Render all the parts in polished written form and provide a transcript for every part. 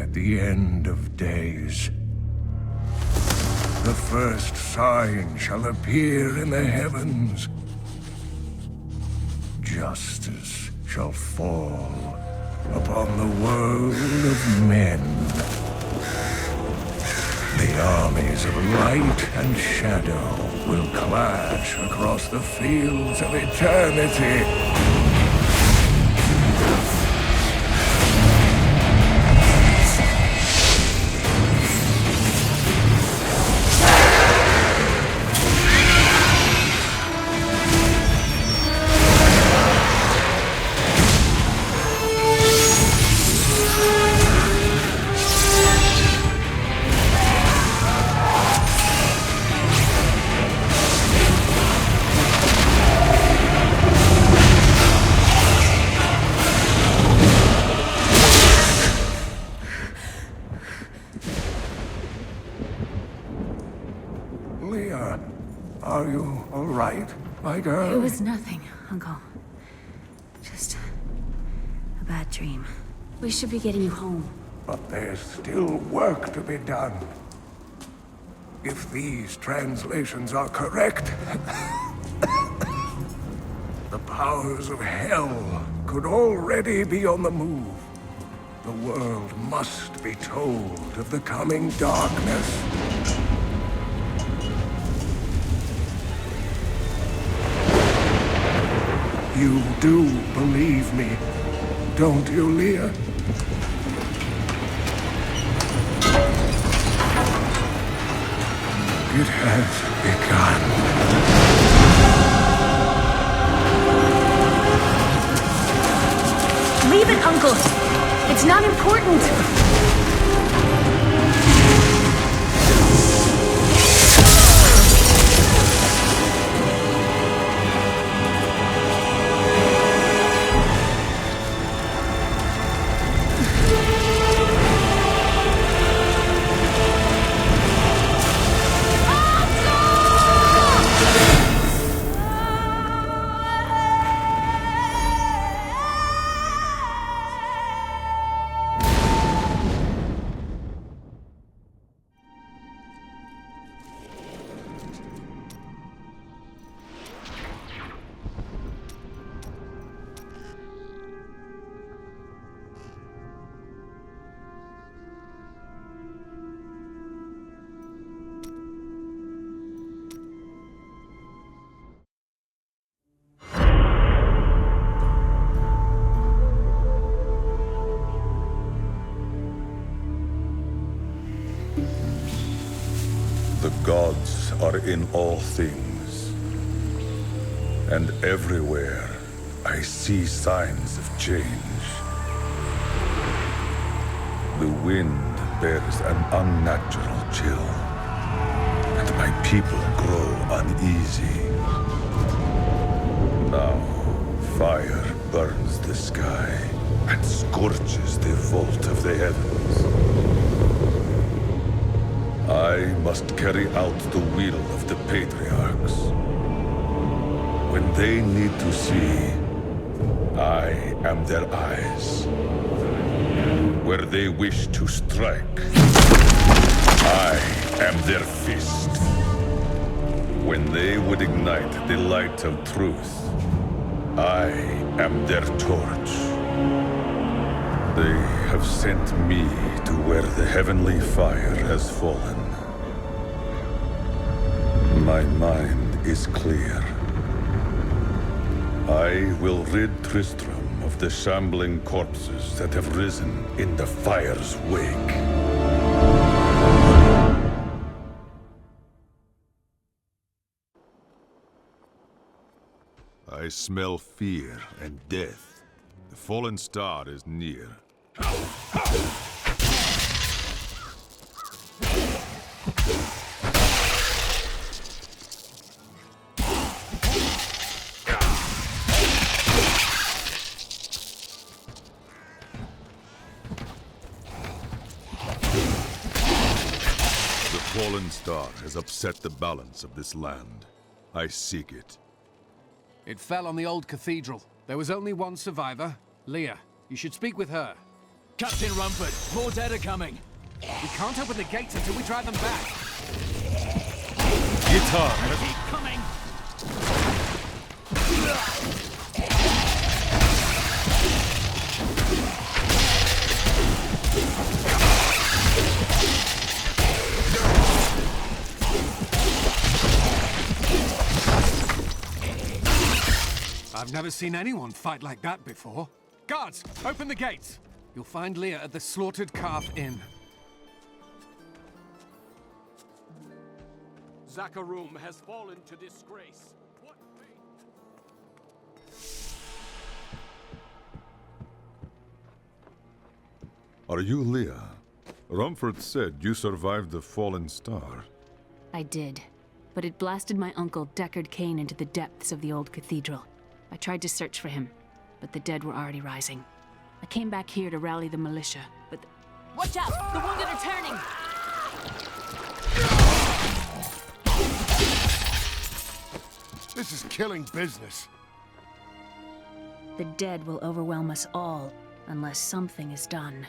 at the end of days. The first sign shall appear in the heavens. Justice shall fall upon the world of men. The armies of light and shadow will clash across the fields of eternity. Are you all right, my girl? It was nothing, Uncle. Just a bad dream. We should be getting you home. But there's still work to be done. If these translations are correct, the powers of hell could already be on the move. The world must be told of the coming darkness. You do believe me, don't you, Leah? It has begun. Leave it, Uncle! It's not important! The gods are in all things, and everywhere I see signs of change. The wind bears an unnatural chill, and my people grow uneasy. Now, fire burns the sky and scorches the vault of the heavens. I must carry out the will of the patriarchs. When they need to see, I am their eyes. Where they wish to strike, I am their fist. When they would ignite the light of truth, I am their torch. They have sent me to where the heavenly fire has fallen. My mind is clear. I will rid Tristram of the shambling corpses that have risen in the fire's wake. I smell fear and death. The fallen star is near. The fallen star has upset the balance of this land. I seek it. It fell on the old cathedral. There was only one survivor, Leah. You should speak with her. Captain Rumford, more dead are coming. We can't open the gates until we drive them back. Guitar! Keep coming! I've never seen anyone fight like that before. Guards, open the gates! You'll find Leah at the Slaughtered Calf Inn. Zakharum has fallen to disgrace. What fate? Are you Leah? Rumford said you survived the fallen star. I did, but it blasted my uncle Deckard Cain into the depths of the old cathedral. I tried to search for him, but the dead were already rising. I came back here to rally the militia, but Watch out! The wounded are turning! This is killing business. The dead will overwhelm us all, unless something is done.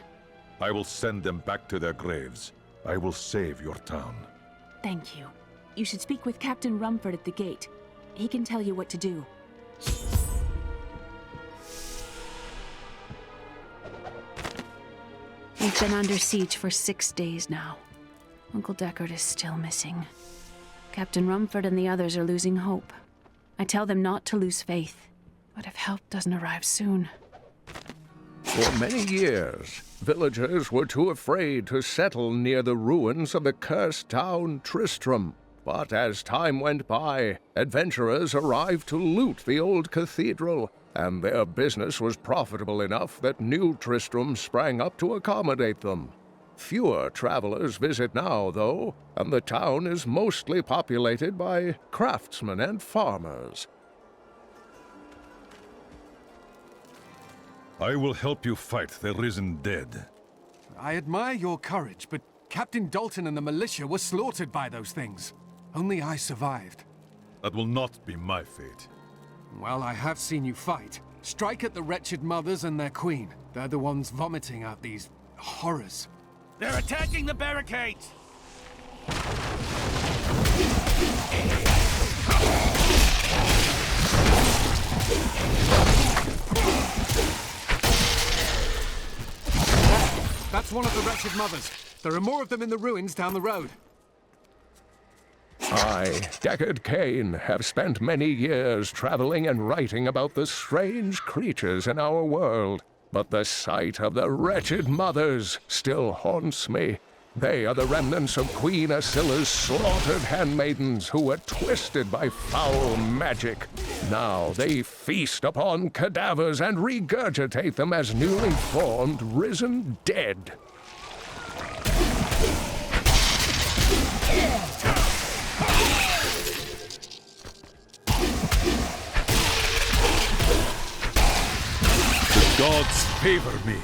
I will send them back to their graves. I will save your town. Thank you. You should speak with Captain Rumford at the gate. He can tell you what to do. We've been under siege for 6 days now. Uncle Deckard is still missing. Captain Rumford and the others are losing hope. I tell them not to lose faith, but if help doesn't arrive soon... For many years, villagers were too afraid to settle near the ruins of the cursed town Tristram. But as time went by, adventurers arrived to loot the old cathedral, and their business was profitable enough that new Tristram sprang up to accommodate them. Fewer travelers visit now, though, and the town is mostly populated by craftsmen and farmers. I will help you fight the risen dead. I admire your courage, but Captain Dalton and the militia were slaughtered by those things. Only I survived. That will not be my fate. Well, I have seen you fight. Strike at the wretched mothers and their queen. They're the ones vomiting out these horrors. They're attacking the barricades! That's one of the wretched mothers. There are more of them in the ruins down the road. I, Deckard Cain, have spent many years traveling and writing about the strange creatures in our world. But the sight of the wretched mothers still haunts me. They are the remnants of Queen Asilla's slaughtered handmaidens who were twisted by foul magic. Now they feast upon cadavers and regurgitate them as newly formed, risen dead. The gods favor me.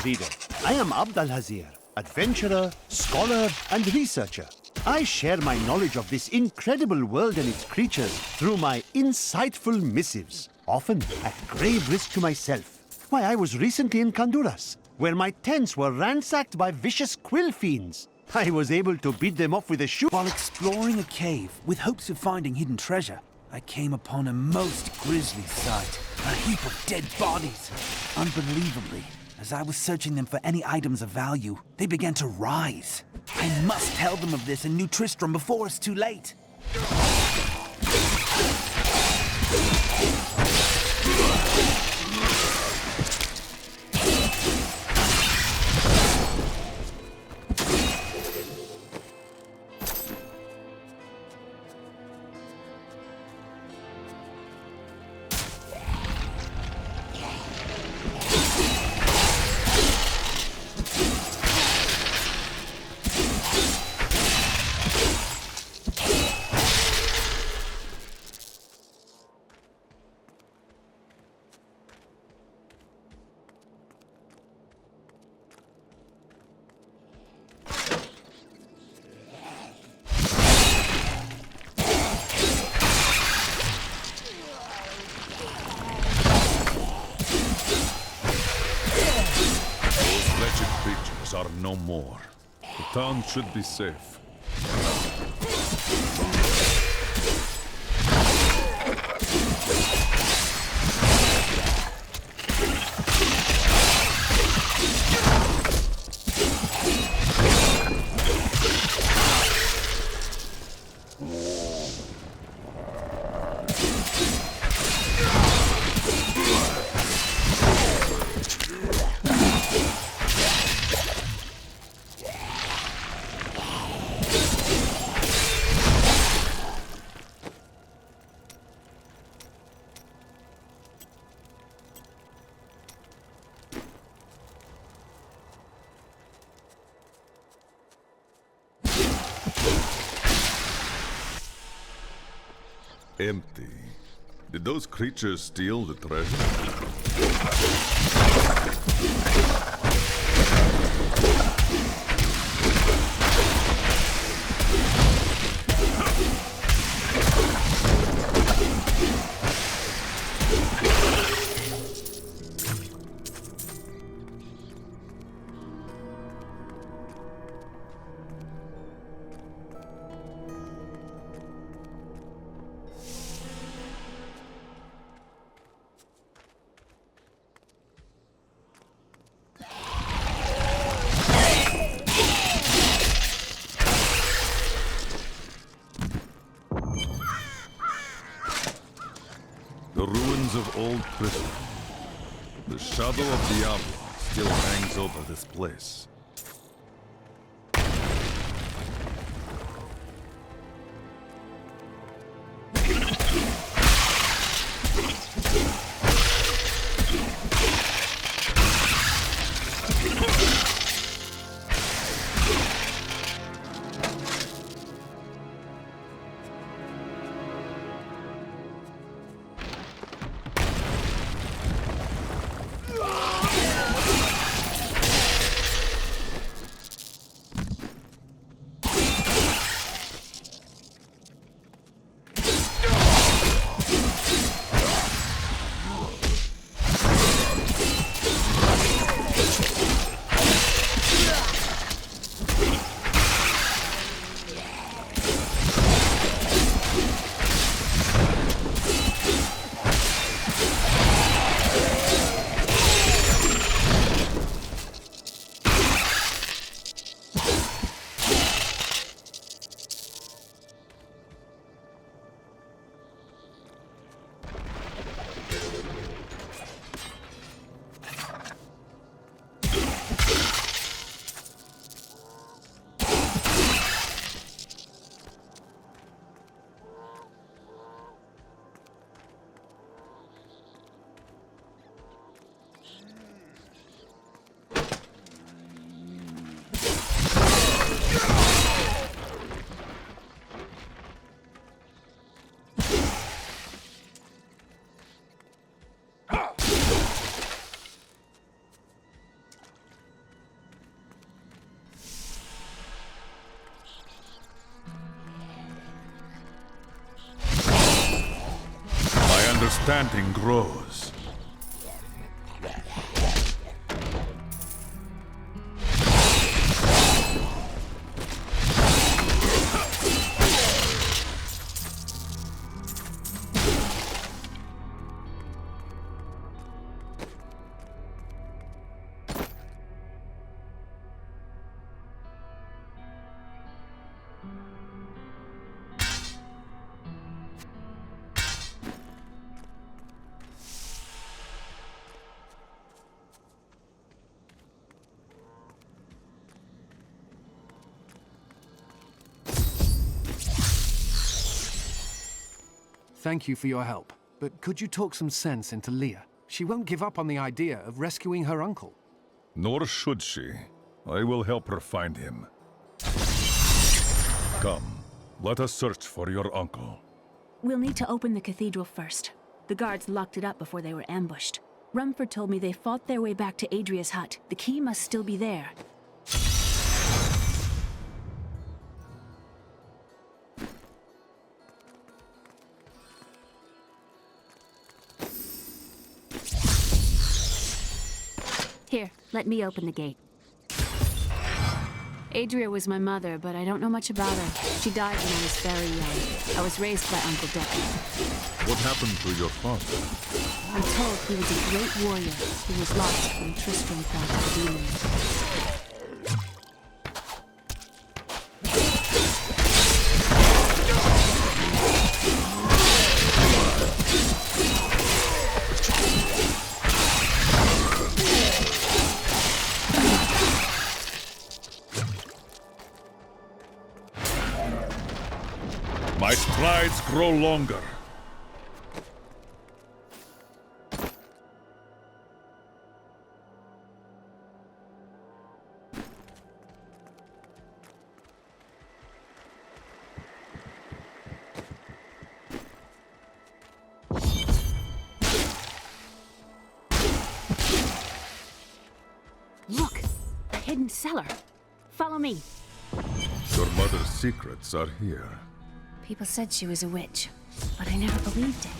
Reader, I am Abd al-Hazir, adventurer, scholar, and researcher. I share my knowledge of this incredible world and its creatures through my insightful missives, often at grave risk to myself. Why, I was recently in Kanduras, where my tents were ransacked by vicious quill fiends. I was able to beat them off with a shoe. While exploring a cave with hopes of finding hidden treasure, I came upon a most grisly sight. A heap of dead bodies. Unbelievably, As I was searching them for any items of value, they began to rise. I must tell them of this in New Tristram before it's too late. Are no more. The town should be safe. Empty. Did those creatures steal the treasure? The ruins of old Tristram. The shadow of Diablo still hangs over this place. Understanding grows. thank you for your help. But could you talk some sense into Leah? She won't give up on the idea of rescuing her uncle. Nor should she. I will help her find him. Come, let us search for your uncle. We'll need to open the cathedral first. The guards locked it up before they were ambushed. Rumford told me they fought their way back to Adria's hut. The key must still be there. Here, let me open the gate. Adria was my mother, but I don't know much about her. She died when I was very young. I was raised by Uncle Deckard. What happened to your father? I'm told he was a great warrior who was lost when Tristram fought the demons. My strides grow longer. Look! A hidden cellar. Follow me. Your mother's secrets are here. People said she was a witch, but I never believed it.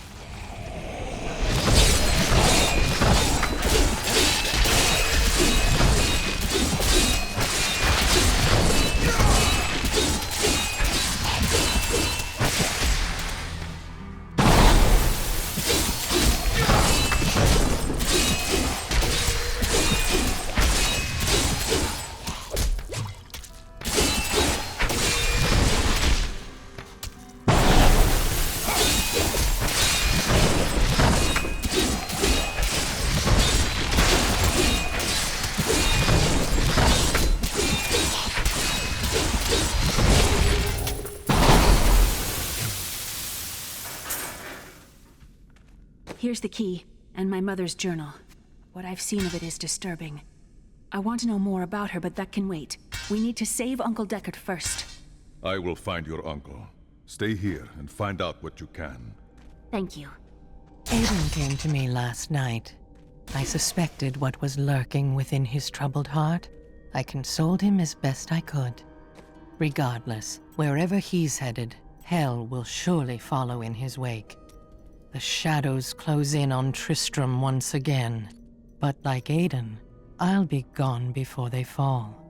Here's the key, and my mother's journal. What I've seen of it is disturbing. I want to know more about her, but that can wait. We need to save Uncle Deckard first. I will find your uncle. Stay here and find out what you can. Thank you. Aiden came to me last night. I suspected what was lurking within his troubled heart. I consoled him as best I could. Regardless, wherever he's headed, hell will surely follow in his wake. The shadows close in on Tristram once again, but like Aiden, I'll be gone before they fall.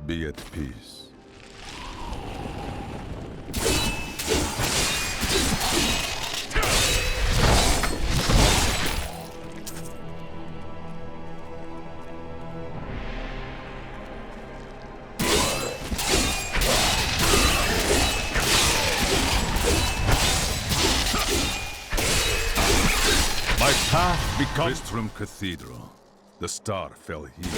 Be at peace. My path becomes Tristram Cathedral. The star fell here.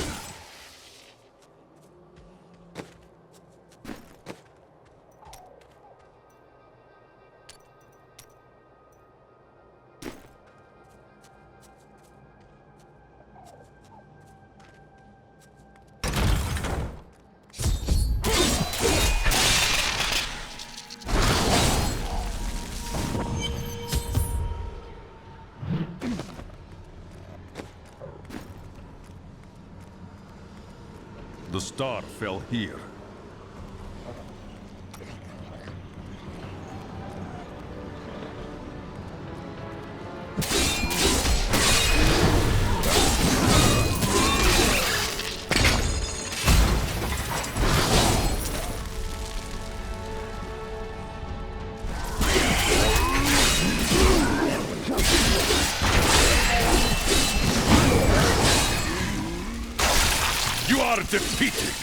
The star fell here. are defeated!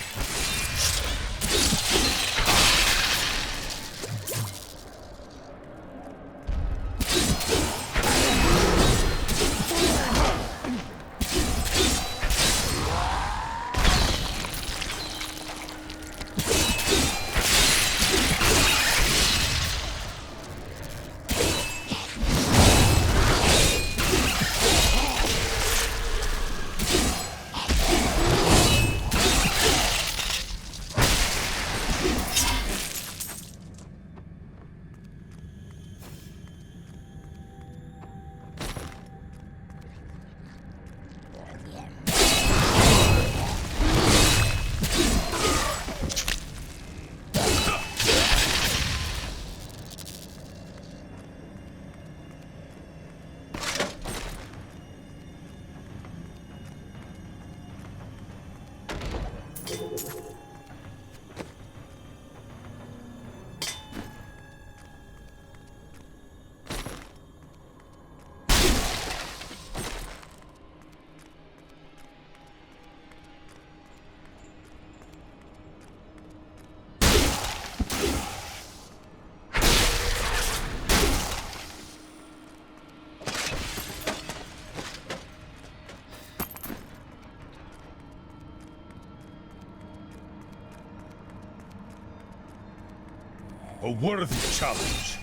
A worthy challenge.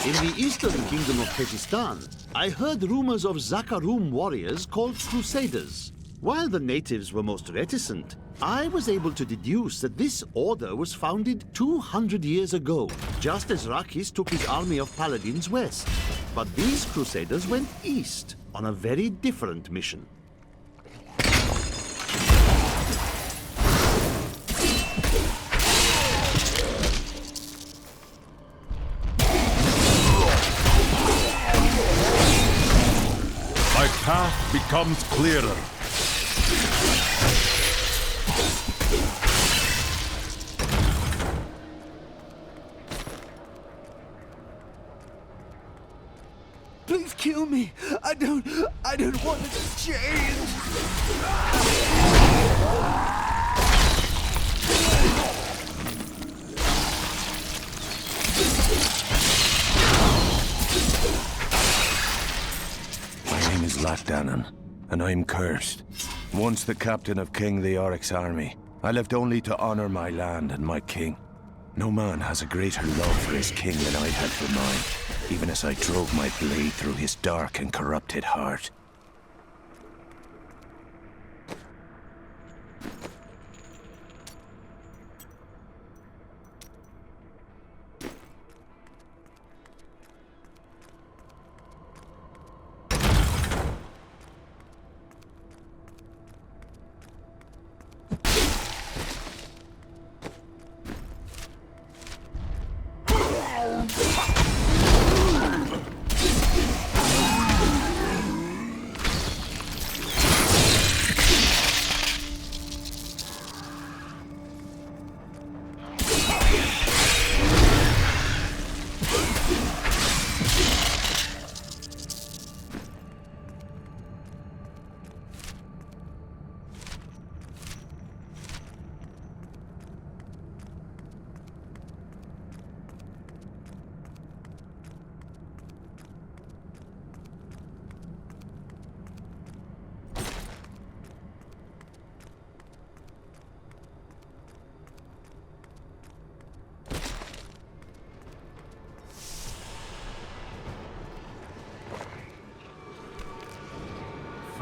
In the eastern kingdom of Pakistan, I heard rumors of Zakarum warriors called Crusaders. While the natives were most reticent, I was able to deduce that this order was founded 200 years ago, just as Rakis took his army of paladins west. But these Crusaders went east on a very different mission. My path becomes clearer. Please kill me. I don't want to change. My name is Latdanan, and I'm cursed. Once the captain of King Leoric's army, I lived only to honor my land and my king. No man has a greater love for his king than I had for mine, even as I drove my blade through his dark and corrupted heart.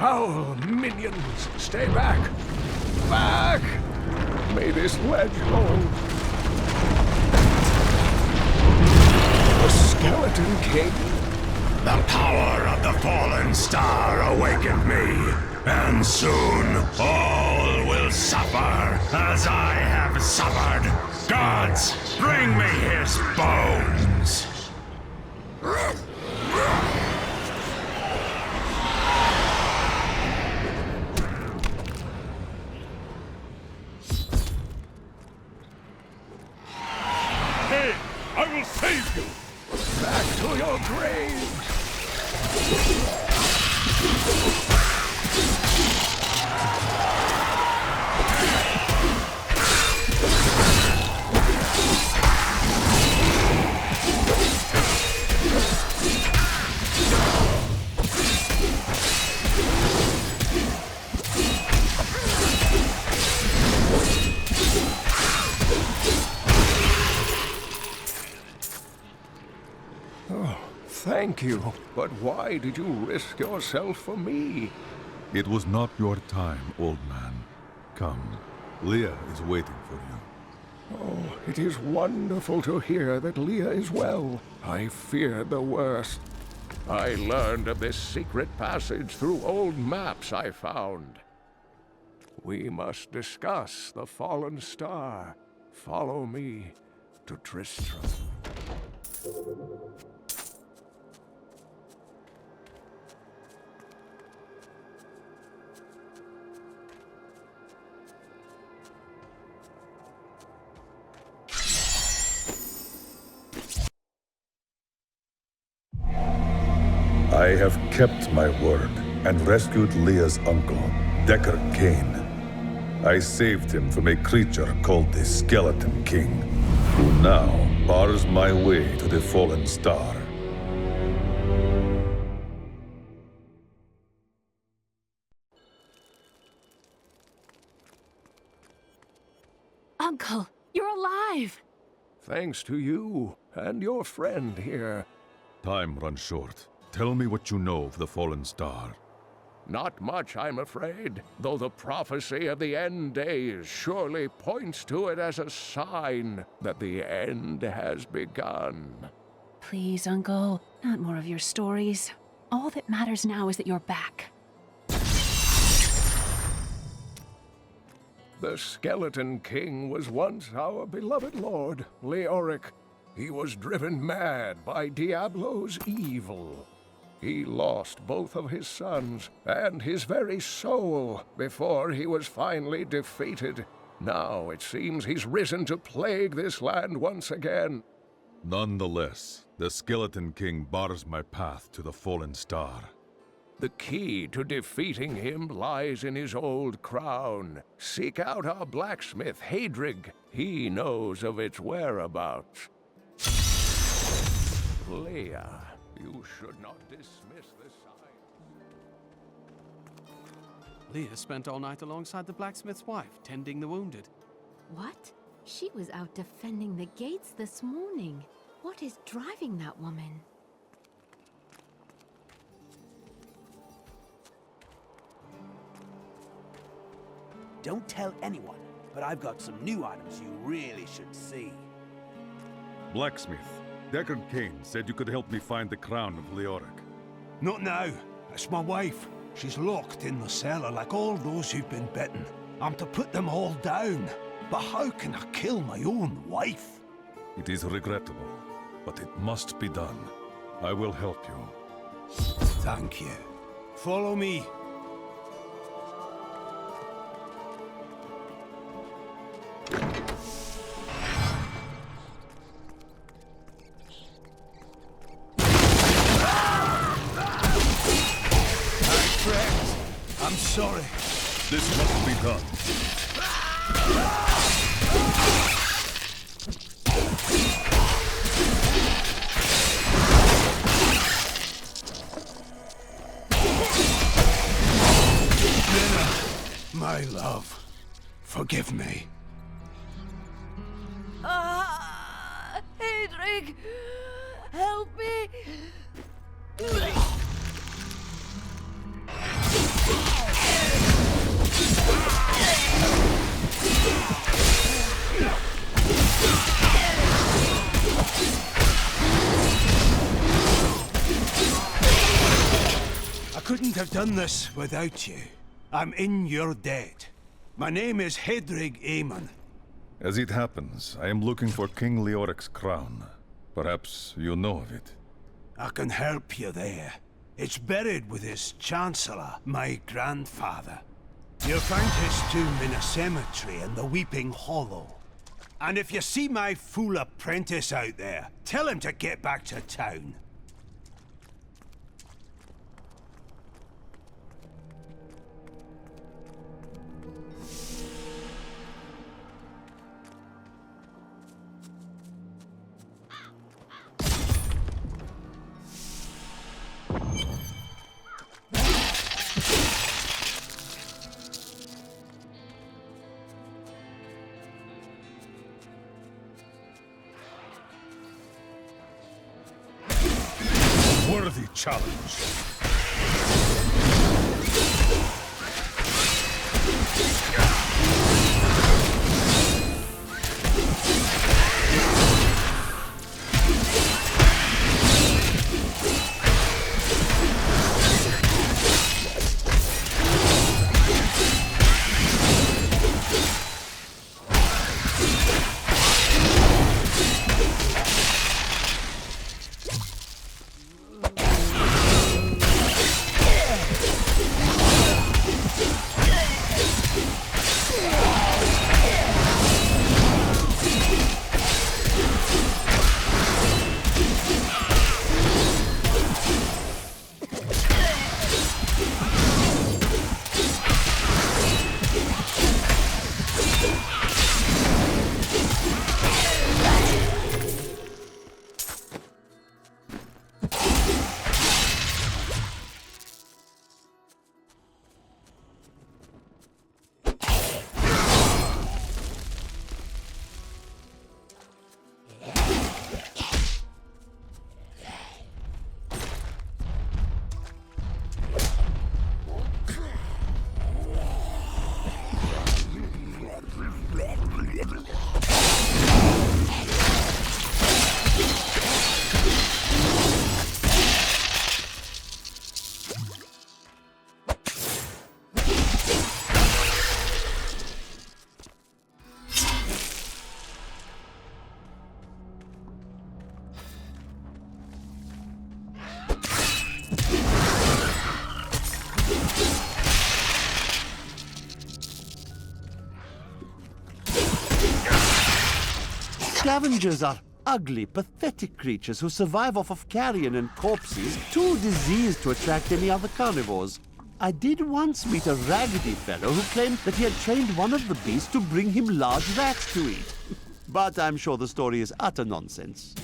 Foul minions, stay back! Back! May this ledge hold. The Skeleton King? The power of the fallen star awakened me, and soon all will suffer as I have suffered. Gods, bring me his bones! Hey, I will save you! Back to your graves! Thank you, but why did you risk yourself for me? It was not your time, old man. Come, Leah is waiting for you. Oh, it is wonderful to hear that Leah is well. I feared the worst. I learned of this secret passage through old maps I found. We must discuss the fallen star. Follow me to Tristram. I have kept my word and rescued Leah's uncle, Deckard Cain. I saved him from a creature called the Skeleton King, who now bars my way to the fallen star. Uncle, you're alive! Thanks to you and your friend here. Time runs short. Tell me what you know of the fallen star. Not much, I'm afraid, though the prophecy of the end days surely points to it as a sign that the end has begun. Please, Uncle, not more of your stories. All that matters now is that you're back. The Skeleton King was once our beloved lord, Leoric. He was driven mad by Diablo's evil. He lost both of his sons and his very soul before he was finally defeated. Now it seems he's risen to plague this land once again. Nonetheless, the Skeleton King bars my path to the fallen star. The key to defeating him lies in his old crown. Seek out our blacksmith, Hadrig. He knows of its whereabouts. Leah, you should not dismiss the sign. Leah spent all night alongside the blacksmith's wife, tending the wounded. What? She was out defending the gates this morning. What is driving that woman? Don't tell anyone, but I've got some new items you really should see. Blacksmith, Deckard Cain said you could help me find the crown of Leoric. Not now. It's my wife. She's locked in the cellar like all those who've been bitten. I'm to put them all down. But how can I kill my own wife? It is regrettable, but it must be done. I will help you. Thank you. Follow me. I'm sorry. This must be done. My love, forgive me. Hadrig! Help me! have done this without you. I'm in your debt. My name is Hedrig Aemon. As it happens, I am looking for King Leoric's crown. Perhaps you know of it. I can help you there. It's buried with his chancellor, my grandfather. You'll find his tomb in a cemetery in the Weeping Hollow. And if you see my fool apprentice out there, tell him to get back to town. Worthy challenge. Scavengers are ugly, pathetic creatures who survive off of carrion and corpses, too diseased to attract any other carnivores. I did once meet a raggedy fellow who claimed that he had trained one of the beasts to bring him large rats to eat. But I'm sure the story is utter nonsense.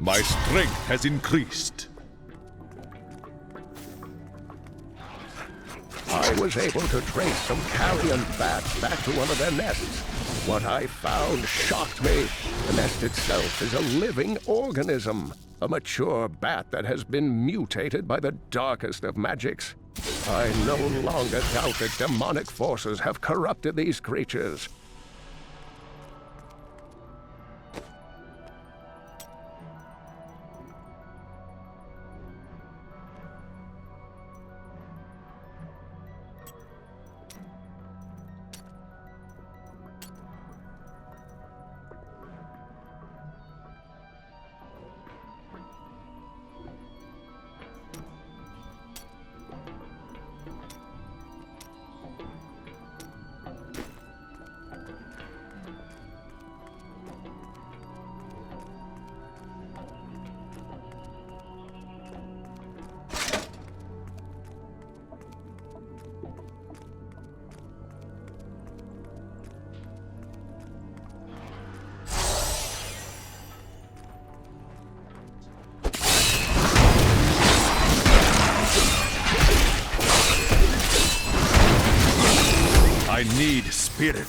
My strength has increased. I was able to trace some carrion bats back to one of their nests. What I found shocked me. The nest itself is a living organism, a mature bat that has been mutated by the darkest of magics. I no longer doubt that demonic forces have corrupted these creatures. spirit.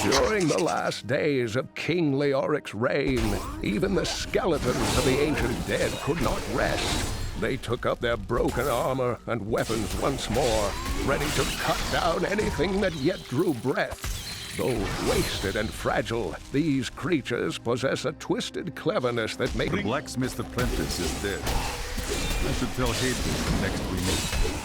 During the last days of King Leoric's reign, even the skeletons of the ancient dead could not rest. They took up their broken armor and weapons once more, ready to cut down anything that yet drew breath. Though wasted and fragile, these creatures possess a twisted cleverness that makes... The blacksmith's apprentice is dead. I should tell Hayden next we meet.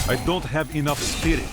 I don't have enough spirit.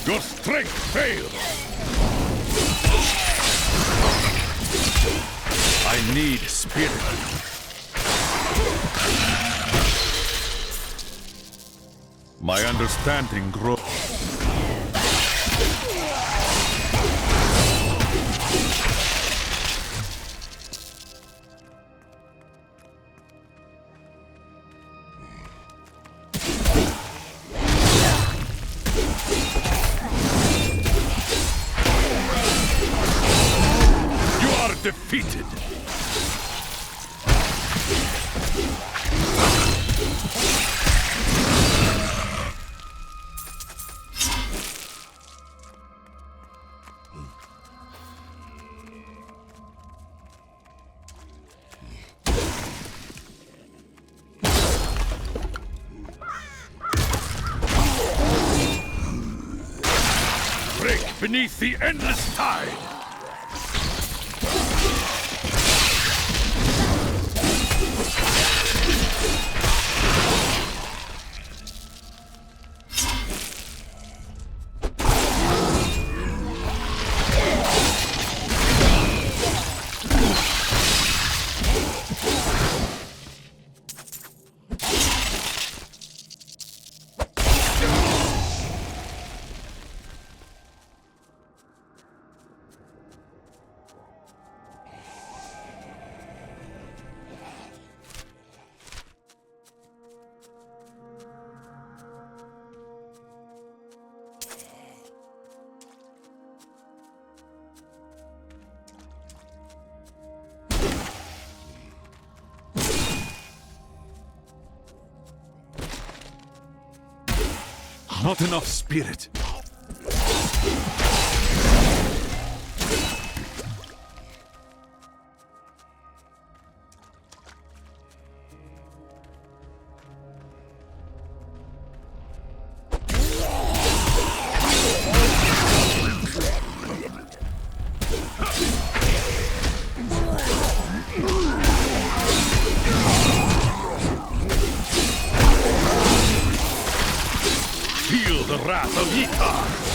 Your strength fails! I need spirit. My understanding grows. defeated! Break beneath the endless tide! Not enough spirit. Feel the wrath of Ika!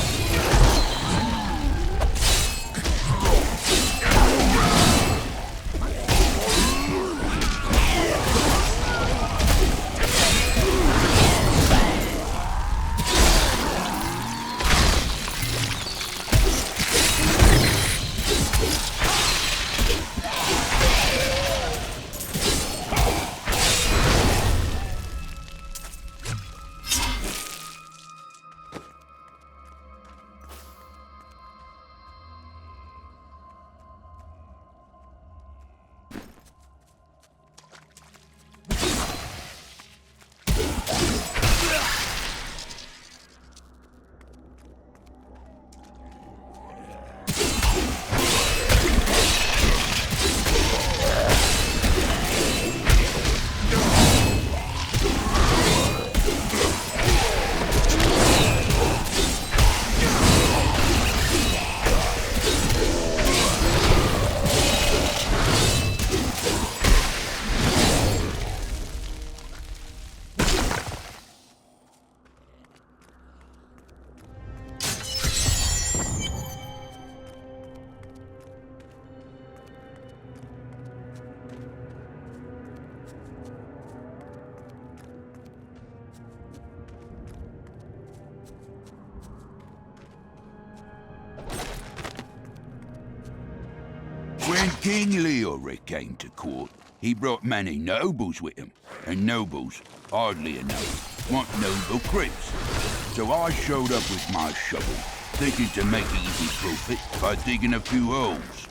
When King Leoric came to court, he brought many nobles with him, and nobles, oddly enough, want noble creeps. So I showed up with my shovel, thinking to make easy profit by digging a few holes.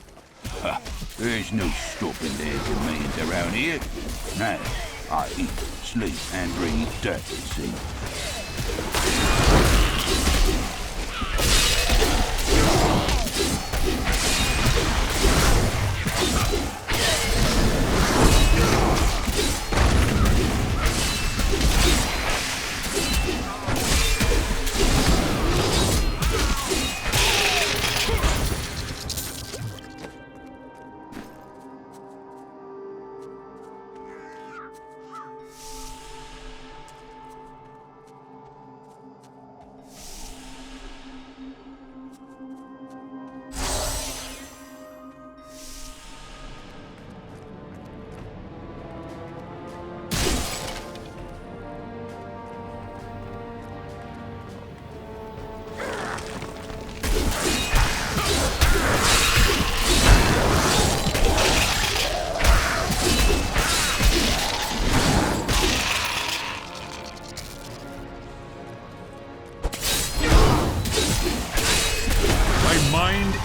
Ha! There's no stopping their demands around here. Now, I eat, sleep, and breathe dirt, it seems.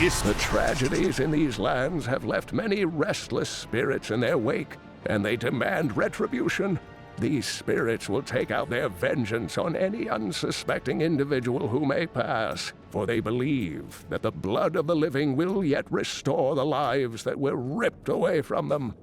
is... The tragedies in these lands have left many restless spirits in their wake, and they demand retribution. These spirits will take out their vengeance on any unsuspecting individual who may pass, for they believe that the blood of the living will yet restore the lives that were ripped away from them.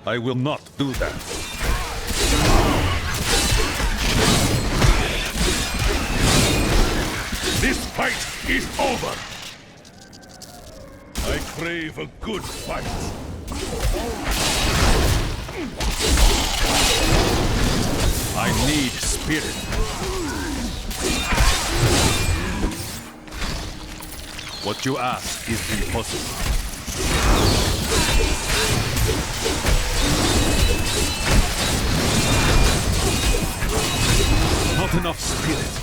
I will not do that. This fight is over. I crave a good fight. I need spirit. What you ask is impossible. Not enough spirit.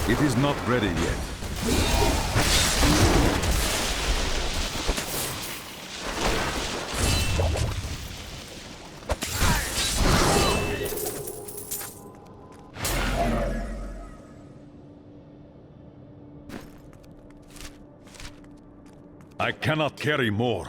It is not ready yet. I cannot carry more.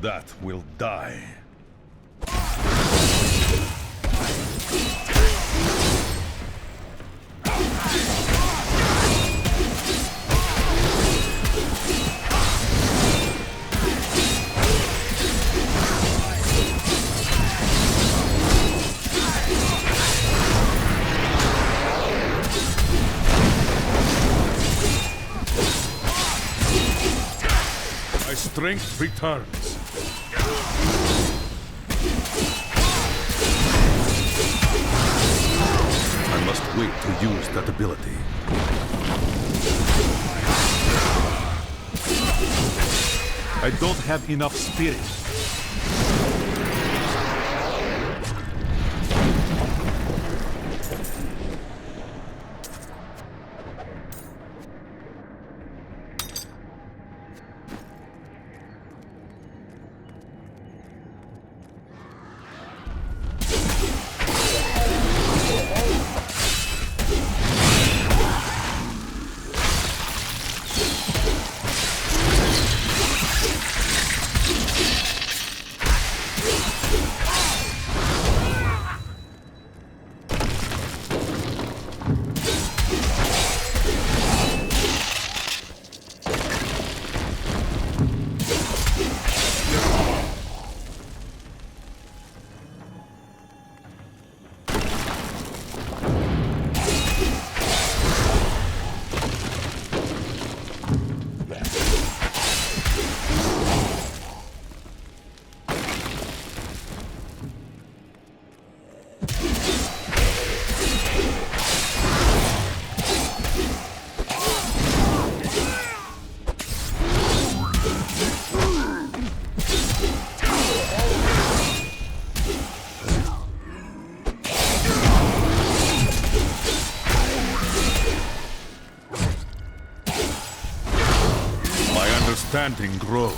that will die. My strength returns. I must wait to use that ability. I don't have enough spirit. Understanding grows.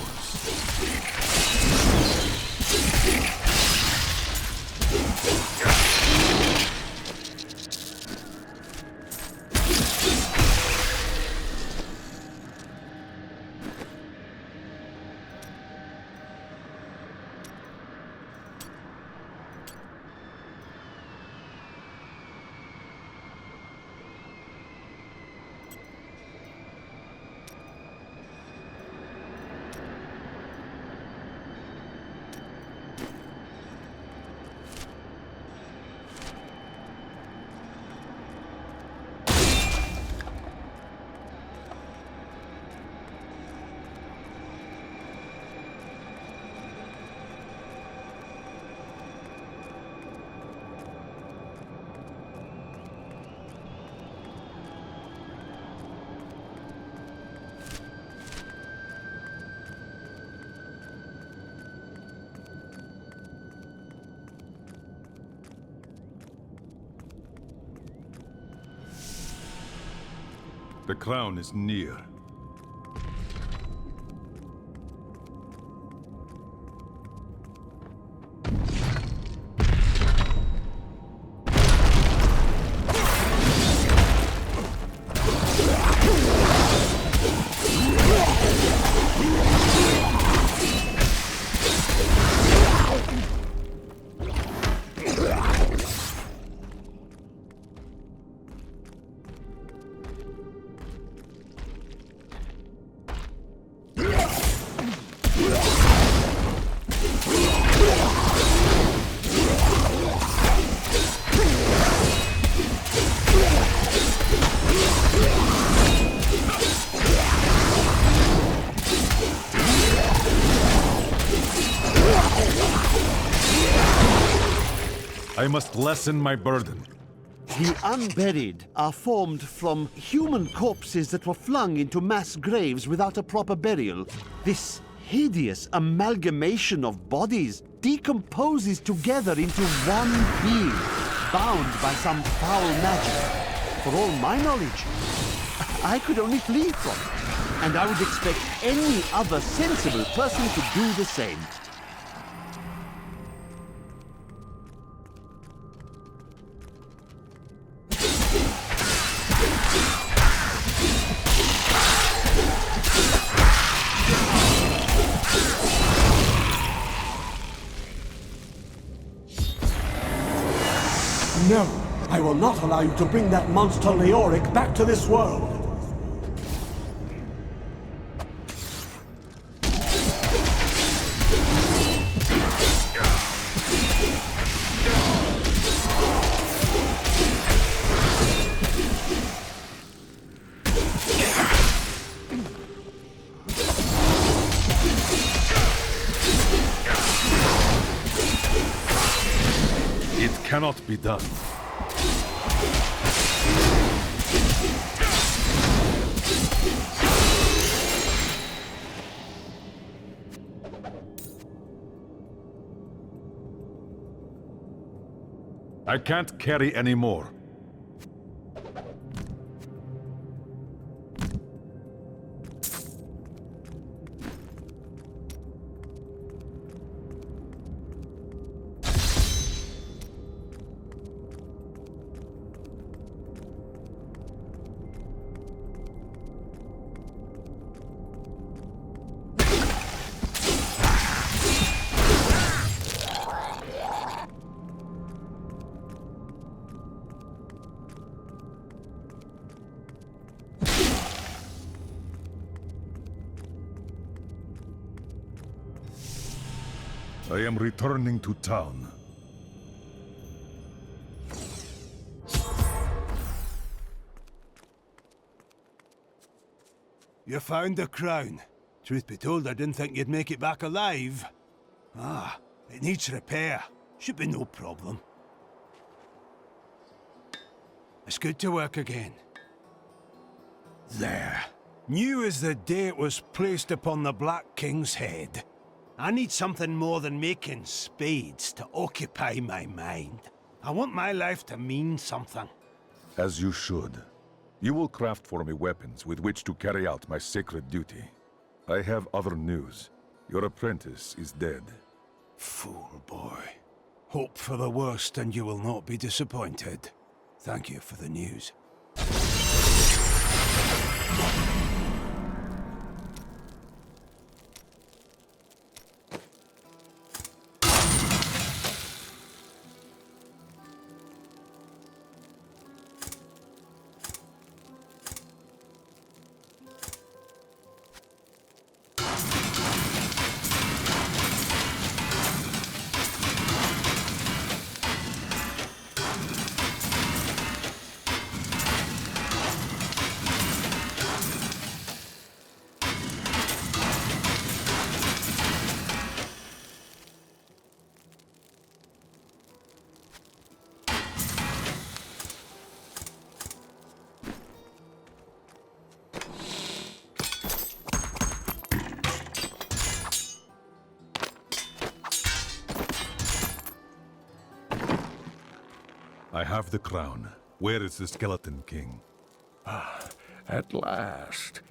The crown is near. I must lessen my burden. The unburied are formed from human corpses that were flung into mass graves without a proper burial. This hideous amalgamation of bodies decomposes together into one being, bound by some foul magic. For all my knowledge, I could only flee from it, and I would expect any other sensible person to do the same. No, I will not allow you to bring that monster Leoric back to this world. Cannot be done. I can't carry any more. I am returning to town. You found the crown. Truth be told, I didn't think you'd make it back alive. Ah, it needs repair. Should be no problem. It's good to work again. There. New as the day it was placed upon the Black King's head. I need something more than making spades to occupy my mind. I want my life to mean something. As you should. You will craft for me weapons with which to carry out my sacred duty. I have other news. Your apprentice is dead. Fool boy. Hope for the worst and you will not be disappointed. Thank you for the news. I have the crown. Where is the Skeleton King? At last.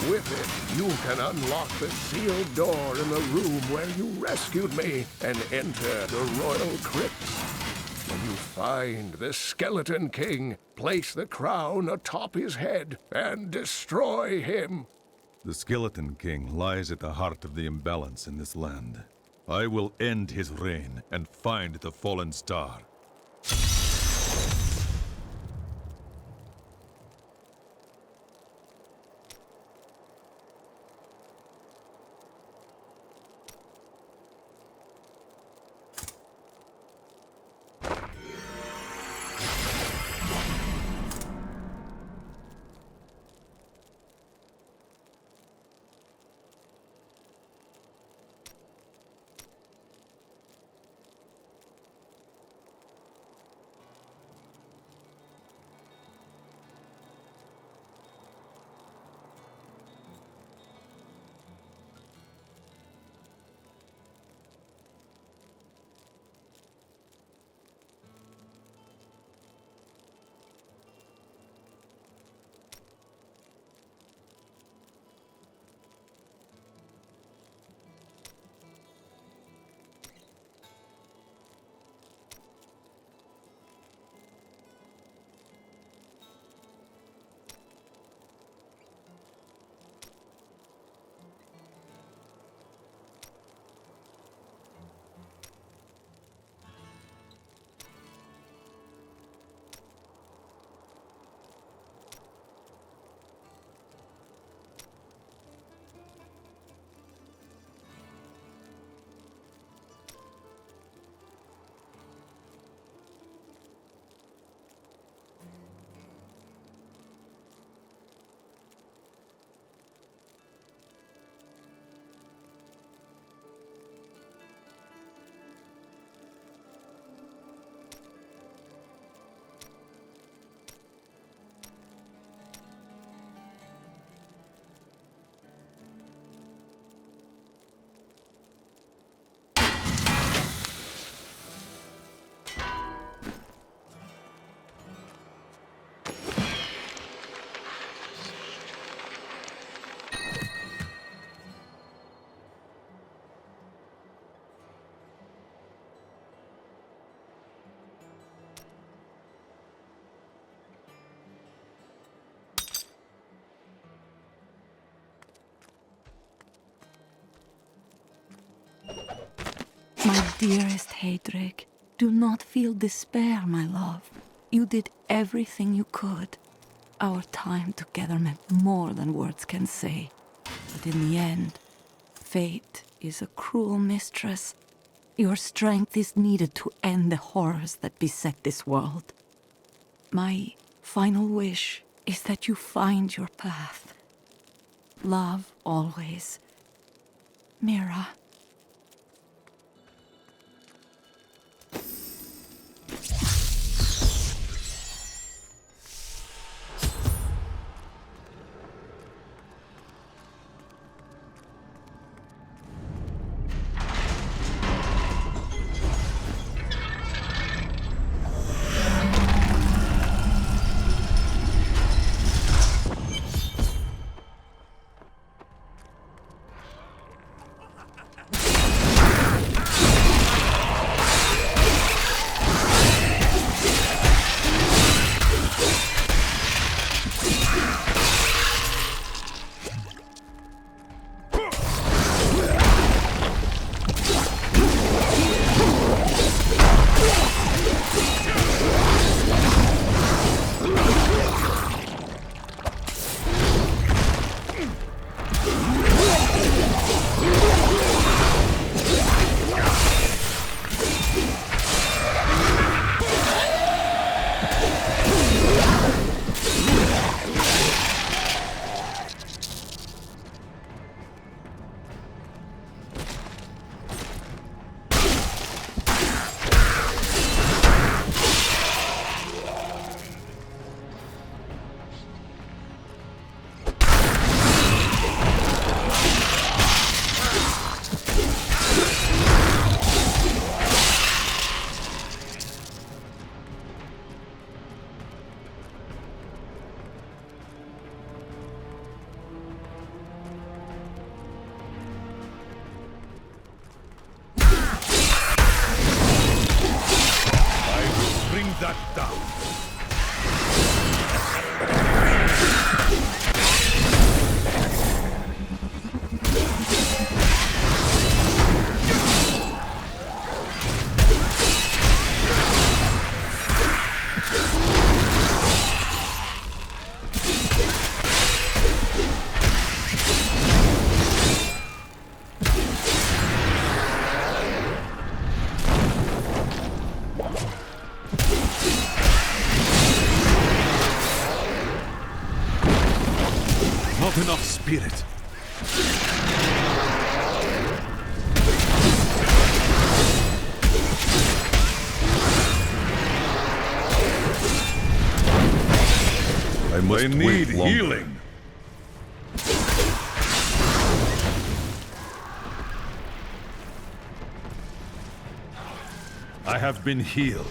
With it, you can unlock the sealed door in the room where you rescued me and enter the royal crypt. When you find the Skeleton King, place the crown atop his head and destroy him. The Skeleton King lies at the heart of the imbalance in this land. I will end his reign and find the fallen star. My dearest Heydrich, do not feel despair, my love. You did everything you could. Our time together meant more than words can say. But in the end, fate is a cruel mistress. Your strength is needed to end the horrors that beset this world. My final wish is that you find your path. Love always. Mira. Enough spirit. I need healing. I have been healed.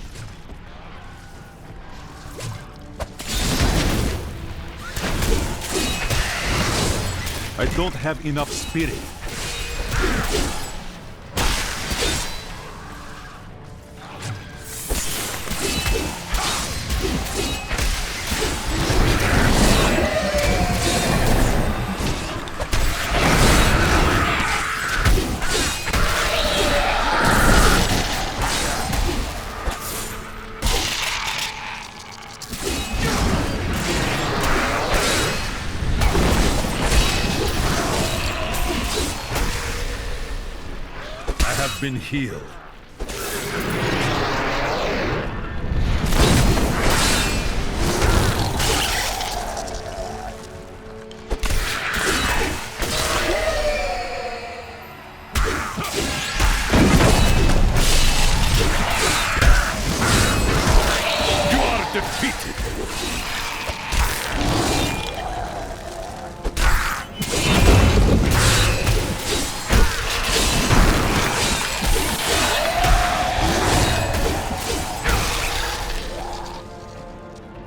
I don't have enough spirit. Been healed. You are defeated.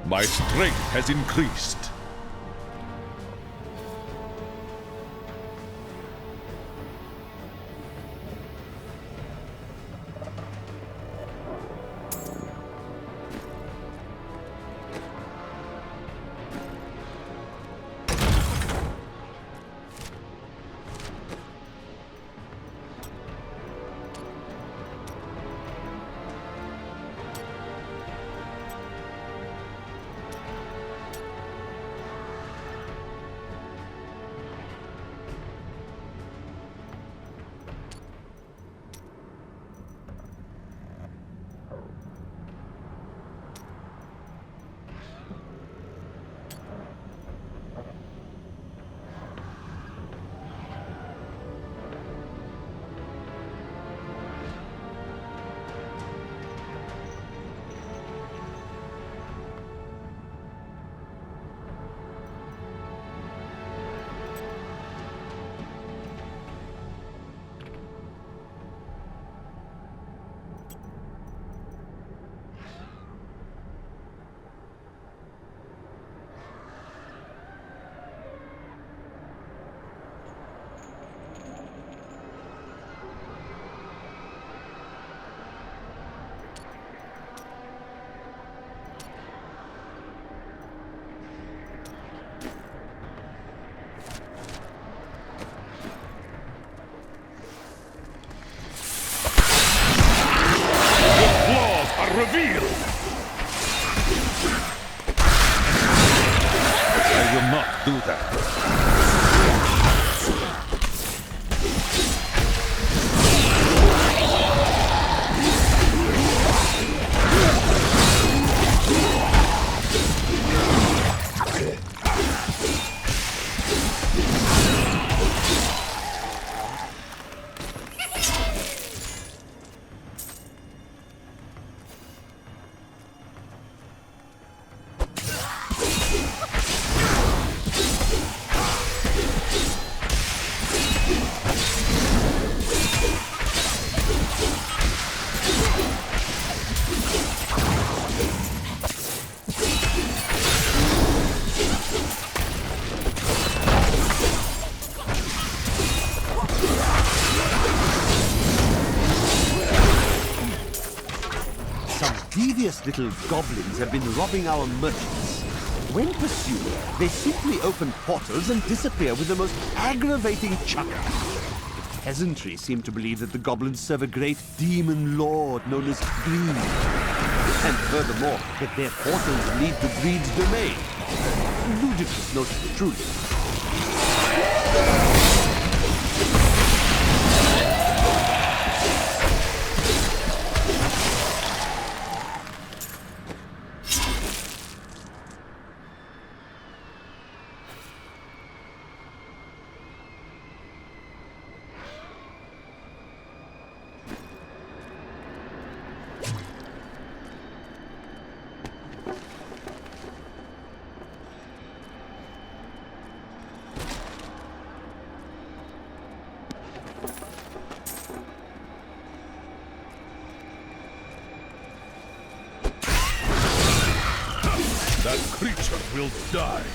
My strength has increased. revealed! I will not do that. Devious little goblins have been robbing our merchants. When pursued, they simply open portals and disappear with the most aggravating chucker. The peasantry seem to believe that the goblins serve a great demon lord known as Greed. And furthermore, that their portals lead to Greed's domain. Ludicrous notion, truly. That creature will die.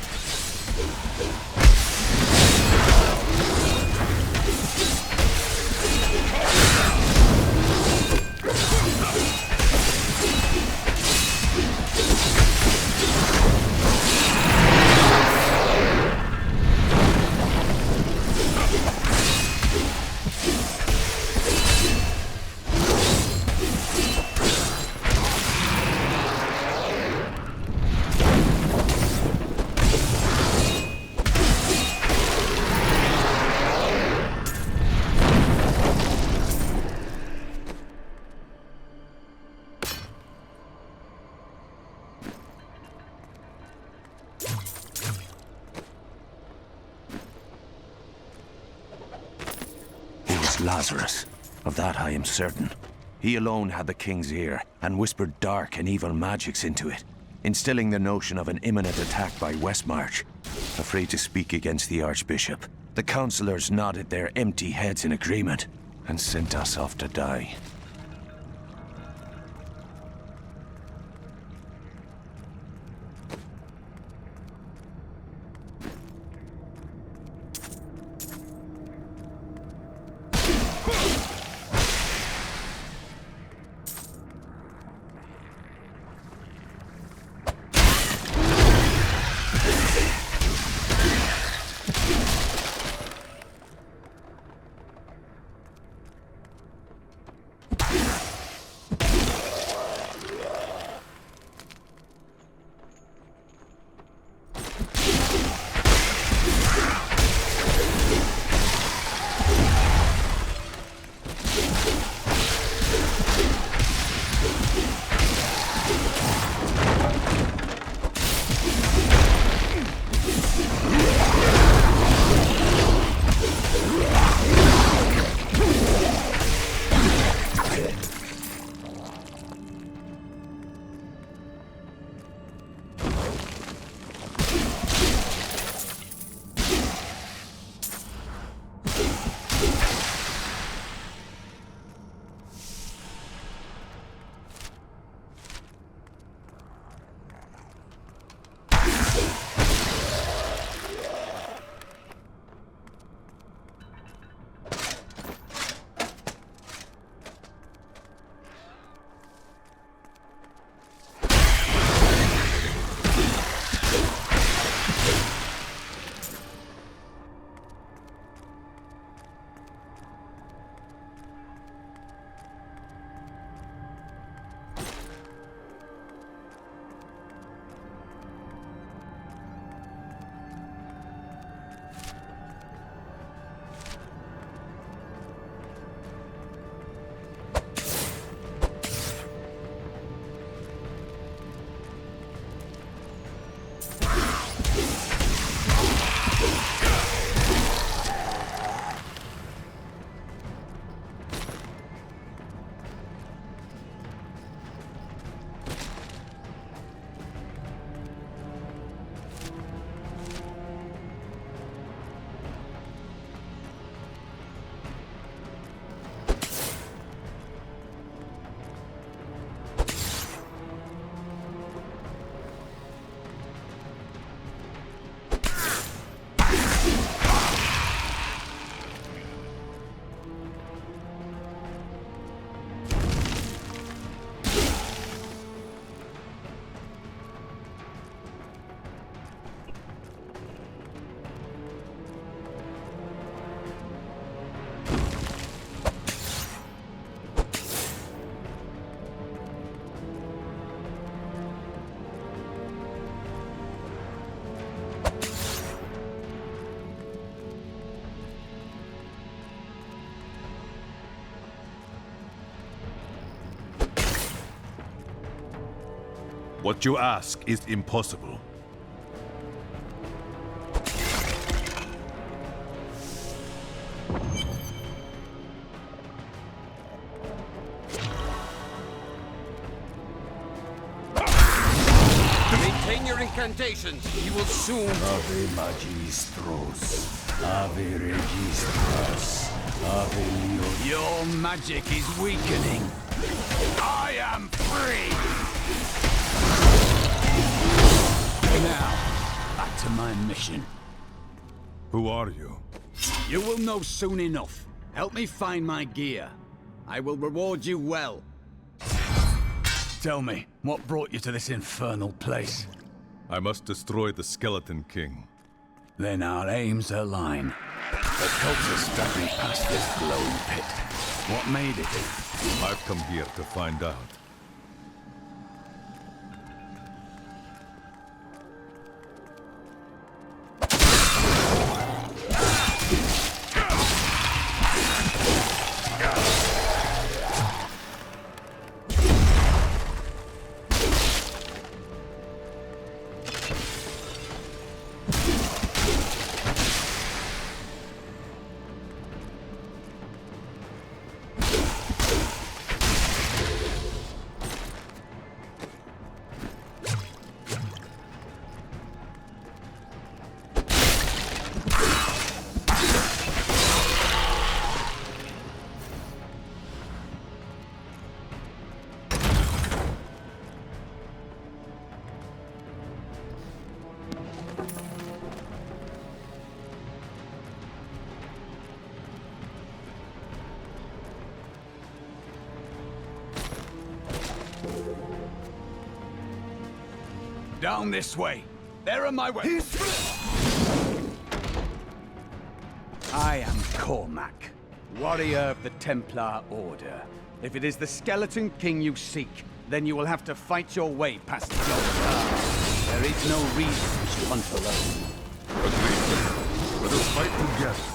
Lazarus. Of that I am certain. He alone had the king's ear, and whispered dark and evil magics into it, instilling the notion of an imminent attack by Westmarch. Afraid to speak against the Archbishop, the councillors nodded their empty heads in agreement, and sent us off to die. What you ask is impossible. Maintain your incantations. You will soon... Ave Magistros. Ave Registras. Ave Leo. Your magic is weakening. I am free! Now, back to my mission. Who are you? You will know soon enough. Help me find my gear. I will reward you well. Tell me, what brought you to this infernal place? I must destroy the Skeleton King. Then our aims align. The cultists dragged me past this glowing pit. What made it? I've come here to find out. Down this way. There are my ways. I am Cormac, warrior of the Templar Order. If it is the Skeleton King you seek, then you will have to fight your way past Zoltun. There is no reason you should hunt alone. Agreed. Let us fight together.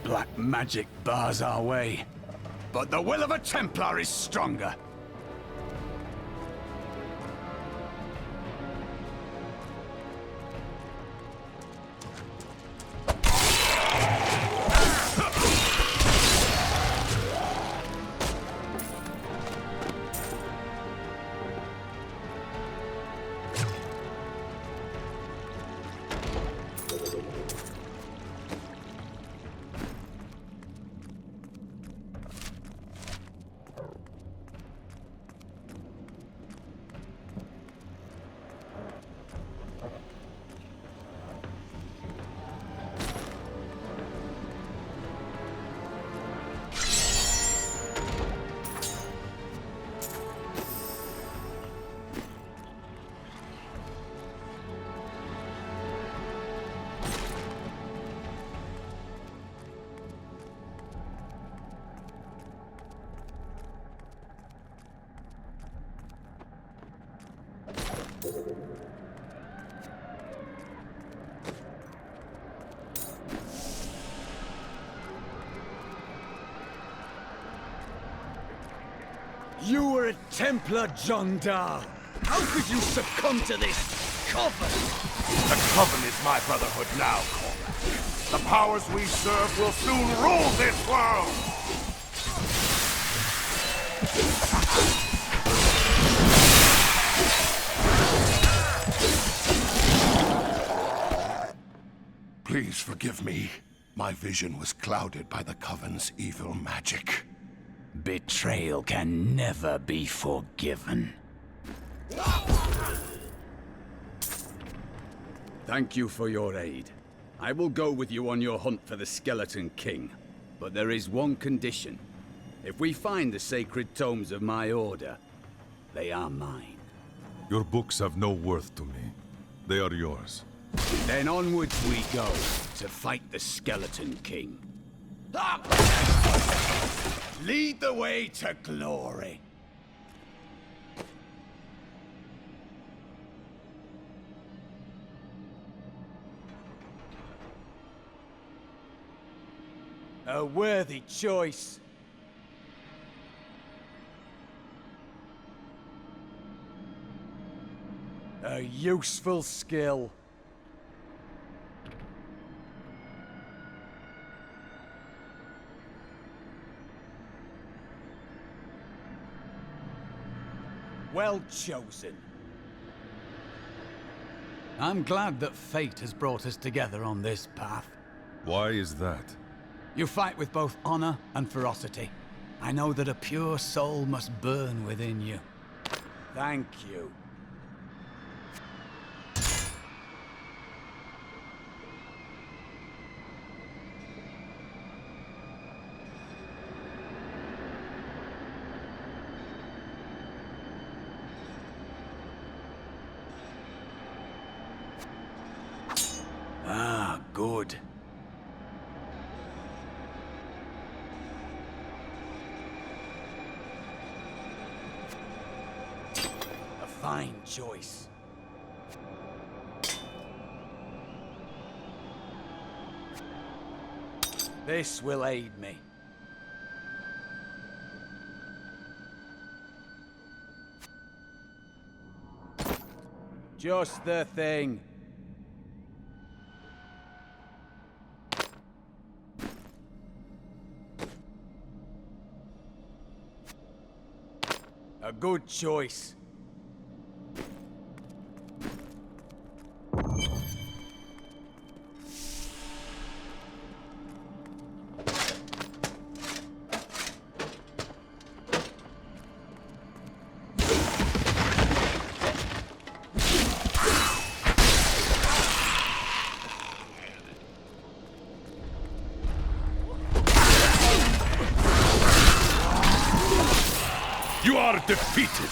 Black magic bars our way, but the will of a Templar is stronger. You were a Templar, John Dahl. How could you succumb to this Coven? The Coven is my brotherhood now, Cormac. The powers we serve will soon rule this world! Please forgive me. My vision was clouded by the Coven's evil magic. Betrayal can never be forgiven. Thank you for your aid. I will go with you on your hunt for the Skeleton King. But there is one condition. If we find the sacred tomes of my order, they are mine. Your books have no worth to me. They are yours. Then onwards we go, to fight the Skeleton King. Lead the way to glory. A worthy choice. A useful skill. Well chosen. I'm glad that fate has brought us together on this path. Why is that? You fight with both honor and ferocity. I know that a pure soul must burn within you. Thank you. Ah, good. A fine choice. This will aid me. Just the thing. A good choice. You are defeated!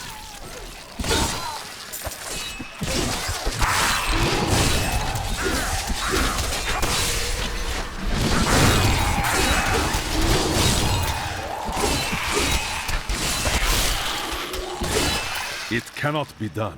It cannot be done.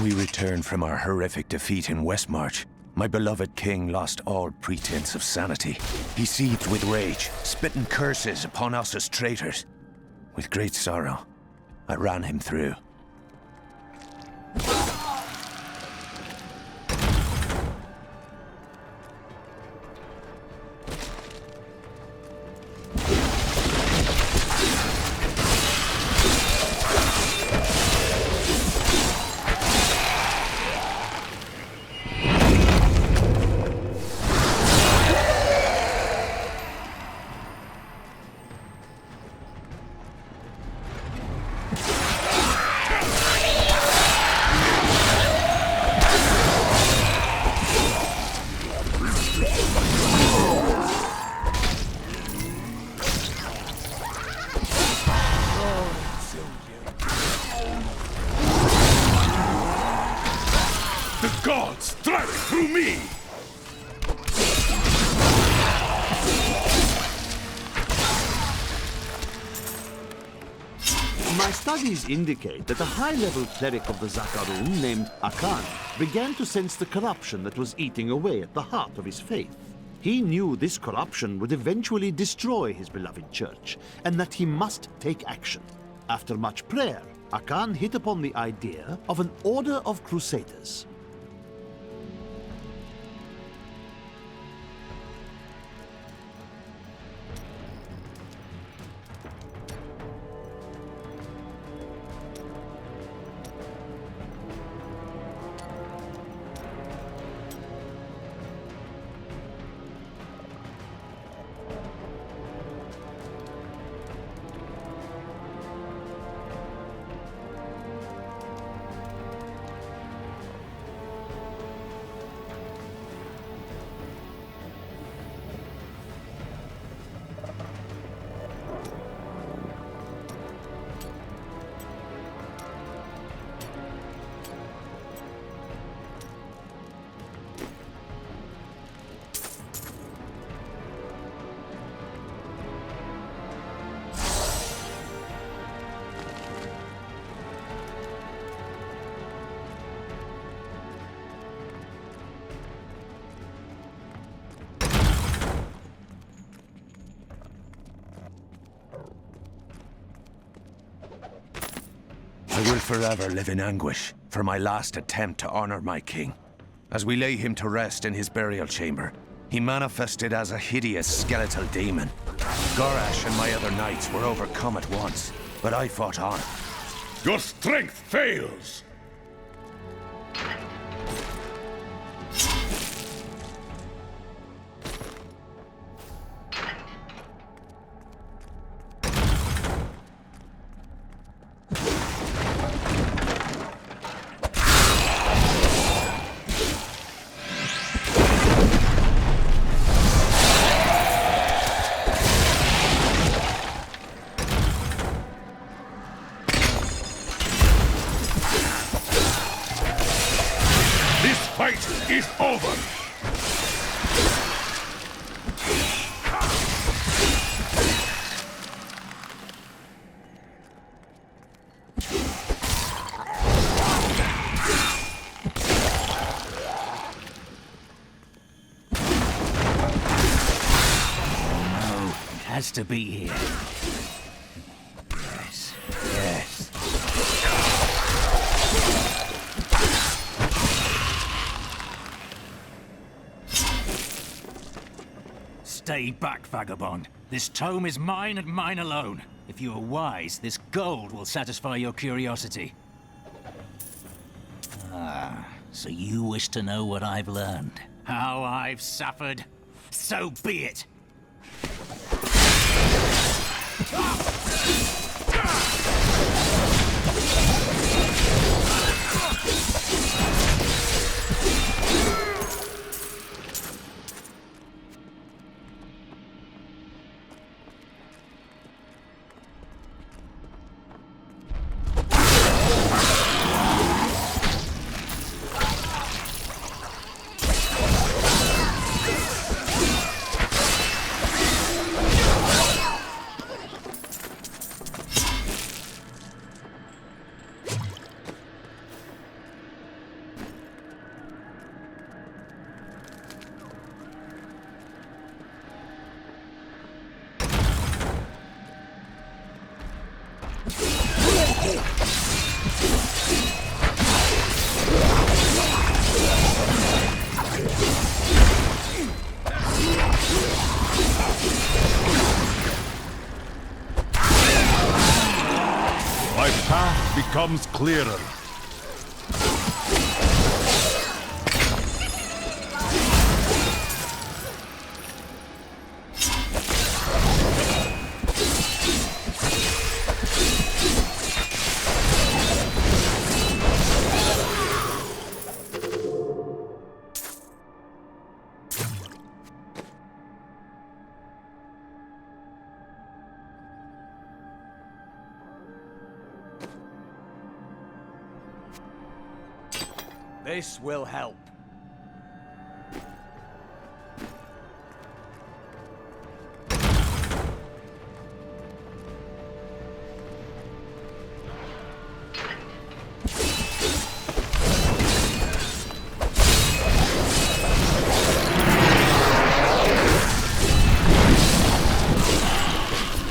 When we returned from our horrific defeat in Westmarch, my beloved king lost all pretense of sanity. He seethed with rage, spitting curses upon us as traitors. With great sorrow, I ran him through. The gods strike through me! My studies indicate that a high-level cleric of the Zakarum named Akan began to sense the corruption that was eating away at the heart of his faith. He knew this corruption would eventually destroy his beloved church, and that he must take action. After much prayer, Akan hit upon the idea of an order of crusaders. forever live in anguish for my last attempt to honor my king. As we lay him to rest in his burial chamber, he manifested as a hideous skeletal demon. Gorash and my other knights were overcome at once, but I fought on. Your strength fails! Is over! Has to be here. Yes, yes. Stay back, vagabond. This tome is mine and mine alone. If you are wise, this gold will satisfy your curiosity. Ah, so you wish to know what I've learned? How I've suffered? So be it! My path becomes clearer. This will help.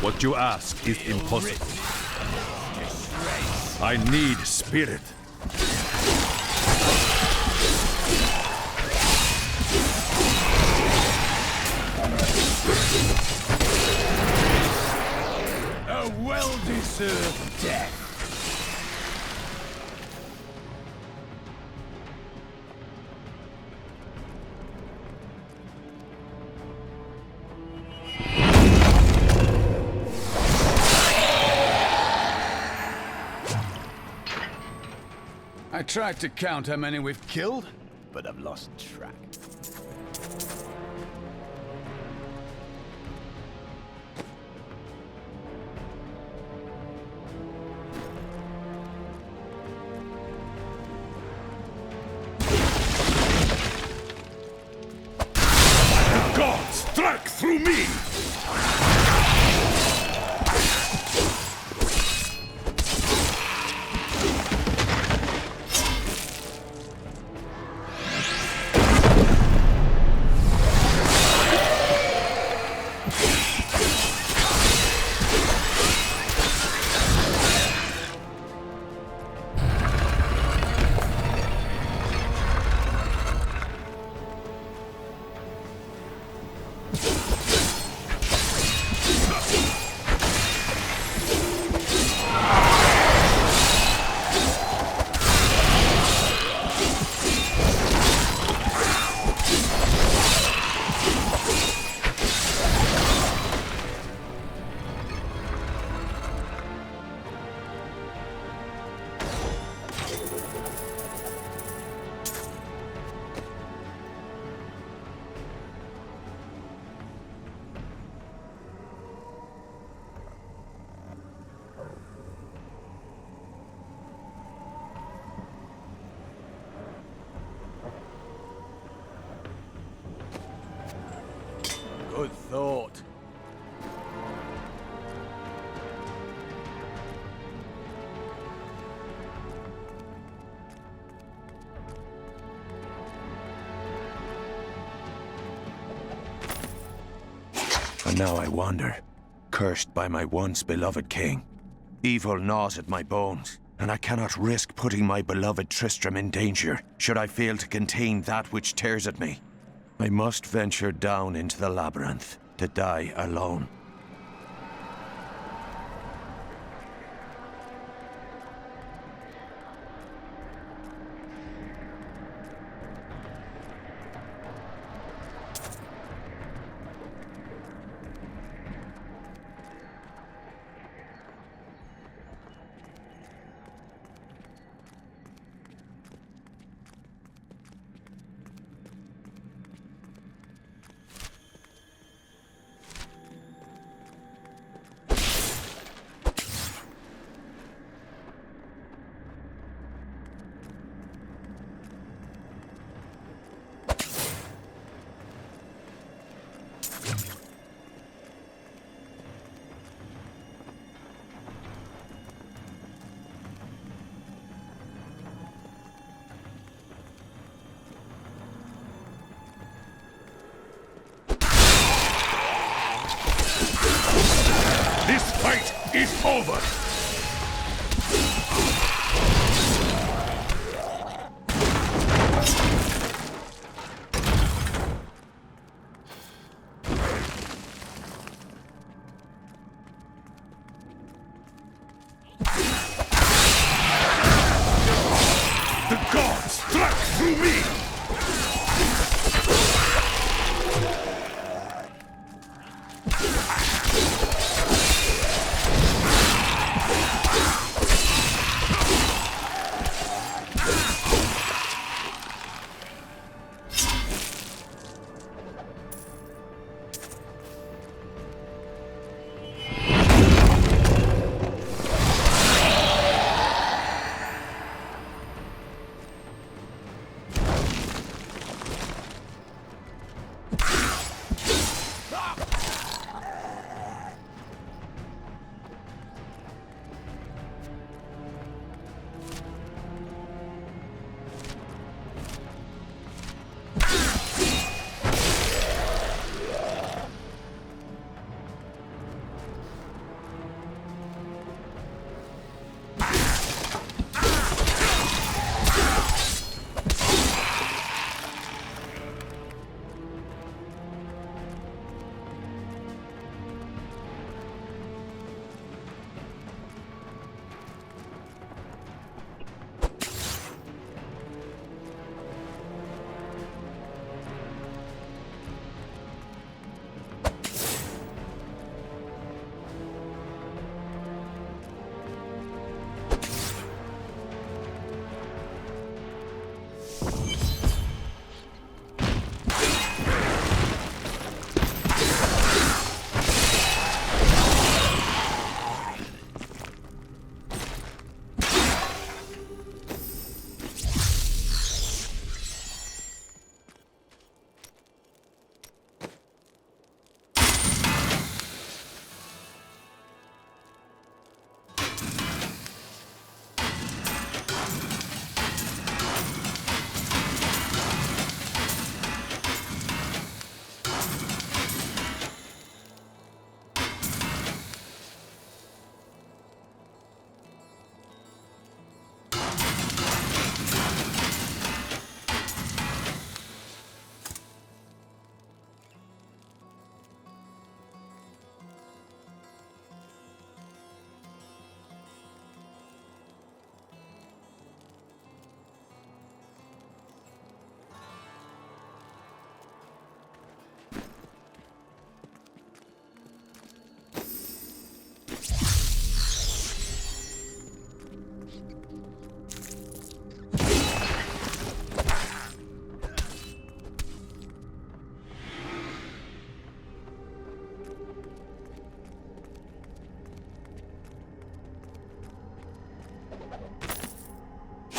What you ask is impossible. I need spirit. A well-deserved death. I tried to count how many we've killed, but I've lost track. God, strike through me! And now I wander, cursed by my once beloved king. Evil gnaws at my bones, and I cannot risk putting my beloved Tristram in danger, should I fail to contain that which tears at me. I must venture down into the labyrinth, to die alone. This fight is over! The gods struck through me!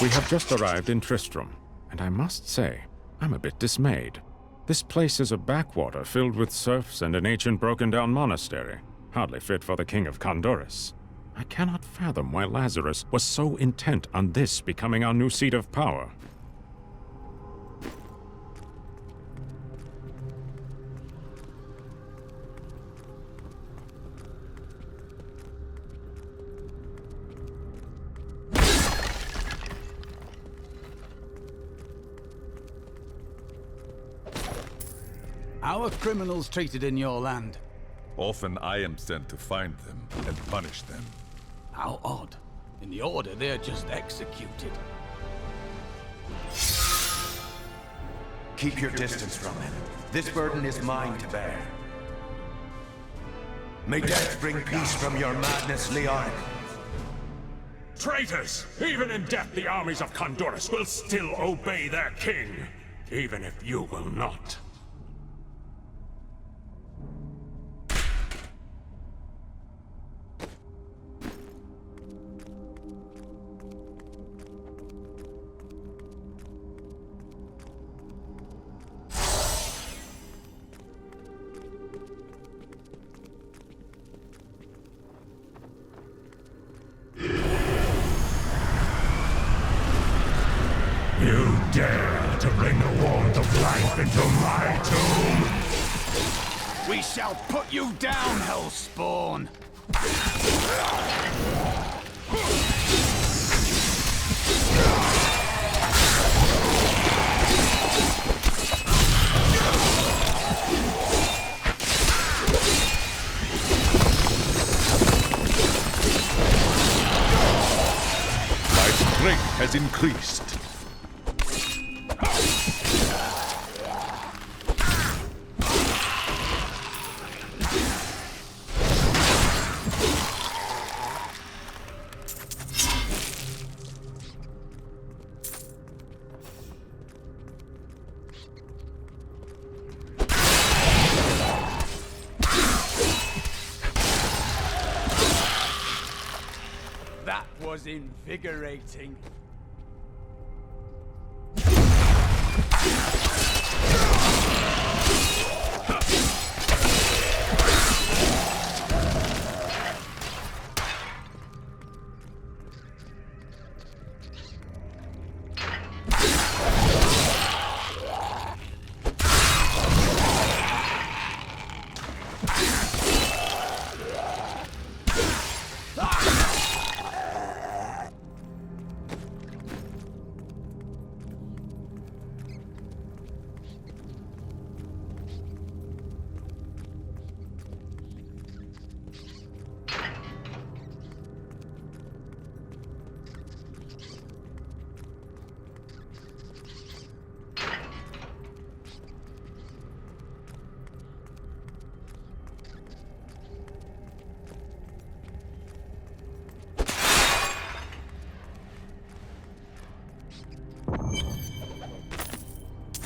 We have just arrived in Tristram, and I must say, I'm a bit dismayed. This place is a backwater filled with serfs and an ancient broken-down monastery, hardly fit for the King of Condorus. I cannot fathom why Lazarus was so intent on this becoming our new seat of power. How are criminals treated in your land? Often I am sent to find them and punish them. How odd. In the Order, they're just executed. Keep your distance from him. This burden is mine to bear. May death bring peace from your madness, Leoric. Traitors! Even in death, the armies of Condorus will still obey their king, even if you will not. You dare to bring the warmth of life into my tomb? We shall put you down, Hellspawn! My strength has increased. That was invigorating.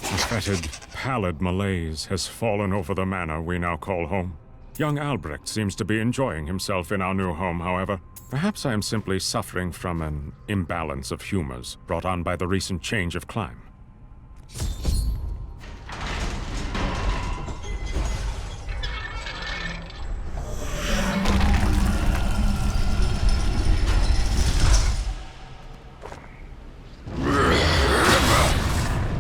A fetid, pallid malaise has fallen over the manor we now call home. Young Albrecht seems to be enjoying himself in our new home, however. Perhaps I am simply suffering from an imbalance of humors brought on by the recent change of clime.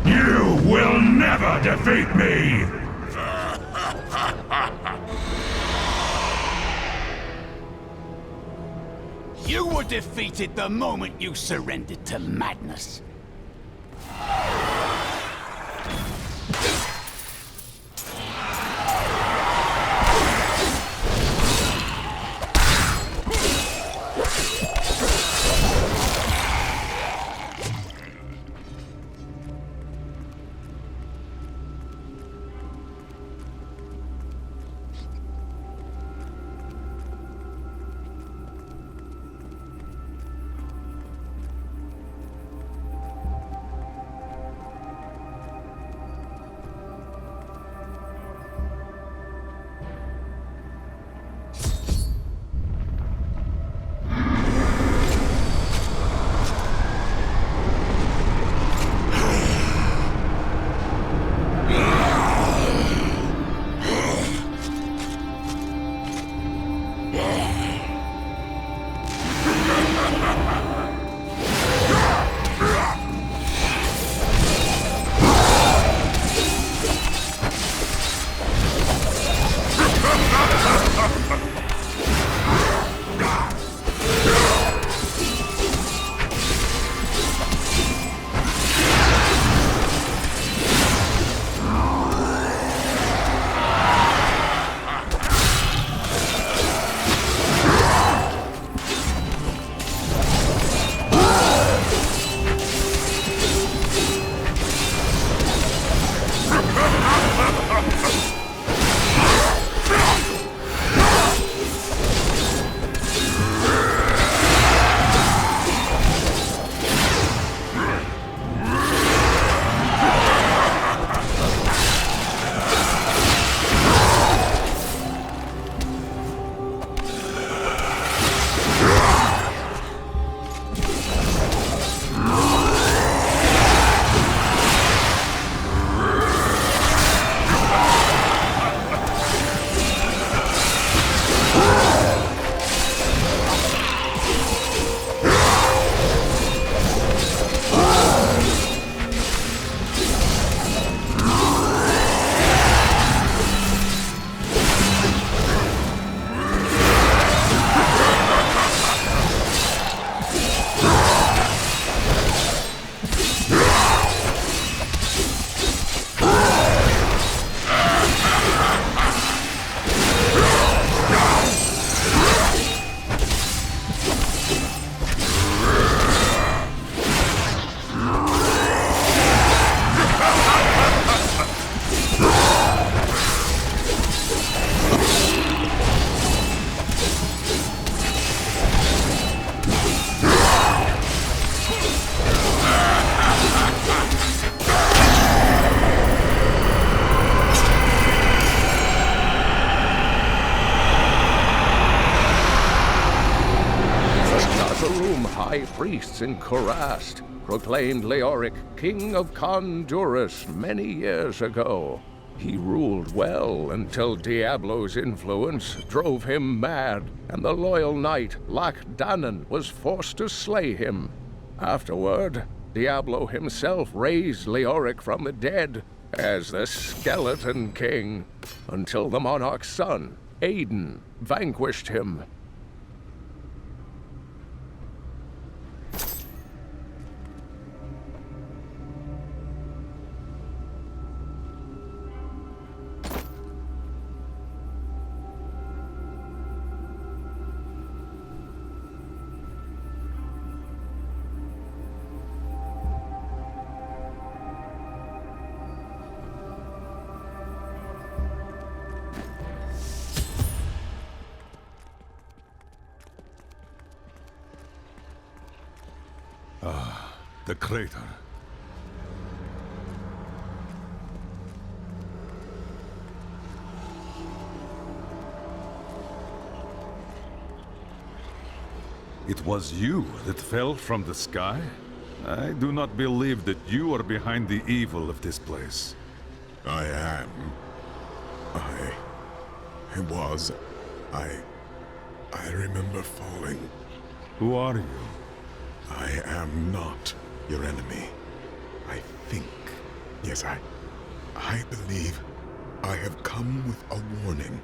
You will never defeat me! You were defeated the moment you surrendered to madness. priests in Kurast proclaimed Leoric king of Condurus many years ago. He ruled well until Diablo's influence drove him mad, and the loyal knight Lacdanan was forced to slay him. Afterward, Diablo himself raised Leoric from the dead as the Skeleton King, until the monarch's son, Aiden, vanquished him. The crater. It was you that fell from the sky? I do not believe that you are behind the evil of this place. I am. I remember falling. Who are you? I am not your enemy. I think. Yes, I believe I have come with a warning.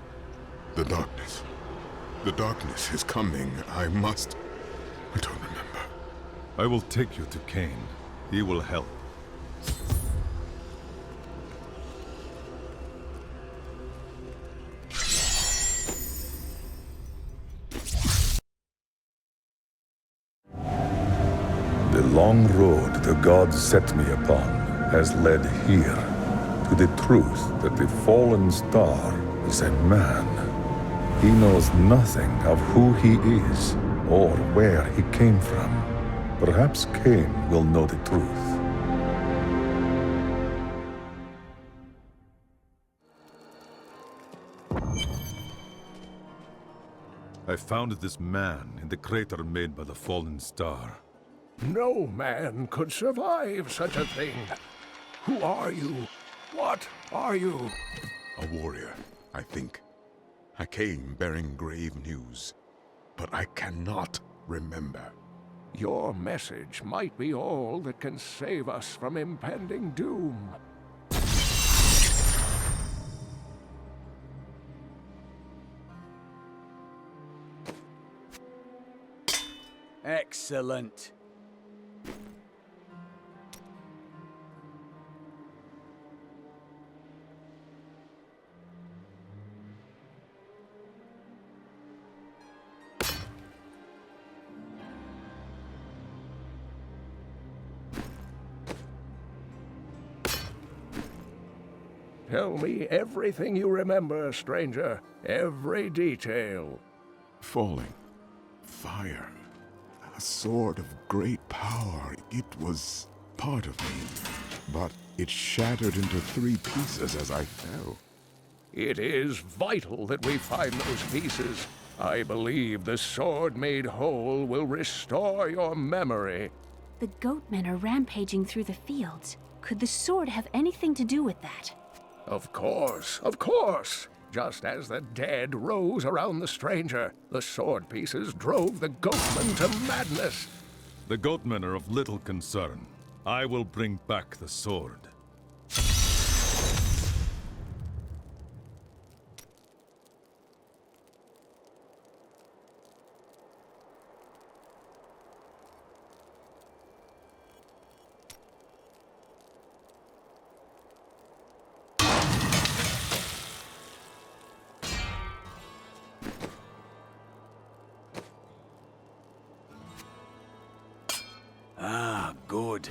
The darkness. The darkness is coming. I don't remember. I will take you to Cain. He will help. The long road the gods set me upon has led here to the truth that the fallen star is a man. He knows nothing of who he is or where he came from. Perhaps Cain will know the truth. I found this man in the crater made by the fallen star. No man could survive such a thing. Who are you? What are you? A warrior, I think. I came bearing grave news, but I cannot remember. Your message might be all that can save us from impending doom. Excellent. Tell me everything you remember, stranger. Every detail. Falling. Fire. A sword of great power. It was part of me, but it shattered into 3 pieces as I fell. It is vital that we find those pieces. I believe the sword made whole will restore your memory. The goatmen are rampaging through the fields. Could the sword have anything to do with that? Of course, of course. Just as the dead rose around the stranger, the sword pieces drove the goatmen to madness. The goatmen are of little concern. I will bring back the sword. Ah, good.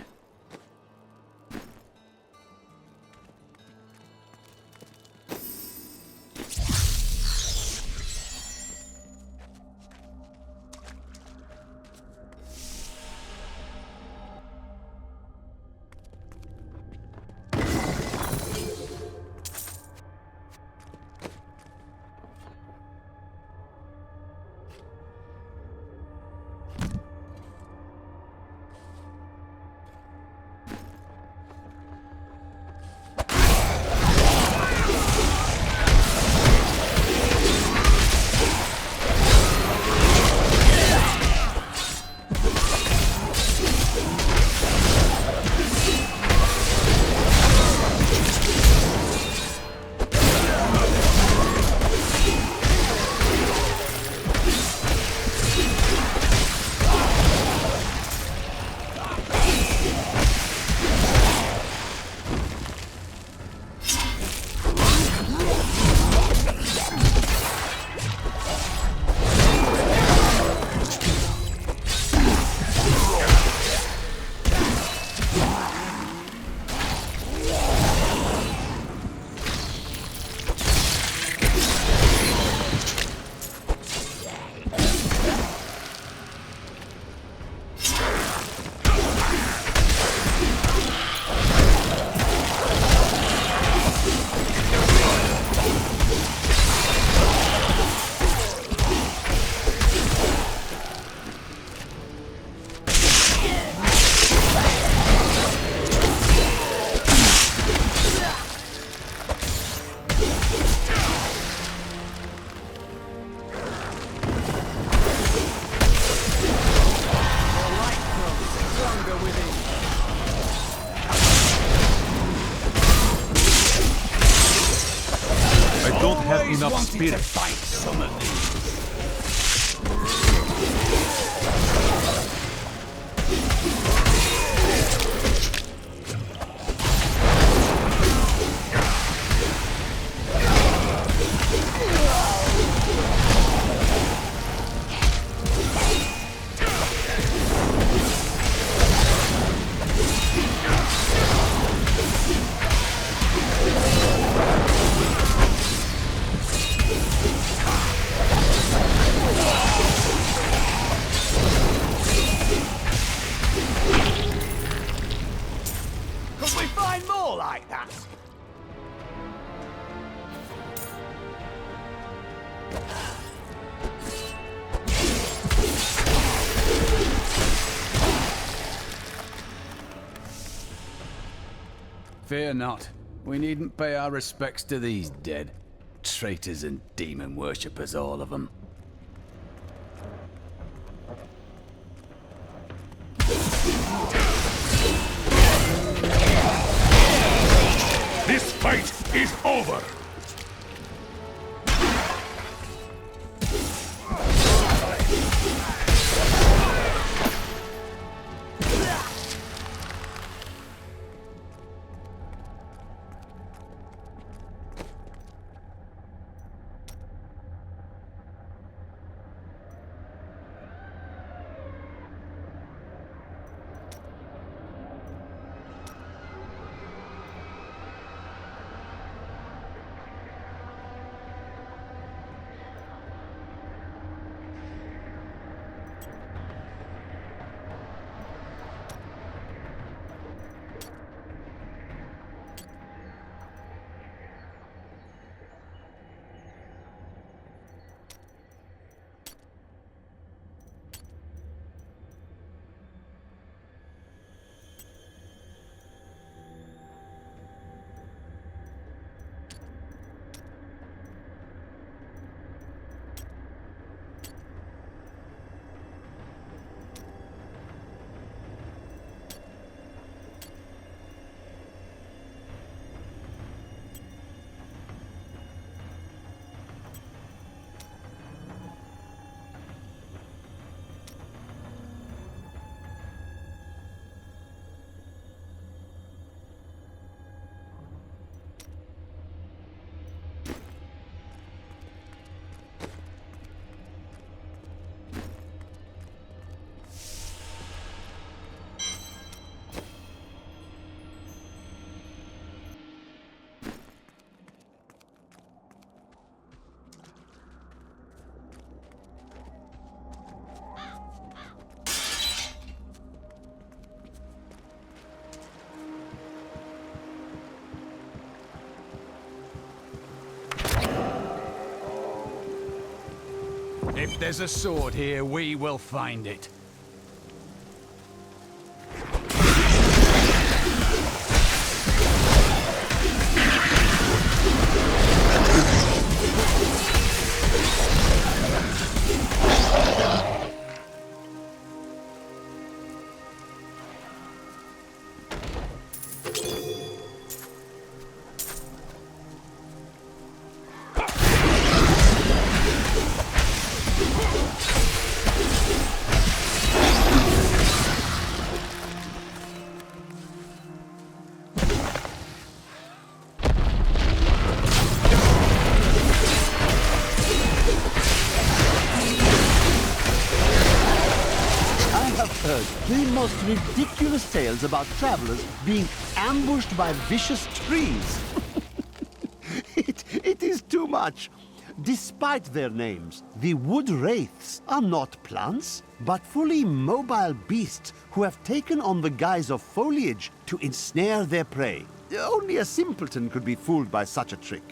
always enough wanted spirit. to fight some of these. Could we find more like that? Fear not. We needn't pay our respects to these dead. Traitors and demon worshippers, all of them. This fight is over! If there's a sword here, we will find it. The most ridiculous tales about travelers being ambushed by vicious trees. It is too much. Despite their names, the wood wraiths are not plants, but fully mobile beasts who have taken on the guise of foliage to ensnare their prey. Only a simpleton could be fooled by such a trick.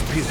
spirit.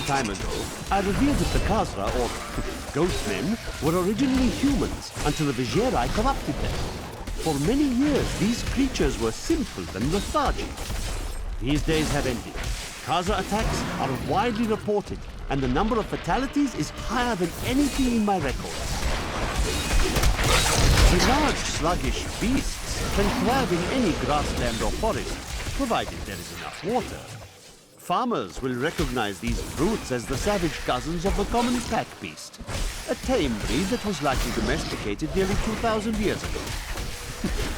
Time ago, I revealed that the Khazra, or Ghostmen, were originally humans until the Vizieri corrupted them. For many years, these creatures were simple and lethargic. These days have ended. Khazra attacks are widely reported, and the number of fatalities is higher than anything in my records. The large, sluggish beasts can thrive in any grassland or forest, provided there is enough water. Farmers will recognize these brutes as the savage cousins of the common pack beast, a tame breed that was likely domesticated nearly 2,000 years ago.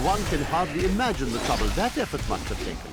One can hardly imagine the trouble that effort must have taken.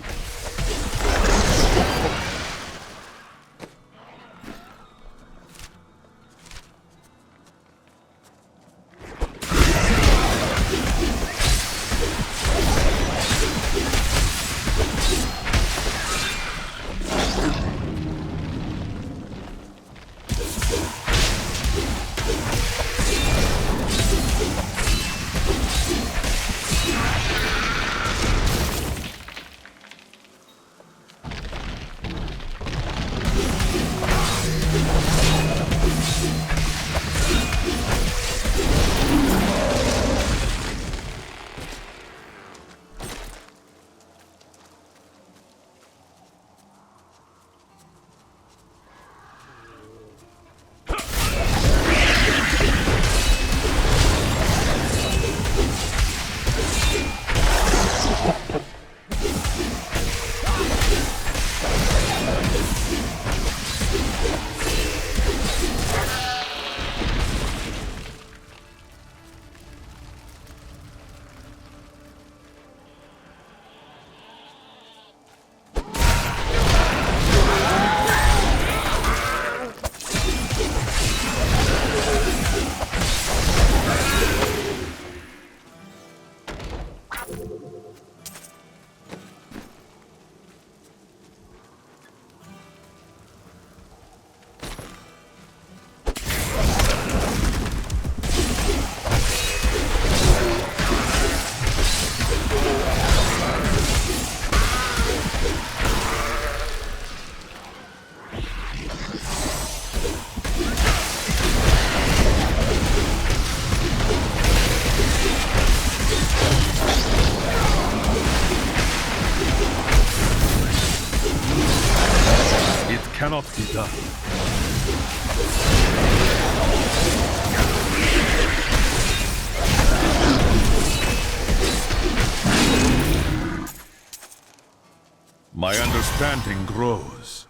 Cannot be done. My understanding grows.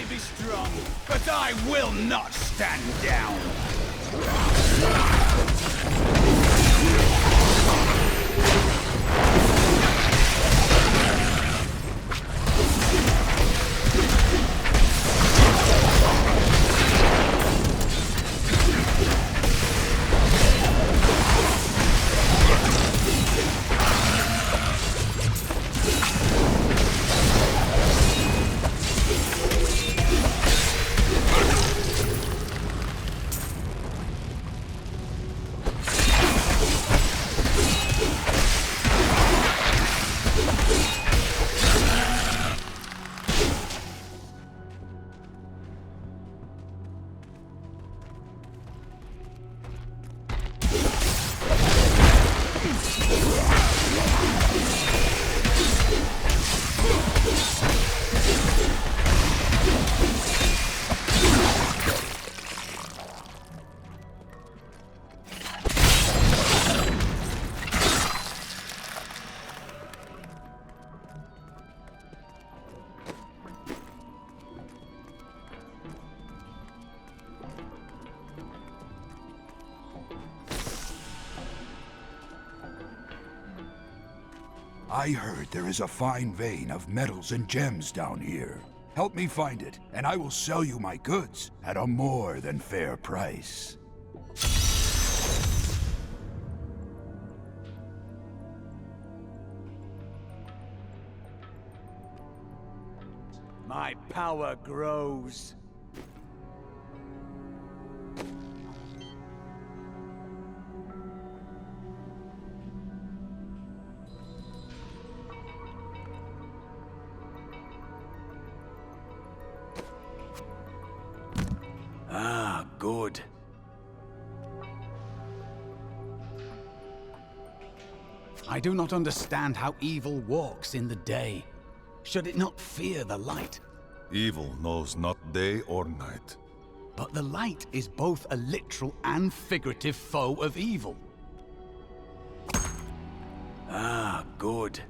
may be strong, but I will not stand down! I heard there is a fine vein of metals and gems down here. Help me find it, and I will sell you my goods at a more than fair price. My power grows. Ah, good. I do not understand how evil walks in the day. Should it not fear the light? Evil knows not day or night. But the light is both a literal and figurative foe of evil. Ah, good.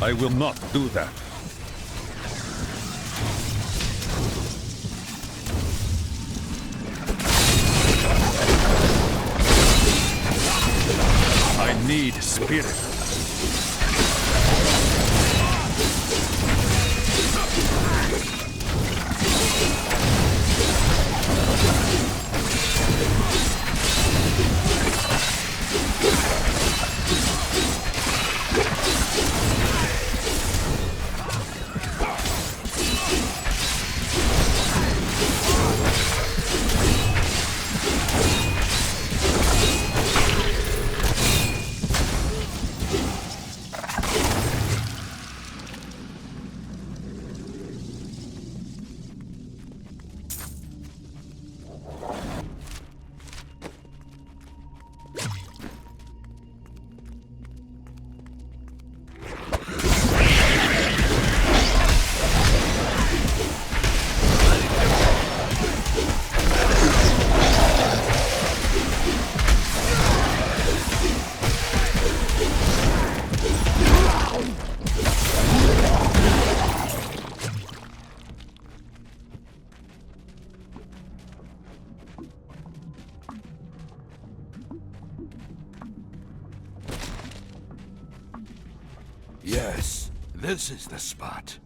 I will not do that. I need spirit. Yes, this is the spot.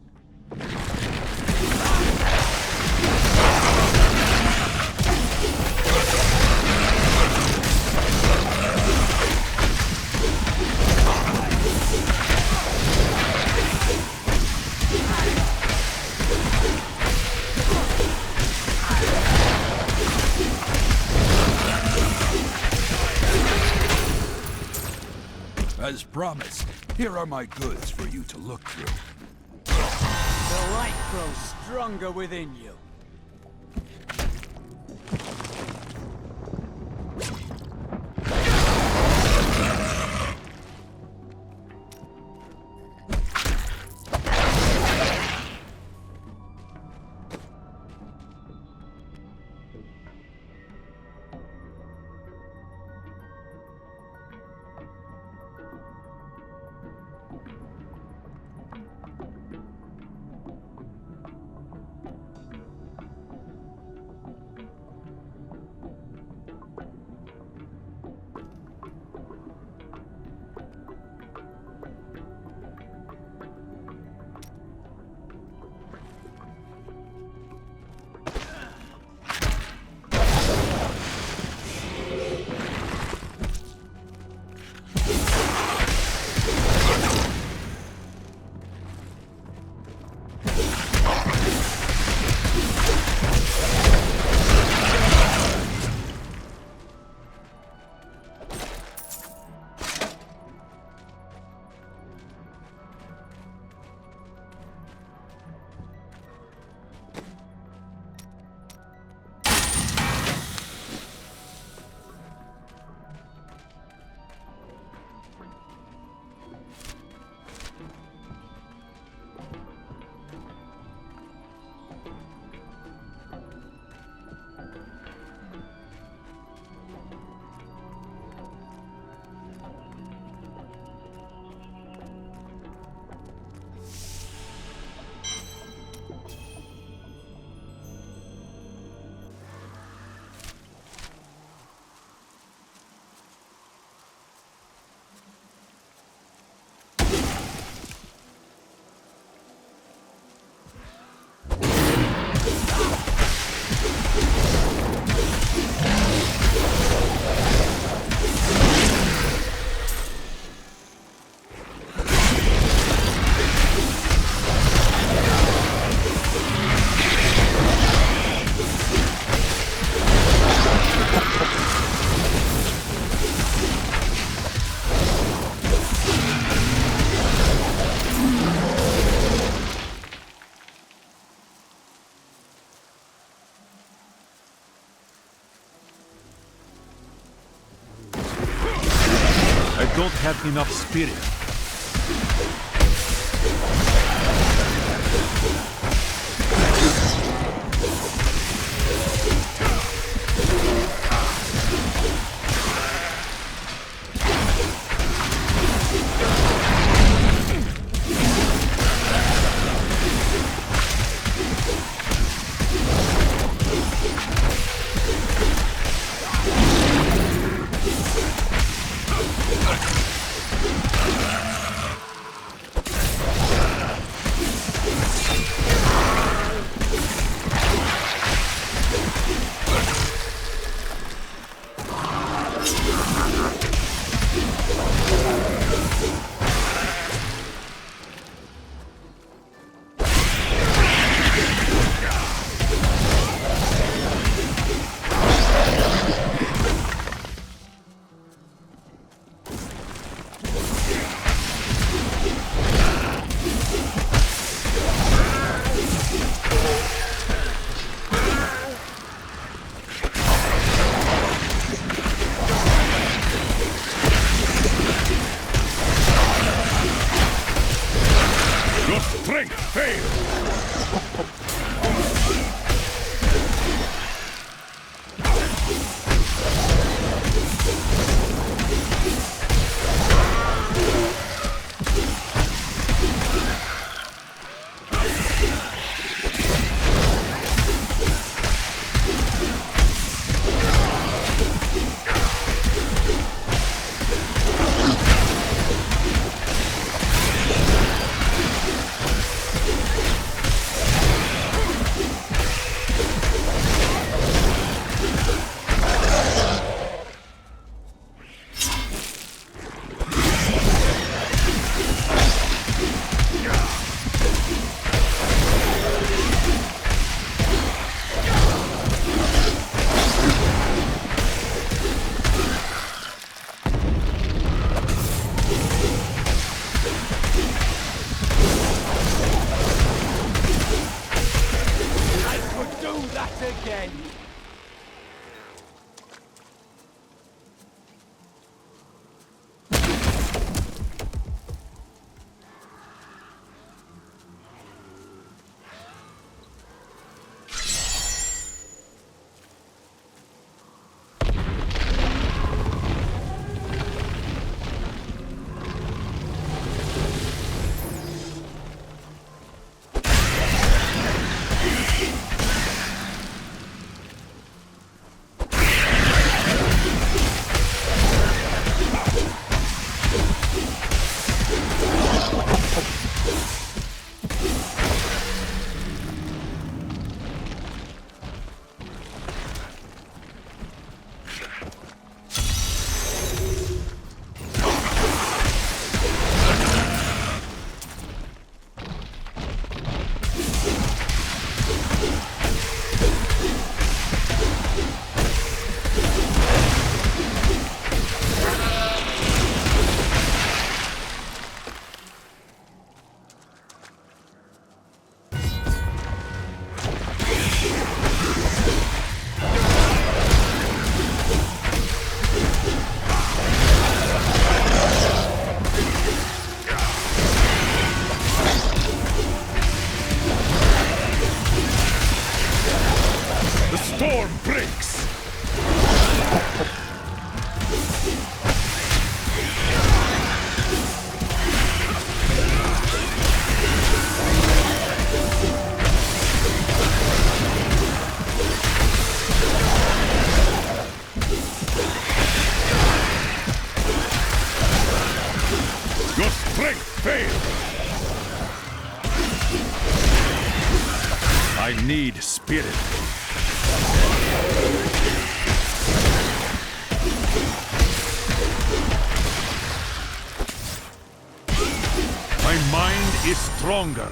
As promised, here are my goods for you to look through. The light grows stronger within you. I don't have enough spirit. I need spirit. My mind is stronger.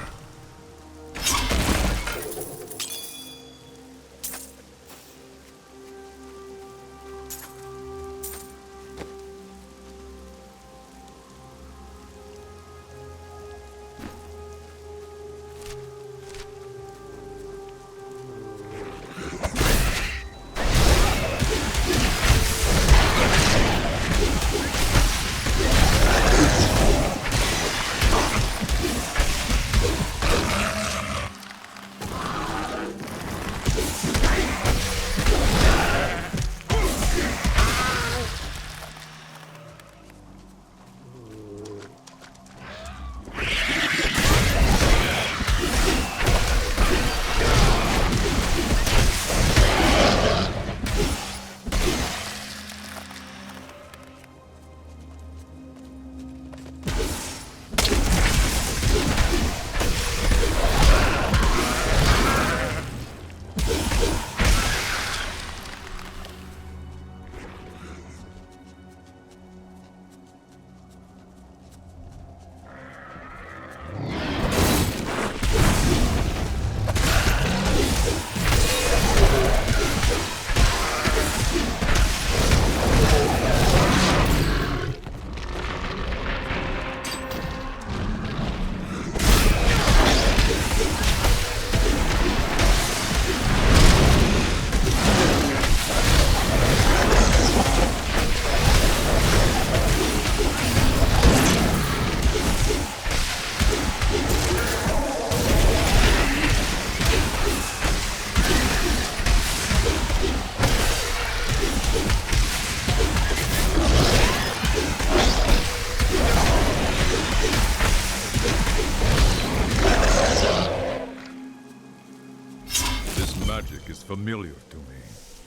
familiar to me.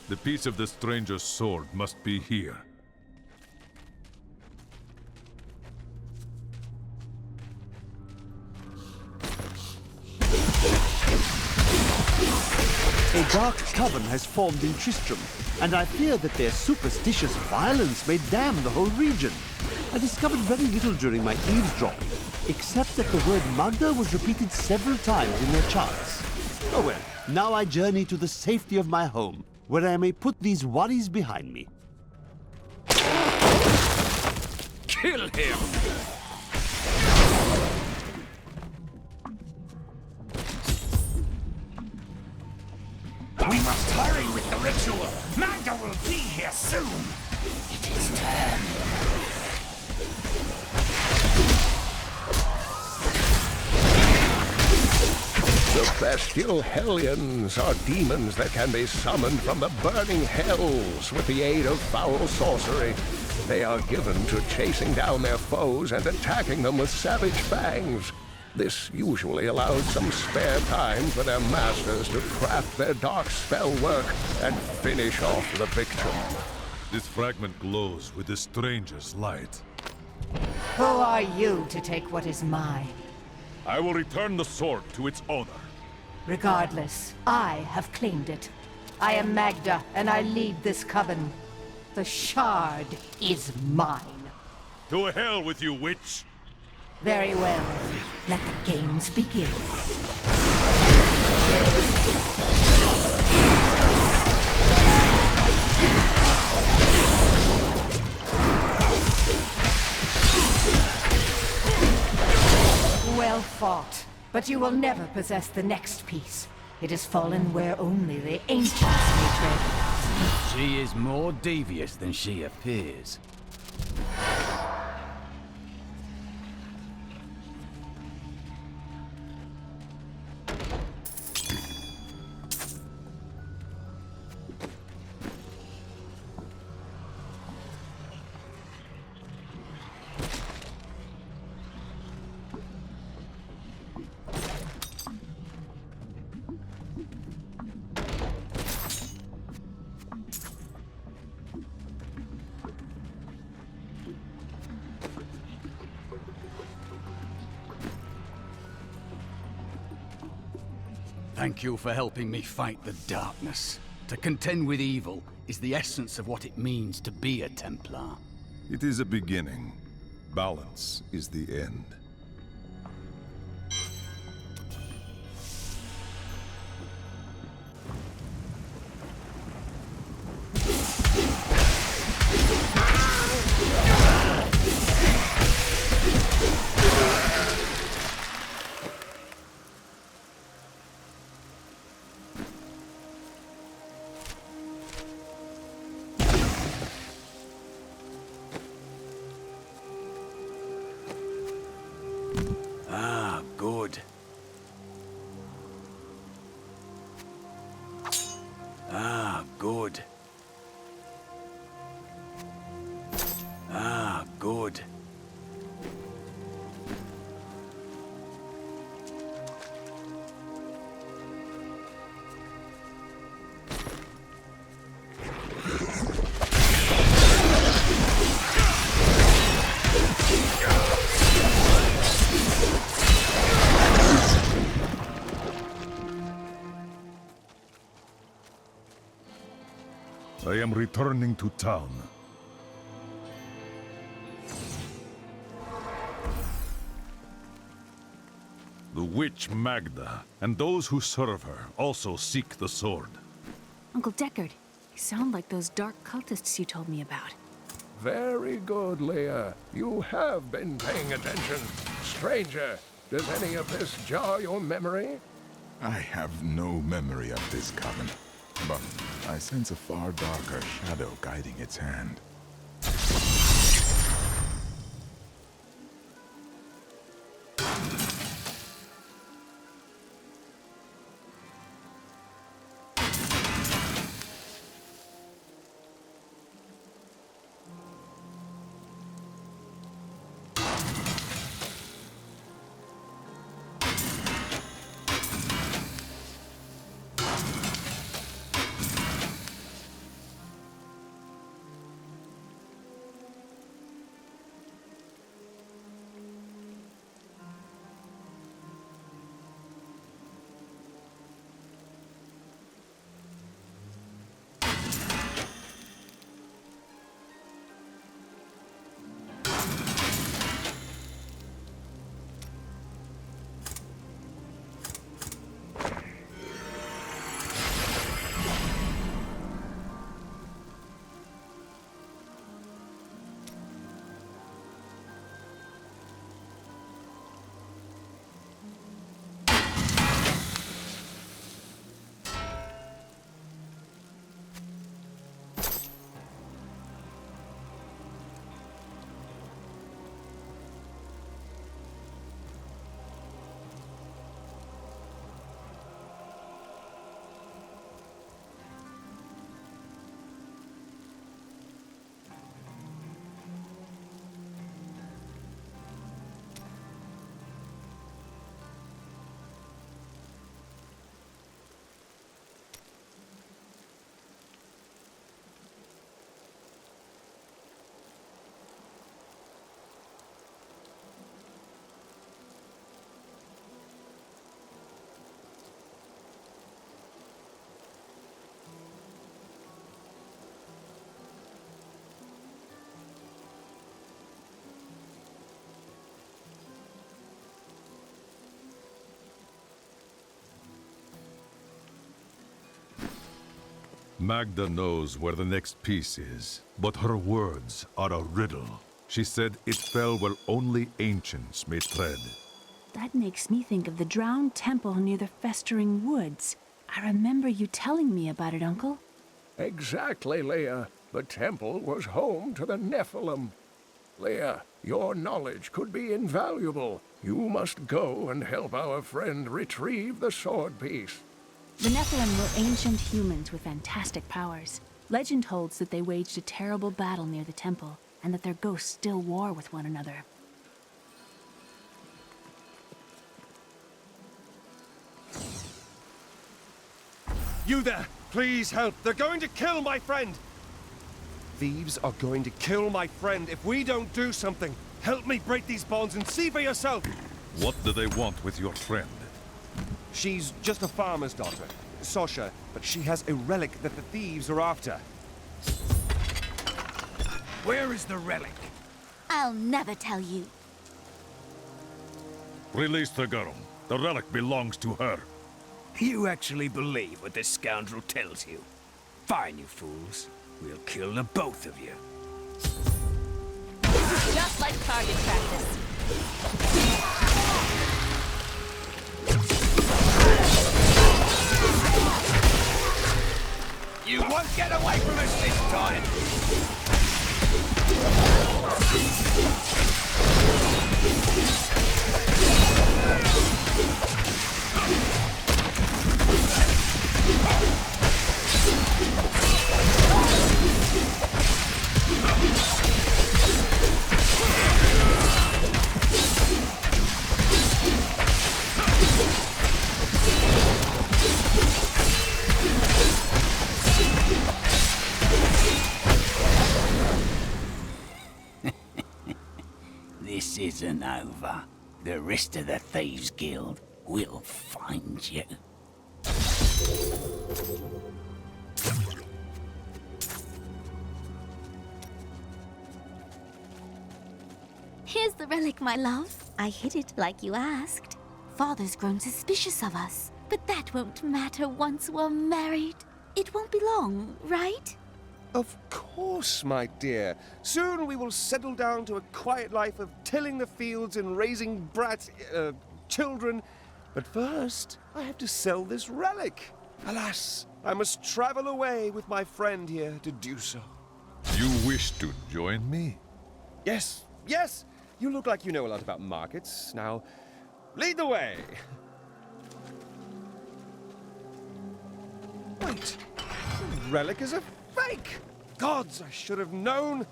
The piece of the stranger's sword must be here. A dark coven has formed in Tristram, and I fear that their superstitious violence may damn the whole region. I discovered very little during my eavesdropping, except that the word Maghda was repeated several times in their charts. Oh well, now I journey to the safety of my home, where I may put these worries behind me. Kill him! We must hurry with the ritual. Maghda will be here soon. It is time. The bestial hellions are demons that can be summoned from the burning hells with the aid of foul sorcery. They are given to chasing down their foes and attacking them with savage fangs. This usually allows some spare time for their masters to craft their dark spell work and finish off the victim. This fragment glows with the stranger's light. Who are you to take what is mine? I will return the sword to its owner. Regardless, I have claimed it. I am Maghda, and I lead this coven. The shard is mine. To hell with you, witch! Very well. Let the games begin. Well fought. But you will never possess the next piece. It has fallen where only the ancients may tread. She is more devious than she appears. Thank you for helping me fight the darkness. To contend with evil is the essence of what it means to be a Templar. It is a beginning. Balance is the end. Good. Good. Good. I am returning to town. The witch Maghda and those who serve her also seek the sword. Uncle Deckard, you sound like those dark cultists you told me about. Very good, Leah. You have been paying attention. Stranger, does any of this jar your memory? I have no memory of this coven, but I sense a far darker shadow guiding its hand. Maghda knows where the next piece is, but her words are a riddle. She said it fell where only ancients may tread. That makes me think of the drowned temple near the festering woods. I remember you telling me about it, Uncle. Exactly, Leia. The temple was home to the Nephilim. Leia, your knowledge could be invaluable. You must go and help our friend retrieve the sword piece. The Nephilim were ancient humans with fantastic powers. Legend holds that they waged a terrible battle near the temple, and that their ghosts still war with one another. You there! Please help! They're going to kill my friend! Thieves are going to kill my friend if we don't do something. Help me break these bonds and see for yourself! What do they want with your friend? She's just a farmer's daughter, Sasha, but she has a relic that the thieves are after. Where is the relic? I'll never tell you. Release the girl. The relic belongs to her. You actually believe what this scoundrel tells you? Fine, you fools. We'll kill the both of you. Just like target practice. You won't get away from us this time! This isn't over. The rest of the Thieves Guild will find you. Here's the relic, my love. I hid it like you asked. Father's grown suspicious of us, but that won't matter once we're married. It won't be long, right? Of course, my dear. Soon we will settle down to a quiet life of tilling the fields and raising children. But first, I have to sell this relic. Alas, I must travel away with my friend here to do so. You wish to join me? Yes, yes! You look like you know a lot about markets. Now, lead the way! Wait! The relic is a fake! Gods, I should have known!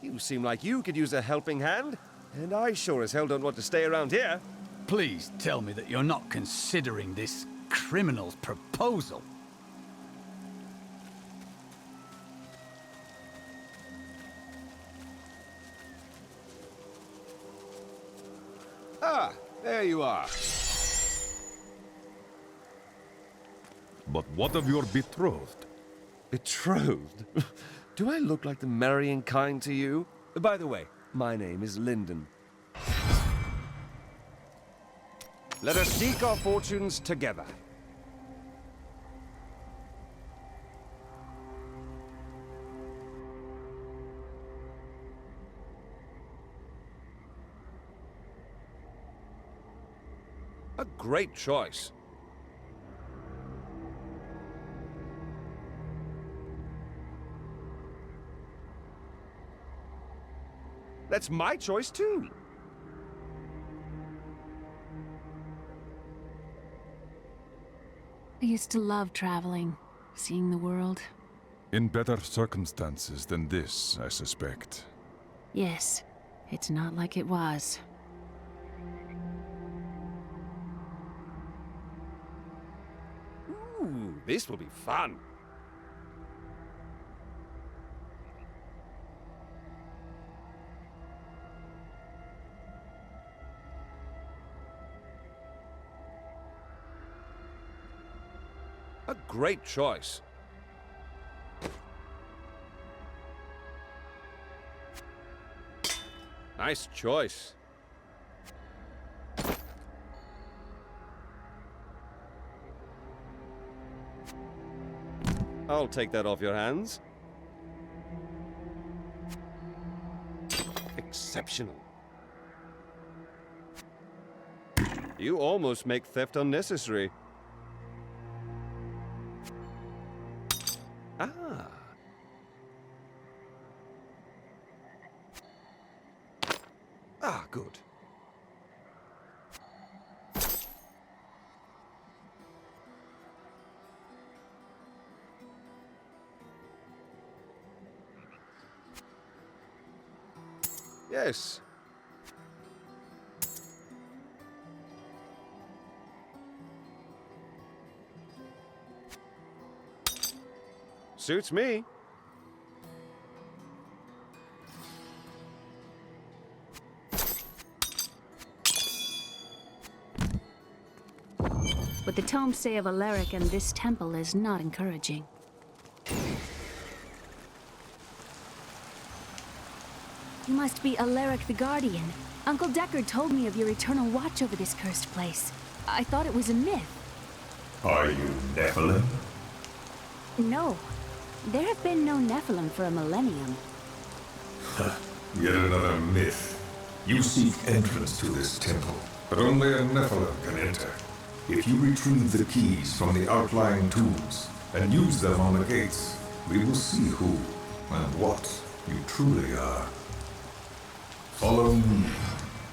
You seem like you could use a helping hand, and I sure as hell don't want to stay around here. Please tell me that you're not considering this criminal's proposal. Ah, there you are. But what of your betrothed? Betrothed? Do I look like the marrying kind to you? By the way, my name is Lyndon. Let us seek our fortunes together. A great choice. That's my choice, too. I used to love traveling, seeing the world. In better circumstances than this, I suspect. Yes, it's not like it was. Ooh, this will be fun. A great choice. Nice choice. I'll take that off your hands. Exceptional. You almost make theft unnecessary. Ah. Ah, good. Yes. Suits me. What the tomes say of Alaric and this temple is not encouraging. You must be Alaric the Guardian. Uncle Deckard told me of your eternal watch over this cursed place. I thought it was a myth. Are you Nephilim? No. There have been no Nephilim for a millennium. Yet another myth. You seek entrance to this temple, but only a Nephilim can enter. If you retrieve the keys from the outlying tombs and use them on the gates, we will see who and what you truly are. Follow me.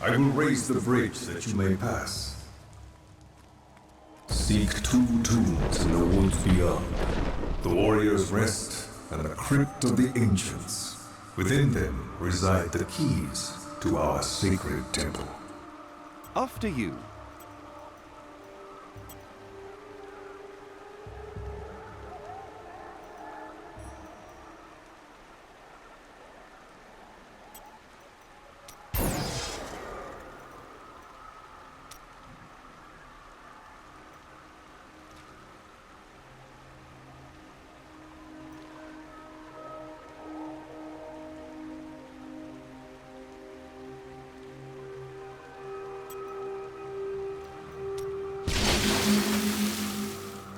I will raise the bridge that you may pass. Seek 2 tombs in the woods beyond. The warrior's rest and the crypt of the ancients. Within them reside the keys to our sacred temple. After you.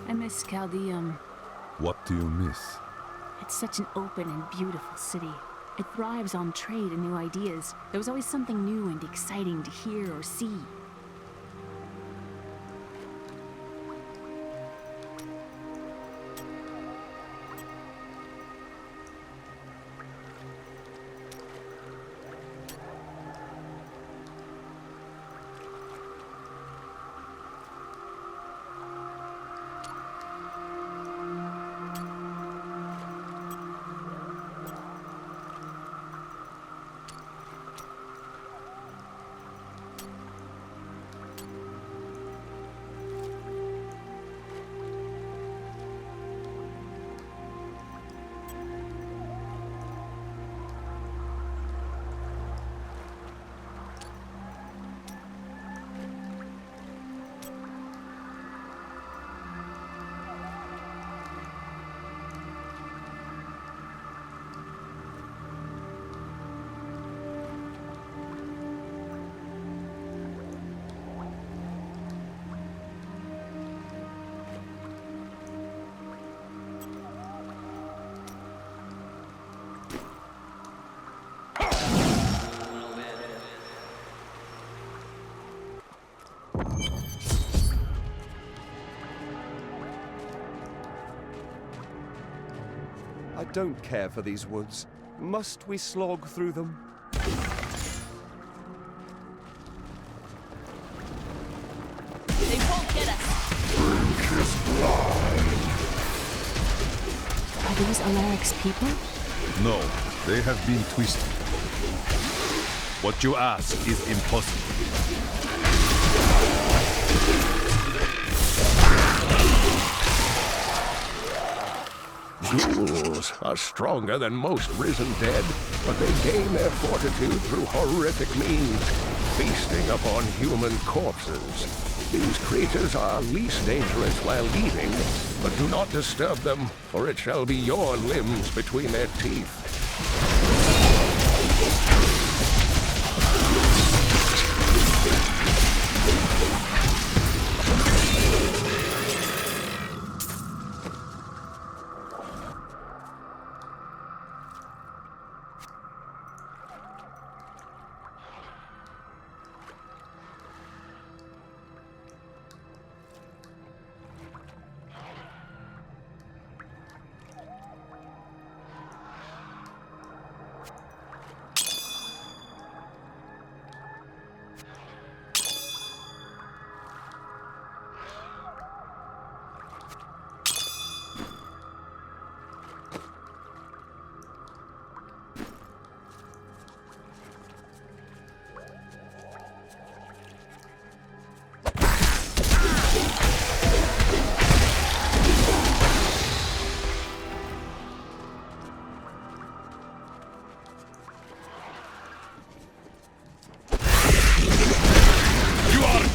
I miss Caldeum. What do you miss? It's such an open and beautiful city. It thrives on trade and new ideas. There was always something new and exciting to hear or see. I don't care for these woods. Must we slog through them? They won't get us. Are these Alaric's people? No, they have been twisted. What you ask is impossible. Ghouls are stronger than most risen dead, but they gain their fortitude through horrific means, feasting upon human corpses. These creatures are least dangerous while eating, but do not disturb them, for it shall be your limbs between their teeth.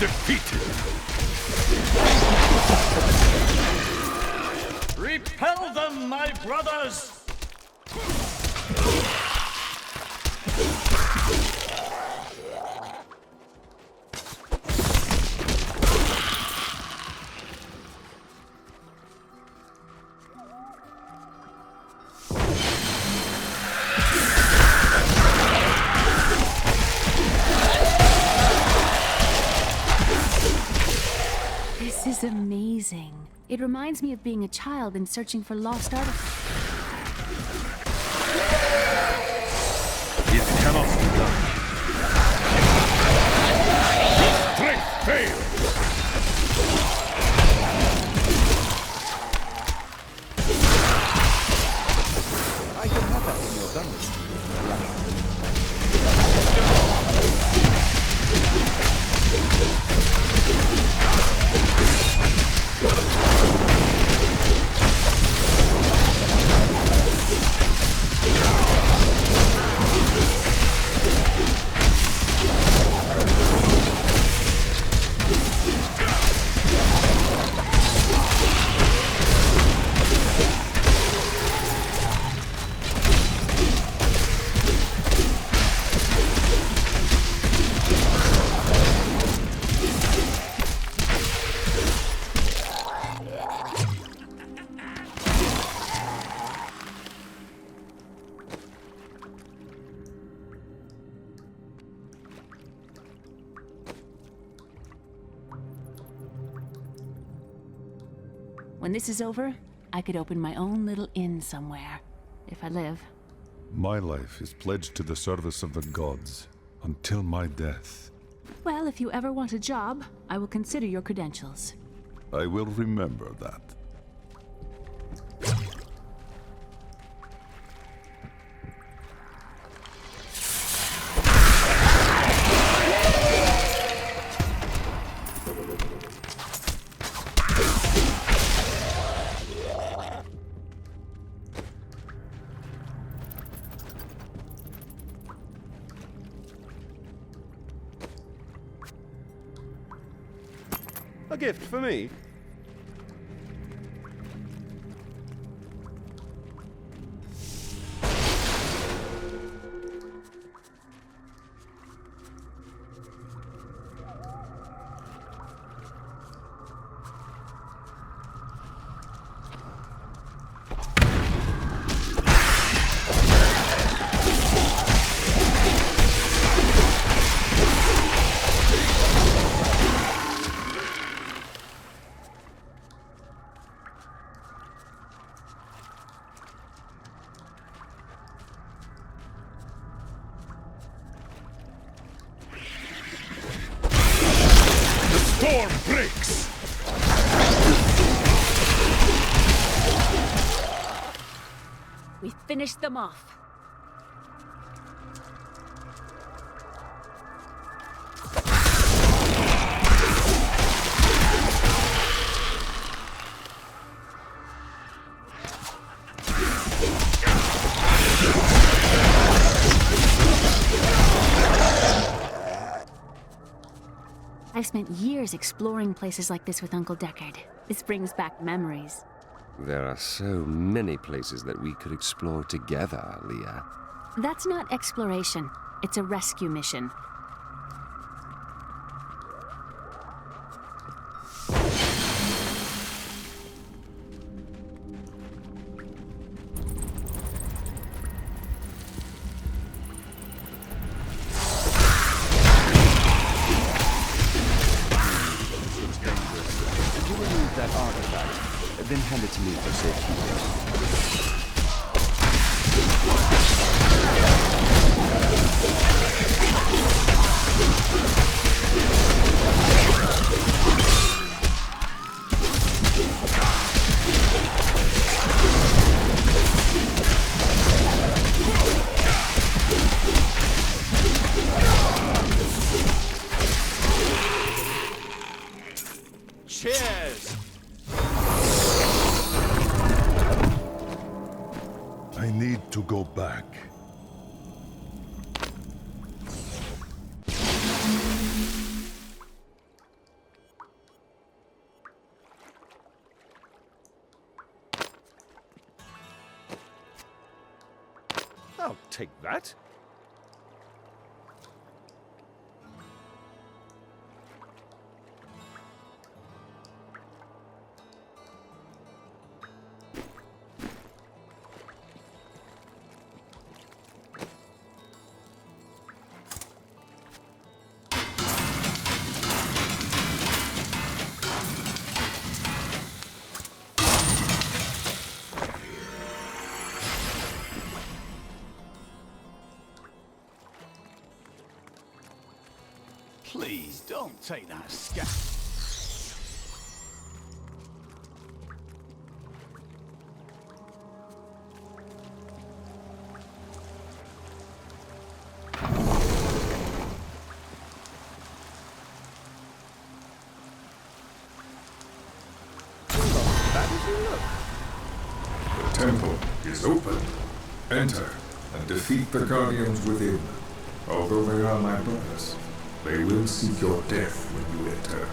defeated! Repel them, my brothers! This is amazing. It reminds me of being a child and searching for lost artifacts. It cannot be done. Your strength fails! I can have that when you're done with When this is over, I could open my own little inn somewhere, if I live. My life is pledged to the service of the gods until my death. Well, if you ever want a job, I will consider your credentials. I will remember that. a gift for me? Storm breaks! We finished them off. I've spent years exploring places like this with Uncle Deckard. This brings back memories. There are so many places that we could explore together, Leah. That's not exploration. It's a rescue mission. Then hand it to me for safekeeping. Cheers! I need to go back. I'll take that. Please, don't take that scat. The temple is open. Enter and defeat the guardians within. Although they are my brothers, they will seek your death when you enter.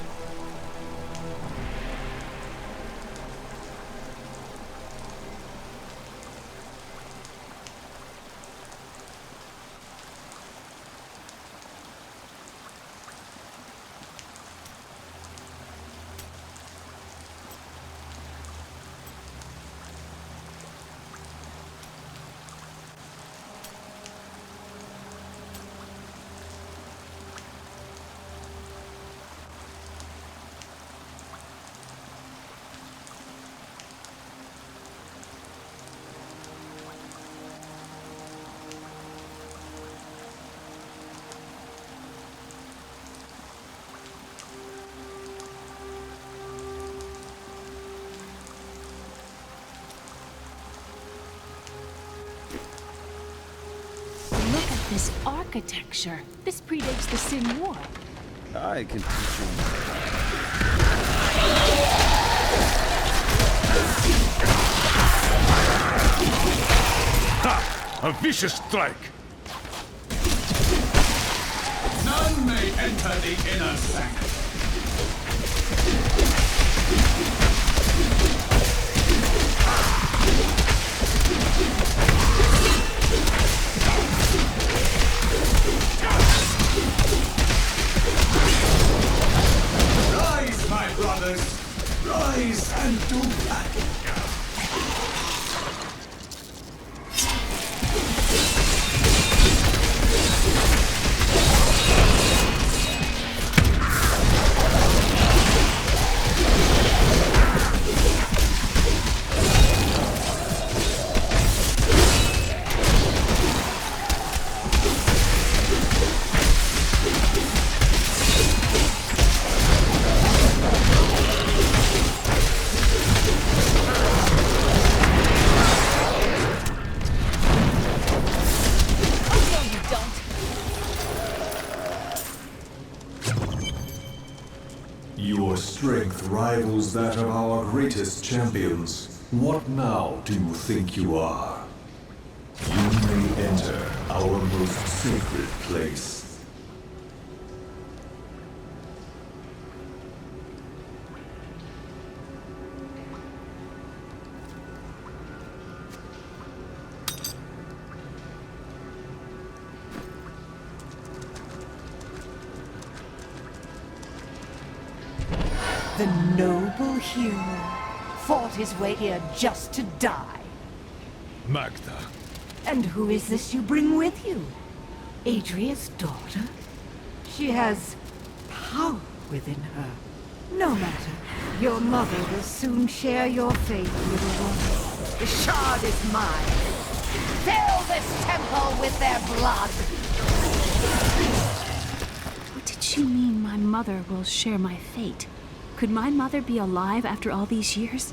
This architecture. This predates the Sin War. I can teach you. Ha! A vicious strike! None may enter the inner sanctum. Rise, my brothers! Rise and do battle! Your strength rivals that of our greatest champions. What now do you think you are? You may enter our most sacred place. The noble hero fought his way here just to die. Maghda. And who is this you bring with you? Adria's daughter? She has power within her. No matter. Your mother will soon share your fate, little one. The shard is mine. Fill this temple with their blood! What did she mean my mother will share my fate? Could my mother be alive after all these years?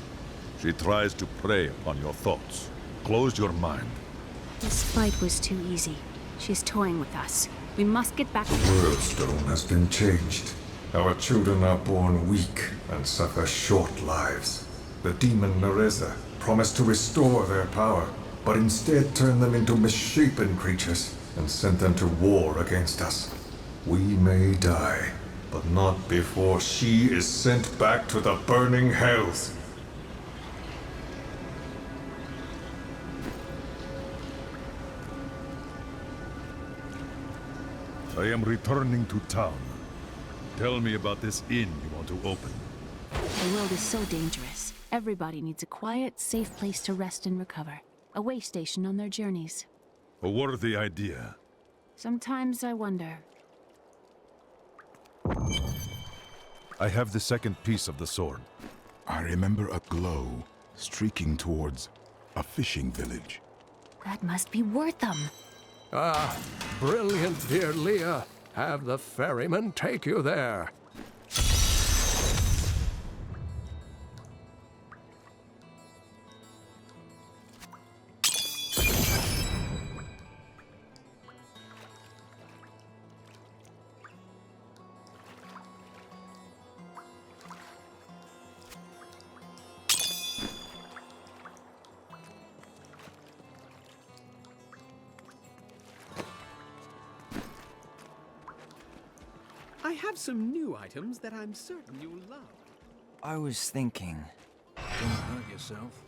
She tries to prey upon your thoughts. Close your mind. This fight was too easy. She's toying with us. We must get back. The world stone has been changed. Our children are born weak and suffer short lives. The demon Nereza promised to restore their power, but instead turned them into misshapen creatures and sent them to war against us. We may die, but not before she is sent back to the burning hells. I am returning to town. Tell me about this inn you want to open. The world is so dangerous. Everybody needs a quiet, safe place to rest and recover. A way station on their journeys. A worthy idea. Sometimes I wonder. I have the second piece of the sword. I remember a glow streaking towards a fishing village. That must be worth them. Ah, brilliant, dear Leah. Have the ferryman take you there. I have some new items that I'm certain you'll love. I was thinking. Don't hurt yourself.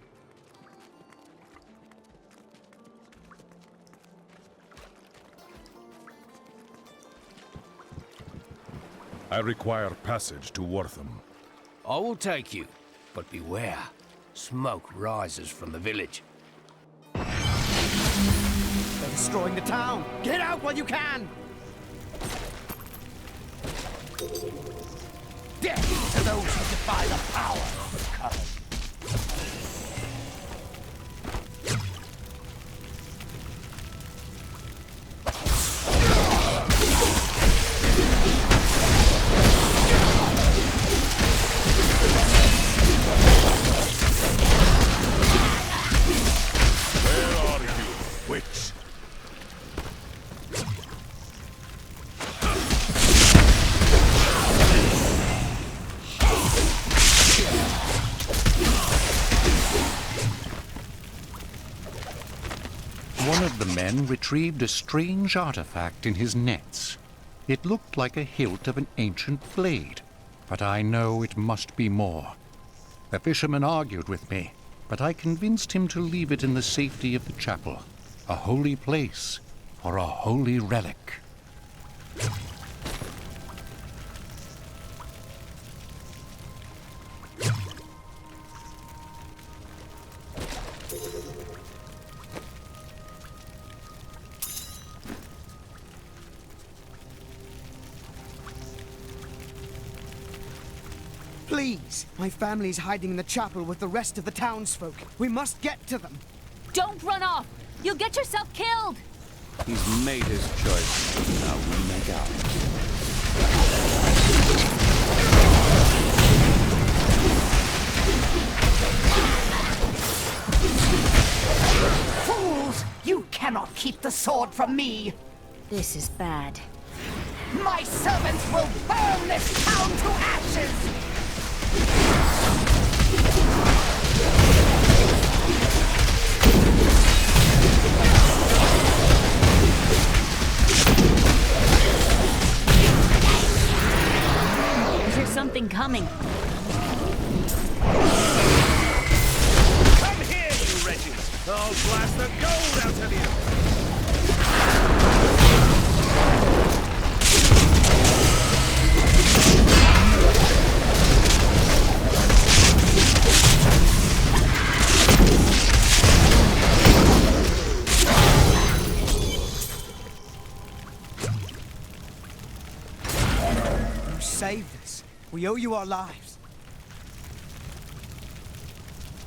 I require passage to Wortham. I will take you, but beware. Smoke rises from the village. They're destroying the town! Get out while you can! Death to those who defy the power of the Coven. Where are you, witch? One of the men retrieved a strange artifact in his nets. It looked like a hilt of an ancient blade, but I know it must be more. The fisherman argued with me, but I convinced him to leave it in the safety of the chapel, a holy place for a holy relic. Please! My family's hiding in the chapel with the rest of the townsfolk. We must get to them. Don't run off! You'll get yourself killed! He's made his choice. Now we make ours. Fools! You cannot keep the sword from me! This is bad. My servants will burn this town to ashes! Is there something coming? Come here, you wretches! I'll blast the gold out of you! Saved us. We owe you our lives.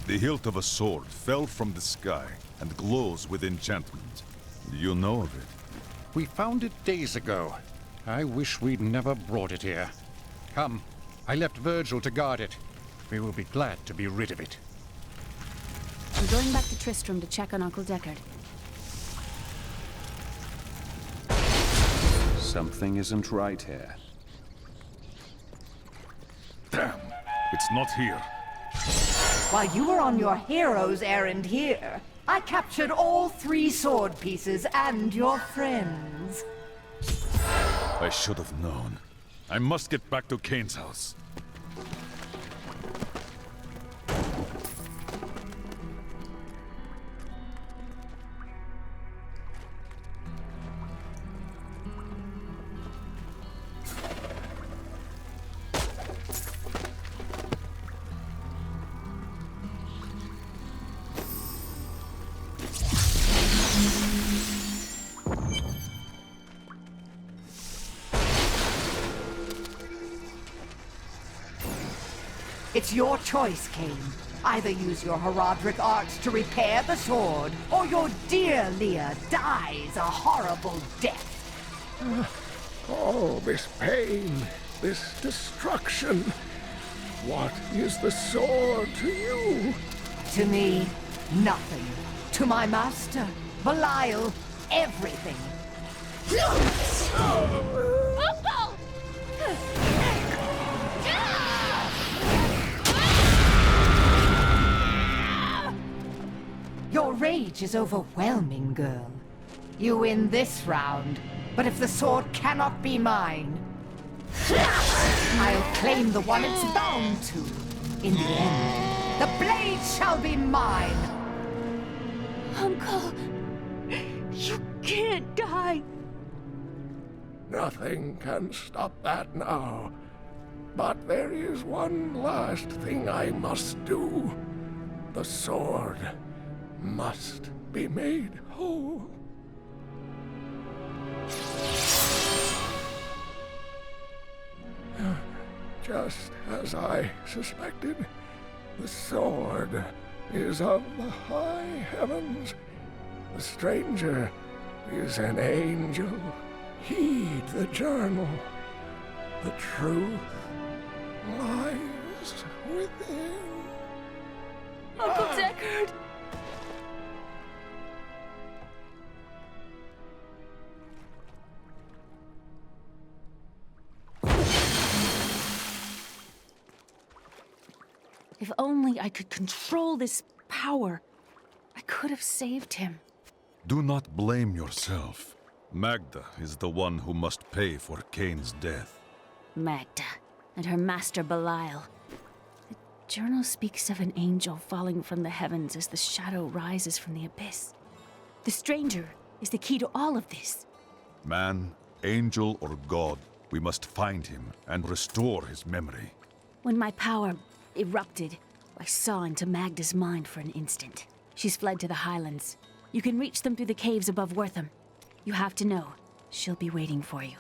The hilt of a sword fell from the sky and glows with enchantment. Do you know of it? We found it days ago. I wish we'd never brought it here. Come, I left Virgil to guard it. We will be glad to be rid of it. I'm going back to Tristram to check on Uncle Deckard. Something isn't right here. Damn! It's not here. While you were on your hero's errand here, I captured all 3 sword pieces and your friends. I should have known. I must get back to Cain's house. It's your choice, Cain. Either use your Heraldric arts to repair the sword, or your dear Leah dies a horrible death. All this pain, this destruction. What is the sword to you? To me, nothing. To my master, Belial, everything. Uncle! Your rage is overwhelming, girl. You win this round, but if the sword cannot be mine, I'll claim the one it's bound to. In the end, the blade shall be mine. Uncle, you can't die. Nothing can stop that now. But there is one last thing I must do. The sword must be made whole. Just as I suspected, the sword is of the high heavens. The stranger is an angel. Heed the journal. The truth lies within. Uncle Deckard! If only I could control this power, I could have saved him. Do not blame yourself. Maghda is the one who must pay for Cain's death. Maghda and her master Belial. The journal speaks of an angel falling from the heavens as the shadow rises from the abyss. The stranger is the key to all of this. Man, angel, or god, we must find him and restore his memory. When my power erupted, I saw into Maghda's mind for an instant. She's fled to the highlands. You can reach them through the caves above Wortham. You have to know, she'll be waiting for you.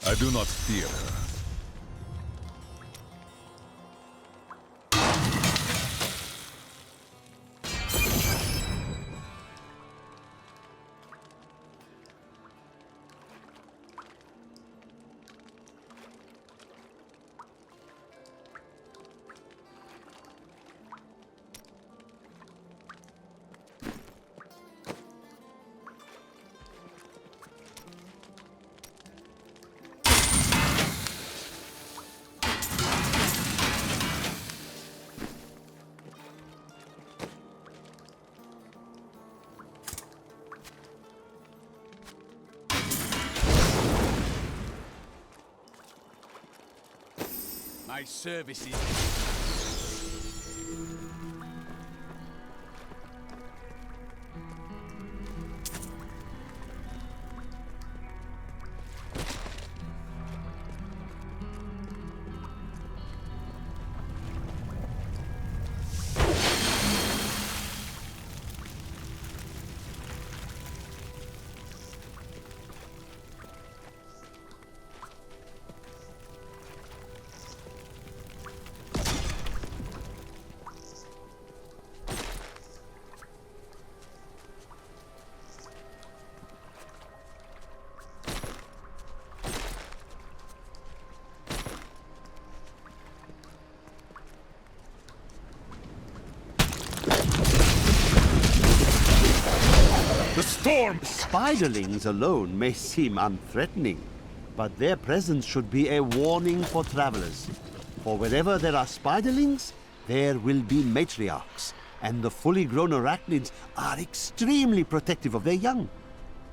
I do not fear her. My services. Spiderlings alone may seem unthreatening, but their presence should be a warning for travelers. For wherever there are spiderlings, there will be matriarchs, and the fully grown arachnids are extremely protective of their young.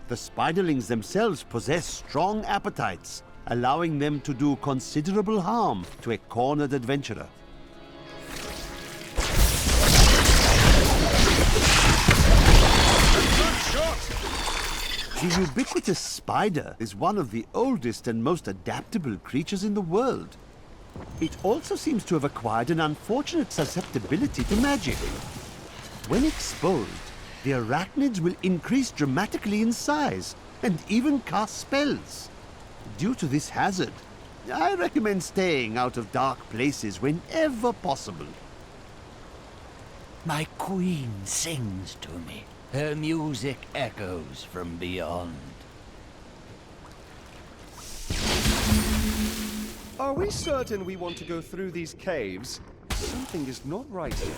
The spiderlings themselves possess strong appetites, allowing them to do considerable harm to a cornered adventurer. The ubiquitous spider is one of the oldest and most adaptable creatures in the world. It also seems to have acquired an unfortunate susceptibility to magic. When exposed, the arachnids will increase dramatically in size and even cast spells. Due to this hazard, I recommend staying out of dark places whenever possible. My queen sings to me. Her music echoes from beyond. Are we certain we want to go through these caves? Something is not right here.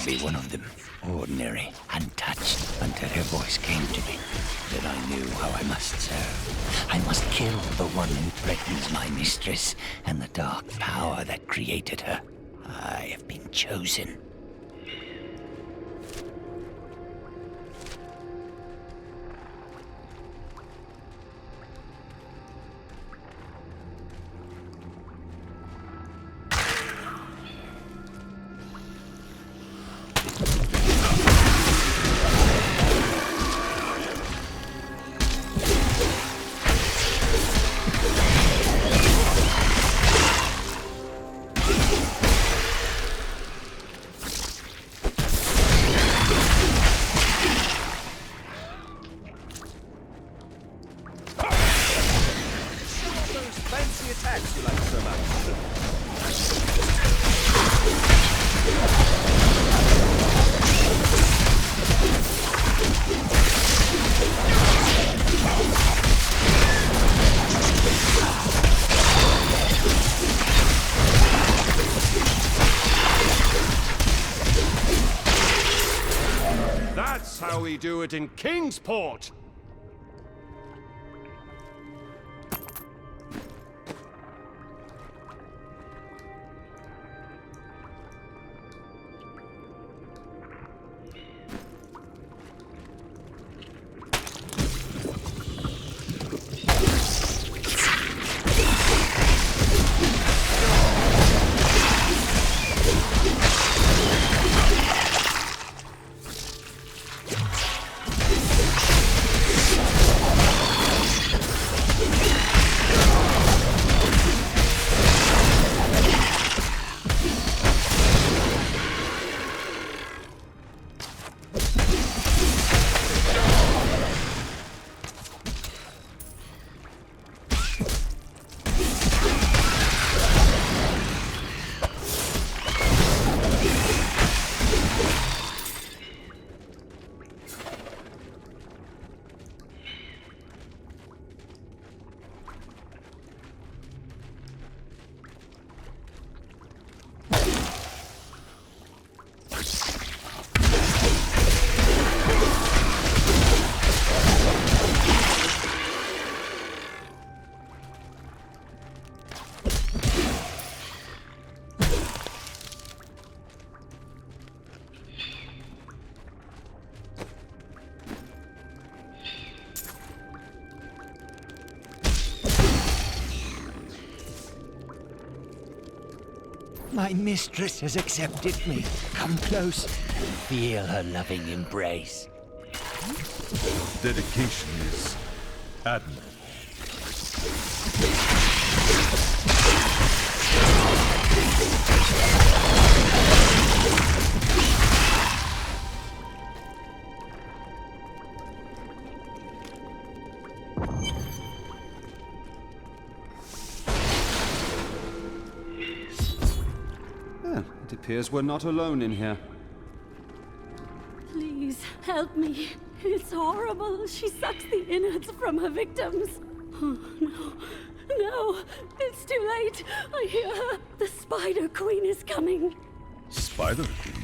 Be one of them, ordinary, untouched, until her voice came to me. Then I knew how I must serve. I must kill the one who threatens my mistress and the dark power that created her. I have been chosen. That's how we do it in Kingsport! My mistress has accepted me. Come close. Feel her loving embrace. Dedication is admirable. It appears we're not alone in here. Please, help me. It's horrible. She sucks the innards from her victims. Oh, no. No, it's too late. I hear her. The Spider Queen is coming. Spider Queen?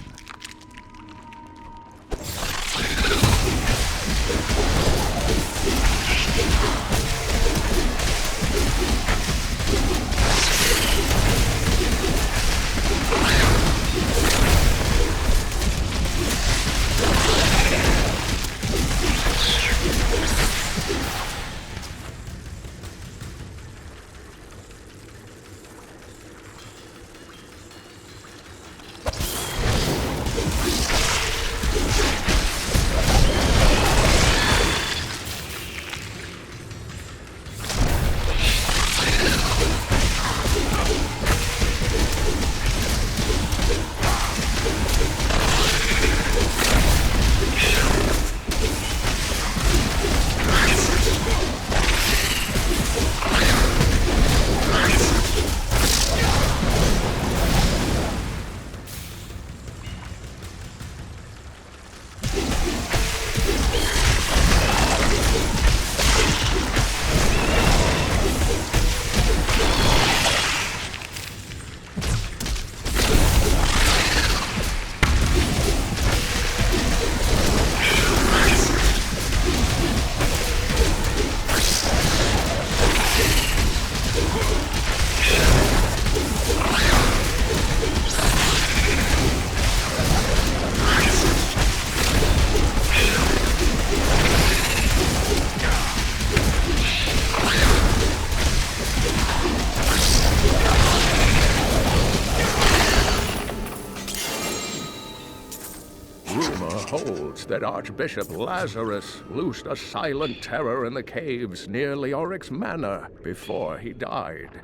Holds that Archbishop Lazarus loosed a silent terror in the caves near Leoric's manor before he died.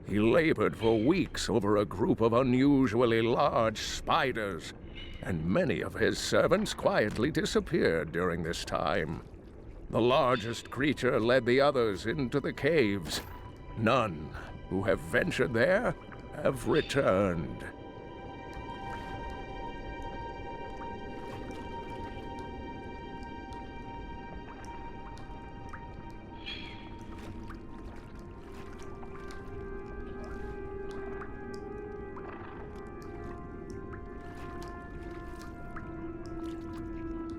He labored for weeks over a group of unusually large spiders, and many of his servants quietly disappeared during this time. The largest creature led the others into the caves. None who have ventured there have returned.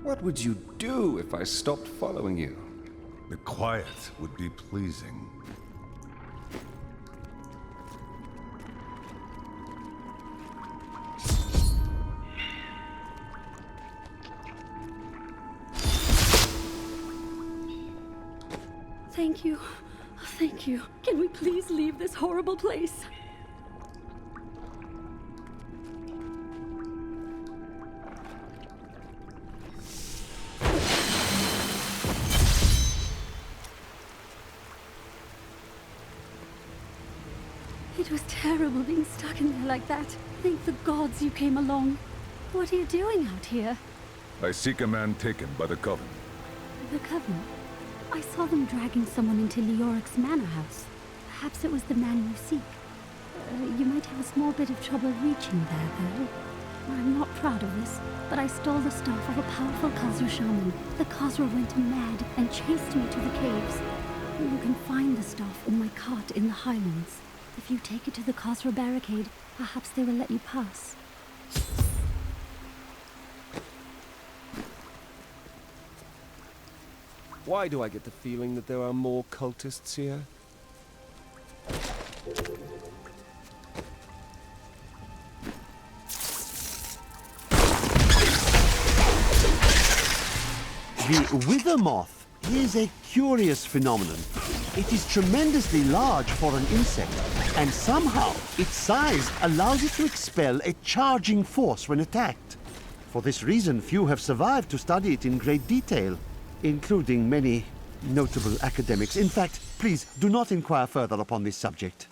What would you do if I stopped following you? The quiet would be pleasing. Thank you. Thank you. Can we please leave this horrible place? It was terrible being stuck in there like that. Thank the gods you came along. What are you doing out here? I seek a man taken by the Coven. The Coven? I saw them dragging someone into Leoric's manor house. Perhaps it was the man you seek. You might have a small bit of trouble reaching there, though. I'm not proud of this, but I stole the staff of a powerful Khazra shaman. The Khazra went mad and chased me to the caves. You can find the staff in my cart in the Highlands. If you take it to the Khazra barricade, perhaps they will let you pass. Why do I get the feeling that there are more cultists here? The wither moth is a curious phenomenon. It is tremendously large for an insect, and somehow its size allows it to expel a charging force when attacked. For this reason, few have survived to study it in great detail, including many notable academics. In fact, please do not inquire further upon this subject.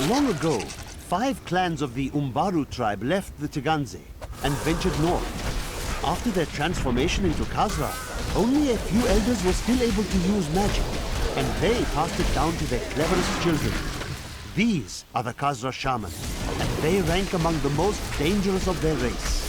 Long ago, 5 clans of the Umbaru tribe left the Teganze and ventured north. After their transformation into Khazra, only a few elders were still able to use magic, and they passed it down to their cleverest children. These are the Khazra Shaman, and they rank among the most dangerous of their race.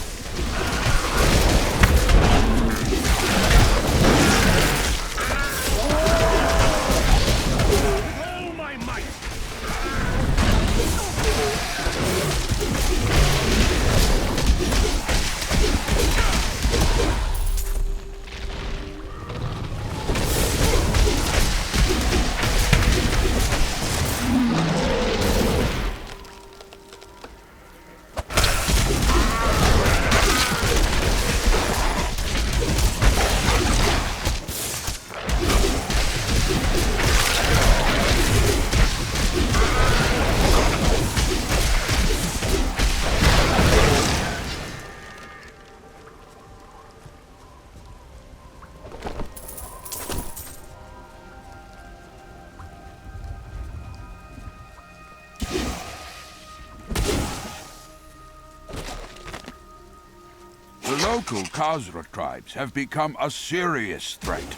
Local Khazra tribes have become a serious threat.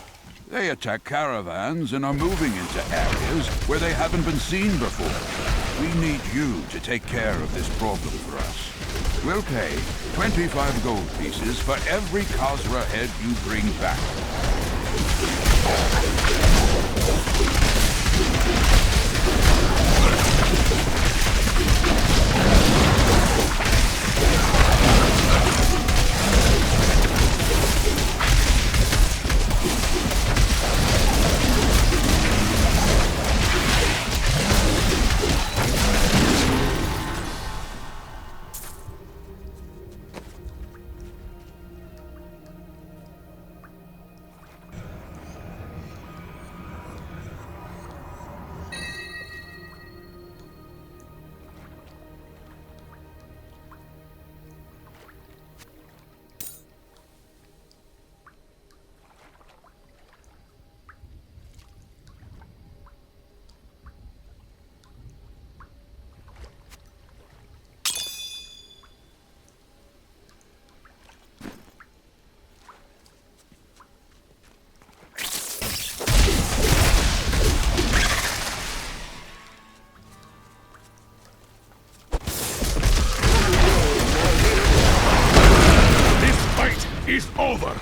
They attack caravans and are moving into areas where they haven't been seen before. We need you to take care of this problem for us. We'll pay 25 gold pieces for every Khazra head you bring back. This fight is over!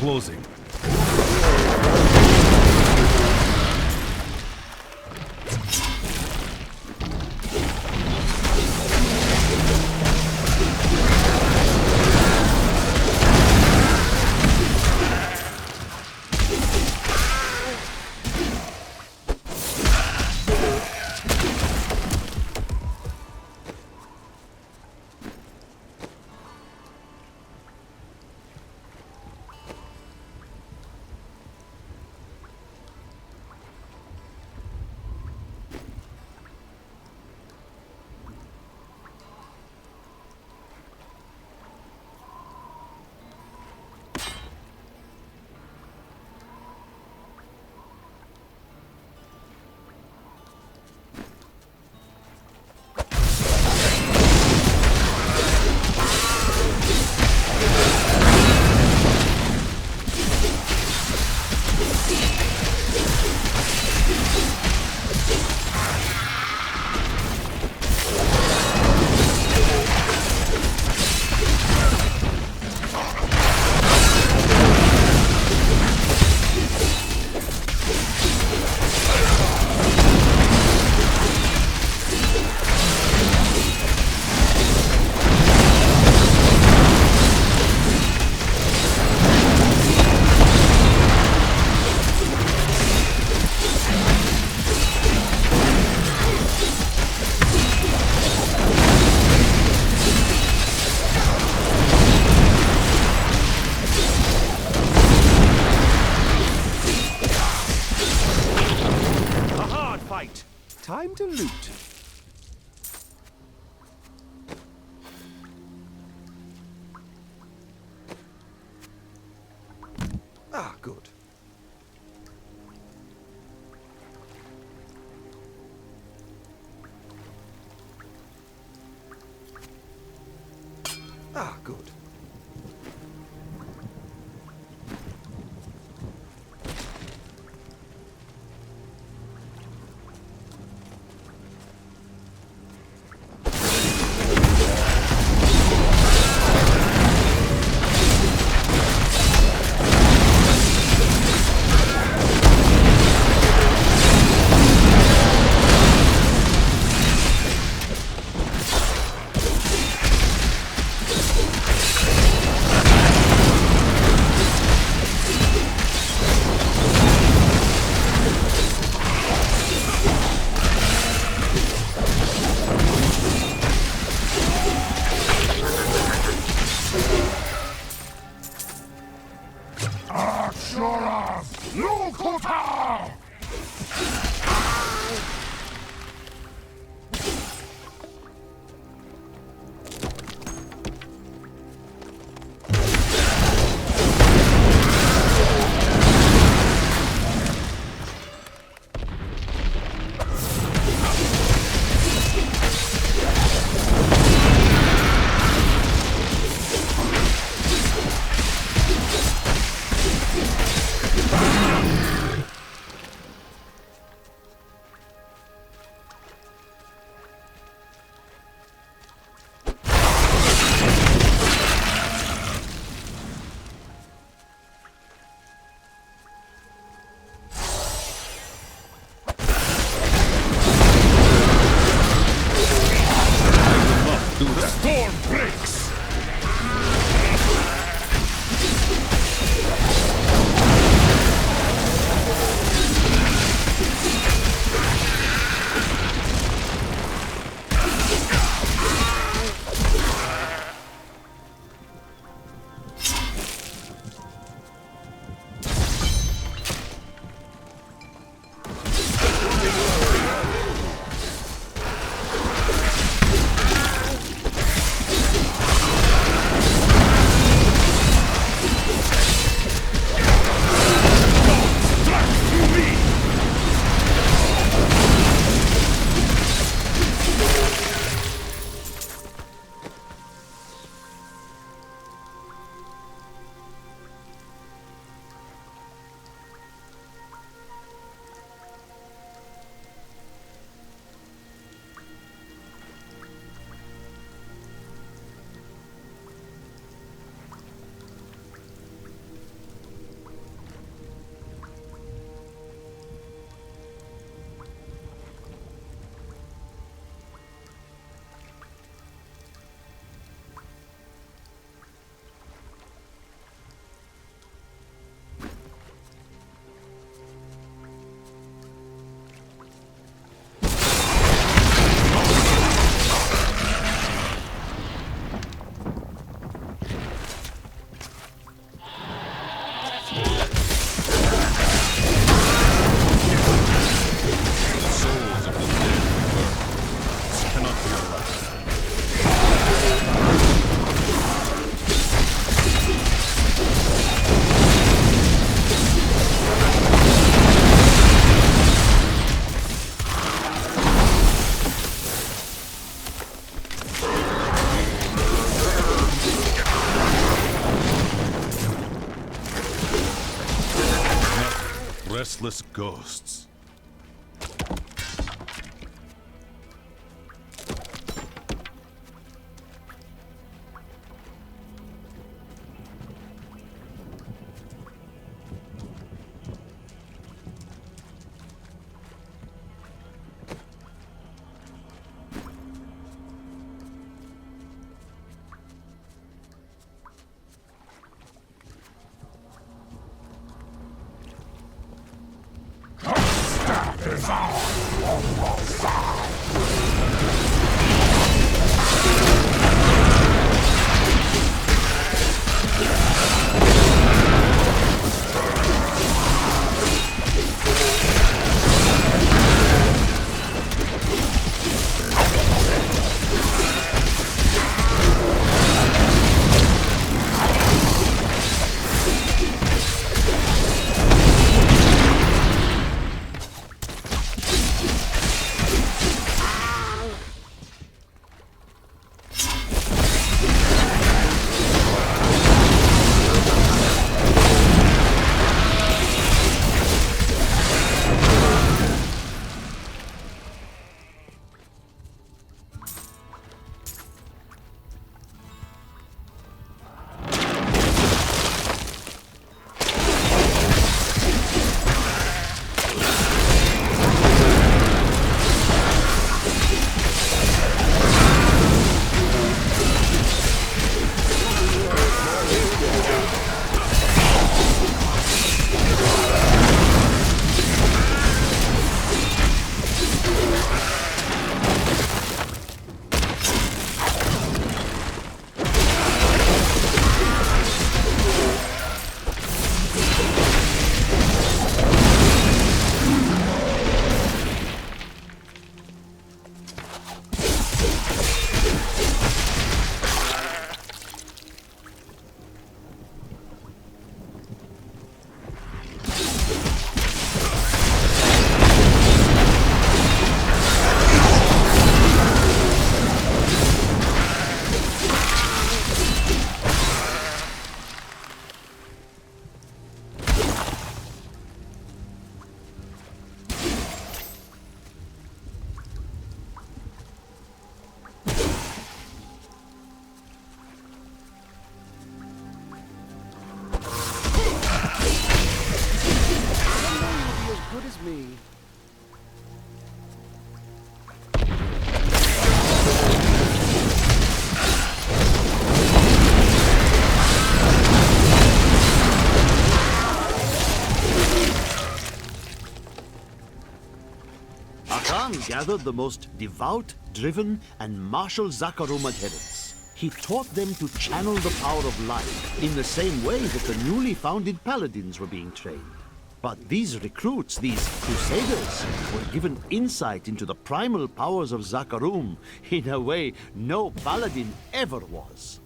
Closing. Time to loot. Ah, good. Ah, good. breaks! Restless ghosts. gathered the most devout, driven, and martial Zakarum adherents. He taught them to channel the power of light in the same way that the newly founded paladins were being trained. But these recruits, these crusaders, were given insight into the primal powers of Zakarum in a way no paladin ever was.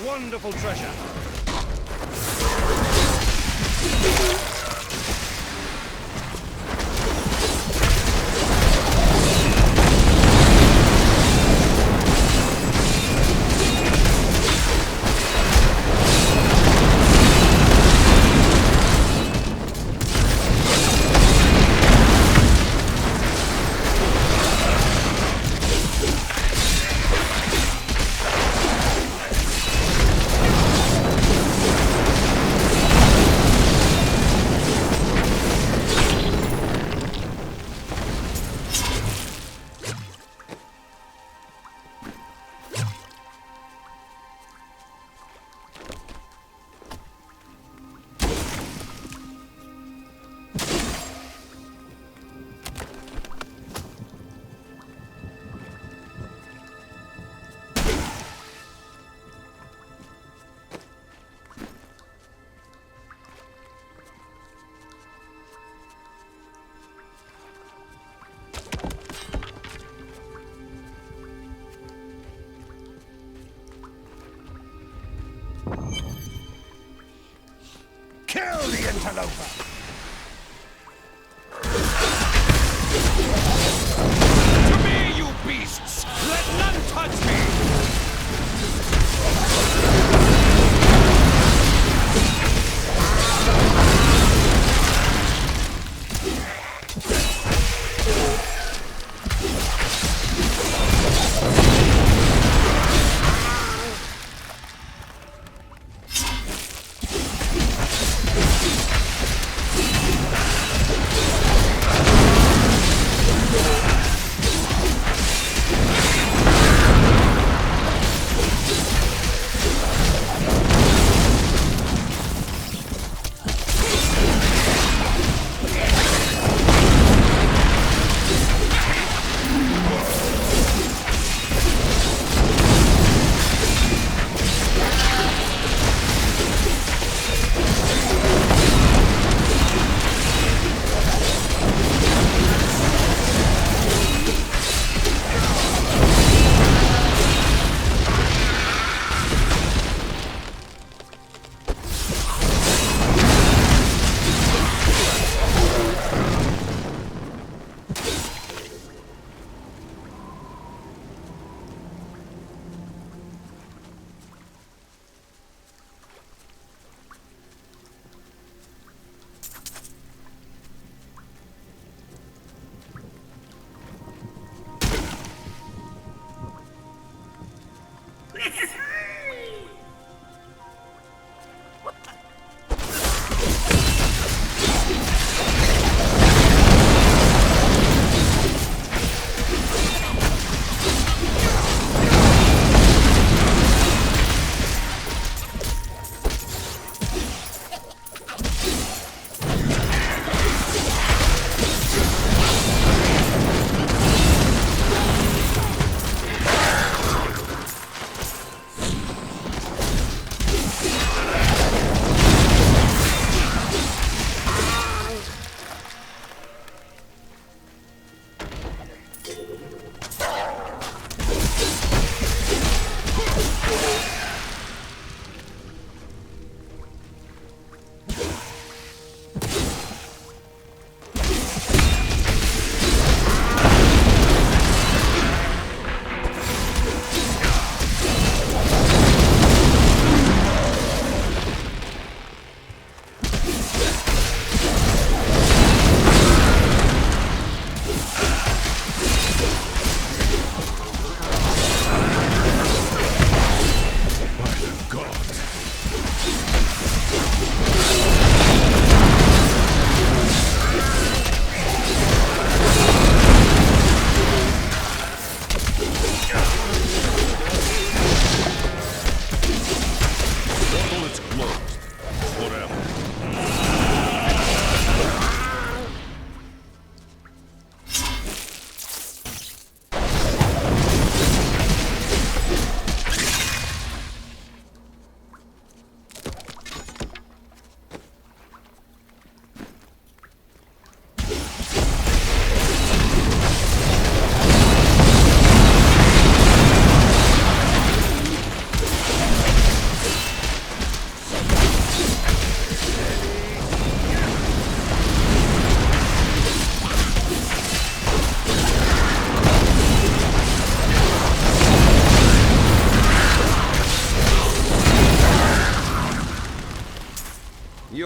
Wonderful treasure.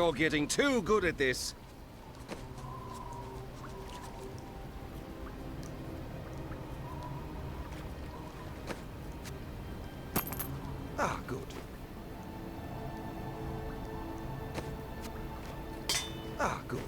You're getting too good at this. Ah, good. Ah, good.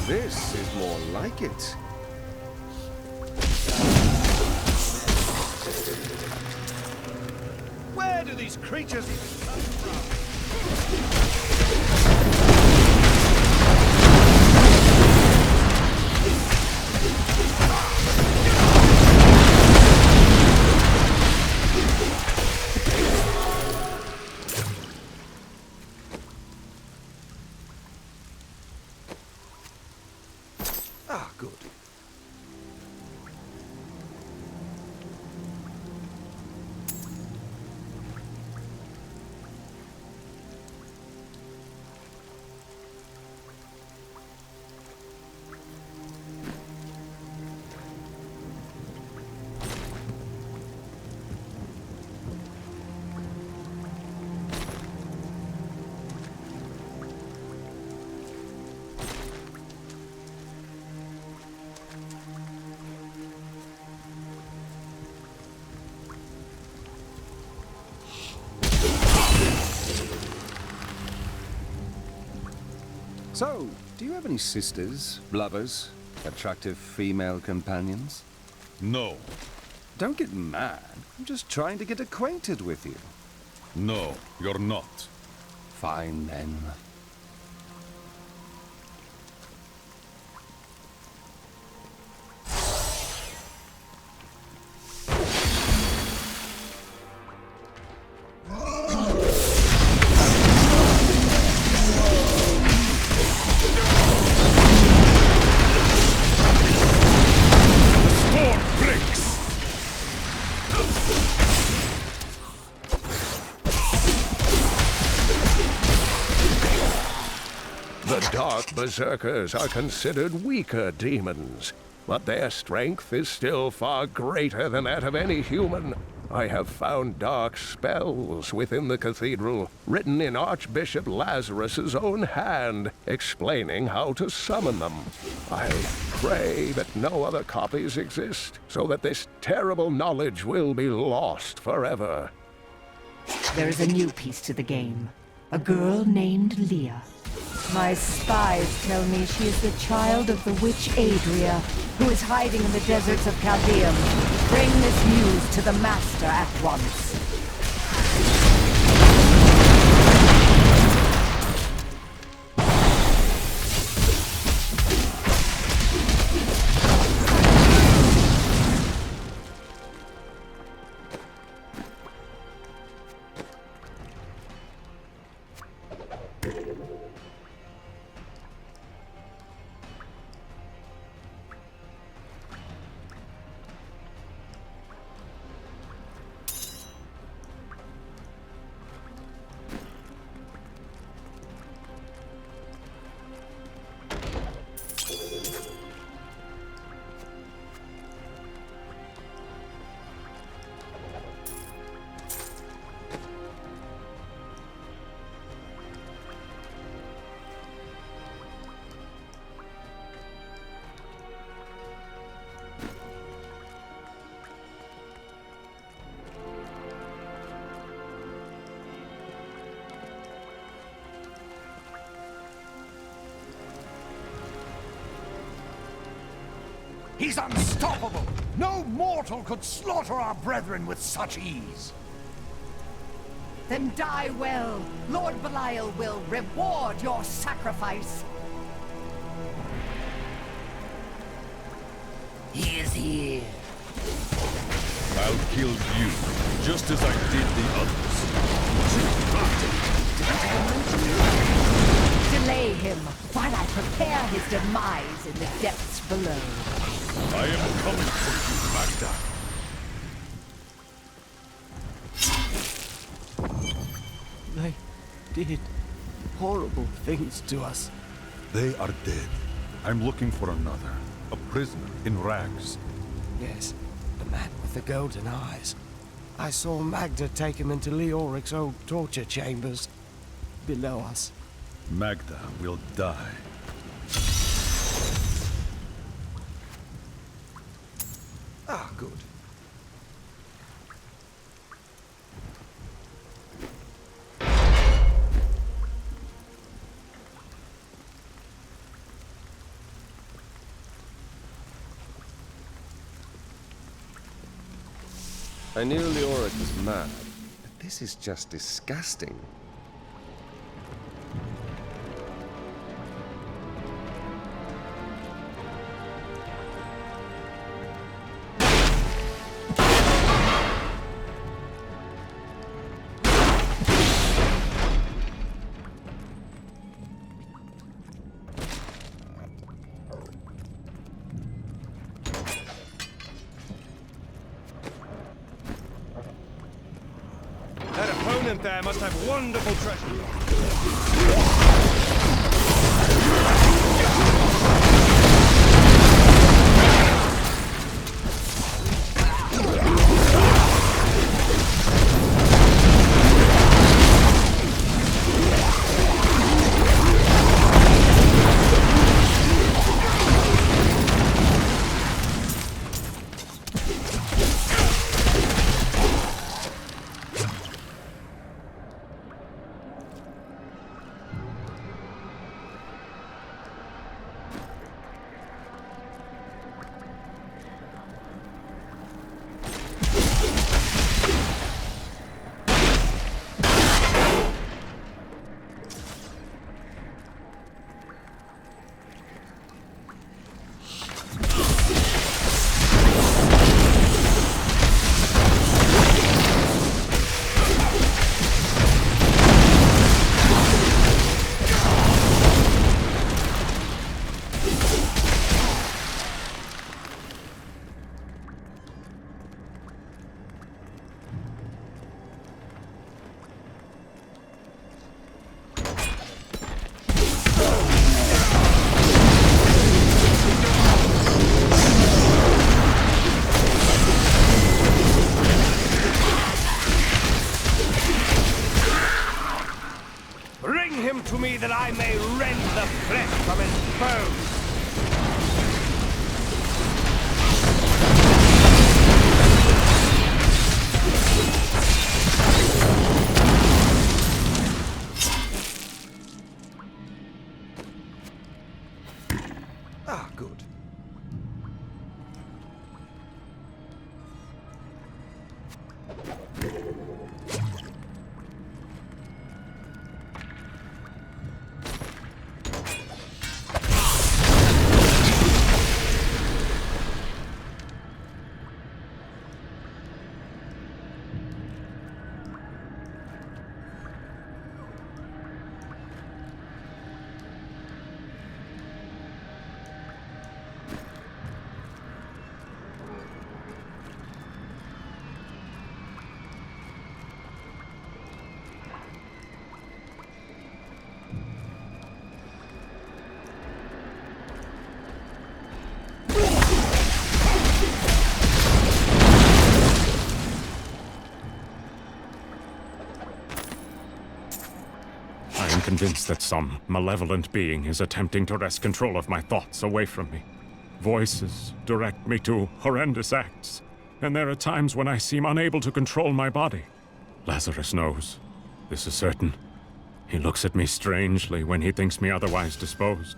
This is more like it. Where do these creatures even come from? So, do you have any sisters, lovers, attractive female companions? No. Don't get mad. I'm just trying to get acquainted with you. No, you're not. Fine, then. Berserkers are considered weaker demons, but their strength is still far greater than that of any human. I have found dark spells within the cathedral, written in Archbishop Lazarus's own hand, explaining how to summon them. I pray that no other copies exist, so that this terrible knowledge will be lost forever. There is a new piece to the game. A girl named Leah. My spies tell me she is the child of the witch Adria, who is hiding in the deserts of Caldeum. Bring this news to the Master at once. He's unstoppable! No mortal could slaughter our brethren with such ease! Then die well. Lord Belial will reward your sacrifice. He is here. I'll kill you, just as I did the others. Delay him while I prepare his demise in the depths below. I am coming for you, Maghda. They did horrible things to us. They are dead. I'm looking for another. A prisoner in rags. Yes, the man with the golden eyes. I saw Maghda take him into Leoric's old torture chambers below us. Maghda will die. Ah, good. I knew Leoric was mad, but this is just disgusting. There must have wonderful treasure. convinced that some malevolent being is attempting to wrest control of my thoughts away from me. Voices direct me to horrendous acts, and there are times when I seem unable to control my body. Lazarus knows. This is certain. He looks at me strangely when he thinks me otherwise disposed.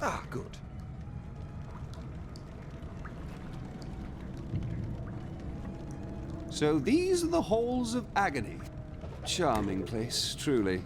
Ah, good. So these are the Halls of Agony. Charming place, truly.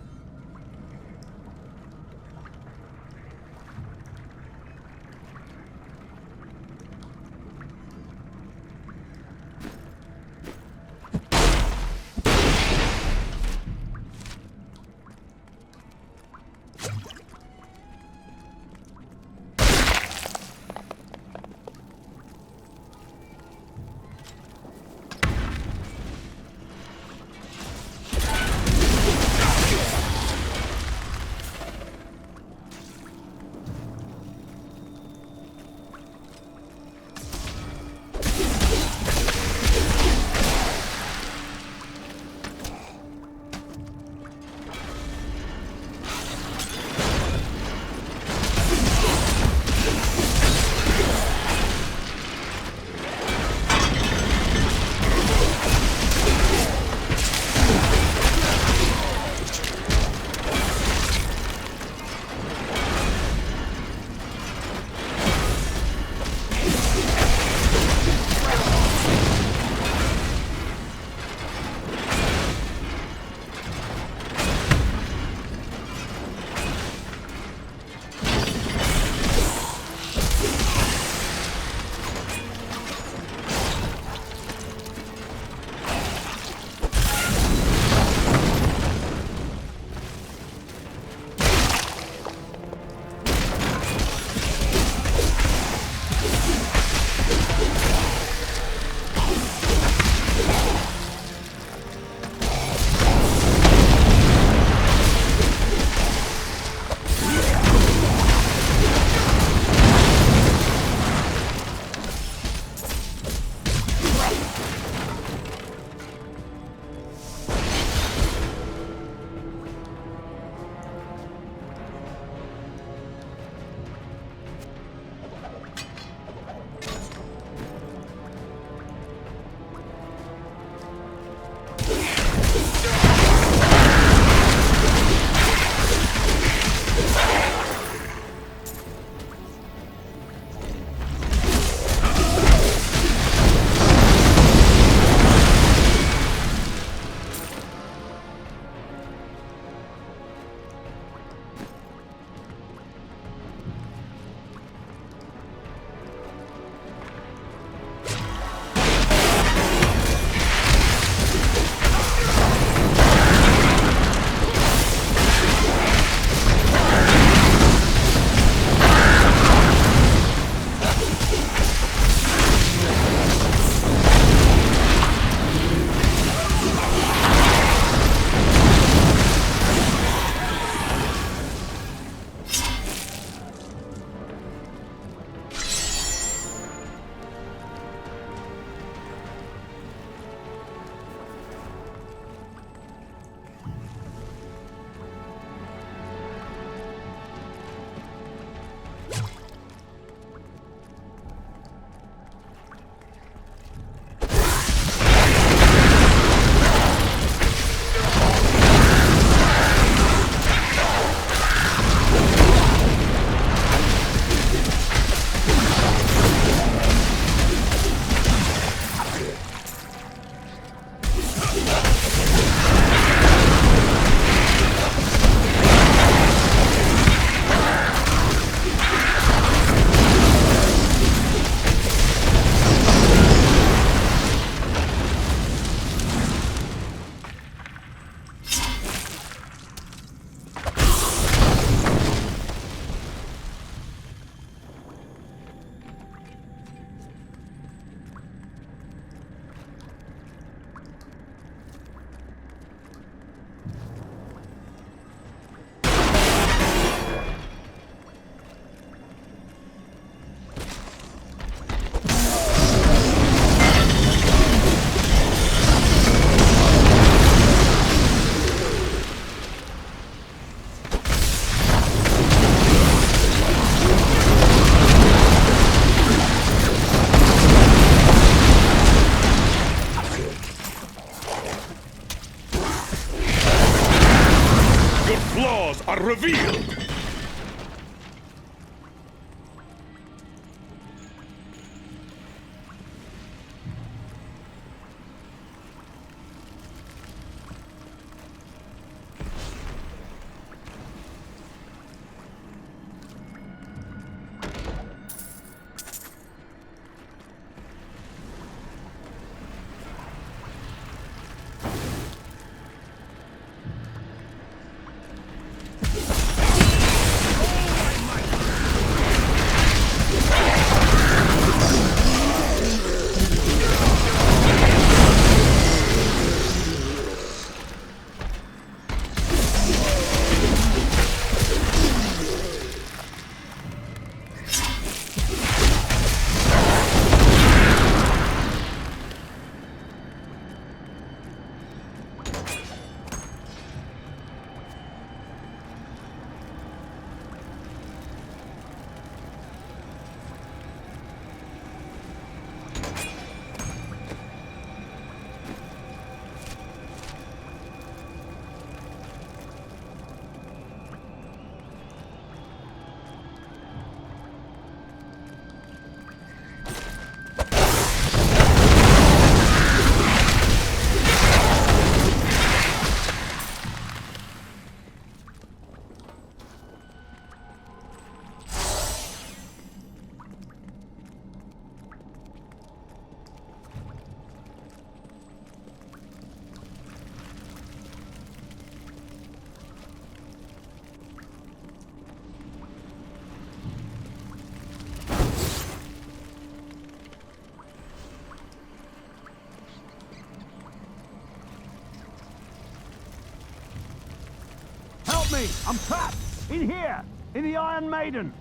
me! I'm trapped! In here! In the Iron Maiden!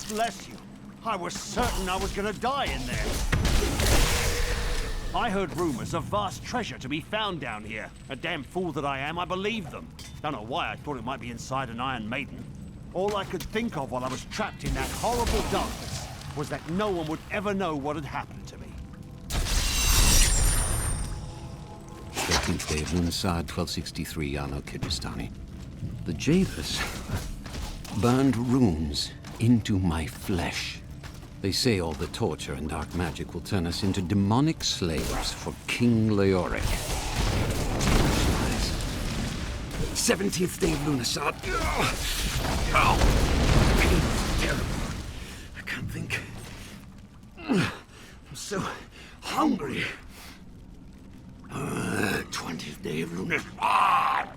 Bless you. I was certain I was gonna die in there. I heard rumors of vast treasure to be found down here. A damn fool that I am, I believed them. Don't know why I thought it might be inside an Iron Maiden. All I could think of while I was trapped in that horrible darkness was that no one would ever know what had happened to me. 13th day of Lunasad, 1263 Anno Kibistani. The jailers burned runes into my flesh. They say all the torture and dark magic will turn us into demonic slaves for King Leoric. 17th day of Lunasad. Oh, pain is terrible. I can't think. I'm so hungry. 20th day of Lunasad.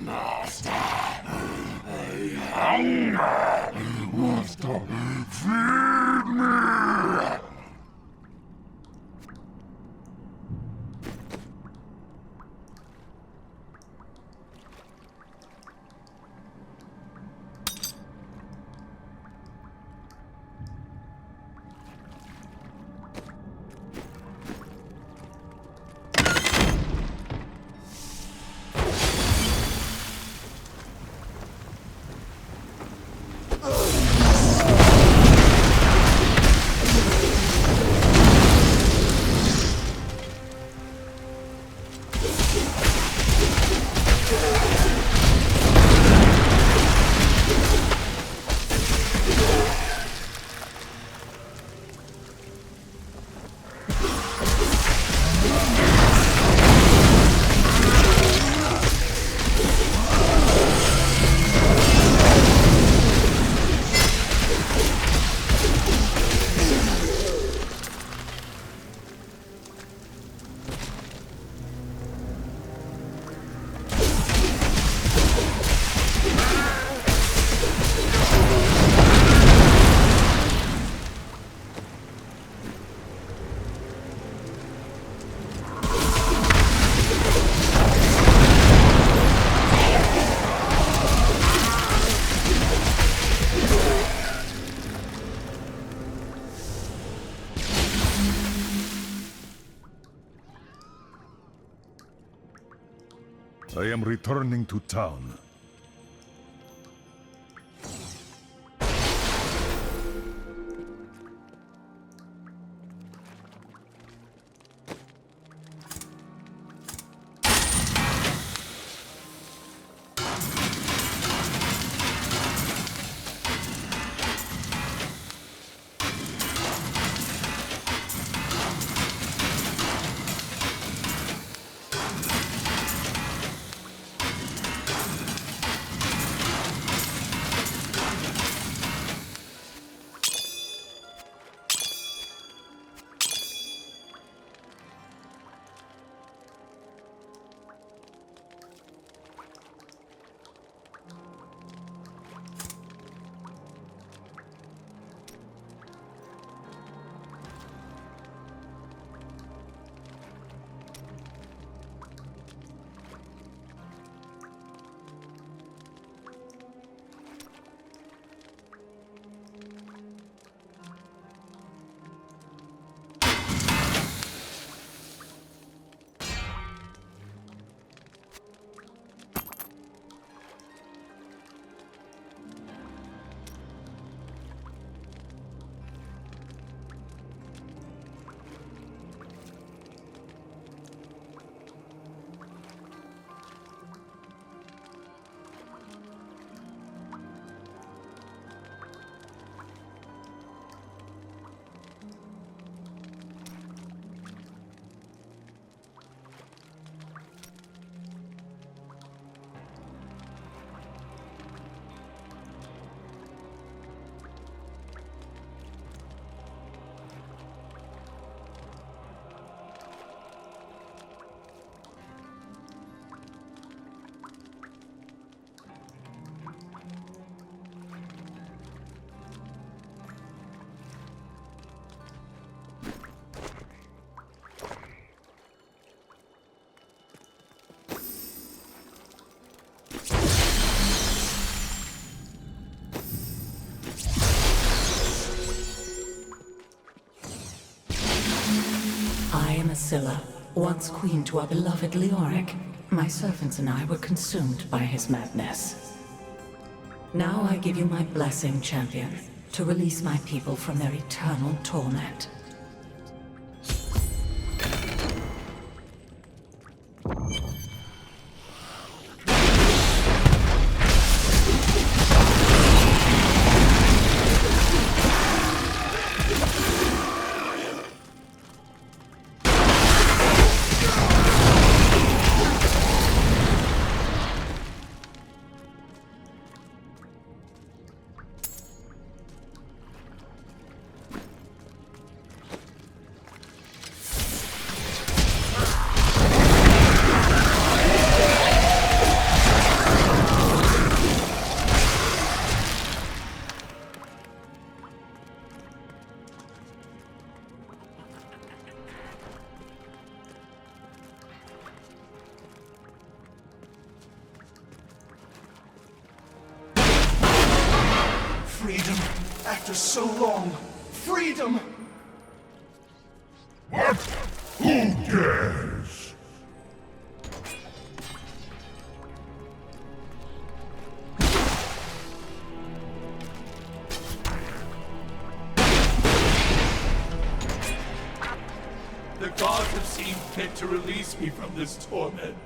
Master, I hunger. Master, feed me! I am returning to town. Scylla, once queen to our beloved Leoric. My servants and I were consumed by his madness. Now I give you my blessing, champion, to release my people from their eternal torment. Freedom! After so long! Freedom! What? Who dares? The gods have seen fit to release me from this torment.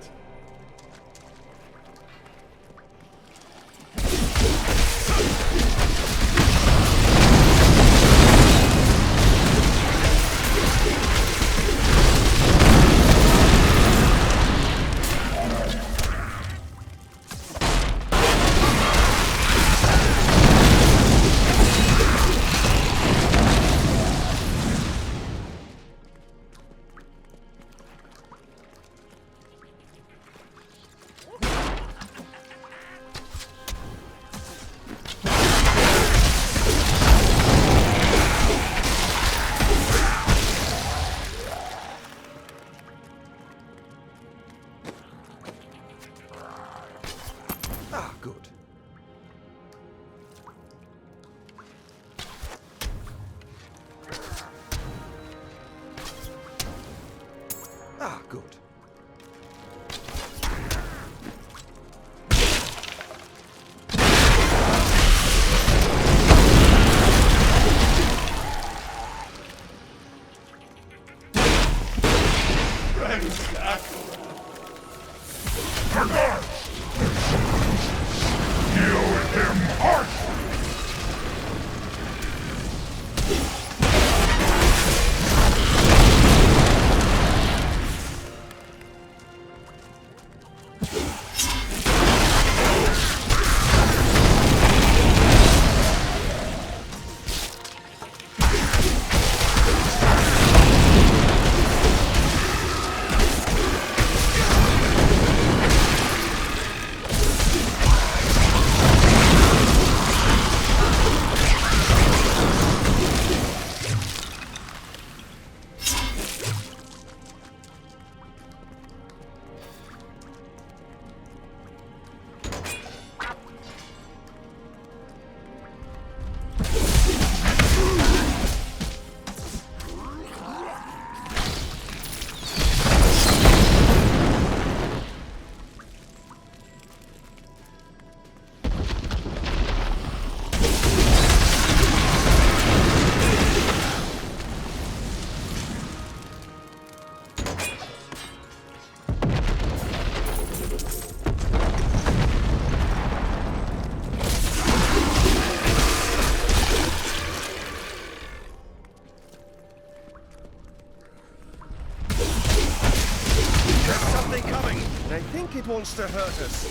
It wants to hurt us.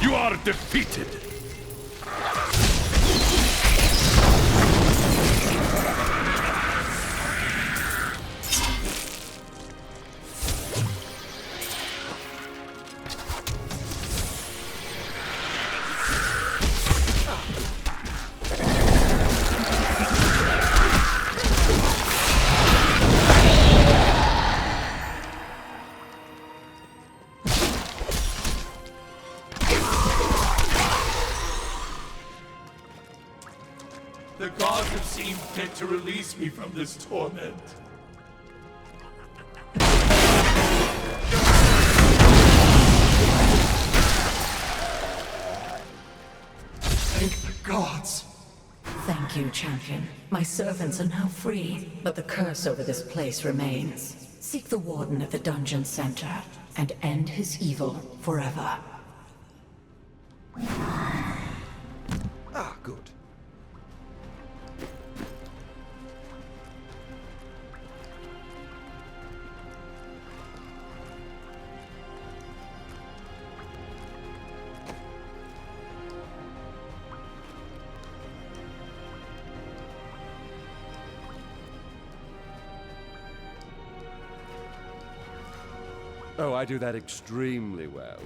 You are defeated. fit to release me from this torment. Thank the gods. Thank you, champion. My servants are now free, but the curse over this place remains. Seek the warden at the dungeon center and end his evil forever. Ah, good. Oh, I do that extremely well.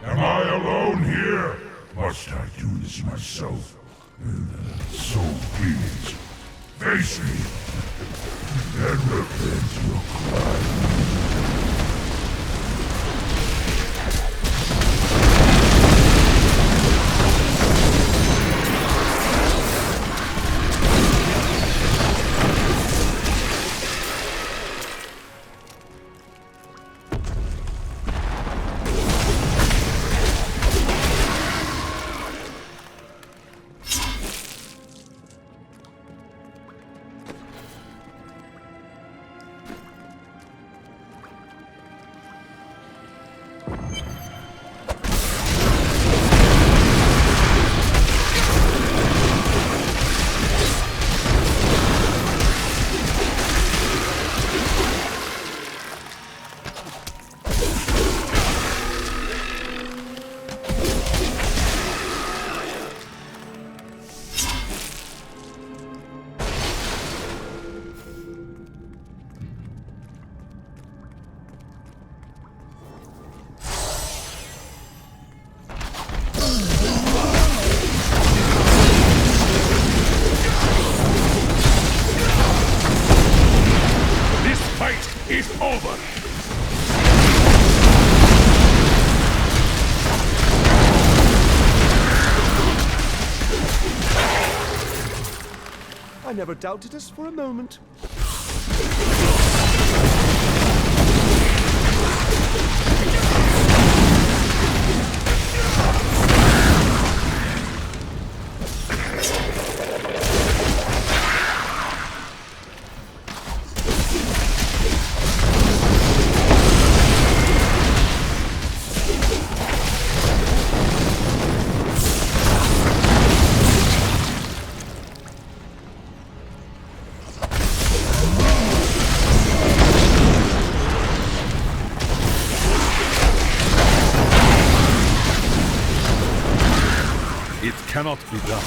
Am I alone here? Must I do this myself? So please, face me, and repent your crime. I never doubted us for a moment. Cannot be done.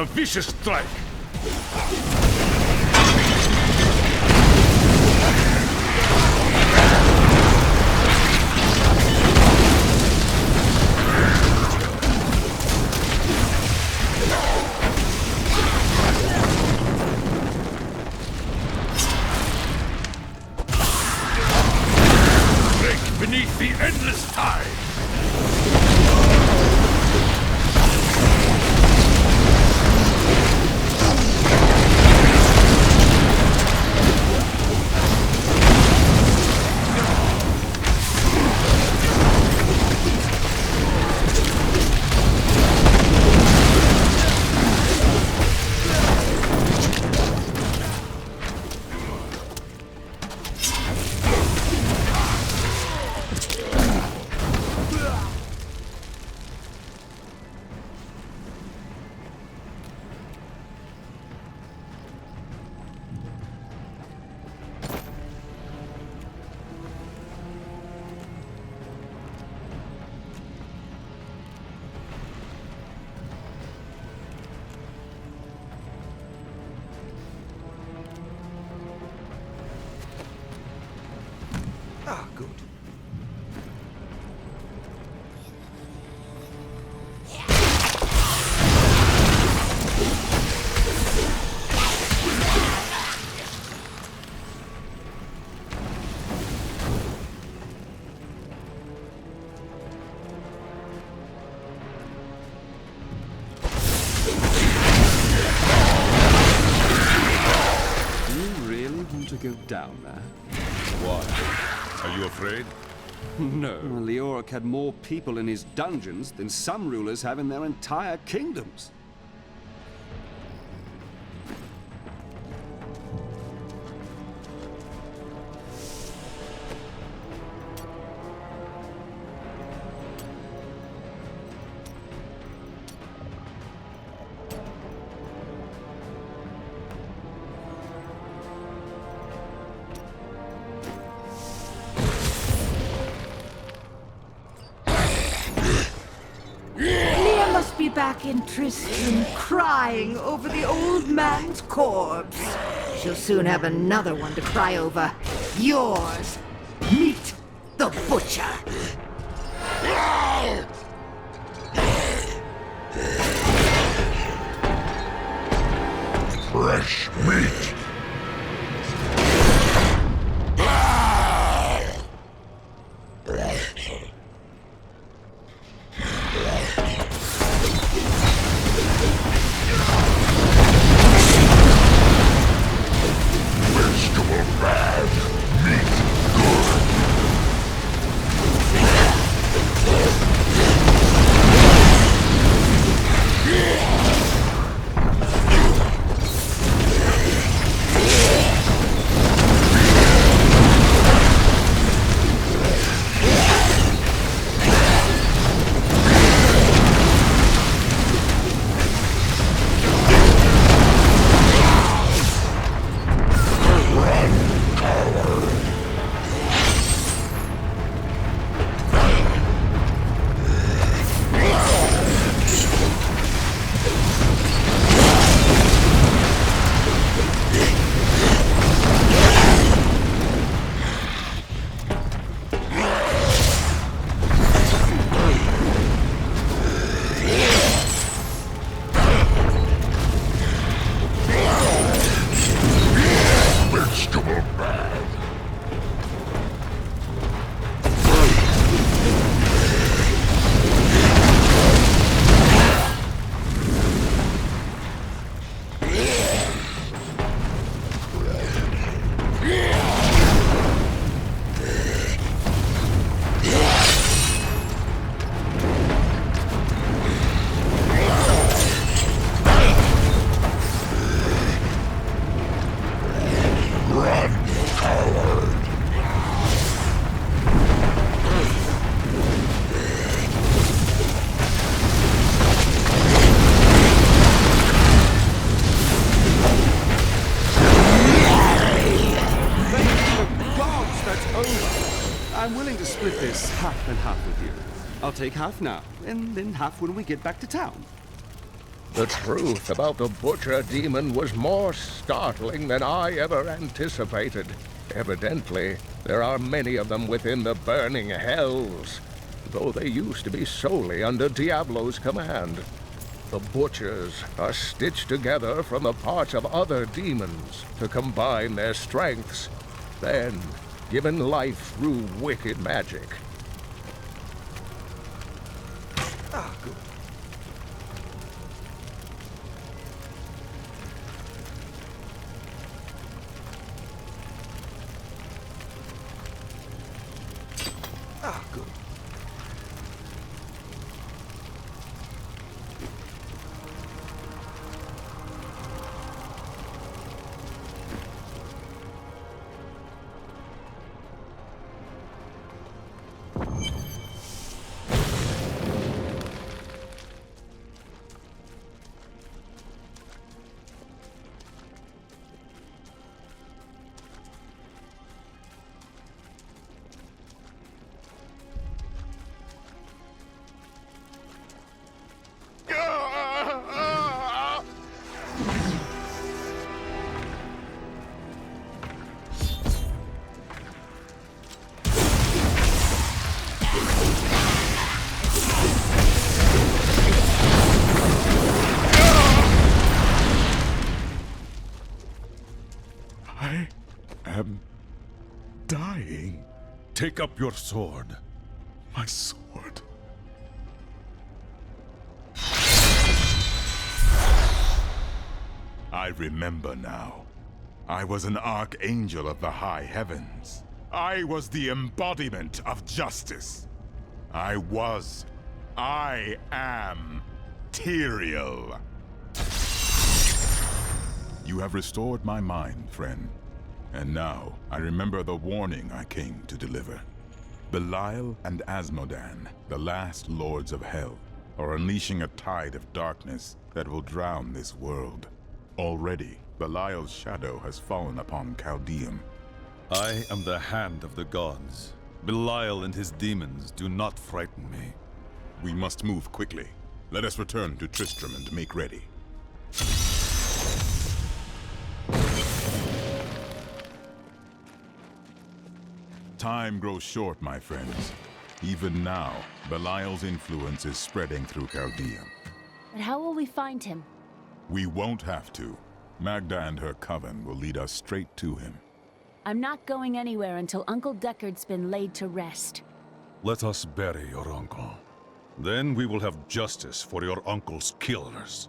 A vicious strike! Break beneath the endless tide! Ah, good. Do you really want to go down there? Why? Are you afraid? No. Leoric had more people in his dungeons than some rulers have in their entire kingdoms. Leah must be back in Tristram, crying over the old man's corpse. She'll soon have another one to cry over. Yours. Meet the butcher. Fresh meat! Vegetable bad, meat good. I'm willing to split this half and half with you. I'll take half now, and then half when we get back to town. The truth about the Butcher Demon was more startling than I ever anticipated. Evidently, there are many of them within the burning hells, though they used to be solely under Diablo's command. The Butchers are stitched together from the parts of other demons to combine their strengths, then given life through wicked magic. Ah, good. Ah, good. Dying. Take up your sword. My sword. I remember now. I was an archangel of the high heavens. I was the embodiment of justice. I am Tyrael. You have restored my mind, friend. And now, I remember the warning I came to deliver. Belial and Azmodan, the last lords of hell, are unleashing a tide of darkness that will drown this world. Already, Belial's shadow has fallen upon Caldeum. I am the hand of the gods. Belial and his demons do not frighten me. We must move quickly. Let us return to Tristram and make ready. Time grows short, my friends. Even now, Belial's influence is spreading through Caldeum. But how will we find him? We won't have to. Maghda and her coven will lead us straight to him. I'm not going anywhere until Uncle Deckard's been laid to rest. Let us bury your uncle. Then we will have justice for your uncle's killers.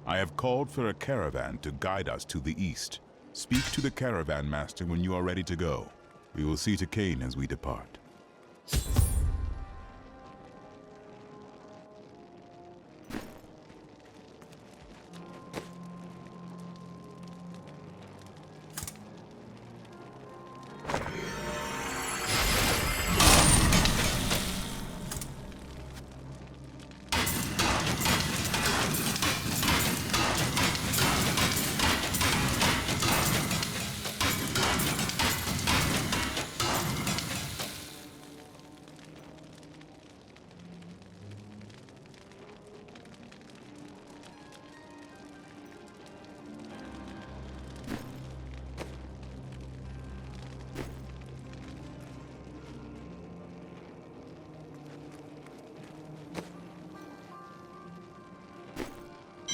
I have called for a caravan to guide us to the east. Speak to the caravan master when you are ready to go. We will see to Cain as we depart.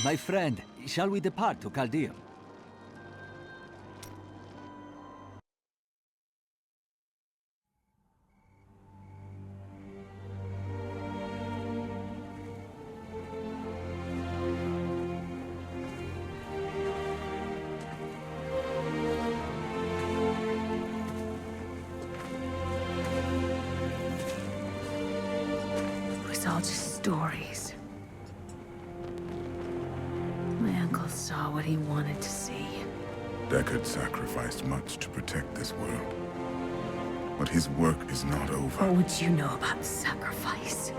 My friend, shall we depart to Caldeum? It was all just stories. My uncle saw what he wanted to see. Deckard sacrificed much to protect this world. But his work is not over. What would you know about sacrifice?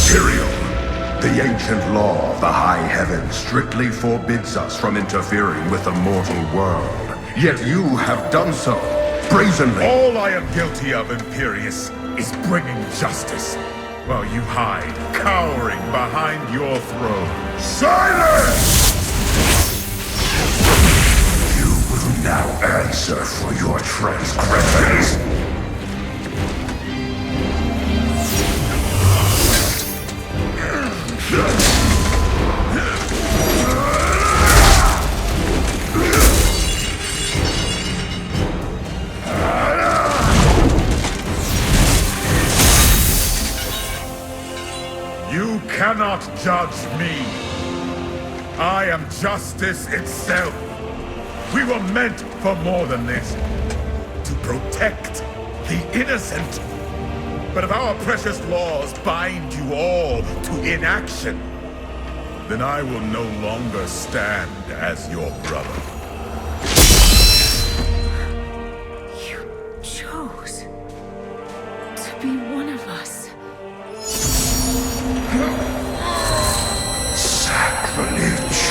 Tyrael, the ancient law of the high heavens strictly forbids us from interfering with the mortal world. Yet you have done so, brazenly. All I am guilty of, Imperius, is bringing justice, while you hide, cowering behind your throne. Silence! You will now answer for your transgressions. You cannot judge me. I am justice itself. We were meant for more than this. To protect the innocent. But if our precious laws bind you all to inaction, then I will no longer stand as your brother. You chose to be one of us. Sacrilege!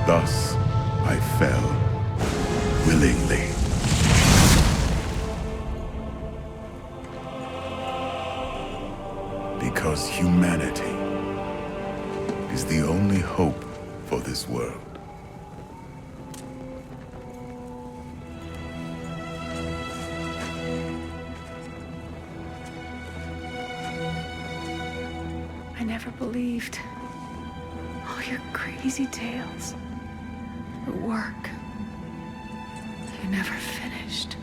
Thus, I fell willingly. Because humanity is the only hope for this world. I never believed all your crazy tales. The work you never finished.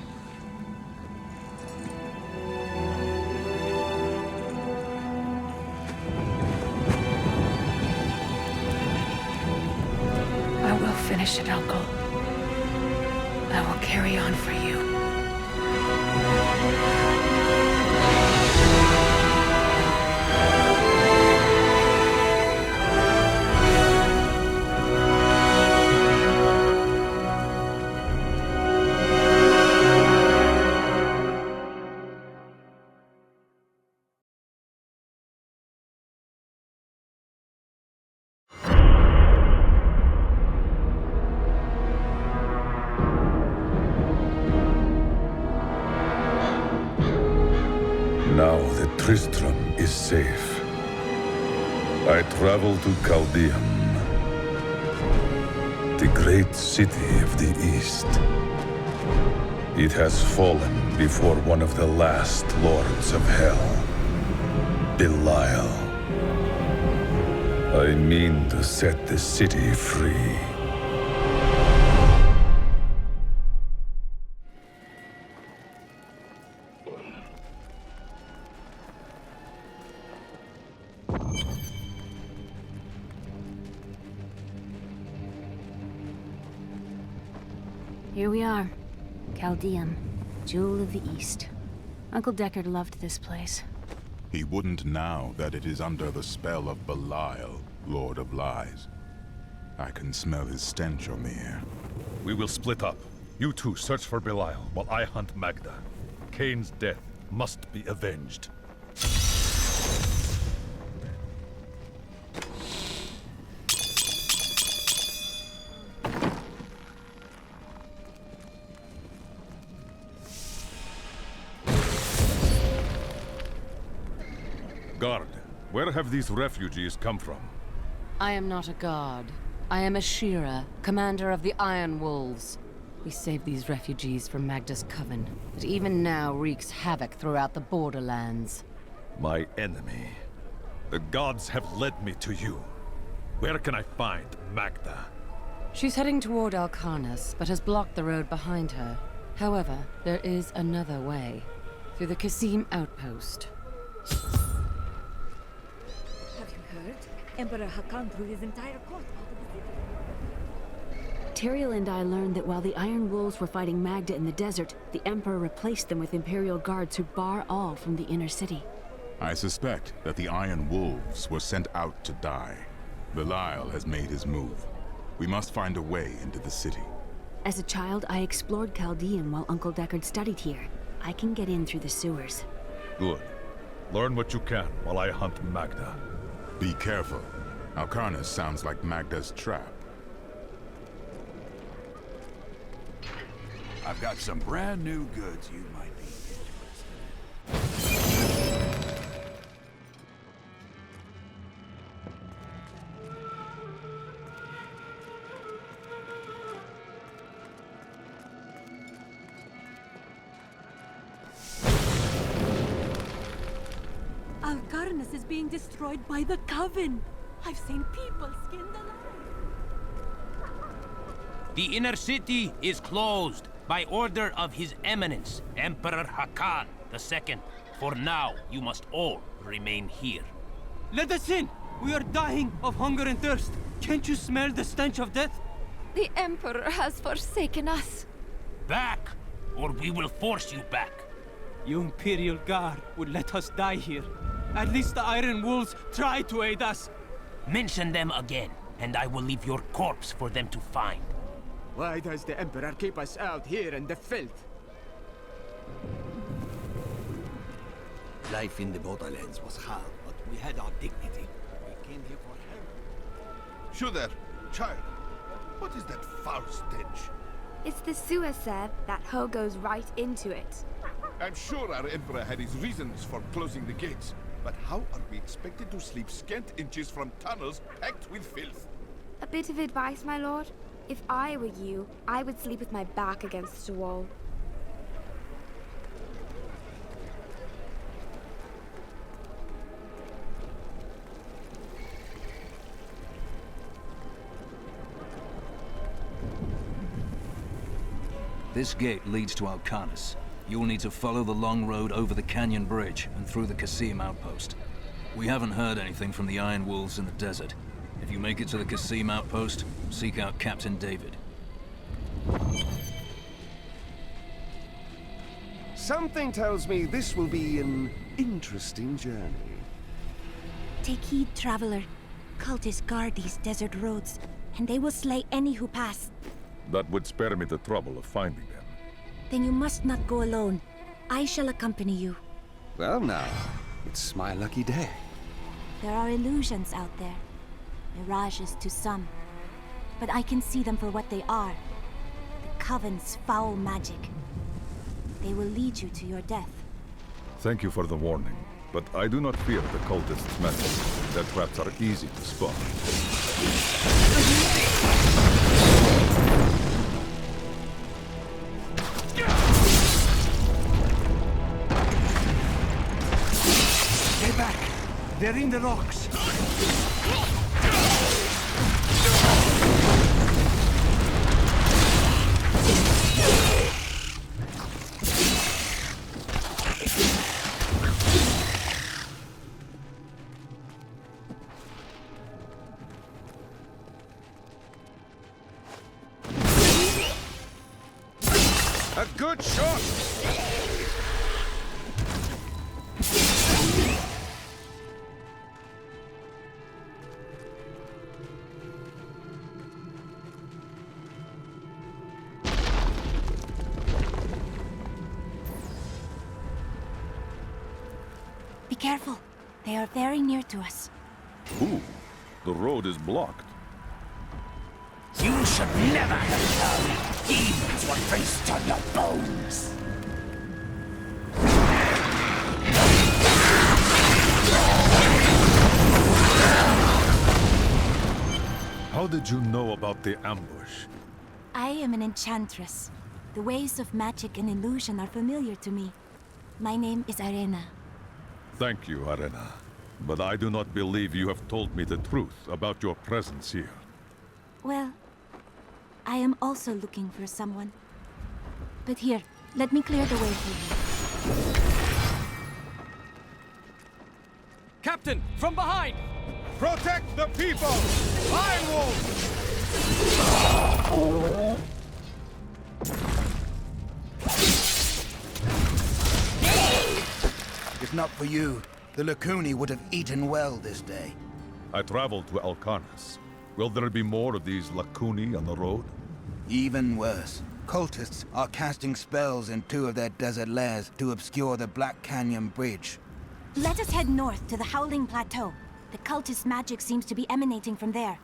I will finish it, Uncle. I will carry on for you. Now that Tristram is safe, I travel to Caldeum, the great city of the East. It has fallen before one of the last lords of hell, Belial. I mean to set the city free. Here we are. Caldeum, Jewel of the East. Uncle Deckard loved this place. He wouldn't now that it is under the spell of Belial, Lord of Lies. I can smell his stench on the air. We will split up. You two search for Belial, while I hunt Maghda. Cain's death must be avenged. Guard, where have these refugees come from? I am not a guard. I am a Shira, commander of the Iron Wolves. We saved these refugees from Maghda's Coven, that even now wreaks havoc throughout the borderlands. My enemy. The gods have led me to you. Where can I find Maghda? She's heading toward Alcarnus, but has blocked the road behind her. However, there is another way. Through the Kasim outpost. Have you heard? Emperor Hakan threw his entire court out of the city. Tyrael and I learned that while the Iron Wolves were fighting Maghda in the desert, the Emperor replaced them with Imperial guards who bar all from the inner city. I suspect that the Iron Wolves were sent out to die. Belial has made his move. We must find a way into the city. As a child, I explored Caldeum while Uncle Deckard studied here. I can get in through the sewers. Good. Learn what you can while I hunt Maghda. Be careful. Alcarnus sounds like Maghda's trap. I've got some brand new goods you might be interested in. Alcarnus is being destroyed by the Coven. I've seen people skinned alive. The inner city is closed by order of His Eminence, Emperor Hakan II. For now, you must all remain here. Let us in! We are dying of hunger and thirst. Can't you smell the stench of death? The Emperor has forsaken us. Back, or we will force you back. Your Imperial Guard would let us die here. At least the Iron Wolves try to aid us. Mention them again, and I will leave your corpse for them to find. Why does the Emperor keep us out here in the filth? Life in the borderlands was hard, but we had our dignity. We came here for help. Shudder, child, what is that foul stench? It's the sewer, sir. That hole goes right into it. I'm sure our Emperor had his reasons for closing the gates, but how are we expected to sleep scant inches from tunnels packed with filth? A bit of advice, my lord. If I were you, I would sleep with my back against a wall. This gate leads to Alcarnus. You'll need to follow the long road over the canyon bridge and through the Qasim outpost. We haven't heard anything from the Iron Wolves in the desert. If you make it to the Qasim outpost, seek out Captain David. Something tells me this will be an interesting journey. Take heed, traveler. Cultists guard these desert roads, and they will slay any who pass. That would spare me the trouble of finding them. Then you must not go alone. I shall accompany you. Well now, it's my lucky day. There are illusions out there. Mirages to some. But I can see them for what they are. The Coven's foul magic. They will lead you to your death. Thank you for the warning, but I do not fear the cultists' methods. Their traps are easy to spot. Stay back! They're in the rocks! A good shot! Be careful. They are very near to us. Ooh, the road is blocked. You should never have come. Demons will feast on your bones. How did you know about the ambush? I am an enchantress. The ways of magic and illusion are familiar to me. My name is Arena. Thank you, Arena. But I do not believe you have told me the truth about your presence here. Well, I am also looking for someone. But here, let me clear the way for you. Captain, from behind! Protect the people! Iron Wolves! If not for you, the Lacuni would have eaten well this day. I traveled to Alcarnus. Will there be more of these Lacuni on the road? Even worse. Cultists are casting spells in 2 of their desert lairs to obscure the Black Canyon Bridge. Let us head north to the Howling Plateau. The cultist magic seems to be emanating from there.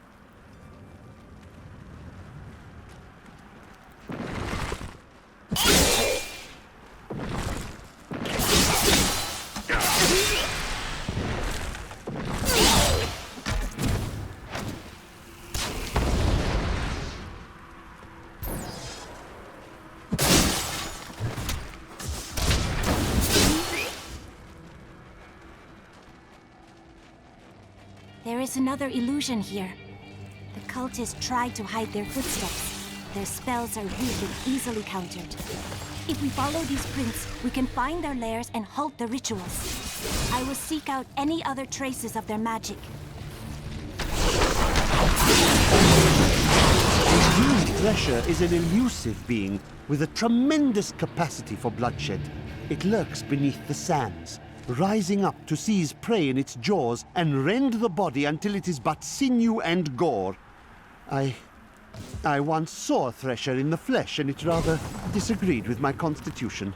There is another illusion here. The cultists tried to hide their footsteps. Their spells are weak and easily countered. If we follow these prints, we can find their lairs and halt the rituals. I will seek out any other traces of their magic. Doomed Thresher is an elusive being with a tremendous capacity for bloodshed. It lurks beneath the sands, rising up to seize prey in its jaws and rend the body until it is but sinew and gore. I once saw a Thresher in the flesh, and it rather disagreed with my constitution.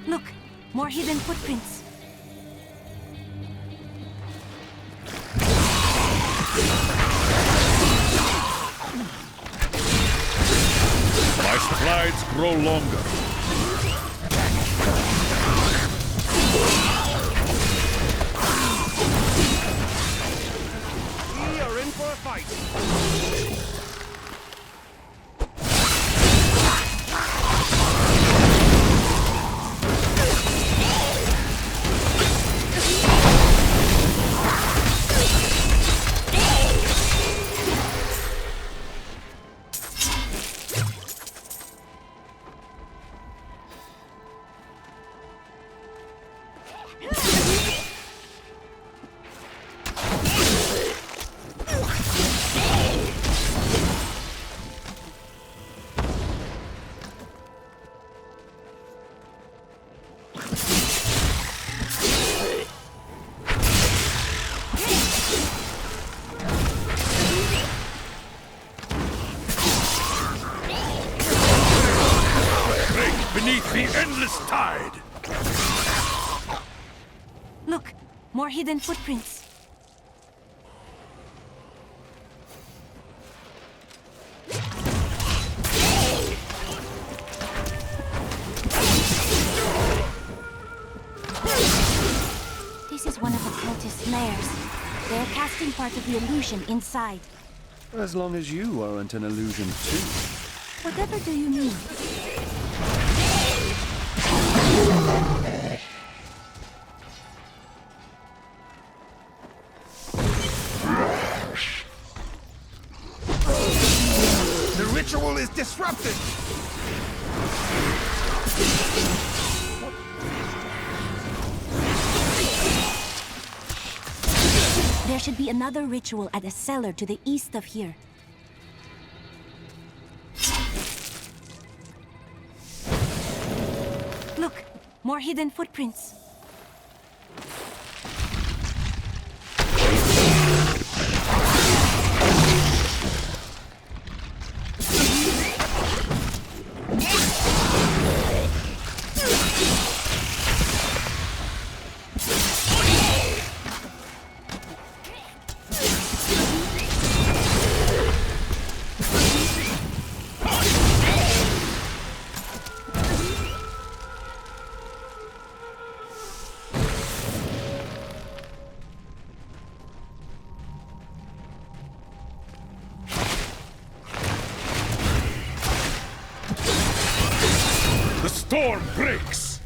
Look, more hidden footprints. My strides grow longer. We are in for a fight. Beneath the endless tide! Look, more hidden footprints. This is one of the cultist lairs. They're casting part of the illusion inside. As long as you aren't an illusion too. Whatever do you mean? The ritual is disrupted! There should be another ritual at a cellar to the east of here. Look, more hidden footprints. The storm breaks!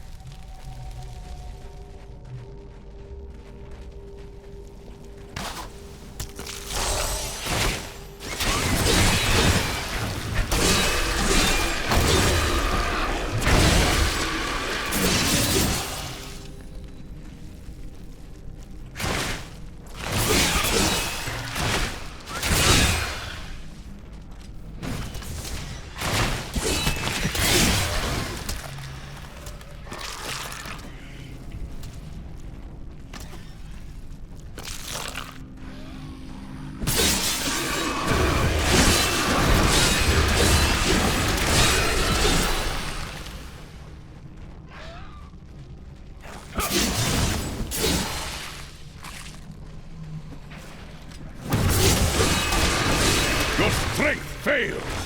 strength fails.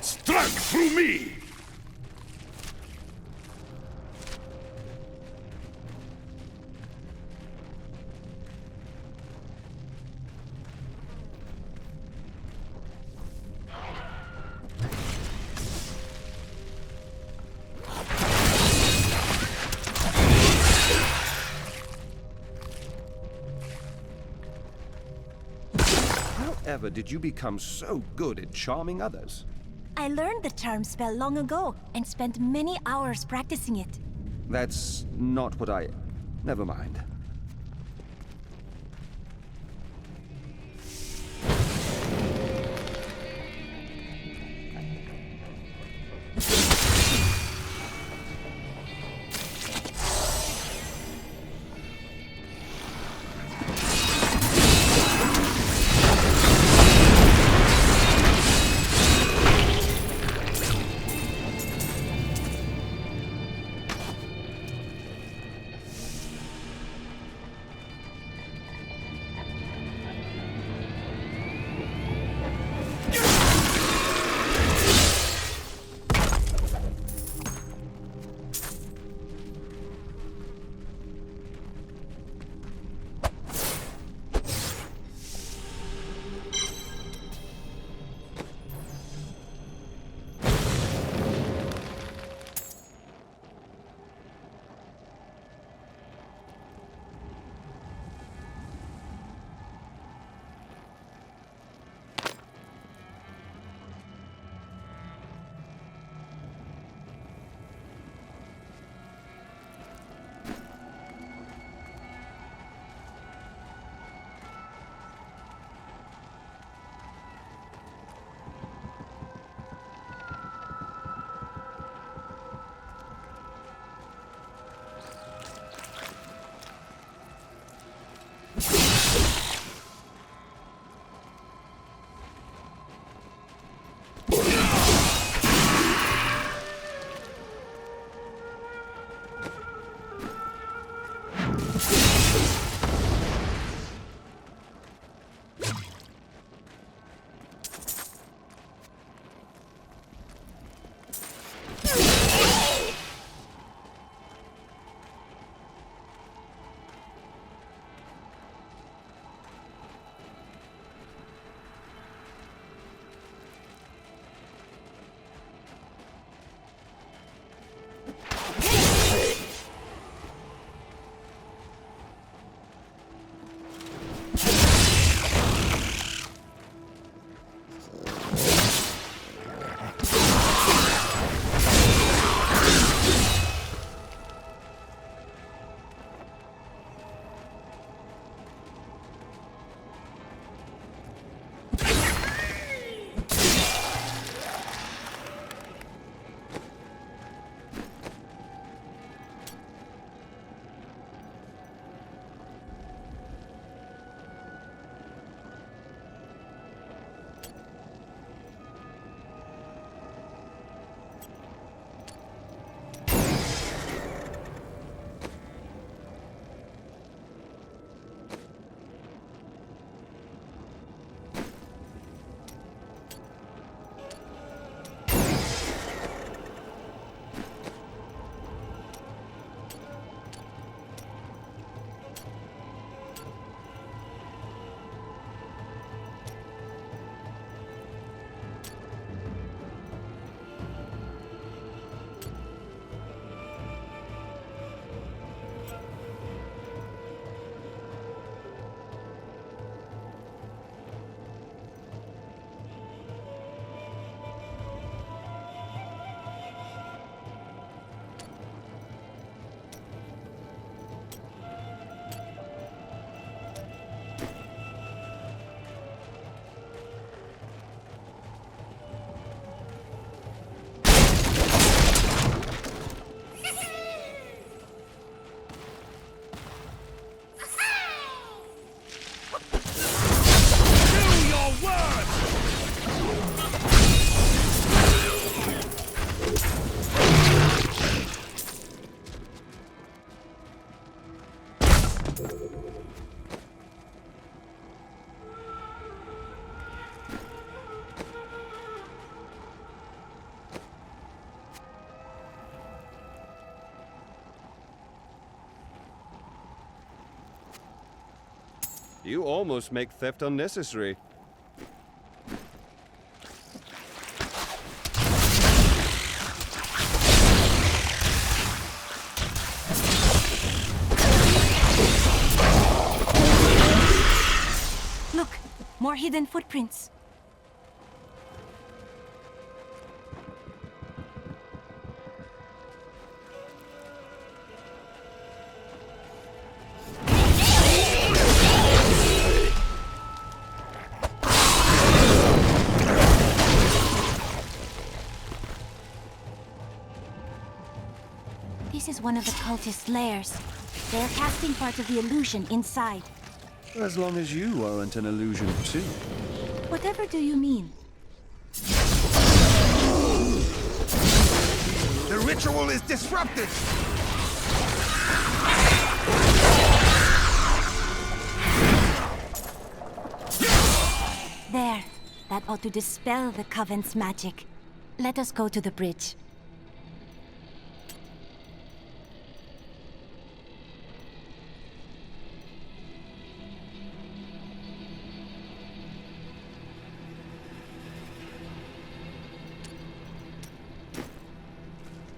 Strike through me! However did you become so good at charming others? I learned the charm spell long ago and spent many hours practicing it. That's not what I... Never mind. You almost make theft unnecessary. Look, more hidden footprints. This is one of the cultist lairs. They are casting part of the illusion inside. As long as you aren't an illusion too. Whatever do you mean? The ritual is disrupted! There. That ought to dispel the Coven's magic. Let us go to the bridge.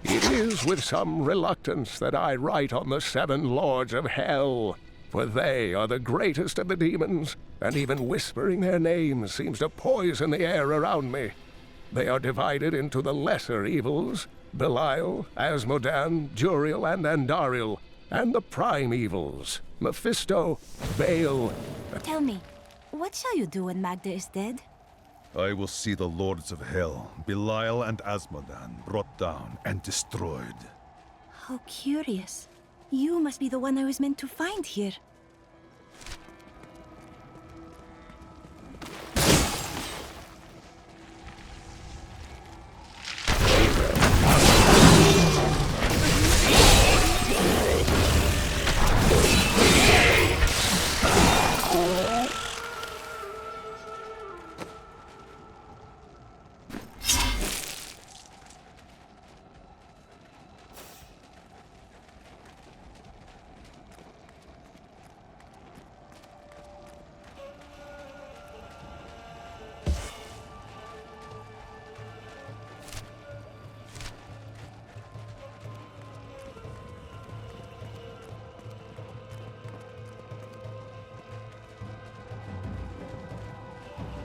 It is with some reluctance that I write on the 7 lords of hell, for they are the greatest of the demons, and even whispering their names seems to poison the air around me. They are divided into the lesser evils, Belial, Azmodan, Juriel, and Andariel, and the prime evils, Mephisto, Baal. Tell me, what shall you do when Maghda is dead? I will see the lords of hell, Belial and Azmodan, brought down and destroyed. How curious. You must be the one I was meant to find here.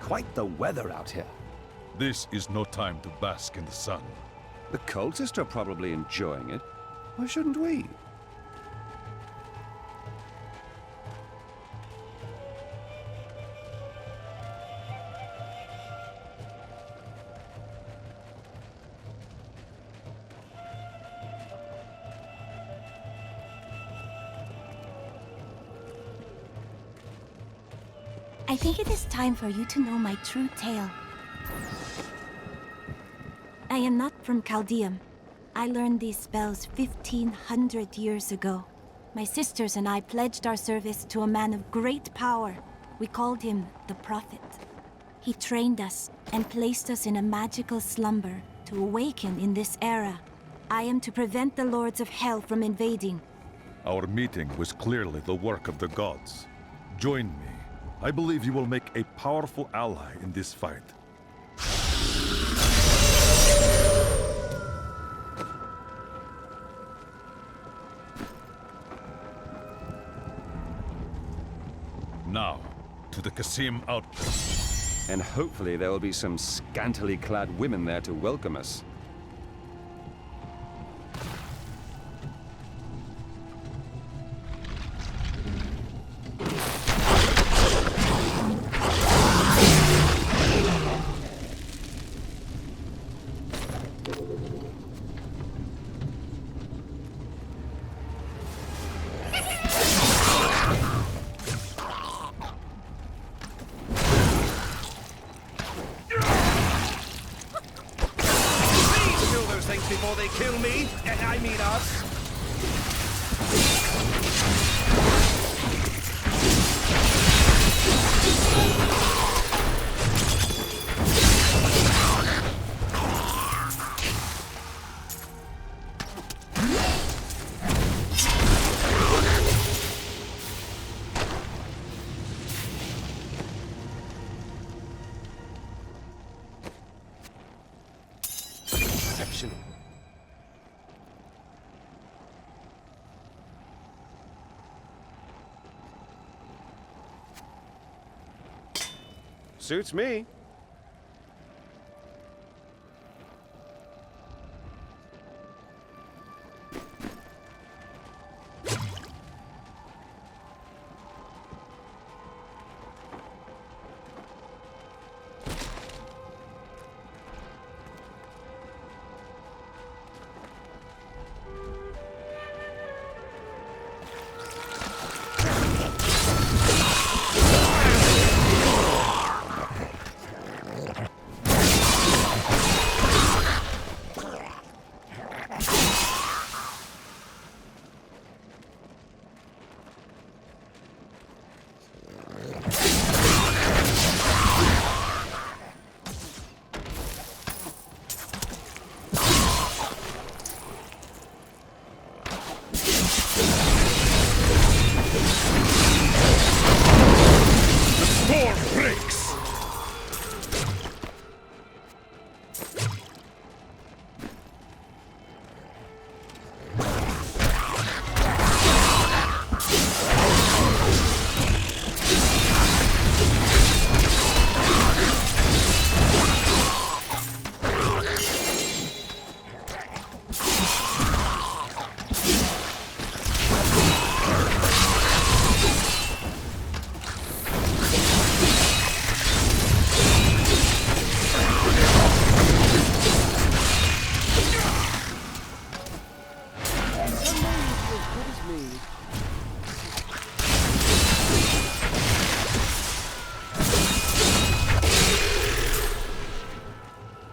Quite the weather out here. This is no time to bask in the sun. The cultists are probably enjoying it. Why shouldn't we? I think it is time for you to know my true tale. I am not from Caldeum. I learned these spells 1,500 years ago. My sisters and I pledged our service to a man of great power. We called him the Prophet. He trained us and placed us in a magical slumber to awaken in this era. I am to prevent the lords of hell from invading. Our meeting was clearly the work of the gods. Join me. I believe you will make a powerful ally in this fight. Now, to the Qasim outpost. And hopefully there will be some scantily clad women there to welcome us. Before they kill me, I mean us. Suits me.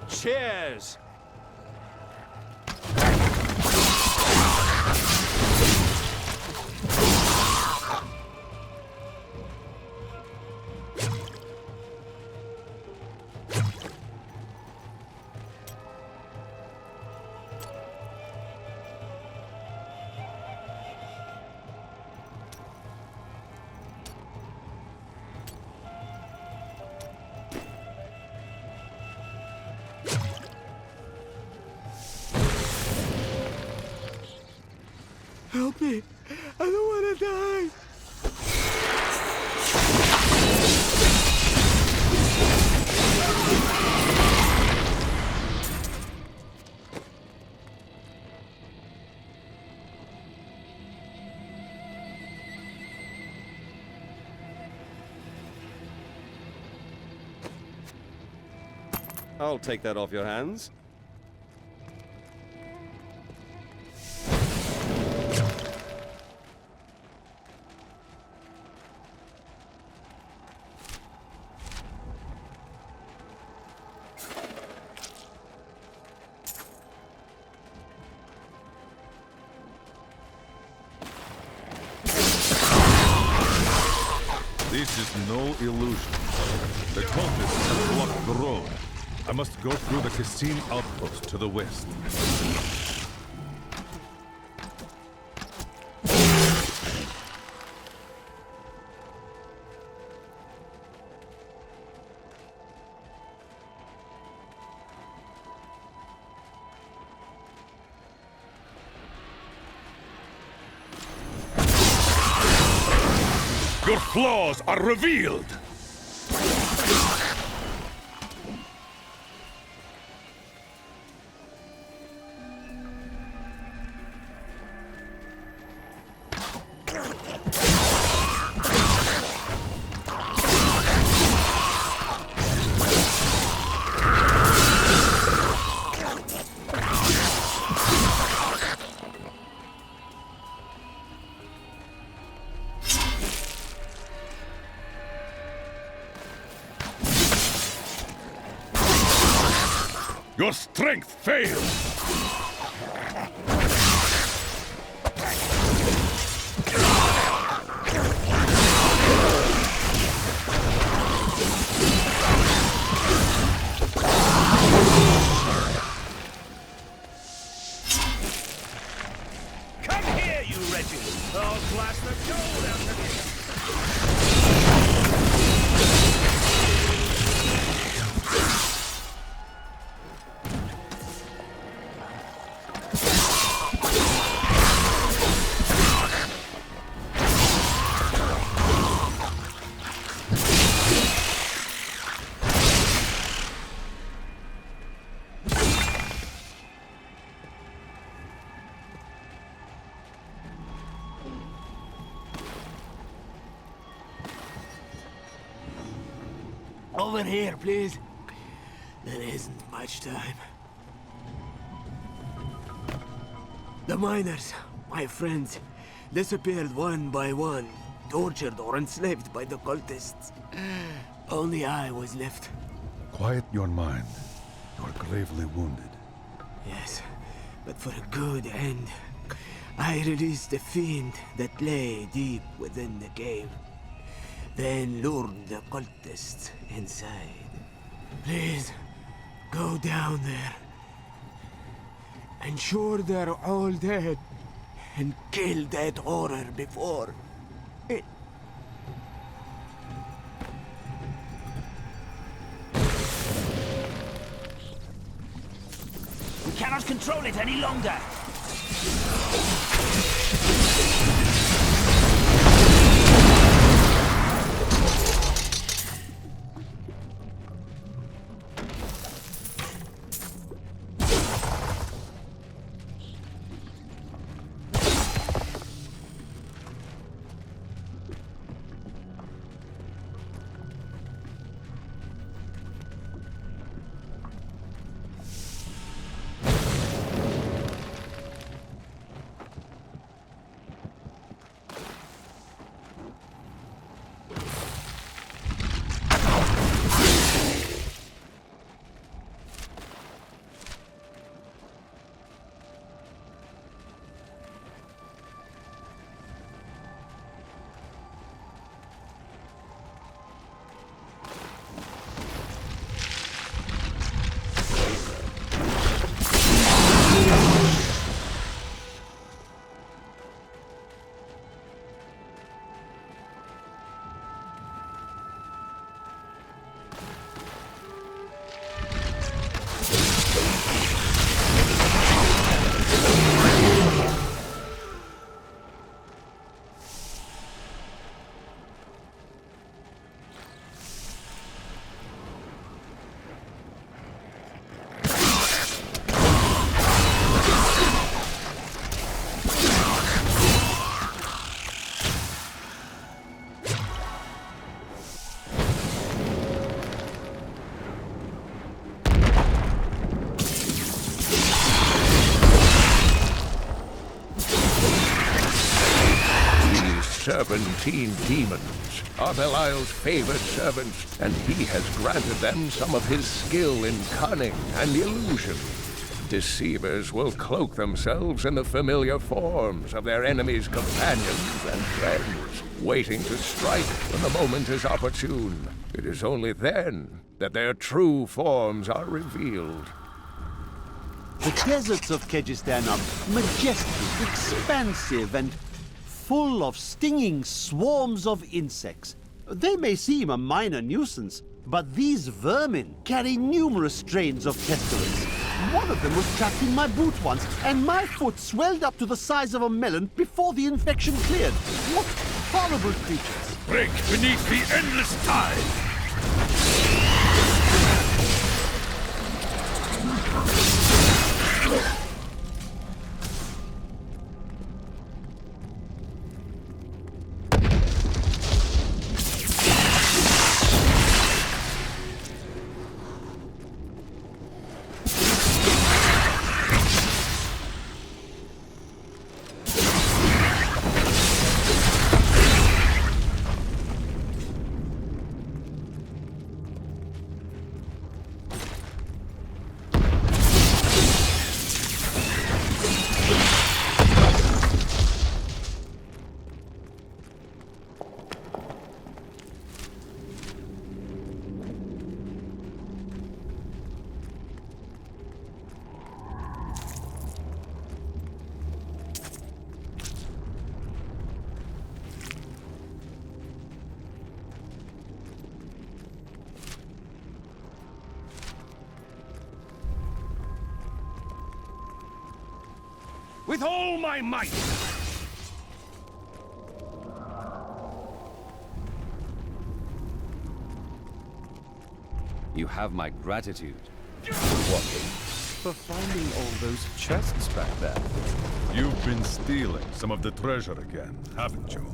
Cheers! Help me! I don't want to die! I'll take that off your hands. This is no illusion. The cultists have blocked the road. I must go through the Cain outpost to the west. Your flaws are revealed! Your strength fails! Come here, you wretches! I'll blast the gold out of you! Over here, please. There isn't much time. The miners, my friends, disappeared one by one, tortured or enslaved by the cultists. Only I was left. Quiet your mind. You are gravely wounded. Yes, but for a good end. I released the fiend that lay deep within the cave. Then lured the cultists inside. Please, go down there. Ensure they're all dead. And kill that horror before it... We cannot control it any longer! Serpentine demons are Belial's favored servants, and he has granted them some of his skill in cunning and illusion. Deceivers will cloak themselves in the familiar forms of their enemies' companions and friends, waiting to strike when the moment is opportune. It is only then that their true forms are revealed. The deserts of Kyrgyzstan are majestic, expansive, and full of stinging swarms of insects. They may seem a minor nuisance, but these vermin carry numerous strains of pestilence. One of them was trapped in my boot once, and my foot swelled up to the size of a melon before the infection cleared. What horrible creatures! Break beneath the endless tide! With all my might! You have my gratitude. What? For finding all those chests back there. You've been stealing some of the treasure again, haven't you?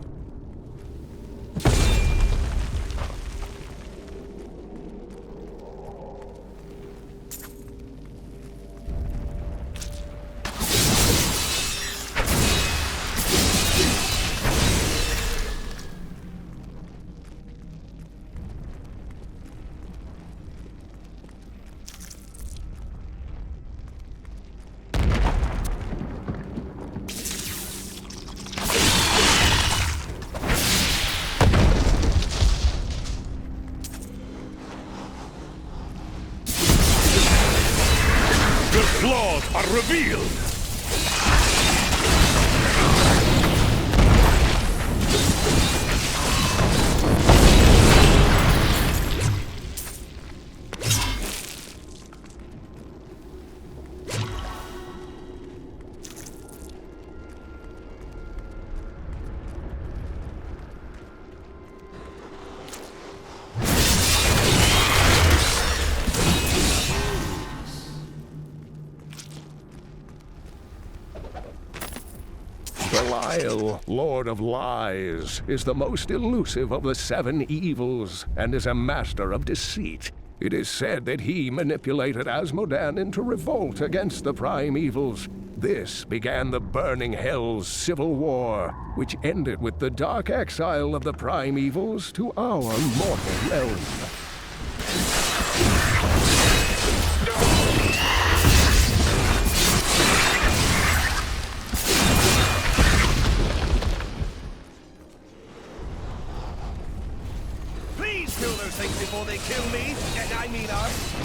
are revealed! Belial, Lord of Lies, is the most elusive of the 7 evils, and is a master of deceit. It is said that he manipulated Azmodan into revolt against the Prime Evils. This began the Burning Hell's civil war, which ended with the dark exile of the Prime Evils to our mortal realm. Kill those things before they kill me. I mean us.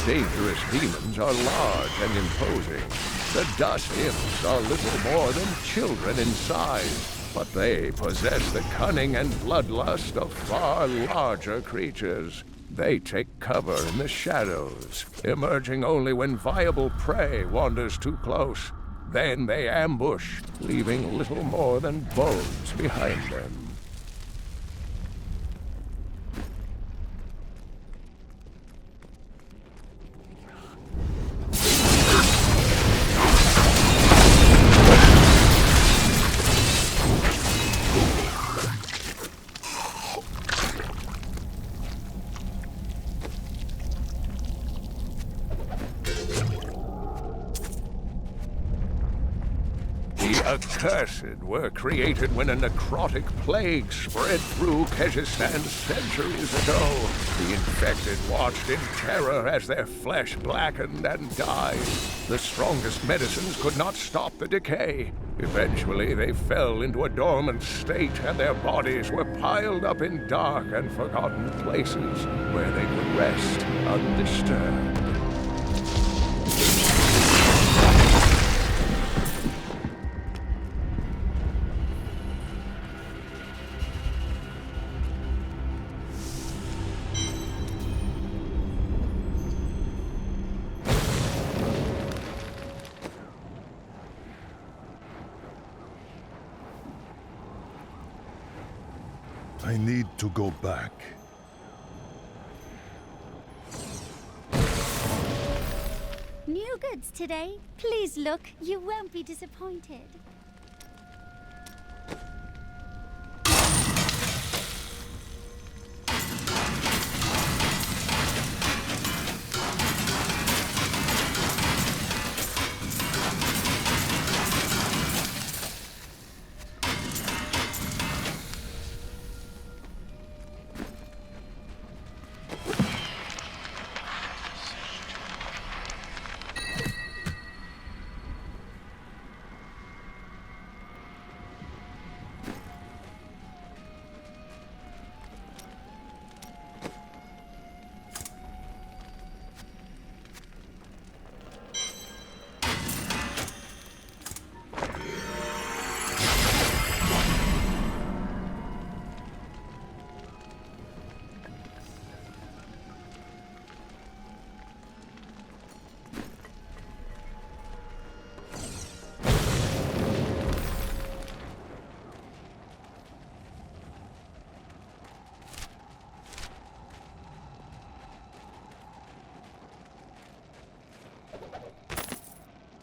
dangerous demons are large and imposing. The dust imps are little more than children in size, but they possess the cunning and bloodlust of far larger creatures. They take cover in the shadows, emerging only when viable prey wanders too close. Then they ambush, leaving little more than bones behind them. Accursed were created when a necrotic plague spread through Kyrgyzstan centuries ago. The infected watched in terror as their flesh blackened and died. The strongest medicines could not stop the decay. Eventually, they fell into a dormant state, and their bodies were piled up in dark and forgotten places where they could rest undisturbed. I need to go back. New goods today. Please look, you won't be disappointed.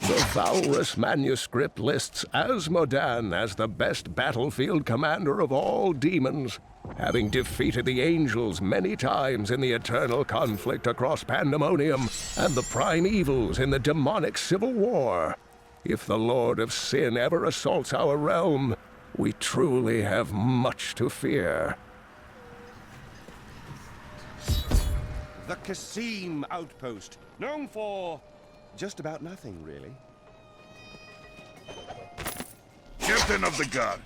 The Valrus manuscript lists Azmodan as the best battlefield commander of all demons, having defeated the angels many times in the eternal conflict across Pandemonium and the primevals in the demonic civil war. If the Lord of Sin ever assaults our realm, we truly have much to fear. The Casim outpost, known for just about nothing, really. Captain of the Guard,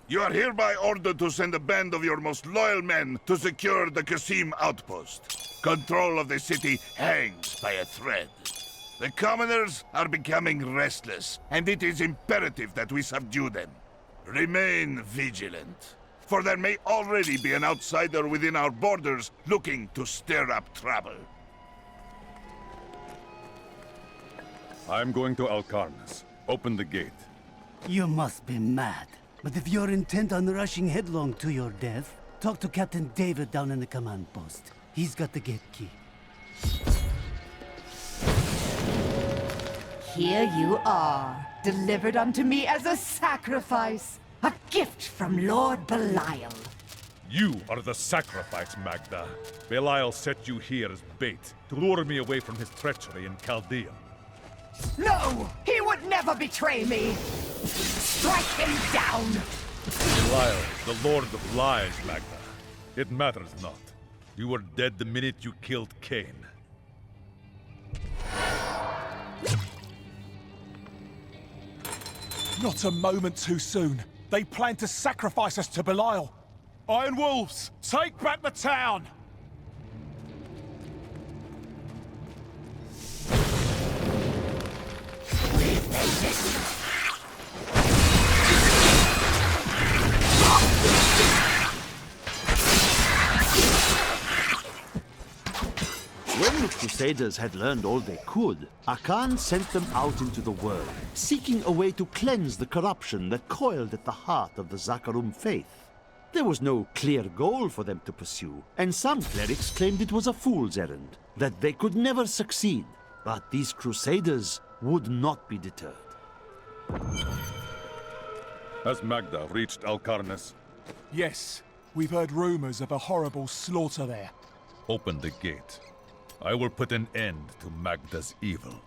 you are hereby ordered to send a band of your most loyal men to secure the Casim outpost. Control of the city hangs by a thread. The commoners are becoming restless, and it is imperative that we subdue them. Remain vigilant, for there may already be an outsider within our borders looking to stir up trouble. I'm going to Alcarnus. Open the gate. You must be mad. But if you're intent on rushing headlong to your death, talk to Captain David down in the command post. He's got the gate key. Here you are, delivered unto me as a sacrifice. A gift from Lord Belial. You are the sacrifice, Maghda. Belial set you here as bait to lure me away from his treachery in Caldeum. No! He would never betray me! Strike him down! Belial, the Lord of Lies, Maghda. It matters not. You were dead the minute you killed Cain. Not a moment too soon. They plan to sacrifice us to Belial. Iron Wolves, take back the town! When the Crusaders had learned all they could, Khan sent them out into the world, seeking a way to cleanse the corruption that coiled at the heart of the Zakarum faith. There was no clear goal for them to pursue, and some clerics claimed it was a fool's errand, that they could never succeed. But these Crusaders would not be deterred. Has Maghda reached Alcarnus? Yes. We've heard rumors of a horrible slaughter there. Open the gate. I will put an end to Maghda's evil.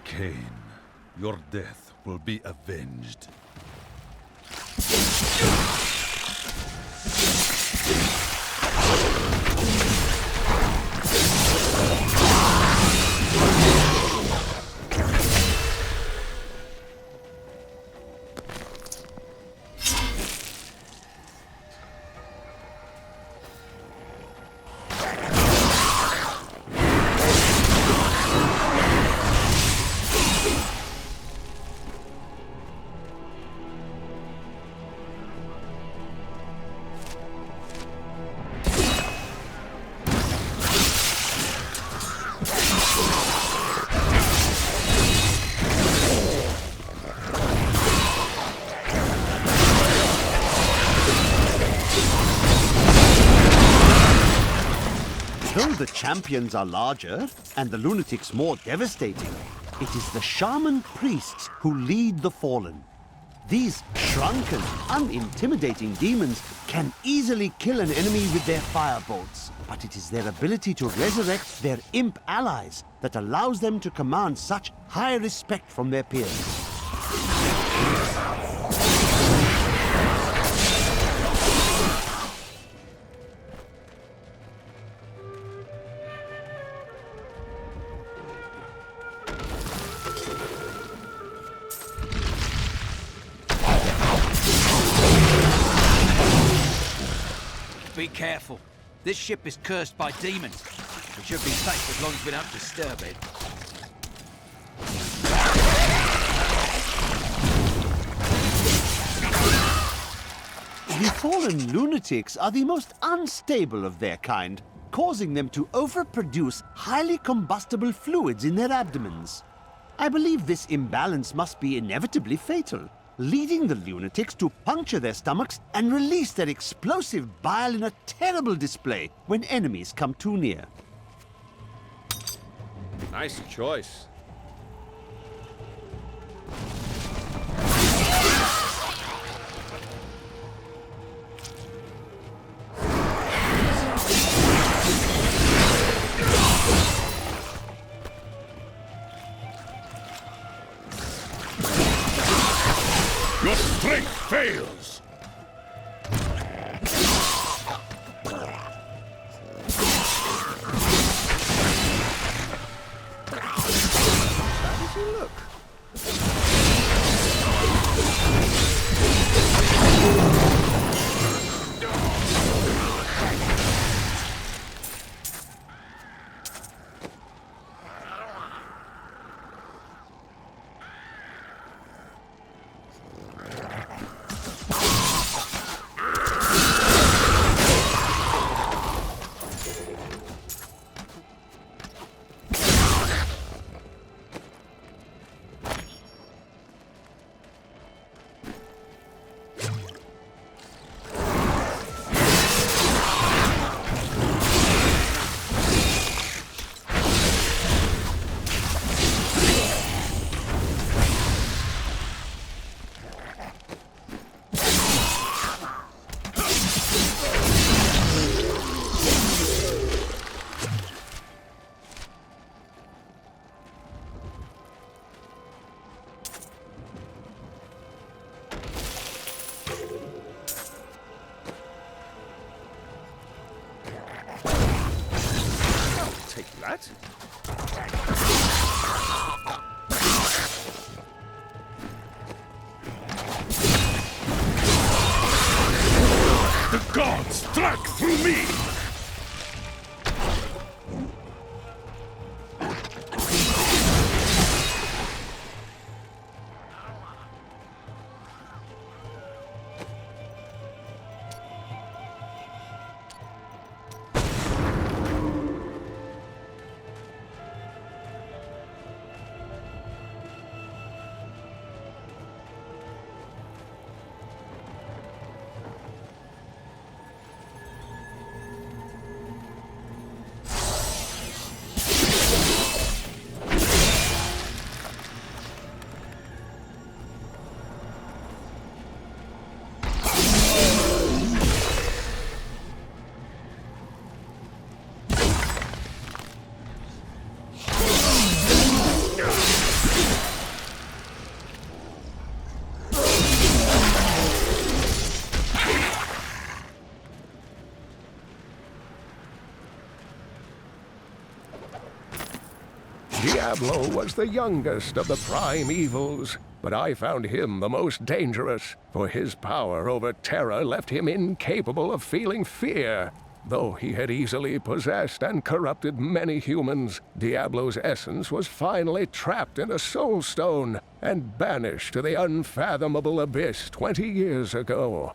Cain, your death will be avenged. Though the champions are larger and the lunatics more devastating, it is the shaman priests who lead the fallen. These shrunken, unintimidating demons can easily kill an enemy with their firebolts, but it is their ability to resurrect their imp allies that allows them to command such high respect from their peers. Be careful. This ship is cursed by demons. We should be safe as long as we don't disturb it. The fallen lunatics are the most unstable of their kind, causing them to overproduce highly combustible fluids in their abdomens. I believe this imbalance must be inevitably fatal, leading the lunatics to puncture their stomachs and release their explosive bile in a terrible display when enemies come too near. Nice choice. Your strength fails! How does he look? That? The gods struck through me! Diablo was the youngest of the prime evils, but I found him the most dangerous, for his power over terror left him incapable of feeling fear. Though he had easily possessed and corrupted many humans, Diablo's essence was finally trapped in a soulstone and banished to the unfathomable abyss 20 years ago.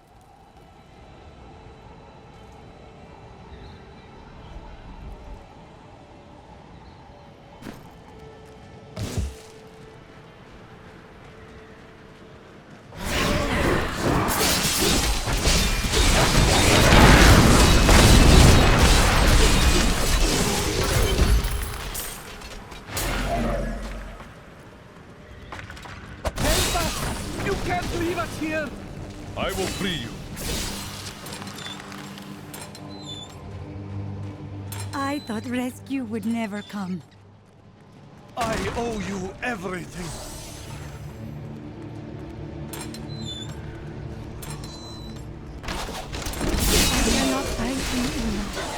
I thought rescue would never come. I owe you everything. I cannot thank you enough.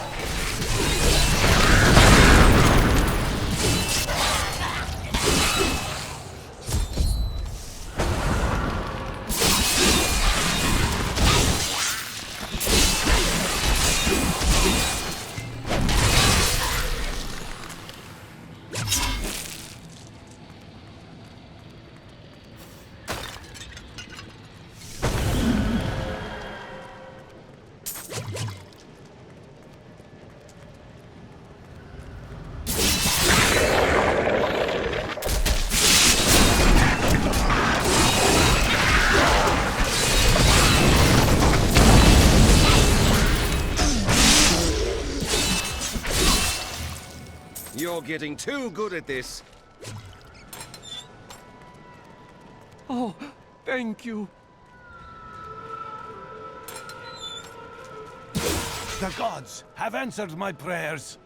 You're getting too good at this. Oh, thank you. The gods have answered my prayers.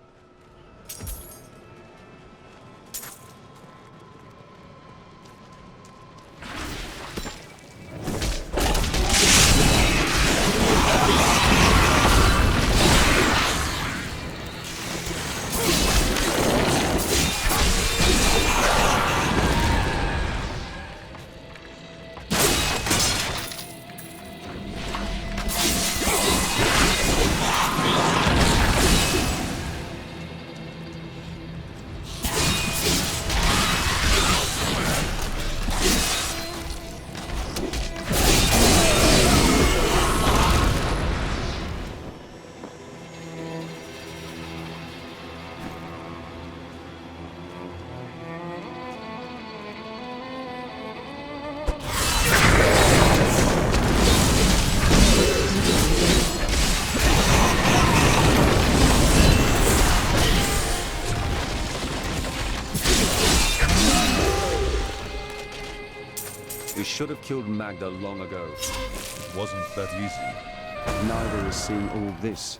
We should have killed Maghda long ago. It wasn't that easy. Neither has seen all this.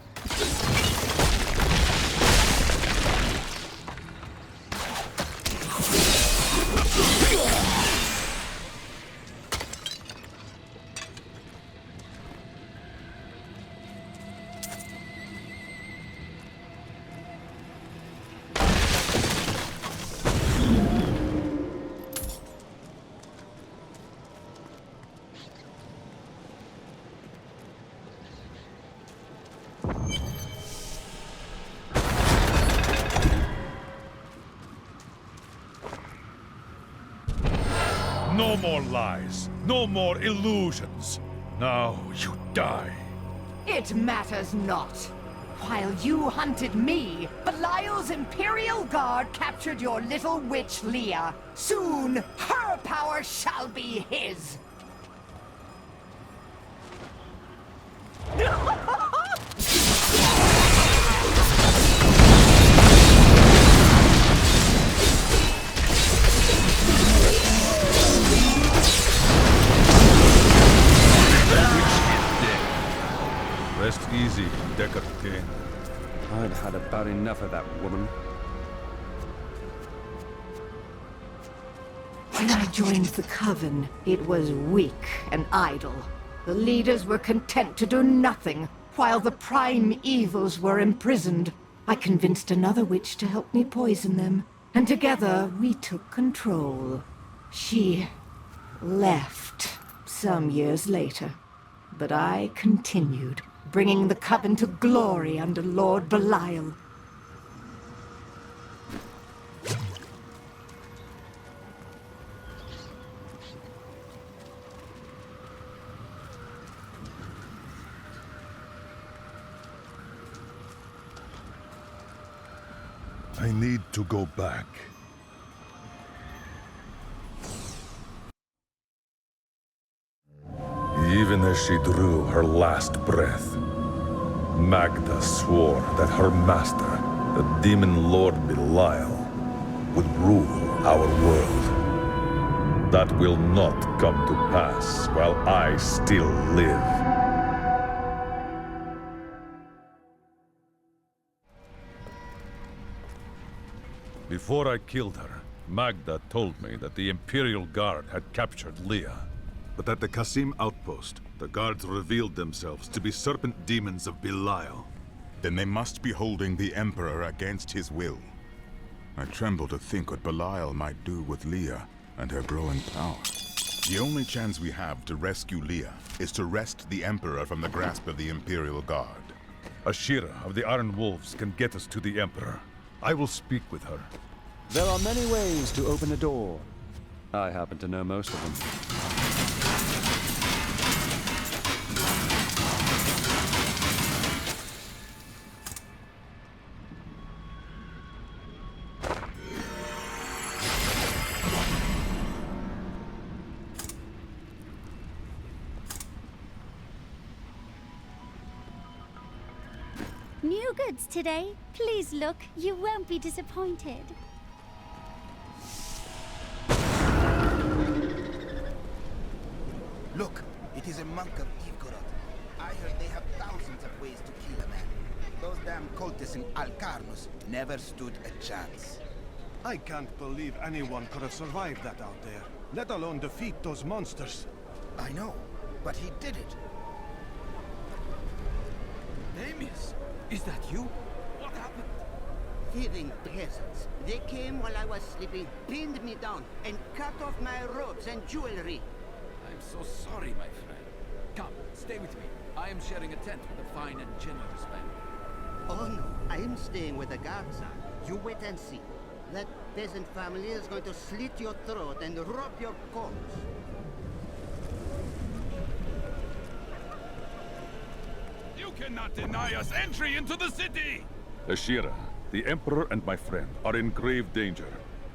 No more lies, no more illusions. Now you die. It matters not. While you hunted me, Belial's Imperial Guard captured your little witch Leah. Soon, her power shall be his. Rest easy, Deckard, Cain. I'd had about enough of that woman. When I joined the Coven, it was weak and idle. The leaders were content to do nothing, while the prime evils were imprisoned. I convinced another witch to help me poison them, and together we took control. She left some years later, but I continued, bringing the Coven to glory under Lord Belial. I need to go back. Even as she drew her last breath, Maghda swore that her master, the demon lord Belial, would rule our world. That will not come to pass while I still live. Before I killed her, Maghda told me that the Imperial Guard had captured Leah. But at the Qasim outpost, the guards revealed themselves to be serpent demons of Belial. Then they must be holding the Emperor against his will. I tremble to think what Belial might do with Leah and her growing power. The only chance we have to rescue Leah is to wrest the Emperor from the grasp of the Imperial Guard. Ashira of the Iron Wolves can get us to the Emperor. I will speak with her. There are many ways to open a door. I happen to know most of them. New goods today. Please look, you won't be disappointed. Look, it is a monk of Ivgorod. I heard they have thousands of ways to kill a man. Those damn cultists in Alcarnus never stood a chance. I can't believe anyone could have survived that out there, let alone defeat those monsters. I know, but he did it. Amius, is that you? What happened? Thieving peasants. They came while I was sleeping, pinned me down, and cut off my robes and jewelry. I'm so sorry, my friend. Come, stay with me. I am sharing a tent with a fine and generous man. Oh no, I am staying where the guards are. You wait and see. That peasant family is going to slit your throat and rob your corpse. You cannot deny us entry into the city! Ashira, the Emperor and my friend are in grave danger.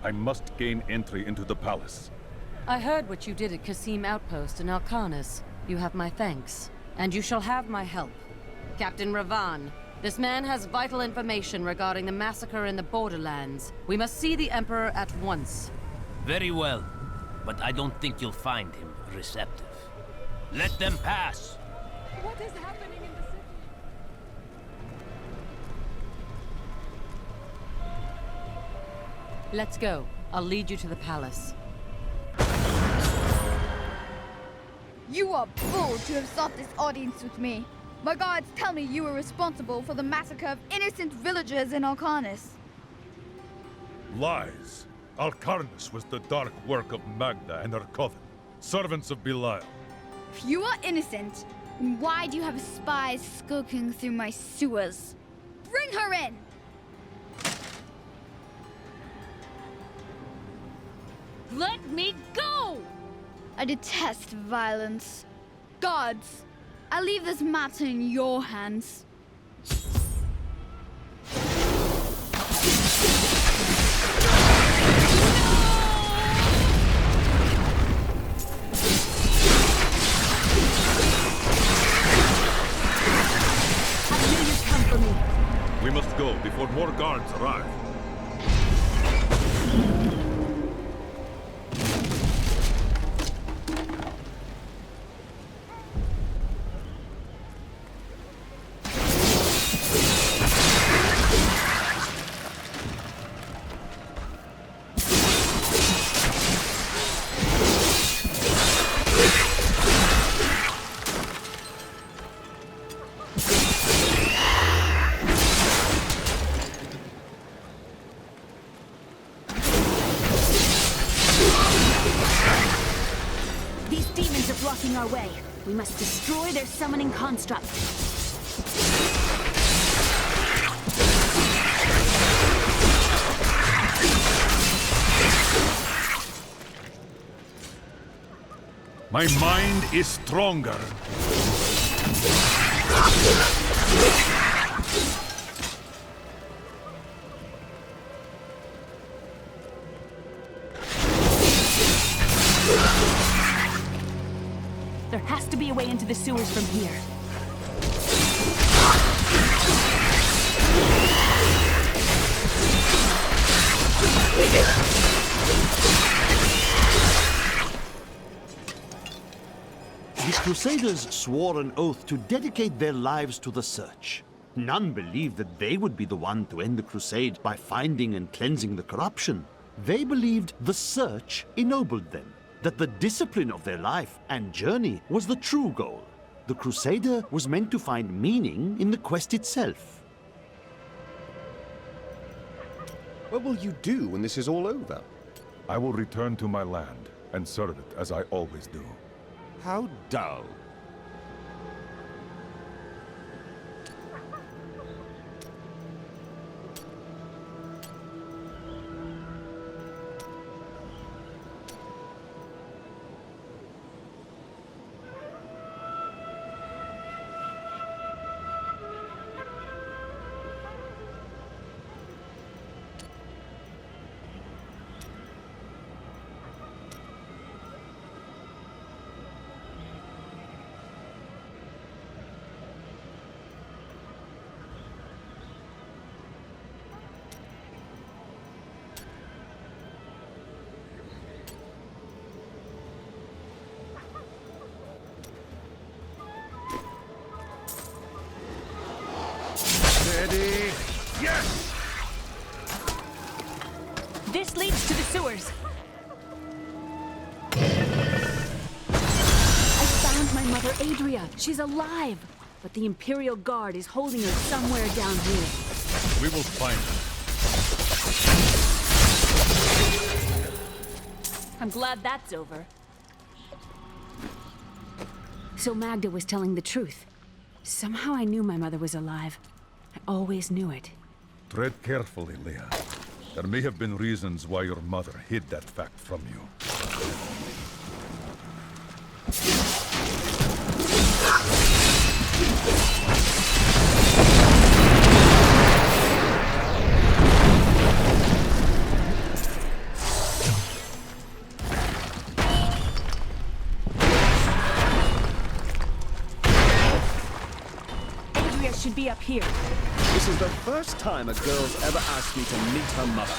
I must gain entry into the palace. I heard what you did at Qasim Outpost in Alcarnus. You have my thanks. And you shall have my help. Captain Ravan, this man has vital information regarding the massacre in the borderlands. We must see the Emperor at once. Very well. But I don't think you'll find him receptive. Let them pass! What is happening in the city? Let's go. I'll lead you to the palace. You are bold to have sought this audience with me. My guards tell me you were responsible for the massacre of innocent villagers in Alcarnus. Lies. Alcarnus was the dark work of Maghda and her Coven, servants of Belial. If you are innocent, then why do you have spies skulking through my sewers? Bring her in! Let me go! I detest violence. Guards, I leave this matter in your hands. We must go before more guards arrive. Our way. We must destroy their summoning construct. My mind is stronger. There has to be a way into the sewers from here. The Crusaders swore an oath to dedicate their lives to the search. None believed that they would be the one to end the crusade by finding and cleansing the corruption. They believed the search ennobled them, that the discipline of their life and journey was the true goal. The crusader was meant to find meaning in the quest itself. What will you do when this is all over? I will return to my land and serve it as I always do. How dull. Ready? Yes! This leads to the sewers. I found my mother, Adria. She's alive. But the Imperial Guard is holding her somewhere down here. We will find her. I'm glad that's over. So Maghda was telling the truth. Somehow I knew my mother was alive. I always knew it. Tread carefully, Leah. There may have been reasons why your mother hid that fact from you. Adria should be up here. This is the first time a girl's ever asked me to meet her mother.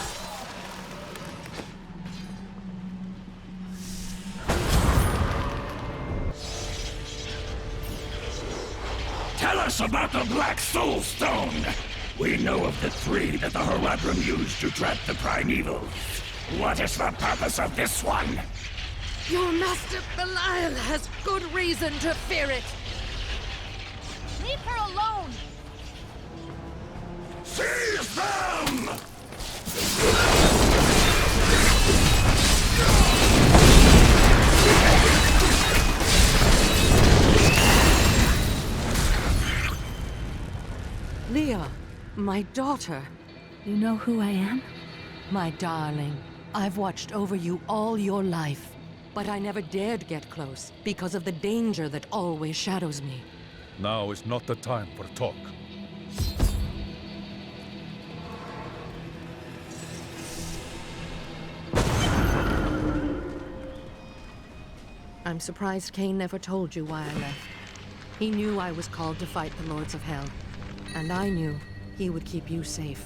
Tell us about the Black Soulstone! We know of the three that the Horadrim used to trap the Primevals. What is the purpose of this one? Your master Belial has good reason to fear it. Leave her alone! Seize them! Leah, my daughter. You know who I am? My darling, I've watched over you all your life, but I never dared get close because of the danger that always shadows me. Now is not the time for talk. I'm surprised Cain never told you why I left. He knew I was called to fight the Lords of Hell, and I knew he would keep you safe.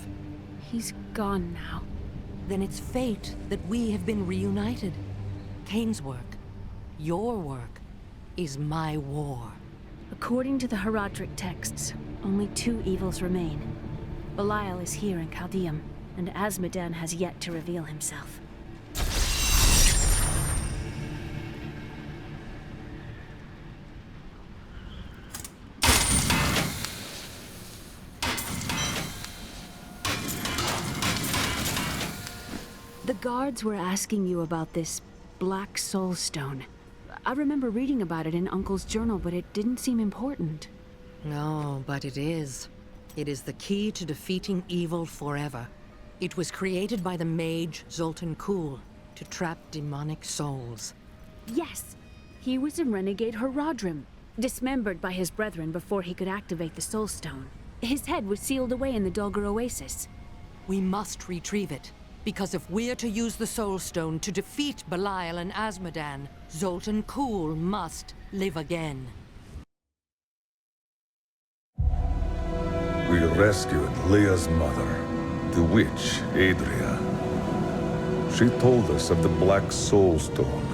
He's gone now. Then it's fate that we have been reunited. Cain's work, your work, is my war. According to the Horadric texts, only two evils remain. Belial is here in Caldeum, and Azmodan has yet to reveal himself. The guards were asking you about this Black Soulstone. I remember reading about it in Uncle's journal, but it didn't seem important. No, but it is. It is the key to defeating evil forever. It was created by the mage Zoltun to trap demonic souls. Yes! He was a renegade Horadrim, dismembered by his brethren before he could activate the Soulstone. His head was sealed away in the Dulgar Oasis. We must retrieve it. Because if we're to use the Soulstone to defeat Belial and Azmodan, Zoltun must live again. We rescued Leah's mother, the witch Adria. She told us of the Black Soulstone,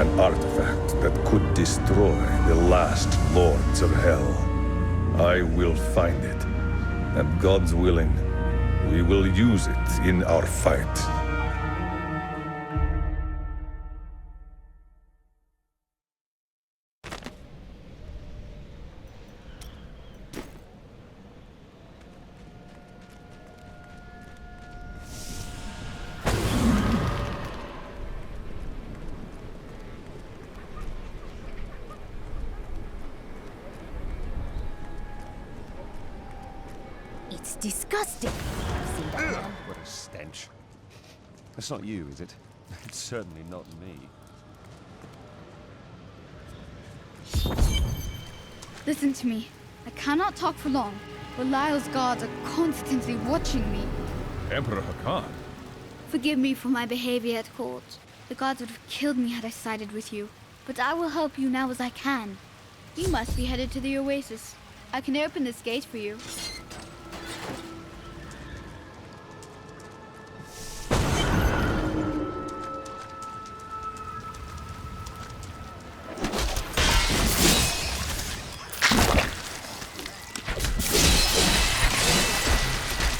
an artifact that could destroy the last Lords of Hell. I will find it. And God's willing, we will use it in our fight. It's disgusting. What a stench. That's not you, is it? It's certainly not me. Listen to me. I cannot talk for long. Belial's guards are constantly watching me. Emperor Hakan? Forgive me for my behavior at court. The gods would have killed me had I sided with you. But I will help you now as I can. You must be headed to the oasis. I can open this gate for you.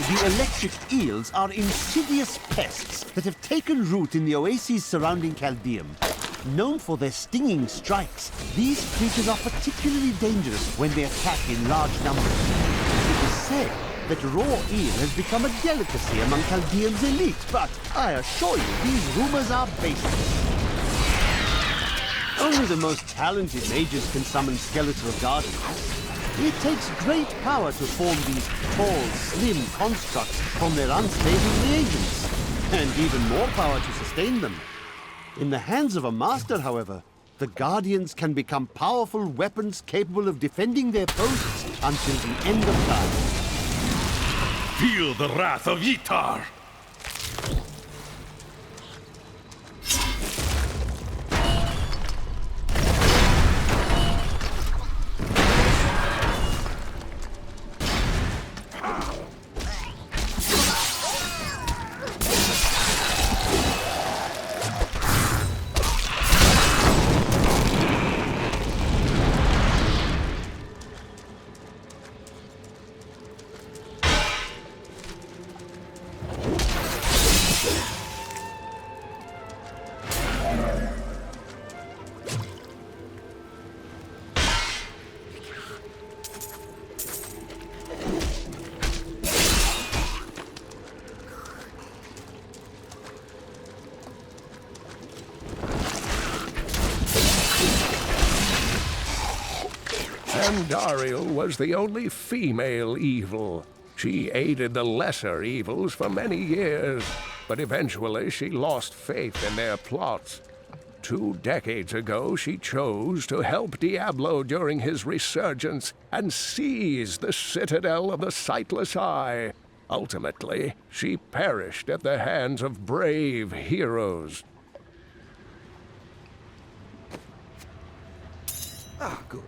The electric eels are insidious pests that have taken root in the oases surrounding Caldeum. Known for their stinging strikes, these creatures are particularly dangerous when they attack in large numbers. It is said that raw eel has become a delicacy among Caldeum's elite, but I assure you these rumors are baseless. Only the most talented mages can summon skeletal guardians. It takes great power to form these tall, slim constructs from their unstable reagents, and even more power to sustain them. In the hands of a master, however, the Guardians can become powerful weapons capable of defending their posts until the end of time. Feel the wrath of Yitar! Andariel was the only female evil. She aided the lesser evils for many years, but eventually she lost faith in their plots. 2 decades ago, she chose to help Diablo during his resurgence and seize the citadel of the Sightless Eye. Ultimately, she perished at the hands of brave heroes. Ah, good.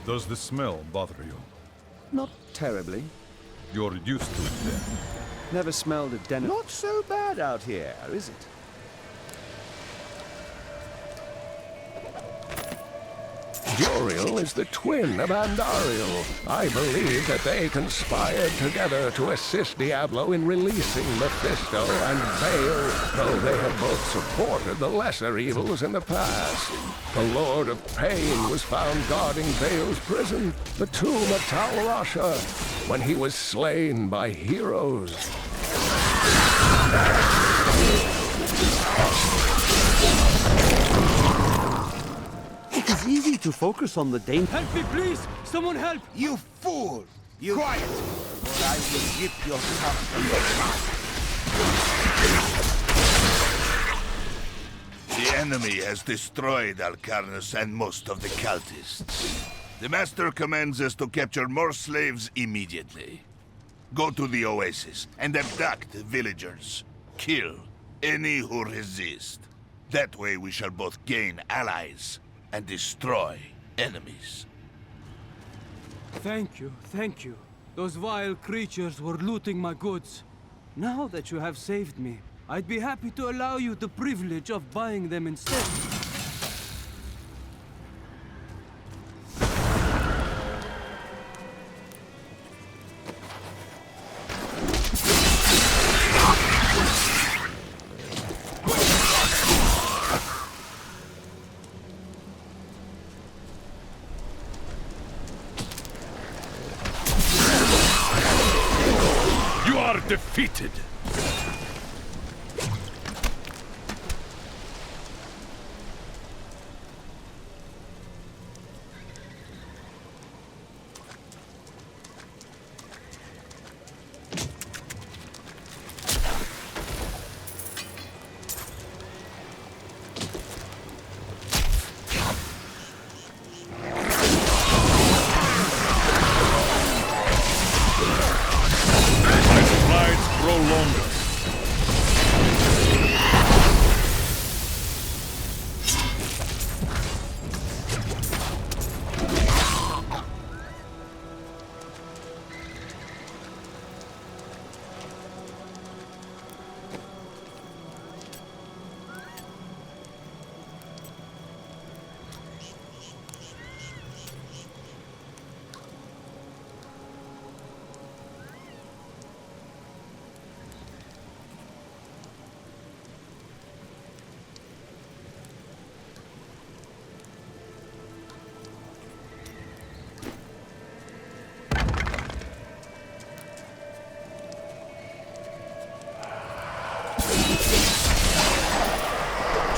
Does the smell bother you? Not terribly. You're used to it then? Never smelled a den. Not so bad out here, is it? Duriel is the twin of Andariel. I believe that they conspired together to assist Diablo in releasing Mephisto and Baal, though they have both supported the lesser evils in the past. The Lord of Pain was found guarding Baal's prison, the tomb of Tal Rasha, when he was slain by heroes. It is easy to focus on the danger. Help me, please! Someone help! You fool! You quiet! Or I will rip your cup from your mouth. The enemy has destroyed Alcarnus and most of the cultists. The Master commands us to capture more slaves immediately. Go to the oasis and abduct the villagers. Kill any who resist. That way we shall both gain allies and destroy enemies. Thank you, thank you. Those vile creatures were looting my goods. Now that you have saved me, I'd be happy to allow you the privilege of buying them instead. Defeated.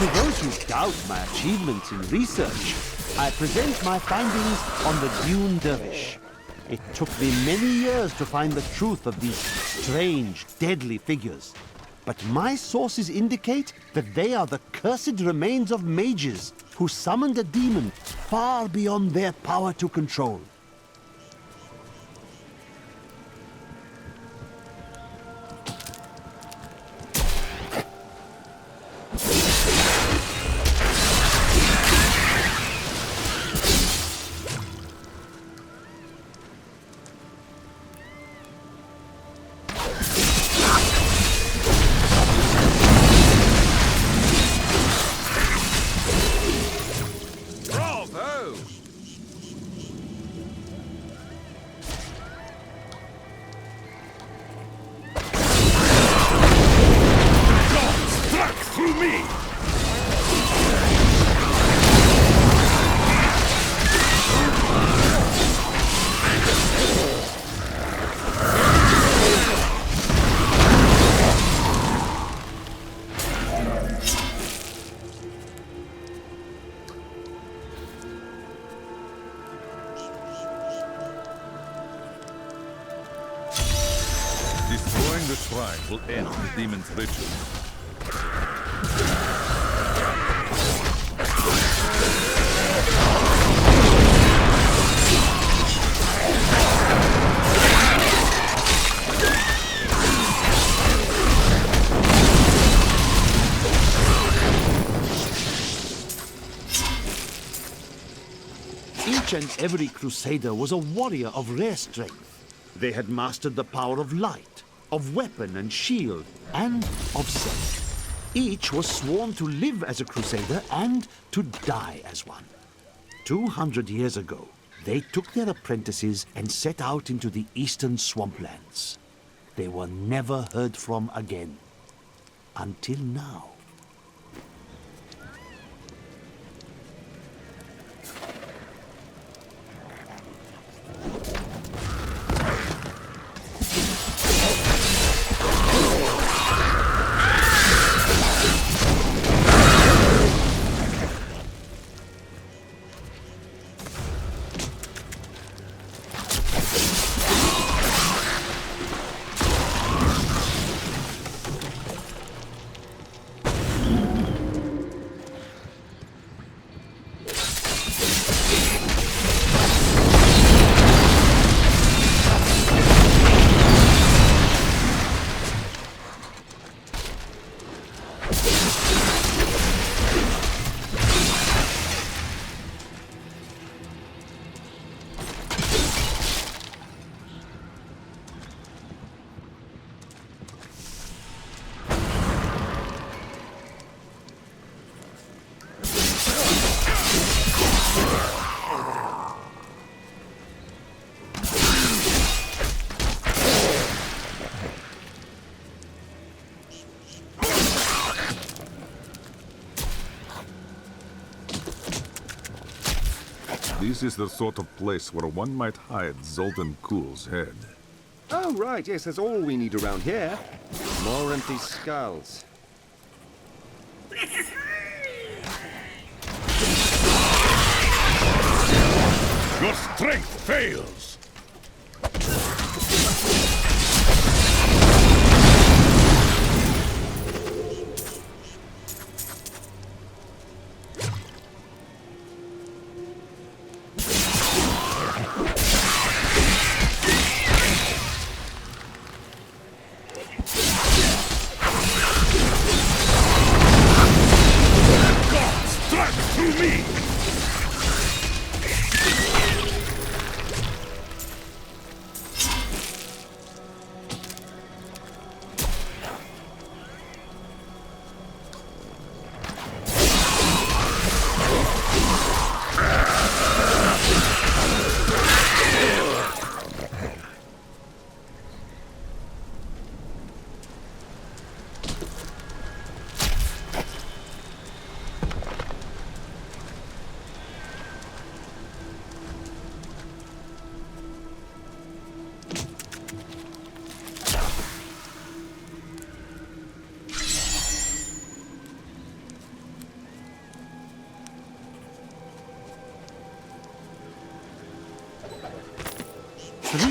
To those who doubt my achievements in research, I present my findings on the Dune Dervish. It took me many years to find the truth of these strange, deadly figures. But my sources indicate that they are the cursed remains of mages who summoned a demon far beyond their power to control. Destroying the shrine will end the demon's ritual. Each and every crusader was a warrior of rare strength. They had mastered the power of light, of weapon and shield, and of scent. Each was sworn to live as a crusader and to die as one. 200 years ago, they took their apprentices and set out into the eastern swamplands. They were never heard from again. Until now. This is the sort of place where one might hide Zoltun Kull's head. Oh, right, yes, that's all we need around here. More empty skulls. Your strength fails!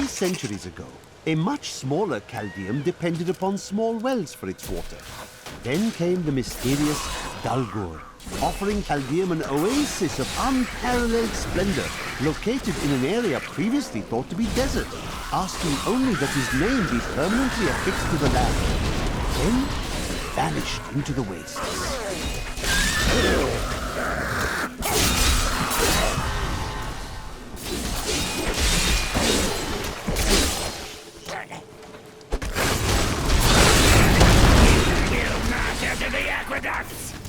Centuries ago, a much smaller Caldeum depended upon small wells for its water. Then came the mysterious Dalgur, offering Caldeum an oasis of unparalleled splendor, located in an area previously thought to be desert, asking only that his name be permanently affixed to the land. Then vanished into the wastes.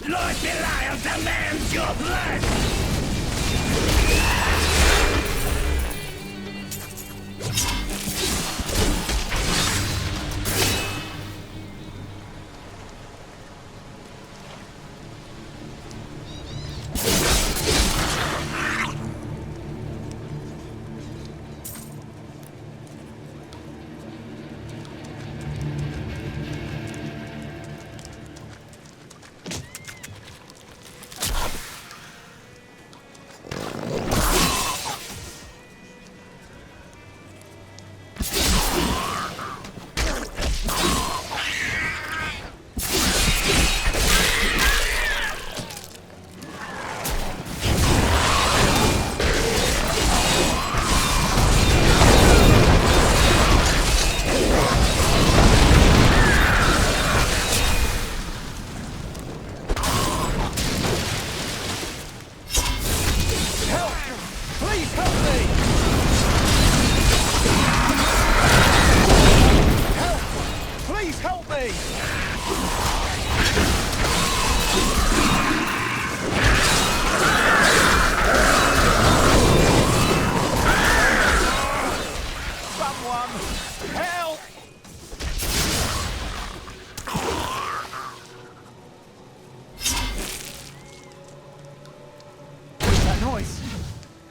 Lord Belial demands your blood!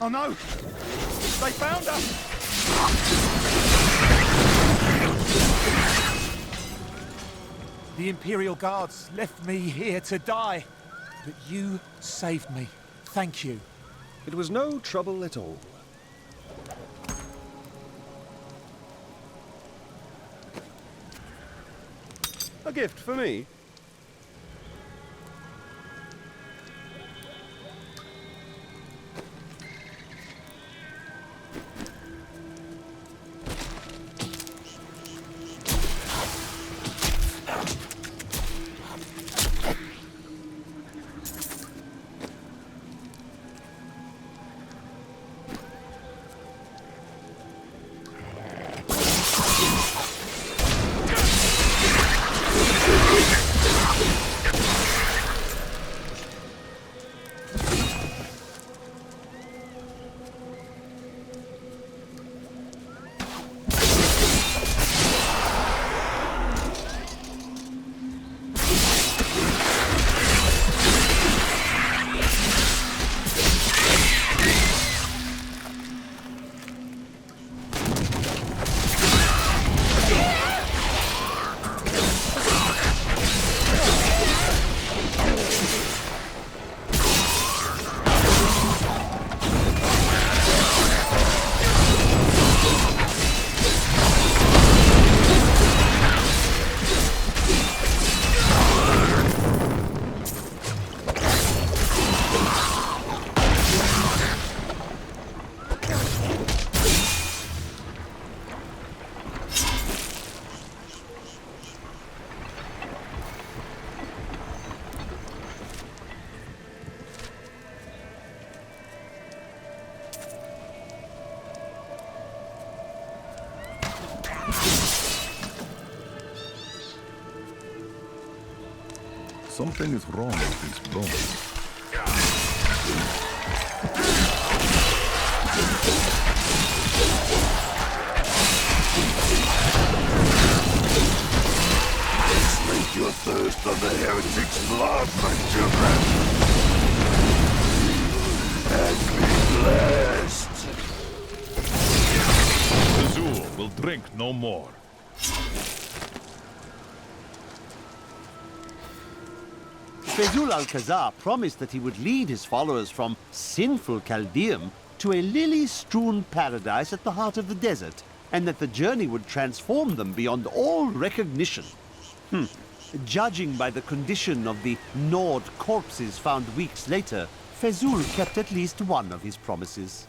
Oh no! They found us! The Imperial Guards left me here to die, but you saved me. Thank you. It was no trouble at all. A gift for me? Something is wrong with these bones. Slake your thirst on the heretic's blood, my children. And be blessed. Azul will drink no more. Fezul Alcazar promised that he would lead his followers from sinful Caldeum to a lily-strewn paradise at the heart of the desert, and that the journey would transform them beyond all recognition. Judging by the condition of the gnawed corpses found weeks later, Fezul kept at least one of his promises.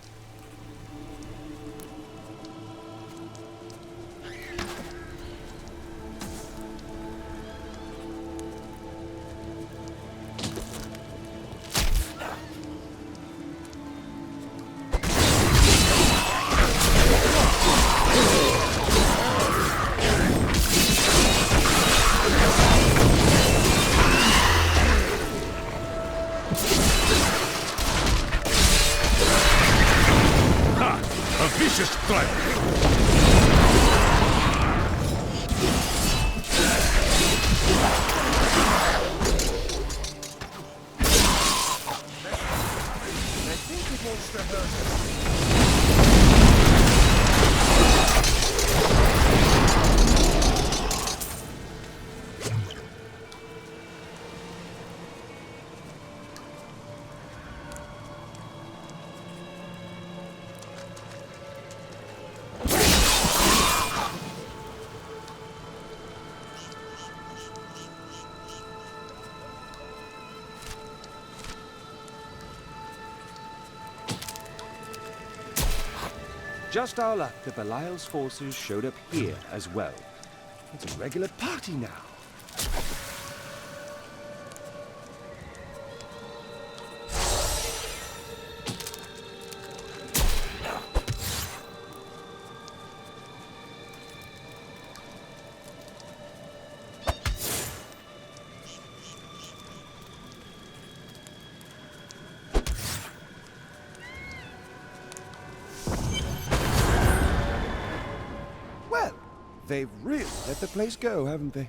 Just our luck that Belial's forces showed up here as well. It's a regular party now. They've really let the place go, haven't they?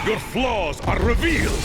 Your flaws are revealed!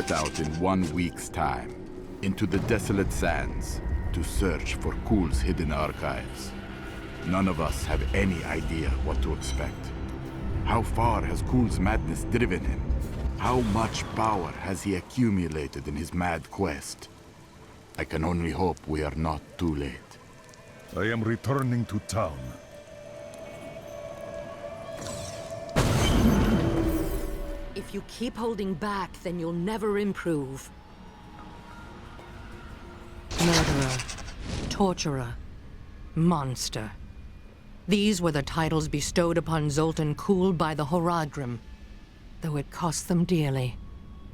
set out in 1 week's time into the desolate sands to search for Kulle's hidden archives. None of us have any idea what to expect. How far has Kulle's madness driven him? How much power has he accumulated in his mad quest? I can only hope we are not too late. I am returning to town. If you keep holding back, then you'll never improve. Murderer, torturer, monster. These were the titles bestowed upon Zoltun Kulle by the Horadrim. Though it cost them dearly,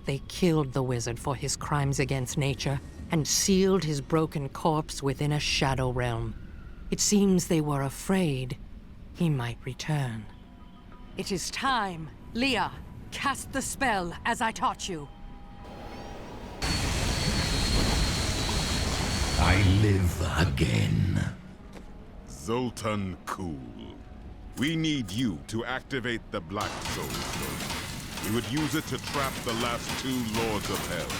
they killed the wizard for his crimes against nature and sealed his broken corpse within a shadow realm. It seems they were afraid he might return. It is time. Leah, cast the spell as I taught you. I live again. Zoltun Kulle. We need you to activate the Black Soulstone. We would use it to trap the last 2 Lords of Hell.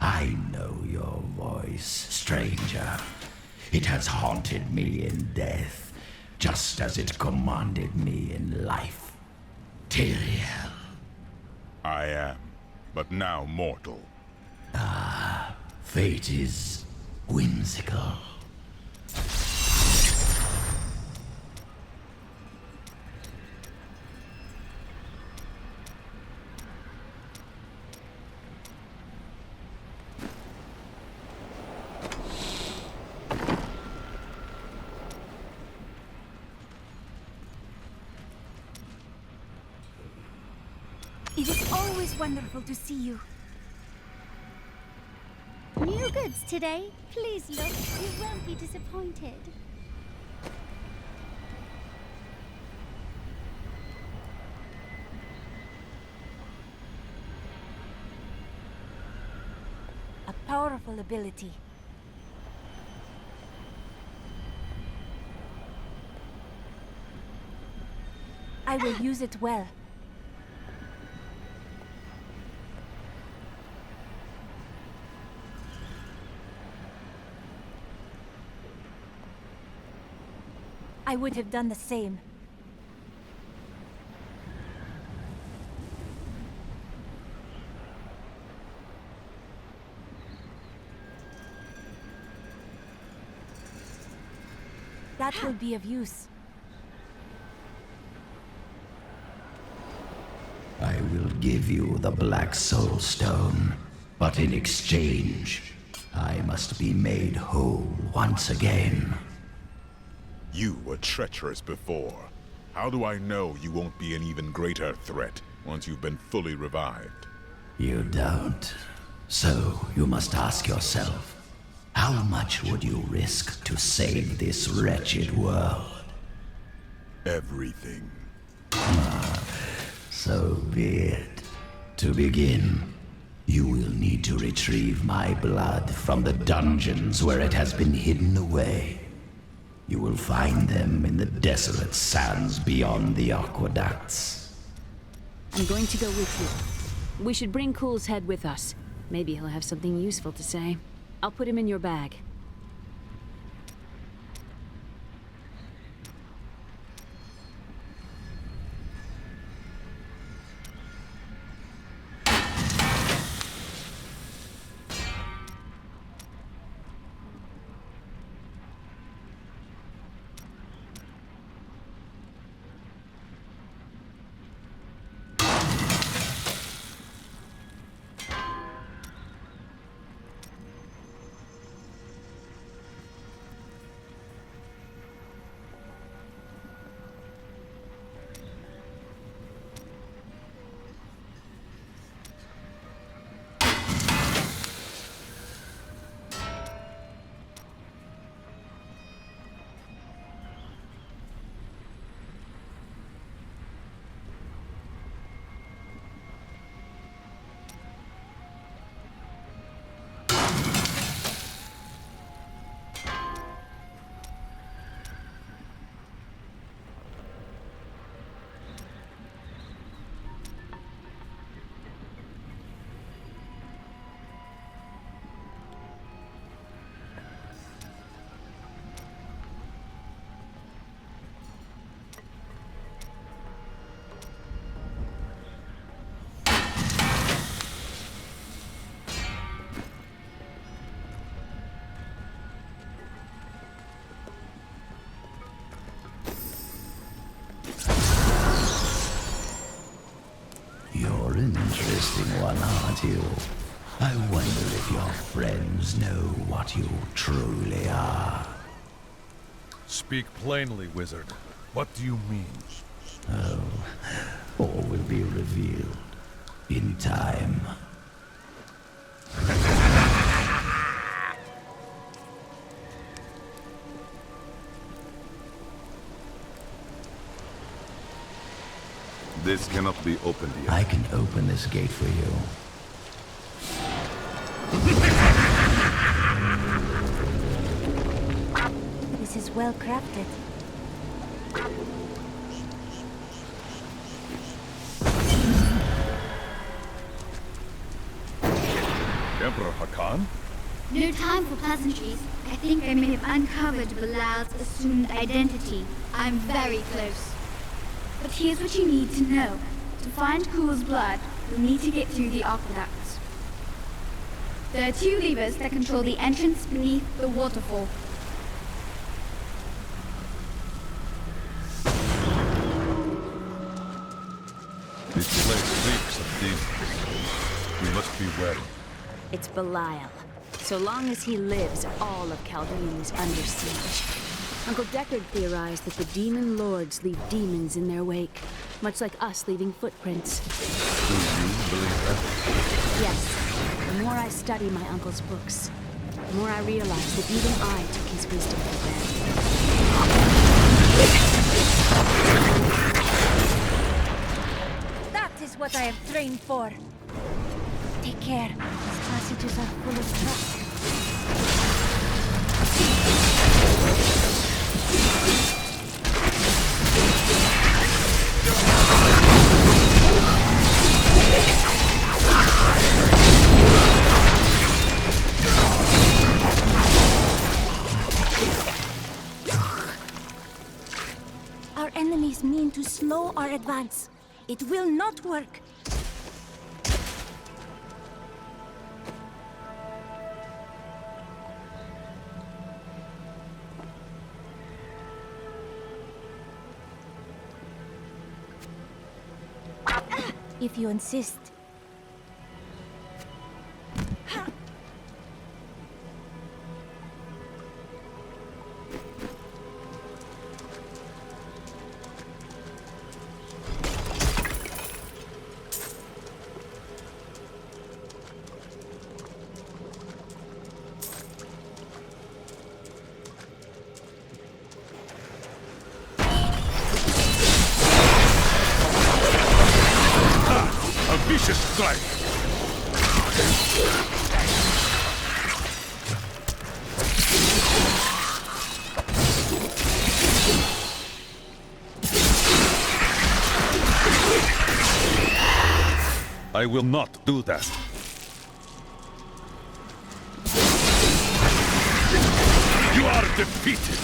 I know your voice, stranger. It has haunted me in death, just as it commanded me in life. Tyrael. I am, but now mortal. Ah, fate is whimsical. It is always wonderful to see you. New goods today. Please look. You won't be disappointed. A powerful ability. I will use it well. I would have done the same. That will be of use. I will give you the Black Soulstone, but in exchange, I must be made whole once again. You were treacherous before. How do I know you won't be an even greater threat once you've been fully revived? You don't. So you must ask yourself, how much would you risk to save this wretched world? Everything. So be it. To begin, you will need to retrieve my blood from the dungeons where it has been hidden away. You will find them in the desolate sands beyond the aqueducts. I'm going to go with you. We should bring Kulle's head with us. Maybe he'll have something useful to say. I'll put him in your bag. one, aren't you? I wonder if your friends know what you truly are. Speak plainly, wizard. What do you mean? Oh, all will be revealed in time. This cannot be opened yet. I can open this gate for you. This is well crafted. Emperor Hakan? No time for pleasantries. I think I may have uncovered Belial's assumed identity. I'm very close. But here's what you need to know. To find Kule's blood, you'll need to get through the aqueducts. There are 2 levers that control the entrance beneath the waterfall. This place reeks of demons. We must be wary. It's Belial. So long as he lives, all of Caldeum is under siege. Uncle Deckard theorized that the demon lords leave demons in their wake, much like us leaving footprints. Do you believe that? Yes. The more I study my uncle's books, the more I realize that even I took his wisdom for granted. That is what I have trained for. Take care. These passages are full of traps. Our enemies mean to slow our advance. It will not work. If you insist. Vicious strike! I will not do that. You are defeated!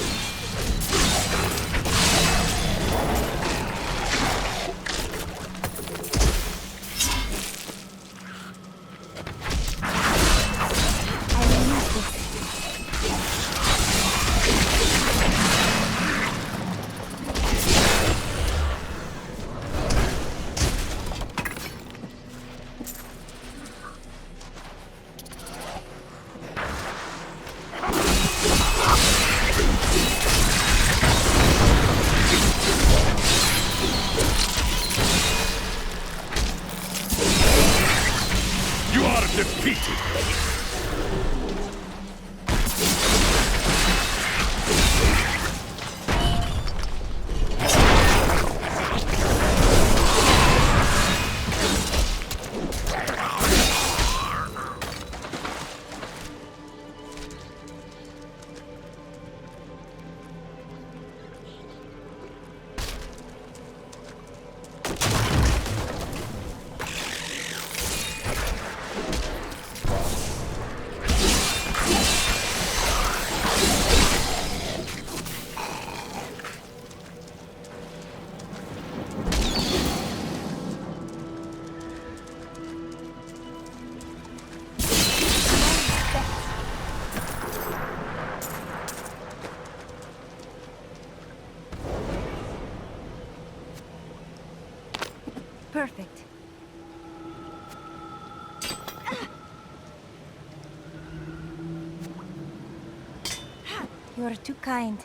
Perfect. You're too kind.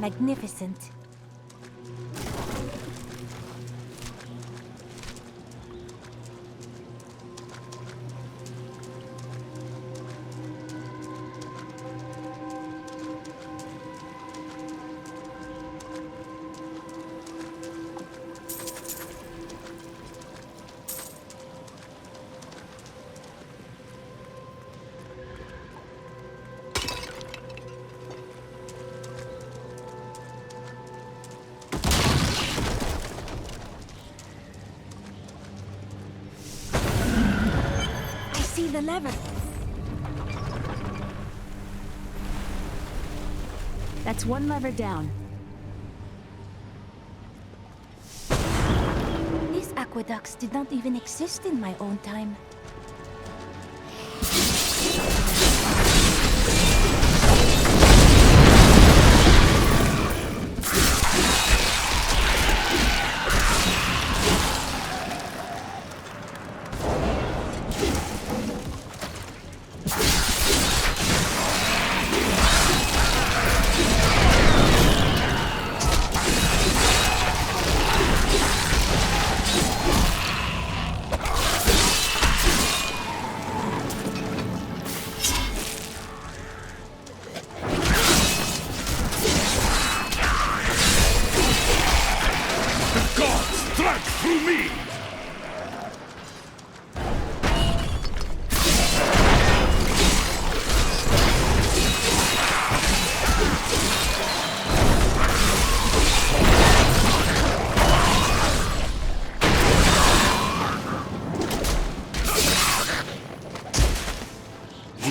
Magnificent. The lever. That's one lever down. These aqueducts did not even exist in my own time.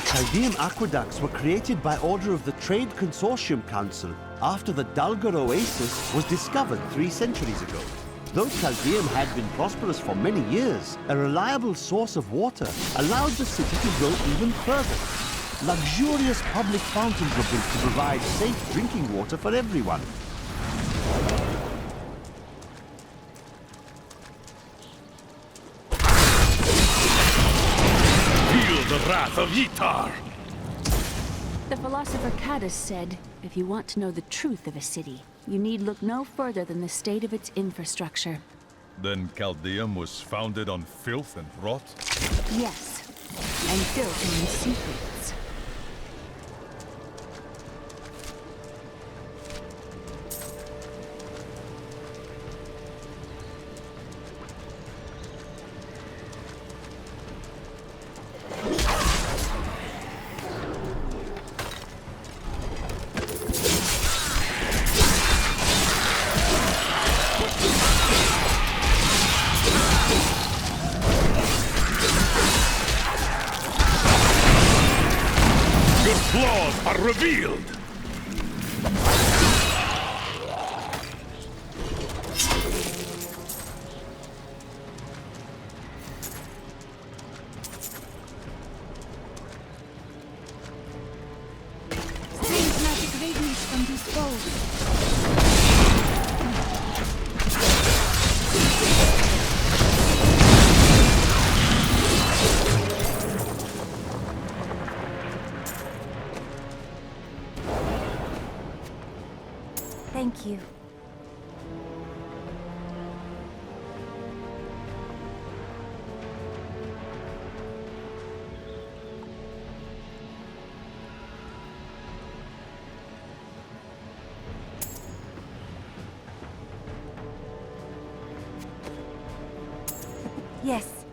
Caldeum aqueducts were created by order of the Trade Consortium Council after the Dulgar Oasis was discovered 3 centuries ago. Though Caldeum had been prosperous for many years, a reliable source of water allowed the city to grow even further. Luxurious public fountains were built to provide safe drinking water for everyone. The wrath of Yitar! The philosopher Caddis said, if you want to know the truth of a city, you need look no further than the state of its infrastructure. Then Caldeum was founded on filth and rot? Yes, and built on secrets. Flaws are revealed! foes. Thank you. Yes.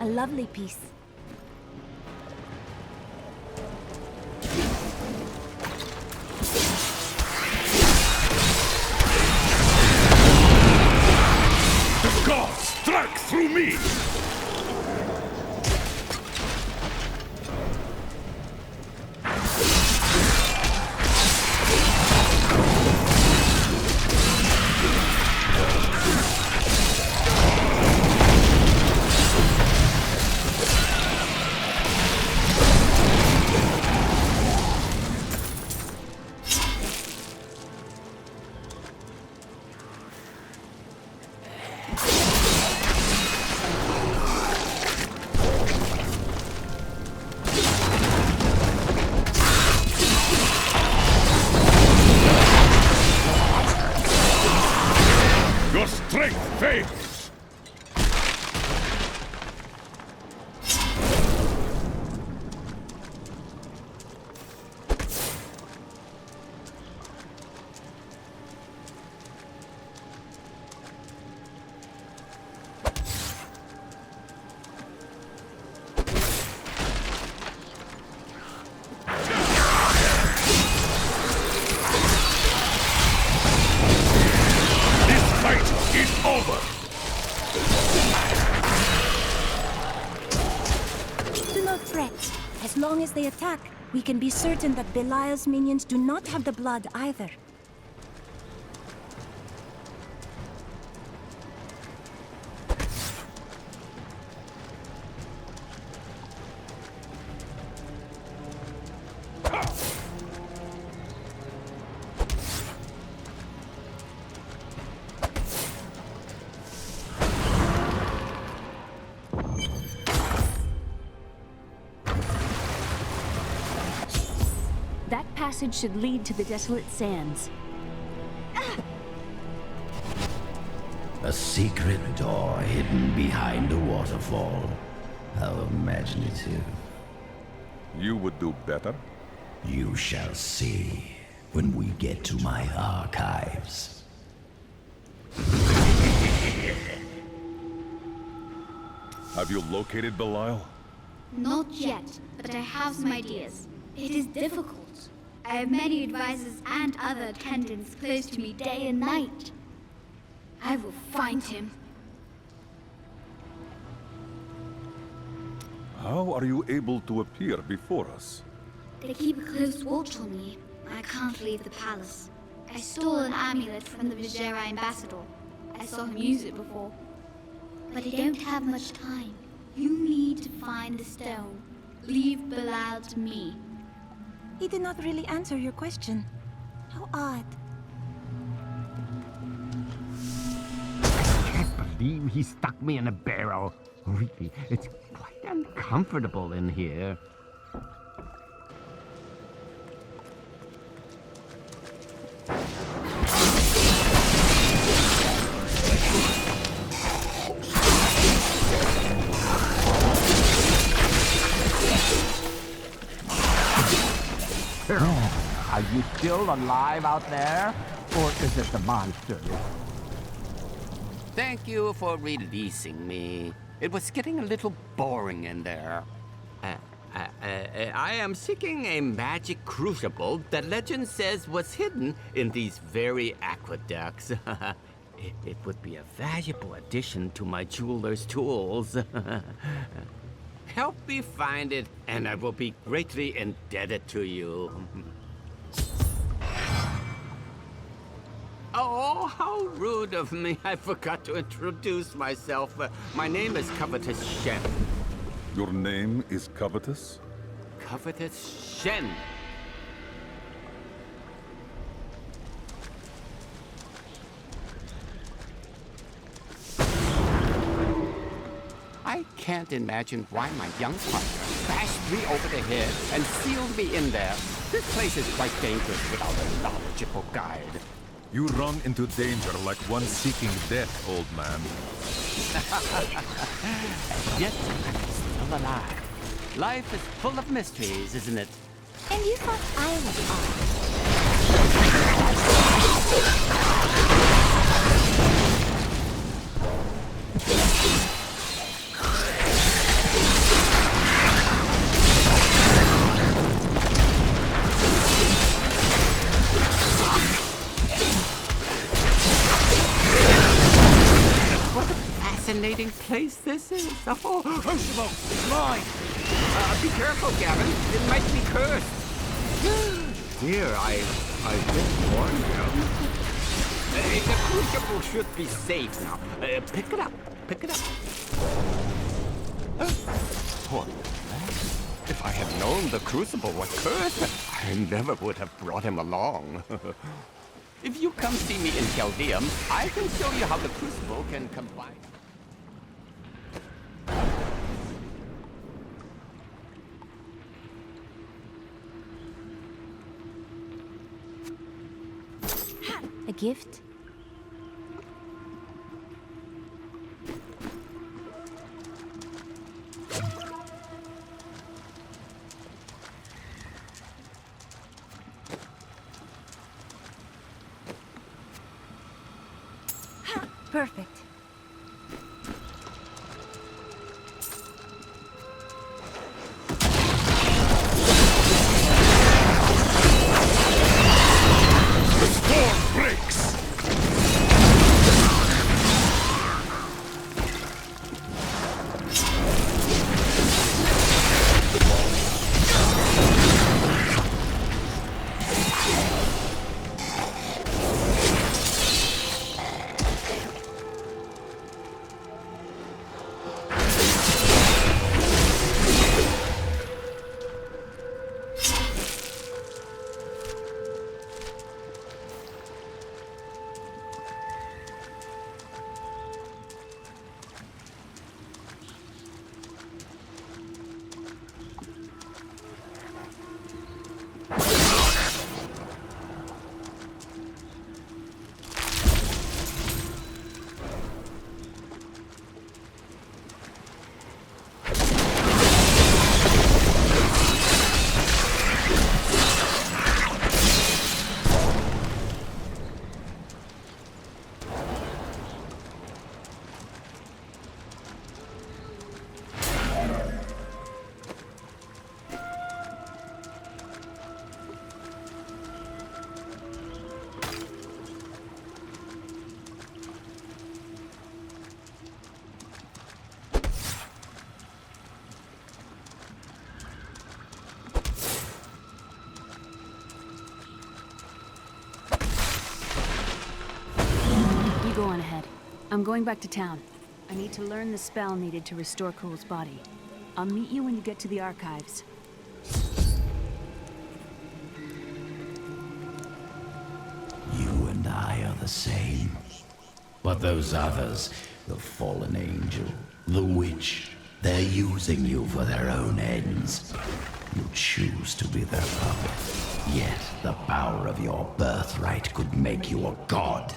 A lovely piece. The gods strike through me! Your strength fails! It's over! Do not fret. As long as they attack, we can be certain that Belial's minions do not have the blood either. That passage should lead to the Desolate Sands. A secret door hidden behind a waterfall. How imaginative. You would do better? You shall see when we get to my archives. Have you located Belial? Not yet, but I have some ideas. It is difficult. I have many advisors and other attendants close to me day and night. I will find him. How are you able to appear before us? They keep a close watch on me. I can't leave the palace. I stole an amulet from the Vizera ambassador. I saw him use it before. But I don't have much time. You need to find the stone. Leave Belial to me. He did not really answer your question. How odd. I can't believe he stuck me in a barrel. Really, it's quite uncomfortable in here. Are you still alive out there? Or is it the monster? Thank you for releasing me. It was getting a little boring in there. I am seeking a magic crucible that legend says was hidden in these very aqueducts. It would be a valuable addition to my jeweler's tools. Help me find it, and I will be greatly indebted to you. Oh, how rude of me. I forgot to introduce myself. My name is Covetous Chef. Your name is Covetous? covetous Shen. I can't imagine why my young partner bashed me over the head and sealed me in there. This place is quite dangerous without a knowledgeable guide. You run into danger like one seeking death, old man. Yet I'm still alive. Life is full of mysteries, isn't it? And you thought I was odd. Fascinating place this is. Oh, Crucible! Mine! Be careful, Gavin. It might be cursed. Dear, I did warn you. The crucible should be safe now. Pick it up. Pick it up. Poor man. If I had known the crucible was cursed, I never would have brought him along. If you come see me in Caldeum, I can show you how the crucible can combine. A gift? Perfect. Go on ahead. I'm going back to town. I need to learn the spell needed to restore Kule's body. I'll meet you when you get to the archives. You and I are the same. But those others, the fallen angel, the witch, they're using you for their own ends. You choose to be their puppet. Yet the power of your birthright could make you a god.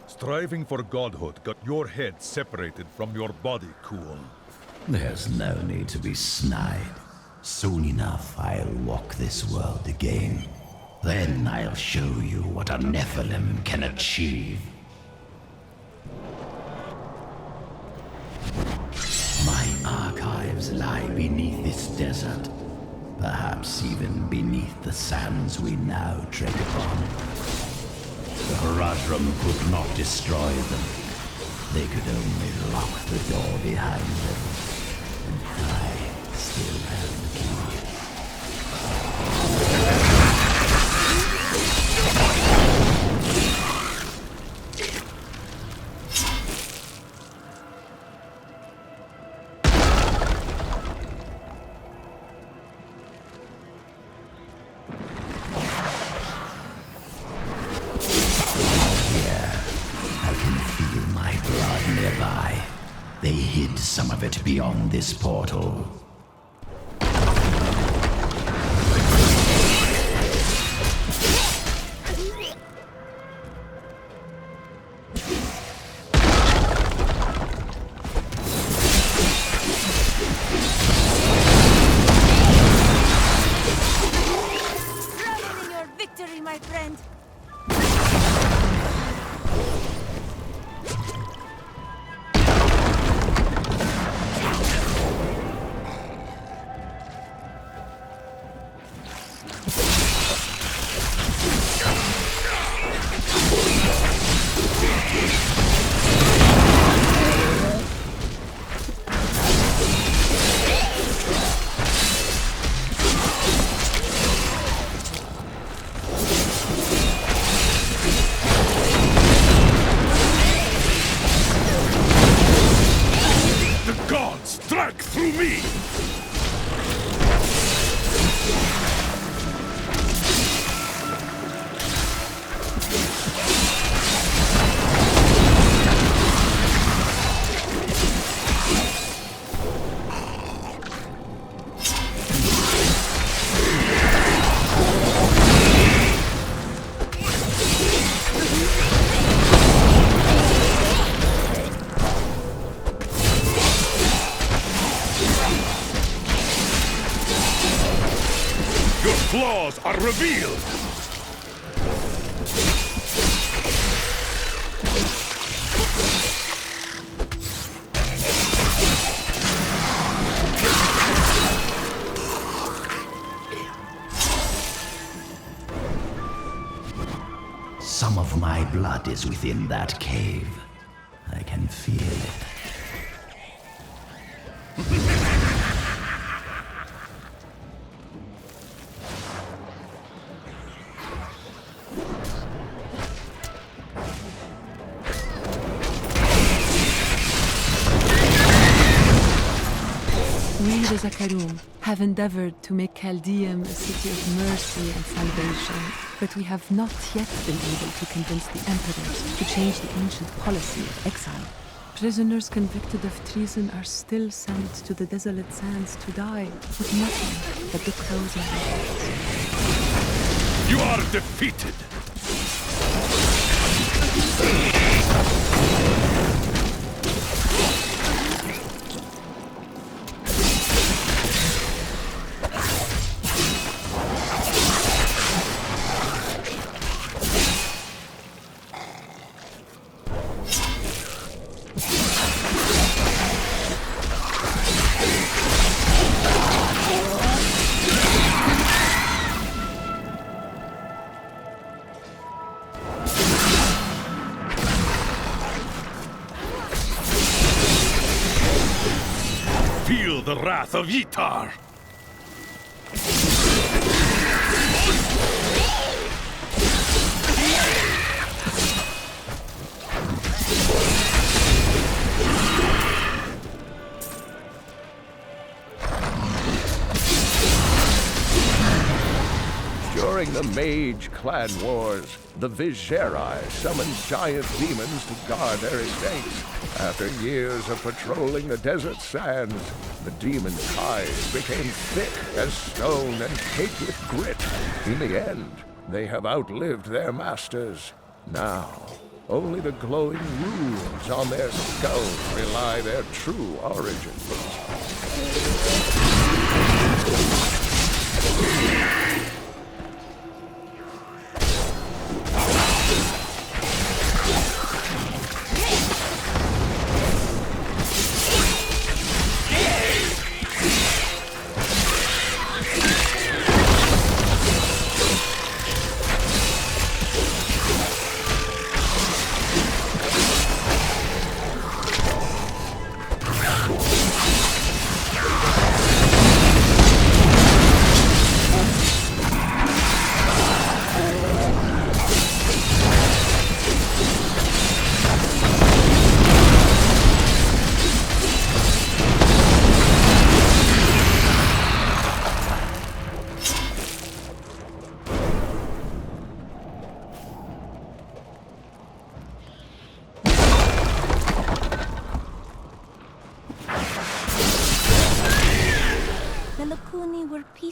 Striving for godhood got your head separated from your body, Kulle. There's no need to be snide. Soon enough, I'll walk this world again. Then I'll show you what a Nephilim can achieve. My archives lie beneath this desert. Perhaps even beneath the sands we now tread upon. The Horadrim could not destroy them. They could only lock the door behind them. And I still have the key. some of it beyond this portal. My friend. Flaws are revealed! Some of my blood is within that cave. I can feel it. We, the Zakarum, have endeavored to make Caldeum a city of mercy and salvation, but we have not yet been able to convince the emperors to change the ancient policy of exile. Prisoners convicted of treason are still sent to the desolate sands to die, with nothing but the crows of their heads. You are defeated! Feel the wrath of Yitar! During the Mage Clan Wars, the Viserai summoned giant demons to guard their estates. After years of patrolling the desert sands, the demon ties became thick as stone and caked with grit. In the end, they have outlived their masters. Now, only the glowing runes on their skulls belie their true origins.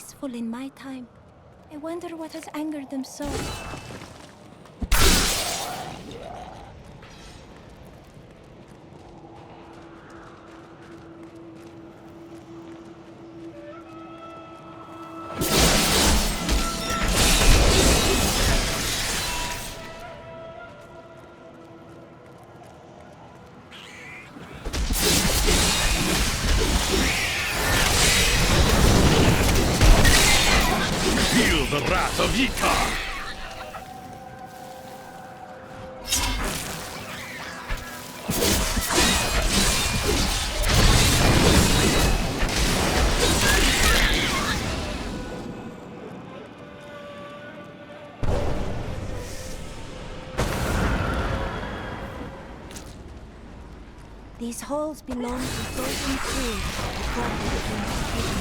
peaceful in my time. I wonder what has angered them so. Feel the wrath of Yikar! These halls belong to Zoltun Kulle before he became hidden.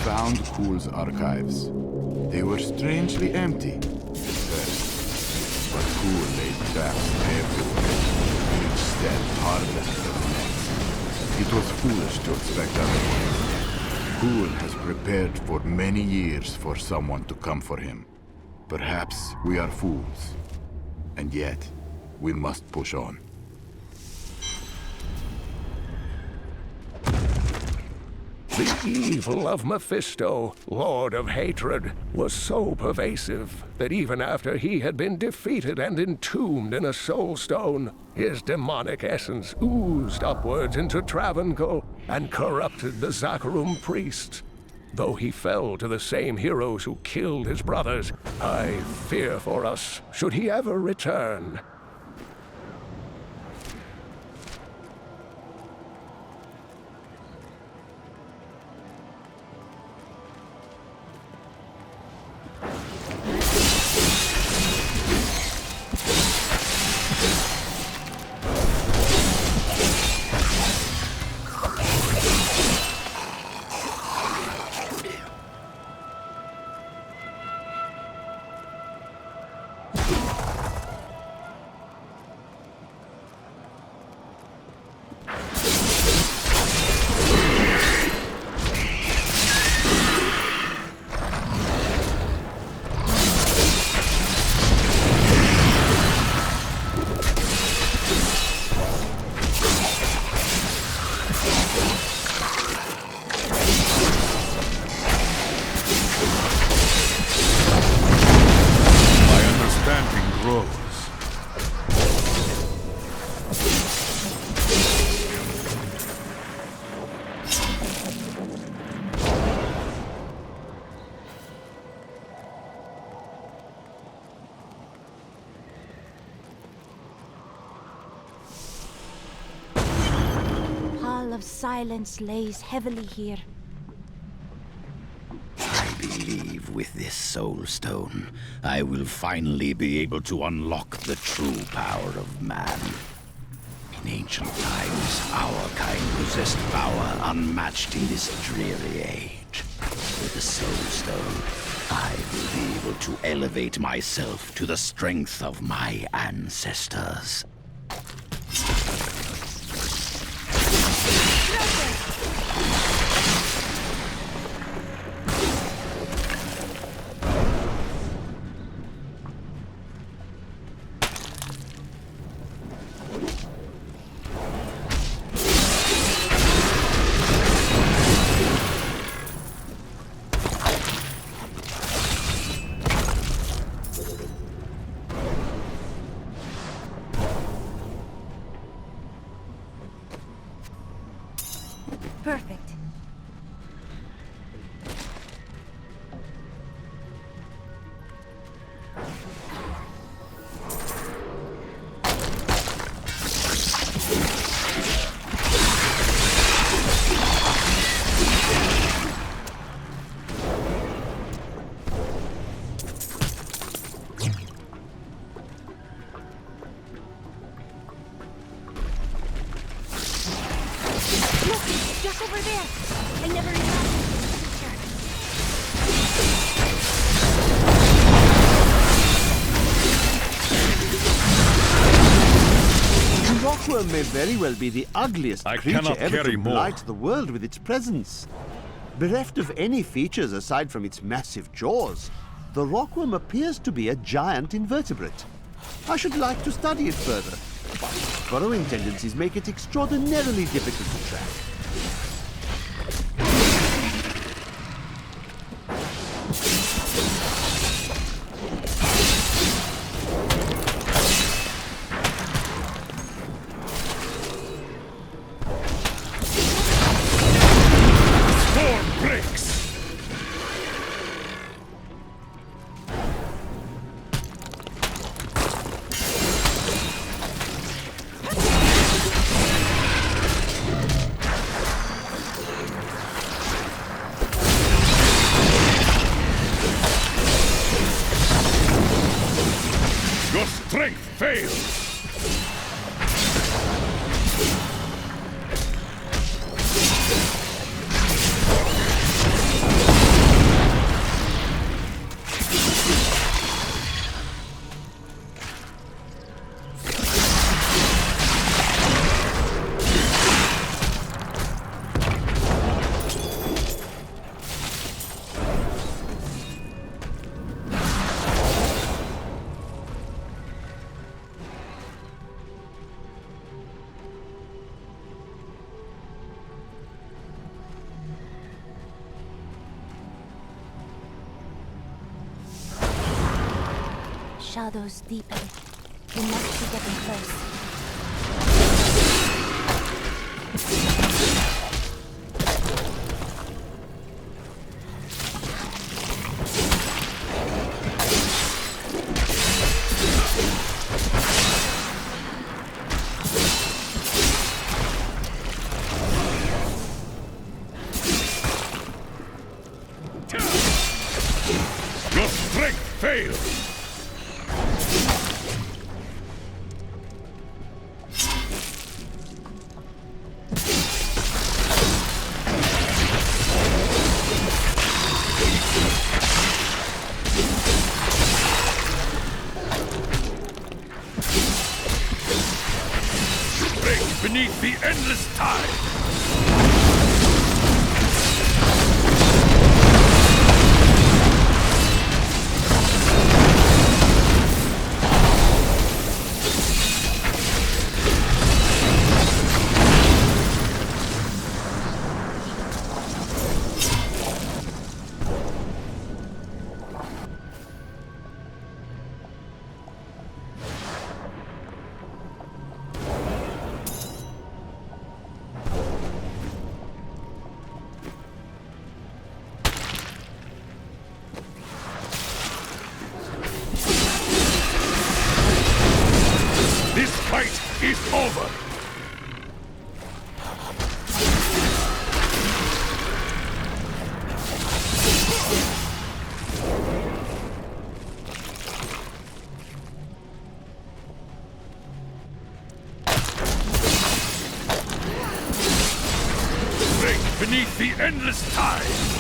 found Kulle's archives. They were strangely empty at first, but Kulle laid traps everywhere, each step harder than the next. It was foolish to expect otherwise. Kulle has prepared for many years for someone to come for him. Perhaps we are fools, and yet we must push on. The evil of Mephisto, Lord of Hatred, was so pervasive that even after he had been defeated and entombed in a soulstone, his demonic essence oozed upwards into Travancore and corrupted the Zakharum priests. Though he fell to the same heroes who killed his brothers, I fear for us should he ever return. Silence lays heavily here. I believe with this Soulstone, I will finally be able to unlock the true power of man. In ancient times, our kind possessed power unmatched in this dreary age. With the Soulstone, I will be able to elevate myself to the strength of my ancestors. Perfect. Just over there! I never realized The rockworm may very well be the ugliest creature cannot ever carry to more. blight the world with its presence. Bereft of any features aside from its massive jaws, the rockworm appears to be a giant invertebrate. I should like to study it further, but its burrowing tendencies make it extraordinarily difficult to track. shadows deepen. We must be getting close. Your strength fails! Break beneath the endless tide! This fight is over! Break beneath the endless tide!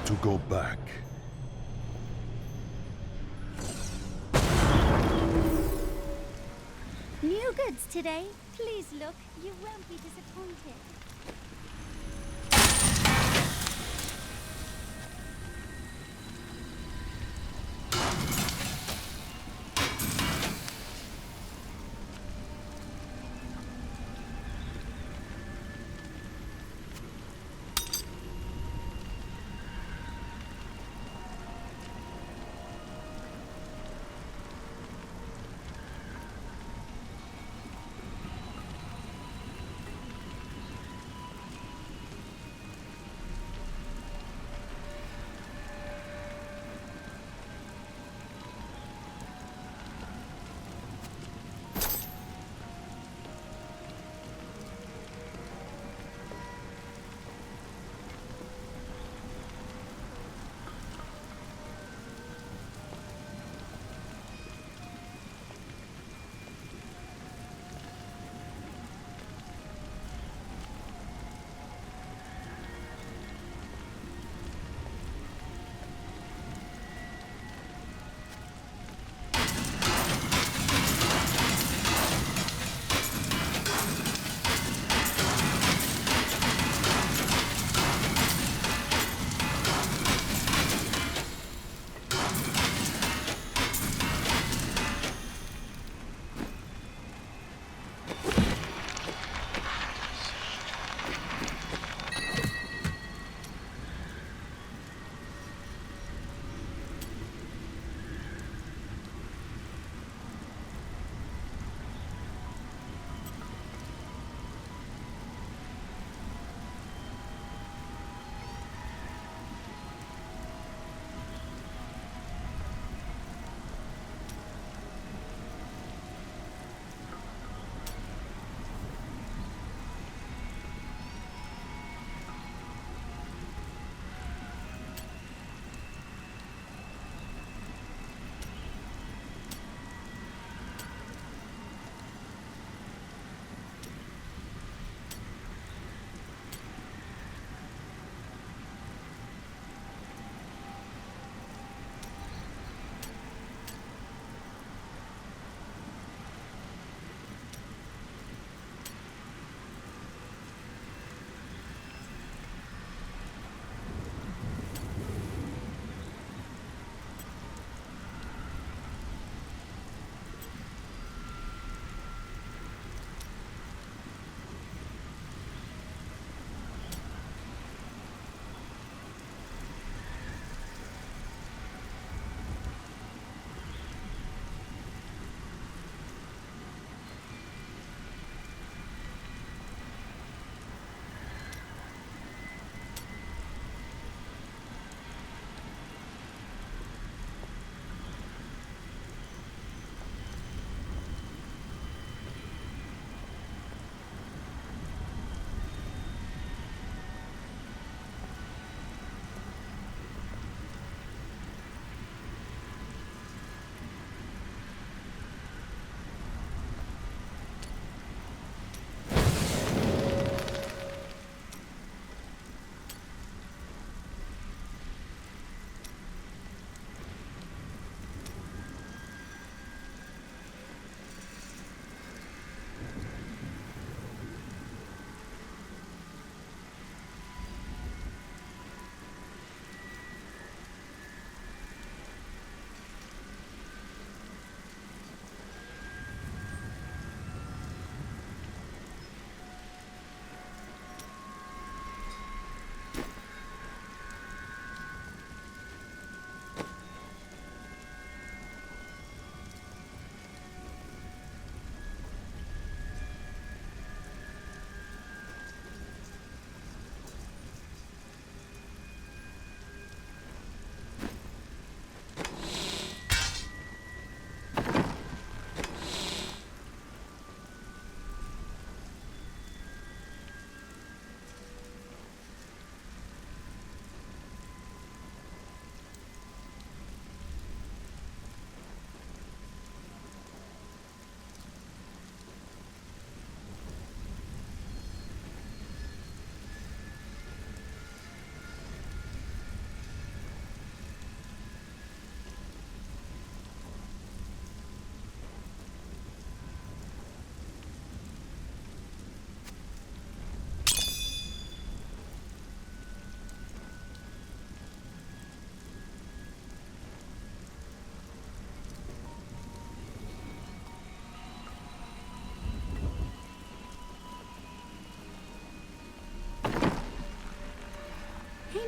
To go back. New goods today. Please look. You won't be disappointed.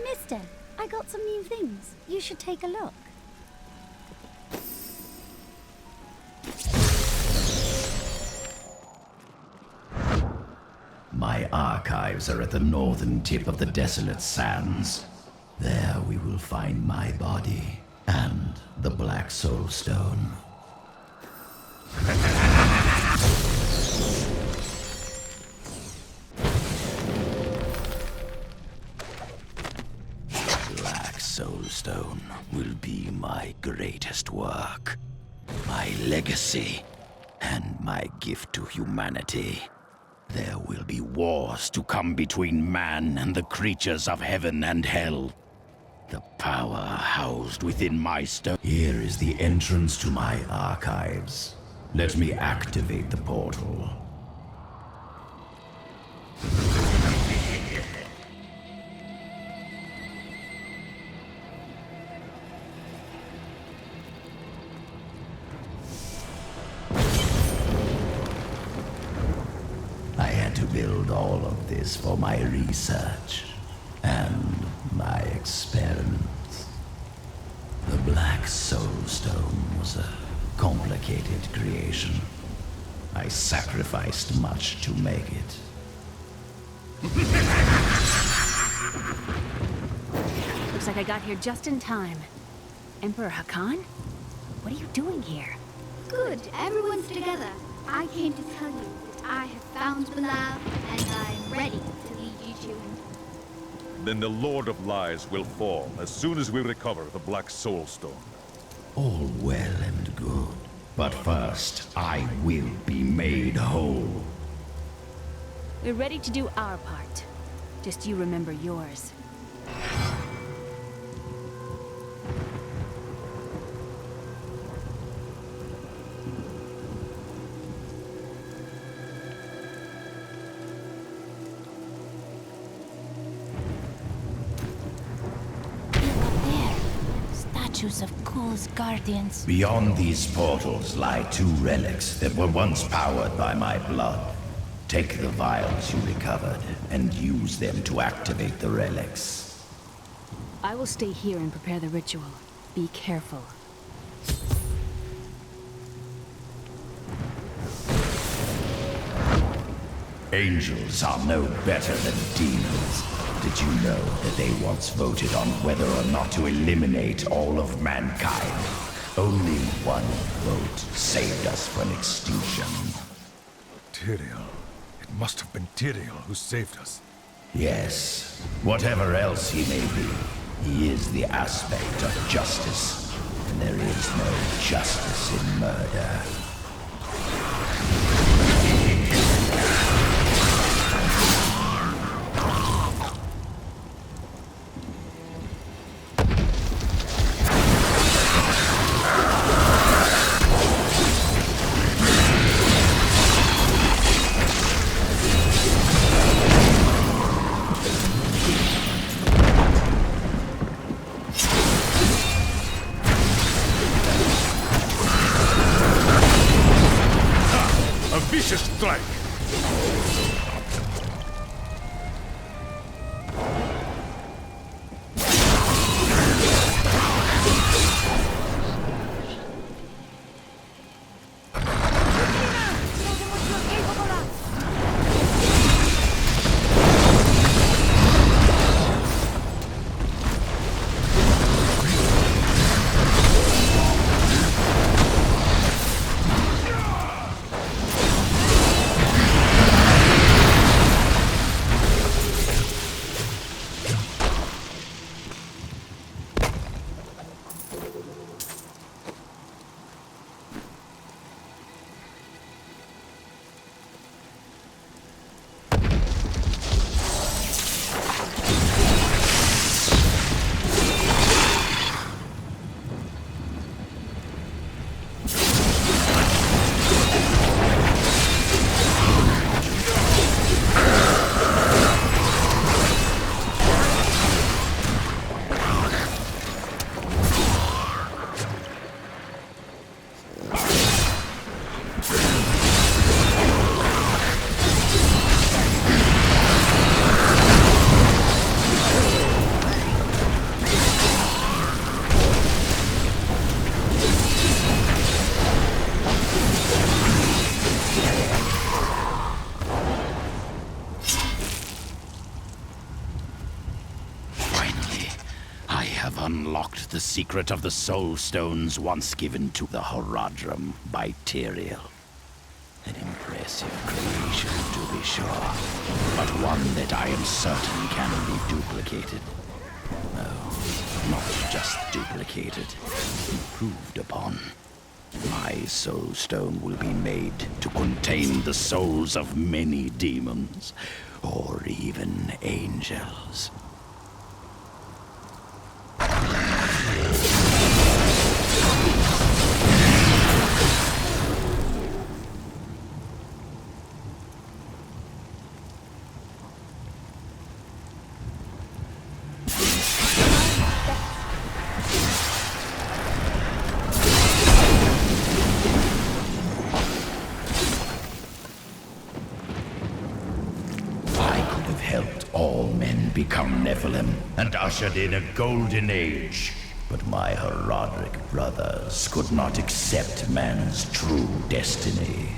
Mister, I got some new things. You should take a look. My archives are at the northern tip of the desolate sands. There we will find my body and the Black Soulstone. Black Soulstone will be my greatest work, my legacy, and my gift to humanity. There will be wars to come between man and the creatures of heaven and hell. The power housed within my stone. Here is the entrance to my archives. Let me activate the portal. I had to build all of this for my research and my experiments. The Black Soulstone was a complicated creation. I sacrificed much to make it. Looks like I got here just in time. Emperor Hakan? What are you doing here? Good, everyone's together. I came to tell you that I have found Belial, and I'm ready to lead you to him. Then the Lord of Lies will fall as soon as we recover the Black Soulstone. All well and good. But first, I will be made whole. We're ready to do our part. Just you remember yours. Of Kulle's guardians. Beyond these portals lie two relics that were once powered by my blood. Take the vials you recovered and use them to activate the relics. I will stay here and prepare the ritual. Be careful. Angels are no better than demons. Did you know that they once voted on whether or not to eliminate all of mankind? Only one vote saved us from extinction. Tyrael. It must have been Tyrael who saved us. Yes. Whatever else he may be, he is the aspect of justice. And there is no justice in murder. Strike! unlocked the secret of the Soulstones once given to the Horadrim by Tyrael. An impressive creation, to be sure, but one that I am certain can be duplicated. No, not just duplicated, improved upon. My Soulstone will be made to contain the souls of many demons, or even angels. Become Nephilim and ushered in a golden age. But my Horadric brothers could not accept man's true destiny.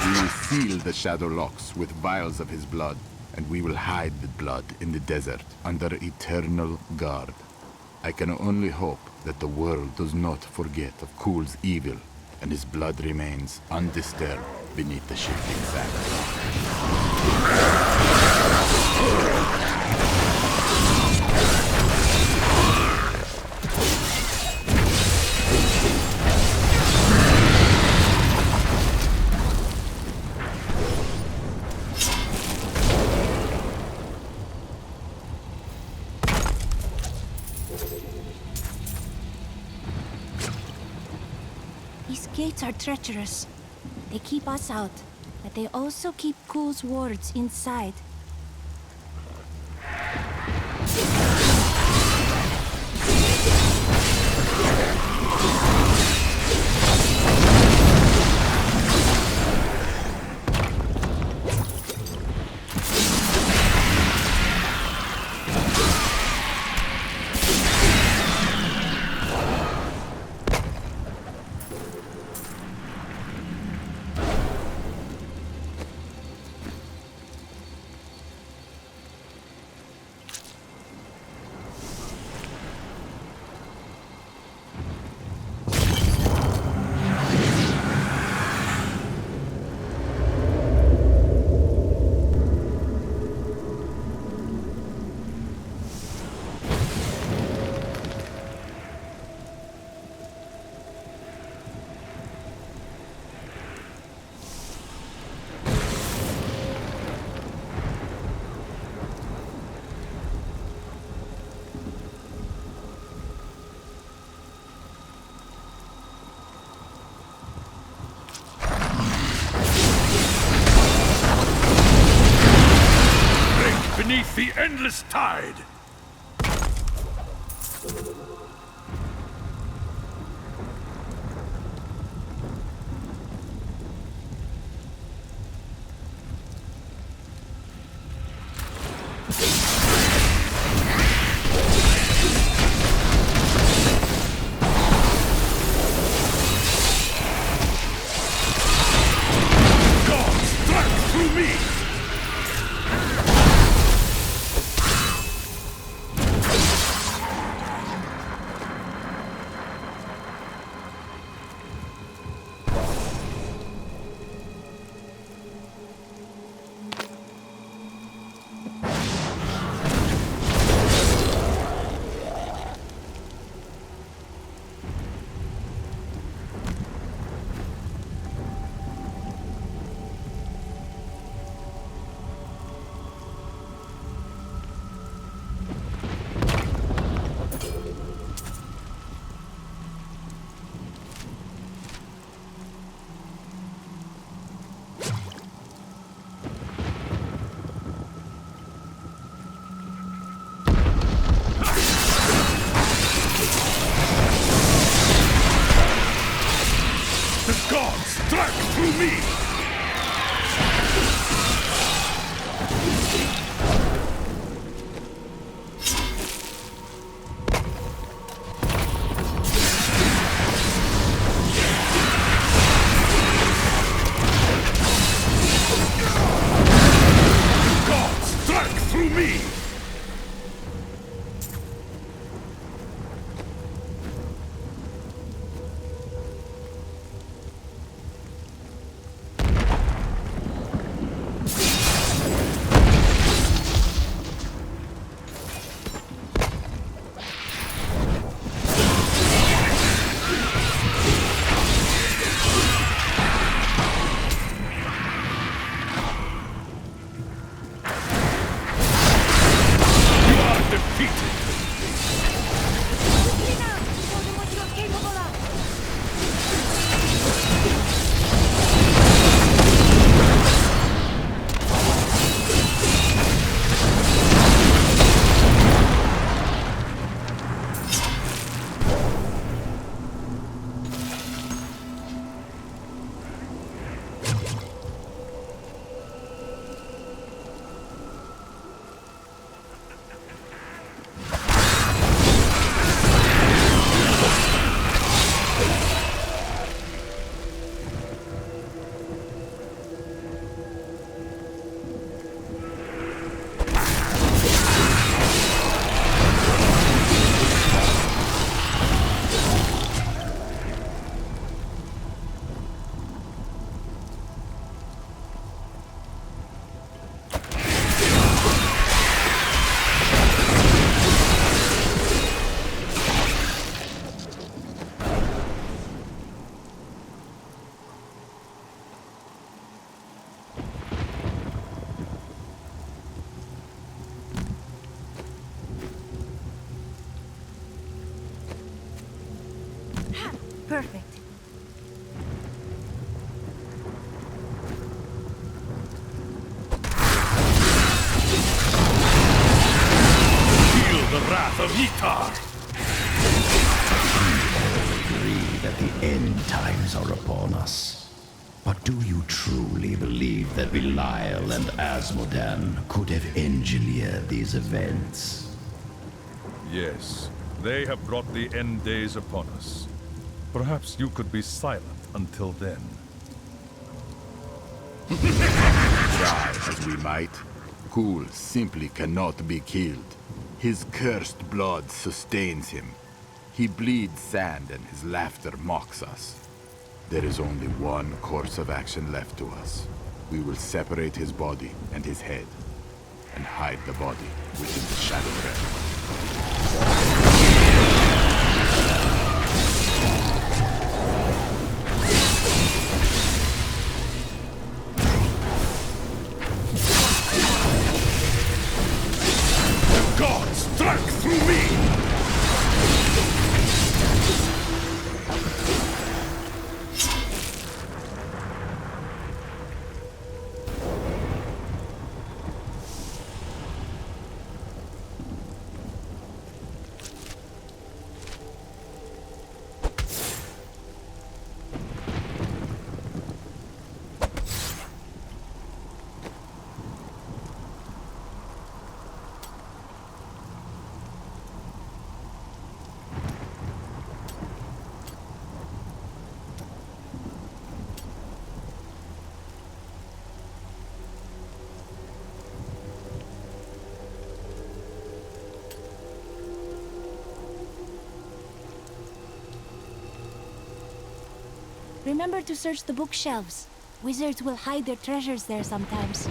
We will seal the Shadow Locks with vials of his blood, and we will hide the blood in the desert under eternal guard. I can only hope that the world does not forget of Kulle's evil, and his blood remains undisturbed beneath the shifting sands. These gates are treacherous. They keep us out, but they also keep Kulle's wards inside. Beneath the endless tide! Perfect. Feel the wrath of Yitar! Agree that the end times are upon us. But do you truly believe that Belial and Azmodan could have engineered these events? Yes, they have brought the end days upon us. Perhaps you could be silent until then. Try as we might, Kulle simply cannot be killed. His cursed blood sustains him. He bleeds sand and his laughter mocks us. There is only one course of action left to us. We will separate his body and his head, and hide the body within the Shadow Realm. Remember to search the bookshelves. Wizards will hide their treasures there sometimes.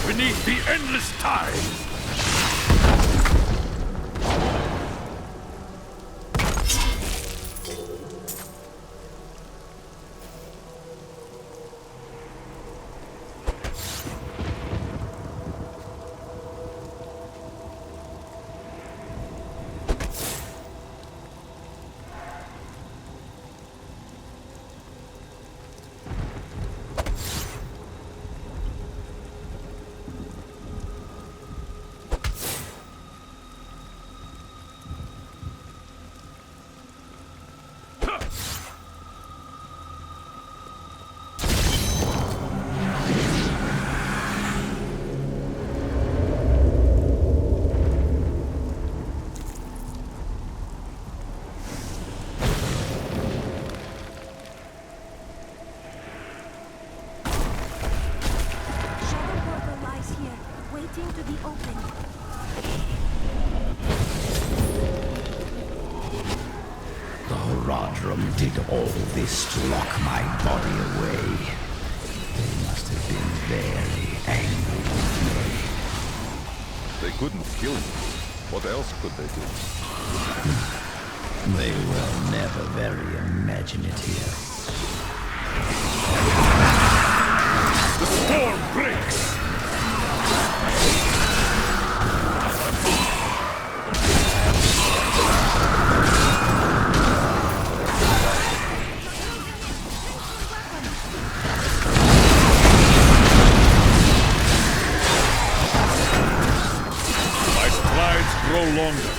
Beneath the endless tide! seem to be open. The Horadrim did all this to lock my body away. They must have been very angry with me. They couldn't kill you. What else could they do? They were never very imaginative. The storm breaks! My strides grow longer.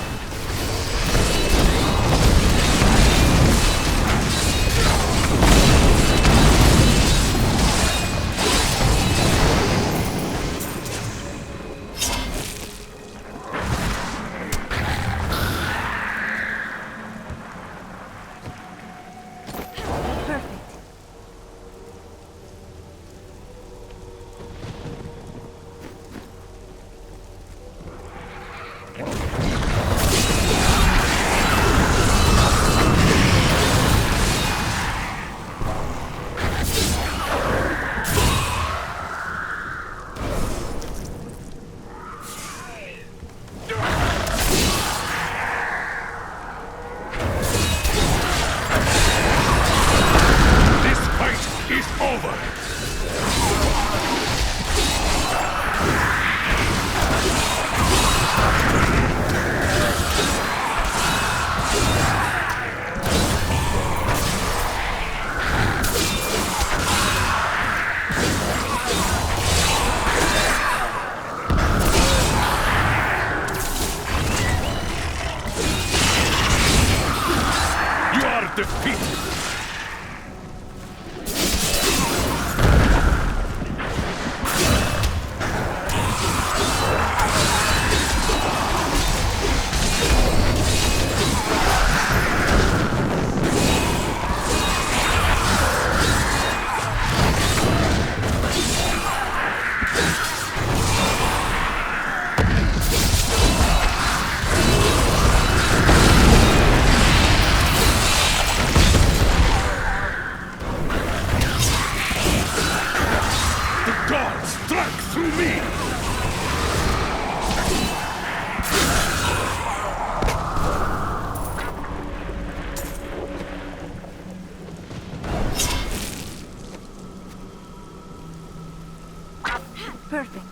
Perfect.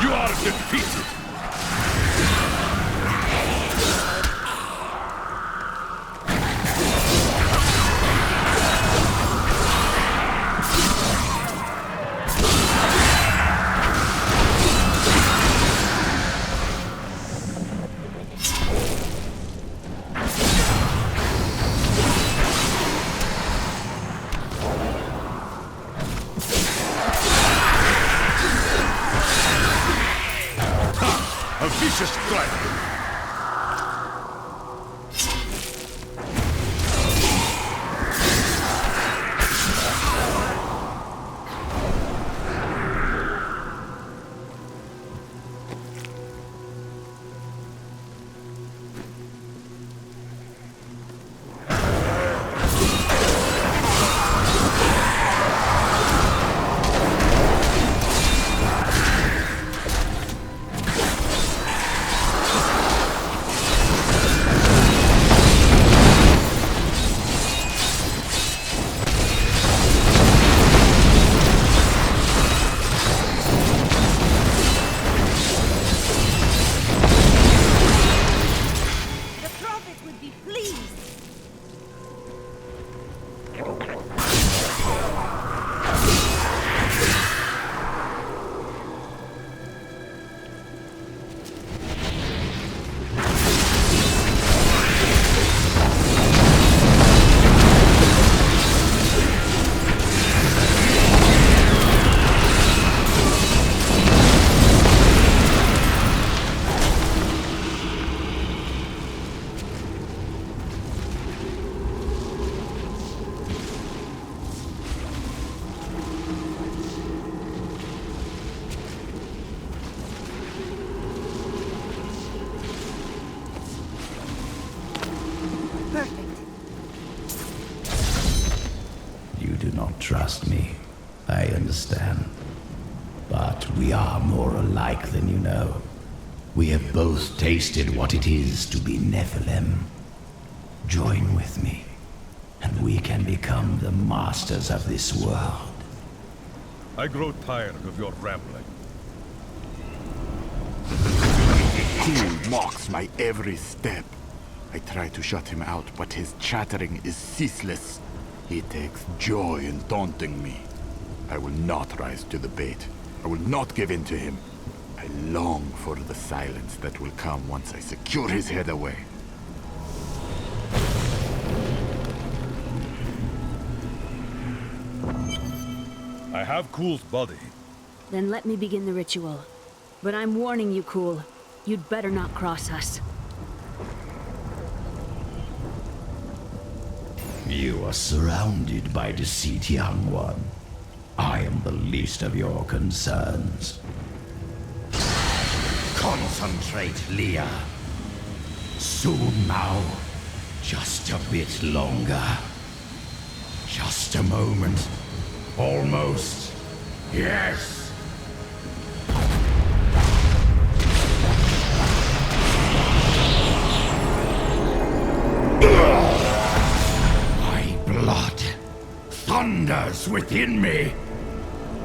You are defeated! A vicious strike! trust me. I understand. But we are more alike than you know. We have both tasted what it is to be Nephilim. Join with me, and we can become the masters of this world. I grow tired of your rambling. Kulle mocks my every step. I try to shut him out, but his chattering is ceaseless. He takes joy in taunting me. I will not rise to the bait. I will not give in to him. I long for the silence that will come once I secure his head away. I have Kulle's body. Then let me begin the ritual. But I'm warning you, Kulle. You'd better not cross us. You are surrounded by deceit, young one. I am the least of your concerns. Concentrate, Leah. Soon now. Just a bit longer. Just a moment. Almost. Yes! My blood thunders within me.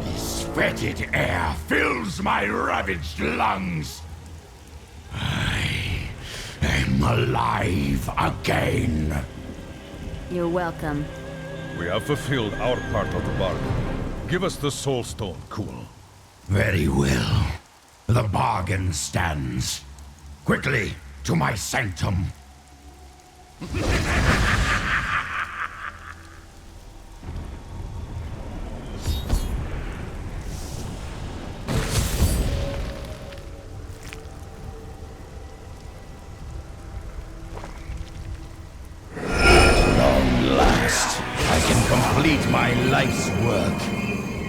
This fetid air fills my ravaged lungs. I am alive again. You're welcome. We have fulfilled our part of the bargain. Give us the Soulstone, Kulle. Very well. The bargain stands. Quickly, to my sanctum. Complete my life's work.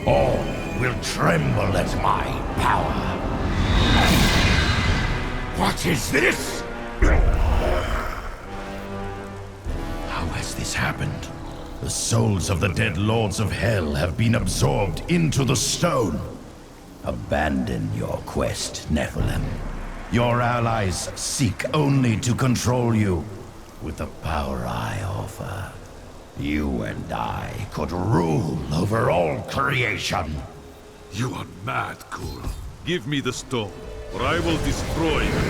All will tremble at my power. What is this? How has this happened? The souls of the dead lords of hell have been absorbed into the stone. Abandon your quest, Nephilim. Your allies seek only to control you. With the power I offer, you and I could rule over all creation. You are mad, Kulle. Give me the stone, or I will destroy you.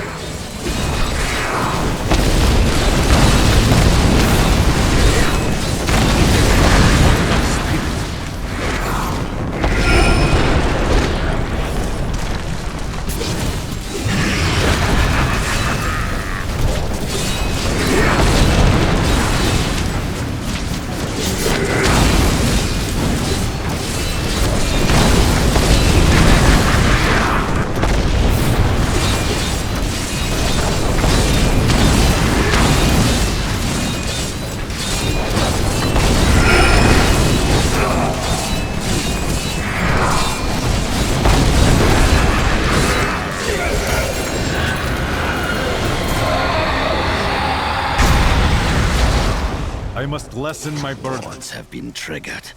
I must lessen my burden. Cords have been triggered.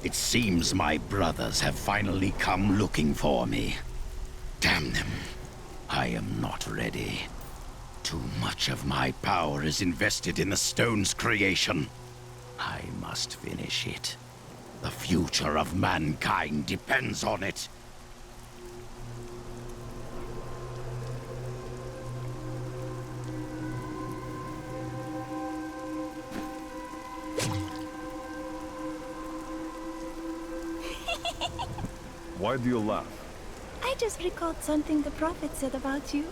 It seems my brothers have finally come looking for me. Damn them. I am not ready. Too much of my power is invested in the stone's creation. I must finish it. The future of mankind depends on it. Why do you laugh? I just recalled something the Prophet said about you.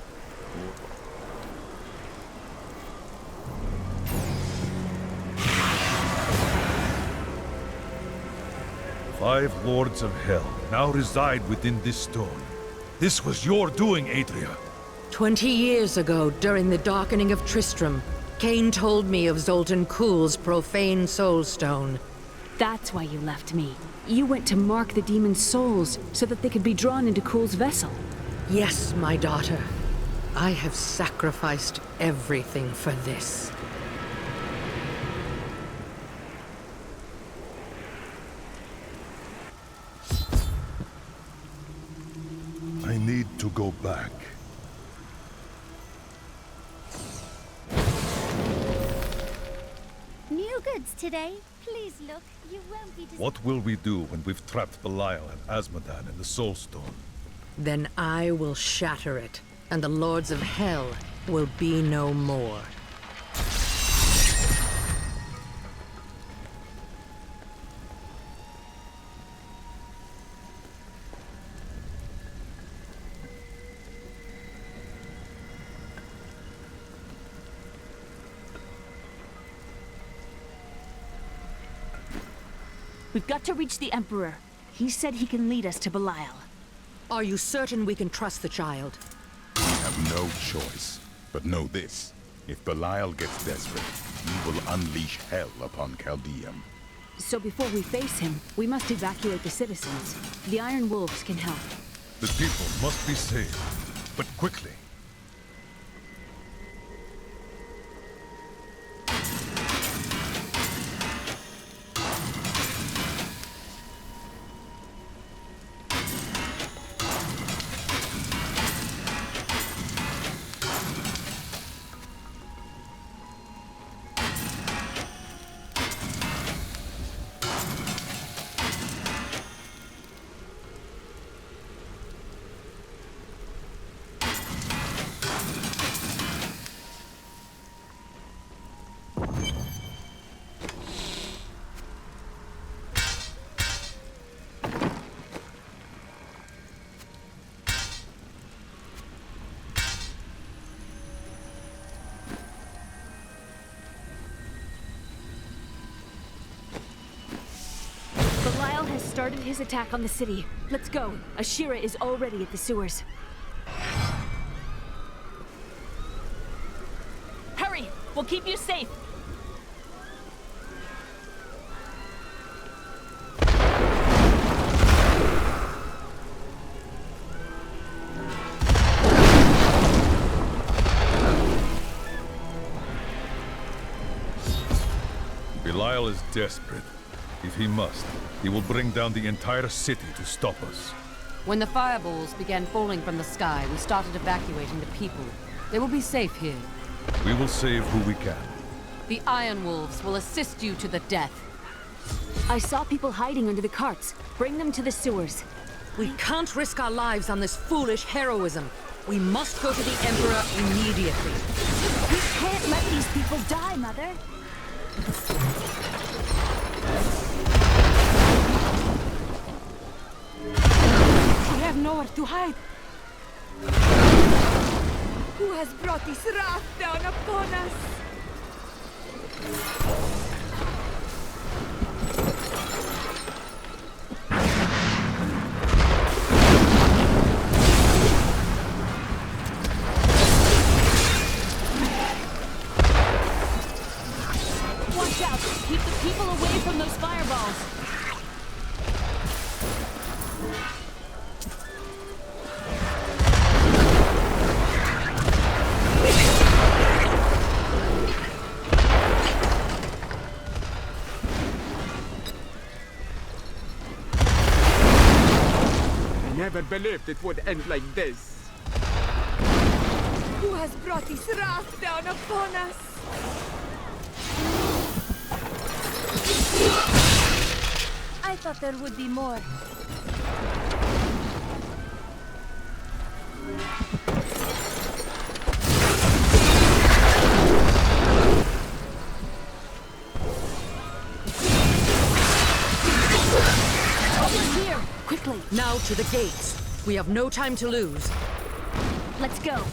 Five lords of hell now reside within this stone. This was your doing, Adria. 20 years ago, during the darkening of Tristram, Cain told me of Zoltun Kulle's profane soulstone. That's why you left me. You went to mark the demon's souls so that they could be drawn into Kulle's vessel. Yes, my daughter. I have sacrificed everything for this. I need to go back. New goods today. Please look. You won't be What will we do when we've trapped Belial and Azmodan in the Soulstone? Then I will shatter it, and the lords of hell will be no more. We've got to reach the Emperor. He said he can lead us to Belial. Are you certain we can trust the child? We have no choice. But know this. If Belial gets desperate, he will unleash hell upon Caldeum. So before we face him, we must evacuate the citizens. The Iron Wolves can help. The people must be saved, but quickly. Belial has started his attack on the city. Let's go. Ashira is already at the sewers. Hurry! We'll keep you safe! Belial is desperate. If he must, he will bring down the entire city to stop us. When the fireballs began falling from the sky, we started evacuating the people. They will be safe here. We will save who we can. The Iron Wolves will assist you to the death. I saw people hiding under the carts. Bring them to the sewers. We can't risk our lives on this foolish heroism. We must go to the Emperor immediately. We can't let these people die, Mother. We have nowhere to hide. Who has brought this wrath down upon us? Watch out! Keep the people away from those fireballs! I never believed it would end like this. Who has brought this wrath down upon us? I thought there would be more. Over here! Quickly! Now to the gates. We have no time to lose. Let's go!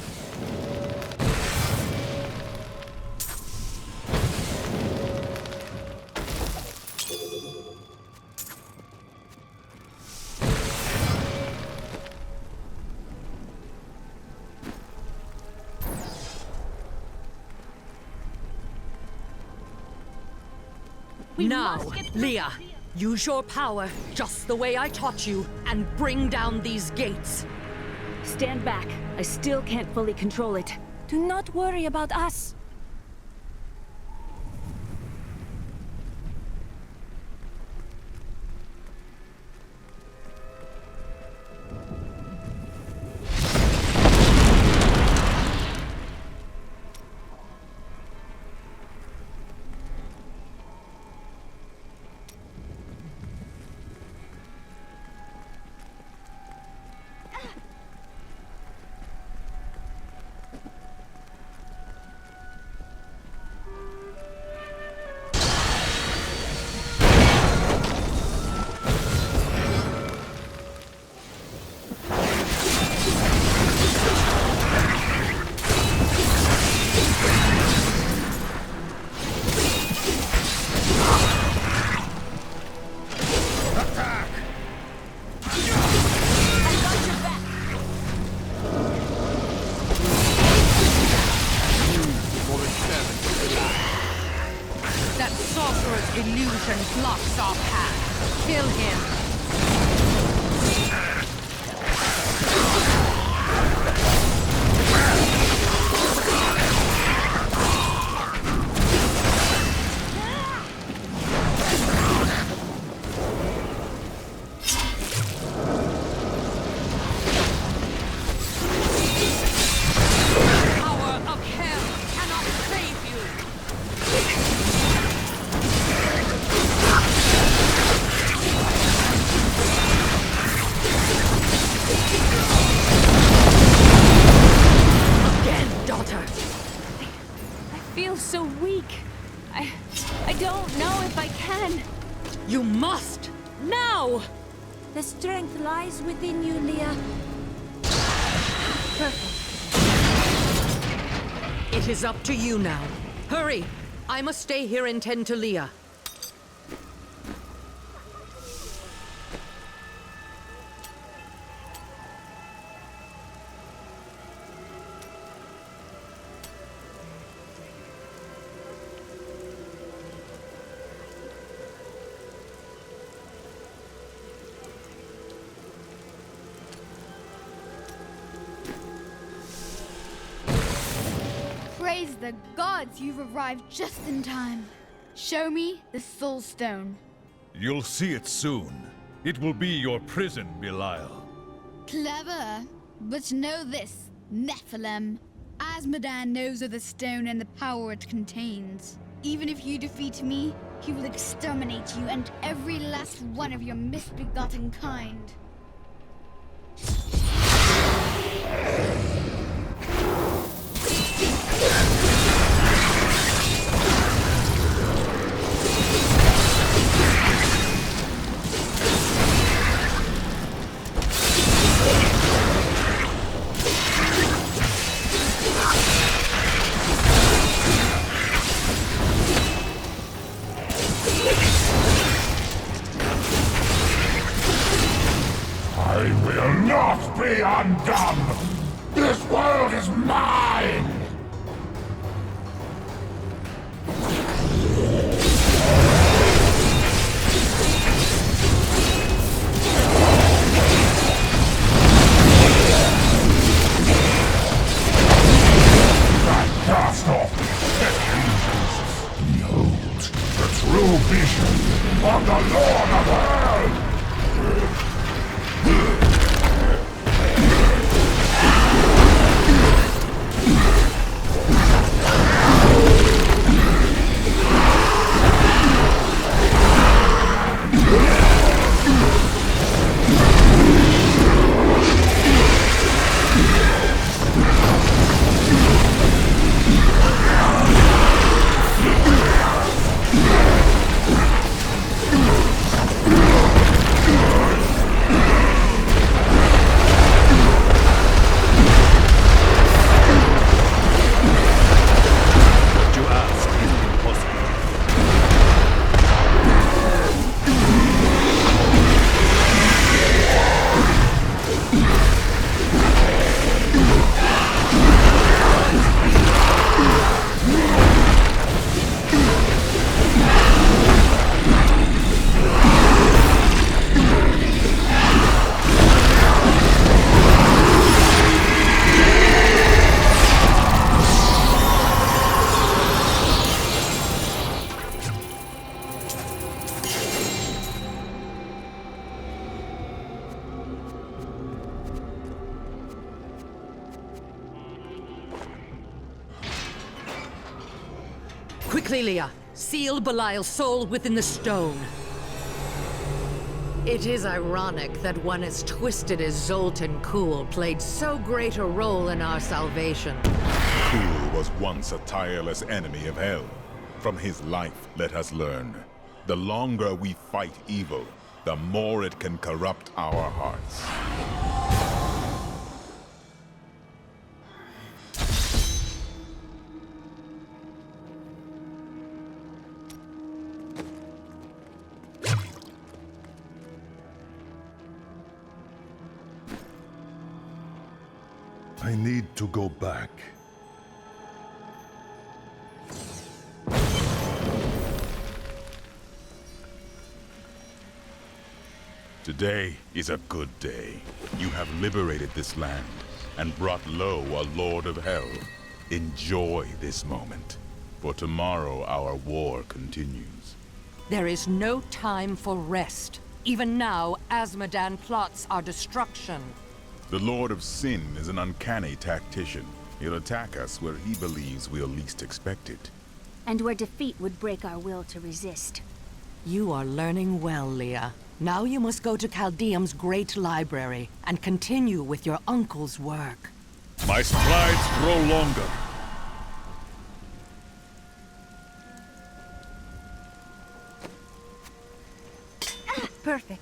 Now, Leah, use your power just the way I taught you and bring down these gates. Stand back. I still can't fully control it. Do not worry about us. so weak. I don't know if I can. You must! Now! The strength lies within you, Leah. Perfect. It is up to you now. Hurry! I must stay here and tend to Leah. Praise the gods, you've arrived just in time. Show me the Soulstone. You'll see it soon. It will be your prison, Belial. Clever. But know this, Nephilim. Azmodan knows of the stone and the power it contains. Even if you defeat me, he will exterminate you and every last one of your misbegotten kind. I will not be undone! This world is mine! Cast off illusions. Behold the true vision of the Lord of Hell! Quickly, Leah! Seal Belial's soul within the stone. It is ironic that one as twisted as Zoltun played so great a role in our salvation. Kulle was once a tireless enemy of hell. From his life, let us learn. The longer we fight evil, the more it can corrupt our hearts. I need to go back. Today is a good day. You have liberated this land and brought low a Lord of Hell. Enjoy this moment, for tomorrow our war continues. There is no time for rest. Even now, Azmodan plots our destruction. The Lord of Sin is an uncanny tactician. He'll attack us where he believes we'll least expect it. And where defeat would break our will to resist. You are learning well, Leah. Now you must go to Caldeum's great library and continue with your uncle's work. My strides grow longer. perfect.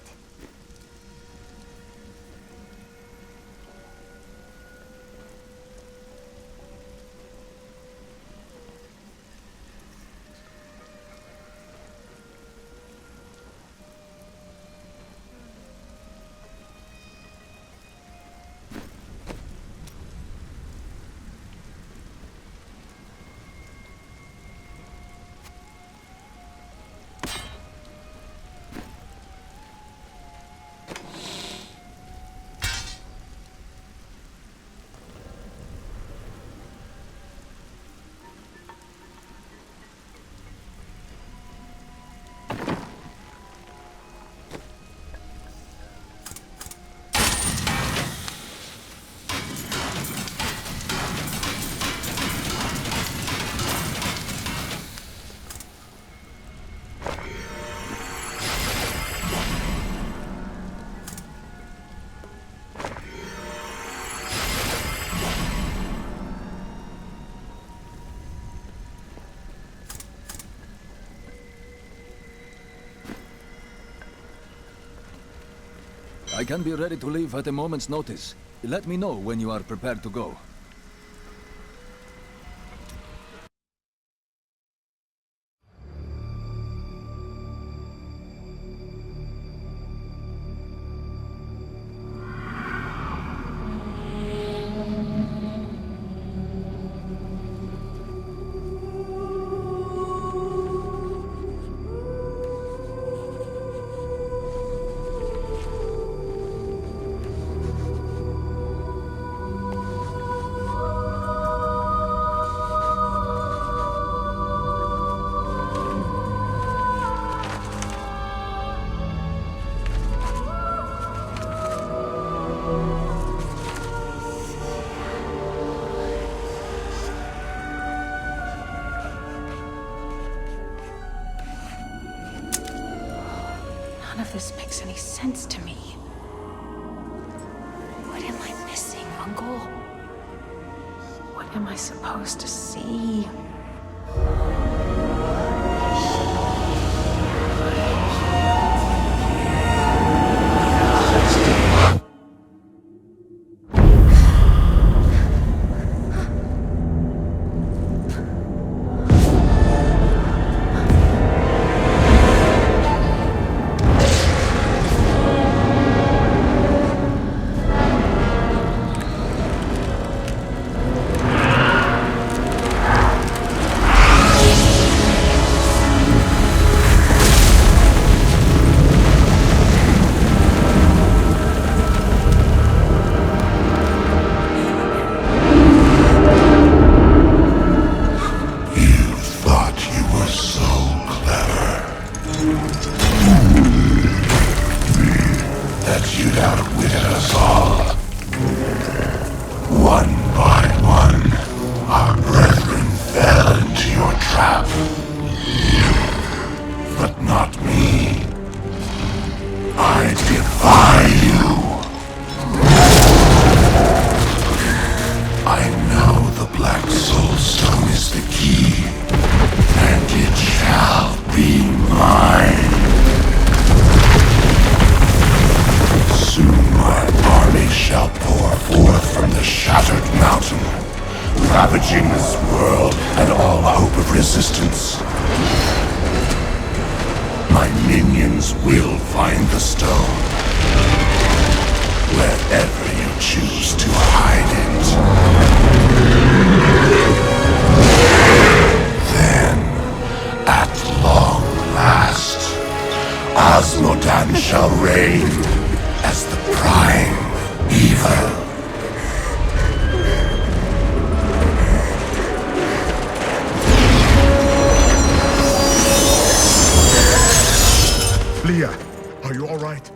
I can be ready to leave at a moment's notice. Let me know when you are prepared to go. None of this makes any sense to me. What am I missing, Uncle? What am I supposed to see? Ravaging this world and all hope of resistance. My minions will find the stone, wherever you choose to hide it. Then, at long last, Azmodan shall reign as the prime evil. Leah, are you all right?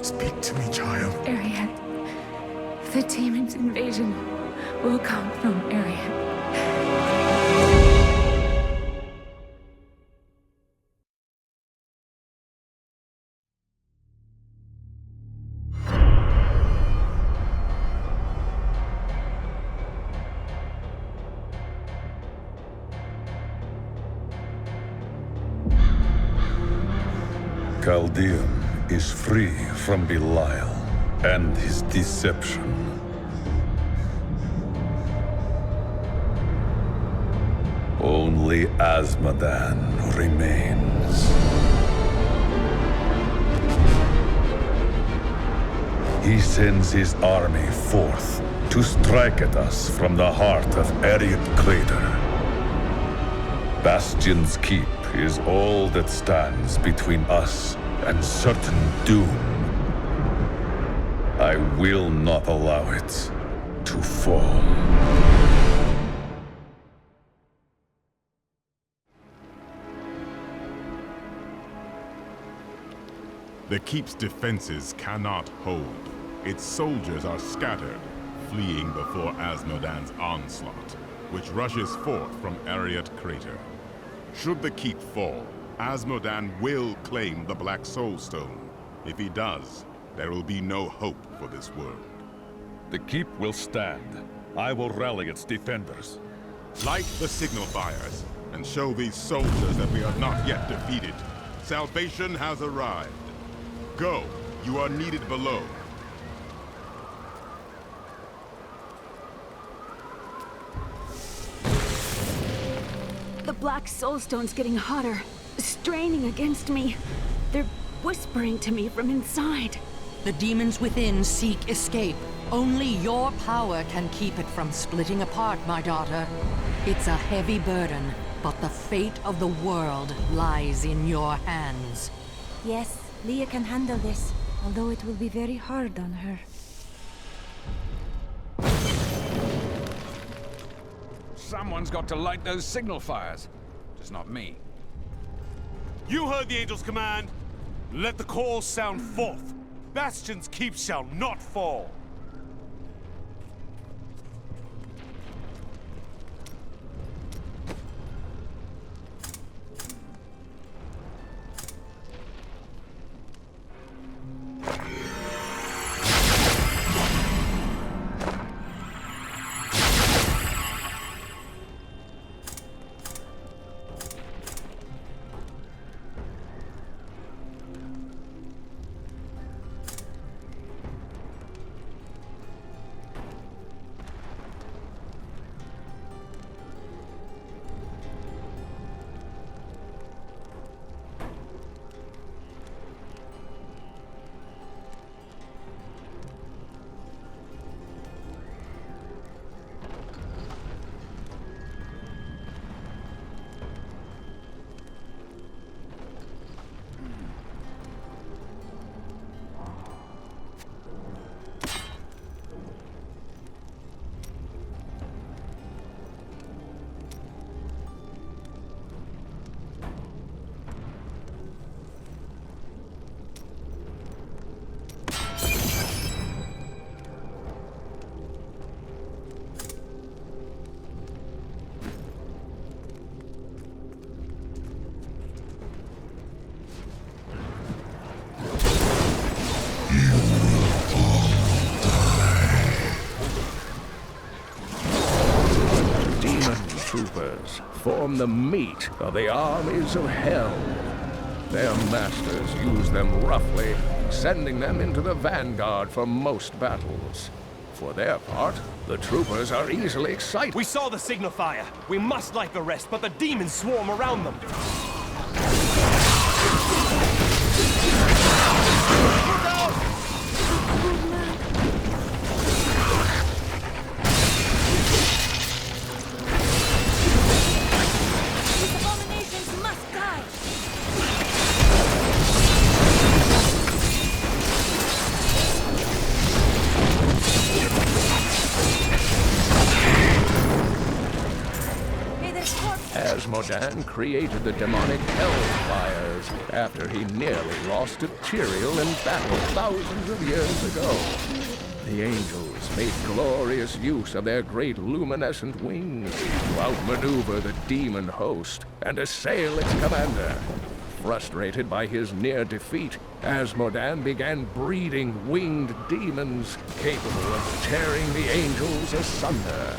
Speak to me, child. Arian. The demon's invasion will come from Arian. Caldeum is free from Belial and his deception. Only Azmodan remains. He sends his army forth to strike at us from the heart of Ariat Crater. Bastion's keep is all that stands between us and certain doom. I will not allow it to fall. The keep's defenses cannot hold. Its soldiers are scattered, fleeing before Azmodan's onslaught, which rushes forth from Ariat Crater. Should the keep fall, Azmodan will claim the Black Soulstone. If he does, there will be no hope for this world. The keep will stand. I will rally its defenders. Light the signal fires, and show these soldiers that we are not yet defeated. Salvation has arrived. Go, you are needed below. The Black Soulstone's getting hotter, straining against me. They're whispering to me from inside. The demons within seek escape. Only your power can keep it from splitting apart, my daughter. It's a heavy burden, but the fate of the world lies in your hands. Yes, Leah can handle this, although it will be very hard on her. Someone's got to light those signal fires. Just not me. You heard the angel's command. Let the call sound forth. Bastion's keep shall not fall. Troopers form the meat of the armies of hell. Their masters use them roughly, sending them into the vanguard for most battles. For their part, the troopers are easily excited. We saw the signal fire. We must light the rest, but the demons swarm around them. Azmodan created the demonic hellfires after he nearly lost to Tyrael in battle thousands of years ago. The angels made glorious use of their great luminescent wings to outmaneuver the demon host and assail its commander. Frustrated by his near defeat, Azmodan began breeding winged demons capable of tearing the angels asunder.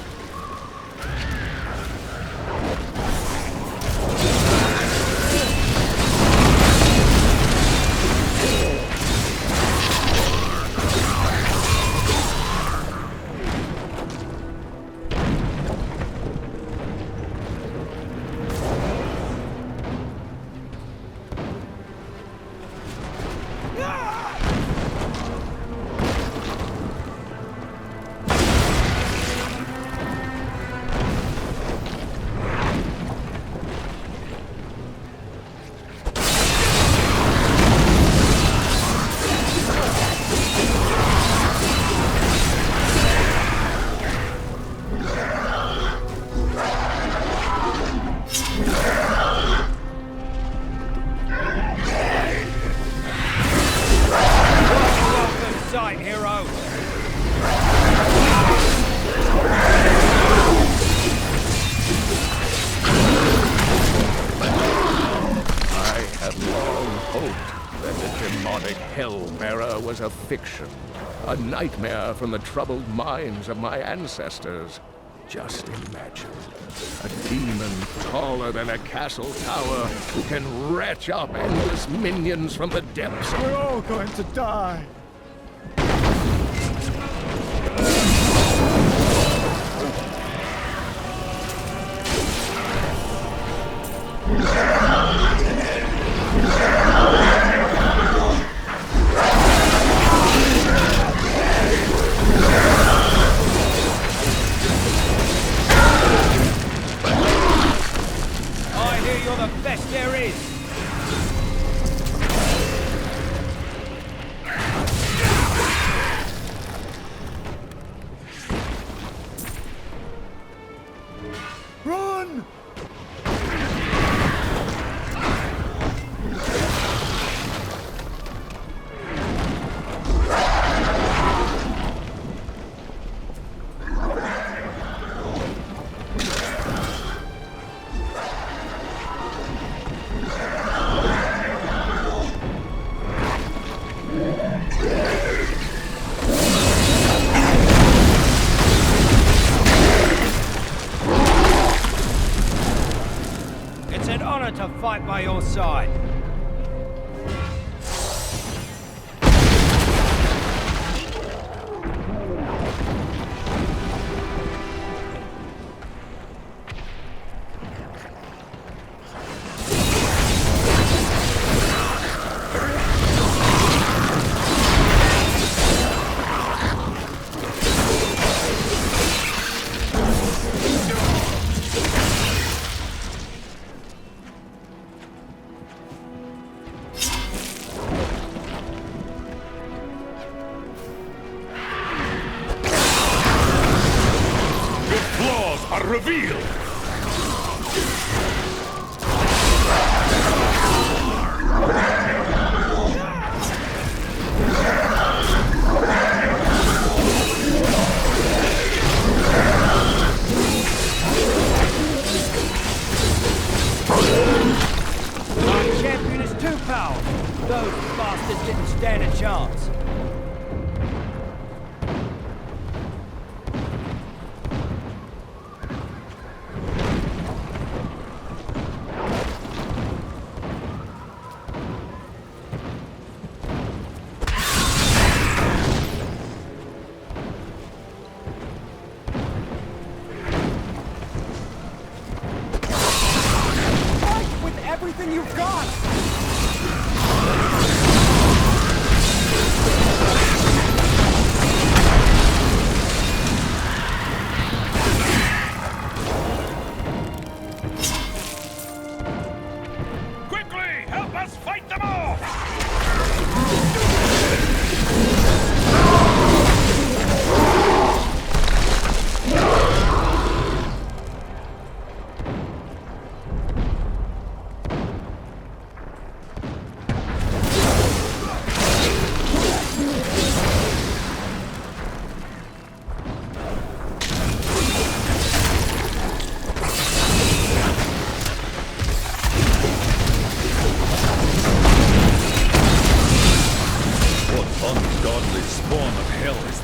was a fiction, a nightmare from the troubled minds of my ancestors. Just imagine, a demon taller than a castle tower who can retch up endless minions from the depths. We're all going to die. You're the best there is! Run! To fight by your side. Reveal! Our champion is too powerful. Those bastards didn't stand a chance. Everything you've got! Quickly! Help us fight them off!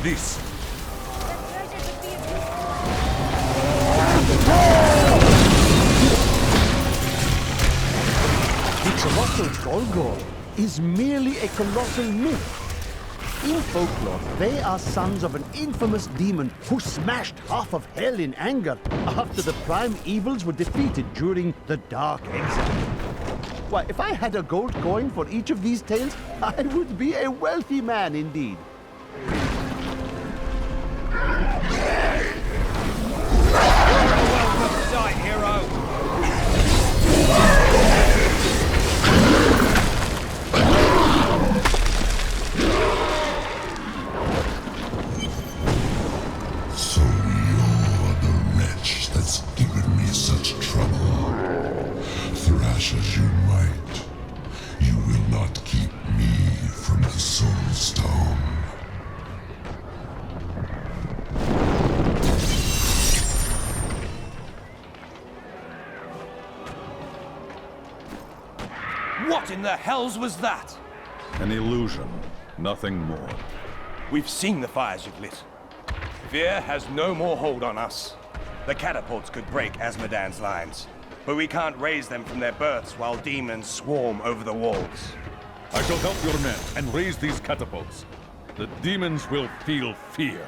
This. The colossal Golgor is merely a colossal myth. In folklore, they are sons of an infamous demon who smashed half of hell in anger after the prime evils were defeated during the Dark Exile. Why, if I had a gold coin for each of these tales, I would be a wealthy man indeed. Welcome sight, hero! So you're the wretch that's given me such trouble. Thrash as you might, you will not keep me from the Soulstone. What in the hells was that? An illusion. Nothing more. We've seen the fires you've lit. Fear has no more hold on us. The catapults could break Azmodan's lines, but we can't raise them from their berths while demons swarm over the walls. I shall help your men and raise these catapults. The demons will feel fear.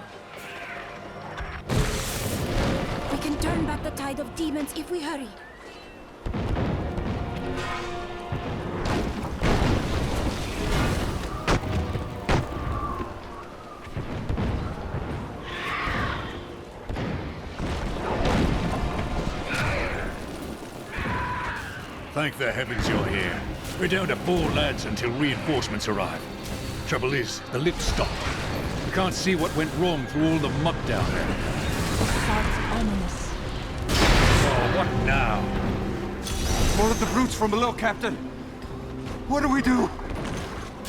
We can turn back the tide of demons if we hurry. Thank the heavens you're here. We're down to 4 lads until reinforcements arrive. Trouble is, the lift stopped. We can't see what went wrong through all the muck down there. Sounds ominous. Oh, what now? More of the brutes from below, Captain. What do we do?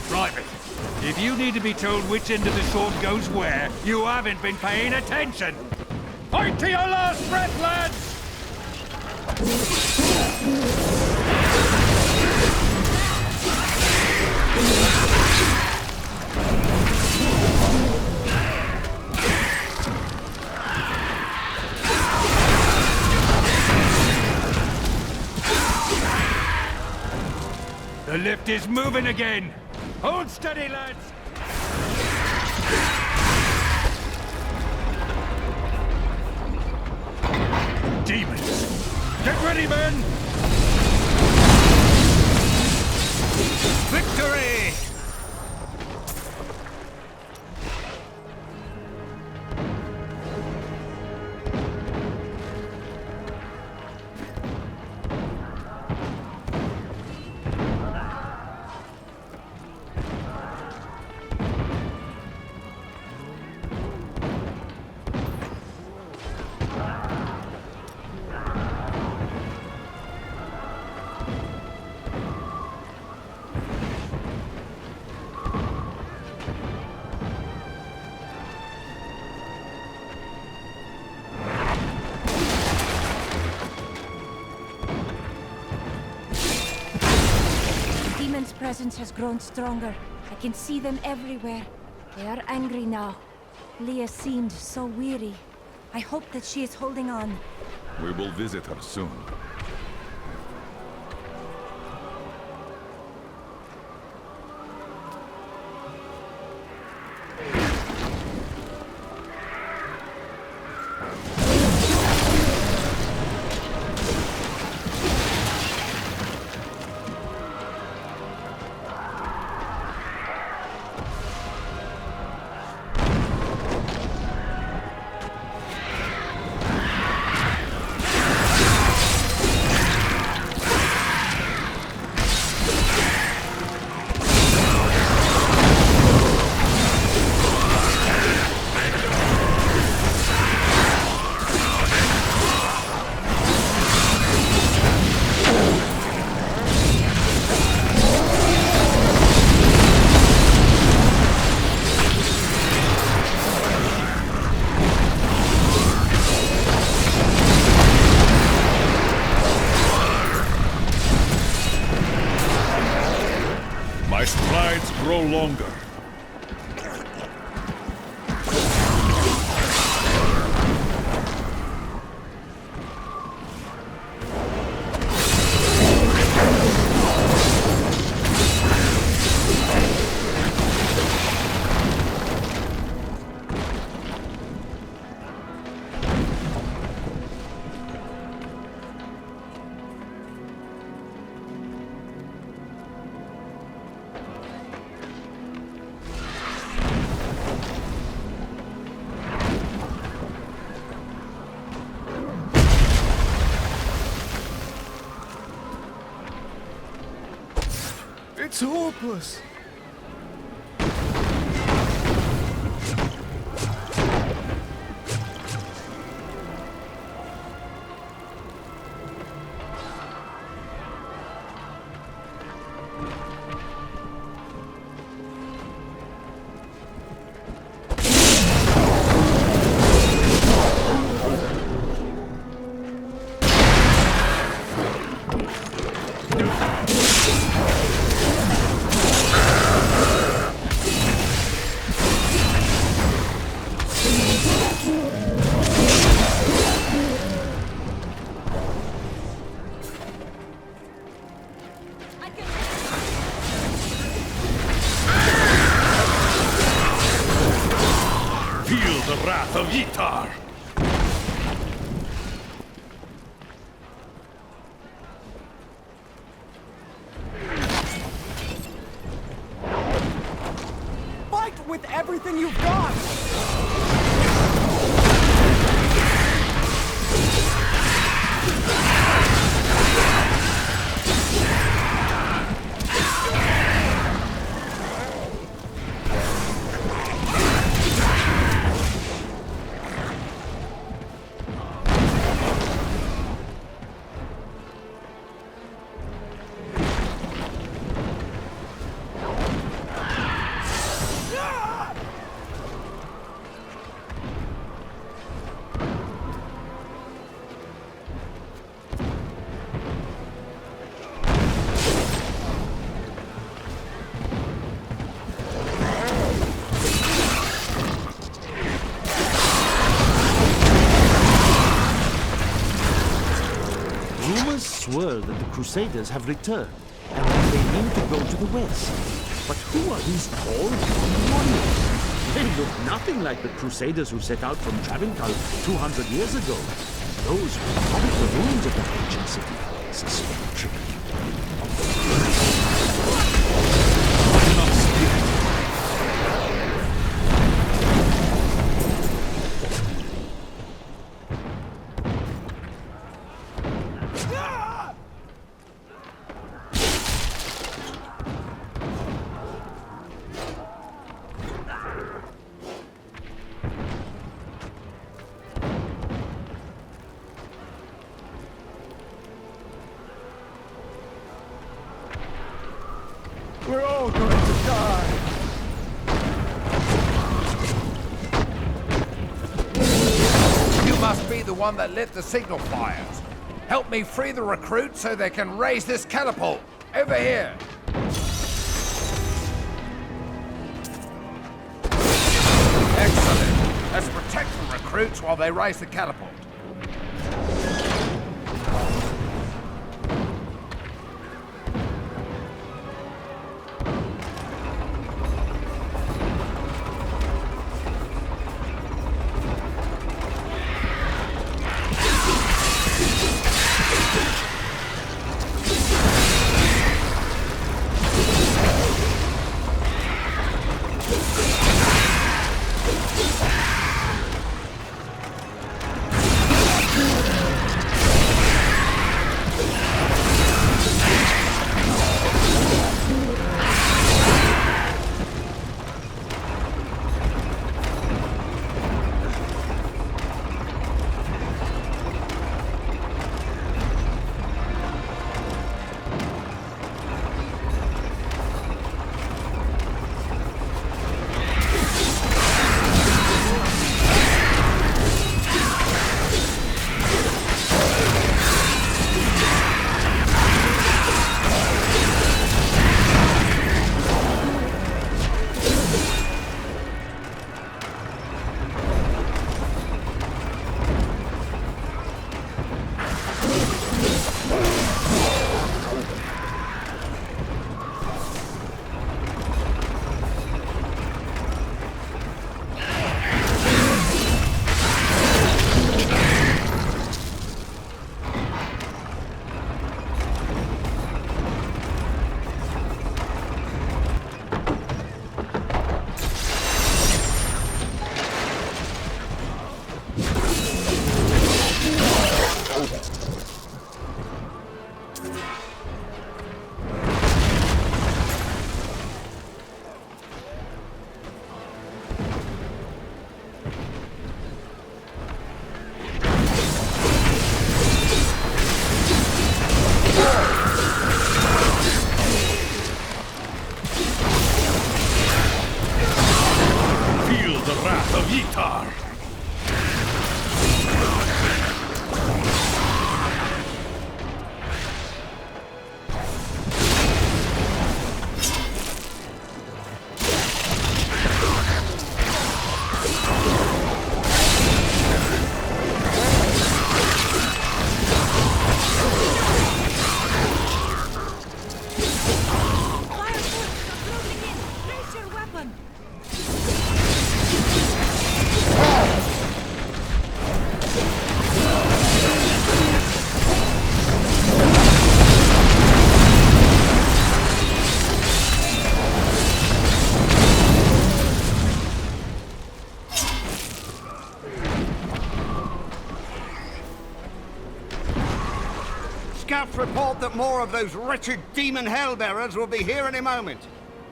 Private, if you need to be told which end of the sword goes where, you haven't been paying attention. Fight to your last breath, lads! The lift is moving again! Hold steady, lads! Demons! Get ready, men! Victory! Presence has grown stronger. I can see them everywhere. They are angry now. Leah seemed so weary. I hope that she is holding on. We will visit her soon. My strides grow longer. It's hopeless. altar! Fight with everything you've got! Swirl that the Crusaders have returned, and that they mean to go to the west. But who are these tall, blonde warriors? They look nothing like the Crusaders who set out from Travincal 200 years ago. Those were probably the ruins of that ancient city. Suspect trickery. We're all going to die. You must be the one that lit the signal fires. Help me free the recruits so they can raise this catapult. Over here. Excellent. Let's protect the recruits while they raise the catapult. scouts report that more of those wretched demon hellbearers will be here any moment.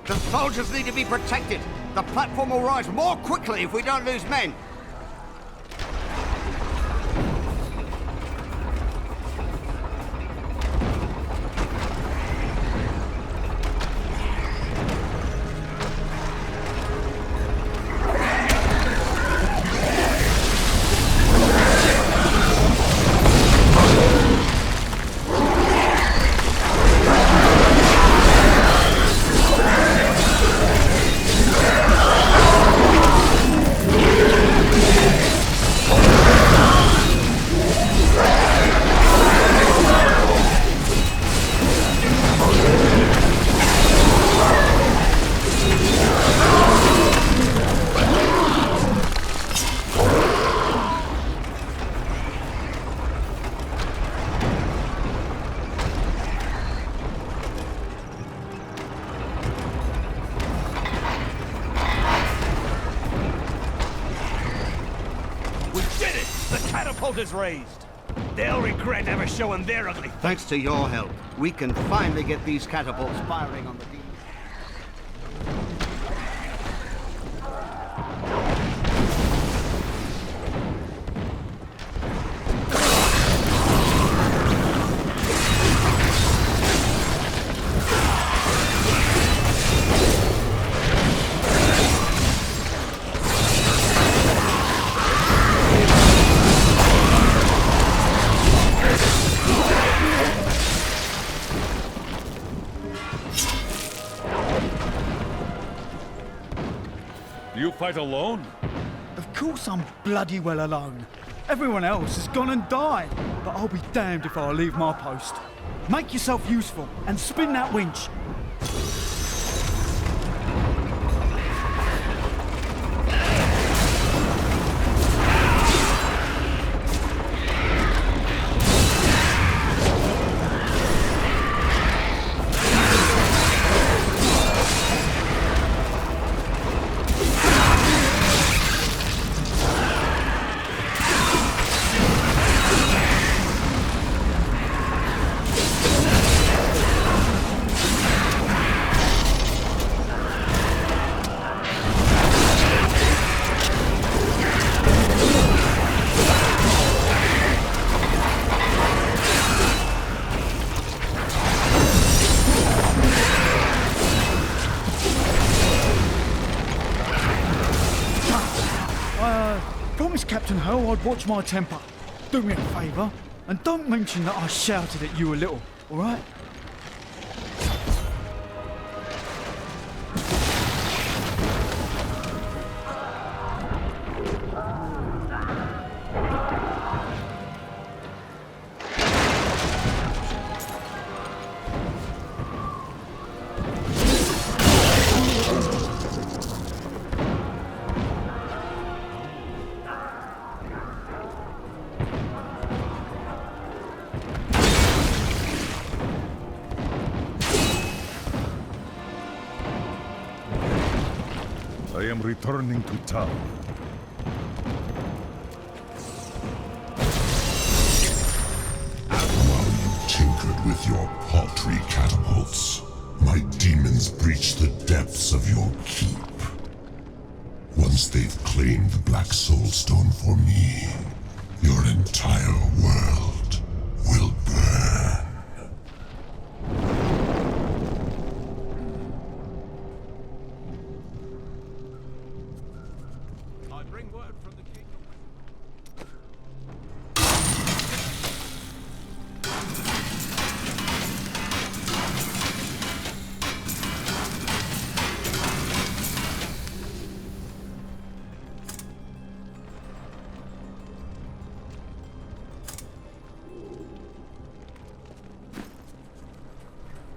The soldiers need to be protected. The platform will rise more quickly if we don't lose men. Is raised. They'll regret ever showing their ugly. Thanks to your help, we can finally get these catapults firing on the demons. You fight alone? Of course I'm bloody well alone. Everyone else has gone and died, but I'll be damned if I'll leave my post. Make yourself useful and spin that winch. Captain Ho, I'd watch my temper. Do me a favour, and don't mention that I shouted at you a little, alright? I am returning to town. While you tinkered with your paltry catapults, my demons breached the depths of your keep. Once they've claimed the Black Soulstone for me, your entire world will burn.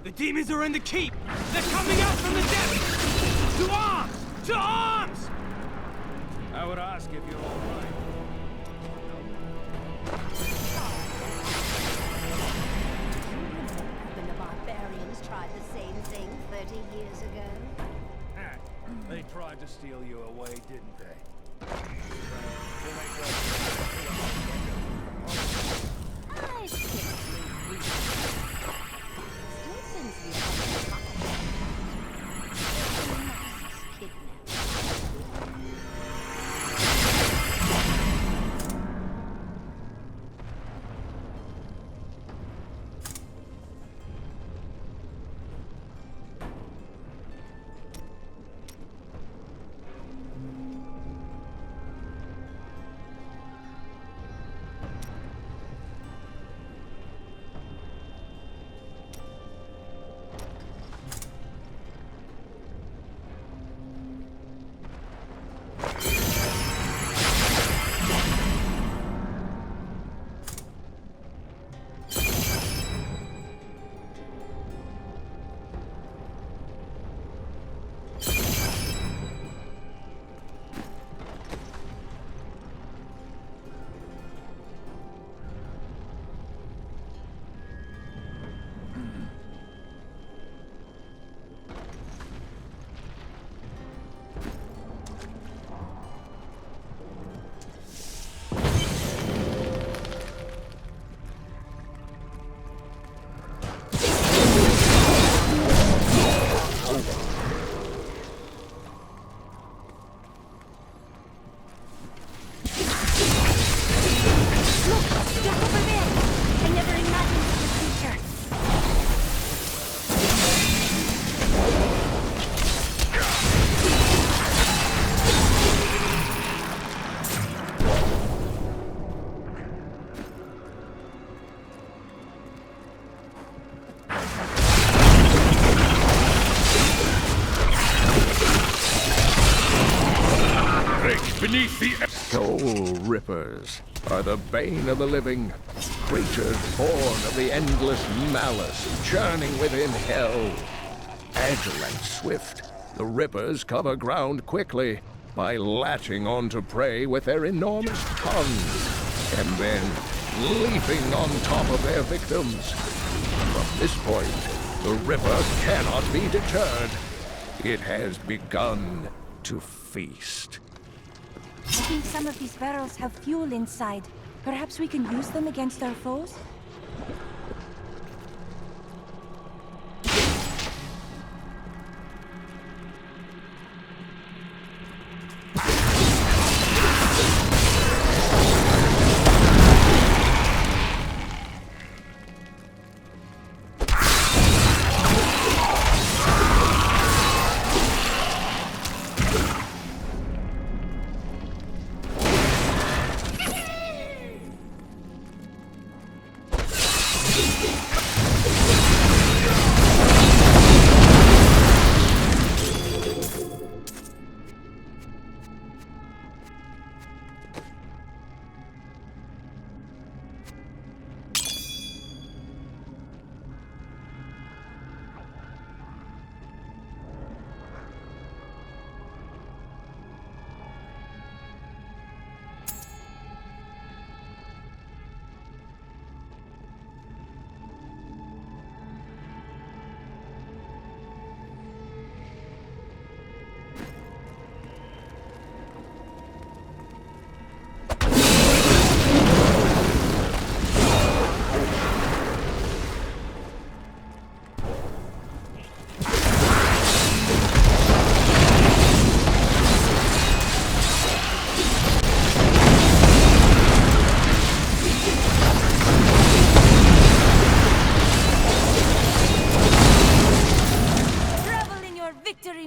The demons are in the keep! They're coming out from the depths! To arms! To arms! I would ask if you're all right. When the barbarians tried the same thing 30 years ago. They tried to steal you away, didn't they? I simply Rippers are the bane of the living, creatures born of the endless malice churning within hell. Agile and swift, the Rippers cover ground quickly by latching onto prey with their enormous tongues, and then leaping on top of their victims. From this point, the Ripper cannot be deterred. It has begun to feast. I think some of these barrels have fuel inside. Perhaps we can use them against our foes?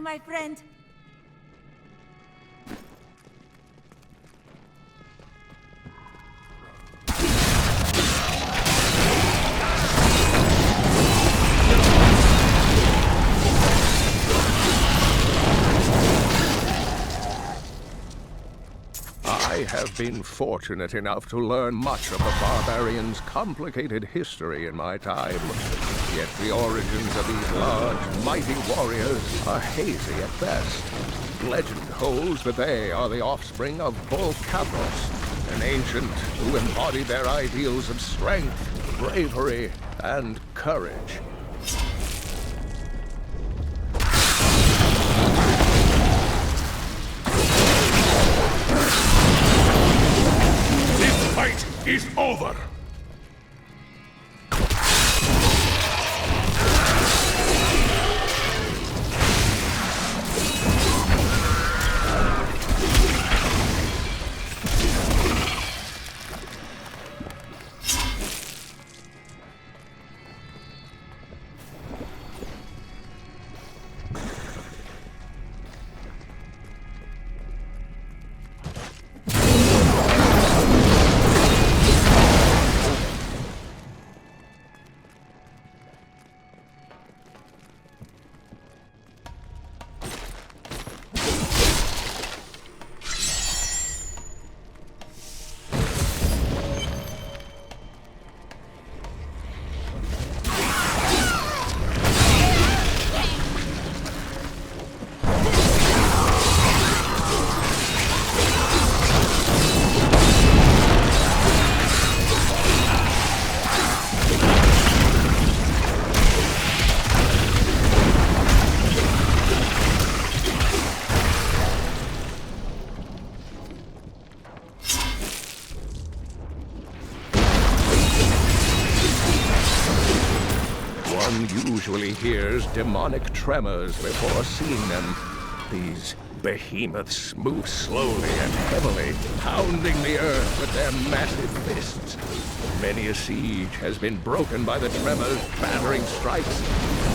My friend. I have been fortunate enough to learn much of the barbarians' complicated history in my time. Yet the origins of these large, mighty warriors are hazy at best. Legend holds that they are the offspring of Volcabros, an ancient who embodied their ideals of strength, bravery, and courage. This fight is over! Usually hears demonic tremors before seeing them. These behemoths move slowly and heavily, pounding the earth with their massive fists. Many a siege has been broken by the tremors' battering strikes.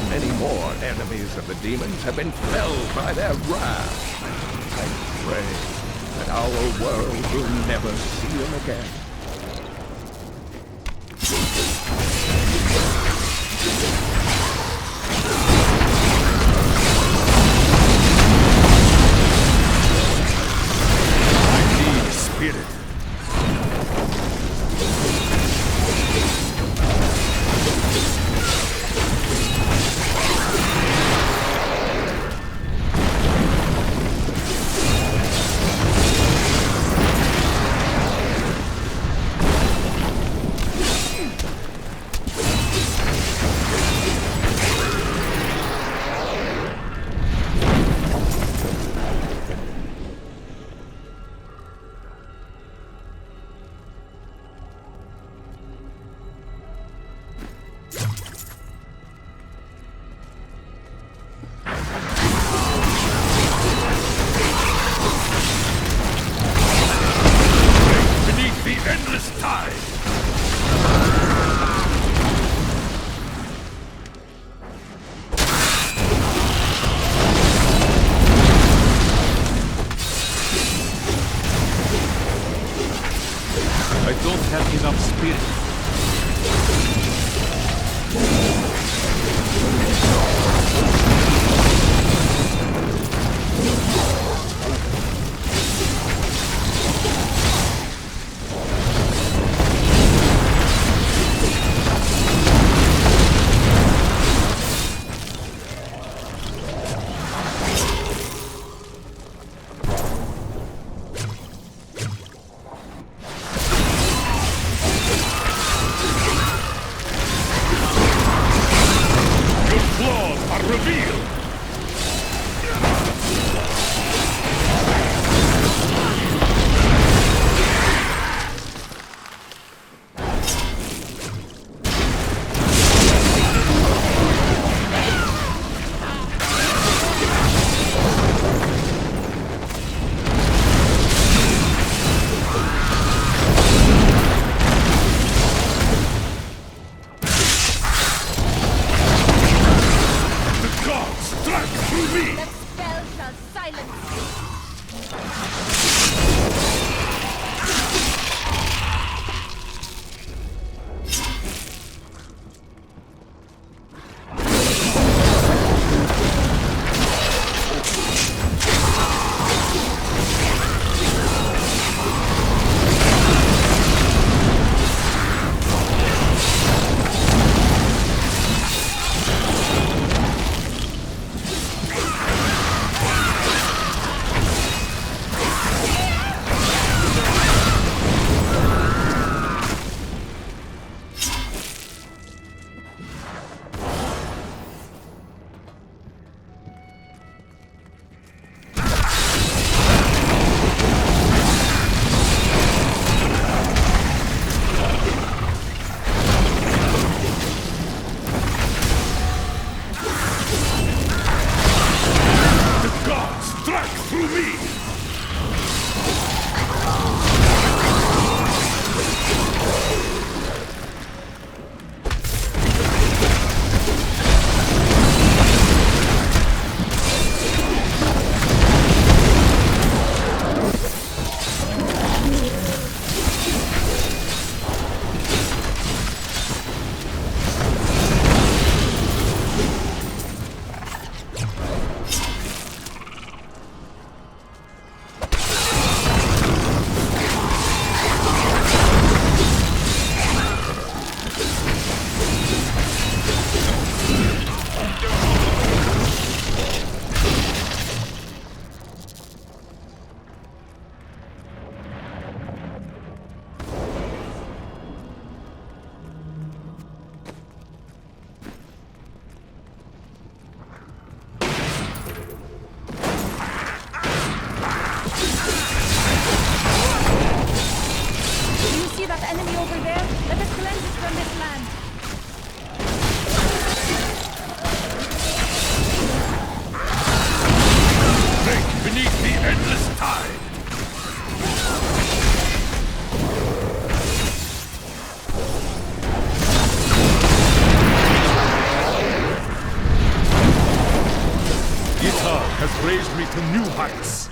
Many more enemies of the demons have been felled by their wrath. I pray that our world will never see them again. Spirit. don't have enough spirit. raised me to new heights.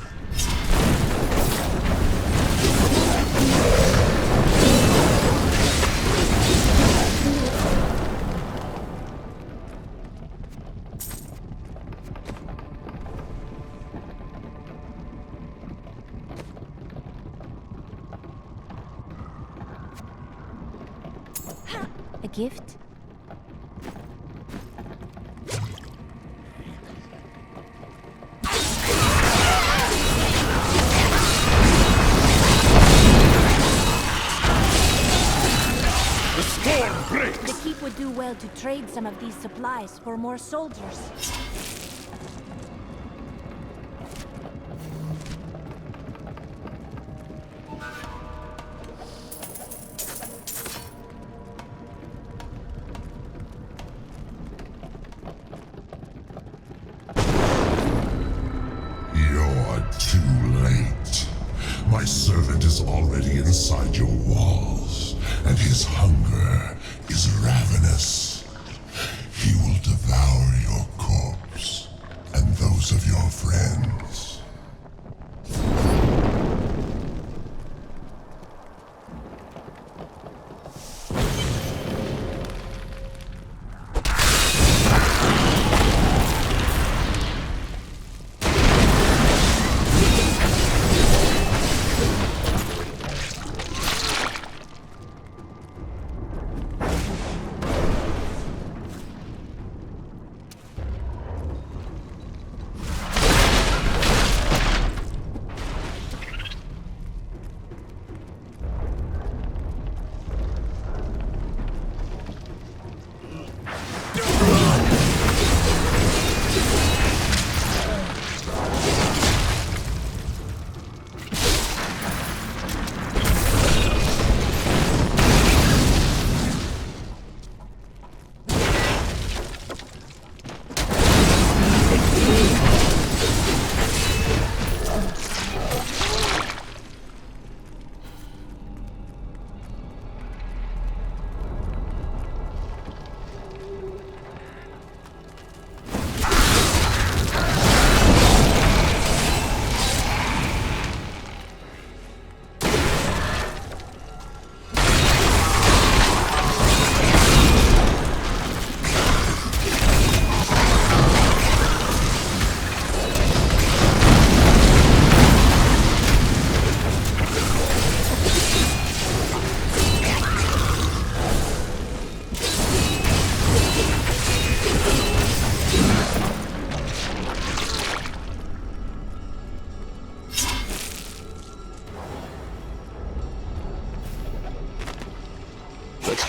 A gift? The storm breaks! The keep would do well to trade some of these supplies for more soldiers. My servant is already inside your walls, and his hunger is ravenous. He will devour your corpse, and those of your friends.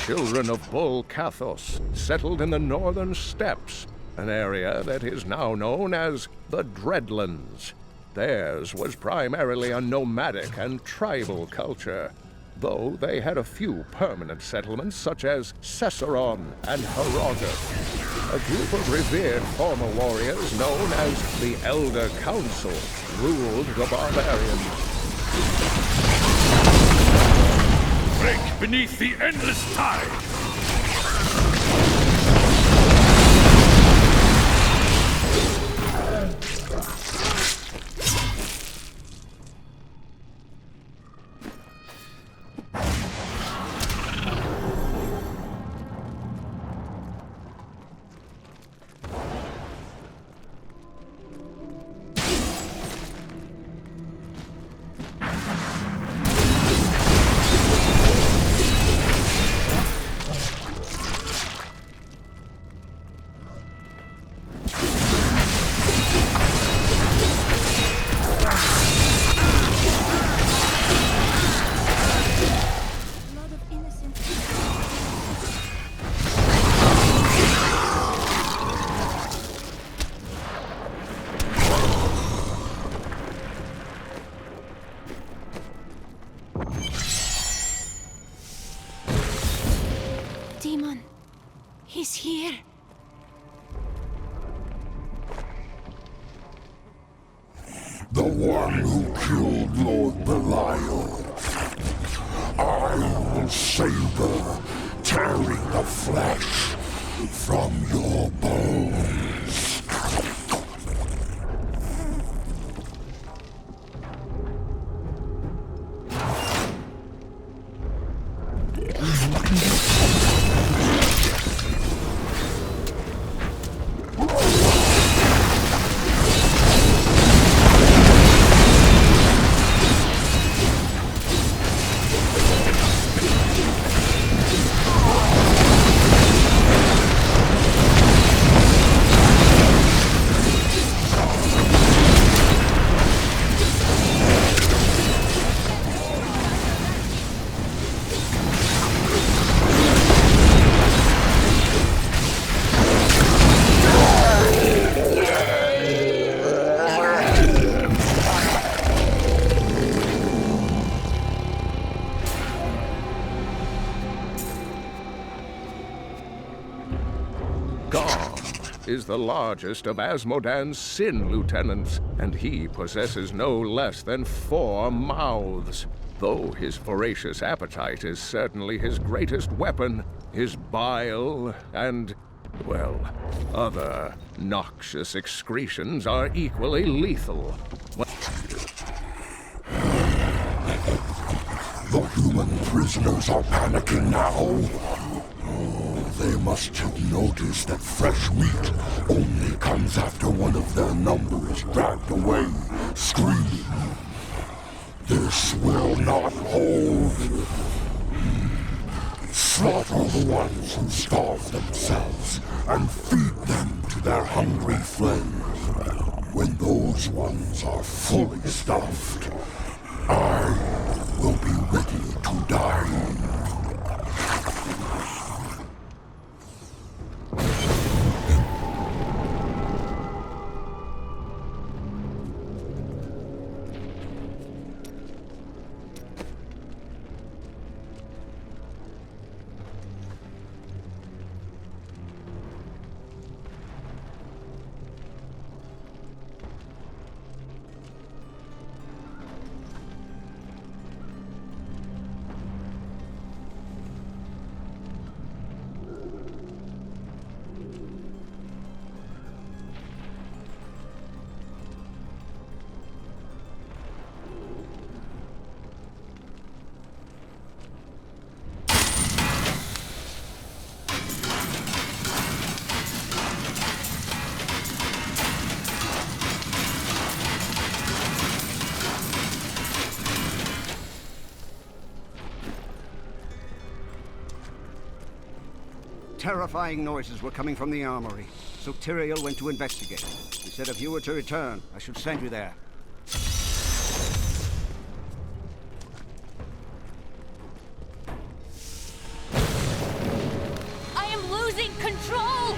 children of Bull Cathos settled in the northern steppes, an area that is now known as the Dreadlands. Theirs was primarily a nomadic and tribal culture, though they had a few permanent settlements such as Cesseron and Herodotus. A group of revered former warriors known as the Elder Council ruled the barbarians. Break beneath the endless tide! He's here. The one who killed Lord Belial. I will savor, tearing the flesh from your bones. Is the largest of Azmodan's sin lieutenants, and he possesses no less than 4 mouths. Though his voracious appetite is certainly his greatest weapon, his bile and, well, other noxious excretions are equally lethal. The human prisoners are panicking now. They must have noticed that fresh meat only comes after one of their number is dragged away, screaming. This will not hold. Slaughter the ones who starve themselves and feed them to their hungry friends. When those ones are fully stuffed, I will be ready to die. Terrifying noises were coming from the armory, so Tyrael went to investigate. He said if you were to return, I should send you there. losing control!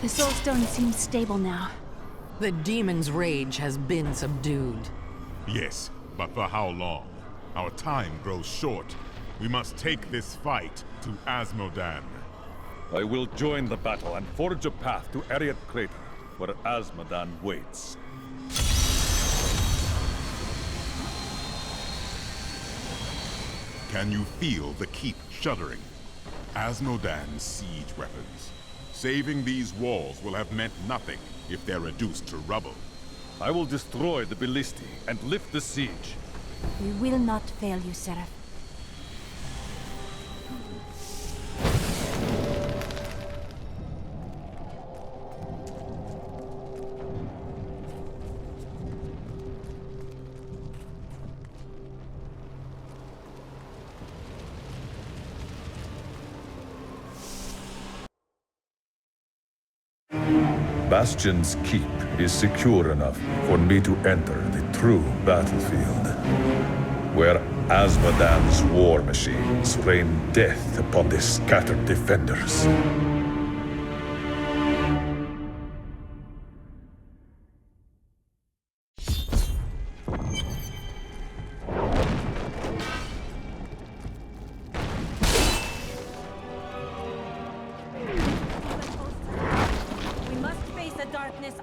The Soulstone seems stable now. The demon's rage has been subdued. Yes, but for how long? Our time grows short. We must take this fight to Azmodan. I will join the battle and forge a path to Ariat Crater, where Azmodan waits. Can you feel the keep shuddering? Azmodan's siege weapons. Saving these walls will have meant nothing if they're reduced to rubble. I will destroy the Ballisti and lift the siege. We will not fail you, Seraph. Bastion's keep is secure enough for me to enter the true battlefield, where Azmodan's war machines rain death upon the scattered defenders.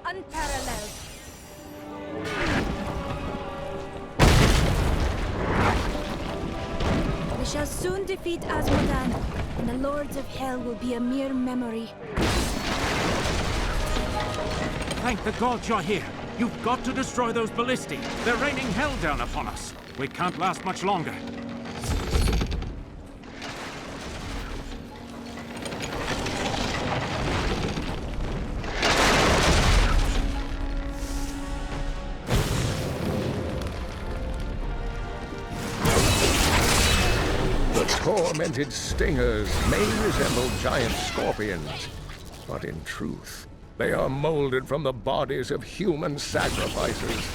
Unparalleled. We shall soon defeat Azmodan, and the Lords of Hell will be a mere memory. Thank the gods you're here. You've got to destroy those ballisti. They're raining hell down upon us. We can't last much longer. Tormented stingers may resemble giant scorpions, but in truth, they are molded from the bodies of human sacrifices.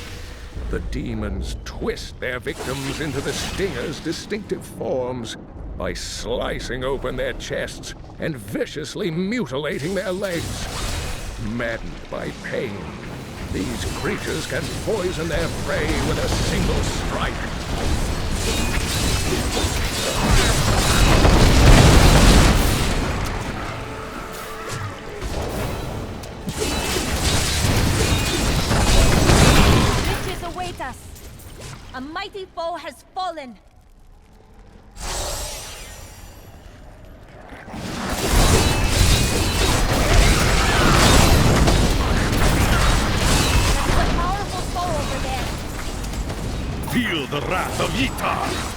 The demons twist their victims into the stingers' distinctive forms by slicing open their chests and viciously mutilating their legs. Maddened by pain, these creatures can poison their prey with a single strike. Riches await us. A mighty foe has fallen. That's a powerful foe over there. Feel the wrath of Ytar!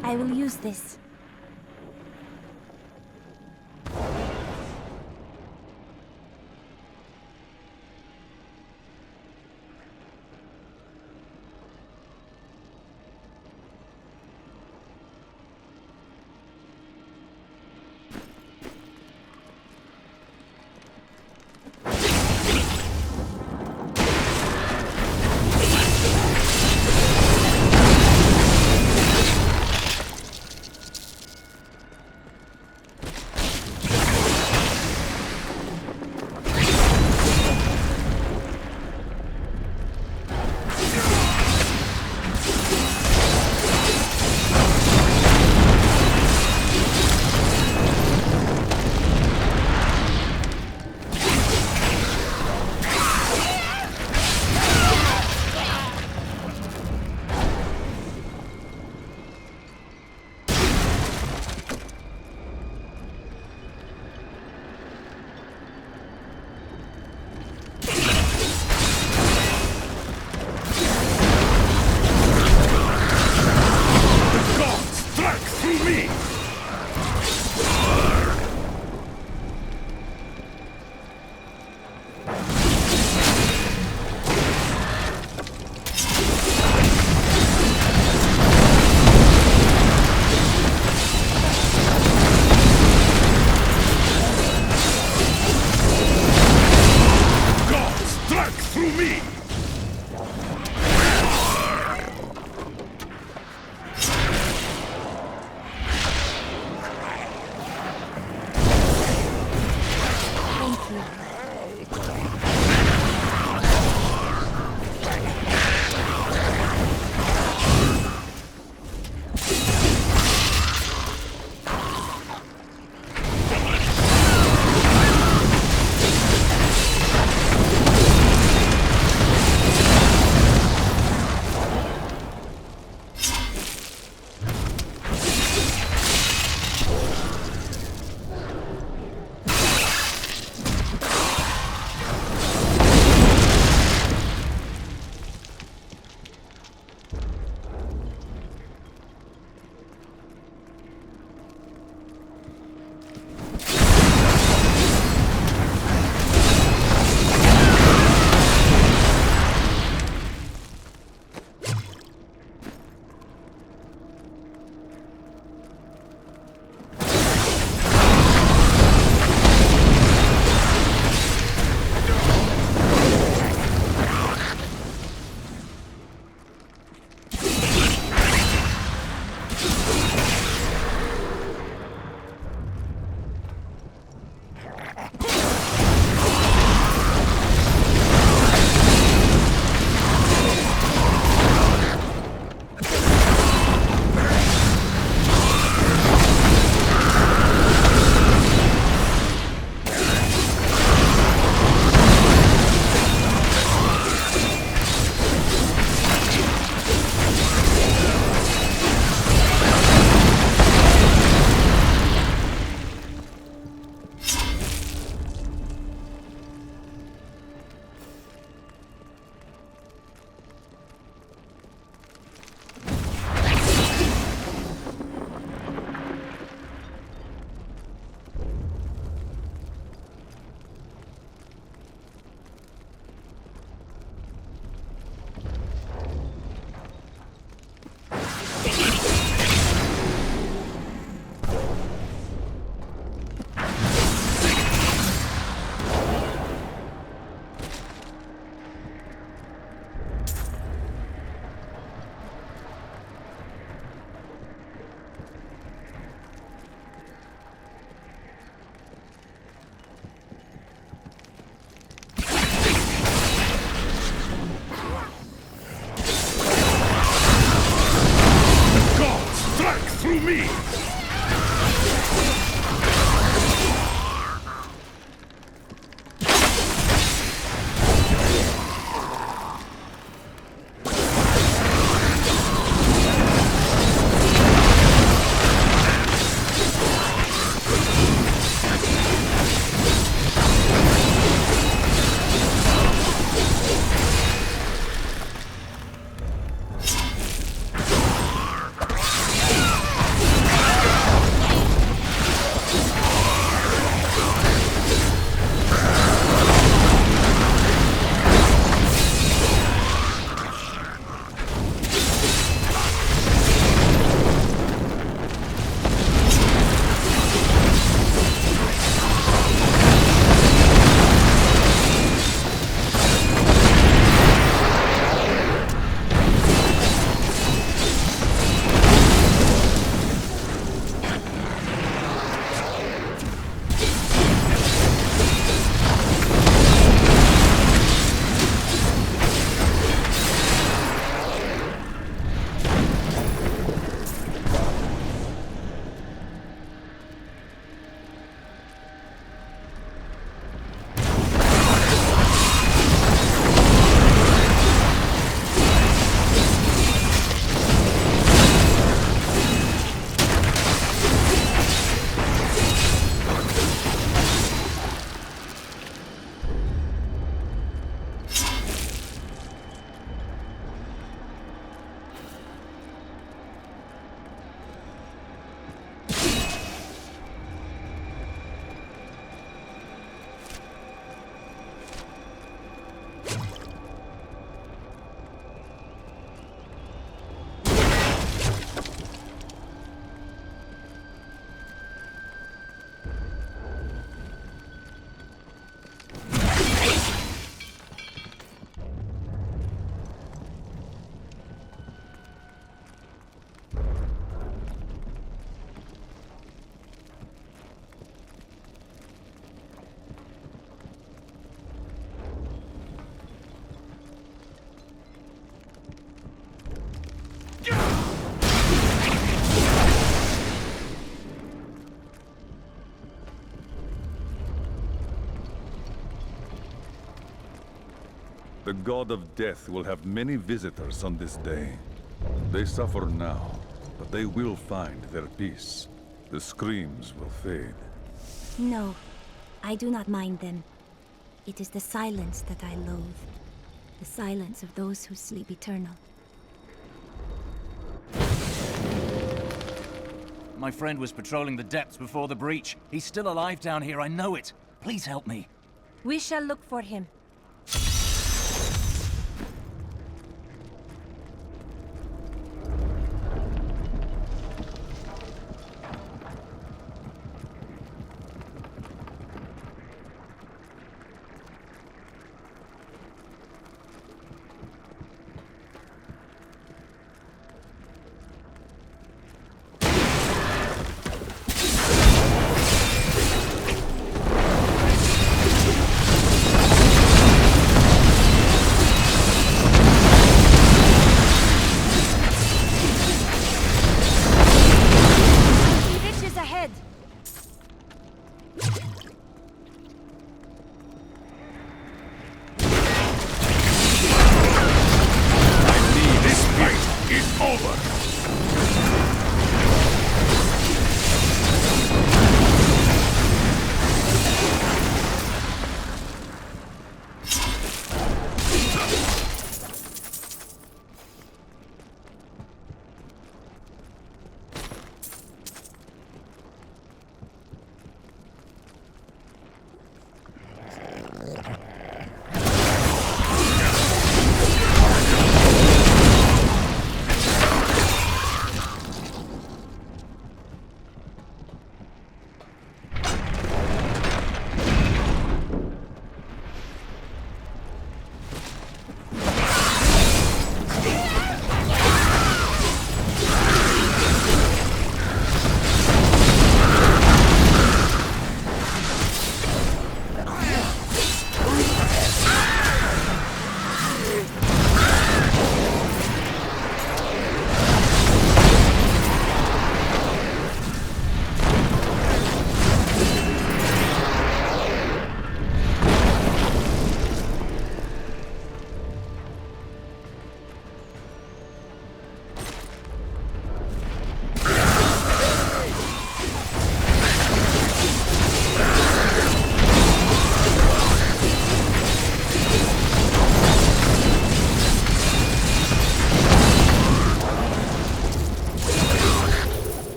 I will use this. The god of death will have many visitors on this day. They suffer now, but they will find their peace. The screams will fade. No, I do not mind them. It is the silence that I loathe. The silence of those who sleep eternal. My friend was patrolling the depths before the breach. He's still alive down here, I know it. Please help me. We shall look for him.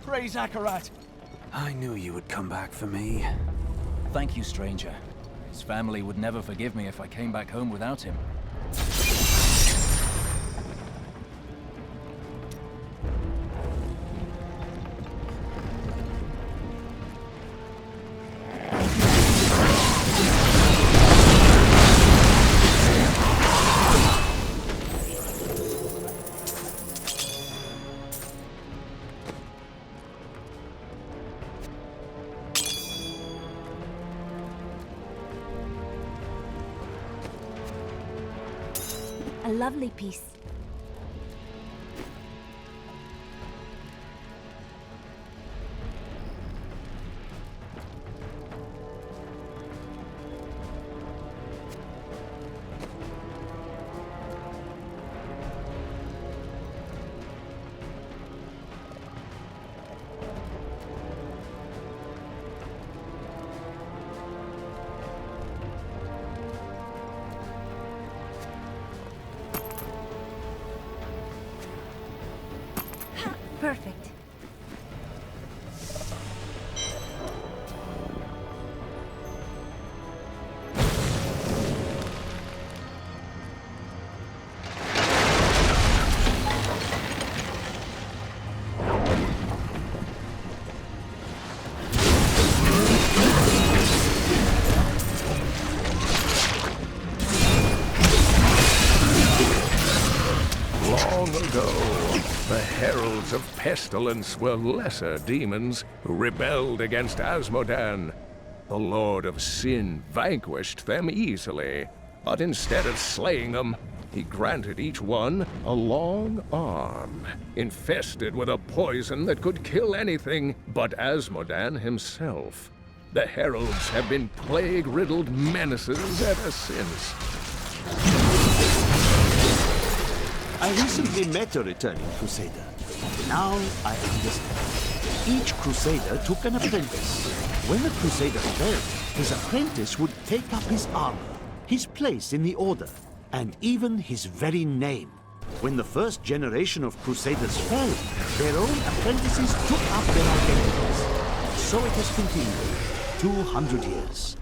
Praise Akarat! I knew you would come back for me. Thank you, stranger. His family would never forgive me if I came back home without him. A lovely piece. Perfect. Long ago, the heralds of pestilence were lesser demons who rebelled against Azmodan. The Lord of Sin vanquished them easily, but instead of slaying them, he granted each one a long arm, infested with a poison that could kill anything but Azmodan himself. The heralds have been plague-riddled menaces ever since. I recently met a returning crusader. Now I understand. Each crusader took an apprentice. When a crusader fell, his apprentice would take up his armor, his place in the order, and even his very name. When the first generation of crusaders fell, their own apprentices took up their identities. So it has continued. 200 years.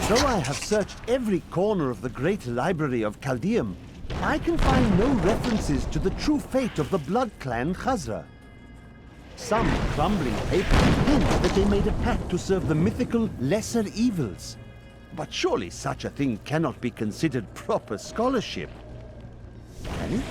Though I have searched every corner of the great library of Caldeum, I can find no references to the true fate of the Blood Clan Khazra. Some crumbling papers hint that they made a pact to serve the mythical lesser evils. But surely such a thing cannot be considered proper scholarship. Can it?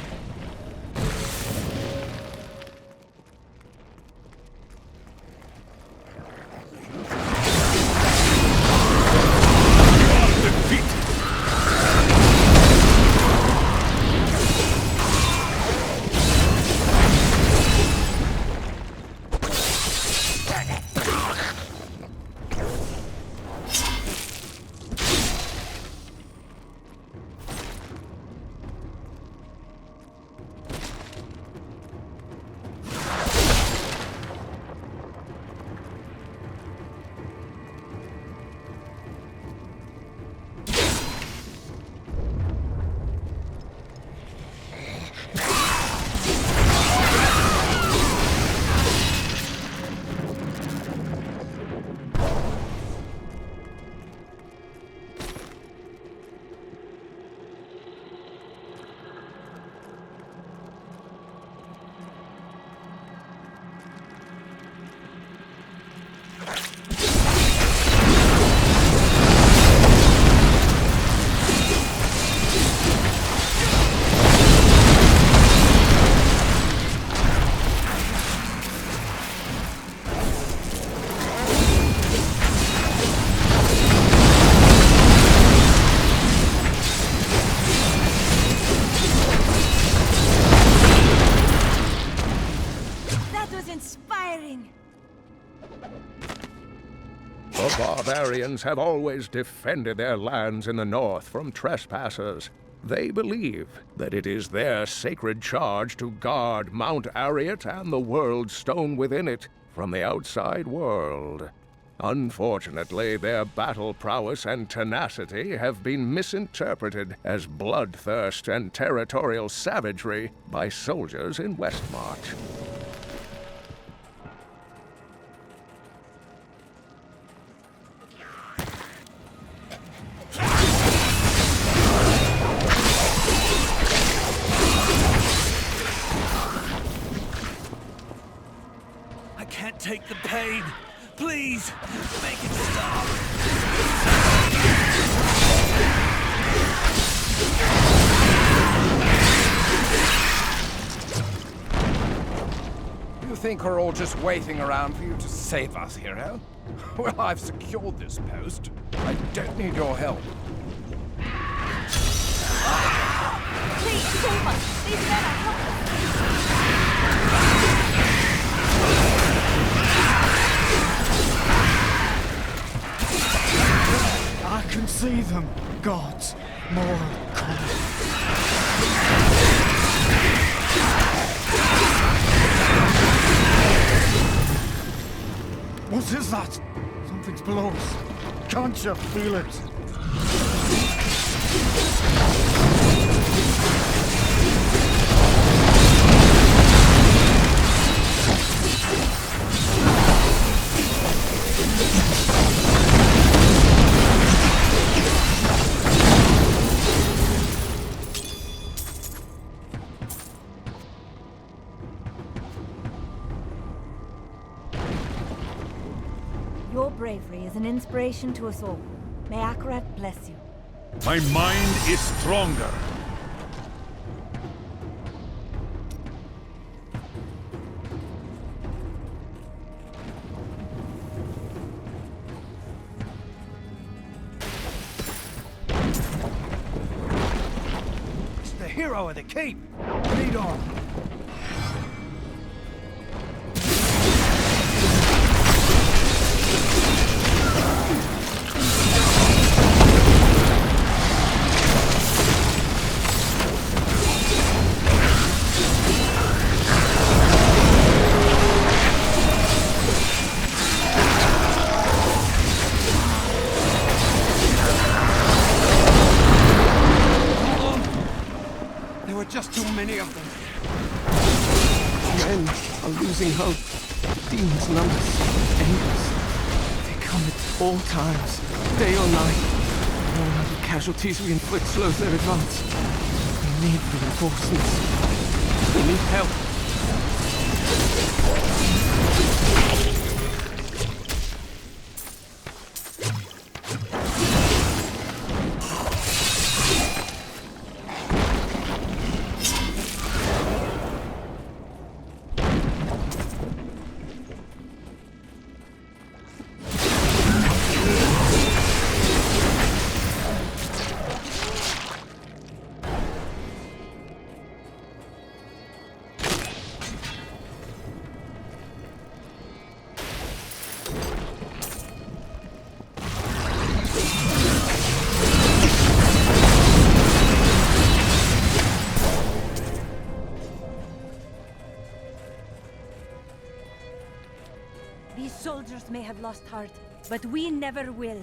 The barbarians have always defended their lands in the north from trespassers. They believe that it is their sacred charge to guard Mount Arreat and the world stone within it from the outside world. Unfortunately, their battle prowess and tenacity have been misinterpreted as bloodthirst and territorial savagery by soldiers in Westmarch. I can't take the pain. Please, make it stop. You think we're all just waiting around for you to save us, hero? Well, I've secured this post. I don't need your help. Please save us! These men are helpless! I can see them. Gods, more coming. What is that? Something's below us. Can't you feel it? Your bravery is an inspiration to us all. May Akarat bless you. My mind is stronger. It's the hero of the keep. Lead on. men are losing hope. Demons number endless. They come at all times, day or night. The number of casualties we inflict slows their advance. We need reinforcements. We need help. These soldiers may have lost heart, but we never will.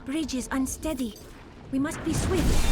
Bridge is unsteady. We must be swift.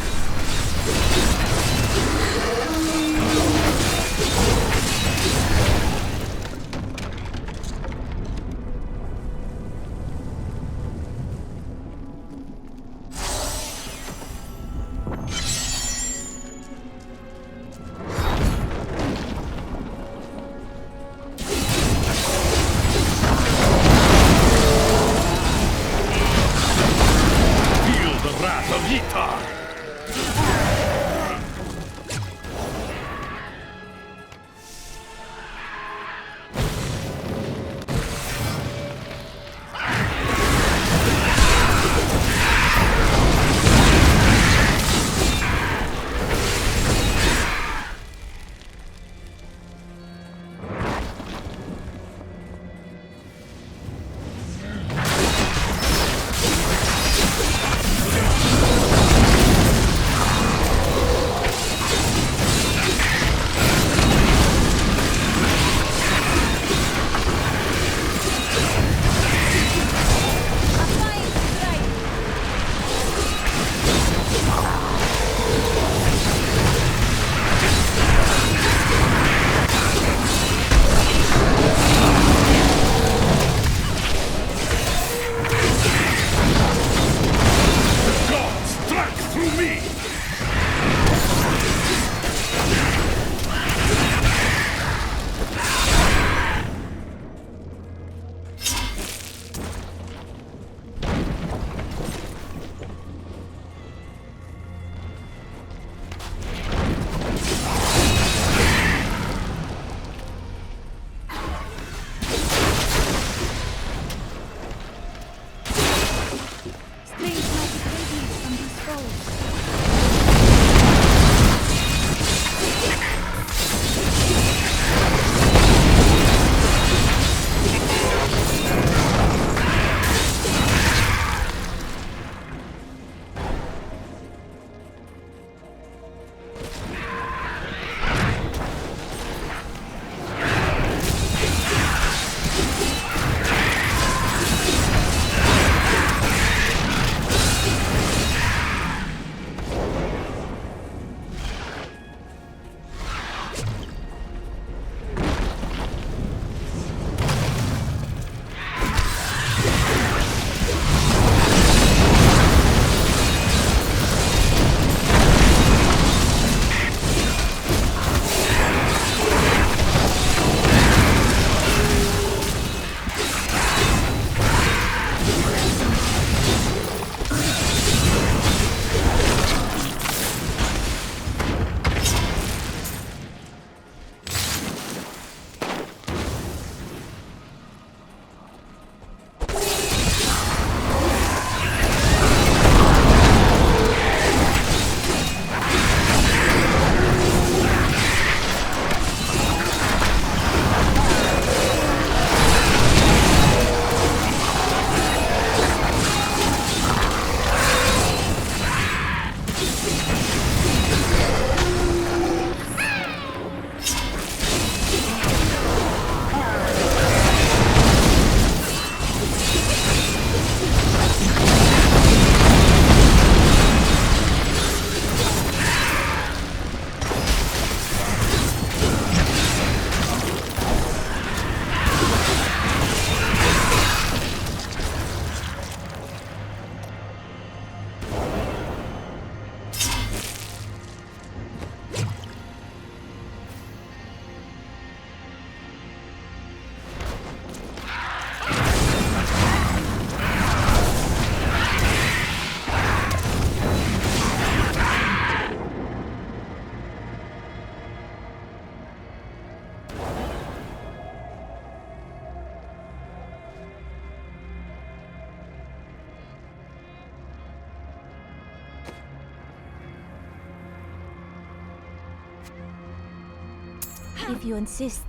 If you insist.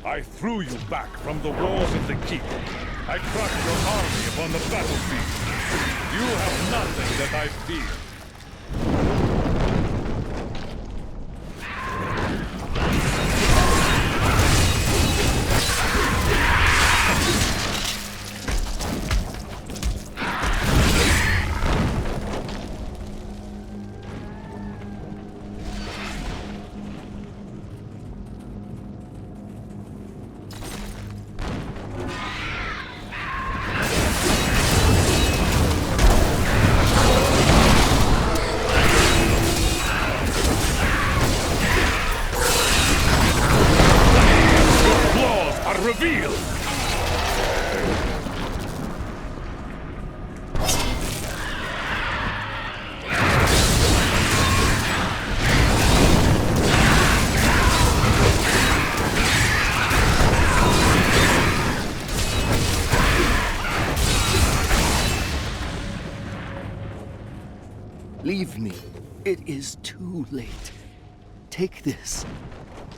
I threw you back from the walls of the keep. I crushed your army upon the battlefield. You have nothing that I fear. Leave me. It is too late. Take this.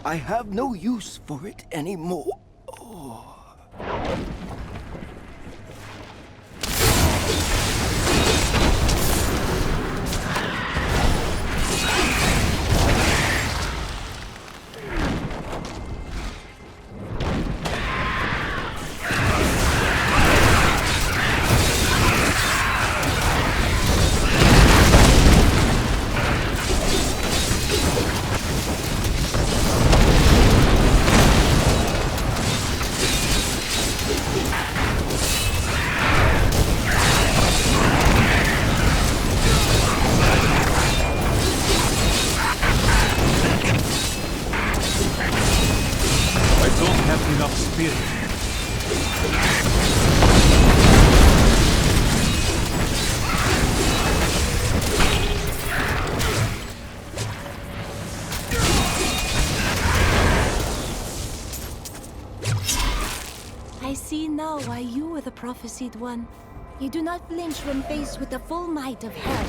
I have no use for it anymore. Oh. Why you were the prophesied one. You do not flinch when faced with the full might of hell.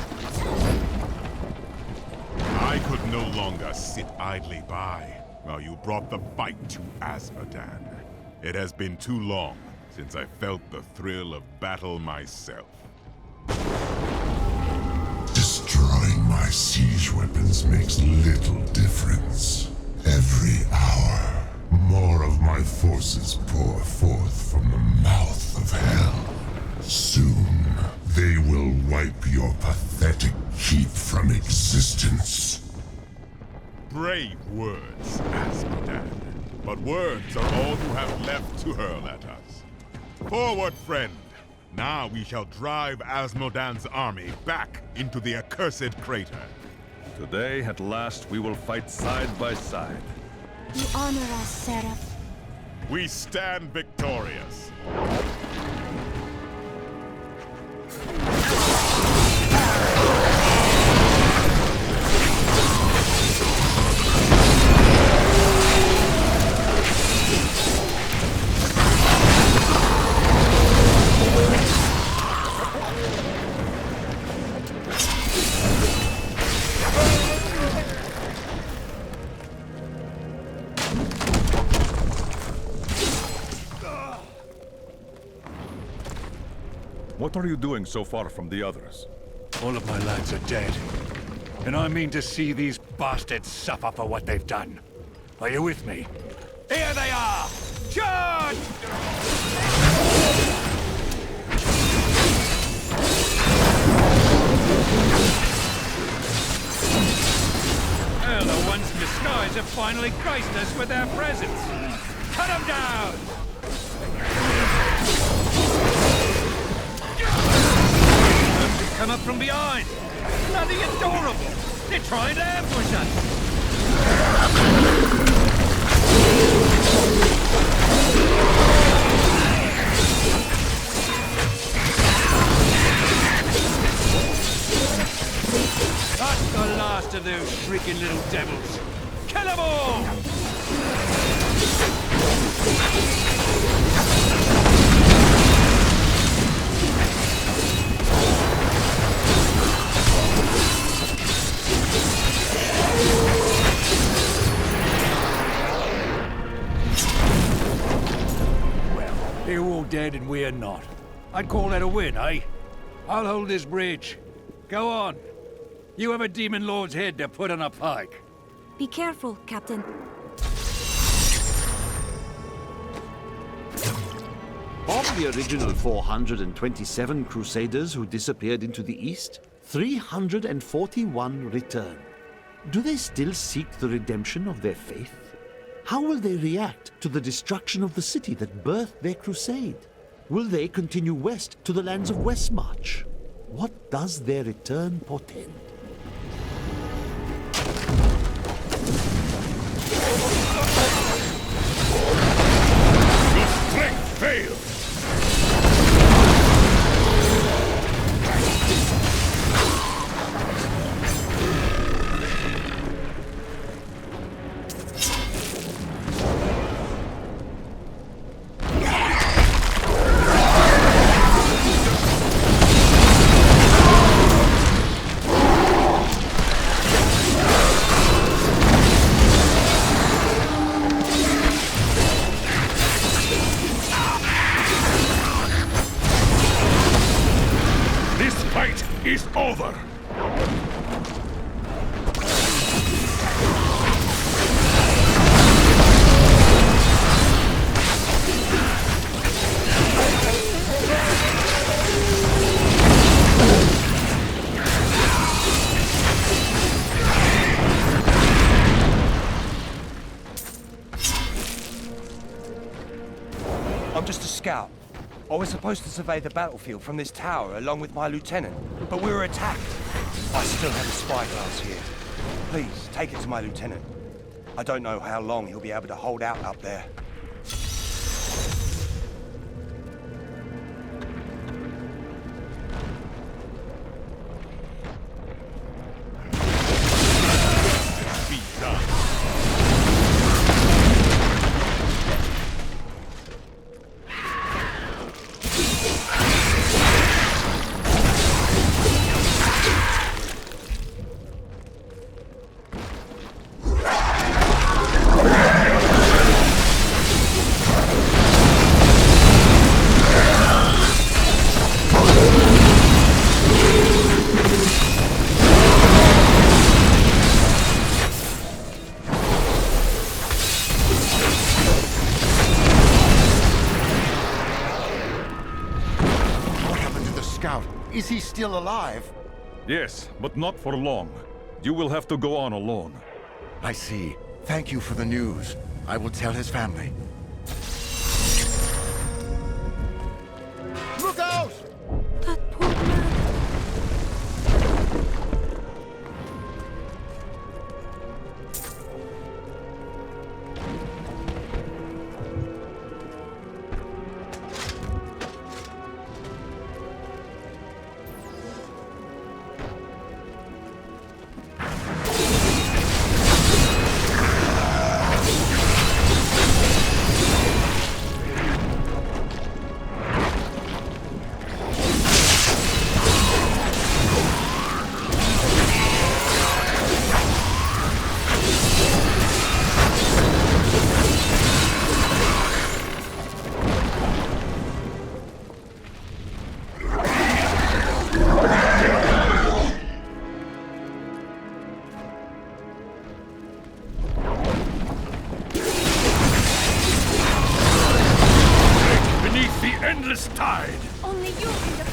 I could no longer sit idly by while you brought the fight to Azmodan. It has been too long since I felt the thrill of battle myself. Destroying my siege weapons makes little difference. Every hour, more of my forces pour forth from the mouth of hell. Soon, they will wipe your pathetic keep from existence. Brave words, Azmodan. But words are all you have left to hurl at us. Forward, friend! Now we shall drive Azmodan's army back into the accursed crater. Today, at last, we will fight side by side. You honor us, Seraph. We stand victorious. What are you doing so far from the others? All of my lads are dead. And I mean to see these bastards suffer for what they've done. Are you with me? Here they are! Charge! Well, the ones in disguise have finally graced us with their presence. Cut them down! Come up from behind! Bloody adorable! They're trying to ambush us! That's the last of those freaking little devils! Kill them all! They're all dead and we're not. I'd call that a win, eh? I'll hold this bridge. Go on. You have a demon lord's head to put on a pike. Be careful, Captain. Of the original 427 Crusaders who disappeared into the east, 341 return. Do they still seek the redemption of their faith? How will they react to the destruction of the city that birthed their crusade? Will they continue west to the lands of Westmarch? What does their return portend? Your strength fails! Is over! I'm just a scout. I was supposed to survey the battlefield from this tower along with my lieutenant, but we were attacked. I still have a spyglass here. Please, take it to my lieutenant. I don't know how long he'll be able to hold out up there. Be done. Is he still alive? Yes, but not for long. You will have to go on alone. I see. Thank you for the news. I will tell his family. Look out! That poor man.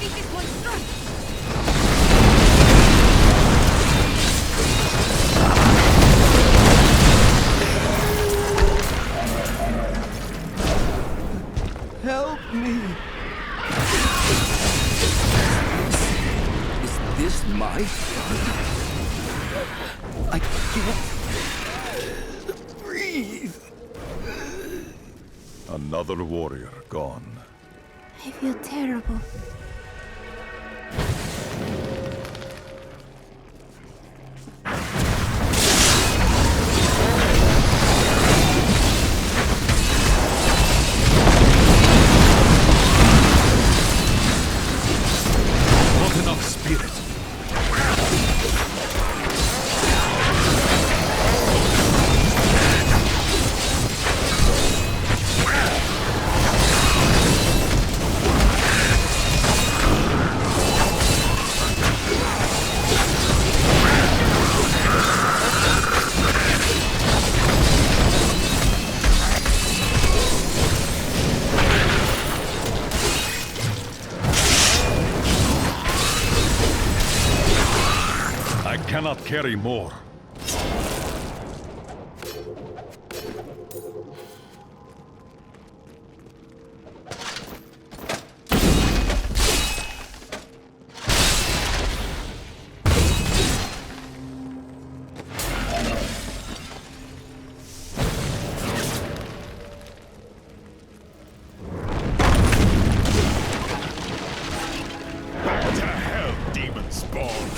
defeat this monster! Help me! Is this my father? I can't breathe. Another warrior gone. I feel terrible. Not enough spirit. I cannot carry more. What the hell, demon spawn?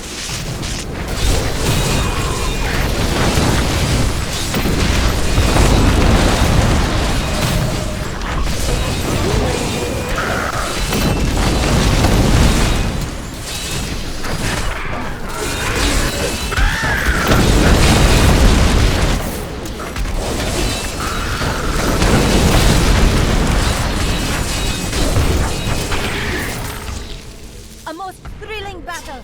A most thrilling battle!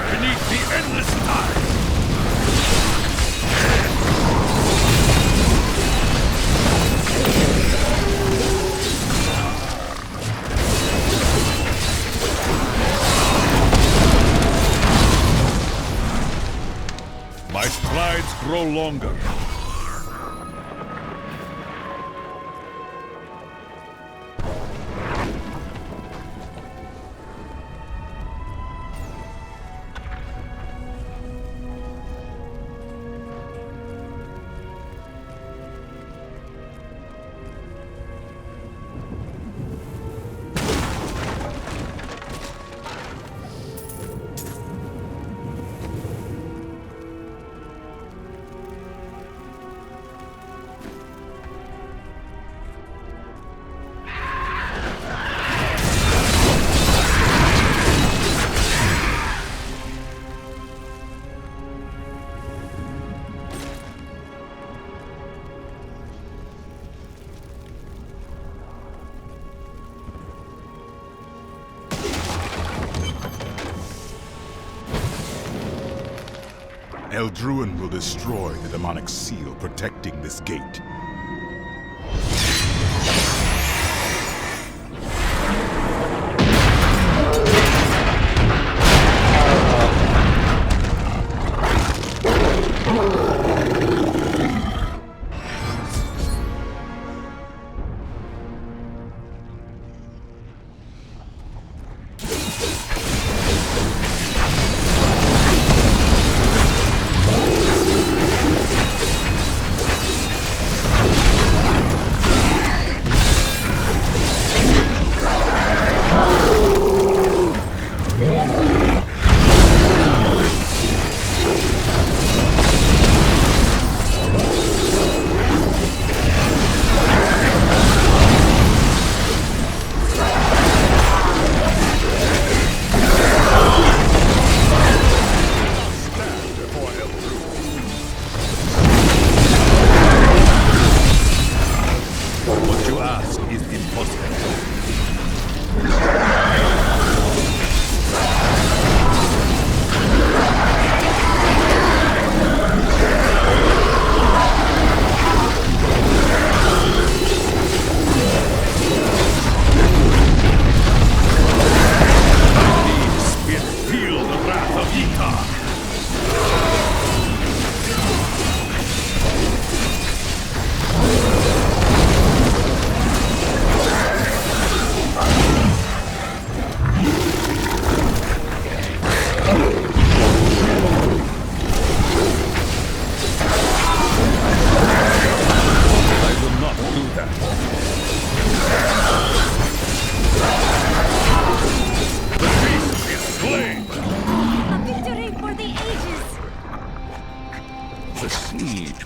Beneath the endless tide! My strides grow longer. Eldruin will destroy the demonic seal protecting this gate.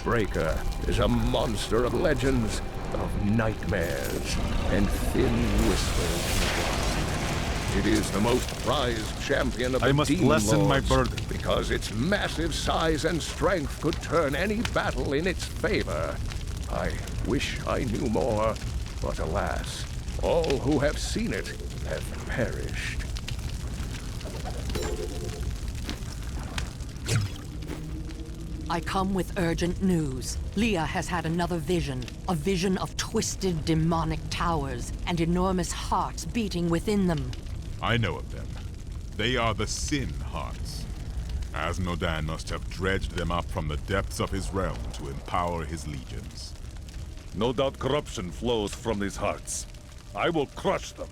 Breaker is a monster of legends, of nightmares, and thin whispers. It is the most prized champion of the I must Demon lessen my Lords, burden. because its massive size and strength could turn any battle in its favor. I wish I knew more, but alas, all who have seen it have perished. I come with urgent news. Leah has had another vision. A vision of twisted demonic towers and enormous hearts beating within them. I know of them. They are the Sin Hearts. Azmodan must have dredged them up from the depths of his realm to empower his legions. No doubt corruption flows from these hearts. I will crush them.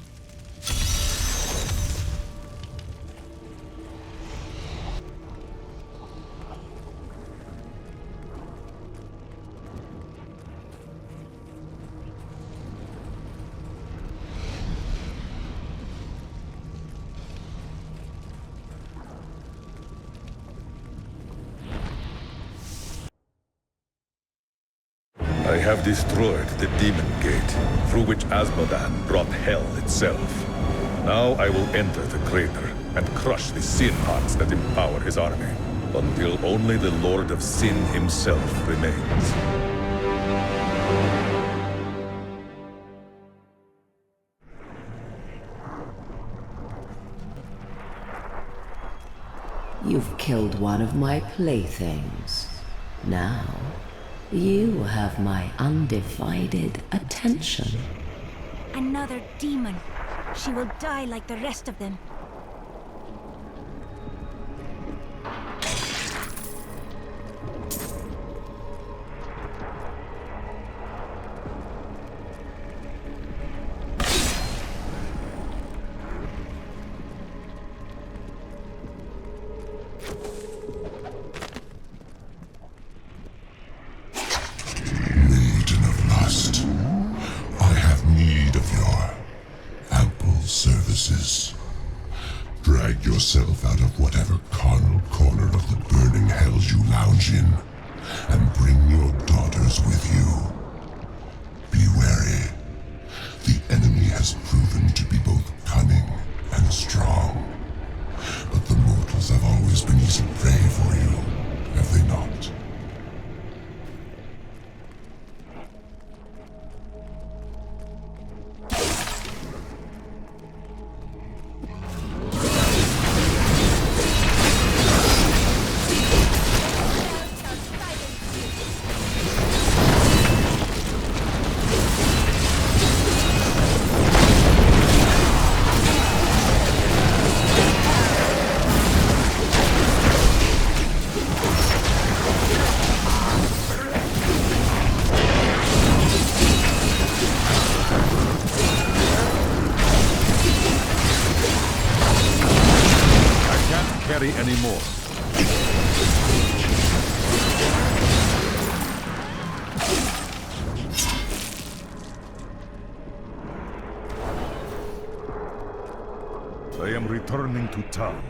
I have destroyed the Demon Gate, through which Azmodan brought hell itself. Now I will enter the crater and crush the Sin Hearts that empower his army, until only the Lord of Sin himself remains. You've killed one of my playthings. Now, you have my undivided attention. Another demon. She will die like the rest of them. Drag yourself out of whatever carnal corner of the burning hells you lounge in, and bring your daughters with you. Be wary. The enemy has proven to be both cunning and strong. But the mortals have always been easy prey for you, have they not? Anymore. I am returning to town.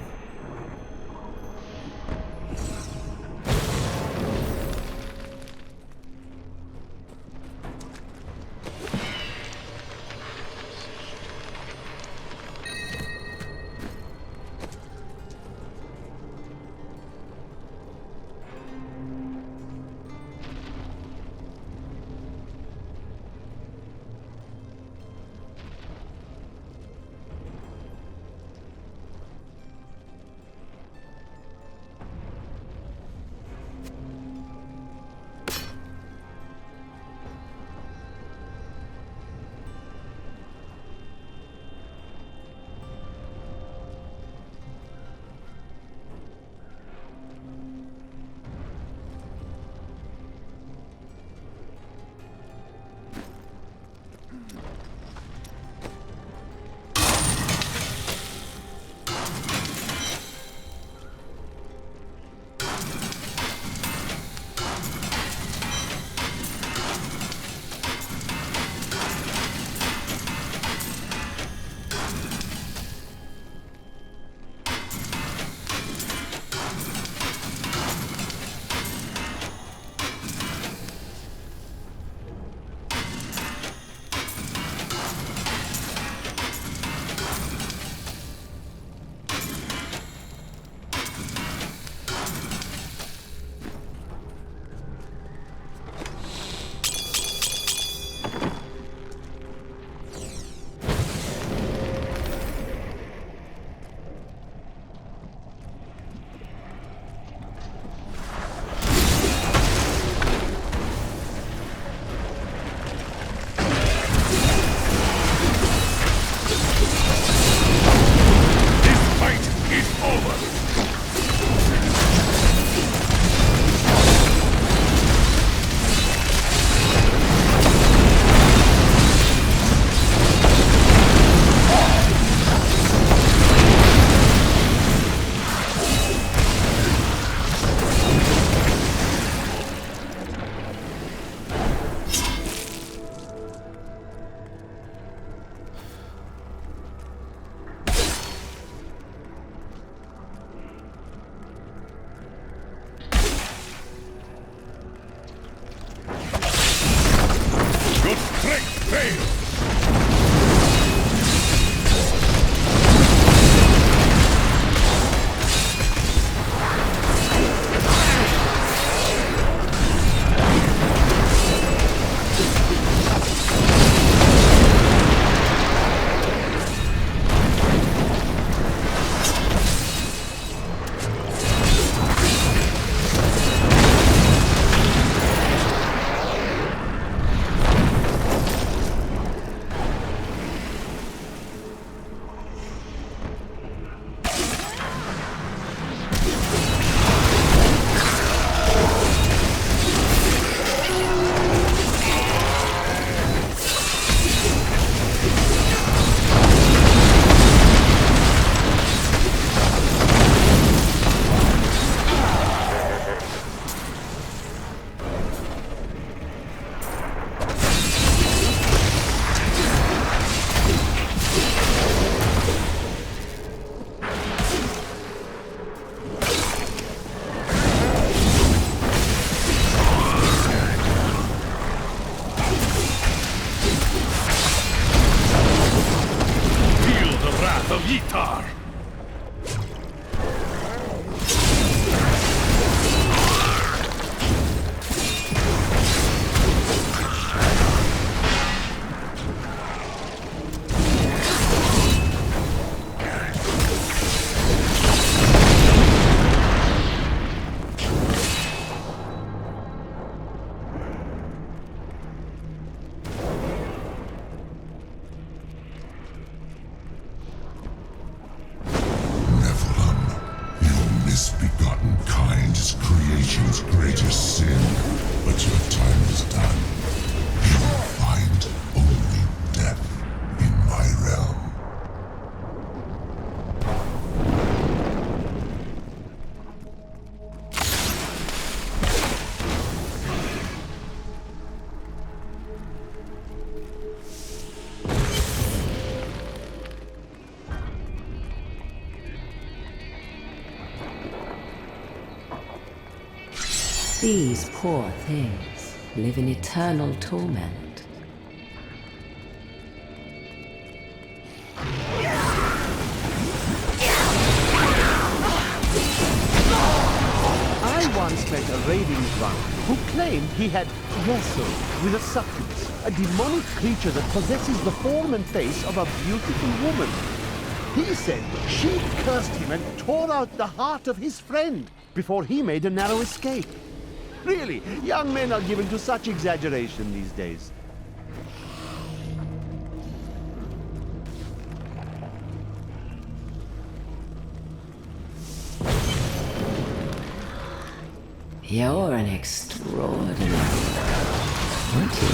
civilization greatest sin, but your time is done. You will find only death in my realm. These poor things live in eternal torment. I once met a raving drunk who claimed he had wrestled with a succubus, a demonic creature that possesses the form and face of a beautiful woman. He said she cursed him and tore out the heart of his friend before he made a narrow escape. Really, young men are given to such exaggeration these days. You're an extraordinary girl, aren't you?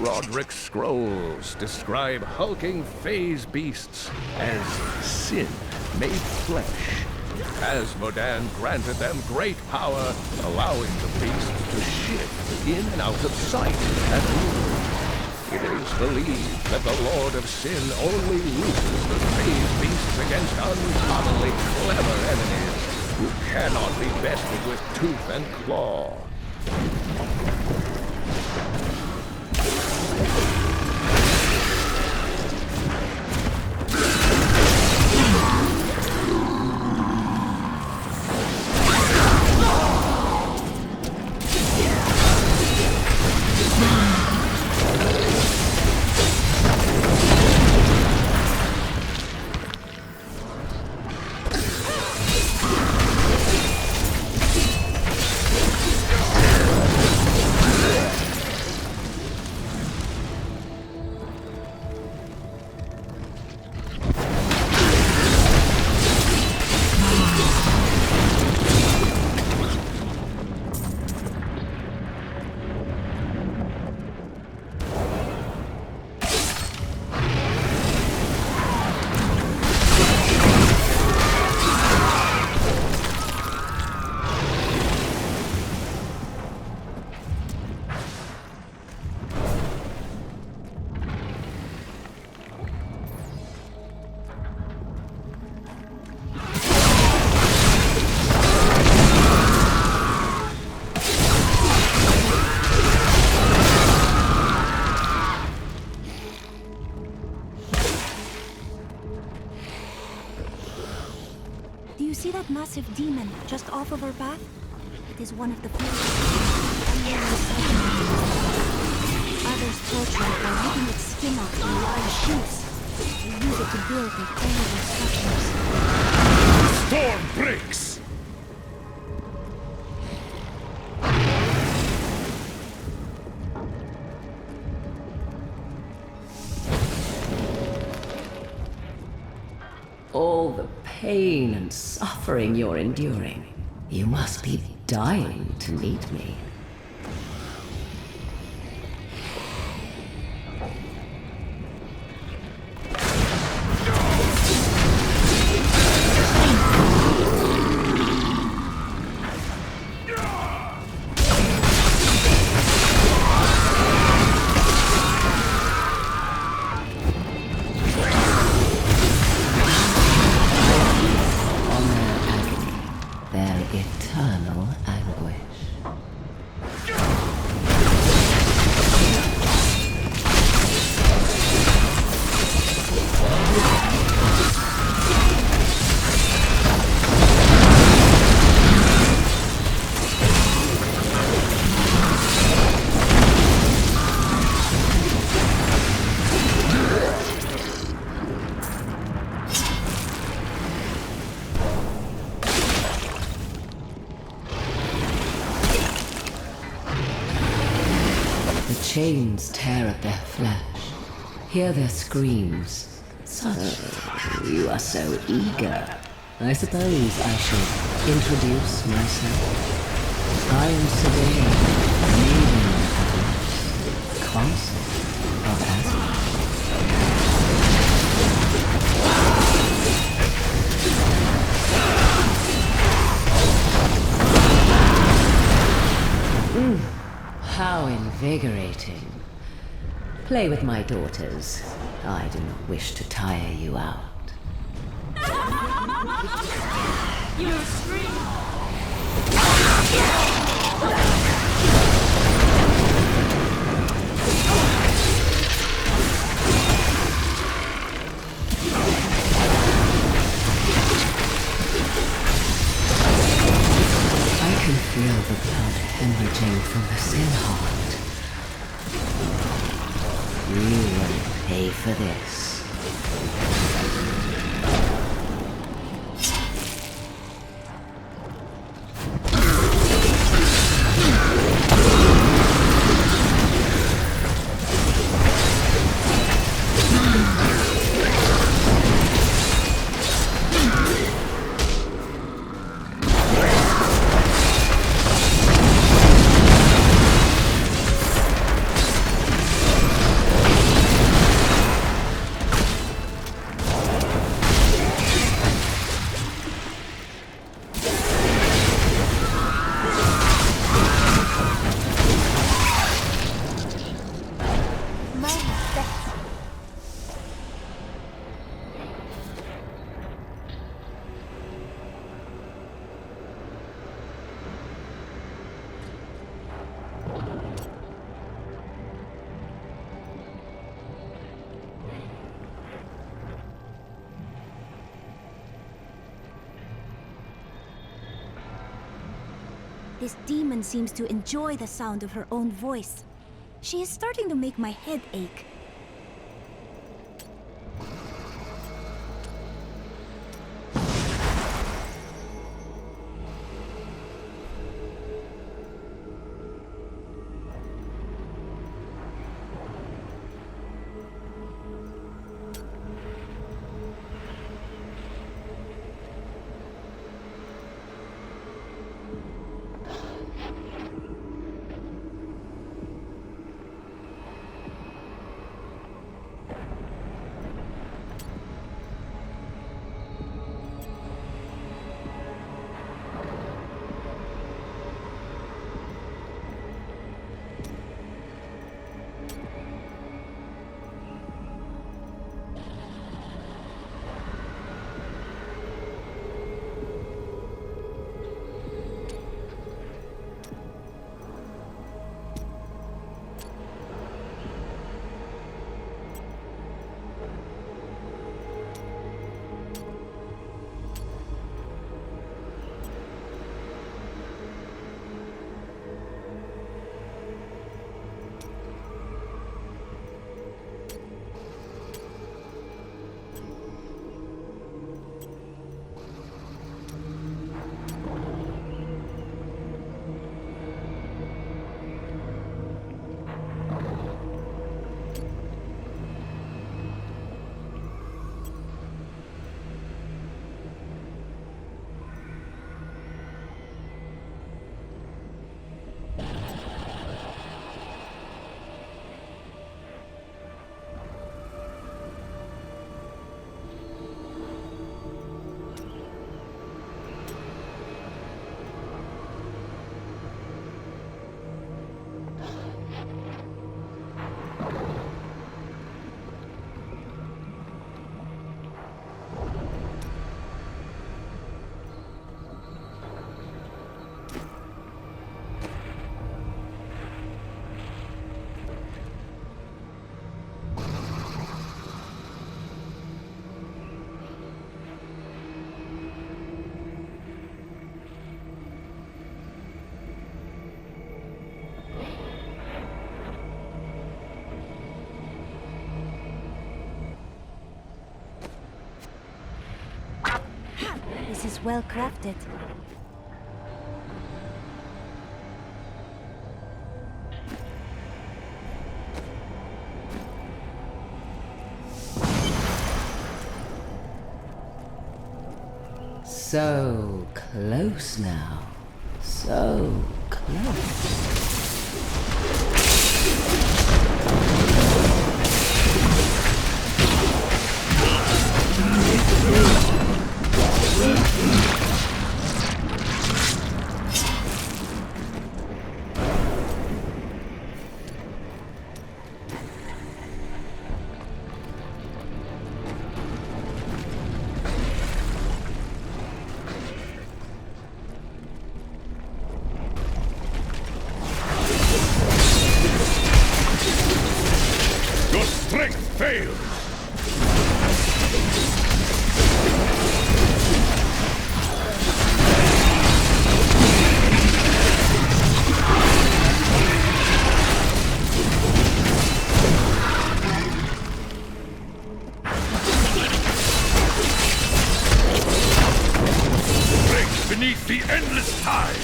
Roderick scrolls describe hulking phase beasts as sin made flesh. Azmodan granted them great power, allowing the beasts to shift in and out of sight at will. It is believed that the Lord of Sin only uses the phase beasts against uncommonly clever enemies who cannot be bested with tooth and claw. Massive demon just off of our path. It is one of the few. Others torture it by ripping its skin off in large shoots. They use it to build their playable structures. Storm breaks! All the pain and suffering you're enduring. You must be dying to meet me. The chains tear at their flesh. Hear their screams. So, you are so eager. I suppose I should introduce myself. I am Sedain, maiden of consort of Azmodan. How invigorating. Play with my daughters. I do not wish to tire you out. You scream! I can feel the blood hemorrhaging from the sin heart. You will pay for this. This demon seems to enjoy the sound of her own voice. She is starting to make my head ache. This is well crafted. So close now. So close. Your strength fails! Break beneath the endless tide!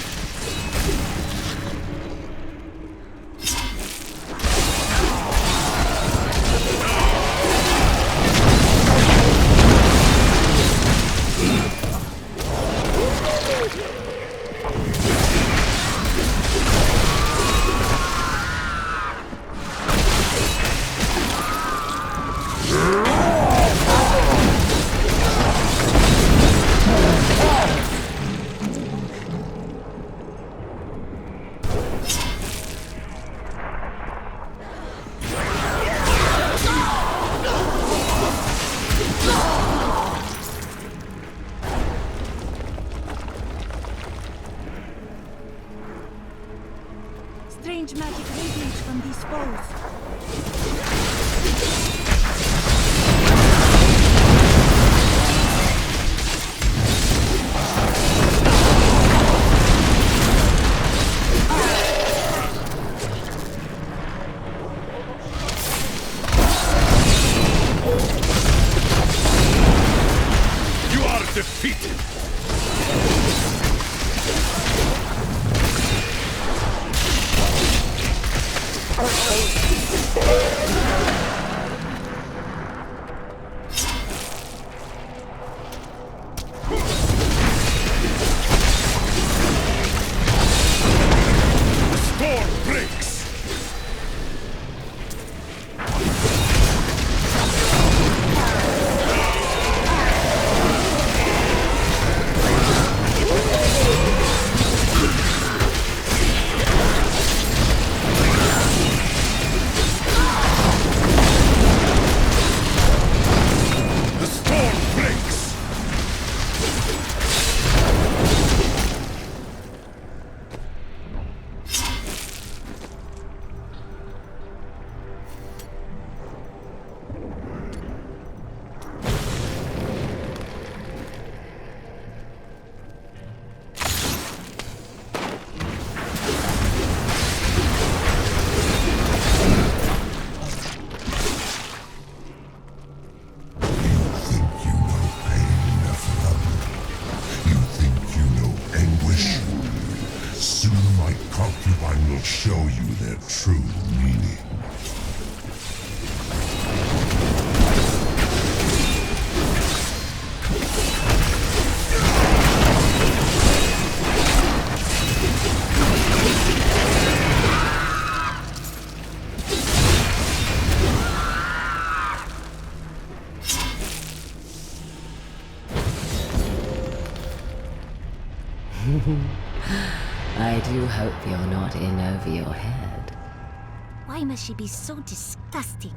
Strange magic radiates from these foes. You are defeated! Show you their true meaning. I do hope you're not in over your head. Why must she be so disgusting?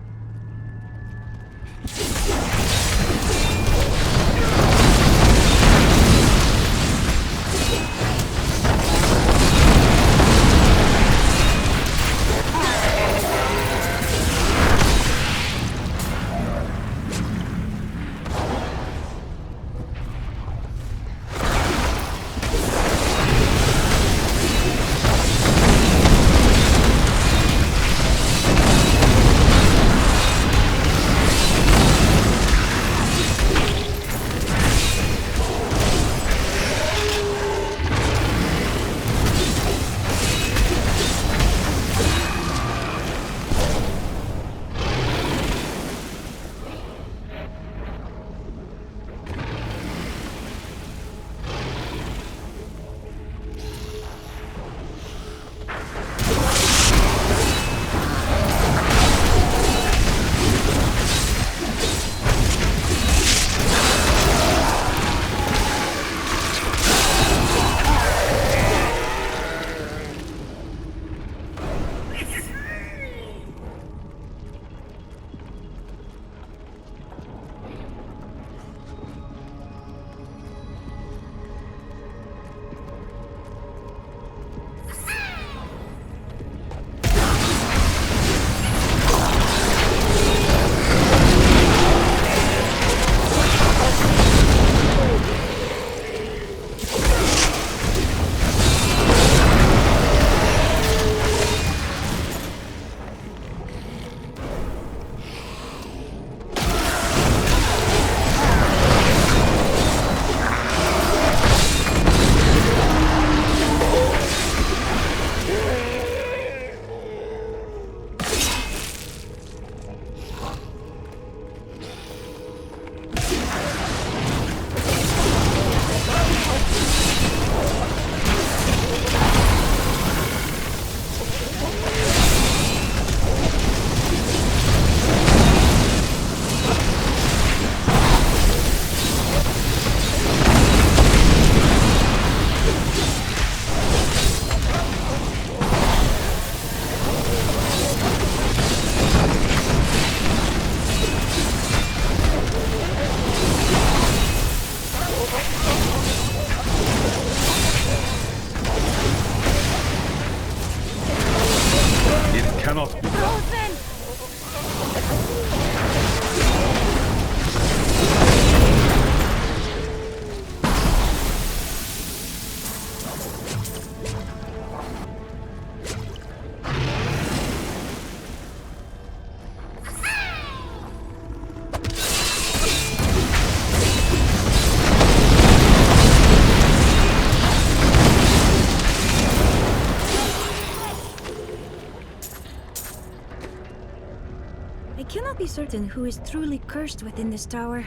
Certain who is truly cursed within this tower.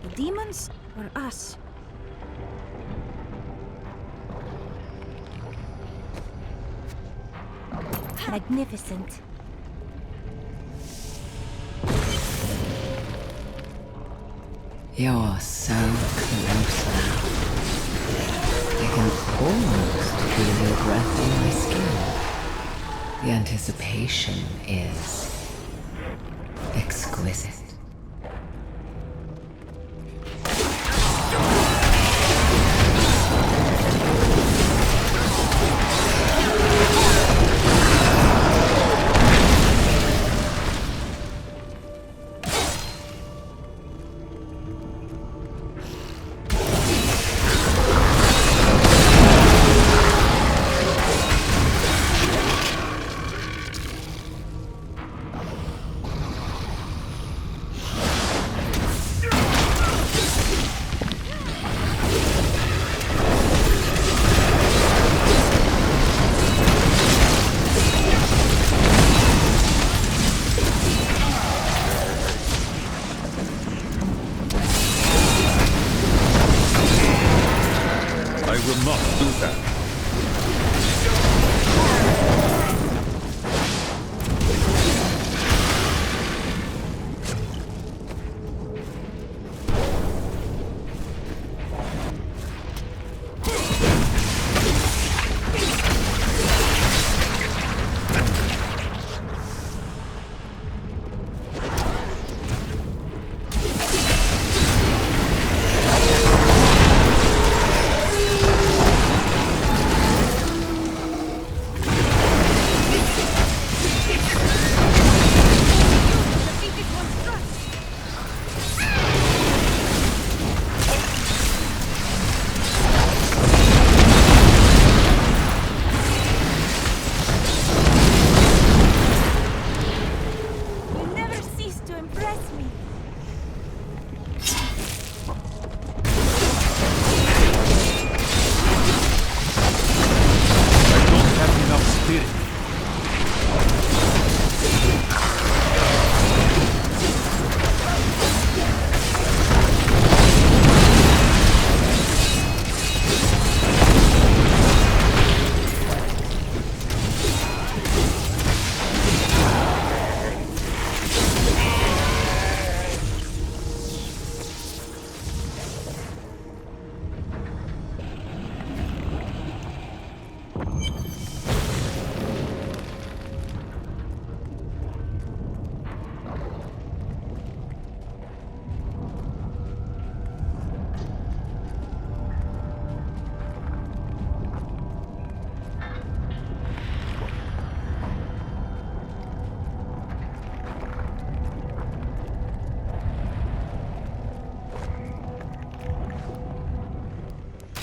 The demons or us? Magnificent. You're so close now. I can almost feel your breath on my skin. The anticipation is exquisite.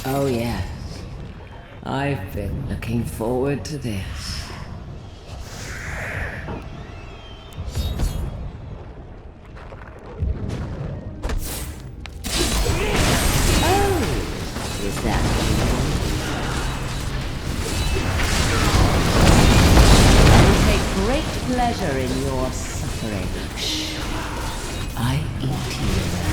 Oh yes, I've been looking forward to this. Oh, is that you? I will take great pleasure in your suffering. Shh. I eat you now.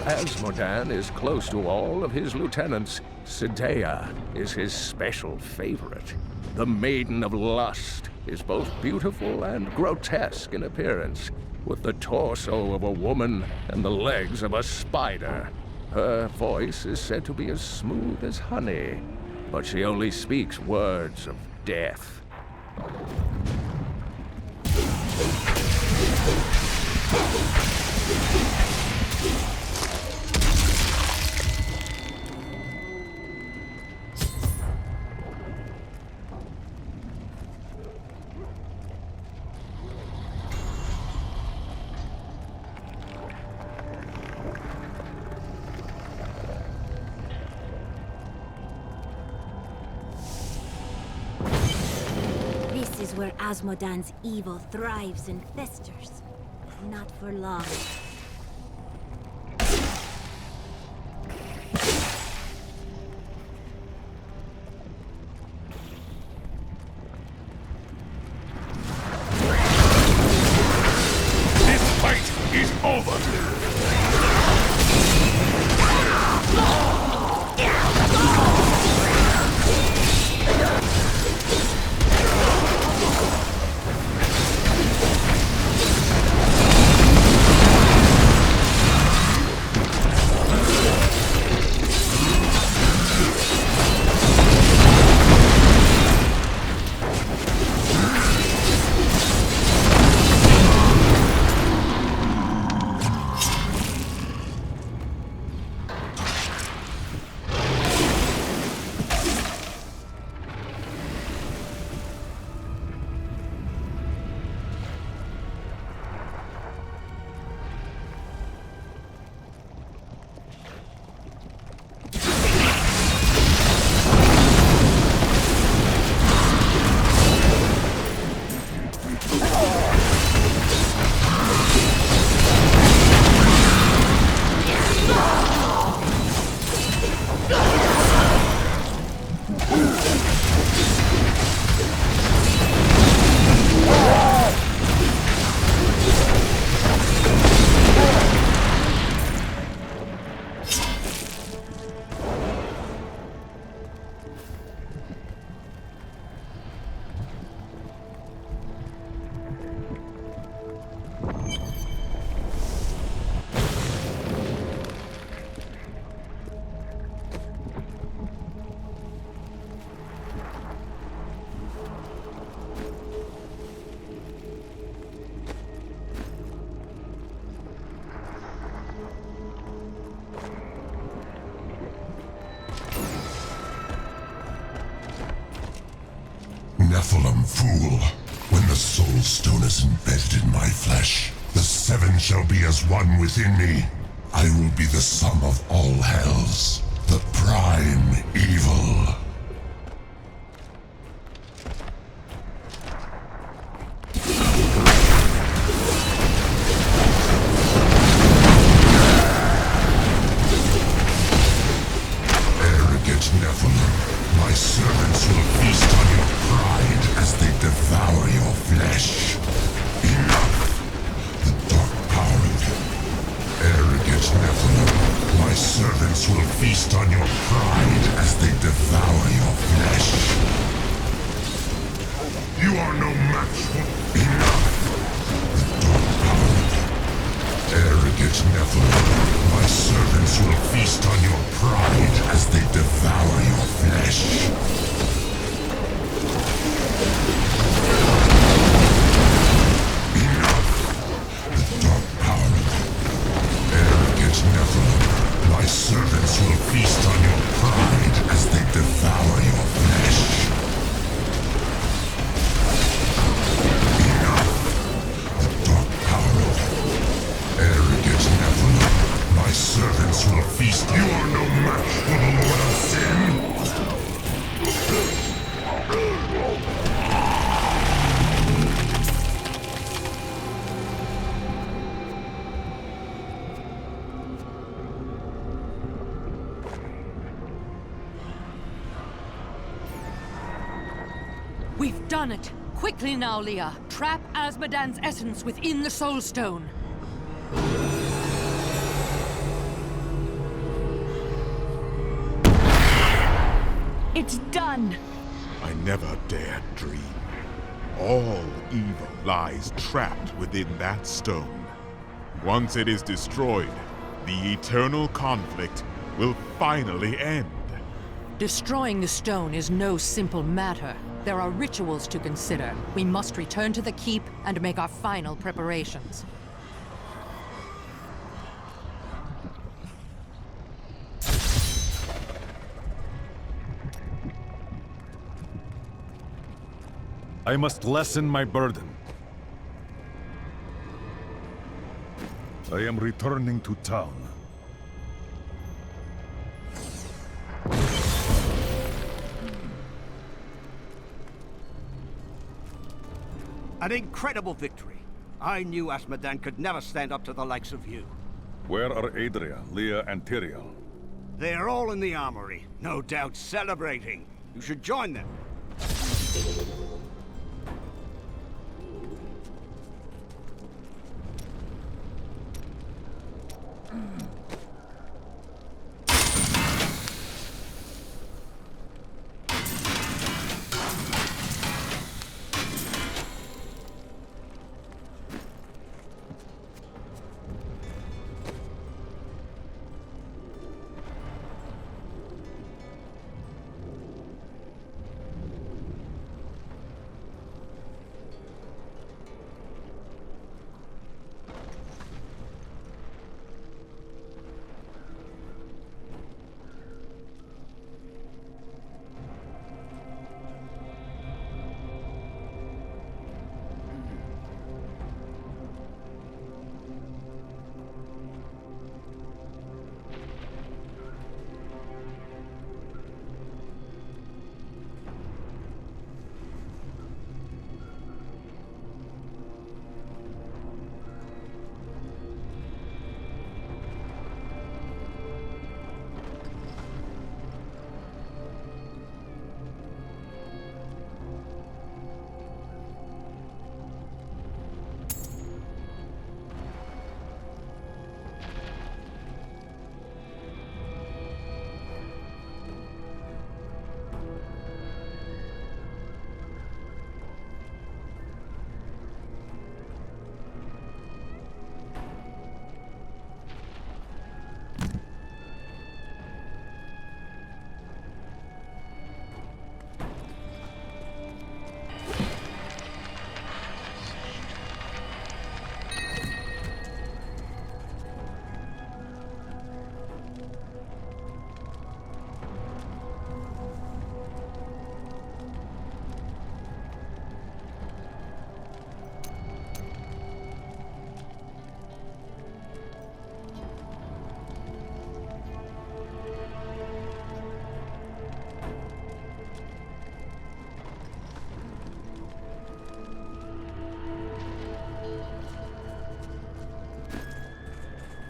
Azmodan is close to all of his lieutenants. Sidea is his special favorite. The Maiden of Lust is both beautiful and grotesque in appearance, with the torso of a woman and the legs of a spider. Her voice is said to be as smooth as honey, but she only speaks words of death. This is where Azmodan's evil thrives and festers. Not for long. This fight is over! Nephilim fool, when the Soulstone is embedded in my flesh, the seven shall be as one within me. I will be the sum of all hells, the prime evil. Arrogant Nephilim, my servants will feast on your pride as they devour your flesh. Enough! The dark power of you. Arrogant Nephilim, my servants will feast on your pride as they devour your flesh. You are no match for... Enough! The dark power of you. Arrogant Nephilim, my servants will feast on your pride as they devour your flesh. Enough! The dark power of you. Arrogant Nephilim, my servants will feast on your pride as they devour your flesh. Enough! The dark power of you. Arrogant Nephilim, my servants will feast. You are no match for the Lord of Sin! We've done it! Quickly now, Leah! Trap Azmodan's essence within the Soulstone! It's done! I never dared dream. All evil lies trapped within that stone. Once it is destroyed, The eternal conflict will finally end. Destroying the stone is no simple matter. There are rituals to consider. We must return to the keep and make our final preparations. I must lessen my burden. I am returning to town. An incredible victory. I knew Azmodan could never stand up to the likes of you. Where are Adria, Leah, and Tyrael? They're all in the armory, no doubt celebrating. You should join them.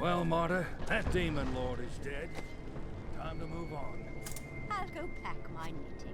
Well, Maghda, that demon lord is dead. Time to move on. I'll go pack my knitting.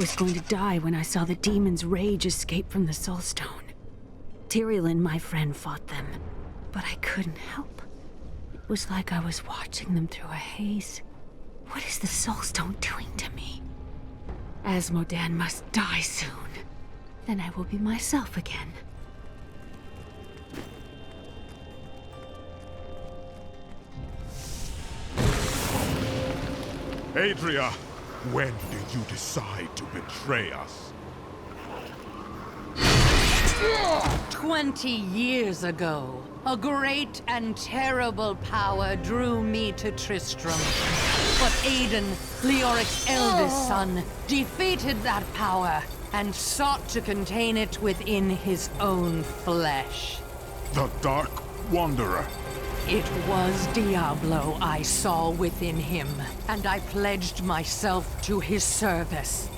was going to die when I saw the demon's rage escape from the Soulstone. Tyriel and my friend fought them, but I couldn't help. It was like I was watching them through a haze. What is the Soulstone doing to me? Azmodan must die soon. Then I will be myself again. Adria, when did you decide to betray us? 20 years ago, a great and terrible power drew me to Tristram. But Aiden, Leoric's eldest son, defeated that power and sought to contain it within his own flesh. The Dark Wanderer. It was Diablo I saw within him, and I pledged myself to his service.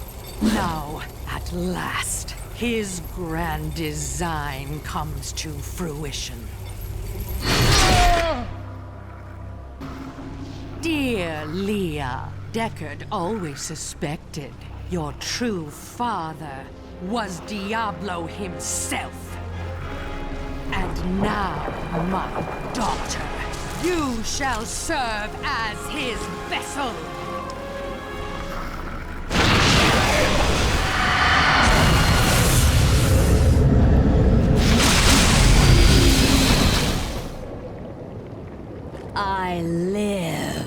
Now, at last, his grand design comes to fruition. Dear Leah, Deckard always suspected your true father was Diablo himself. And now, my daughter, you shall serve as his vessel. I live.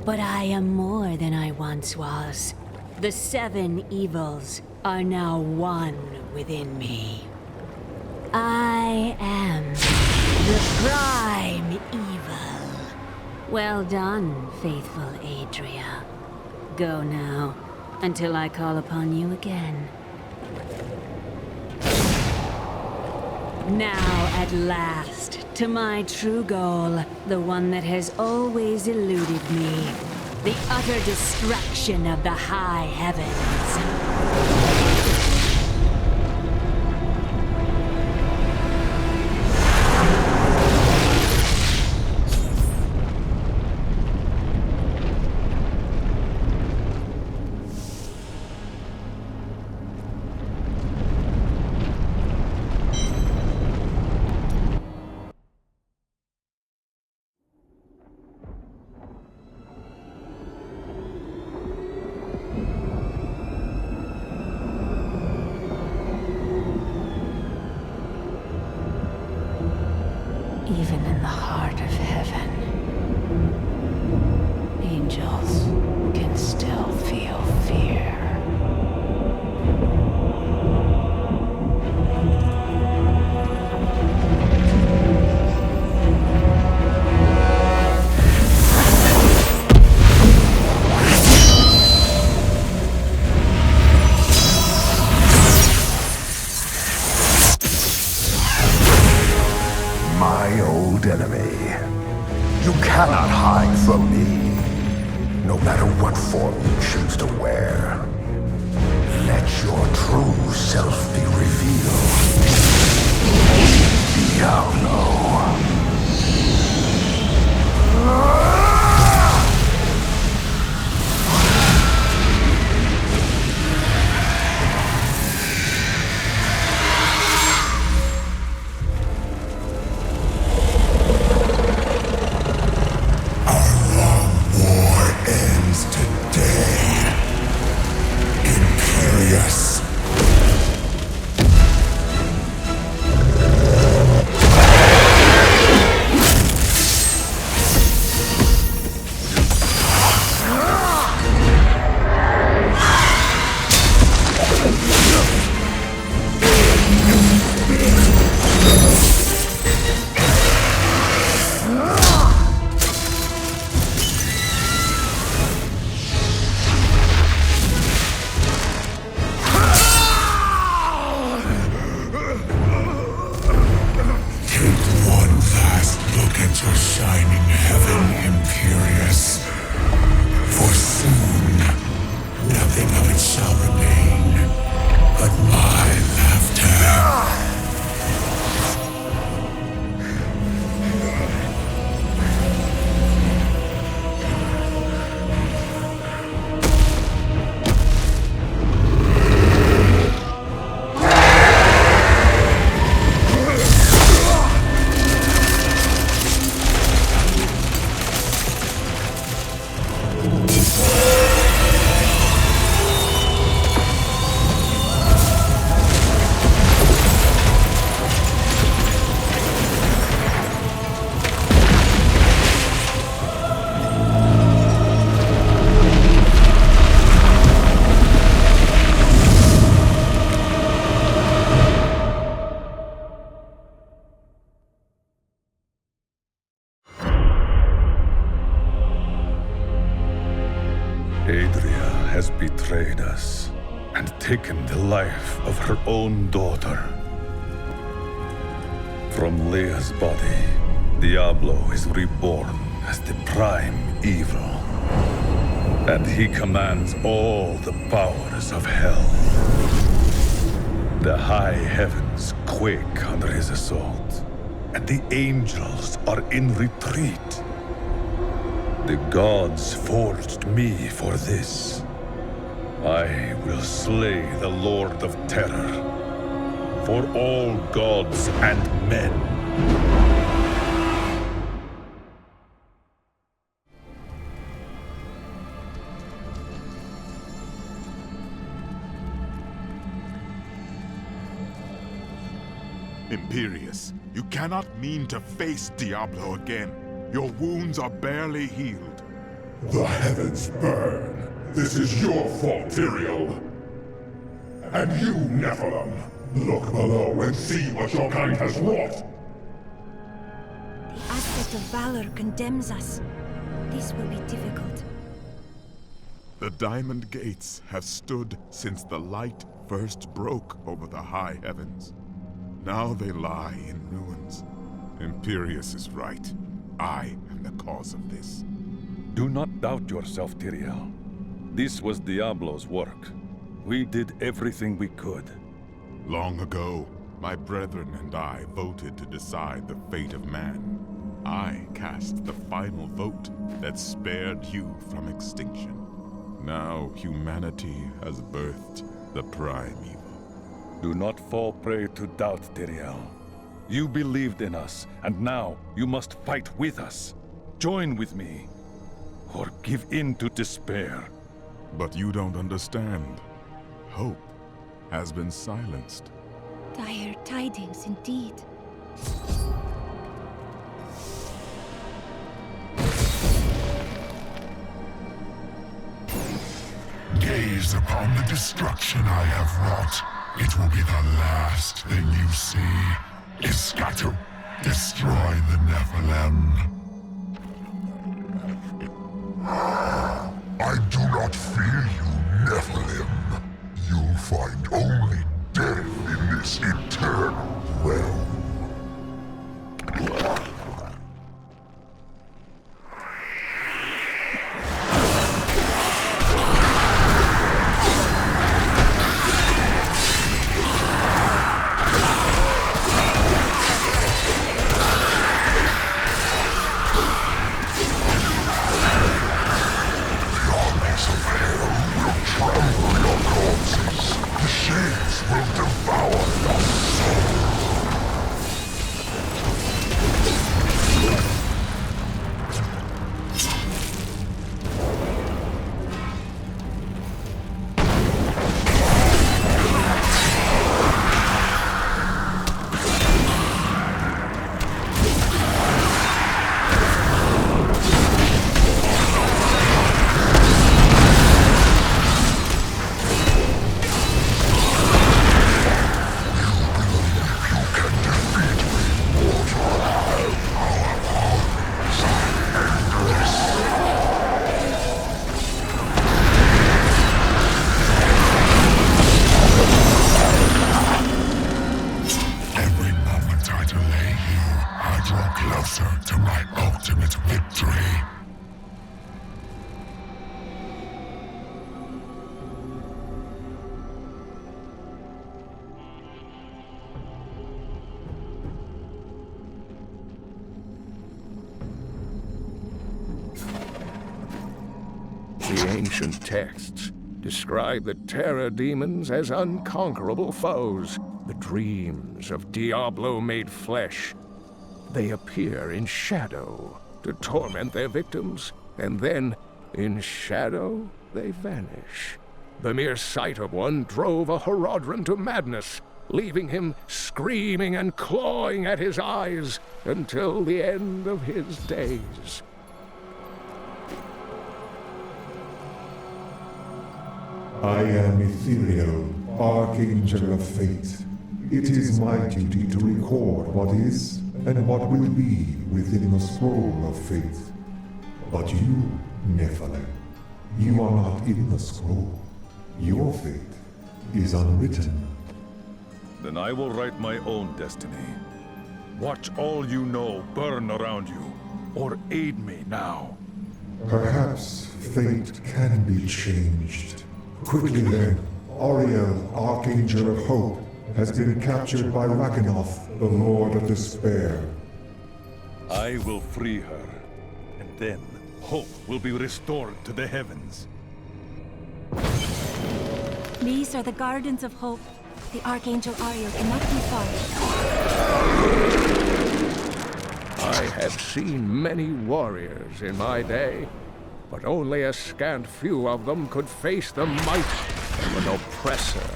But I am more than I once was. The 7 evils are now one within me. I am the prime evil. Well done, faithful Adria. Go now, until I call upon you again. Now, at last, to my true goal, the one that has always eluded me. The utter destruction of the high heavens. Even in the heart of heaven, angels can still feel fear. Enemy. You cannot hide from me, no matter what form you choose to wear. Let your true self be revealed. Diablo. betrayed us and taken the life of her own daughter. From Leah's body, Diablo is reborn as the prime evil. And he commands all the powers of hell. The high heavens quake under his assault, and the angels are in retreat. The gods forged me for this. I will slay the Lord of Terror for all gods and men. Imperius, you cannot mean to face Diablo again. Your wounds are barely healed. The heavens burn. This is your fault, Tyrael. And you, Nephilim, look below and see what your kind has wrought. The aspect of valor condemns us. This will be difficult. The Diamond Gates have stood since the light first broke over the high heavens. Now they lie in ruins. Imperius is right. I am the cause of this. Do not doubt yourself, Tyrael. This was Diablo's work. We did everything we could. Long ago, my brethren and I voted to decide the fate of man. I cast the final vote that spared you from extinction. Now humanity has birthed the prime evil. Do not fall prey to doubt, Tyrael. You believed in us, and now you must fight with us. Join with me, or give in to despair. But you don't understand. Hope has been silenced. Dire tidings indeed. Gaze upon the destruction I have wrought. It will be the last thing you see. Iskatu, destroy the Nephilim. I do not fear you, Nephilim. You'll find only death in this eternal realm. The ancient texts describe the terror demons as unconquerable foes, the dreams of Diablo made flesh. They appear in shadow to torment their victims, and then, in shadow, they vanish. The mere sight of one drove a Horadrim to madness, leaving him screaming and clawing at his eyes until the end of his days. I am Ethereal, Archangel of Fate. It is my duty to record what is and what will be within the scroll of fate. But you, Nephilim, you are not in the scroll. Your fate is unwritten. Then I will write my own destiny. Watch all you know burn around you, or aid me now. Perhaps fate can be changed. Quickly then, Ariel, Archangel of Hope, has been captured by Rakanoth, the Lord of Despair. I will free her, and then hope will be restored to the heavens. These are the Gardens of Hope. The Archangel Ariel cannot be far. I have seen many warriors in my day, but only a scant few of them could face the might of an oppressor.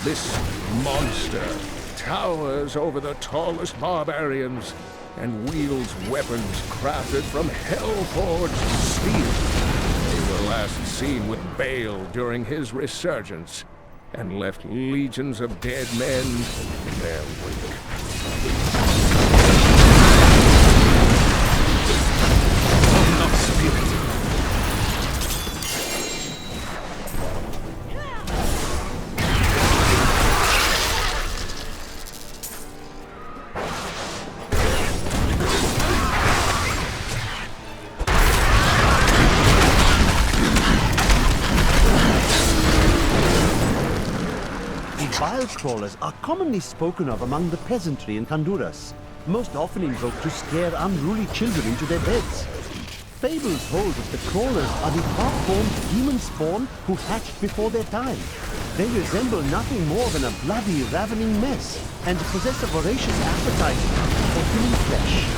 This monster towers over the tallest barbarians and wields weapons crafted from hell-forged steel. They were last seen with Baal during his resurgence, and left legions of dead men in their wake. Enough spirit! Bile crawlers are commonly spoken of among the peasantry in Honduras, most often invoked to scare unruly children into their beds. Fables hold that the crawlers are the half-formed demon spawn who hatched before their time. They resemble nothing more than a bloody, ravening mess, and possess a voracious appetite for human flesh.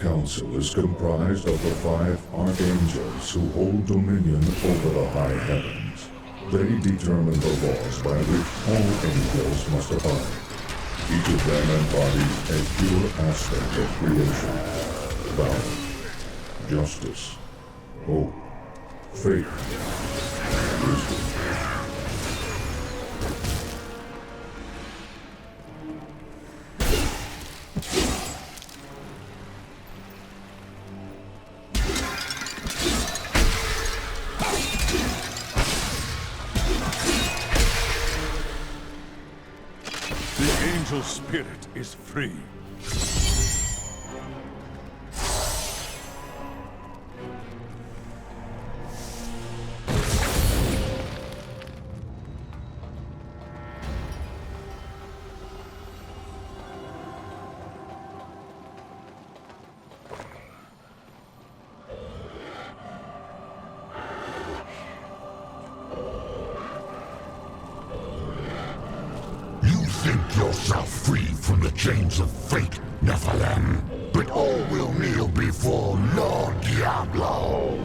Council is comprised of the 5 archangels who hold dominion over the high heavens. They determine the laws by which all angels must abide. Each of them embodies a pure aspect of creation: valor, justice, hope, faith, wisdom. Spirit is free. Yourself free from the chains of fate, Nephilim, but all will kneel before Lord Diablo.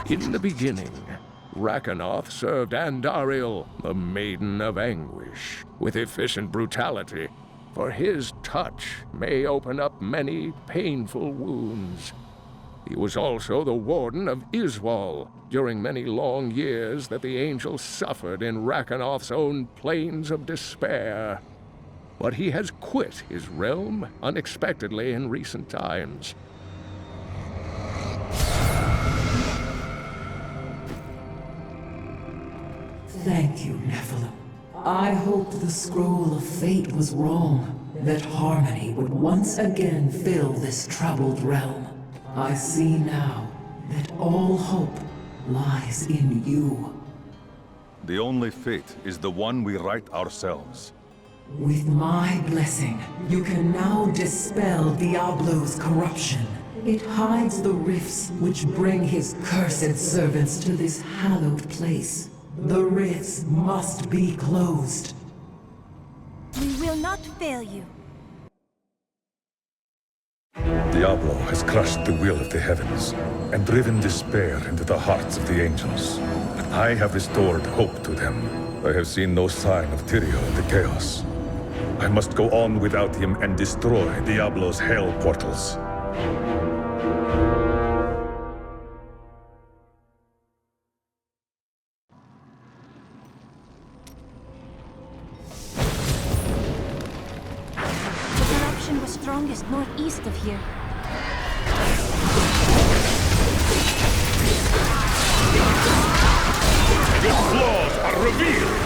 In the beginning, Rakanoth served Andariel, the Maiden of Anguish, with efficient brutality, for his touch may open up many painful wounds. He was also the warden of Iswal during many long years that the angels suffered in Rakanoth's own plains of despair. But he has quit his realm unexpectedly in recent times. Thank you, Nephilim. I hoped the scroll of fate was wrong, that harmony would once again fill this troubled realm. I see now that all hope lies in you. The only fate is the one we write ourselves. With my blessing, you can now dispel Diablo's corruption. It hides the rifts which bring his cursed servants to this hallowed place. The rifts must be closed. We will not fail you. Diablo has crushed the will of the heavens and driven despair into the hearts of the angels. But I have restored hope to them. I have seen no sign of Tyrio in the chaos. I must go on without him and destroy Diablo's hell portals. Strongest northeast of here. Its flaws are revealed!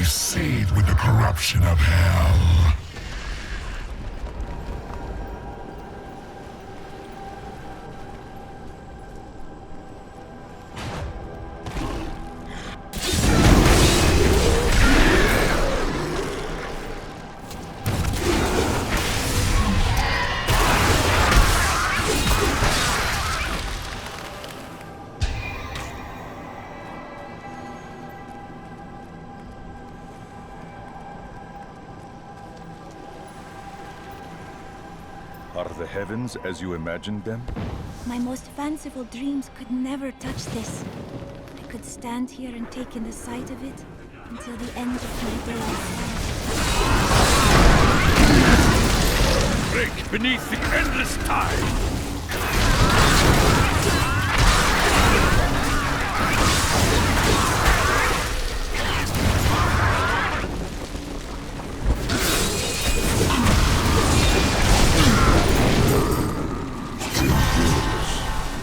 Seed with the corruption of hell. Are the heavens as you imagined them? My most fanciful dreams could never touch this. I could stand here and take in the sight of it until the end of my days. Break beneath the endless tide!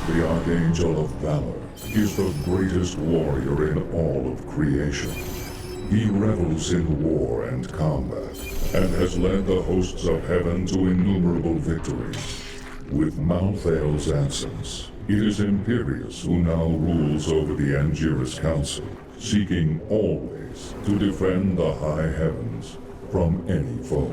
The Archangel of Valor is the greatest warrior in all of creation. He revels in war and combat, and has led the hosts of heaven to innumerable victories. With Malthael's absence, It is Imperius who now rules over the Angiris Council, seeking always to defend the high heavens from any foe.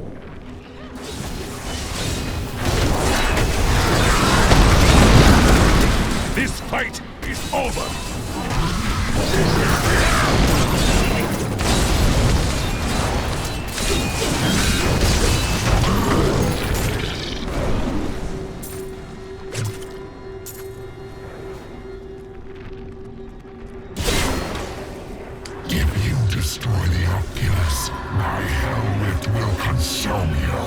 This fight is over! If you destroy the Oculus, my hell rift will consume you.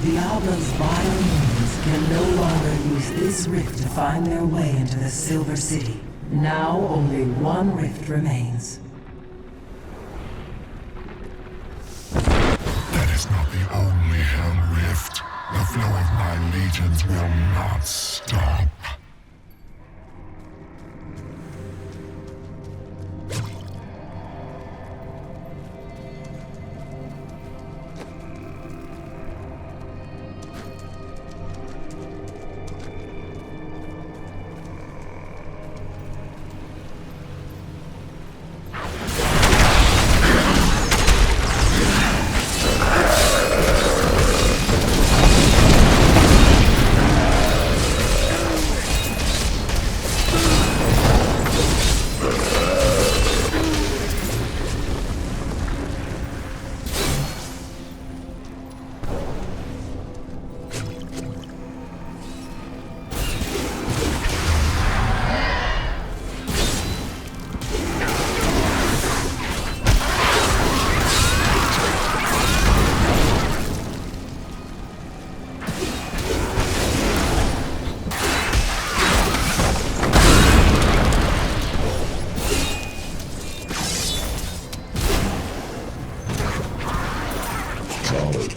Diablo's vile minions can no longer use this rift to find their way into the Silver City. Now only one rift remains. That is not the only hell rift. The flow of my legions will not stop.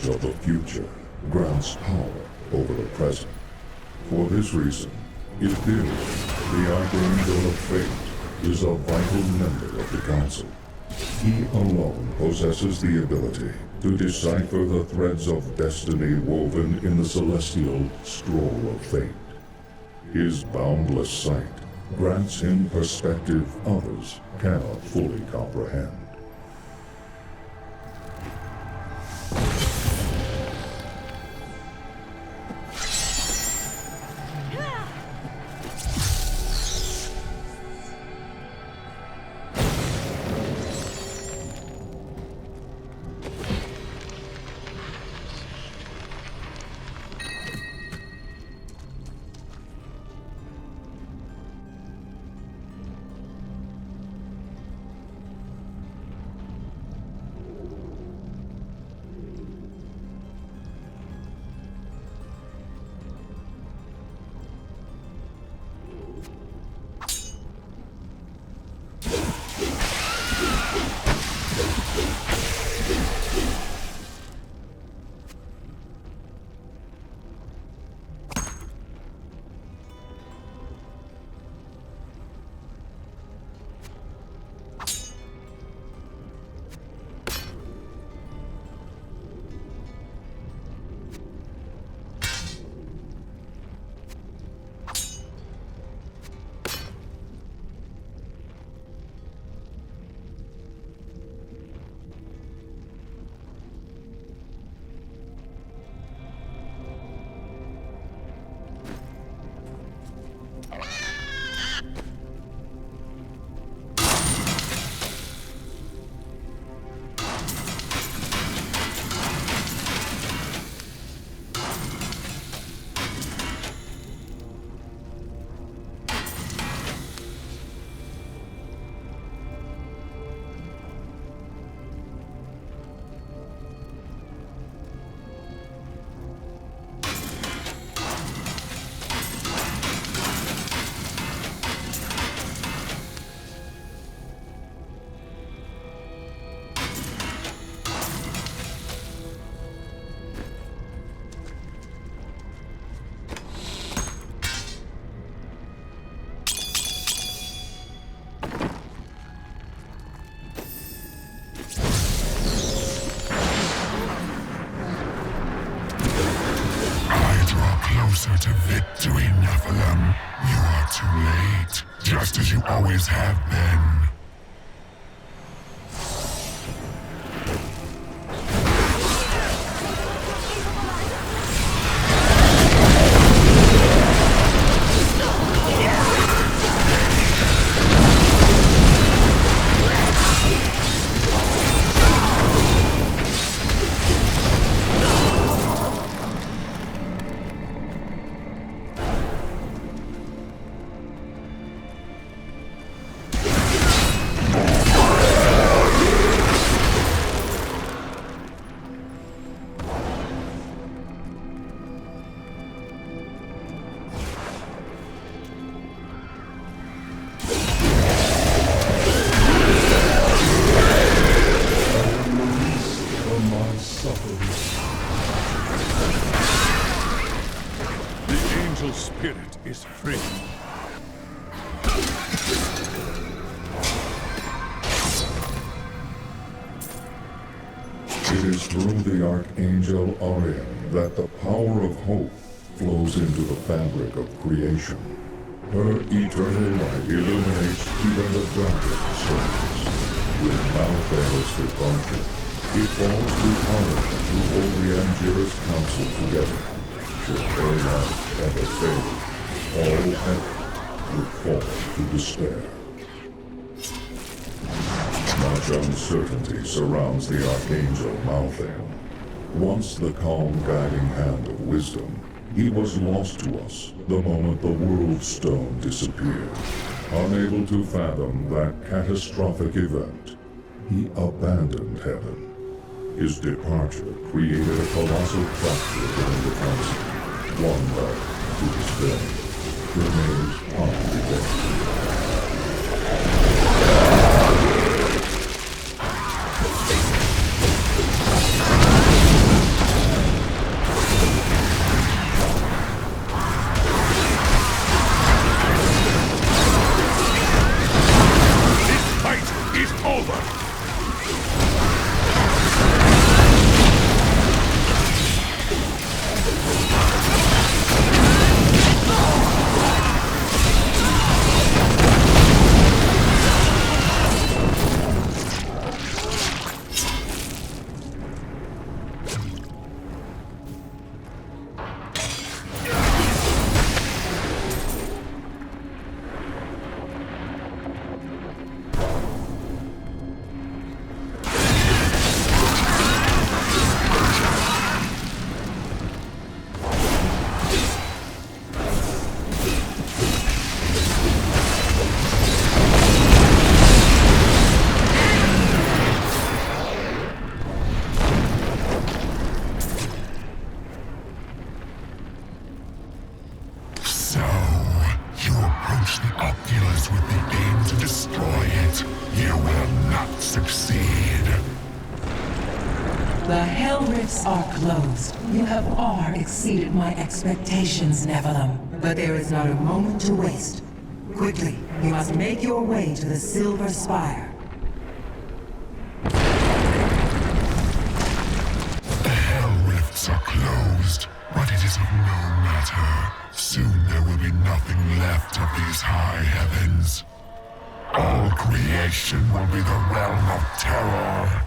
Of the future grants power over the present. For this reason, it appears the Archangel of Fate is a vital member of the Council. He alone possesses the ability to decipher the threads of destiny woven in the celestial scroll of fate. His boundless sight grants him perspective others cannot fully comprehend. closer to victory, Nephilim. You are too late, just as you always have been. Archangel Arian that the power of hope flows into the fabric of creation. Her eternal light illuminates even the darkest souls. With Malthael's departure, it falls to honor to hold the Angelus Council together. Should her light ever fail, all heaven would fall to despair. Much uncertainty surrounds the Archangel Malthael. Once the calm guiding hand of wisdom, he was lost to us the moment the World Stone disappeared. Unable to fathom that catastrophic event, he abandoned heaven. His departure created a colossal fracture within the council, one that, to this day, remains unresolved. Exceeded my expectations, Nephilim. But there is not a moment to waste. Quickly, you must make your way to the Silver Spire. The Hell Rifts are closed, but it is of no matter. Soon there will be nothing left of these high heavens. All creation will be the realm of terror.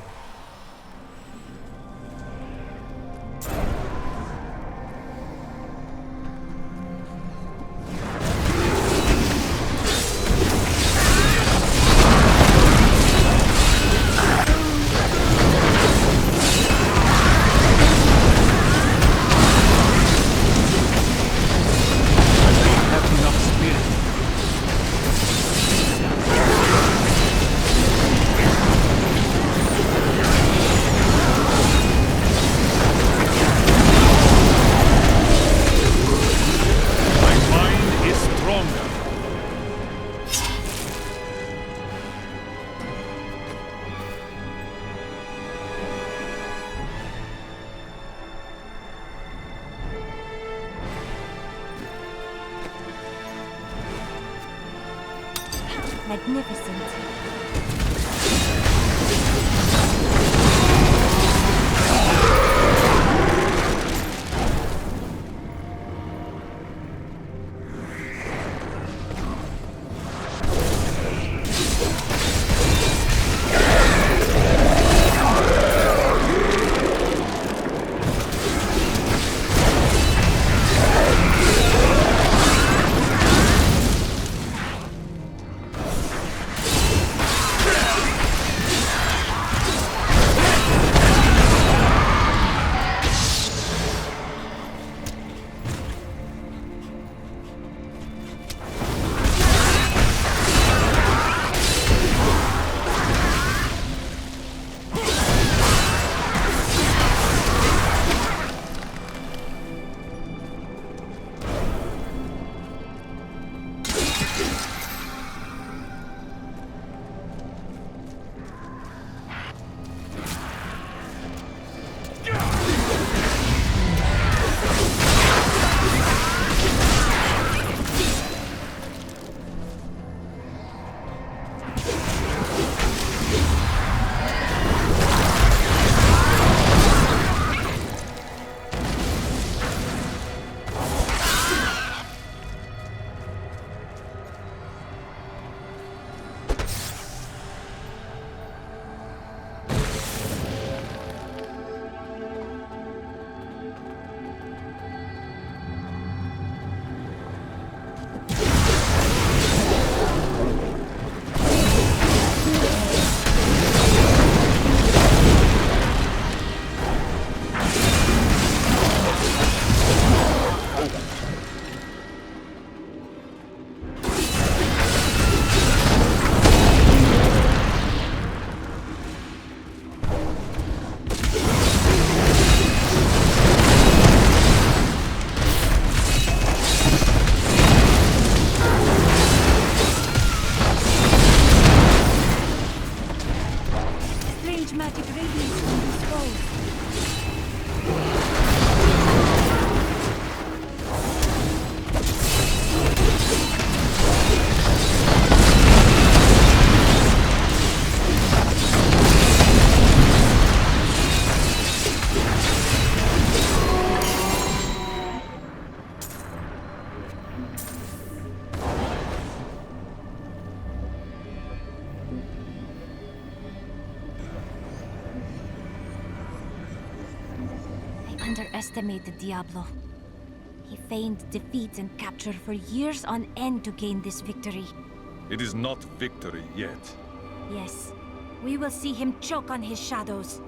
Magnificent. underestimated Diablo. He feigned defeat and capture for years on end to gain this victory. It is not victory yet. Yes, we will see him choke on his shadows.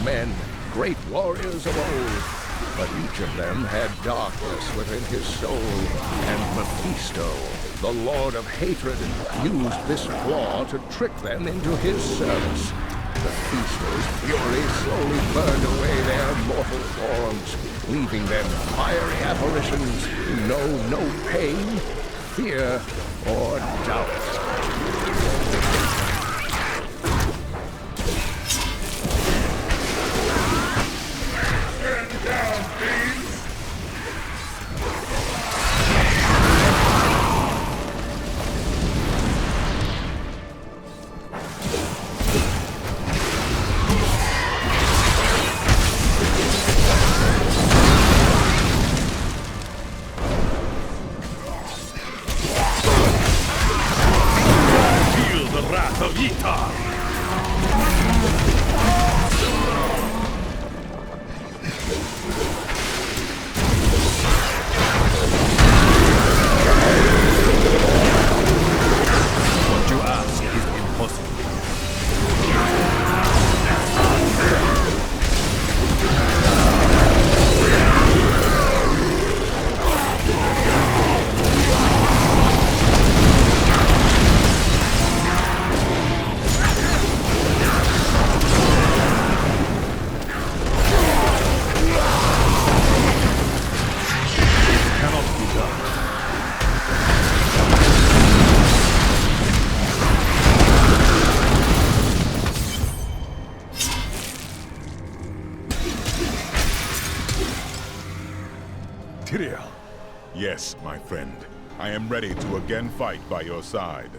Men, great warriors of old, but each of them had darkness within his soul, and Mephisto, the Lord of Hatred, used this flaw to trick them into his service. Mephisto's fury slowly burned away their mortal forms, leaving them fiery apparitions who know no pain, fear, or doubt. Yes, my friend. I am ready to again fight by your side.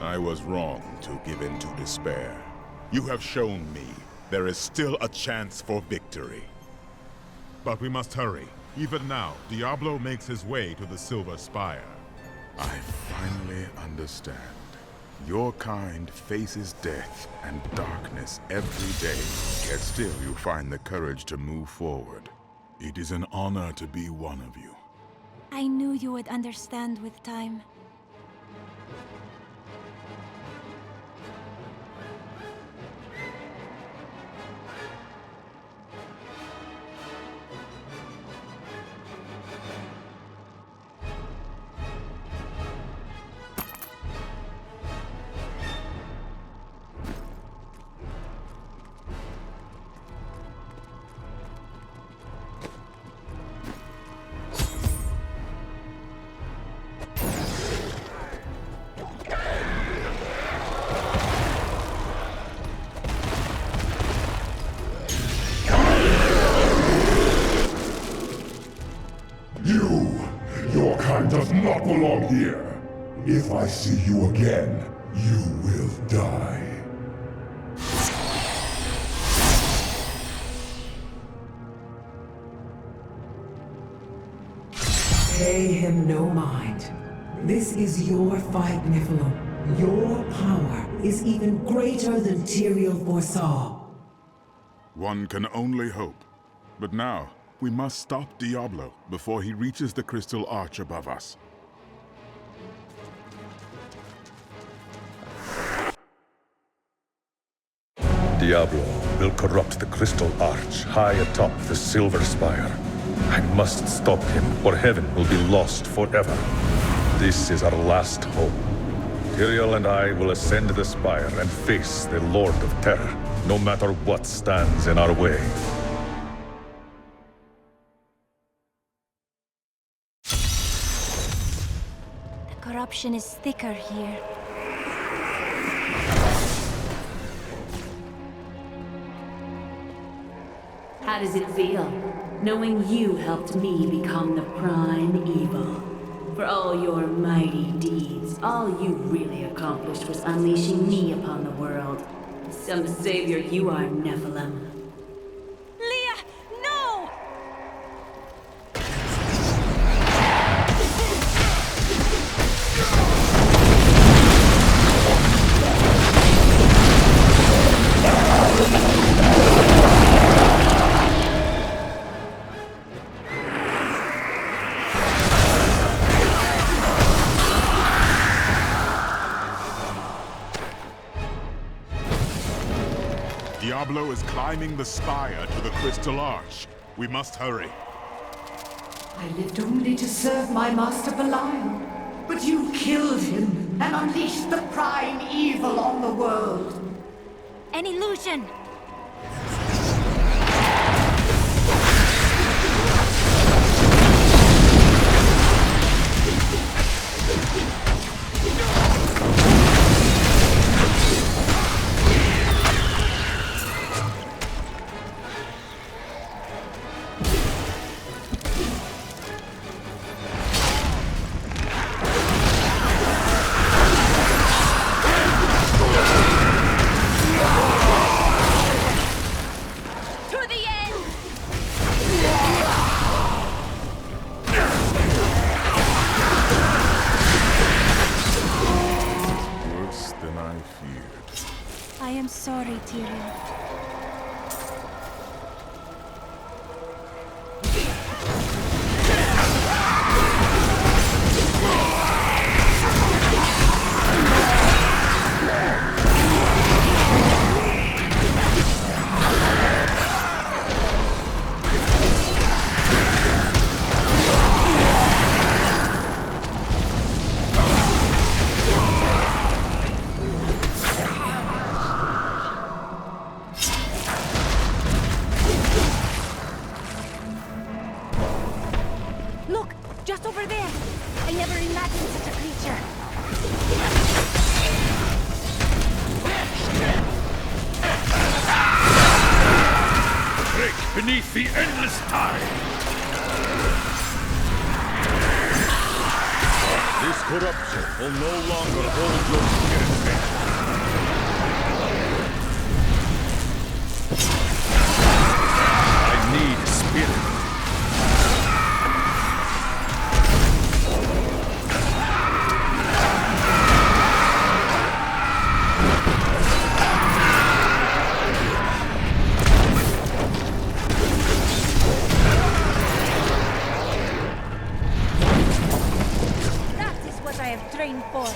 I was wrong to give in to despair. You have shown me there is still a chance for victory. But we must hurry. Even now, Diablo makes his way to the Silver Spire. I finally understand. Your kind faces death and darkness every day, yet still you find the courage to move forward. It is an honor to be one of you. I knew you would understand with time. Your kind does not belong here. If I see you again, you will die. Pay him no mind. This is your fight, Nephilim. Your power is even greater than Tyrael foresaw. One can only hope. But now, we must stop Diablo before he reaches the crystal arch above us. Diablo will corrupt the crystal arch high atop the silver spire. I must stop him, or heaven will be lost forever. This is our last hope. Tyrael and I will ascend the spire and face the Lord of Terror, no matter what stands in our way. The corruption is thicker here. How does it feel, knowing you helped me become the prime evil? For all your mighty deeds, all you really accomplished was unleashing me upon the world. Some savior you are, Nephilim. Leah, no! Diablo is climbing the spire to the crystal arch. We must hurry. I lived only to serve my master Belial, but you killed him and unleashed the prime evil on the world. An illusion! I am sorry, Tyrael. Just over there! I never imagined such a creature! Break beneath the endless tide! This corruption will no longer hold your spirit. I need spirit. Trained for.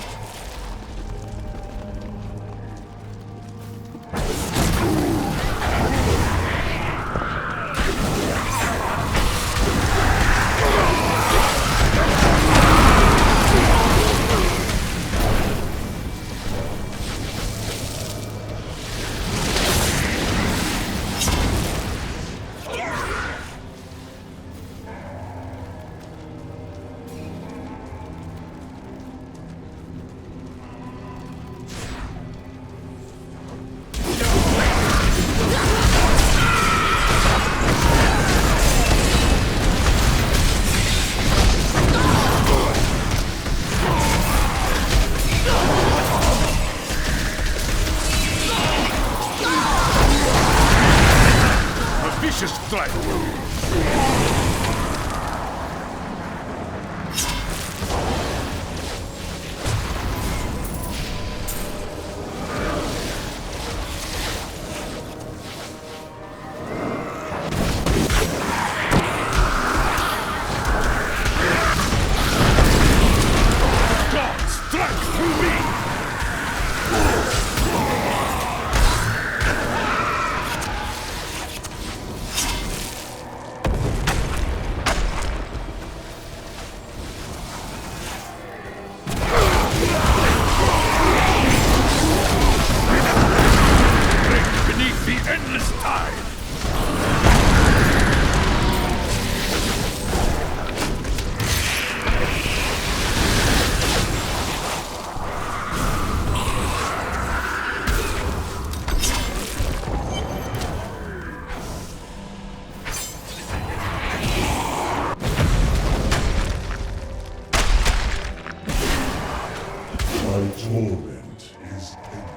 My torment is ended.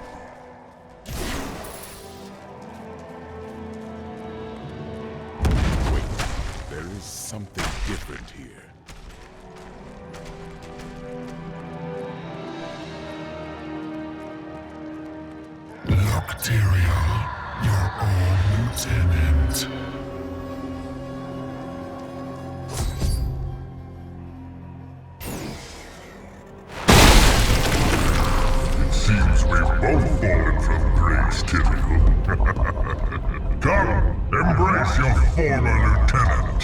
Wait, there is something different here. Look, Adria, your old lieutenant. It seems we've both fallen from grace, typical. Come, embrace your former lieutenant.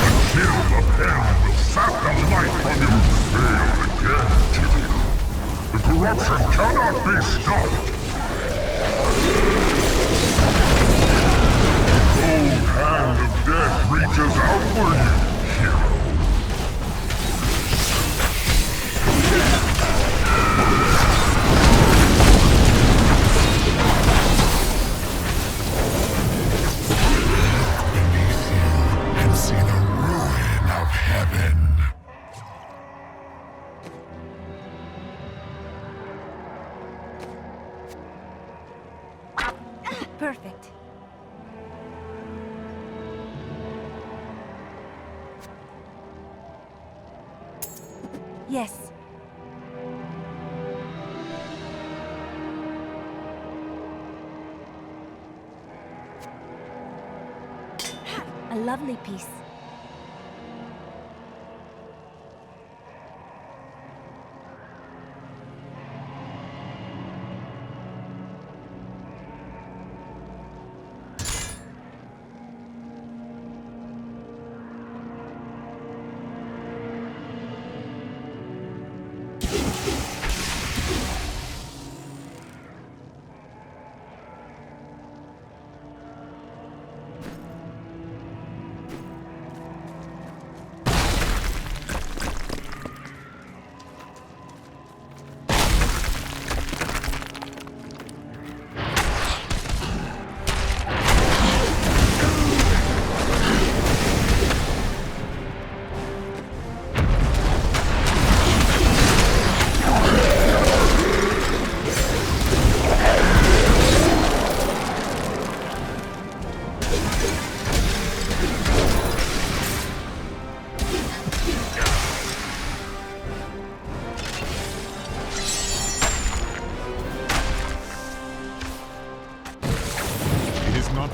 Until the pen will sap the life from you, fail again, typical. The corruption cannot be stopped. The cold hand of death reaches out for you, hero. Beneath you and see the ruin of heaven. Perfect. Yes. A lovely piece.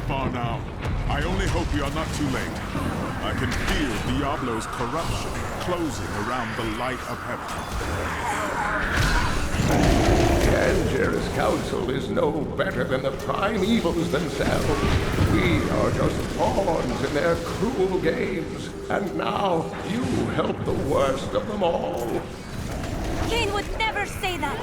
Far now. I only hope we are not too late. I can feel Diablo's corruption closing around the light of heaven. Tangiers' council is no better than the prime evils themselves. We are just pawns in their cruel games, and now you help the worst of them all. Cain would never say that!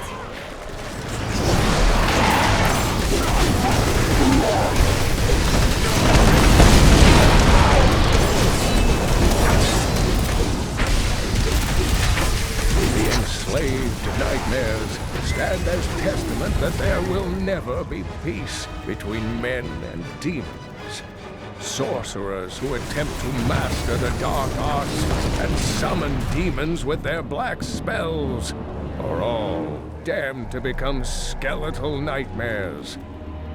The enslaved nightmares stand as testament that there will never be peace between men and demons. Sorcerers who attempt to master the dark arts and summon demons with their black spells are all damned to become skeletal nightmares,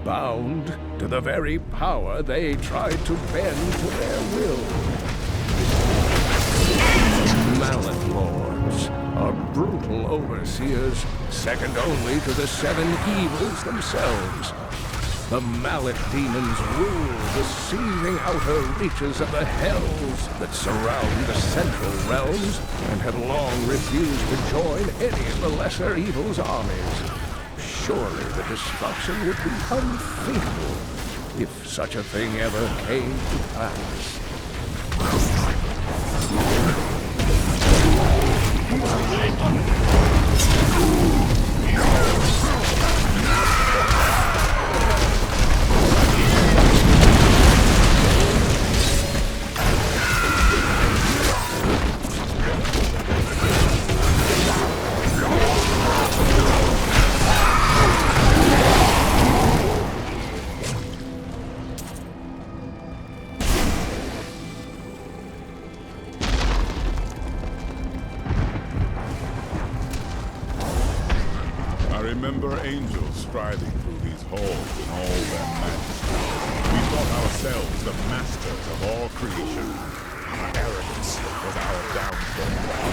bound to the very power they tried to bend to their will. Mallet Lords are brutal overseers, second only to the seven evils themselves. The Mallet demons rule the seething outer reaches of the hells that surround the central realms, and have long refused to join any of the lesser evil's armies. Surely the destruction would be unthinkable if such a thing ever came to pass. were angels striding through these halls in all their majesty. We thought ourselves the masters of all creation. Our arrogance was our downfall.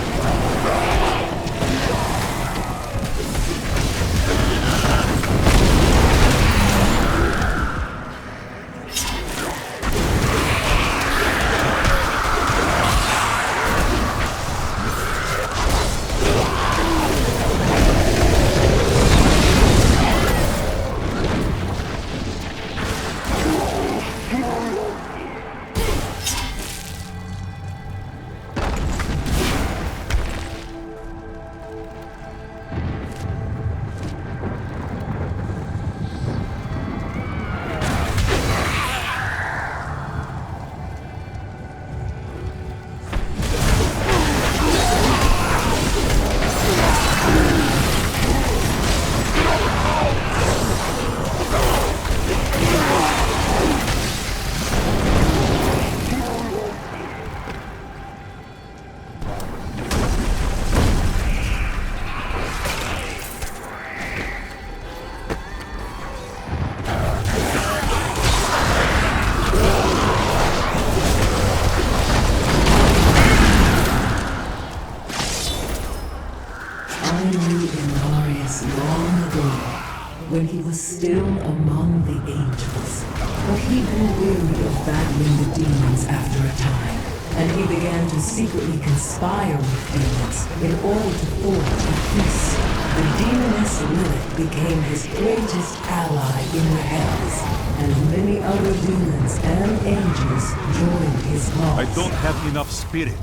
When he was still among the angels. But he grew weary of battling the demons after a time, and he began to secretly conspire with demons in order to forge a peace. The demoness Lilith became his greatest ally in the hells, and many other demons and angels joined his cause. I don't have enough spirit.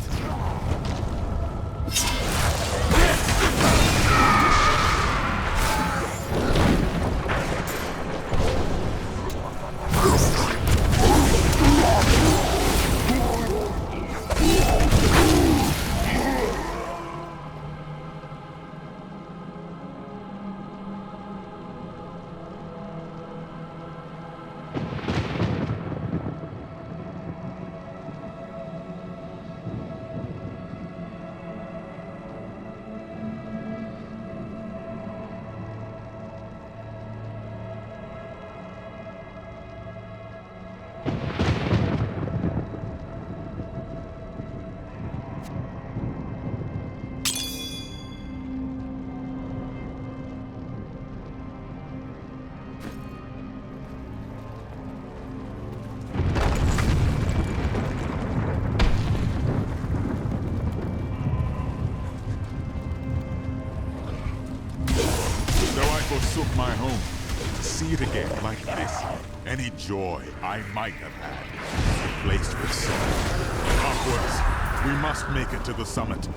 Forsook my home. To see it again like this, any joy I might have had, replaced with sorrow. Upwards, we must make it to the summit.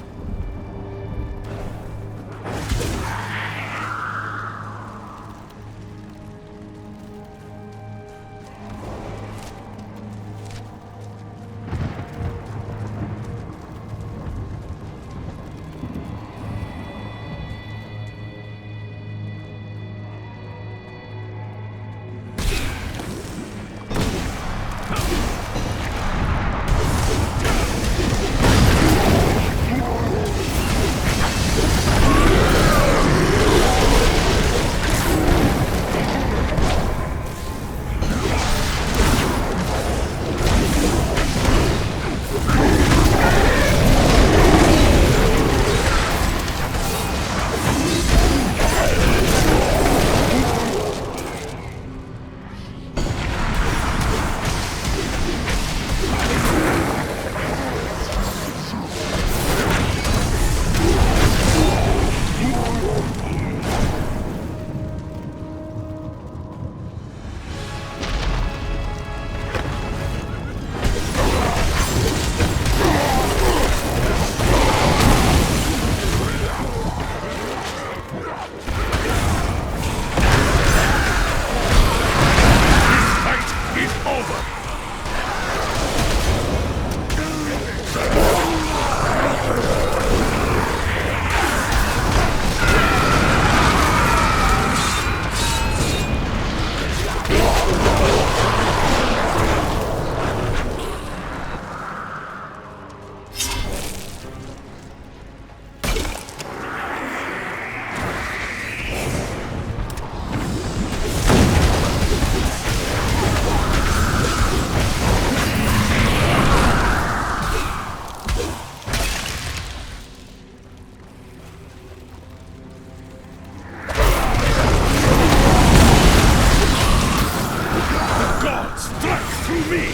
Strike through me!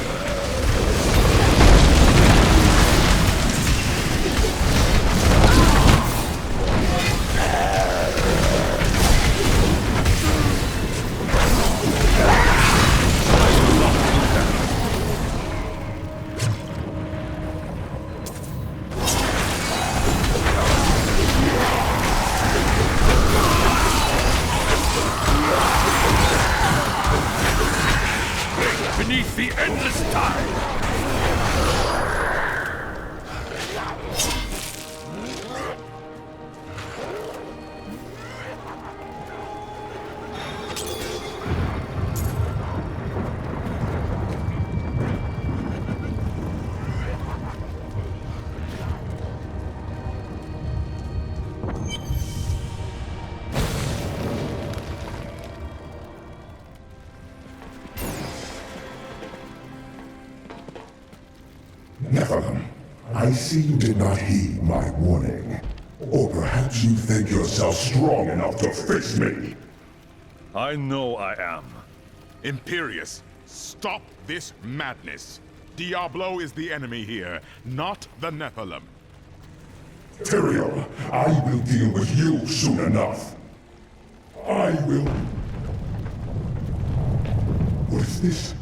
Beneath the endless tide! Nephilim, I see you did not heed my warning. Or perhaps you think yourself strong enough to face me. I know I am. Imperius, stop this madness. Diablo is the enemy here, not the Nephilim. Tyrael, I will deal with you soon enough. I will... What is this?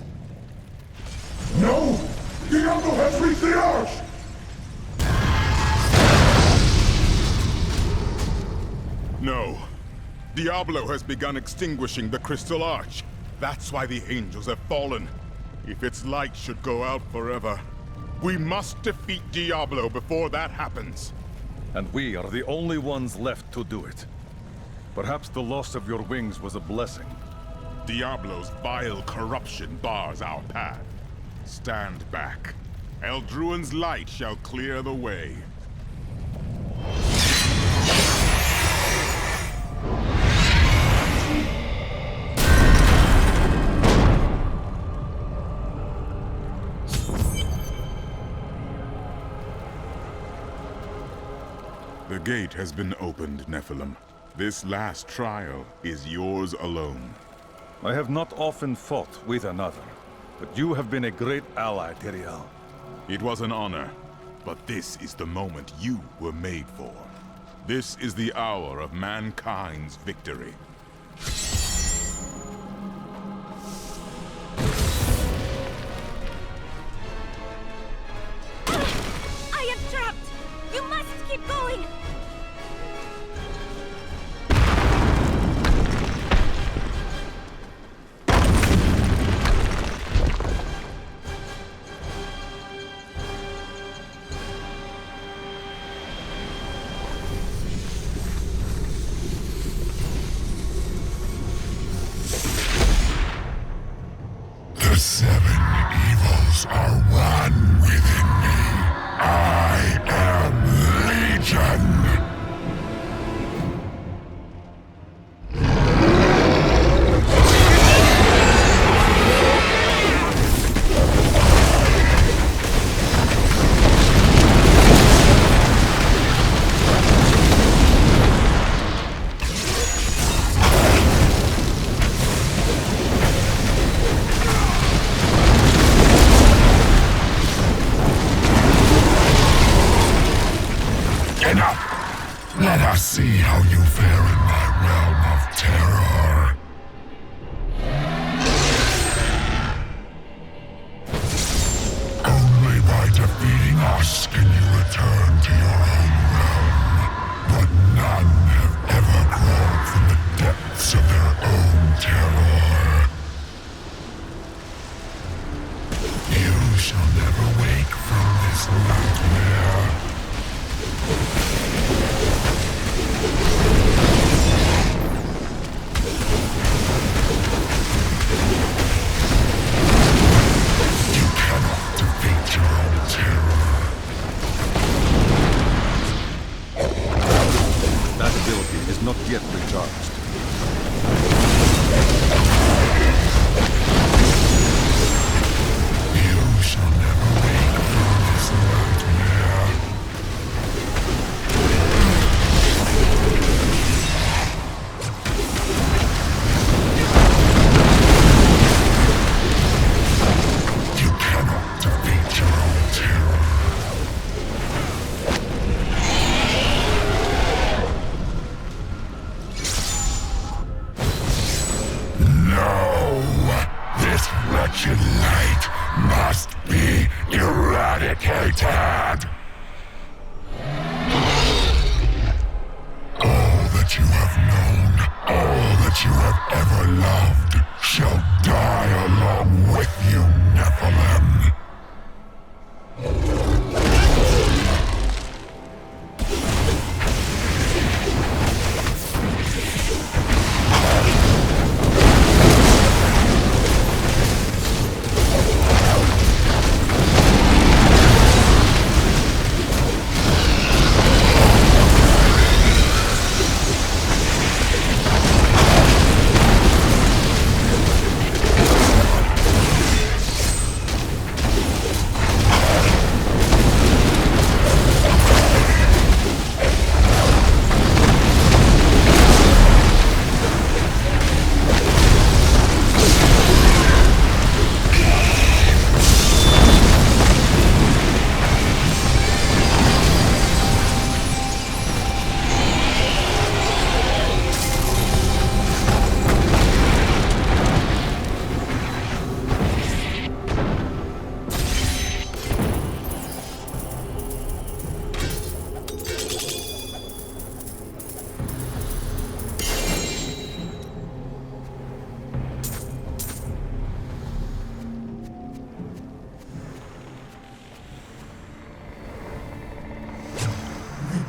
No! Diablo has reached the arch! No. Diablo has begun extinguishing the Crystal Arch. That's why the angels have fallen. If its light should go out forever, we must defeat Diablo before that happens. And we are the only ones left to do it. Perhaps the loss of your wings was a blessing. Diablo's vile corruption bars our path. Stand back. Eldruin's light shall clear the way. The gate has been opened, Nephilim. This last trial is yours alone. I have not often fought with another, but you have been a great ally, Tyrael. It was an honor, but this is the moment you were made for. This is the hour of mankind's victory. I am trapped! You must keep going! The seven evils are one within me. I am Legion. Enough! Let us see how you fare in my realm of terror. Only by defeating us can you return to your own realm. But none have ever grown from the depths of their own terror. You shall never wake from this nightmare. You cannot defeat your own terror. That ability is not yet recharged. You shall never wake from this nightmare. wretched light must be eradicated. All that you have known, all that you have ever loved, shall die along with you, Nephilim.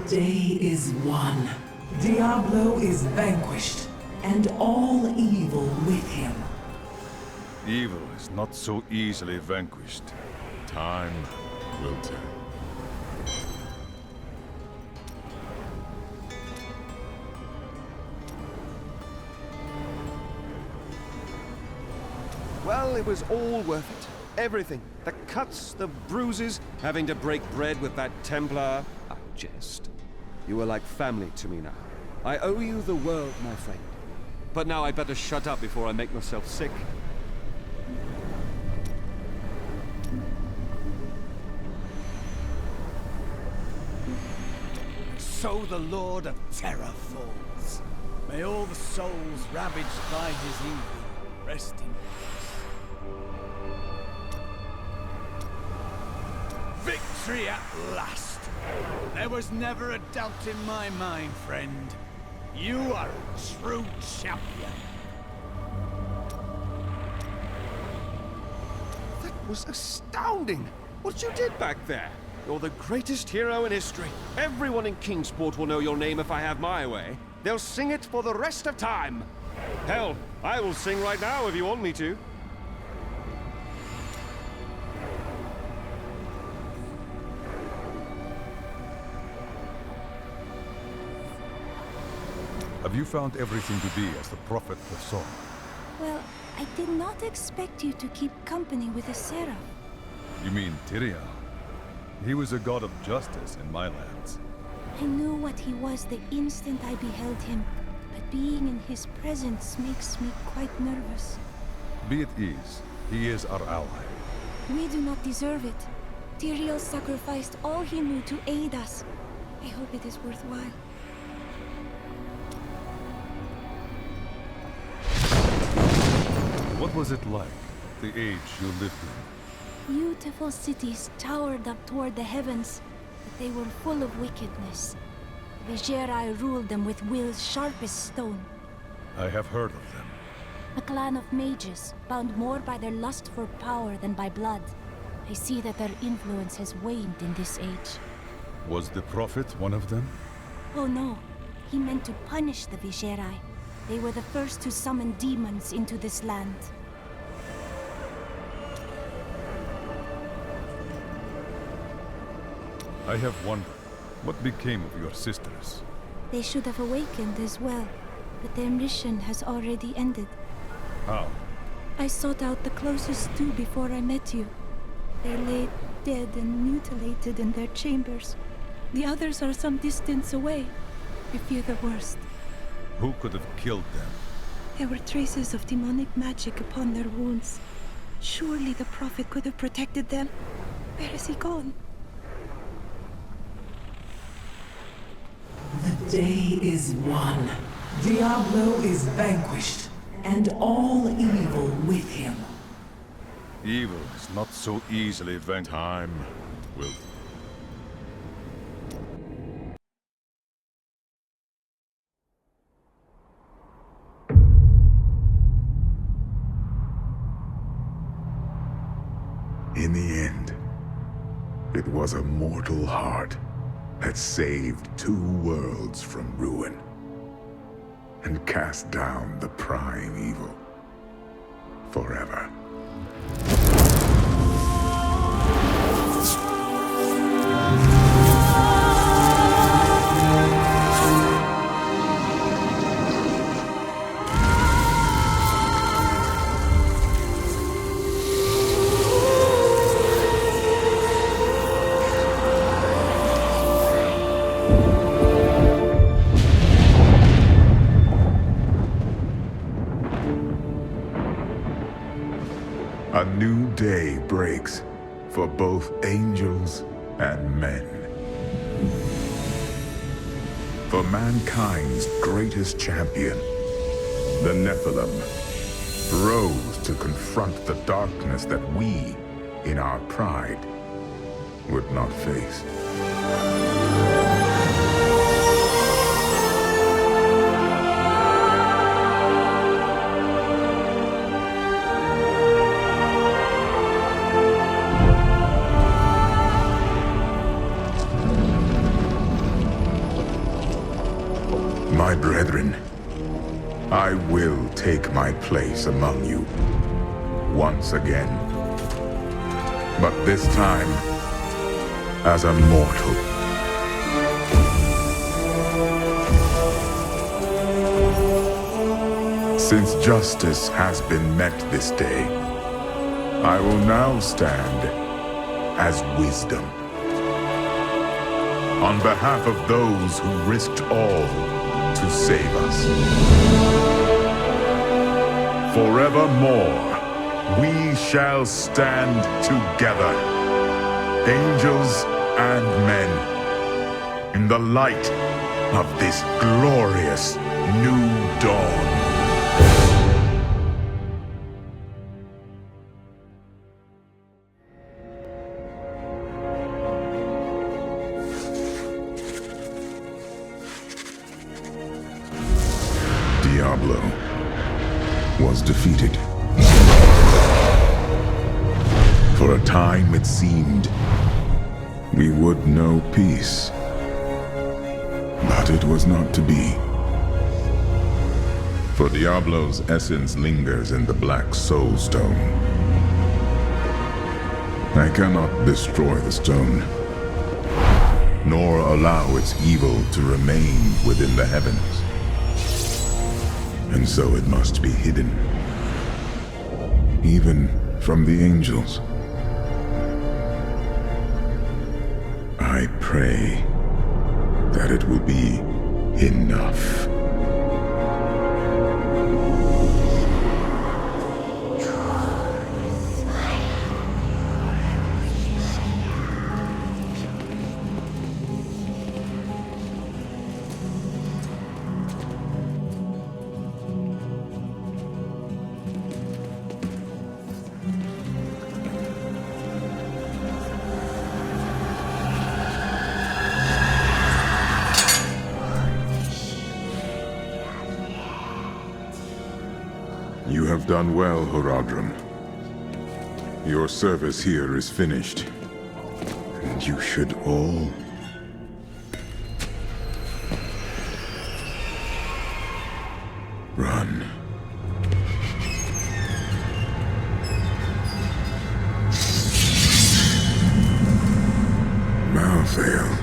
Day is won. Diablo is vanquished, and all evil with him. Evil is not so easily vanquished. Time will tell. Well, it was all worth it. Everything. The cuts, the bruises, having to break bread with that Templar. I'll jest. You are like family to me now. I owe you the world, my friend. But now I better shut up before I make myself sick. So the Lord of Terror falls. May all the souls ravaged by his evil rest in peace. Victory at last! There was never a doubt in my mind, friend. You are a true champion. That was astounding! What you did back there! You're the greatest hero in history. Everyone in Kingsport will know your name if I have my way. They'll sing it for the rest of time. Hell, I will sing right now if you want me to. Have you found everything to be as the Prophet foresaw? Well, I did not expect you to keep company with a seraph. You mean Tyrion? He was a god of justice in my lands. I knew what he was the instant I beheld him, but being in his presence makes me quite nervous. Be at ease. He is our ally. We do not deserve it. Tyrion sacrificed all he knew to aid us. I hope it is worthwhile. What was it like, the age you lived in? Beautiful cities towered up toward the heavens, but they were full of wickedness. Vigerai ruled them with will's sharpest stone. I have heard of them. A clan of mages, bound more by their lust for power than by blood. I see that their influence has waned in this age. Was the Prophet one of them? Oh no, he meant to punish the Vigerai. They were the first to summon demons into this land. I have wondered, what became of your sisters? They should have awakened as well, but their mission has already ended. How? I sought out the closest two before I met you. They lay dead and mutilated in their chambers. The others are some distance away. I fear the worst. Who could have killed them? There were traces of demonic magic upon their wounds. Surely the Prophet could have protected them. Where is he gone? The day is won. Diablo is vanquished, and all evil with him. Evil is not so easily vanquished. Time will... In the end, it was a mortal heart that saved 2 worlds from ruin and cast down the prime evil forever. A new day breaks for both angels and men. For mankind's greatest champion, the Nephilim, rose to confront the darkness that we, in our pride, would not face. My brethren, I will take my place among you once again, but this time as a mortal. Since justice has been met this day, I will now stand as wisdom. On behalf of those who risked all to save us. Forevermore, we shall stand together, angels and men, in the light of this glorious new dawn. Diablo was defeated. For a time it seemed we would know peace, but it was not to be. For Diablo's essence lingers in the Black Soulstone. I cannot destroy the stone, nor allow its evil to remain within the heavens. And so it must be hidden, even from the angels. I pray that it will be enough. You have done well, Horadrim. Your service here is finished, and you should all run. Malthael.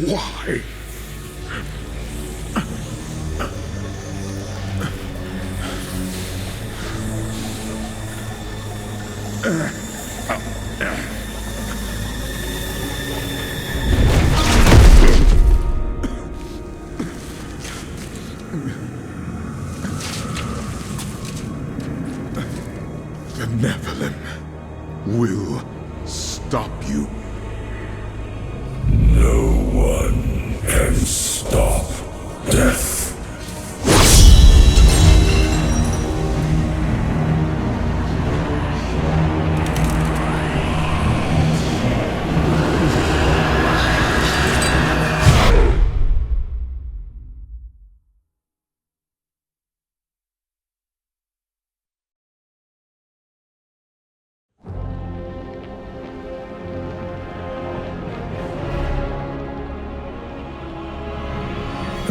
Why? The Nephilim will stop you. No one can stop death.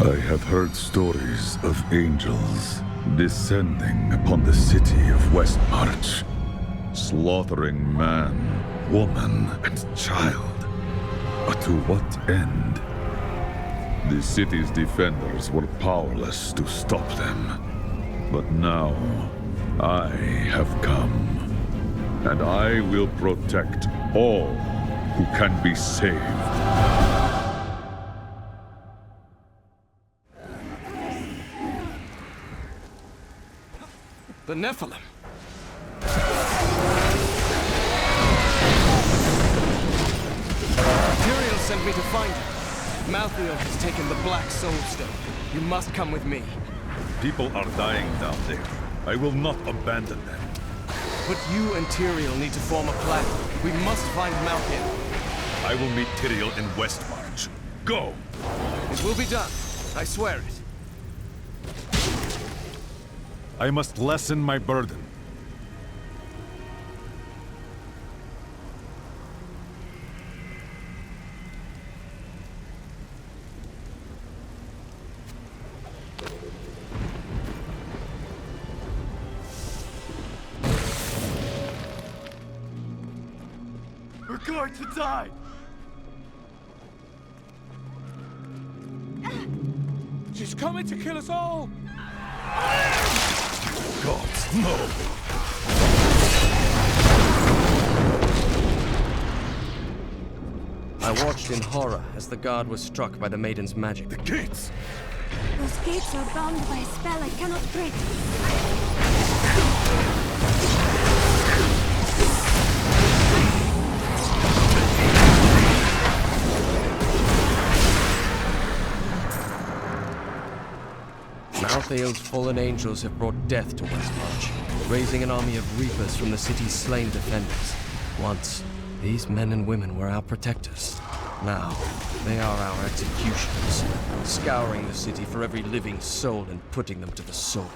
I have heard stories of angels descending upon the city of Westmarch, slaughtering man, woman, and child. But to what end? The city's defenders were powerless to stop them. But now, I have come, and I will protect all who can be saved. The Nephilim. Tyrael sent me to find you. Malthael has taken the Black Soulstone. You must come with me. People are dying down there. I will not abandon them. But you and Tyrael need to form a plan. We must find Malthael. I will meet Tyrael in Westmarch. Go! It will be done. I swear it. I must lessen my burden. We're going to die! She's coming to kill us all! God, no! I watched in horror as the guard was struck by the maiden's magic. The gates! Those gates are bound by a spell I cannot break. Malthael's fallen angels have brought death to Westmarch, raising an army of reapers from the city's slain defenders. Once, these men and women were our protectors. Now, they are our executioners, scouring the city for every living soul and putting them to the sword.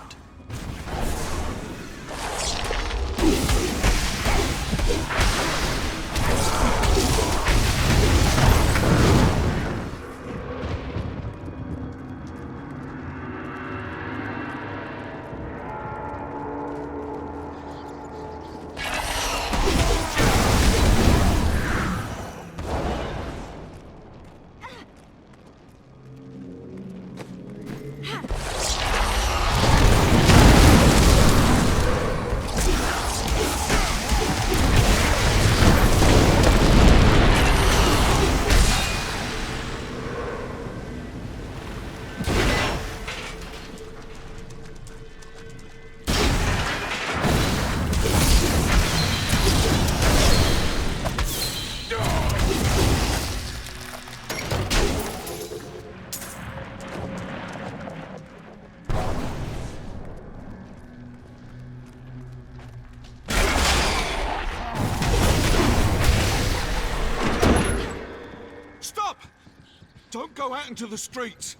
Don't go out into the streets!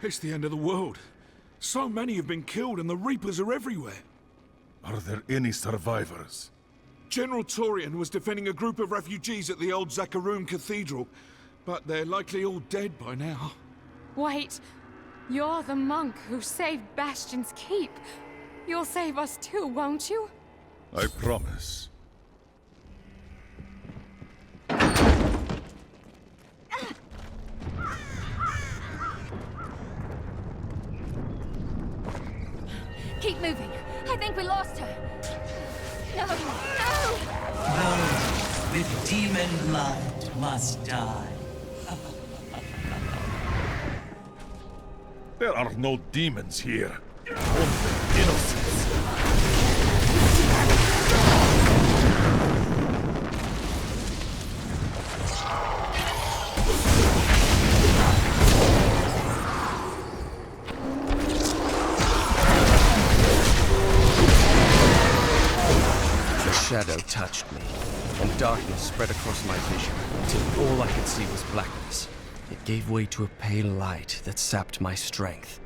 It's the end of the world. So many have been killed and the Reapers are everywhere. Are there any survivors? General Torian was defending a group of refugees at the old Zakharum Cathedral, but they're likely all dead by now. Wait, you're the monk who saved Bastion's keep. You'll save us too, won't you? I promise. Keep moving. I think we lost her. No, no! Those with demon blood must die. There are no demons here. Only innocents. The shadow touched me, and darkness spread across my vision, until all I could see was blackness. It gave way to a pale light that sapped my strength.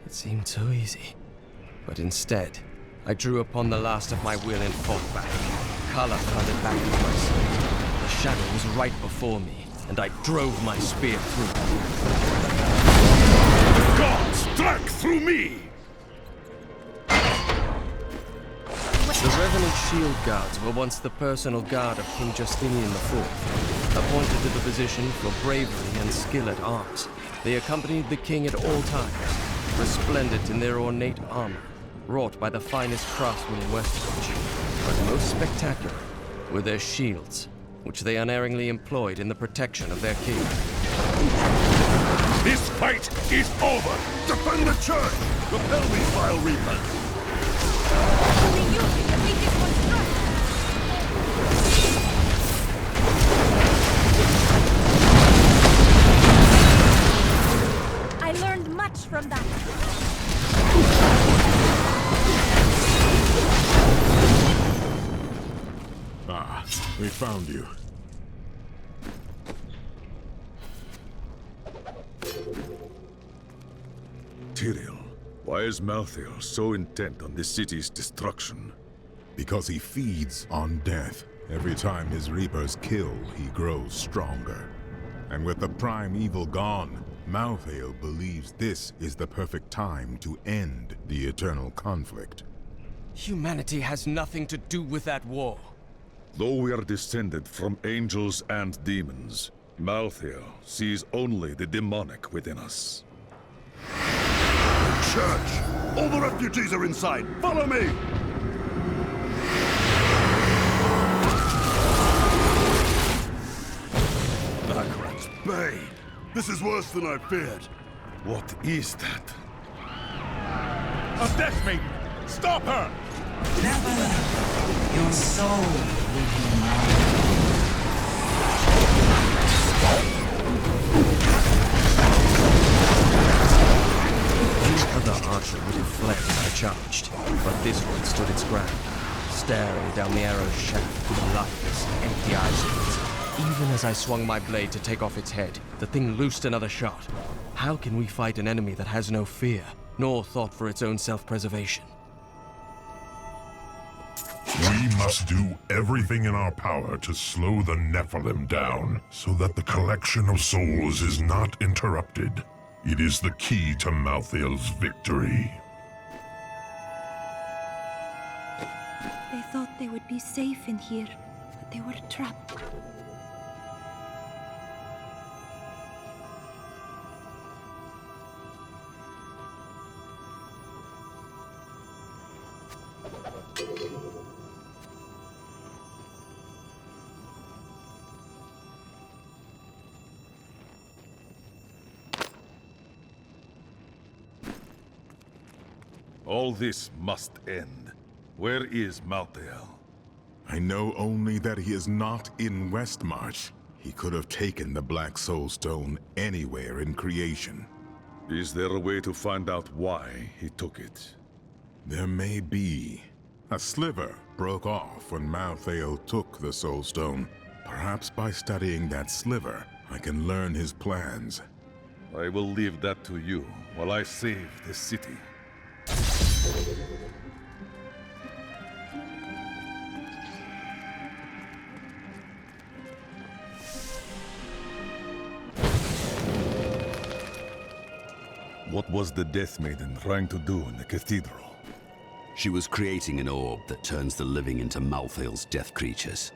It seemed so easy. But instead, I drew upon the last of my will and fought back. Color flooded back into my soul. The shadow was right before me, and I drove my spear through it. God struck through me! The Revenant Shield Guards were once the personal guard of King Justinian IV. Appointed to the position for bravery and skill at arms, they accompanied the king at all times, resplendent in their ornate armor, wrought by the finest craftsmen in Westmarch. But most spectacular were their shields, which they unerringly employed in the protection of their king. This fight is over! Defend the church! Repel these vile reapers! Only you can defeat this monstrosity! I learned much from that. Ah, we found you. Tyrael, why is Malthael so intent on this city's destruction? Because he feeds on death. Every time his reapers kill, he grows stronger. And with the prime evil gone, Malthael believes this is the perfect time to end the eternal conflict. Humanity has nothing to do with that war. Though we are descended from angels and demons, Malthael sees only the demonic within us. Church! All the refugees are inside! Follow me! Backwards Bay! This is worse than I feared. What is that? A Death Maiden! Stop her! Never! Your soul will be mine. The archer would have fled as I charged, but this one stood its ground, staring down the arrow's shaft with lifeless, empty eyes. Even as I swung my blade to take off its head, the thing loosed another shot. How can we fight an enemy that has no fear, nor thought for its own self-preservation? We must do everything in our power to slow the Nephilim down, so that the collection of souls is not interrupted. It is the key to Malthael's victory. They thought they would be safe in here, but they were trapped. All this must end. Where is Malthael? I know only that he is not in Westmarch. He could have taken the Black Soulstone anywhere in creation. Is there a way to find out why he took it? There may be. A sliver broke off when Malthael took the Soulstone. Perhaps by studying that sliver, I can learn his plans. I will leave that to you while I save the city. What was the Death Maiden trying to do in the cathedral? She was creating an orb that turns the living into Malthael's death creatures.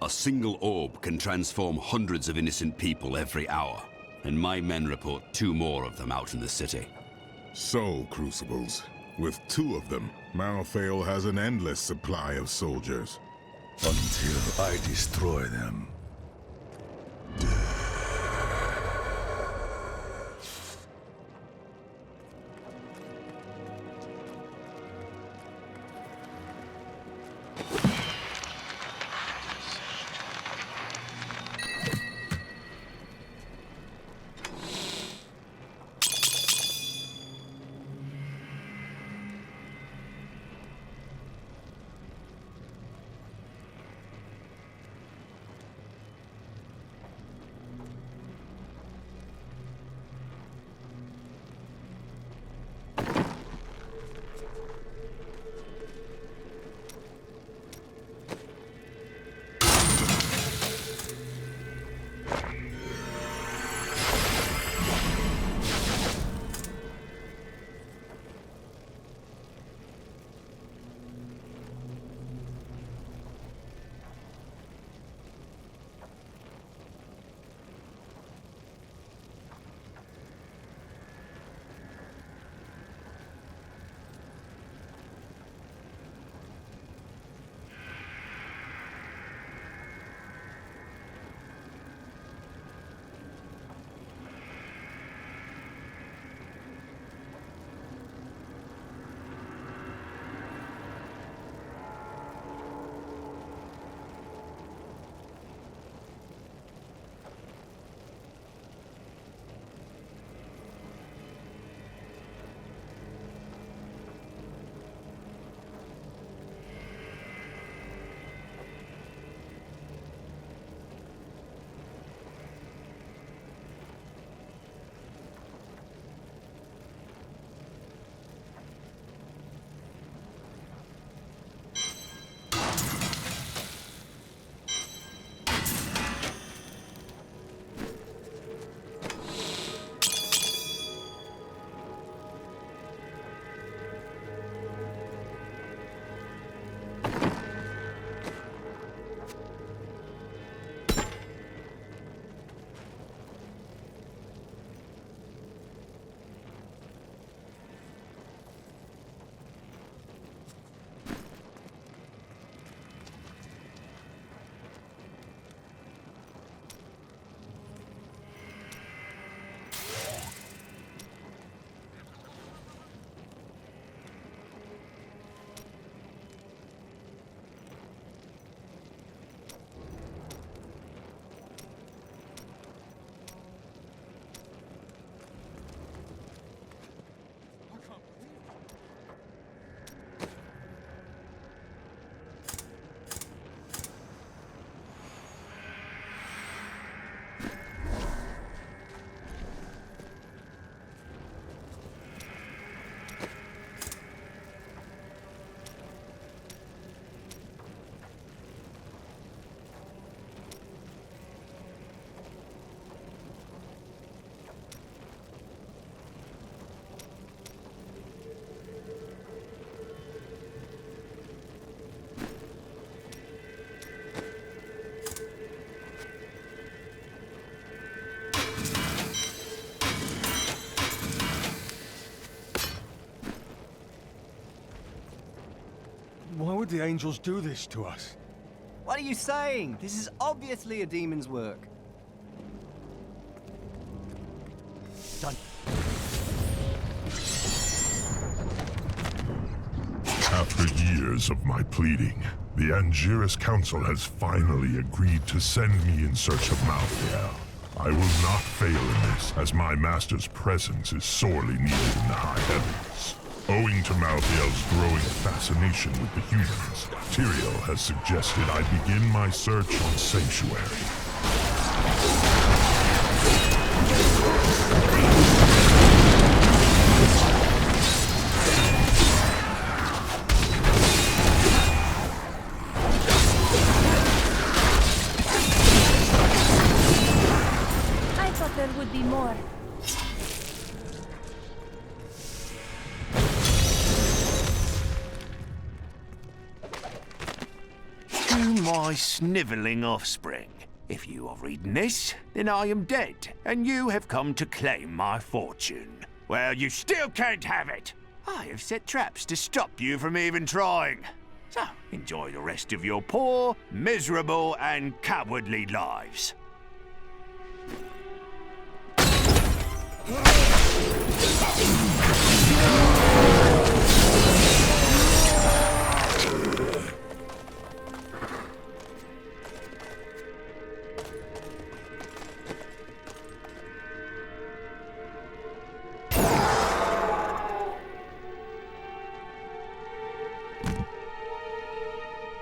A single orb can transform hundreds of innocent people every hour, and my men report 2 more of them out in the city. Soul crucibles. With 2 of them, Malthael has an endless supply of soldiers. Until I destroy them. Why would the angels do this to us? What are you saying? This is obviously a demon's work. Done. After years of my pleading, the Angiris Council has finally agreed to send me in search of Malthael. I will not fail in this, as my master's presence is sorely needed in the high heavens. Owing to Malthael's growing fascination with the humans, Tyrael has suggested I begin my search on Sanctuary. I thought there would be more. My snivelling offspring. If you are reading this, then I am dead, and you have come to claim my fortune. Well, you still can't have it. I have set traps to stop you from even trying. So, enjoy the rest of your poor, miserable, and cowardly lives.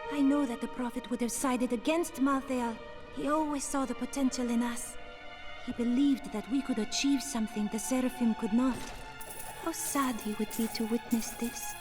I know that the Prophet would have sided against Malthael. He always saw the potential in us. He believed that we could achieve something the Seraphim could not. How sad he would be to witness this.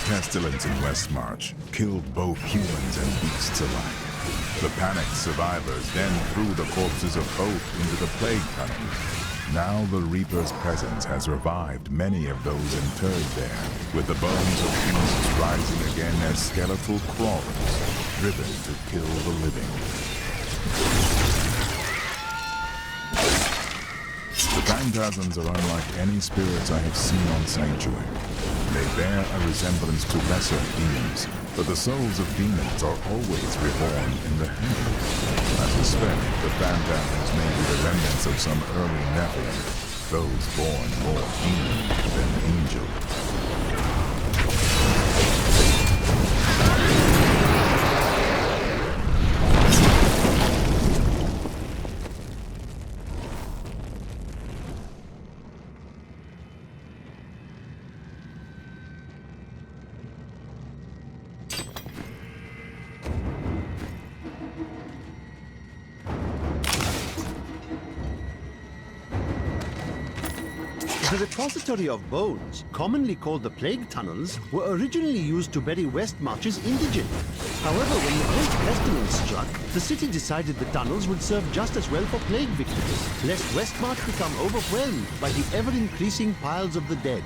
Pestilence in Westmarch killed both humans and beasts alike. The panicked survivors then threw the corpses of both into the plague tunnel. Now the Reaper's presence has revived many of those interred there, with the bones of beasts rising again as skeletal crawlers, driven to kill the living. The Phantasms are unlike any spirits I have seen on Sanctuary. They bear a resemblance to lesser demons, but the souls of demons are always reborn in the heavens. I suspect the Phantasms may be the remnants of some early Nephilim, those born more demon than angel. The repository of bones, commonly called the Plague Tunnels, were originally used to bury Westmarch's indigent. However, when the Great Pestilence struck, the city decided the tunnels would serve just as well for plague victims, lest Westmarch become overwhelmed by the ever-increasing piles of the dead.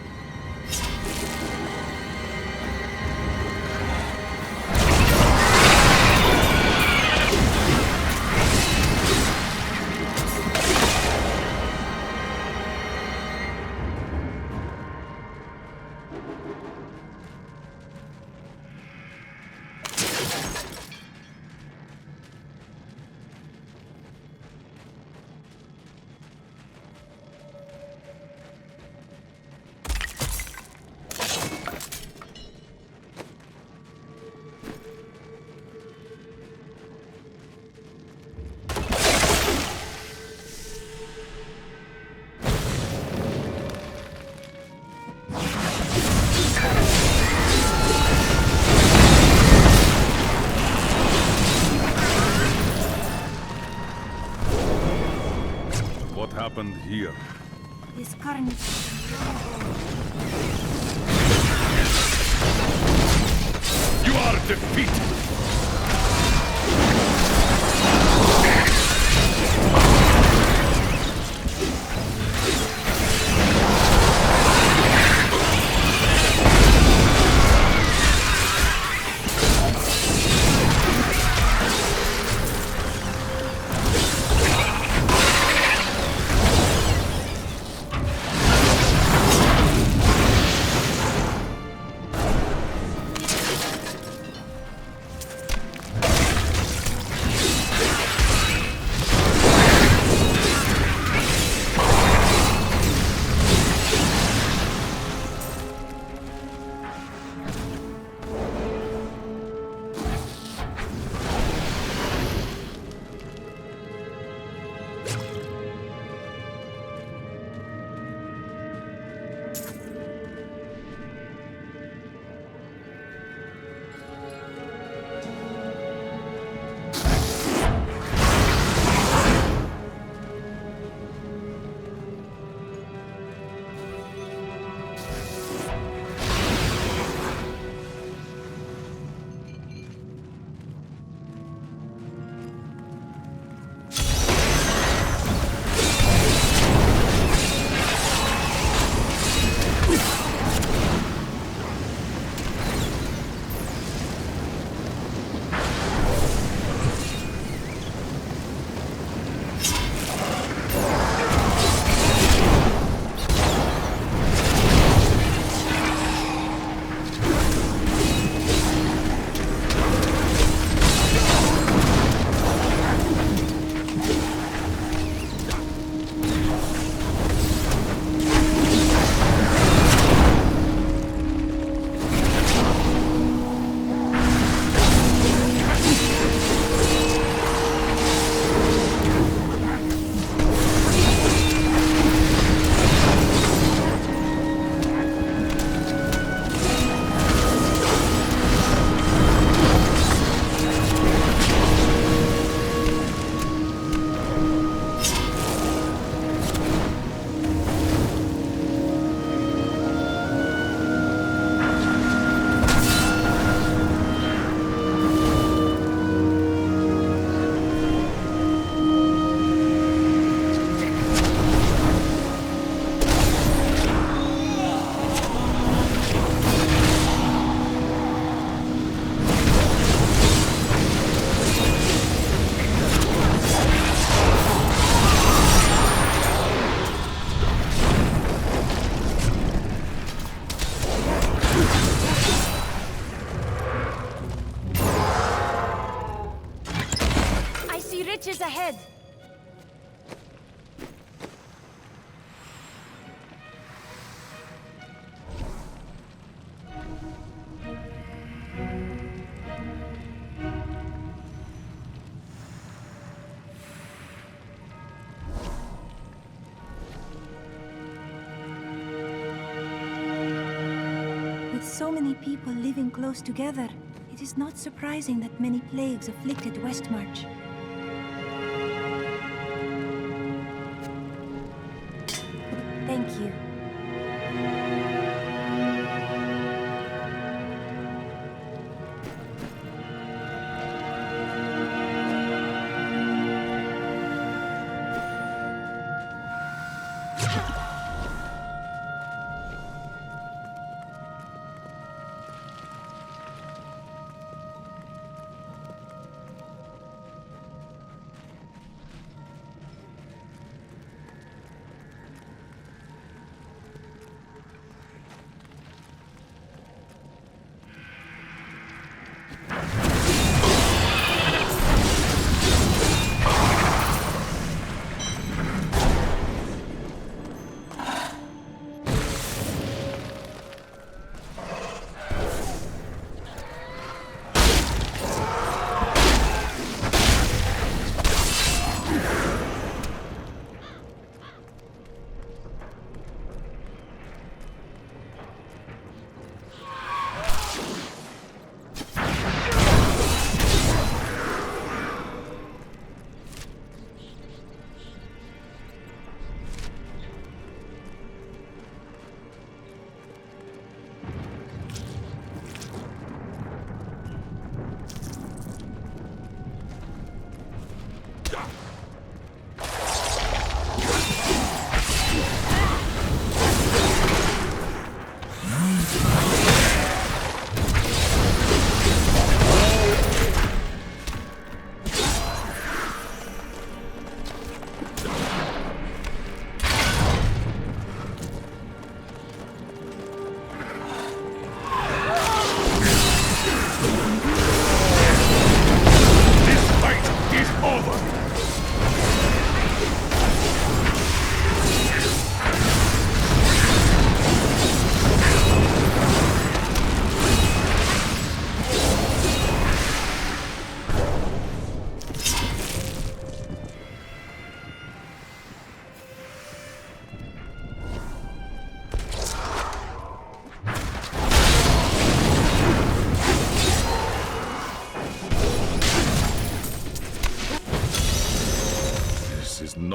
happened here? This carnage. You are defeated! Riches ahead! With so many people living close together, it is not surprising that many plagues afflicted Westmarch. Thank you.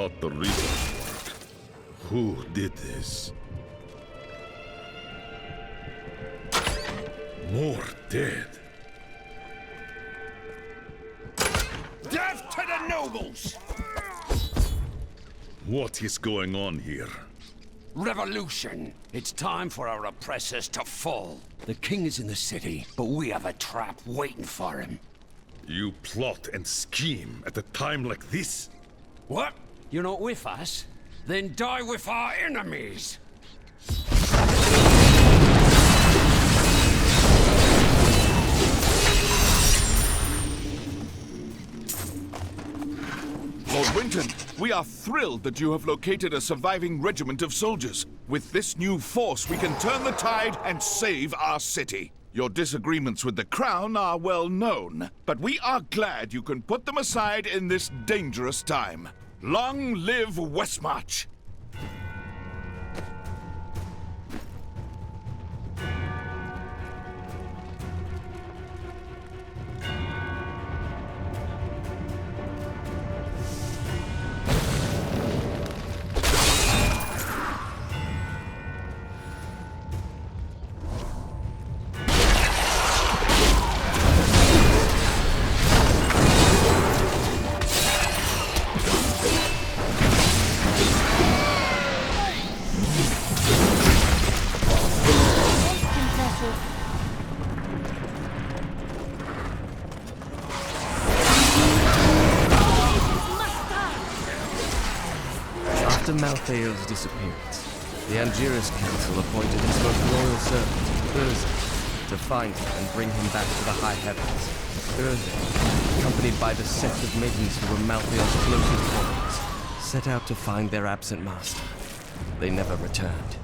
not the Reaper's work. Who did this? More dead. Death to the nobles! What is going on here? Revolution! It's time for our oppressors to fall. The king is in the city, but we have a trap waiting for him. You plot and scheme at a time like this? What? You're not with us? Then die with our enemies! Lord Winton, we are thrilled that you have located a surviving regiment of soldiers. With this new force, we can turn the tide and save our city. Your disagreements with the Crown are well known, but we are glad you can put them aside in this dangerous time. Long live Westmarch! After Malthael's disappearance, the Angiris Council appointed his most loyal servant, Urza, to find him and bring him back to the high heavens. Urza, accompanied by the set of maidens who were Malthael's closest followers, set out to find their absent master. They never returned.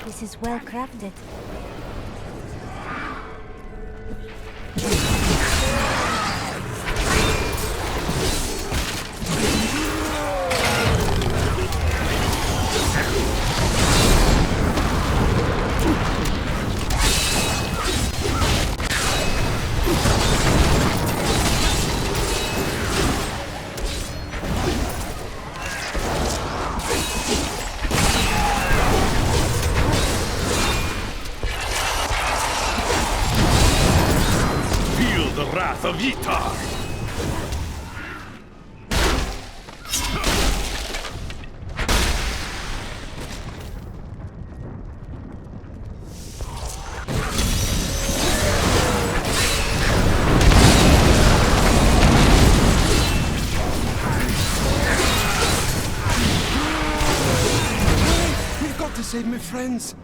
This is well crafted. Of Yitar! We've got to save my friends!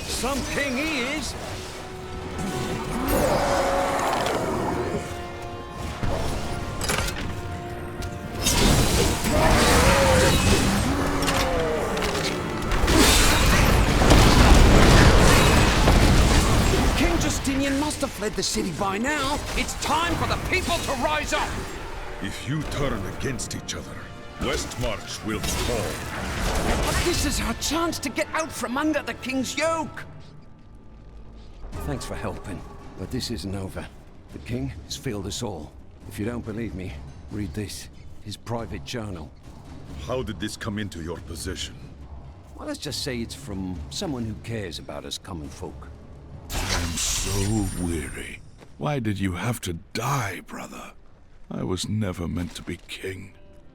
Some king he is! King Justinian must have fled the city by now. It's time for the people to rise up! If you turn against each other, Westmarch will fall. But this is our chance to get out from under the king's yoke! Thanks for helping, but this isn't over. The king has failed us all. If you don't believe me, read this. His private journal. How did this come into your possession? Well, let's just say it's from someone who cares about us common folk. I'm so weary. Why did you have to die, brother? I was never meant to be king.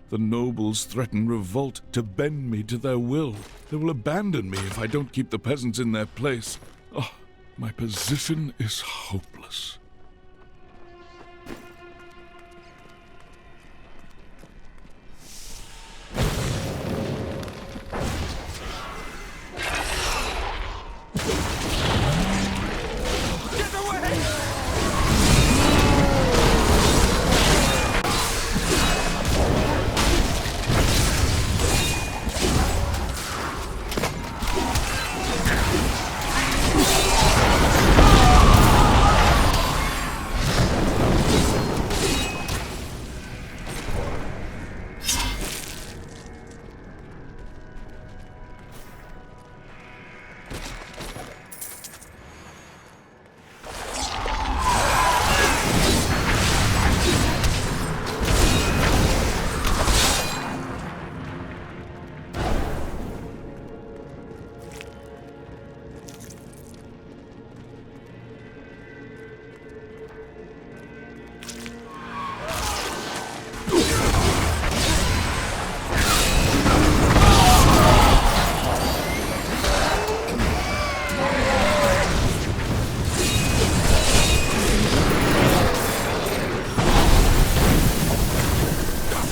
The nobles threaten revolt to bend me to their will. They will abandon me if I don't keep the peasants in their place. Oh, My position is hopeless.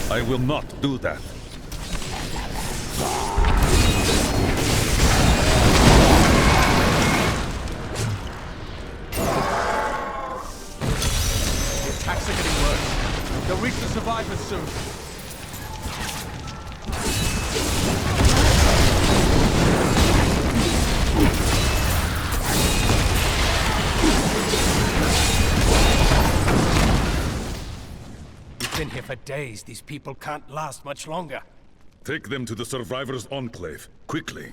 I will not do that. The attacks are getting worse. They'll reach the survivors soon. We've been here for days. These people can't last much longer. Take them to the Survivors' Enclave, quickly.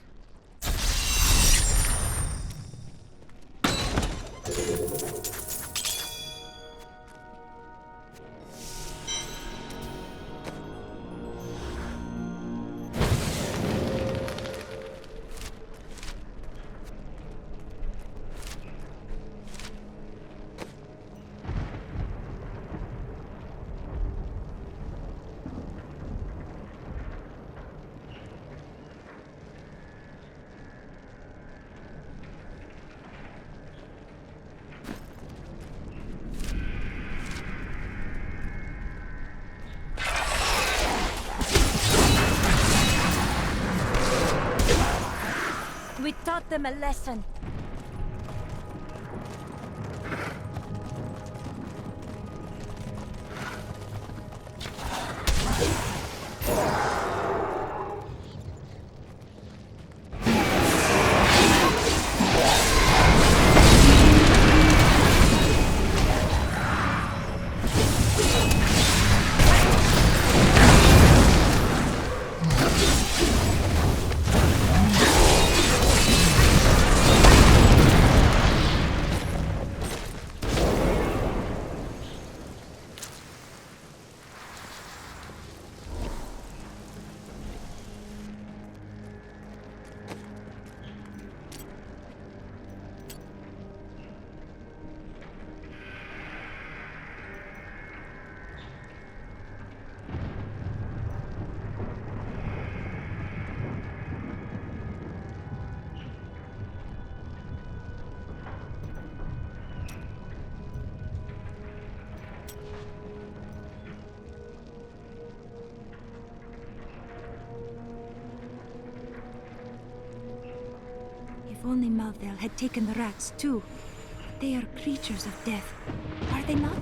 We taught them a lesson. If only Malthael had taken the rats too. They are creatures of death, are they not?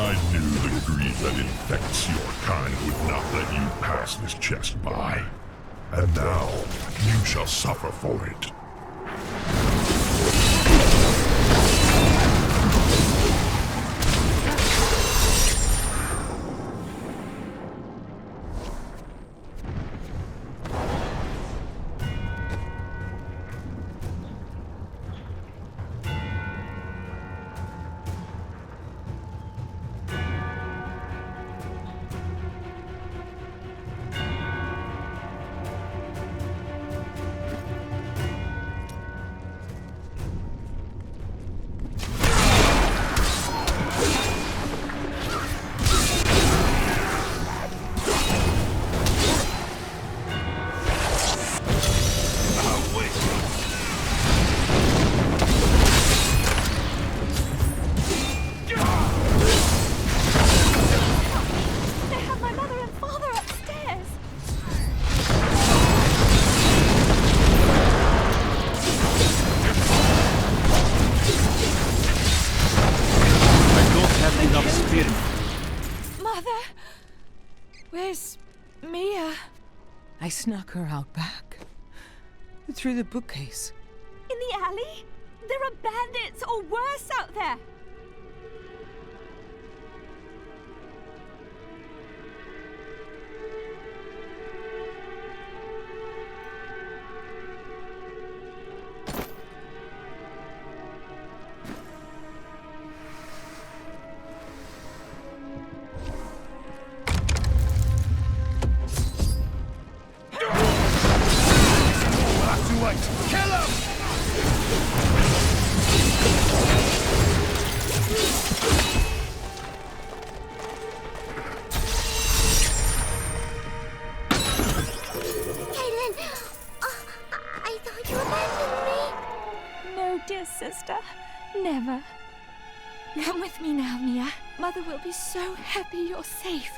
I knew the greed that infects your kind would not let you pass this chest by. And now, you shall suffer for it. I snuck her out back. Through the bookcase. In the alley? There are bandits or worse out there! Sister, never. Come with me now, Mia. Mother will be so happy you're safe.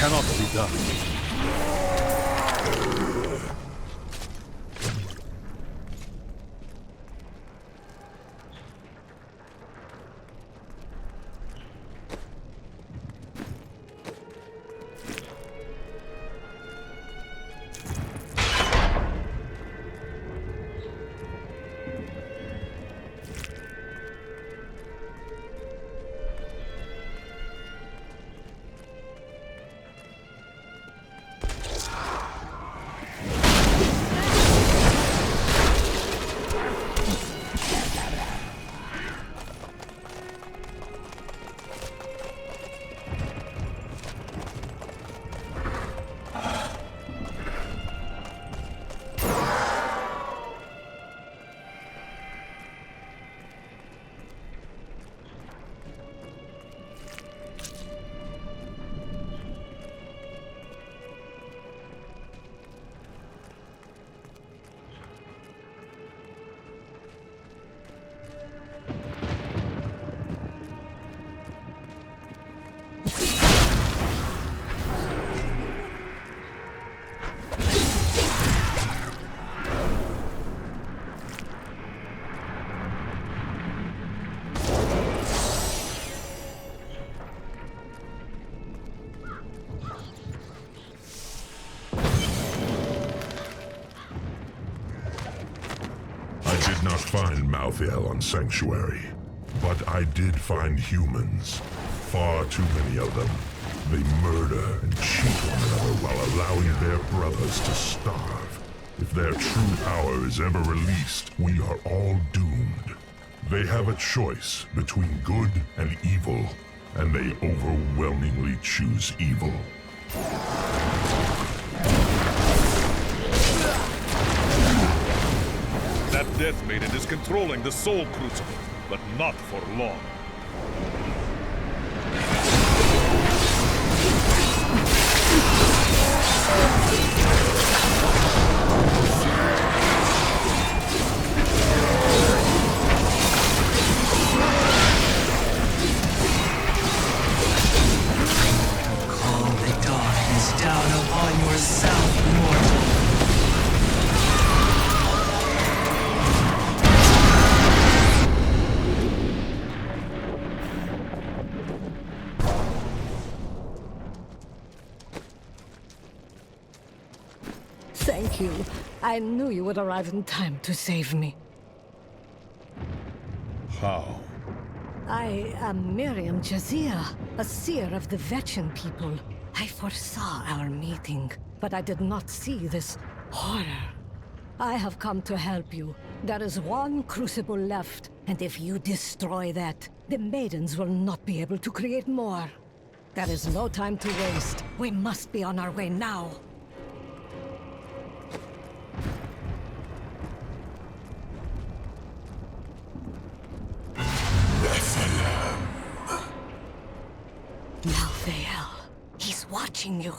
Cannot be done. Not find Malthael on Sanctuary. But I did find humans. Far too many of them. They murder and cheat one another while allowing their brothers to starve. If their true power is ever released, we are all doomed. They have a choice between good and evil, and they overwhelmingly choose evil. That Death Maiden is controlling the Soul Crucible, but not for long. Call the darkness down upon yourself, mortal. Thank you. I knew you would arrive in time to save me. How? I am Miriam Jazia, a seer of the Vetchin people. I foresaw our meeting, but I did not see this horror. I have come to help you. There is one crucible left, and if you destroy that, the maidens will not be able to create more. There is no time to waste. We must be on our way now. Malthael, he's watching you.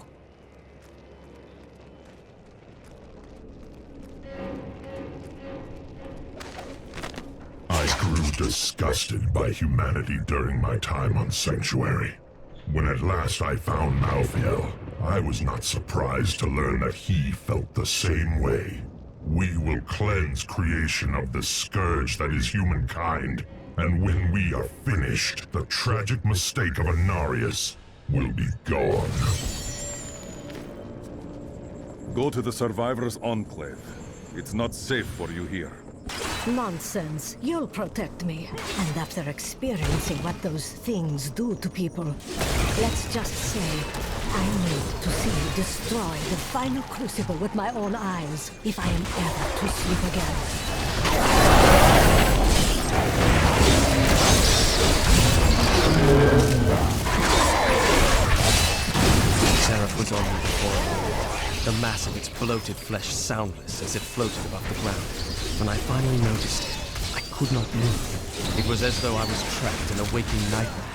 I grew disgusted by humanity during my time on Sanctuary. When at last I found Malthael, I was not surprised to learn that he felt the same way. We will cleanse creation of the scourge that is humankind, and when we are finished, the tragic mistake of Anarius will be gone. Go to the Survivors' Enclave. It's not safe for you here. Nonsense. You'll protect me. And after experiencing what those things do to people, let's just say I need to see you destroy the final crucible with my own eyes if I am ever to sleep again. Seraph was on me before I moved, the mass of its bloated flesh soundless as it floated above the ground. When I finally noticed it, I could not move. It was as though I was trapped in a waking nightmare.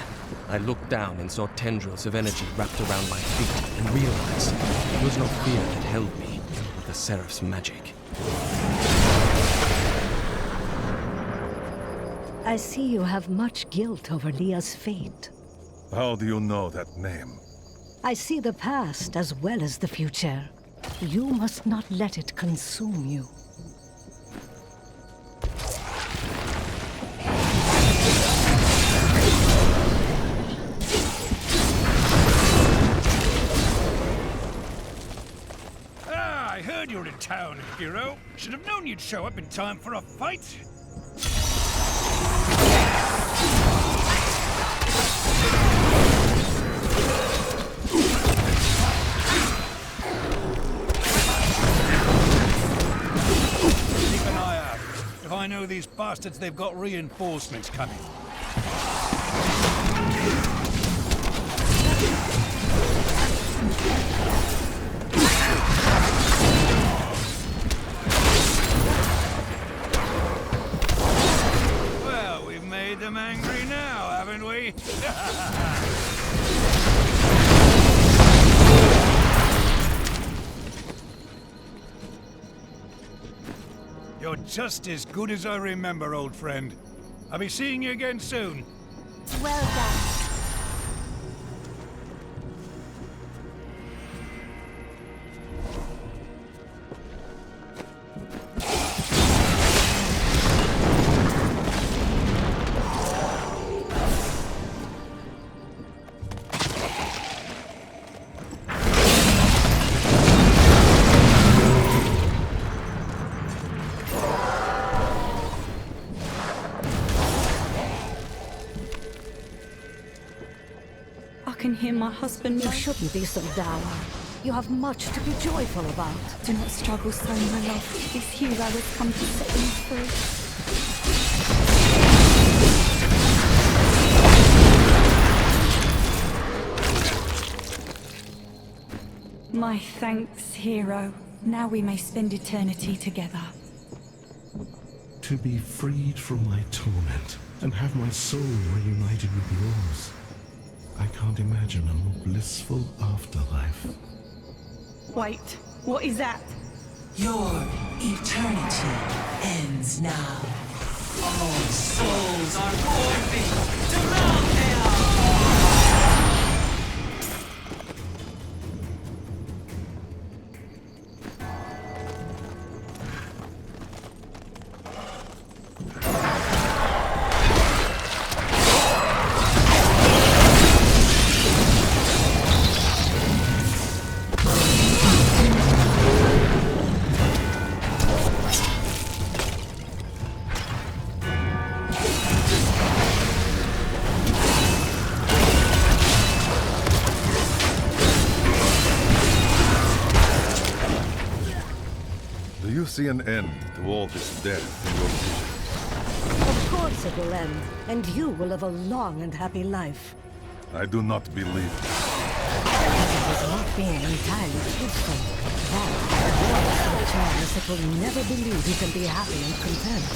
I looked down and saw tendrils of energy wrapped around my feet and realized it was not fear that held me, but the Seraph's magic. I see you have much guilt over Leah's fate. How do you know that name? I see the past as well as the future. You must not let it consume you. I heard you were in town, hero. Should have known you'd show up in time for a fight. Keep an eye out. If I know these bastards, they've got reinforcements coming. Well, we've made them angry now, haven't we? You're just as good as I remember, old friend. I'll be seeing you again soon. Well done. can hear my husband. You shouldn't be so down. You have much to be joyful about. Do not struggle so, my love. This hero has come to set me free. My thanks, hero. Now we may spend eternity together. To be freed from my torment and have my soul reunited with yours. I can't imagine a more blissful afterlife. Wait, what is that? Your eternity ends now. All souls are forfeit to Malthael! Do you see an end to all this death in your vision? Of course it will end, and you will live a long and happy life. I do not believe it. It was not being entirely truthful. That was so chance it will never believe he can be happy and content.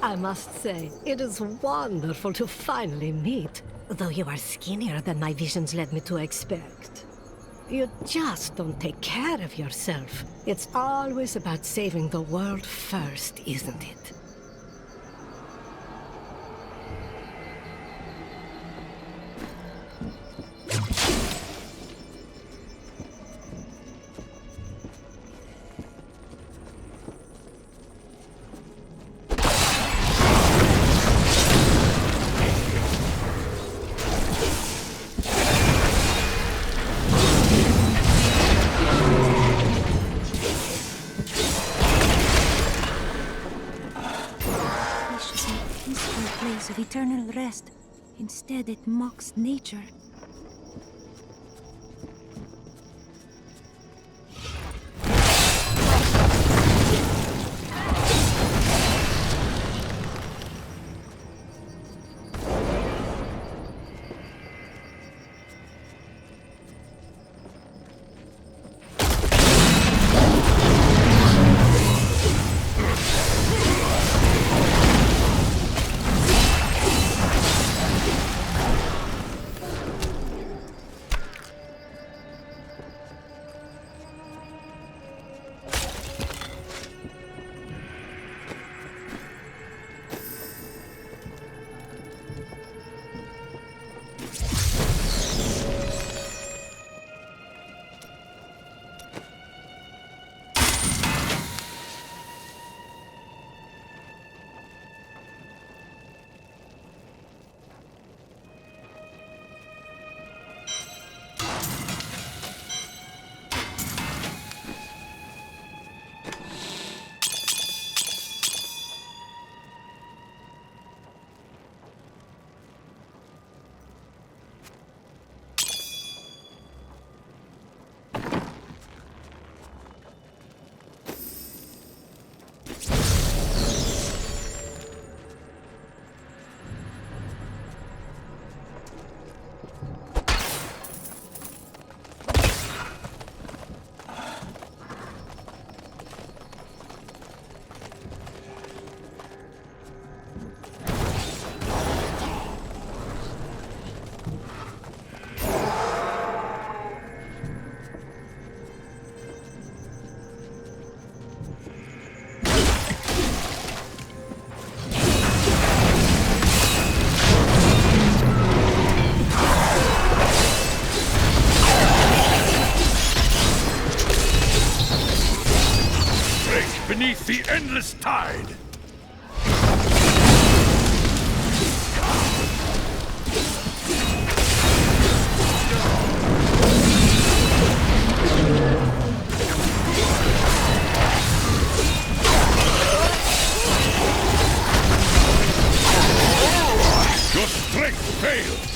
I must say, it is wonderful to finally meet, though you are skinnier than my visions led me to expect. You just don't take care of yourself. It's always about saving the world first, isn't it? Of eternal rest. Instead, it mocks nature. the endless tide! Your strength fails!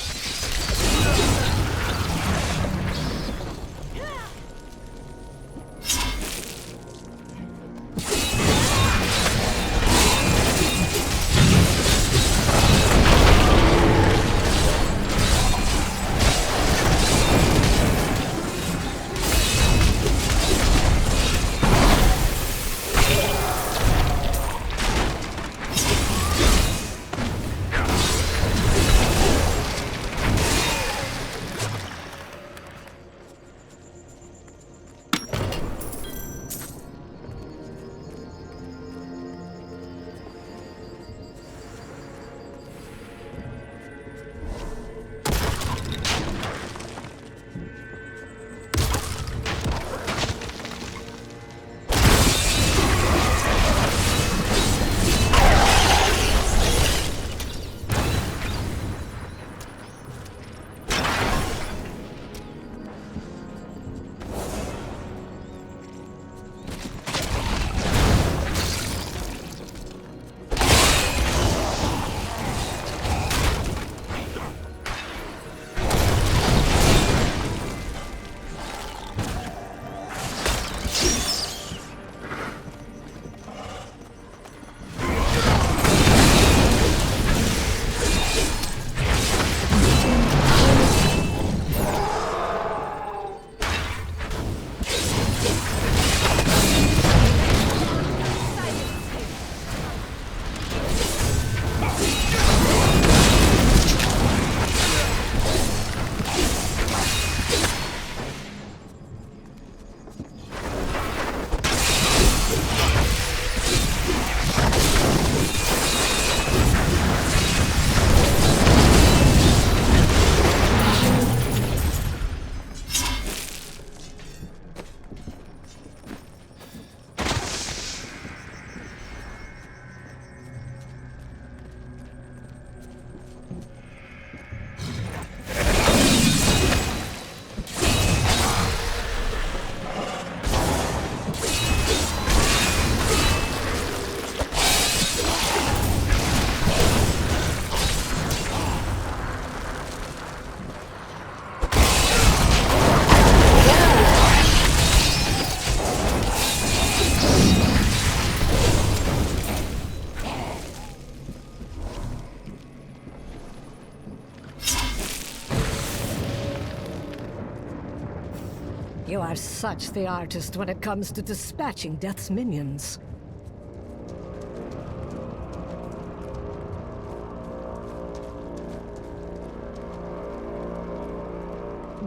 You are such the artist when it comes to dispatching Death's minions.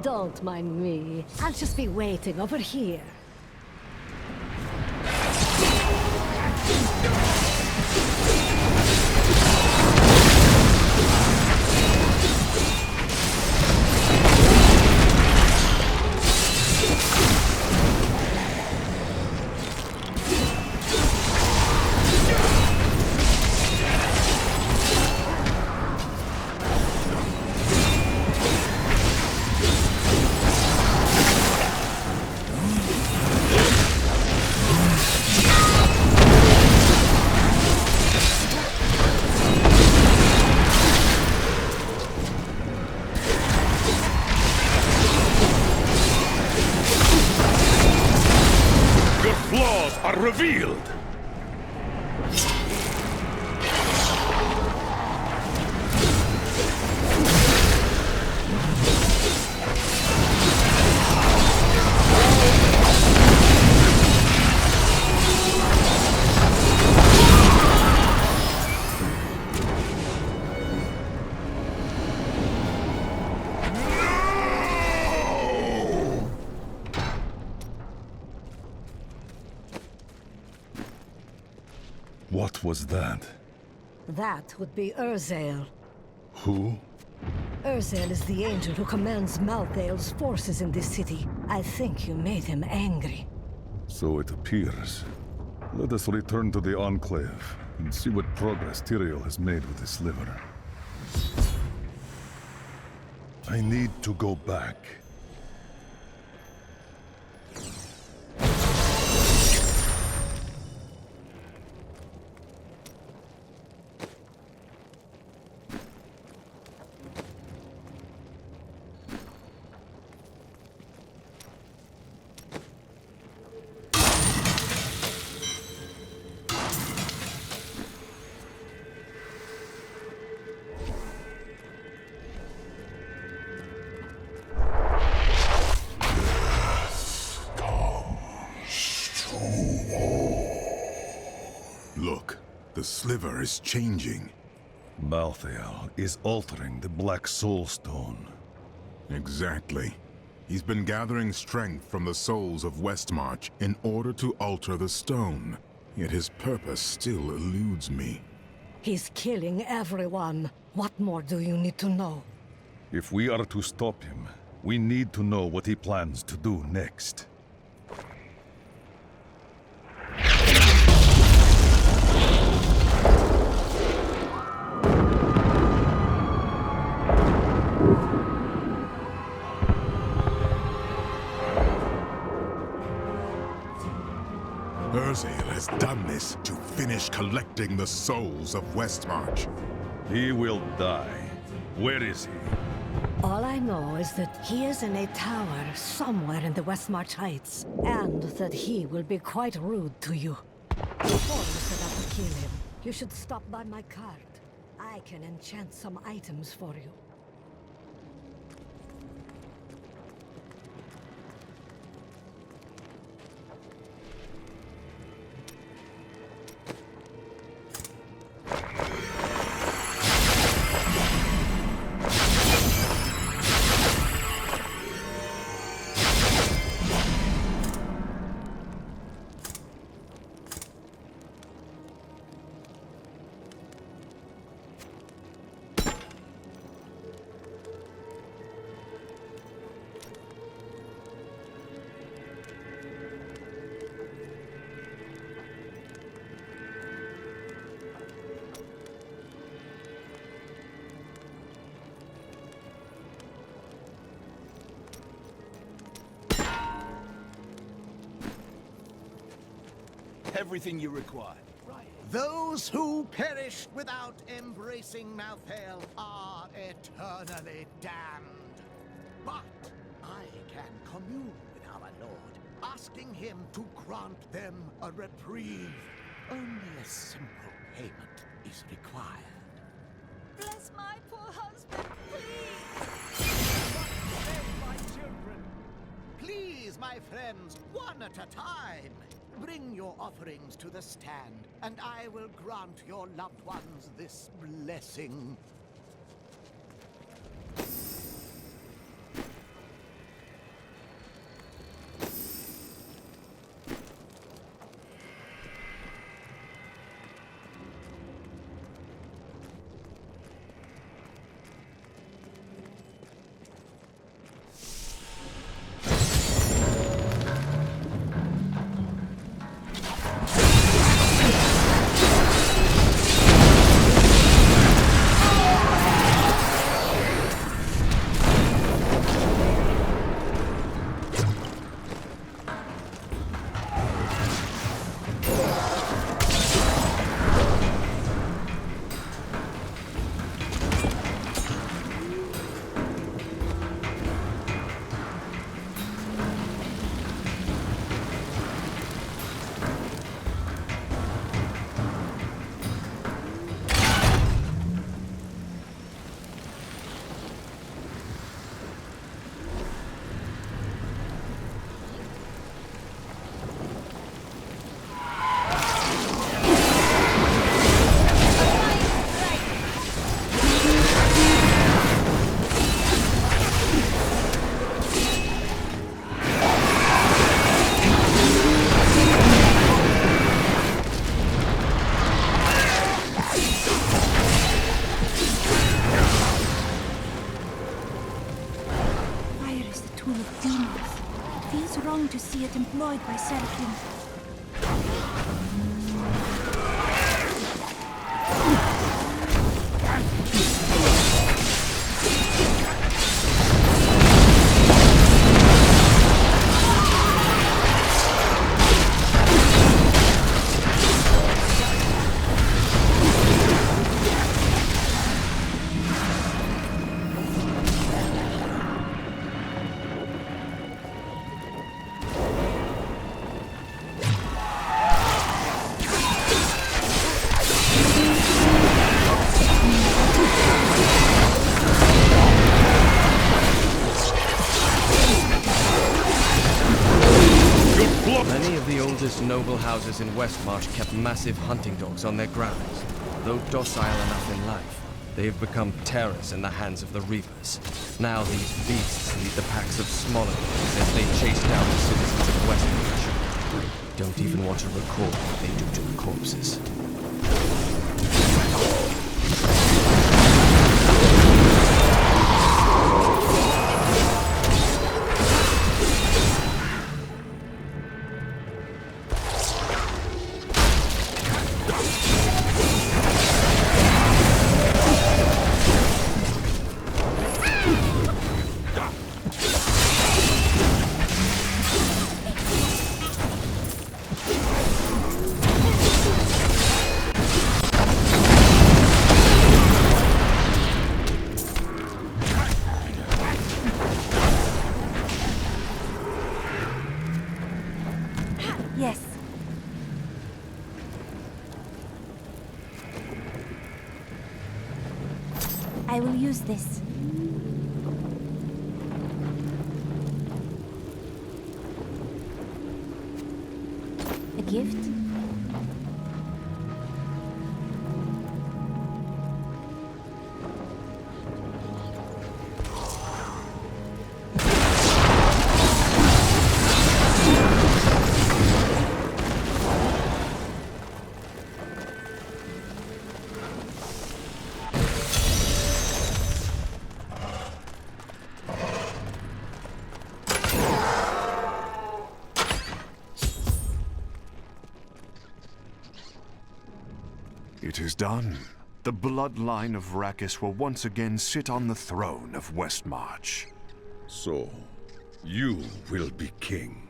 Don't mind me. I'll just be waiting over here. Revealed! What was that? That would be Urzael. Who? Urzael is the angel who commands Malthael's forces in this city. I think you made him angry. So it appears. Let us return to the Enclave and see what progress Tyrael has made with the sliver. I need to go back. Look, the sliver is changing. Malthael is altering the Black Soulstone. Exactly. He's been gathering strength from the souls of Westmarch in order to alter the stone. Yet his purpose still eludes me. He's killing everyone. What more do you need to know? If we are to stop him, we need to know what he plans to do next. Urzael has done this to finish collecting the souls of Westmarch. He will die. Where is he? All I know is that he is in a tower somewhere in the Westmarch Heights, and that he will be quite rude to you. Before you set out to kill him, you should stop by my cart. I can enchant some items for you. Everything you require. Those who perished without embracing Malthael are eternally damned. But I can commune with our Lord, asking him to grant them a reprieve. Only a simple payment is required. Bless my poor husband, please! Save my children! Please, my friends, one at a time! Bring your offerings to the stand, and I will grant your loved ones this blessing. To see it employed by Seraphim. houses in Westmarch kept massive hunting dogs on their grounds. Though docile enough in life, they have become terrors in the hands of the Reapers. Now these beasts lead the packs of smaller dogs as they chase down the citizens of Westmarch. I don't even want to recall what they do to the corpses. I will use this. A gift? It is done. The bloodline of Rakis will once again sit on the throne of Westmarch. So, you will be king.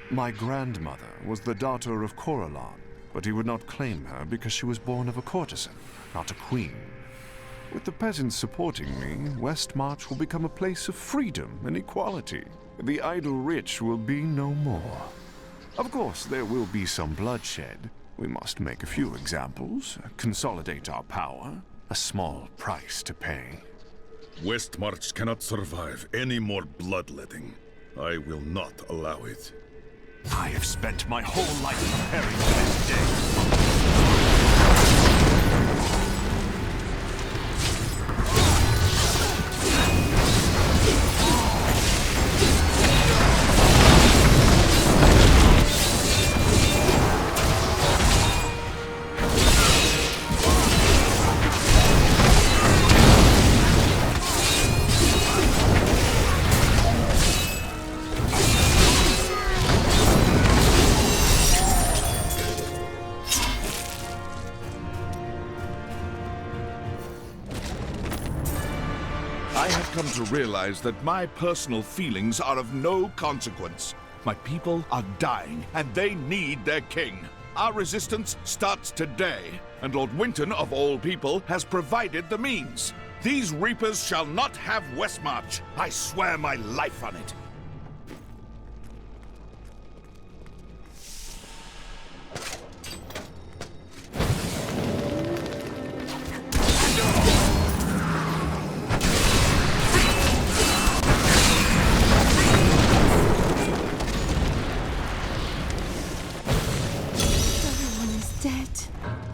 My grandmother was the daughter of Corellon, but he would not claim her because she was born of a courtesan, not a queen. With the peasants supporting me, Westmarch will become a place of freedom and equality. The idle rich will be no more. Of course, there will be some bloodshed. We must make a few examples, consolidate our power. A small price to pay. Westmarch cannot survive any more bloodletting. I will not allow it. I have spent my whole life preparing for this day. I have come to realize that my personal feelings are of no consequence. My people are dying, and they need their king. Our resistance starts today, and Lord Winton, of all people, has provided the means. These Reapers shall not have Westmarch. I swear my life on it.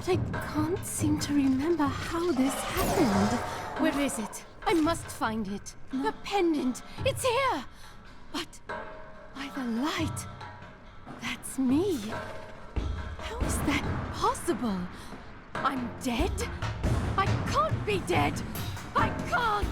I can't seem to remember how this happened. Where is it? I must find it. The pendant! It's here! But by the light, that's me. How is that possible? I'm dead? I can't be dead! I can't!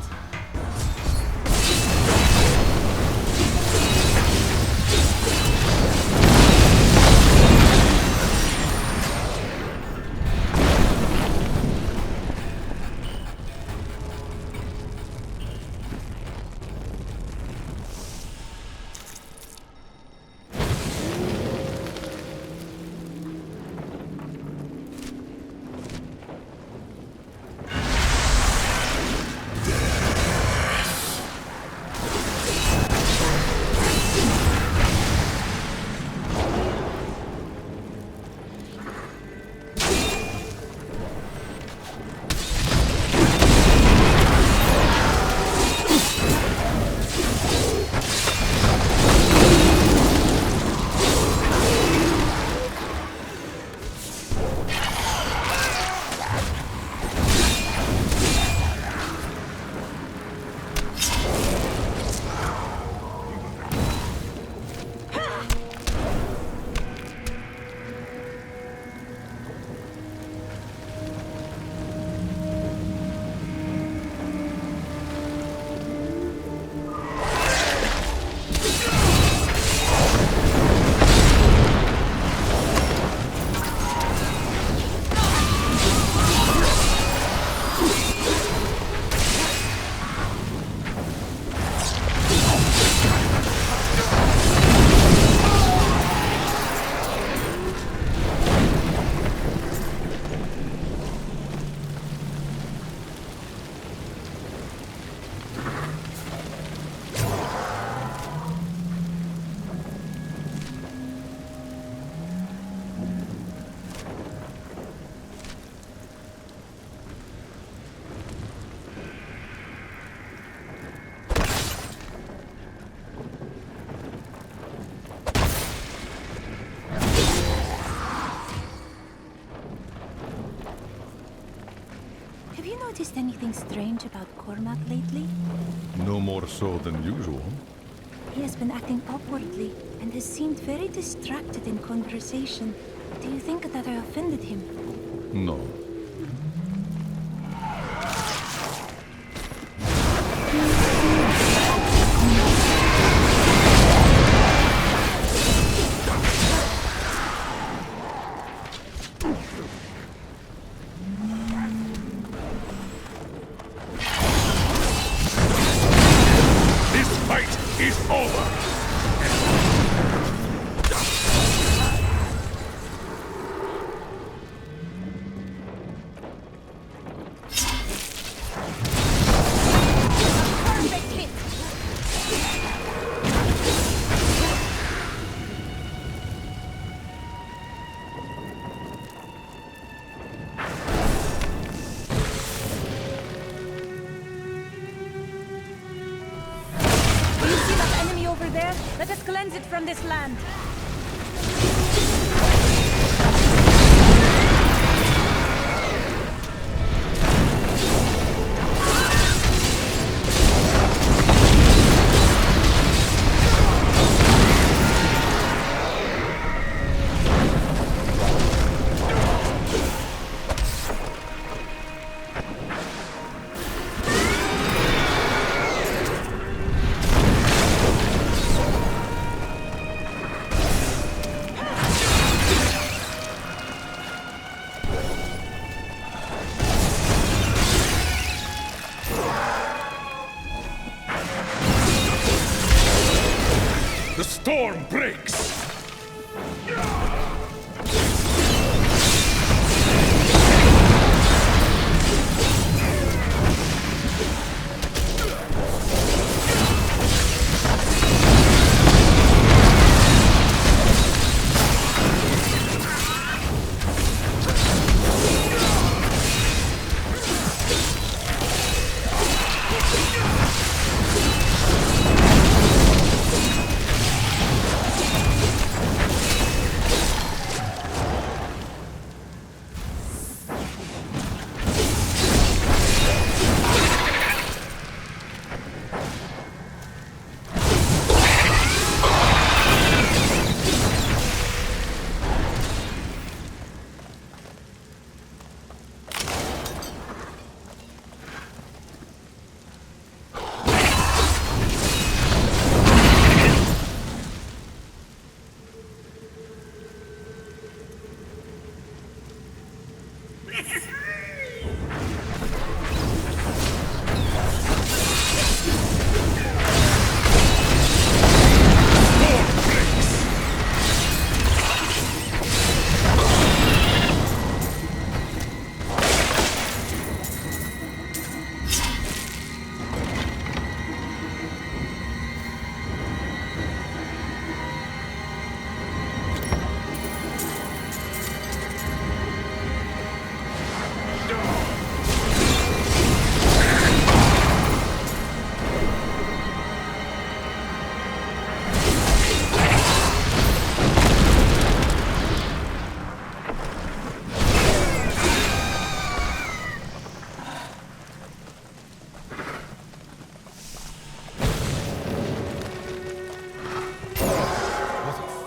noticed anything strange about Cormac lately? No more so than usual. He has been acting awkwardly and has seemed very distracted in conversation. Do you think that I offended him? No. Let us cleanse it from this land. The storm breaks!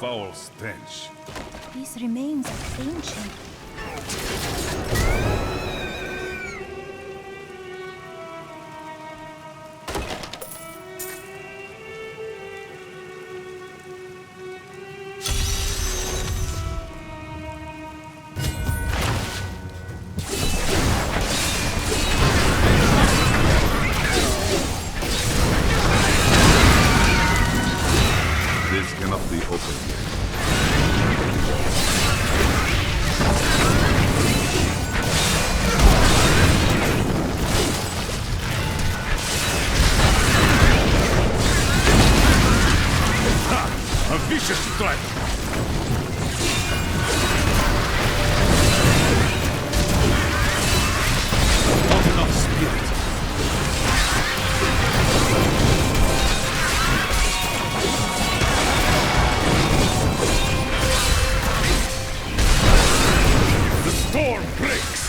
Foul stench. These remains are ancient. This cannot be opened. A vicious strike! Not enough spirit. The storm breaks!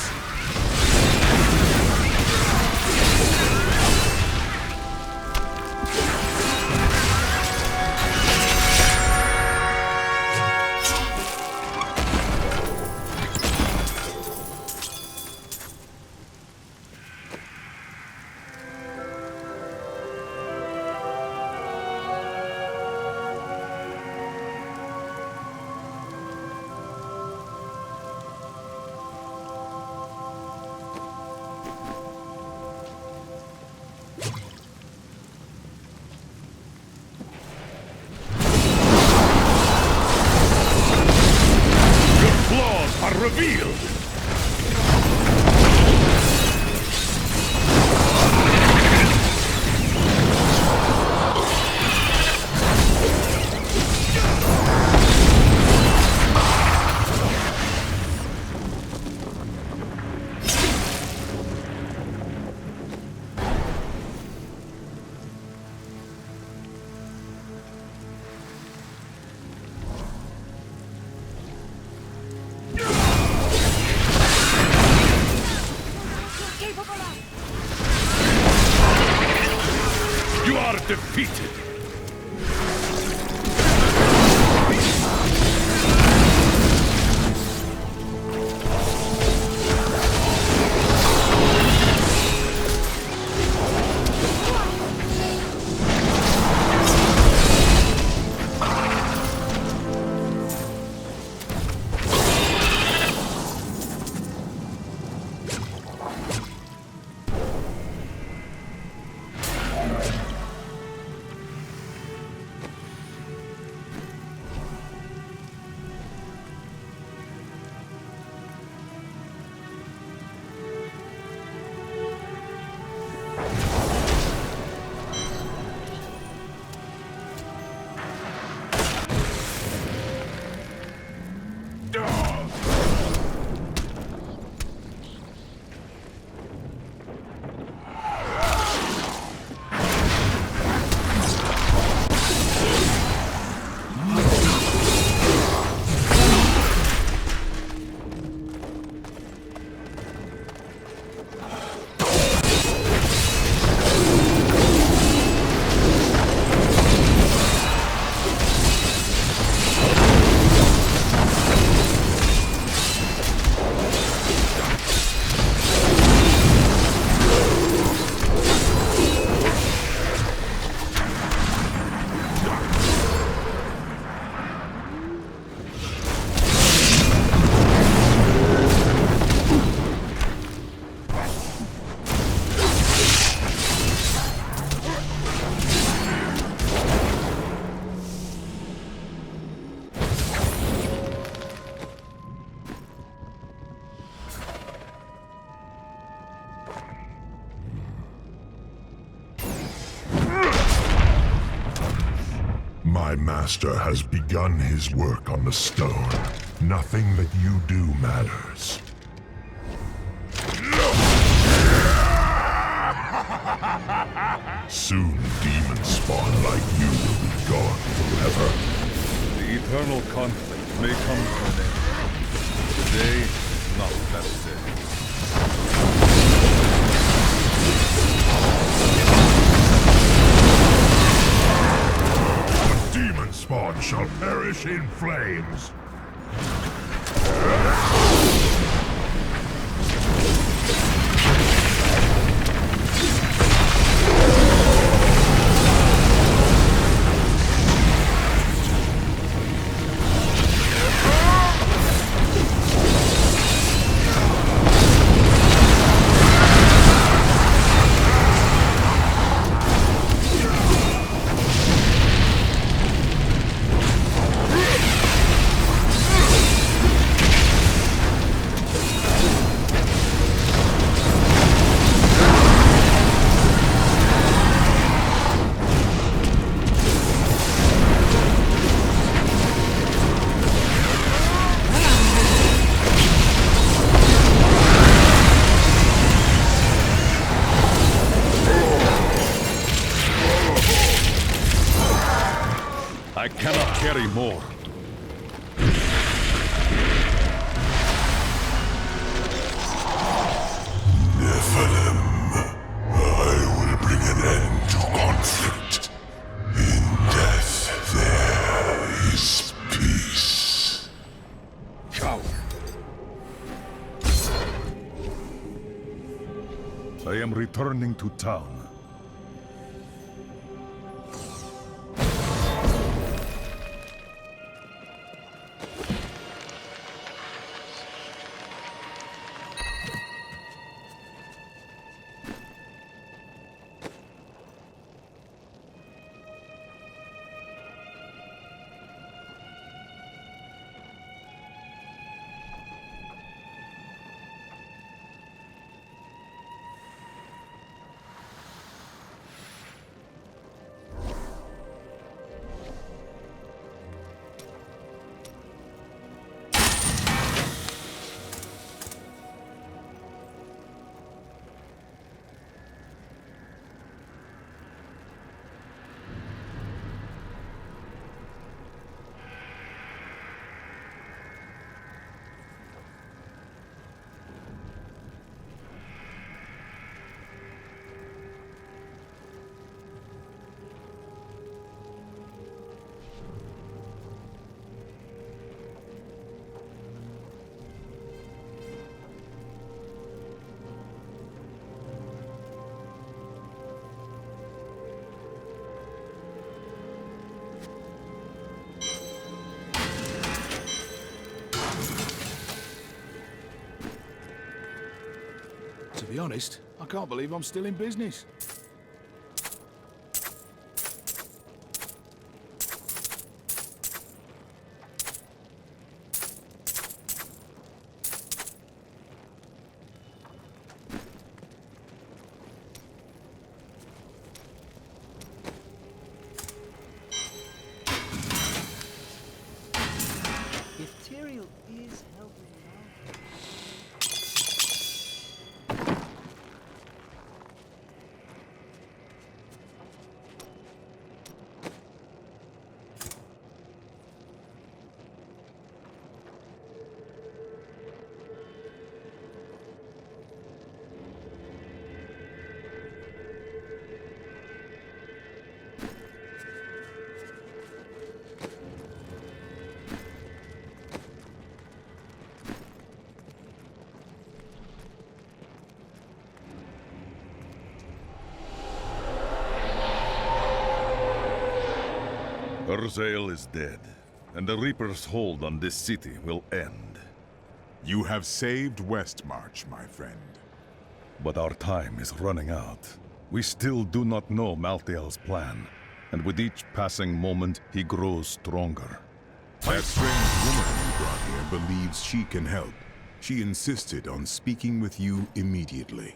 You are defeated! My master has begun his work on the stone. Nothing that you do matters. Soon demon spawn like you will be gone forever. The eternal conflict may come to an end. Today is not that day. Demon spawn shall perish in flames. I cannot carry more. Nephilim, I will bring an end to conflict. In death there is peace. Coward. I am returning to town. be honest, I can't believe I'm still in business. Malthael is dead, and the Reaper's hold on this city will end. You have saved Westmarch, my friend. But our time is running out. We still do not know Malthael's plan, and with each passing moment, he grows stronger. That strange woman you brought here believes she can help. She insisted on speaking with you immediately.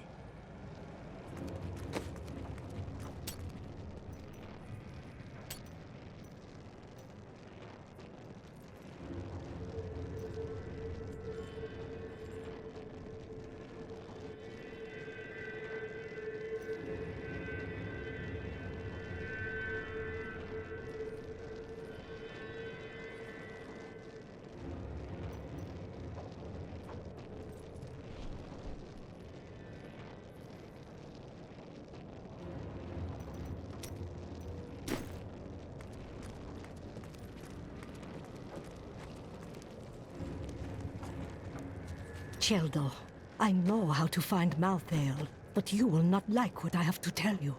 Cheldo, I know how to find Malthael, but you will not like what I have to tell you.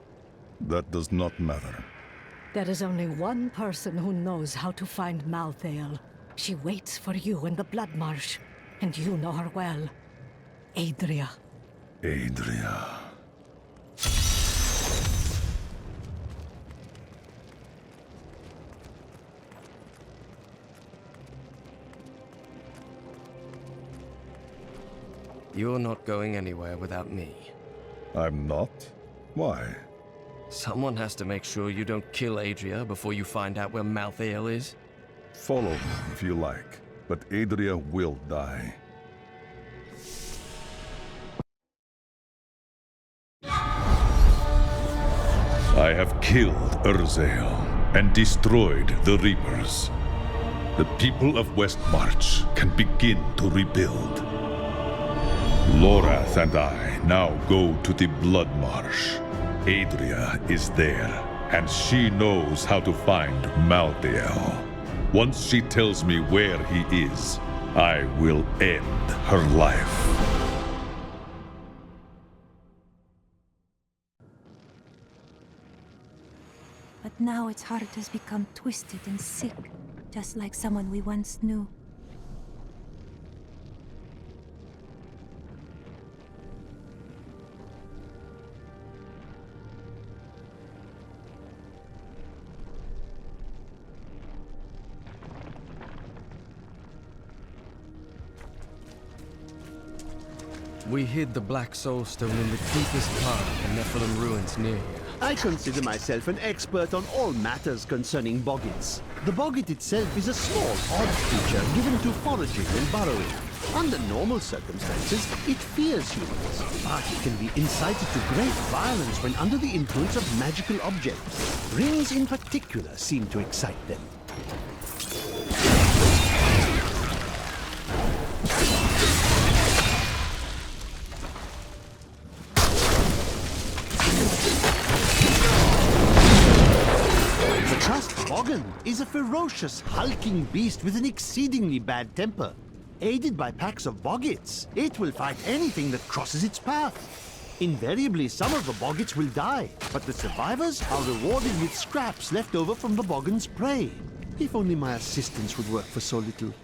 That does not matter. There is only one person who knows how to find Malthael. She waits for you in the Blood Marsh, and you know her well. Adria. Adria. You're not going anywhere without me. I'm not? Why? Someone has to make sure you don't kill Adria before you find out where Malthael is. Follow me if you like, but Adria will die. I have killed Malthael and destroyed the Reapers. The people of Westmarch can begin to rebuild. Lorath and I now go to the Blood Marsh. Adria is there, and she knows how to find Malthael. Once she tells me where he is, I will end her life. But now its heart has become twisted and sick, just like someone we once knew. We hid the Black Soulstone in the deepest part of the Nephilim ruins near here. I consider myself an expert on all matters concerning boggits. The boggit itself is a small, odd creature given to foraging and burrowing. Under normal circumstances, it fears humans, but it can be incited to great violence when under the influence of magical objects. Rings in particular seem to excite them. Boggin is a ferocious, hulking beast with an exceedingly bad temper. Aided by packs of boggits, it will fight anything that crosses its path. Invariably, some of the boggits will die, but the survivors are rewarded with scraps left over from the boggin's prey. If only my assistance would work for so little.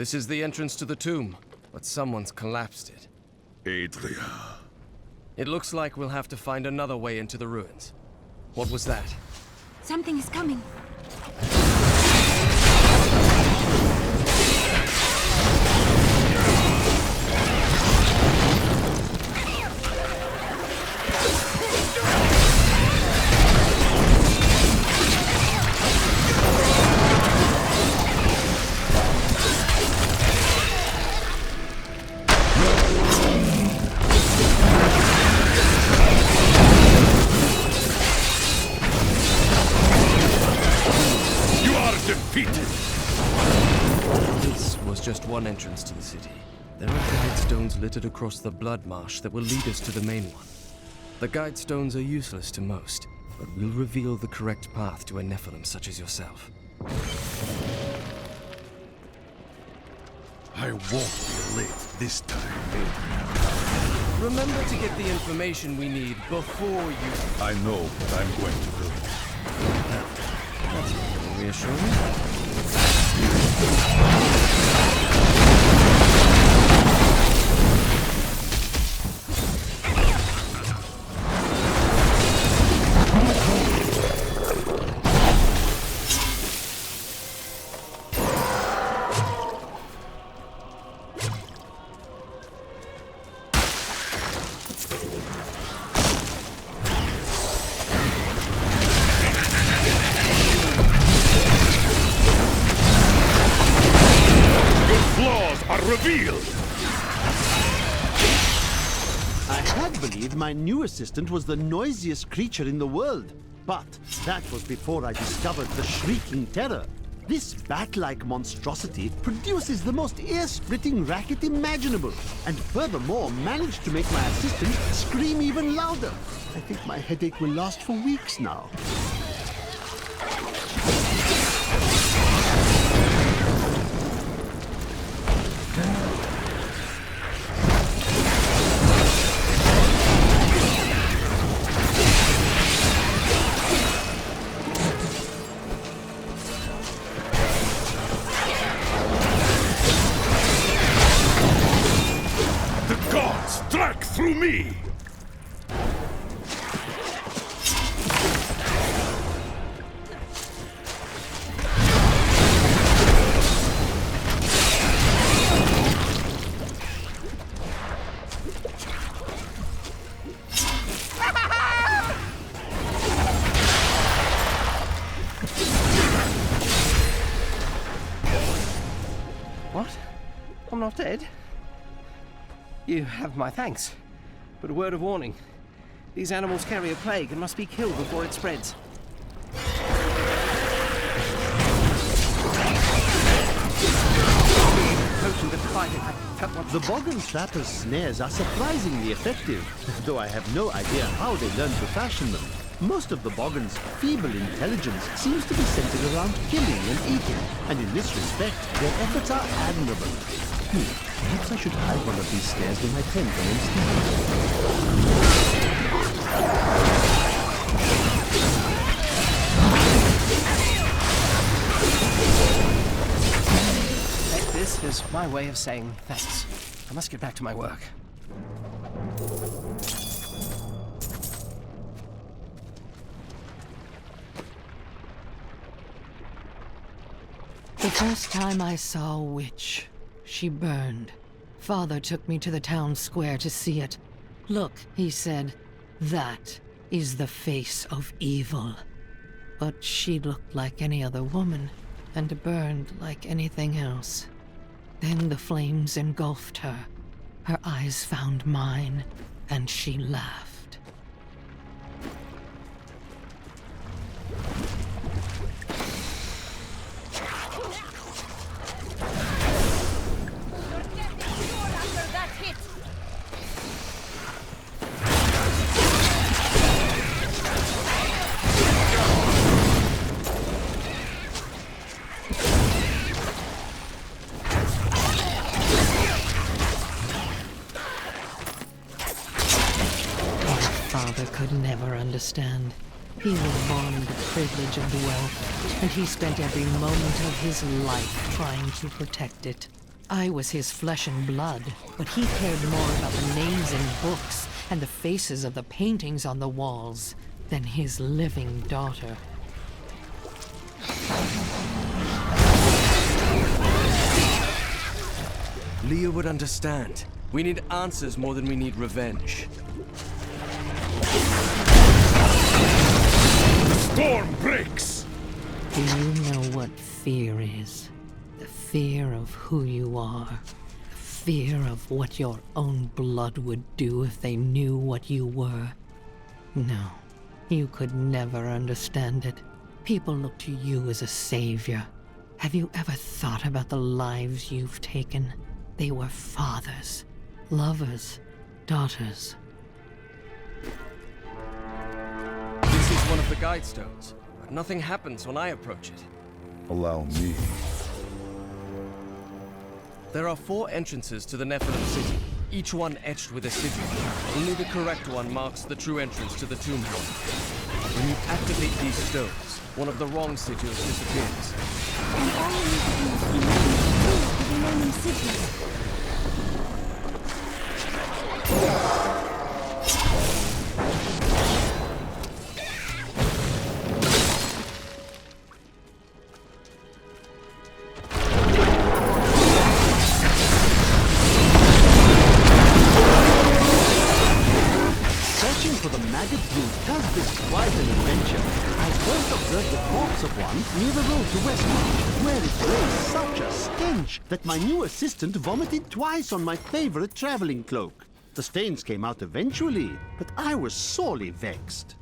This is the entrance to the tomb, but someone's collapsed it. Adria. It looks like we'll have to find another way into the ruins. What was that? Something is coming. This was just one entrance to the city. There are guidestones littered across the blood marsh that will lead us to the main one. The guidestones are useless to most, but will reveal the correct path to a Nephilim such as yourself. I won't be late this time. Remember to get the information we need before you... I know what I'm going to do. That's reassuring. My new assistant was the noisiest creature in the world. But that was before I discovered the Shrieking Terror. This bat-like monstrosity produces the most ear-splitting racket imaginable, and furthermore managed to make my assistant scream even louder. I think my headache will last for weeks now. Through me! What? I'm not dead? You have my thanks. But a word of warning. These animals carry a plague and must be killed before it spreads. The Boggan Trapper's snares are surprisingly effective, though I have no idea how they learned to fashion them. Most of the Boggan's feeble intelligence seems to be centered around killing and eating, and in this respect, their efforts are admirable. Perhaps I should hide one of these snares in my tent and This is my way of saying thanks. I must get back to my work. The first time I saw a witch, she burned. Father took me to the town square to see it. Look, he said, that is the face of evil. But she looked like any other woman, and burned like anything else. Then the flames engulfed her. Her eyes found mine, and she laughed. Could never understand. He was born with the privilege of the wealth, and he spent every moment of his life trying to protect it. I was his flesh and blood, but he cared more about the names in books and the faces of the paintings on the walls than his living daughter. Leah would understand. We need answers more than we need revenge. The storm breaks! Do you know what fear is? The fear of who you are. The fear of what your own blood would do if they knew what you were. No, you could never understand it. People look to you as a savior. Have you ever thought about the lives you've taken? They were fathers, lovers, daughters. This is one of the guide stones, but nothing happens when I approach it. Allow me. There are 4 entrances to the Nephilim city, each one etched with a sigil. Only the correct one marks the true entrance to the tomb hall. When you activate these stones, one of the wrong sigils disappears. And all we need to do is remove the remaining sigils. Searching for the maggot brood does this quite an adventure. I first observed the corpse of one near the road to Westmarch, where it raised such a stench that my new assistant vomited twice on my favorite traveling cloak. The stains came out eventually, but I was sorely vexed.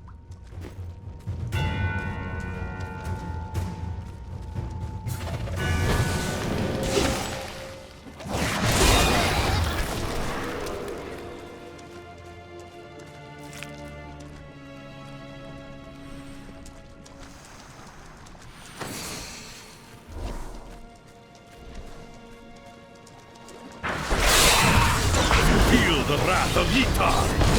Feel the wrath of Yitar!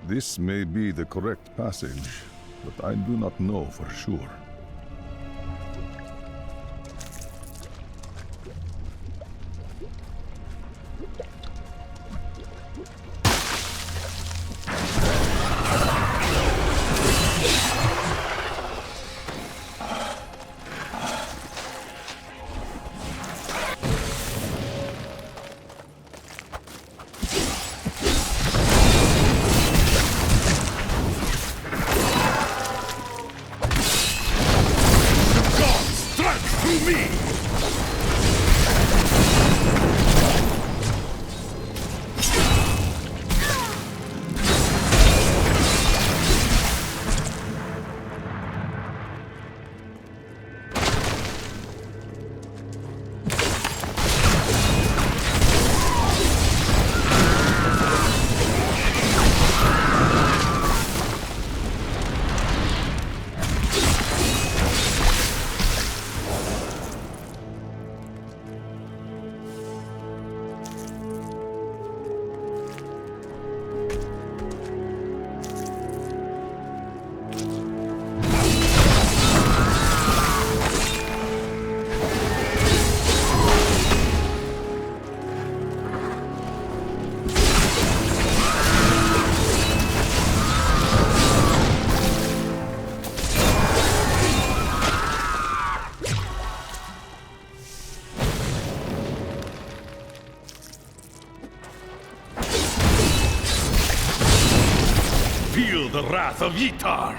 This may be the correct passage, but I do not know for sure. Feel the wrath of Yitar!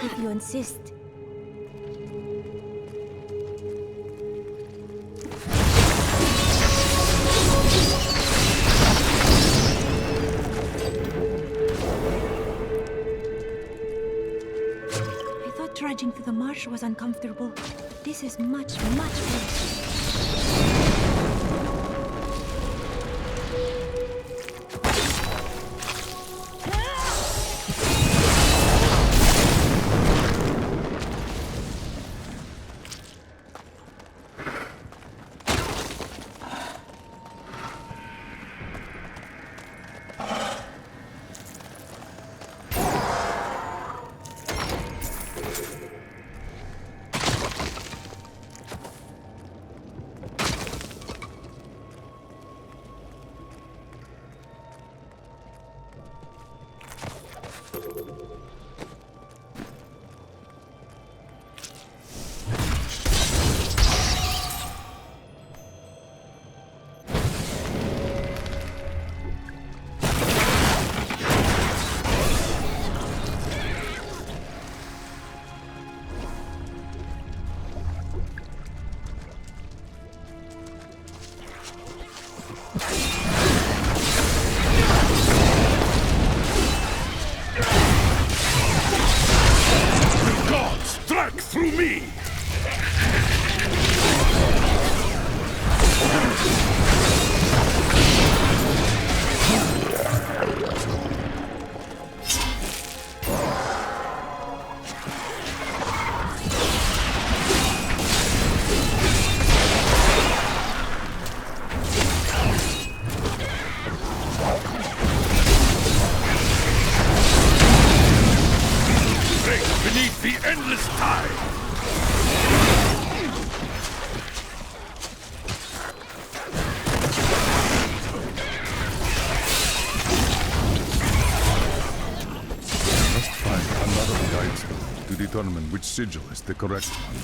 If you insist. I thought trudging through the marsh was uncomfortable, but this is much, much worse. determine which sigil is the correct one.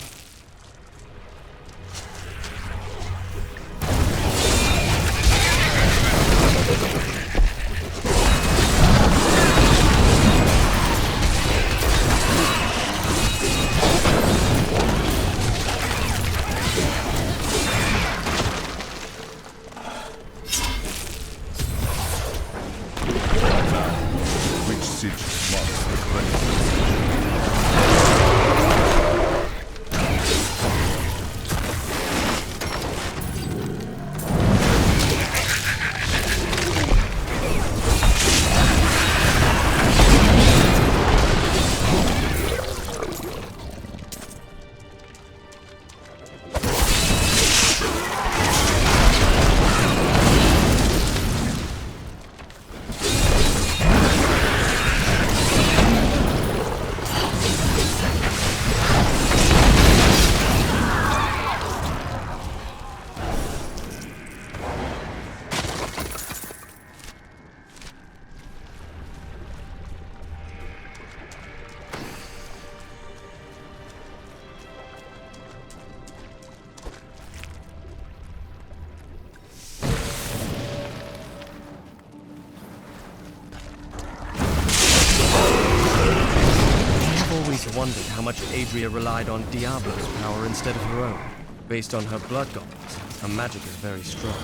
Wondered how much Adria relied on Diablo's power instead of her own. Based on her blood goblets, her magic is very strong.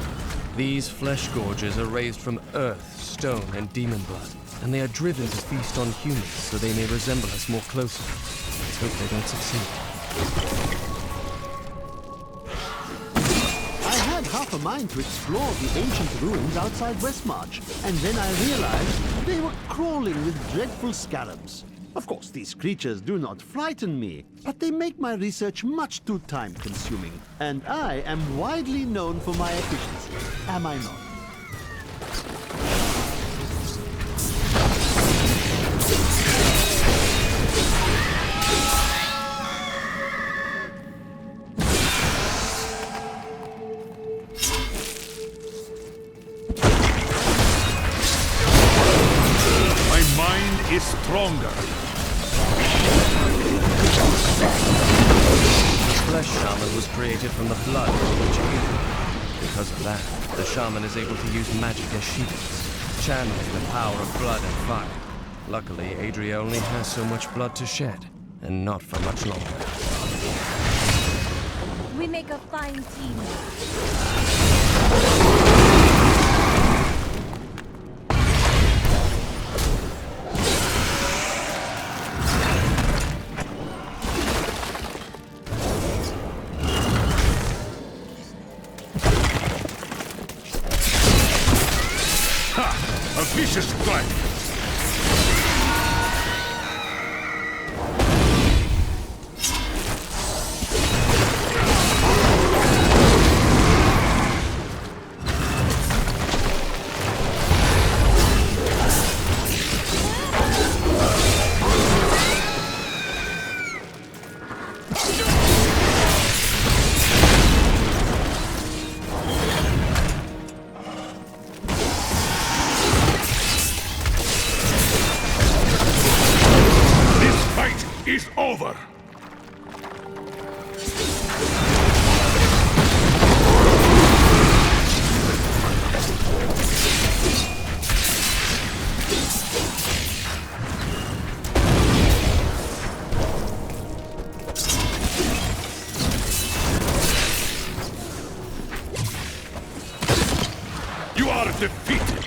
These flesh gorges are raised from earth, stone, and demon blood, and they are driven to feast on humans so they may resemble us more closely. Let's hope they don't succeed. I had half a mind to explore the ancient ruins outside Westmarch, and then I realized they were crawling with dreadful scarabs. Of course, these creatures do not frighten me, but they make my research much too time-consuming. And I am widely known for my efficiency, am I not? My mind is stronger. The flesh shaman was created from the blood of each human. Because of that, the shaman is able to use magic as shields, channeling the power of blood and fire. Luckily, Adria only has so much blood to shed, and not for much longer. We make a fine team. A vicious strike! Is over! You are defeated!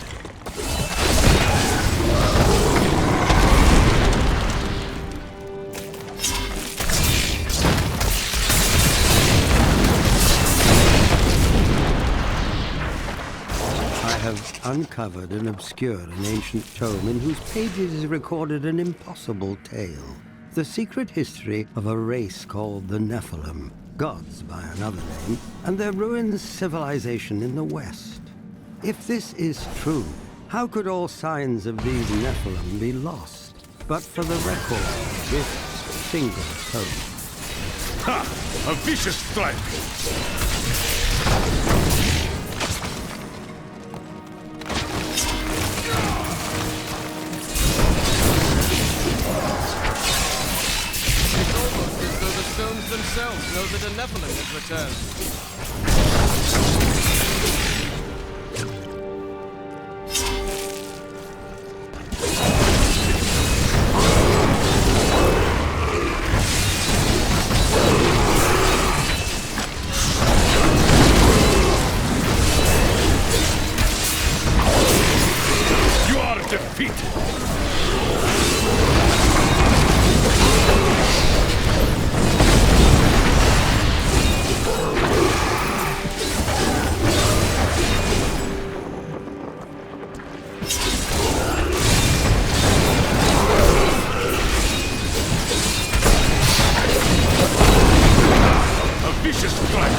Uncovered and obscured an ancient tome in whose pages is recorded an impossible tale. The secret history of a race called the Nephilim, gods by another name, and their ruined civilization in the West. If this is true, how could all signs of these Nephilim be lost, but for the record of this single tome? Ha! A vicious strike! tomes themselves know that a Nephilim has returned. You are defeated! Vicious strike!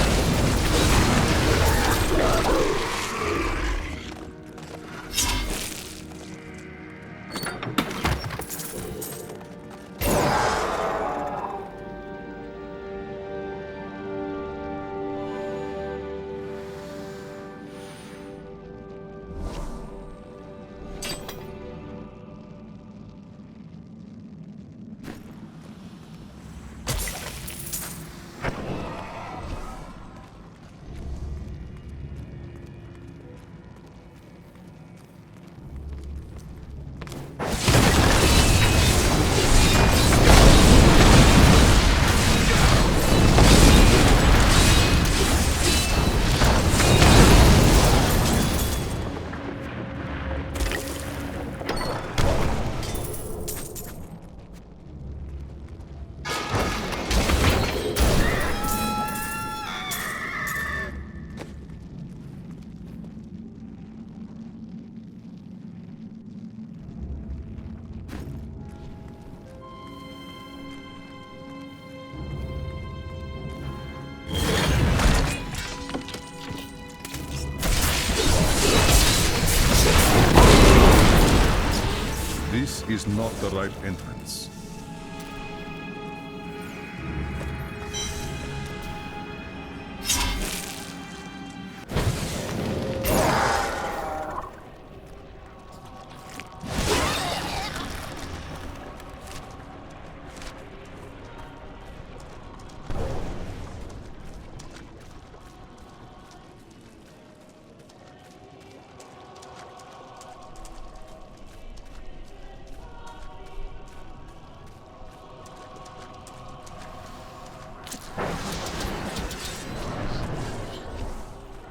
This is not the right entrance.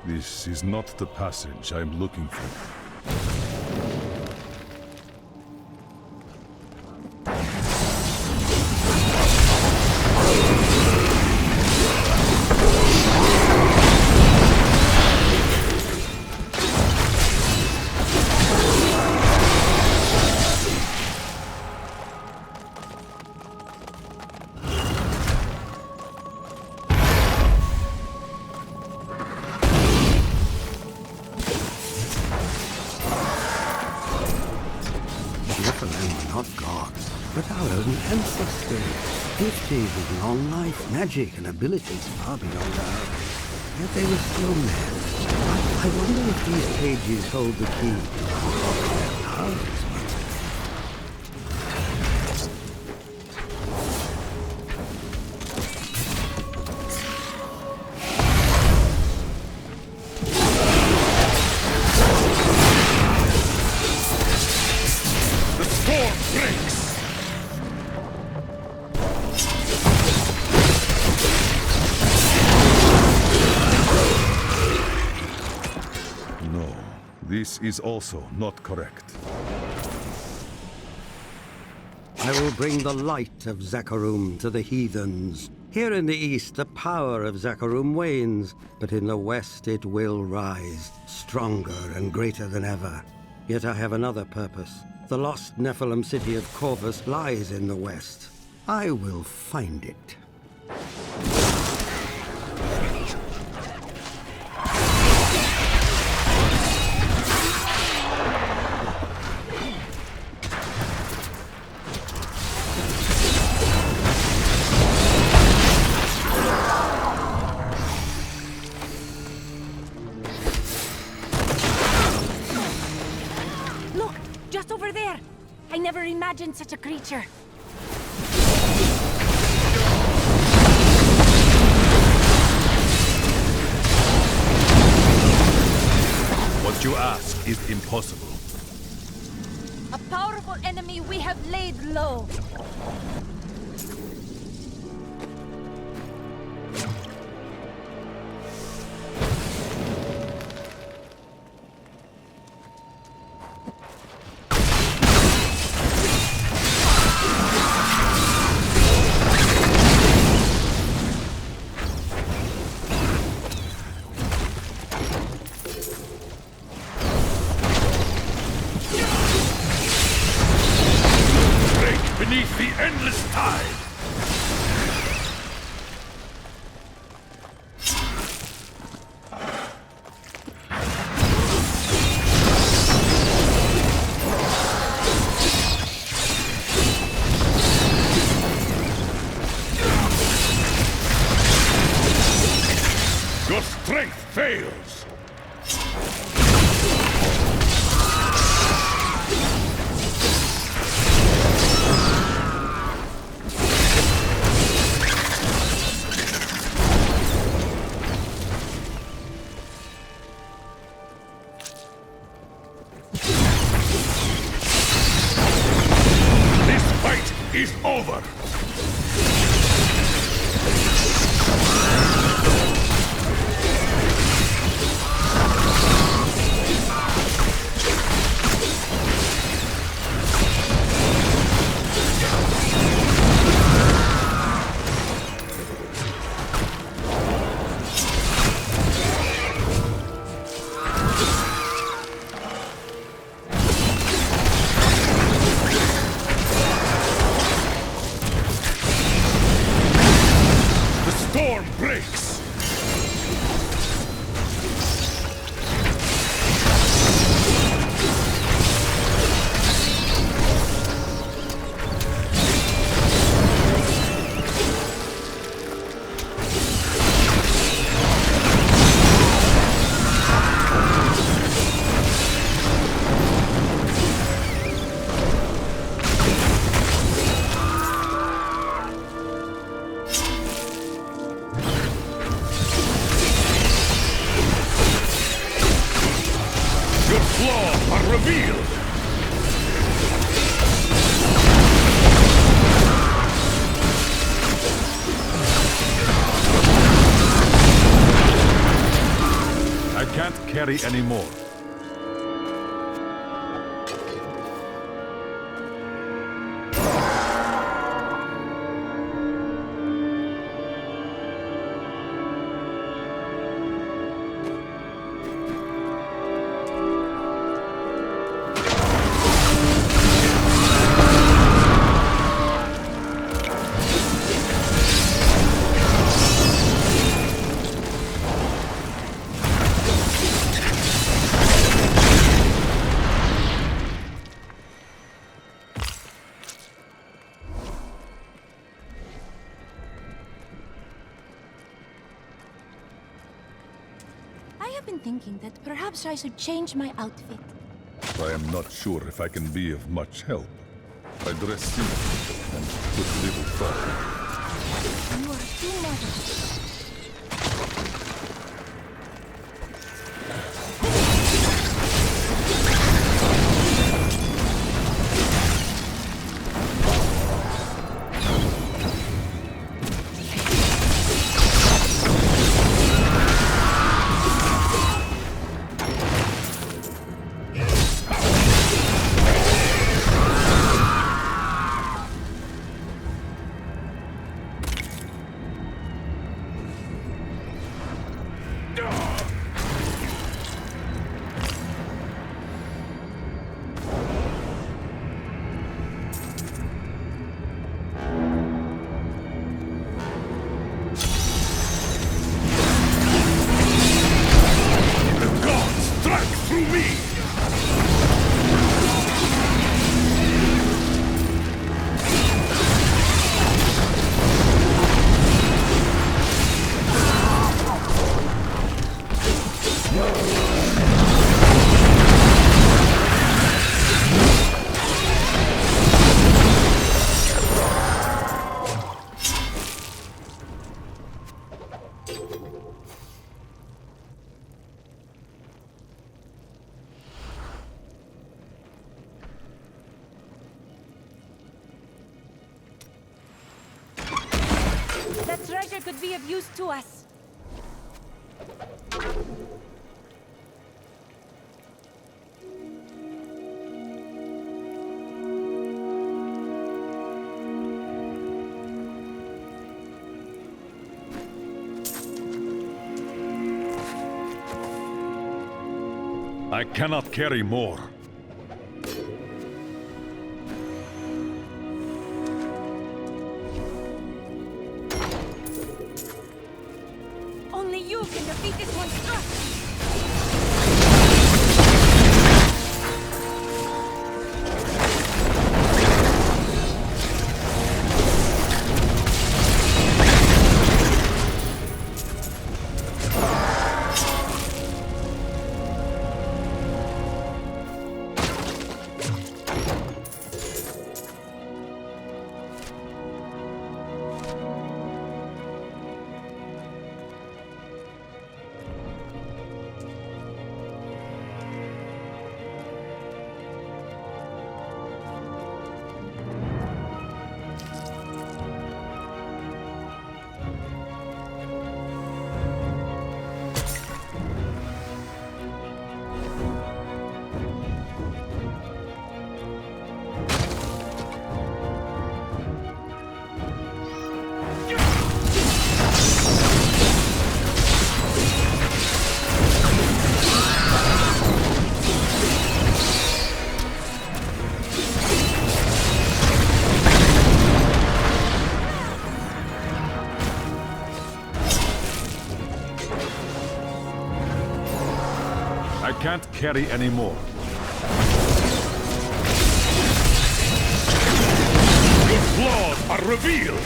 This is not the passage I'm looking for. With long life, magic, and abilities far beyond ours. Yet they were still men. I wonder if these pages hold the key to unlock their powers. This is also not correct. I will bring the light of Zakarum to the heathens. Here in the east, the power of Zakarum wanes, but in the west it will rise, stronger and greater than ever. Yet I have another purpose. The lost Nephilim city of Corvus lies in the west. I will find it. Imagined such a creature. impossible. A powerful enemy we have laid low. Beneath the endless tide! Your strength fails! Is over! Carry anymore. Thinking that perhaps I should change my outfit. I am not sure if I can be of much help. I dress simply and with little thought. You are too modest. Sister could be of use to us. I cannot carry more. Only you can defeat this monstrosity! I can't carry any more. Your flaws are revealed!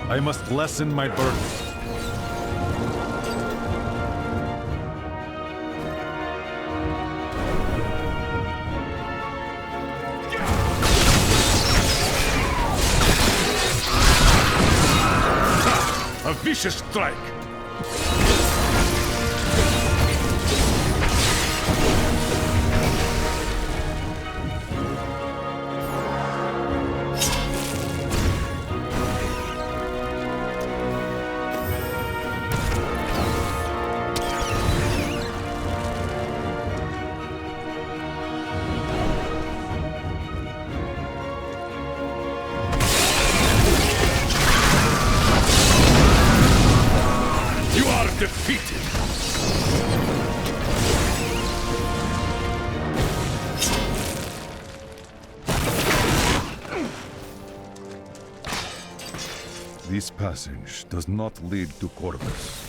I must lessen my burden. A vicious strike! Defeated! This passage does not lead to Corvus.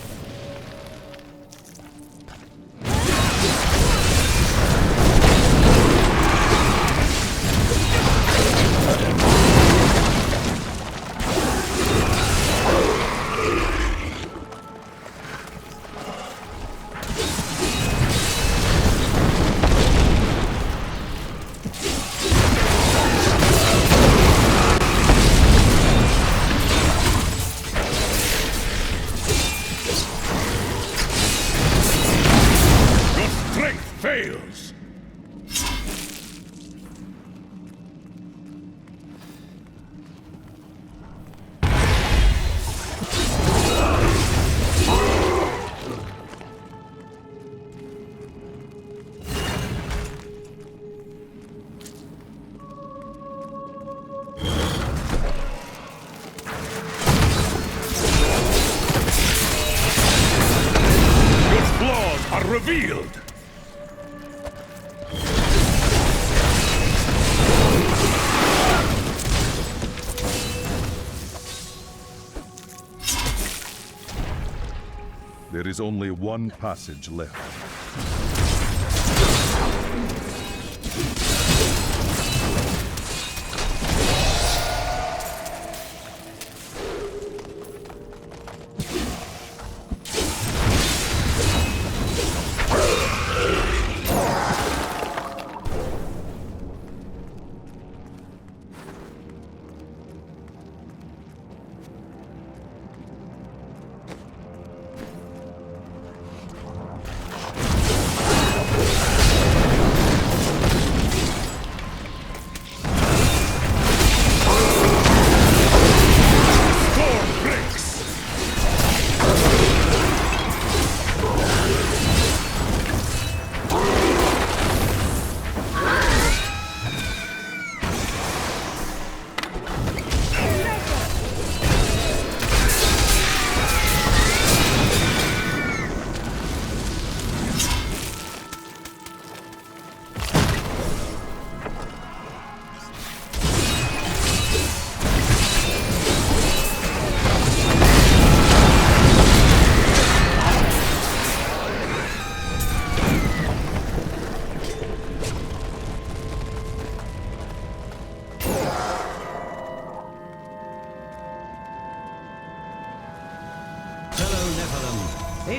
Fails! Your flaws are revealed! There is only one passage left.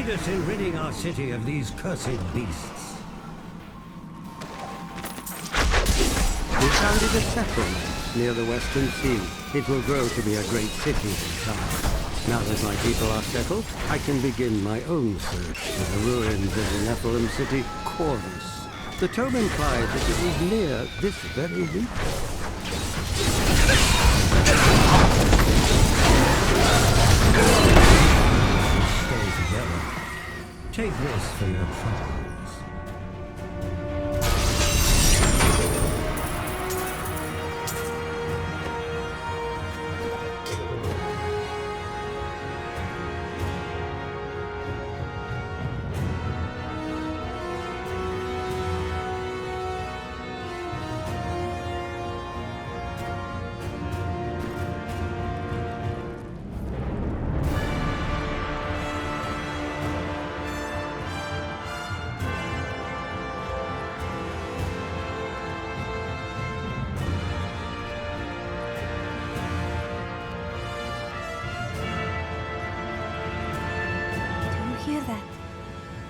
Aid us in ridding our city of these cursed beasts. We founded a settlement near the Western Sea. It will grow to be a great city in time. Now that my people are settled, I can begin my own search for the ruins of the Nephilim city, Corvus. The tome implied that it was near this very region. Stay together. Take this for your troubles.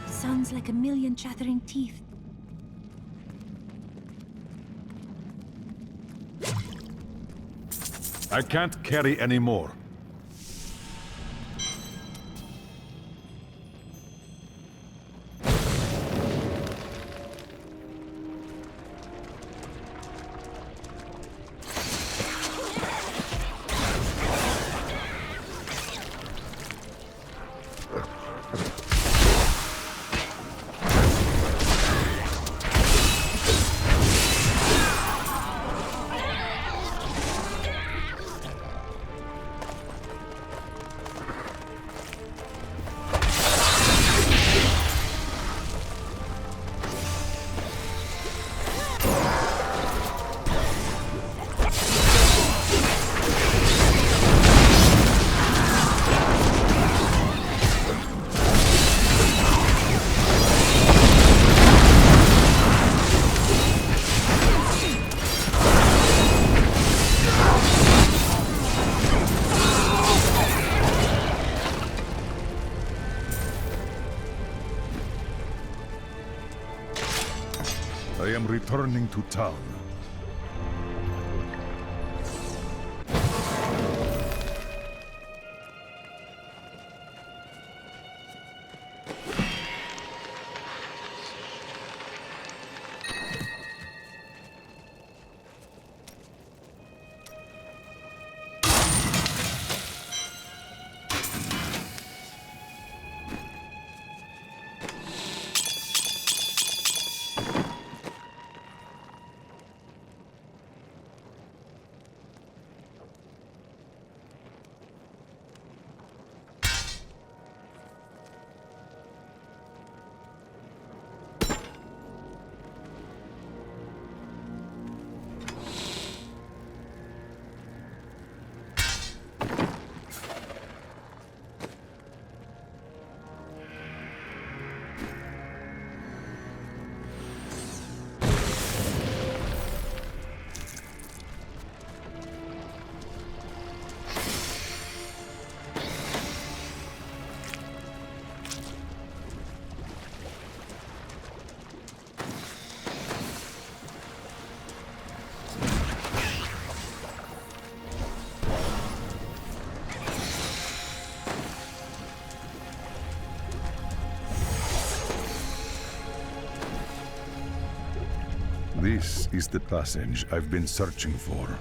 Sounds like a million chattering teeth. I can't carry any more. I am returning to town. This is the passage I've been searching for.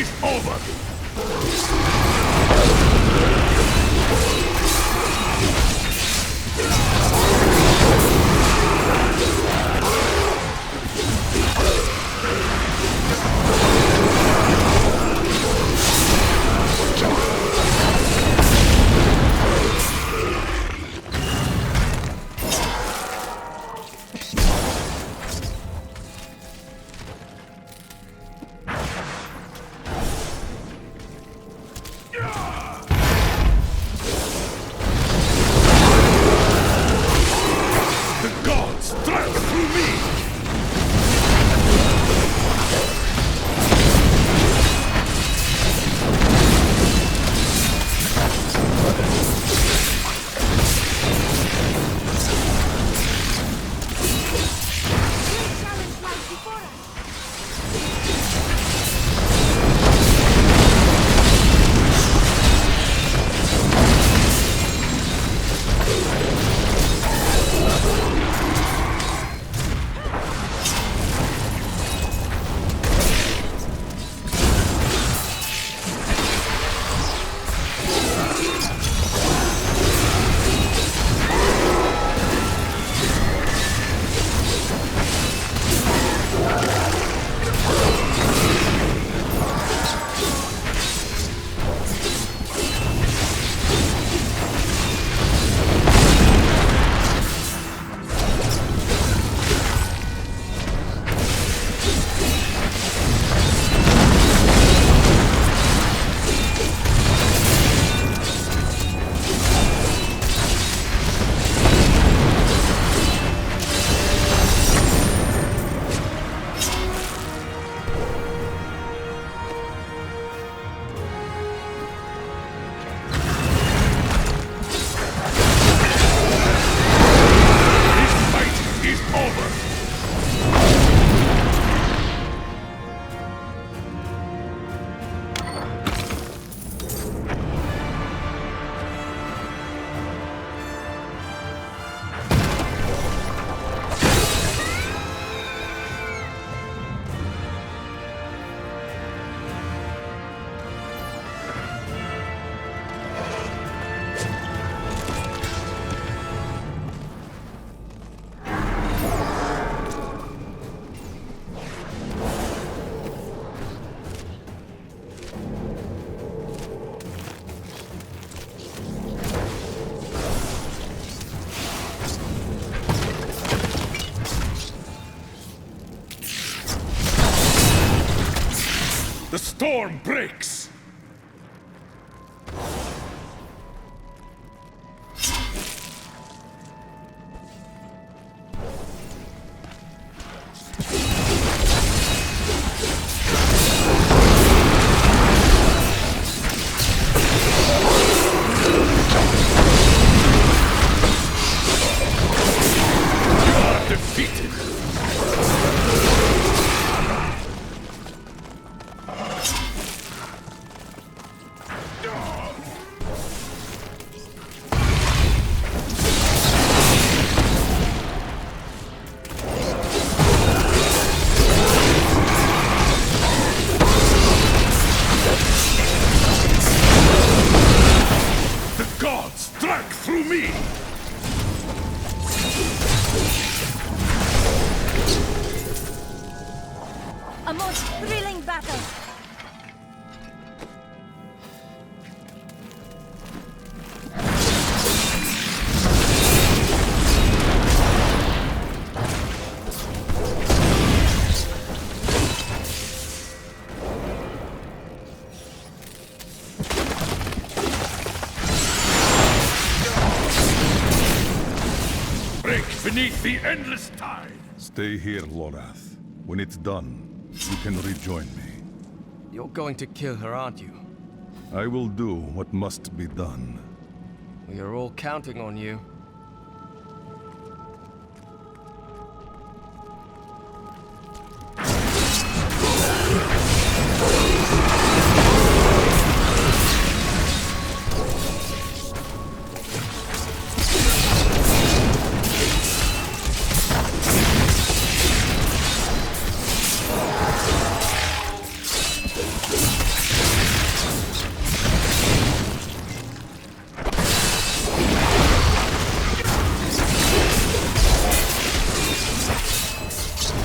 is over! The storm breaks! A most thrilling battle! Break beneath the endless tide! Stay here, Lorath. When it's done, you can rejoin me. You're going to kill her, aren't you? I will do what must be done. We are all counting on you.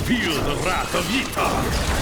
Feel the wrath of Ytar!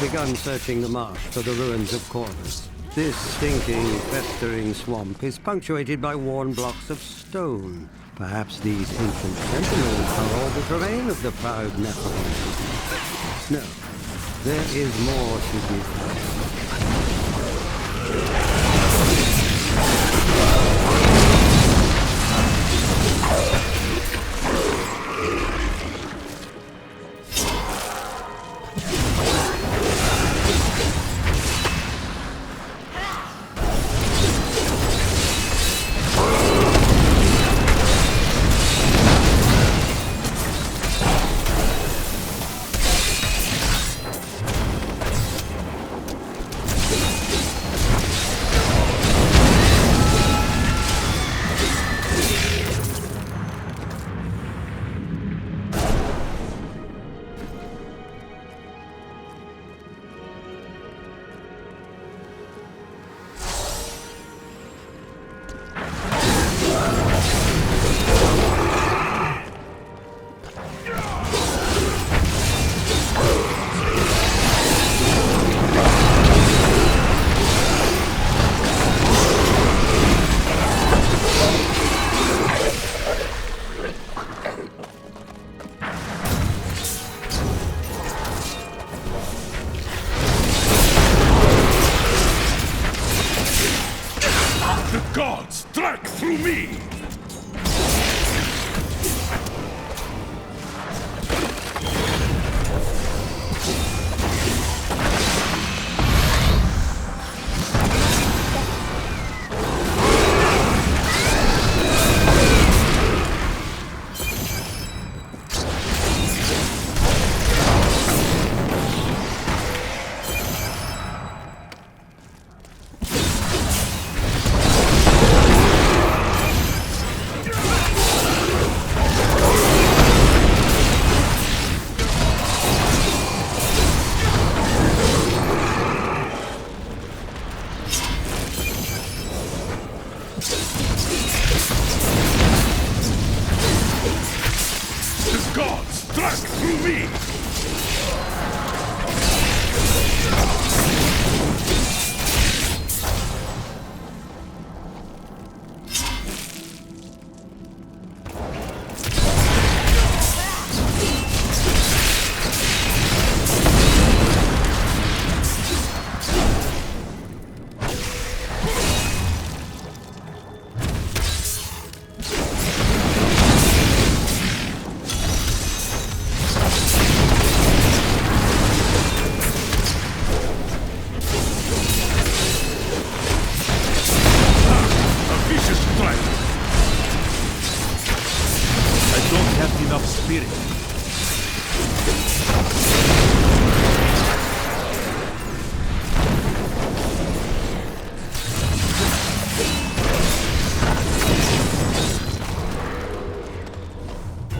Begun searching the marsh for the ruins of Corvus. This stinking, festering swamp is punctuated by worn blocks of stone. Perhaps these ancient sentinels are all that remain of the proud Nephilim. No, there is more to be found.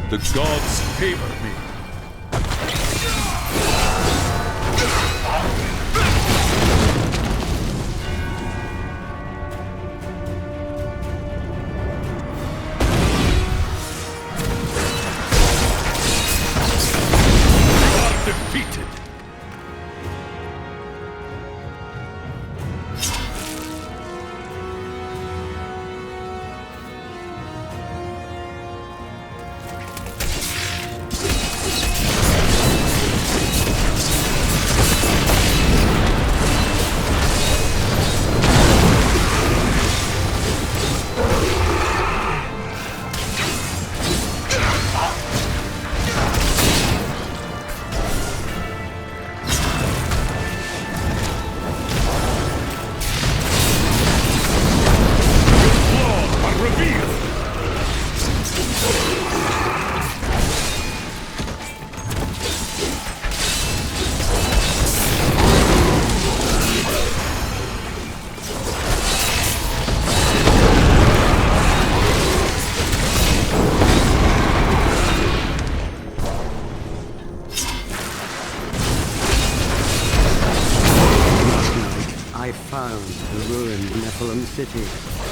The gods favor me. around the ruined Nephilim city.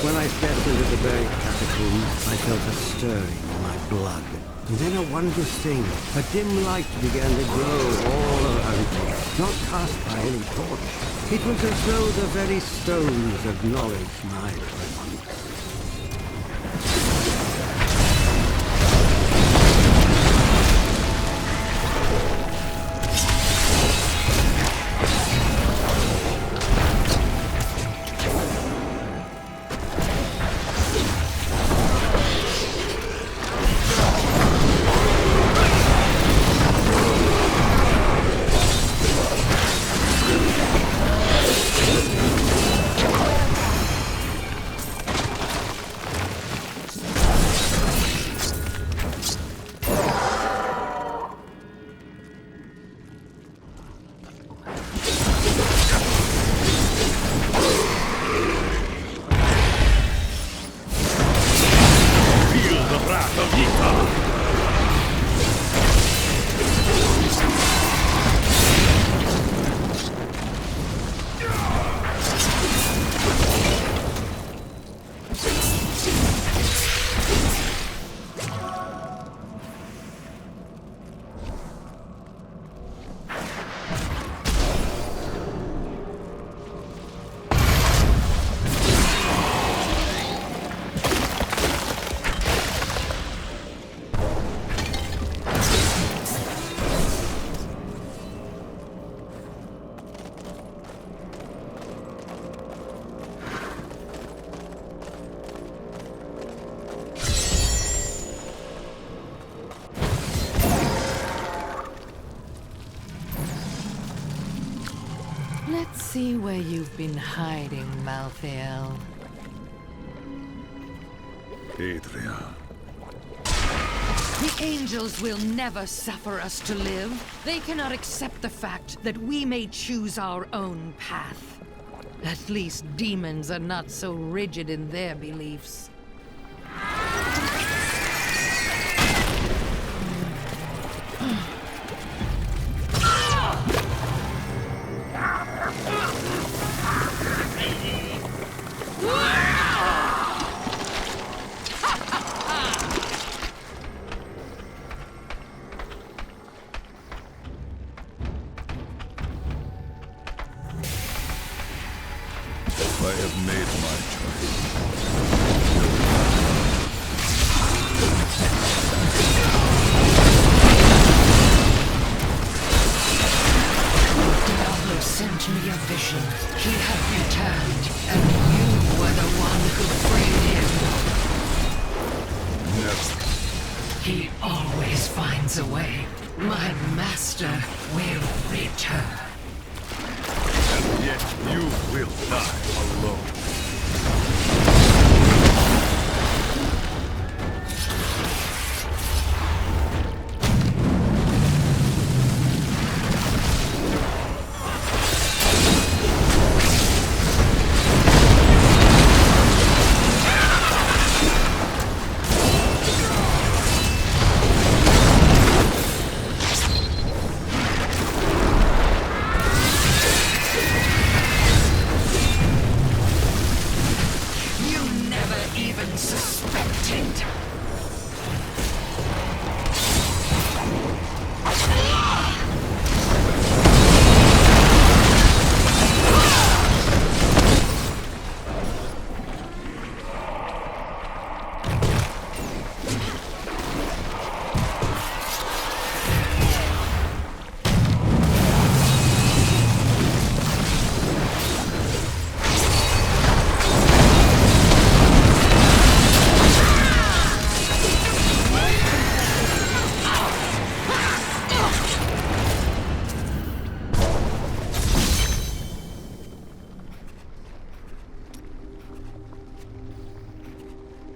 When I stepped into the buried catacombs, I felt a stirring in my blood. And then a wondrous thing, a dim light began to glow all around me, not cast by any torch. It was as though the very stones acknowledged my presence. Let's see where you've been hiding, Malthael. Adria. The angels will never suffer us to live. They cannot accept the fact that we may choose our own path. At least demons are not so rigid in their beliefs. I have made my choice. Diablo sent me a vision. He had returned, and you were the one who freed him. Never. He always finds a way. My master will return. And yet you will die alone.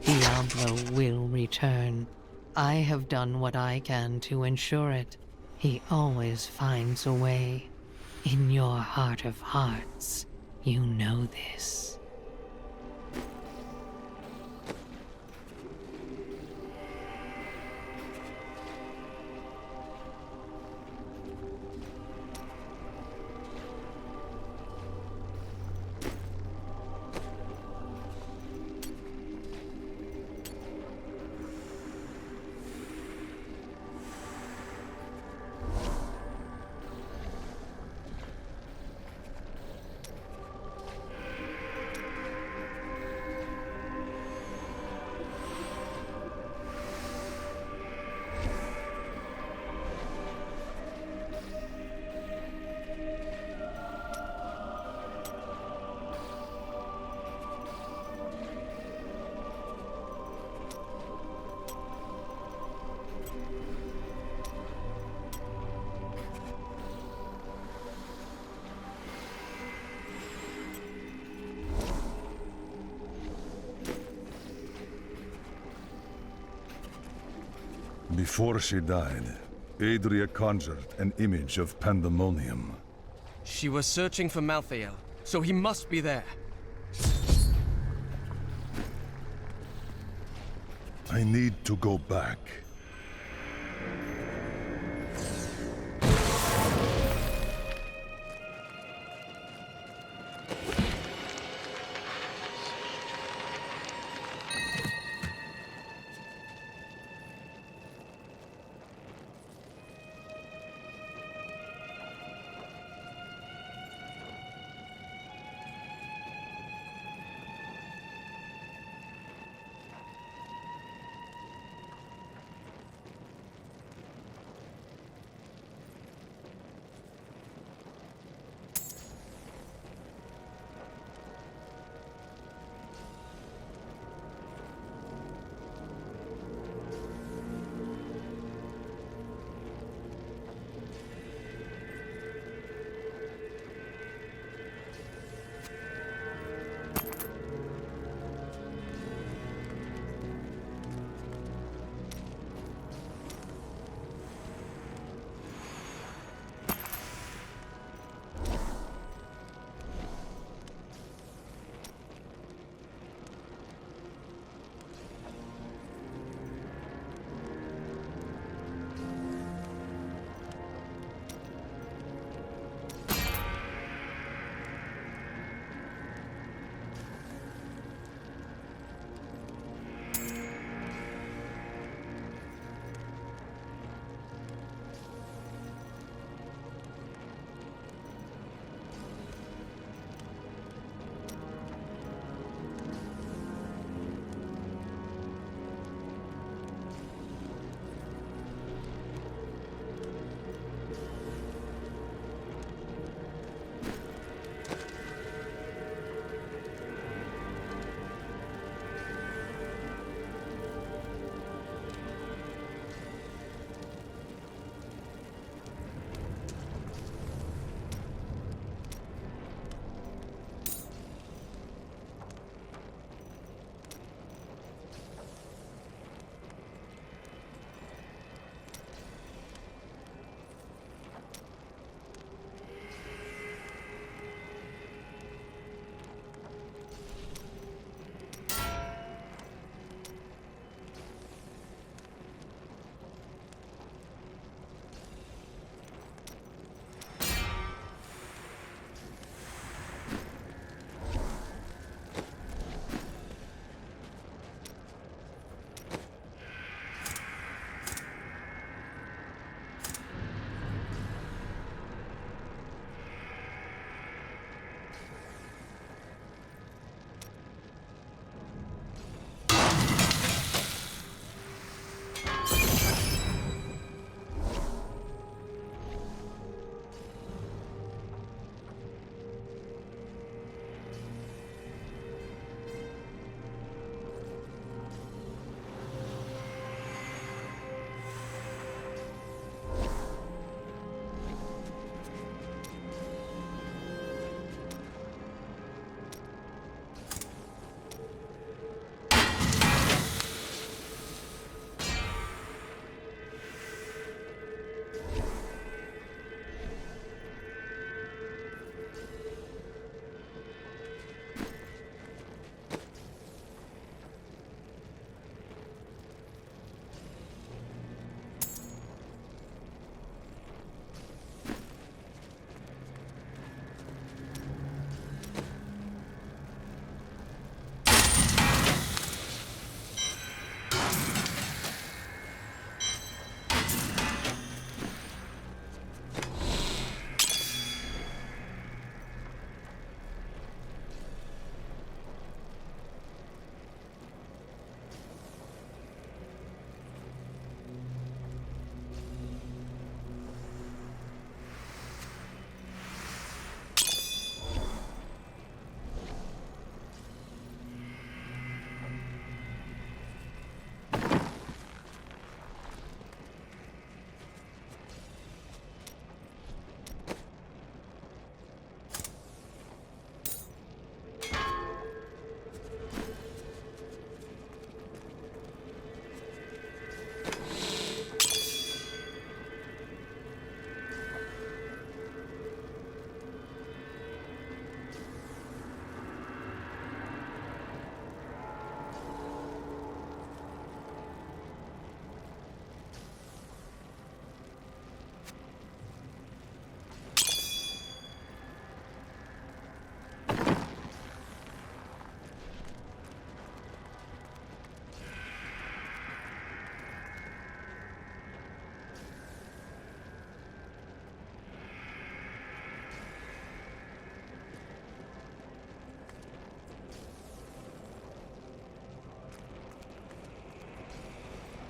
Diablo will return. I have done what I can to ensure it. He always finds a way. In your heart of hearts, you know this. Before she died, Adria conjured an image of pandemonium. She was searching for Malthael, so he must be there. I need to go back.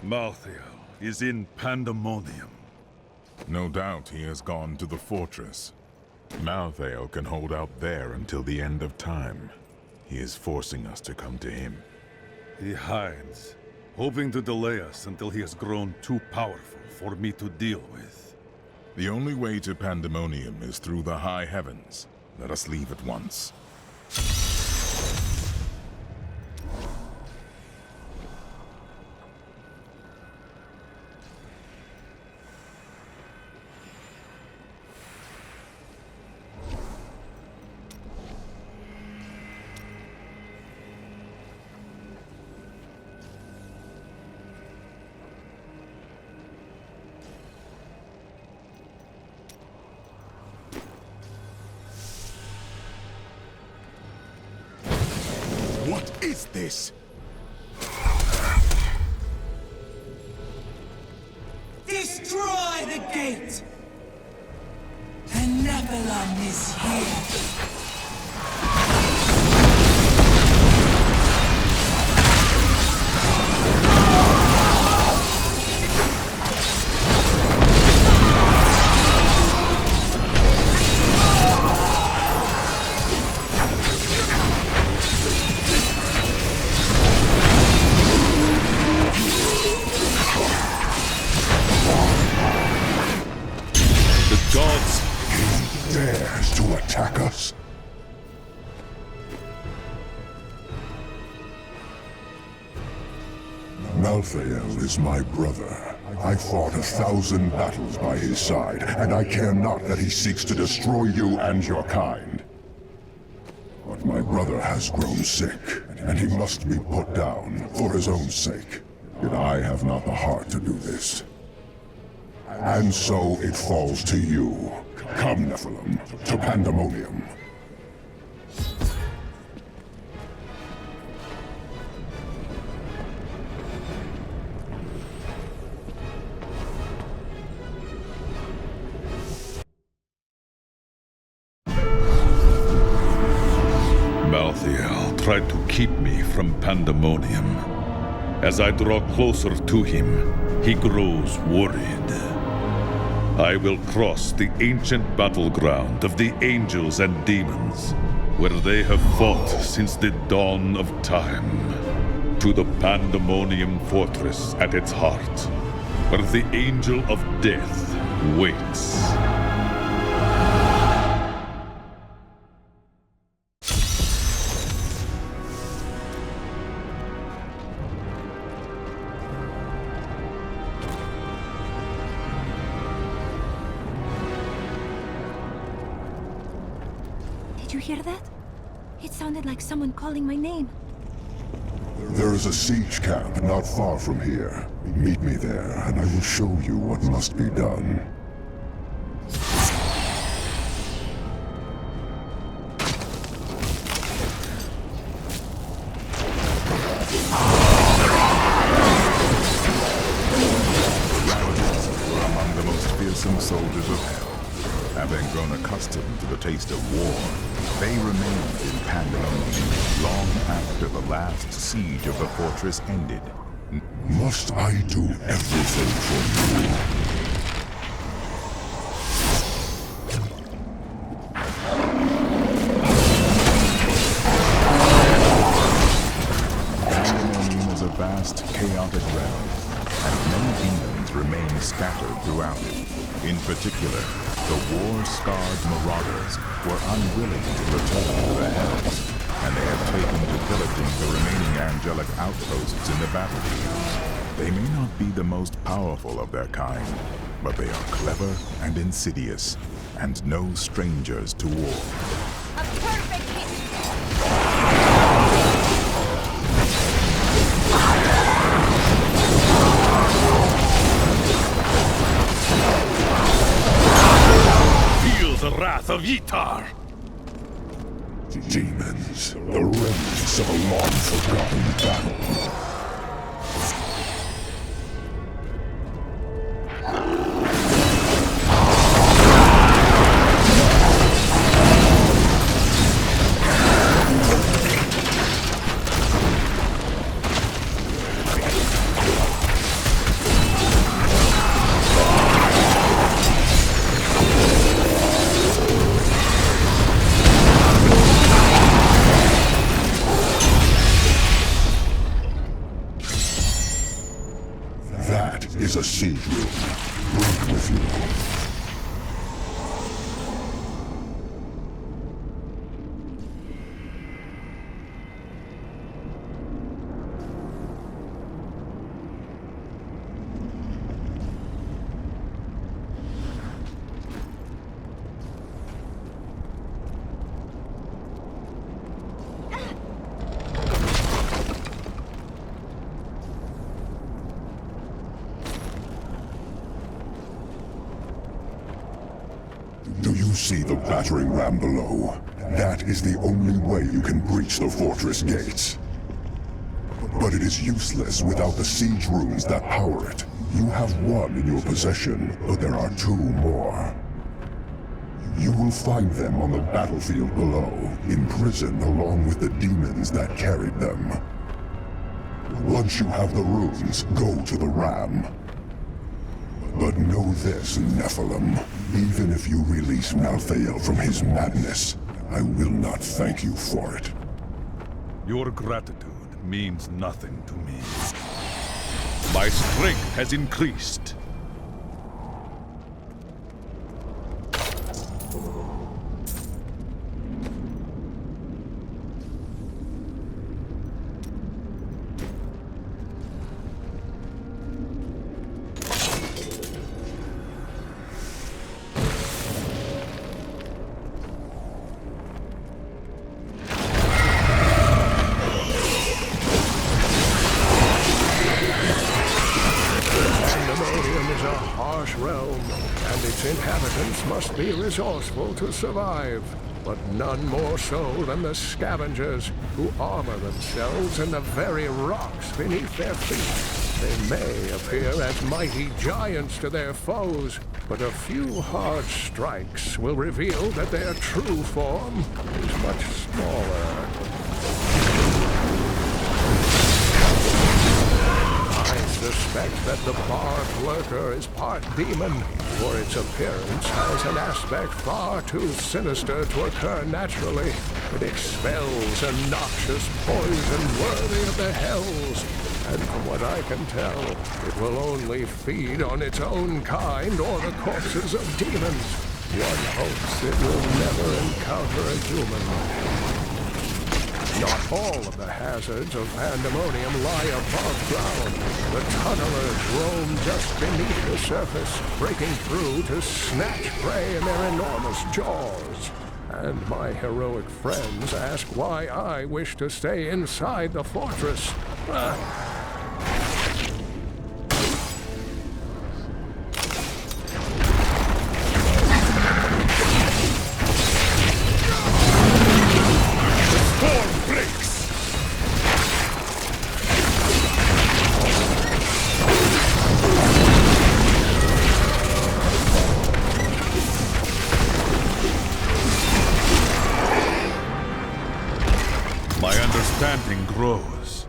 Malthael is in Pandemonium. No doubt he has gone to the fortress. Malthael can hold out there until the end of time. He is forcing us to come to him. He hides, hoping to delay us until he has grown too powerful for me to deal with. The only way to Pandemonium is through the high heavens. Let us leave at once. What is this? Destroy the gate! The Nephilim is here! Dares to attack us? Malthael is my brother. I fought 1,000 battles by his side, and I care not that he seeks to destroy you and your kind. But my brother has grown sick, and he must be put down for his own sake. Yet I have not the heart to do this. And so it falls to you. Come, Nephilim, to Pandemonium. Malthael tried to keep me from Pandemonium. As I draw closer to him, he grows worried. I will cross the ancient battleground of the angels and demons, where they have fought since the dawn of time, to the Pandemonium fortress at its heart, where the angel of death waits. Did you hear that? It sounded like someone calling my name. There is a siege camp not far from here. Meet me there, and I will show you what must be done. Ravagers were among the most fearsome soldiers of hell. Having grown accustomed to the taste of war, they remained in Pandemonium long after the last siege of the fortress ended. Must I do everything for you? Pandemonium is a vast, chaotic realm, and many demons remain scattered throughout it. In particular, the war-scarred marauders were unwilling to return to the Hells, and they have taken to pillaging the remaining angelic outposts in the battlefield. They may not be the most powerful of their kind, but they are clever and insidious, and no strangers to war. A perfect hit! The wrath of Yitar! Demons, the remnants of a long-forgotten battle. siege room. Bring with you. Do you see the battering ram below? That is the only way you can breach the fortress gates. But it is useless without the siege rooms that power it. You have one in your possession, but there are 2 more. You will find them on the battlefield below, imprisoned along with the demons that carried them. Once you have the rooms, go to the ram. But know this, Nephilim. Even if you release Malthael from his madness, I will not thank you for it. Your gratitude means nothing to me. My strength has increased. Must be resourceful to survive, but none more so than the scavengers who armor themselves in the very rocks beneath their feet. They may appear as mighty giants to their foes, but a few hard strikes will reveal that their true form is much smaller. I suspect that the barbed lurker is part demon, for its appearance has an aspect far too sinister to occur naturally. It expels a noxious poison worthy of the hells, and from what I can tell, it will only feed on its own kind or the corpses of demons. One hopes it will never encounter a human. Not all of the hazards of Pandemonium lie above ground. The tunnelers roam just beneath the surface, breaking through to snatch prey in their enormous jaws. And my heroic friends ask why I wish to stay inside the fortress. Understanding grows.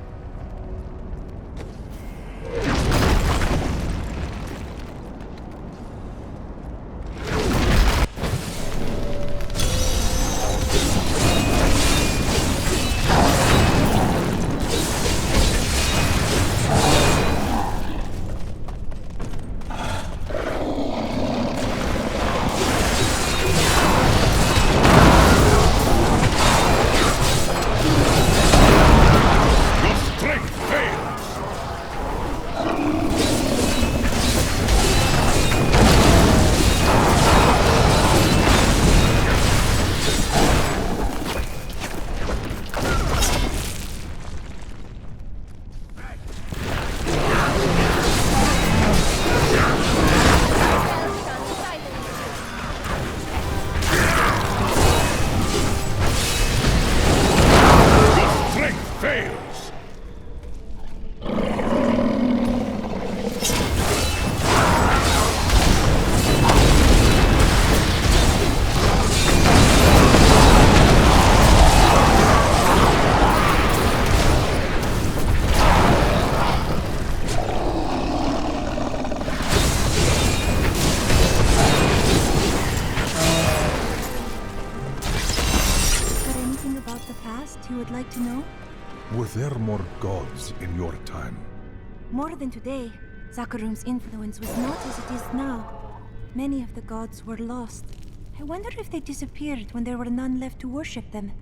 Were there more gods in your time? More than today. Zakarum's influence was not as it is now. Many of the gods were lost. I wonder if they disappeared when there were none left to worship them.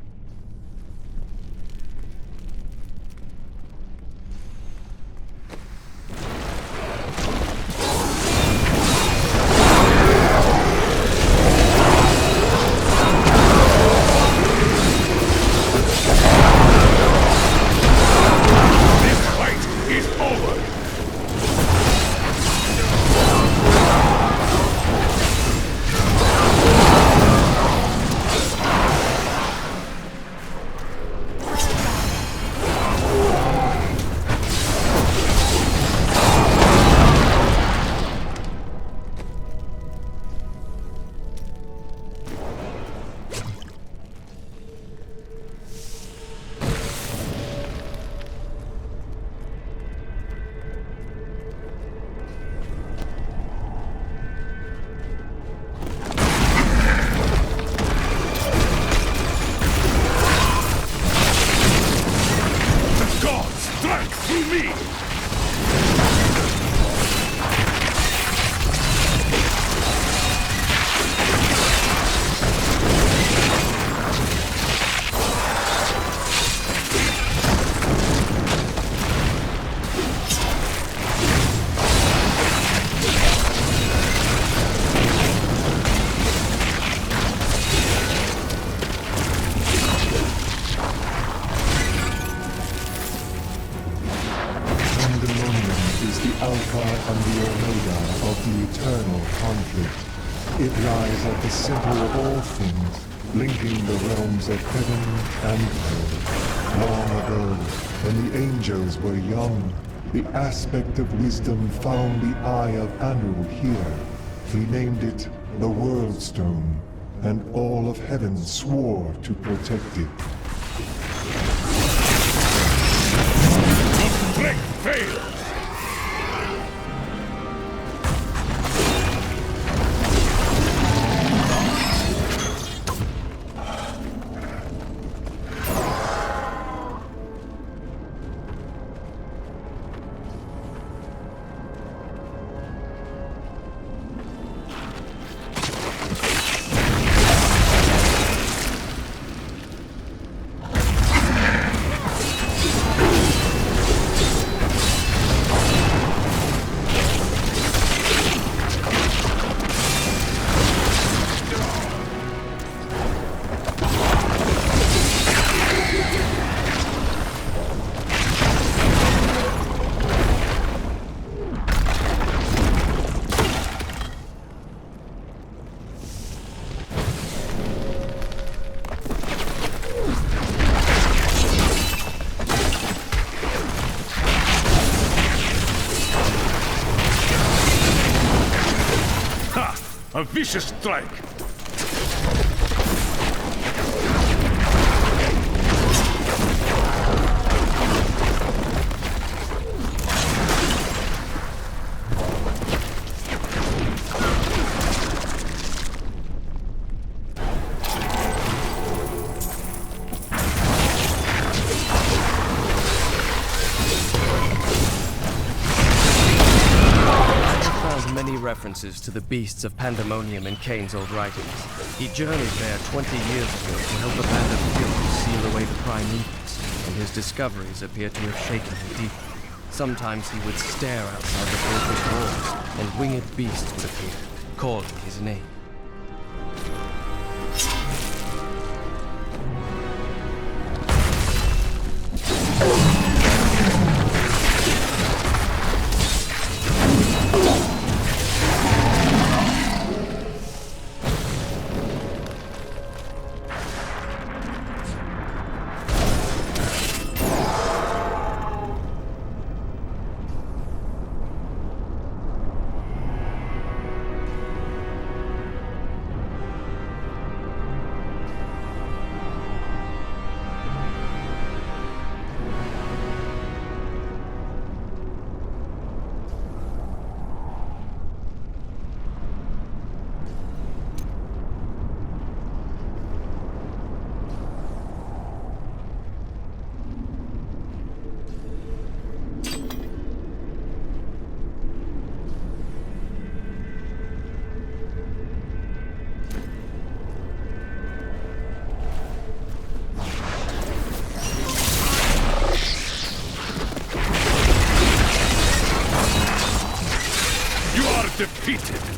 The center of all things, linking the realms of heaven and hell. Long ago, when the angels were young, the aspect of wisdom found the eye of Anu here. He named it the World Stone, and all of heaven swore to protect it. Your strength fails! A vicious strike! References to the beasts of Pandemonium in Cain's old writings. He journeyed there 20 years ago to help a band of heroes seal away the primevals, and his discoveries appear to have shaken him deeply. Sometimes he would stare outside the fortress walls, and winged beasts would appear, calling his name. defeated.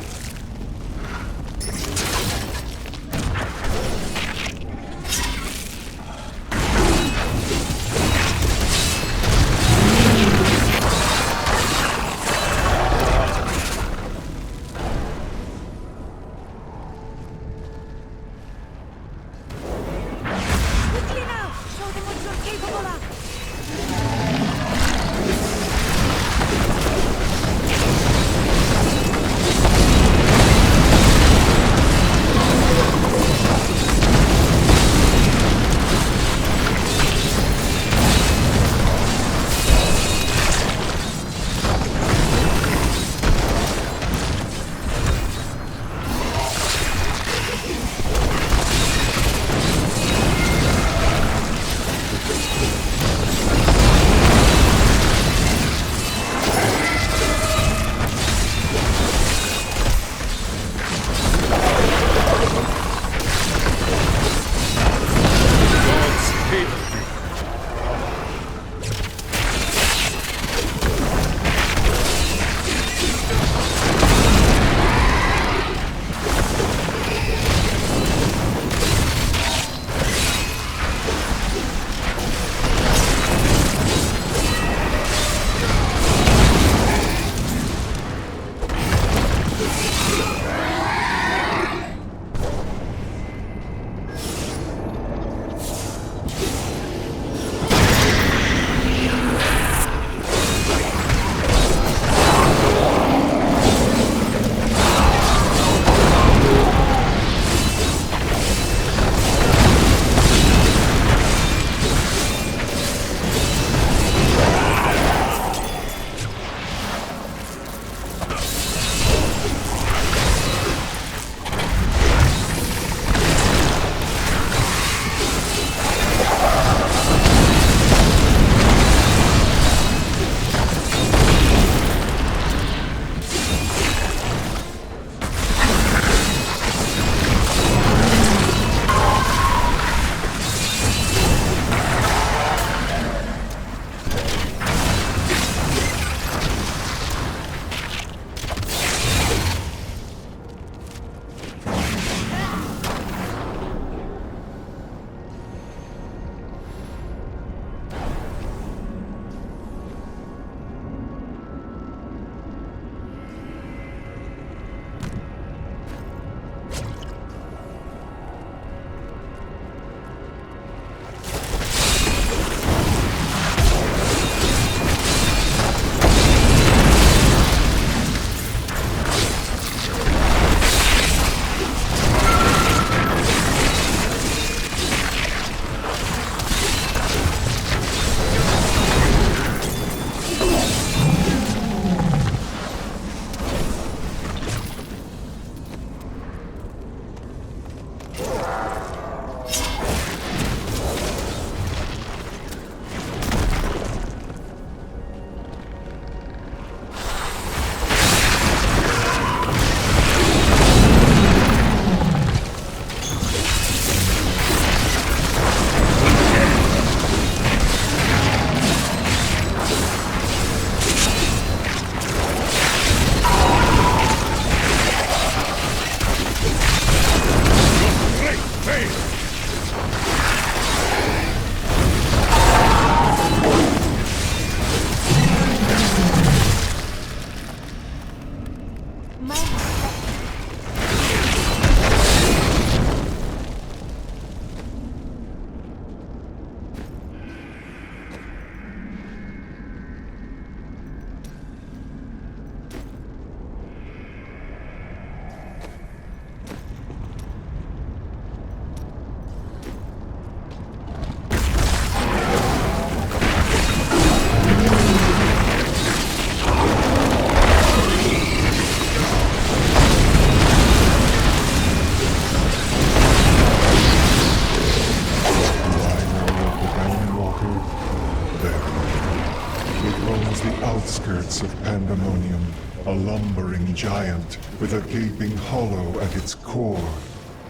outskirts of Pandemonium, a lumbering giant with a gaping hollow at its core.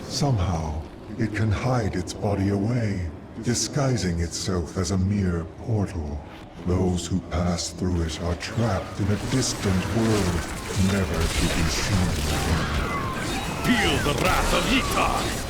Somehow, it can hide its body away, disguising itself as a mere portal. Those who pass through it are trapped in a distant world, never to be seen again. Feel the wrath of Itar!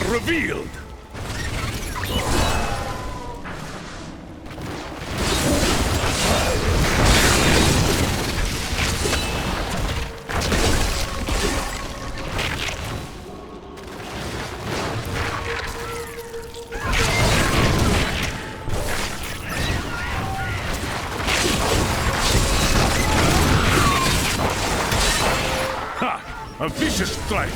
Revealed! Ha! A vicious strike!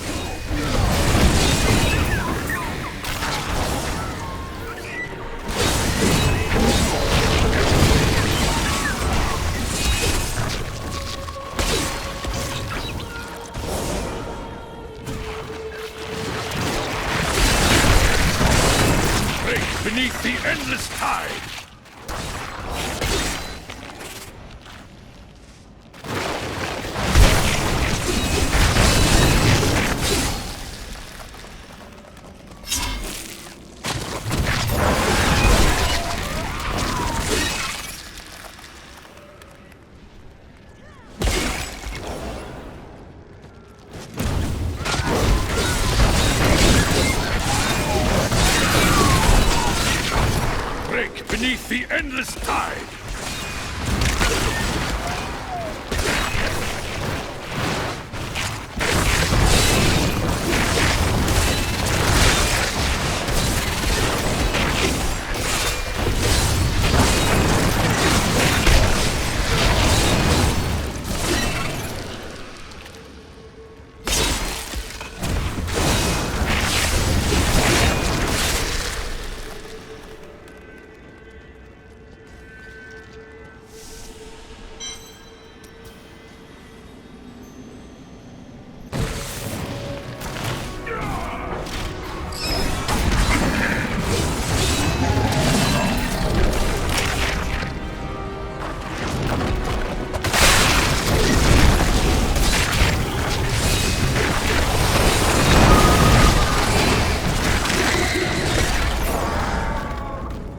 Beneath the endless tide! Beneath the endless tide!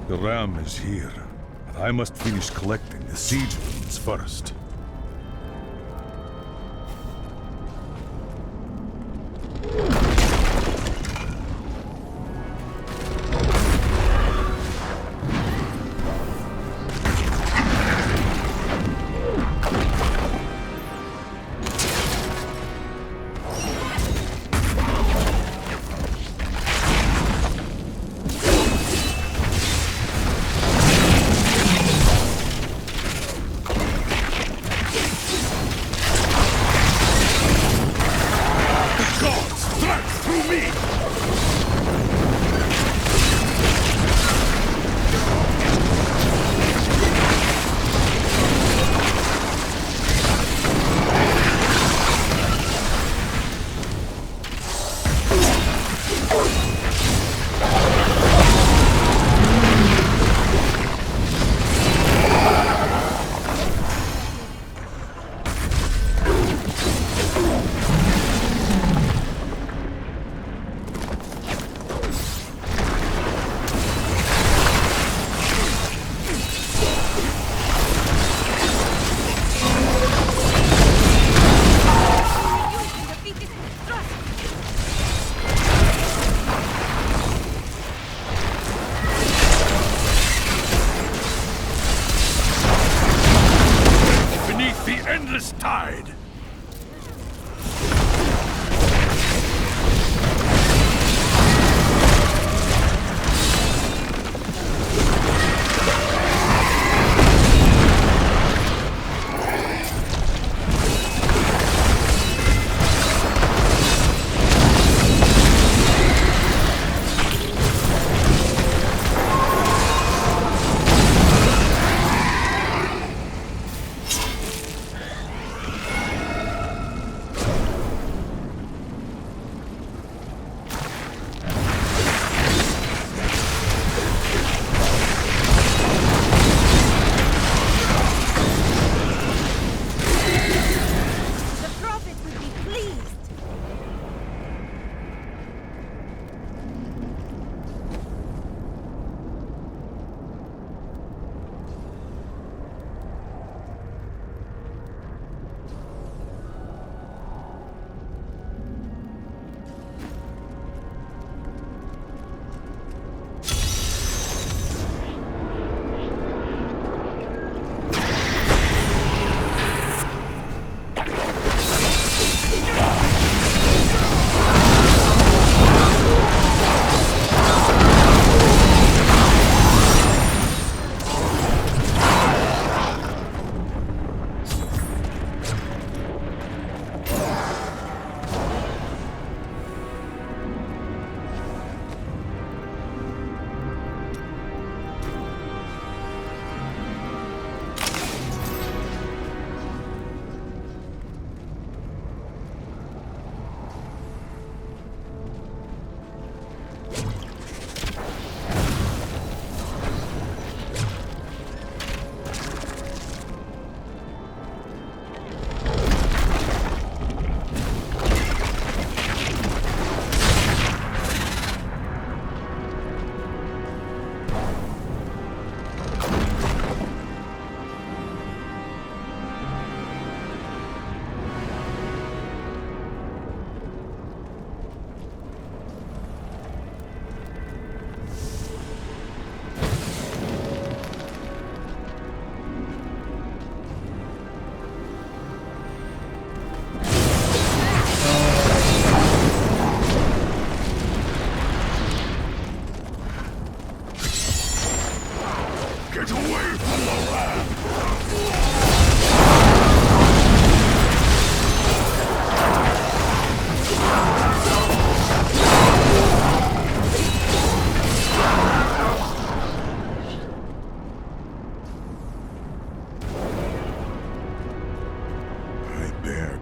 The ram is here, but I must finish collecting the siege runes first. Endless tide!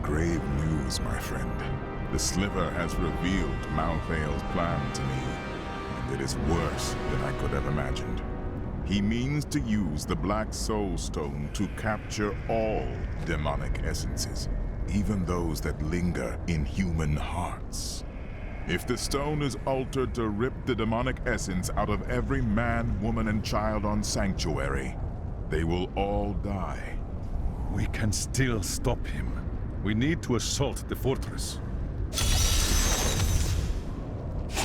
grave news, my friend. The Sliver has revealed Malthael's plan to me, and it is worse than I could have imagined. He means to use the Black Soulstone to capture all demonic essences, even those that linger in human hearts. If the stone is altered to rip the demonic essence out of every man, woman, and child on Sanctuary, they will all die. We can still stop him. We need to assault the fortress.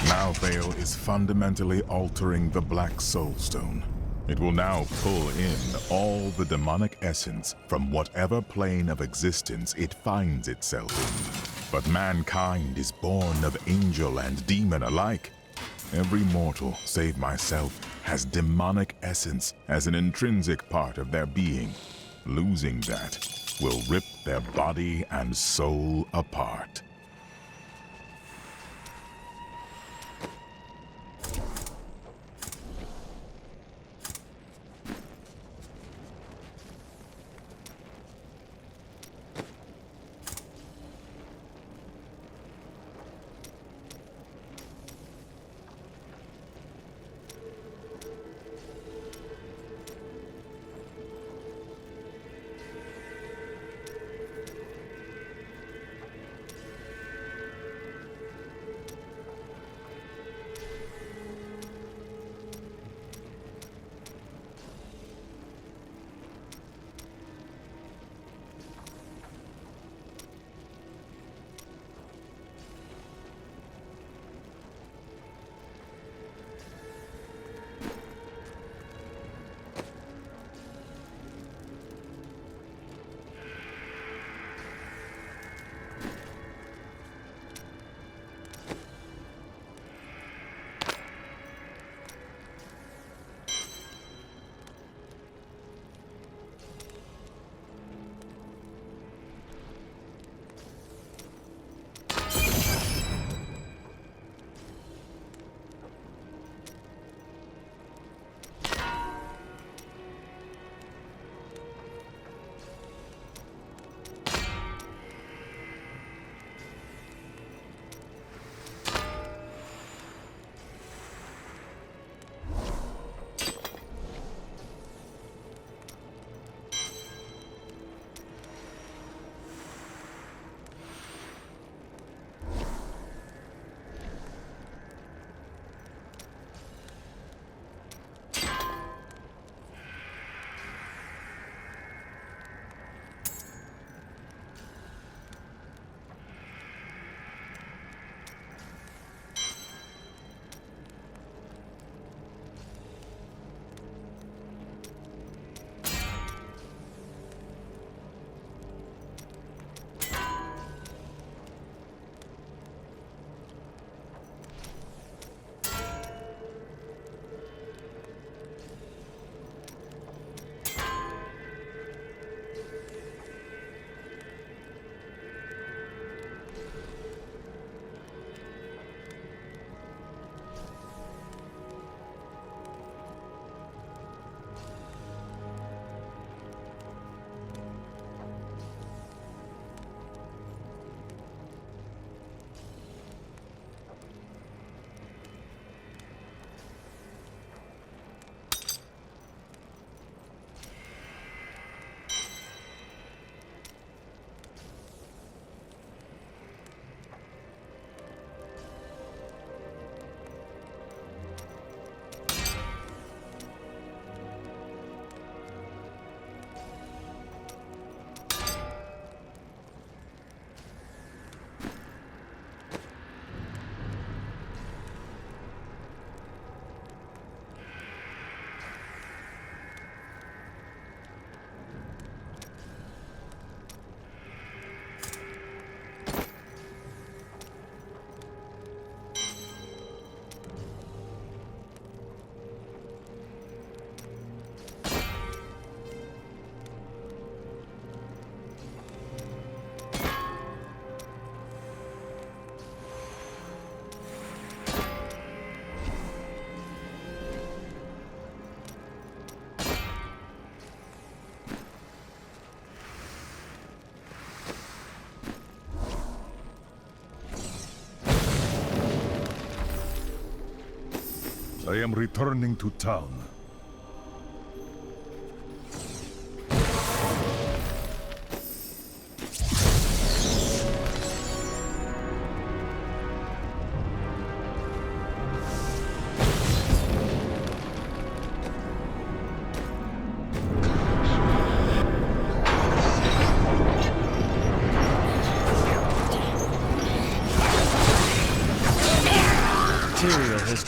Malthael is fundamentally altering the Black Soulstone. It will now pull in all the demonic essence from whatever plane of existence it finds itself in. But mankind is born of angel and demon alike. Every mortal, save myself, has demonic essence as an intrinsic part of their being. Losing that will rip their body and soul apart. I am returning to town.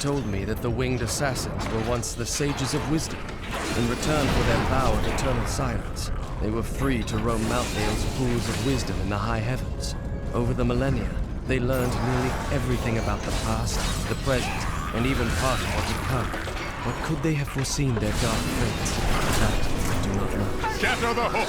Told me that the winged assassins were once the sages of wisdom. In return for their vow of eternal silence, they were free to roam Malthael's pools of wisdom in the high heavens. Over the millennia, they learned nearly everything about the past, the present, and even part of what would come. But could they have foreseen their dark fates? That I do not know. Scatter the hook!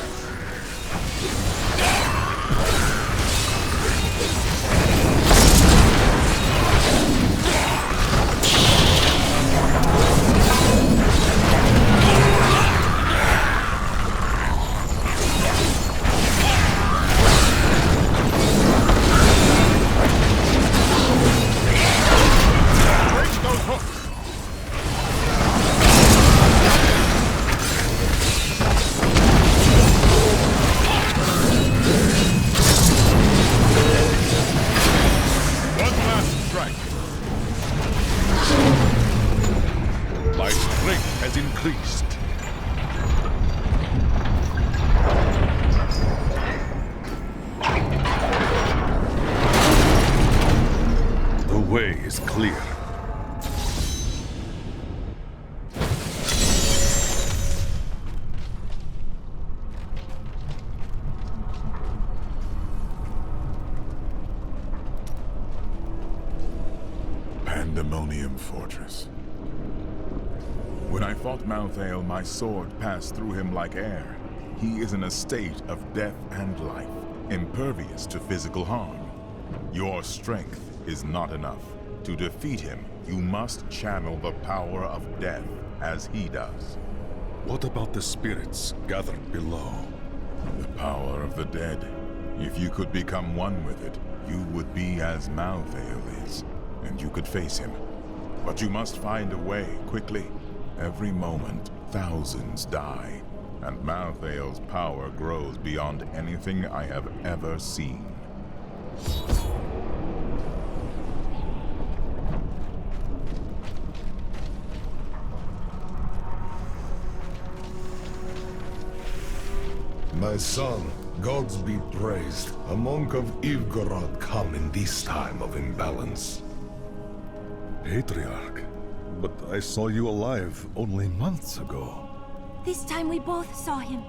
Pandemonium Fortress. When I fought Malthael, my sword passed through him like air. He is in a state of death and life, impervious to physical harm. Your strength is not enough. To defeat him, you must channel the power of death as he does. What about the spirits gathered below? The power of the dead. If you could become one with it, you would be as Malthael is, and you could face him. But you must find a way, quickly. Every moment, thousands die, and Malthael's power grows beyond anything I have ever seen. My son, gods be praised, a monk of Ivgorod come in this time of imbalance. Patriarch, but I saw you alive only months ago. This time we both saw him.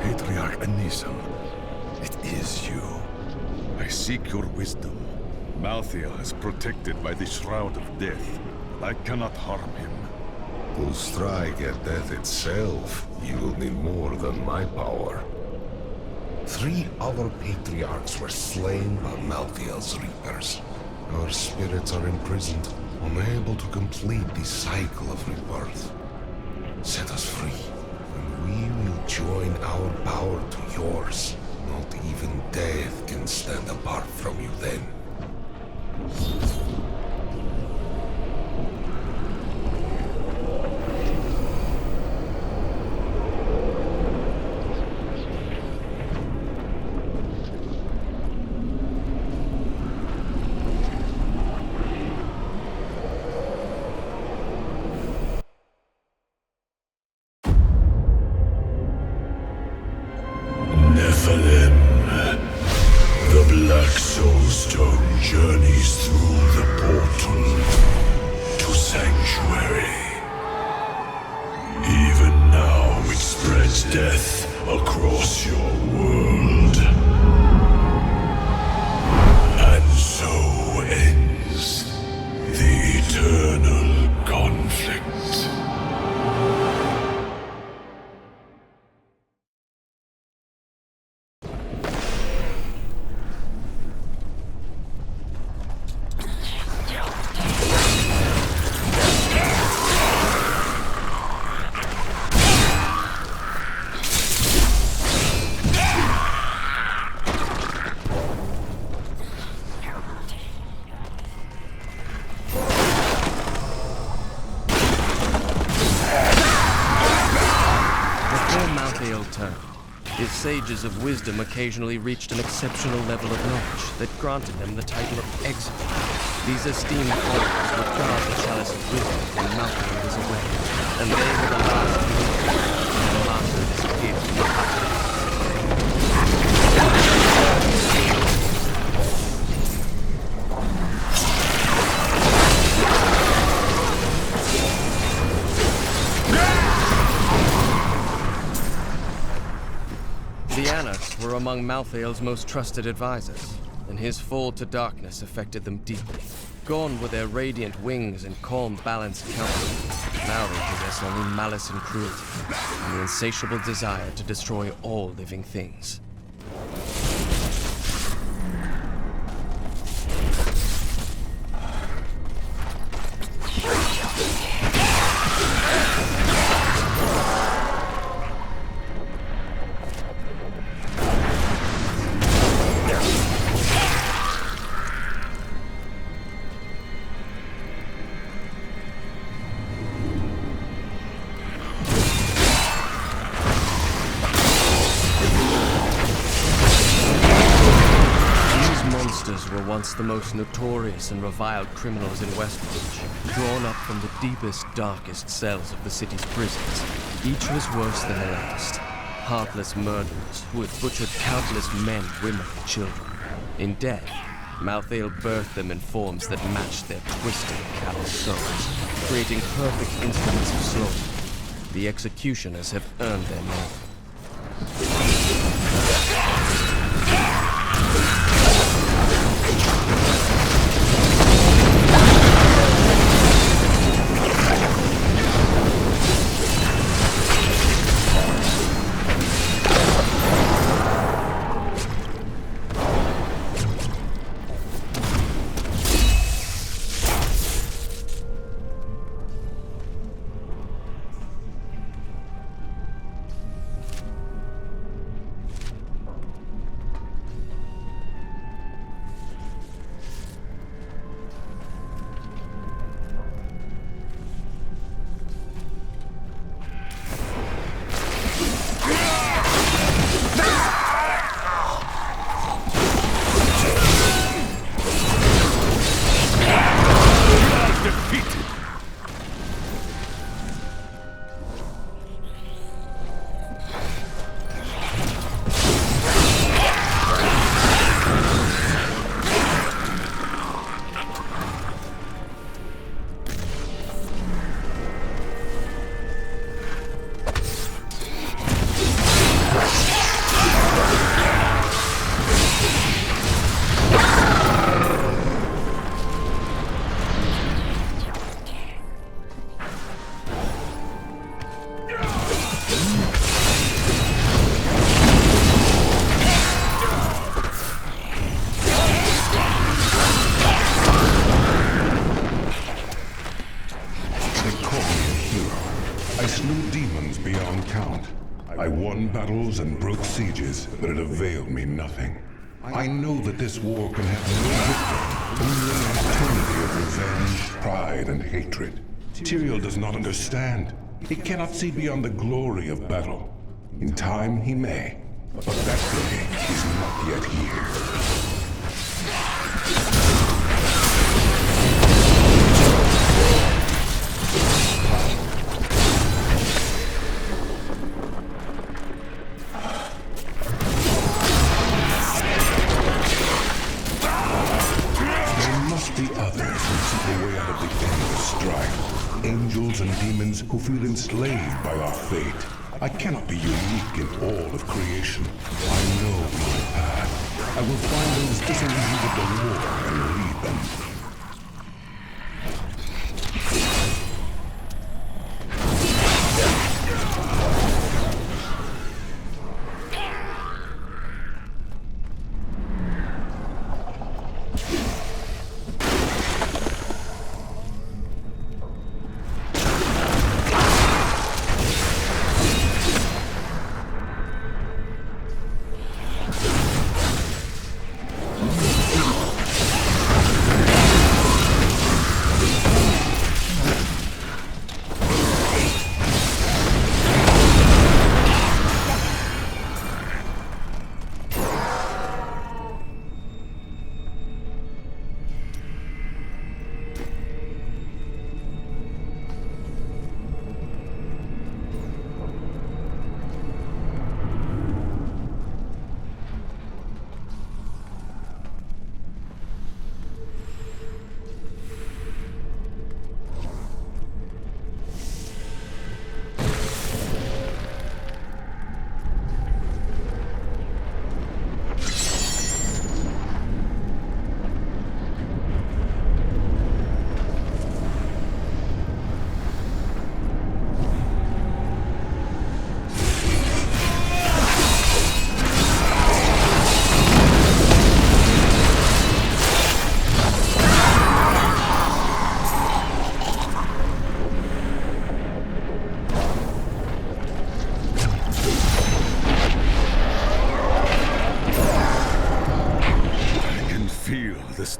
Patriarch Anisam, it is you. I seek your wisdom. Malthael is protected by the Shroud of Death. I cannot harm him. To strike at death itself, you will need more than my power. 3 other patriarchs were slain by Malthael's reapers. Our spirits are imprisoned, unable to complete the cycle of rebirth. Set us free, and we will join our power to yours. Not even death can stand apart from you then. The Black Soulstone journeys through the portal to Sanctuary. Even now it spreads death across your world. And so ends the eternal conflict. Malthael turned. His sages of wisdom occasionally reached an exceptional level of knowledge that granted them the title of Executor. These esteemed followers would guard the chalice of wisdom when Malthael was away, and they were the last to leave when the master disappeared from the cathedral. The Annas were among Malthael's most trusted advisors, and his fall to darkness affected them deeply. Gone were their radiant wings and calm, balanced counsel. Now they possess only malice and cruelty, and the insatiable desire to destroy all living things. The most notorious and reviled criminals in Westmarch, drawn up from the deepest, darkest cells of the city's prisons. Each was worse than the last. Heartless murderers who had butchered countless men, women, and children. In death, Malthael birthed them in forms that matched their twisted, callous souls, creating perfect instruments of slaughter. The executioners have earned their name. Battles and broke sieges, but it availed me nothing. I know that this war can have no victor, only an eternity of revenge, pride, and hatred. Tyrael does not understand. He cannot see beyond the glory of battle. In time, he may, but that day is not yet here. Angels and demons who feel enslaved by our fate. I cannot be unique in all of creation. I know my path. I will find those disillusioned with the war and lead them.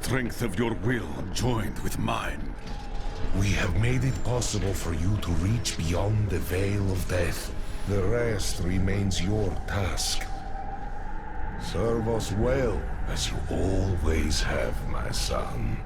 strength of your will joined with mine. We have made it possible for you to reach beyond the veil of death. The rest remains your task. Serve us well, as you always have, my son.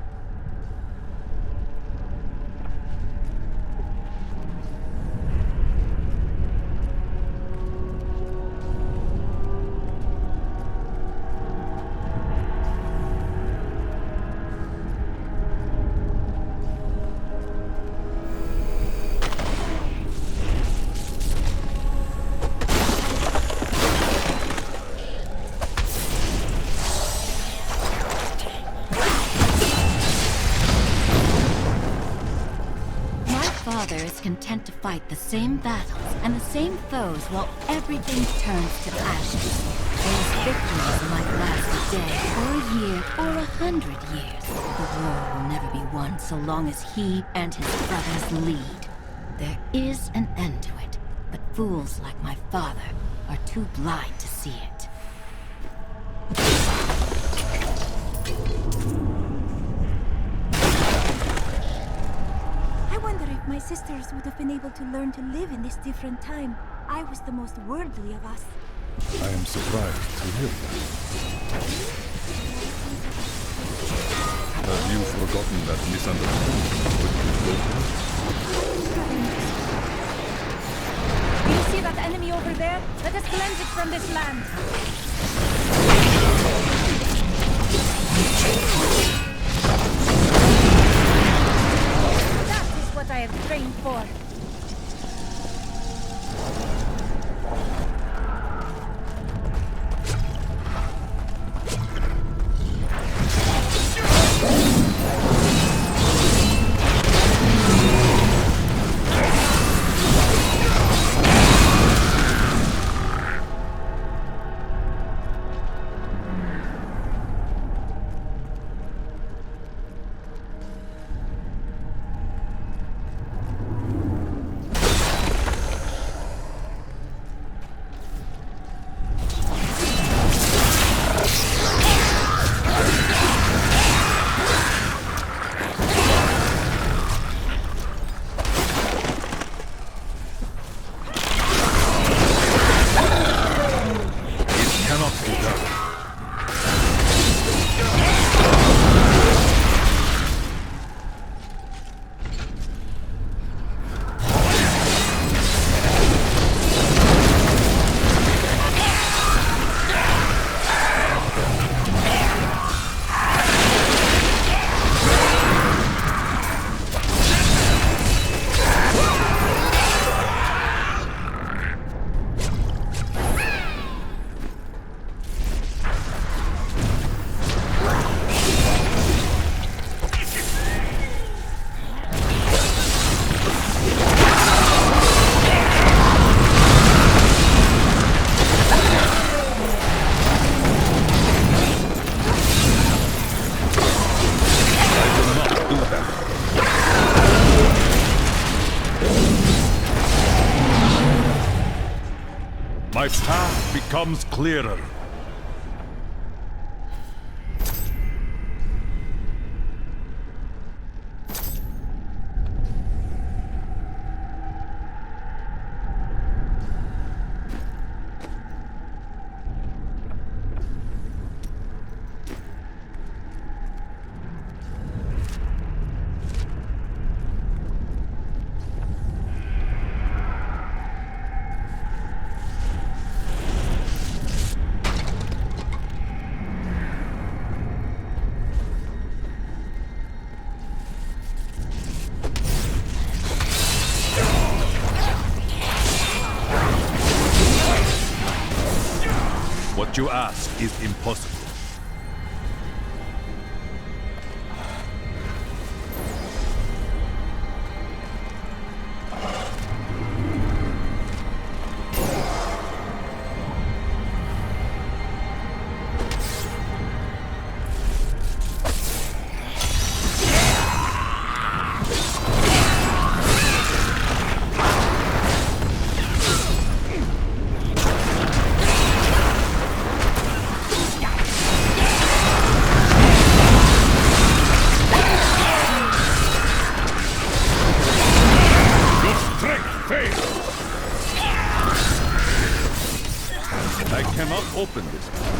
Content to fight the same battles and the same foes while everything turns to ashes. Those victories might last a day, or a year, or 100 years. The war will never be won so long as he and his brothers lead. There is an end to it, but fools like my father are too blind to see it. My sisters would have been able to learn to live in this different time. I was the most worldly of us. I am surprised to hear that. Have you forgotten that misunderstanding with Zoltun? Do you see that enemy over there? Let us cleanse it from this land. What I have trained for. My path becomes clearer. What you ask is impossible. cannot open this.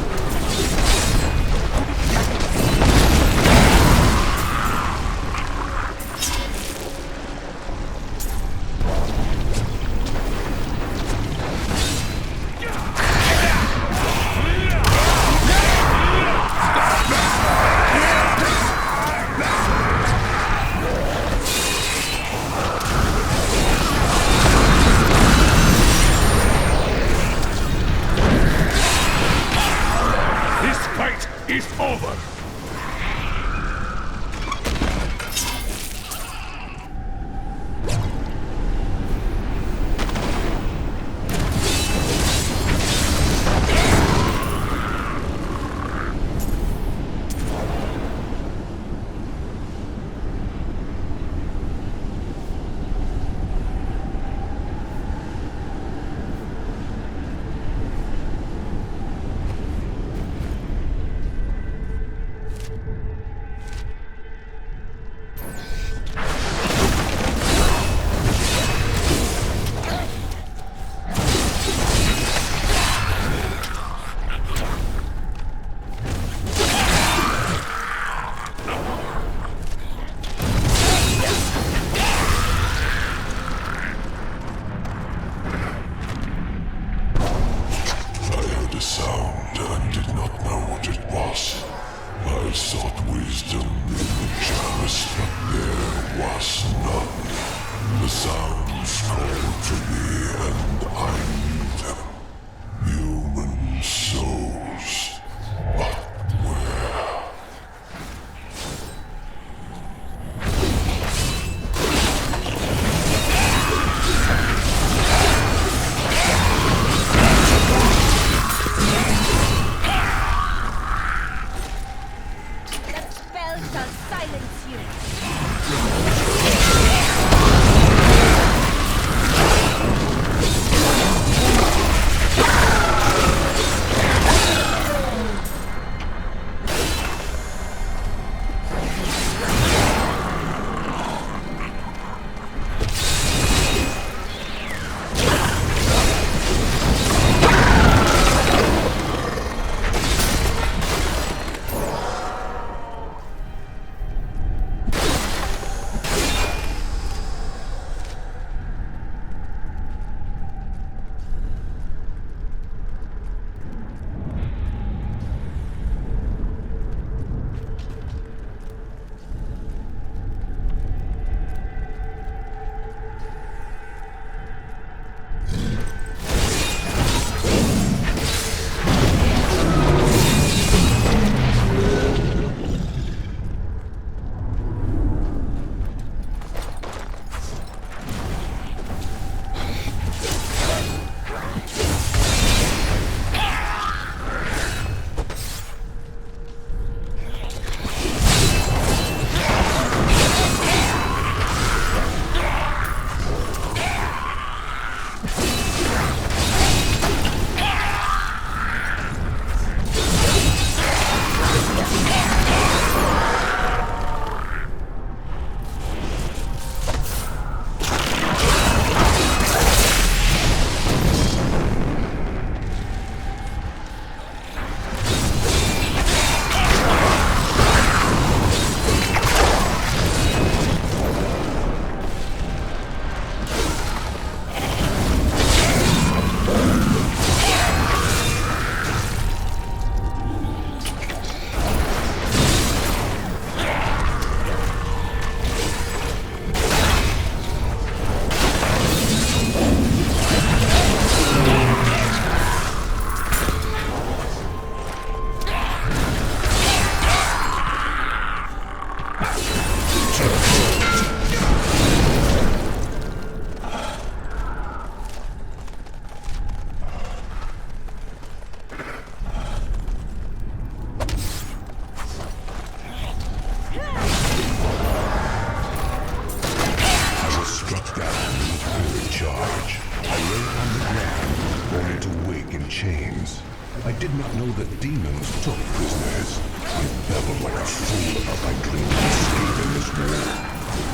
I did not know that demons took prisoners. I babbled like a fool about my dream of escape in this war.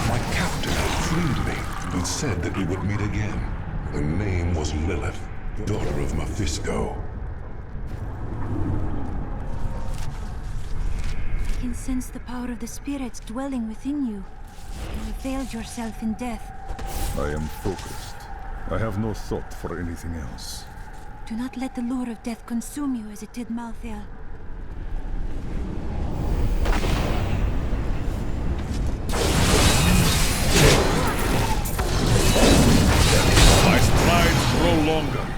My captain had freed me and said that we would meet again. Her name was Lilith, daughter of Mephisto. can sense the power of the spirits dwelling within you. You veiled yourself in death. I am focused. I have no thought for anything else. Do not let the lure of death consume you as it did Malthael. My strides grow longer.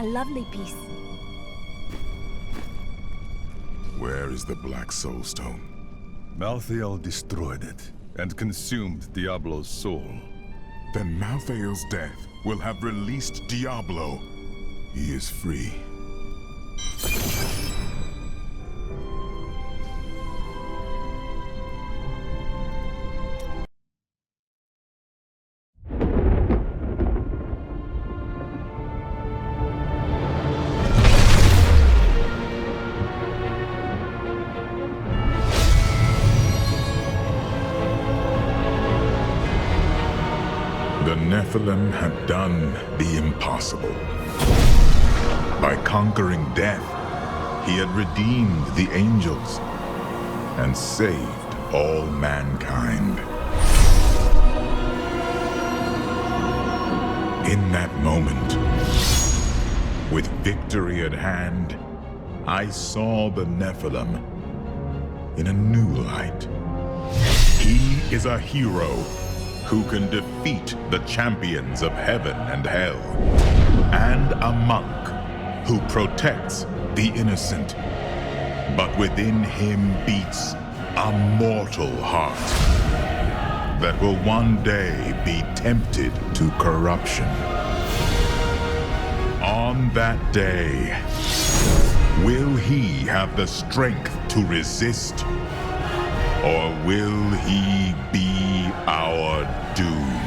A lovely piece. Where is the Black Soulstone? Malthael destroyed it and consumed Diablo's soul. Then Malthael's death will have released Diablo. He is free. The Nephilim had done the impossible. By conquering death, he had redeemed the angels and saved all mankind. In that moment, with victory at hand, I saw the Nephilim in a new light. He is a hero who can defeat the champions of heaven and hell, and a monk who protects the innocent. But within him beats a mortal heart that will one day be tempted to corruption. On that day, will he have the strength to resist, or will he be our doom?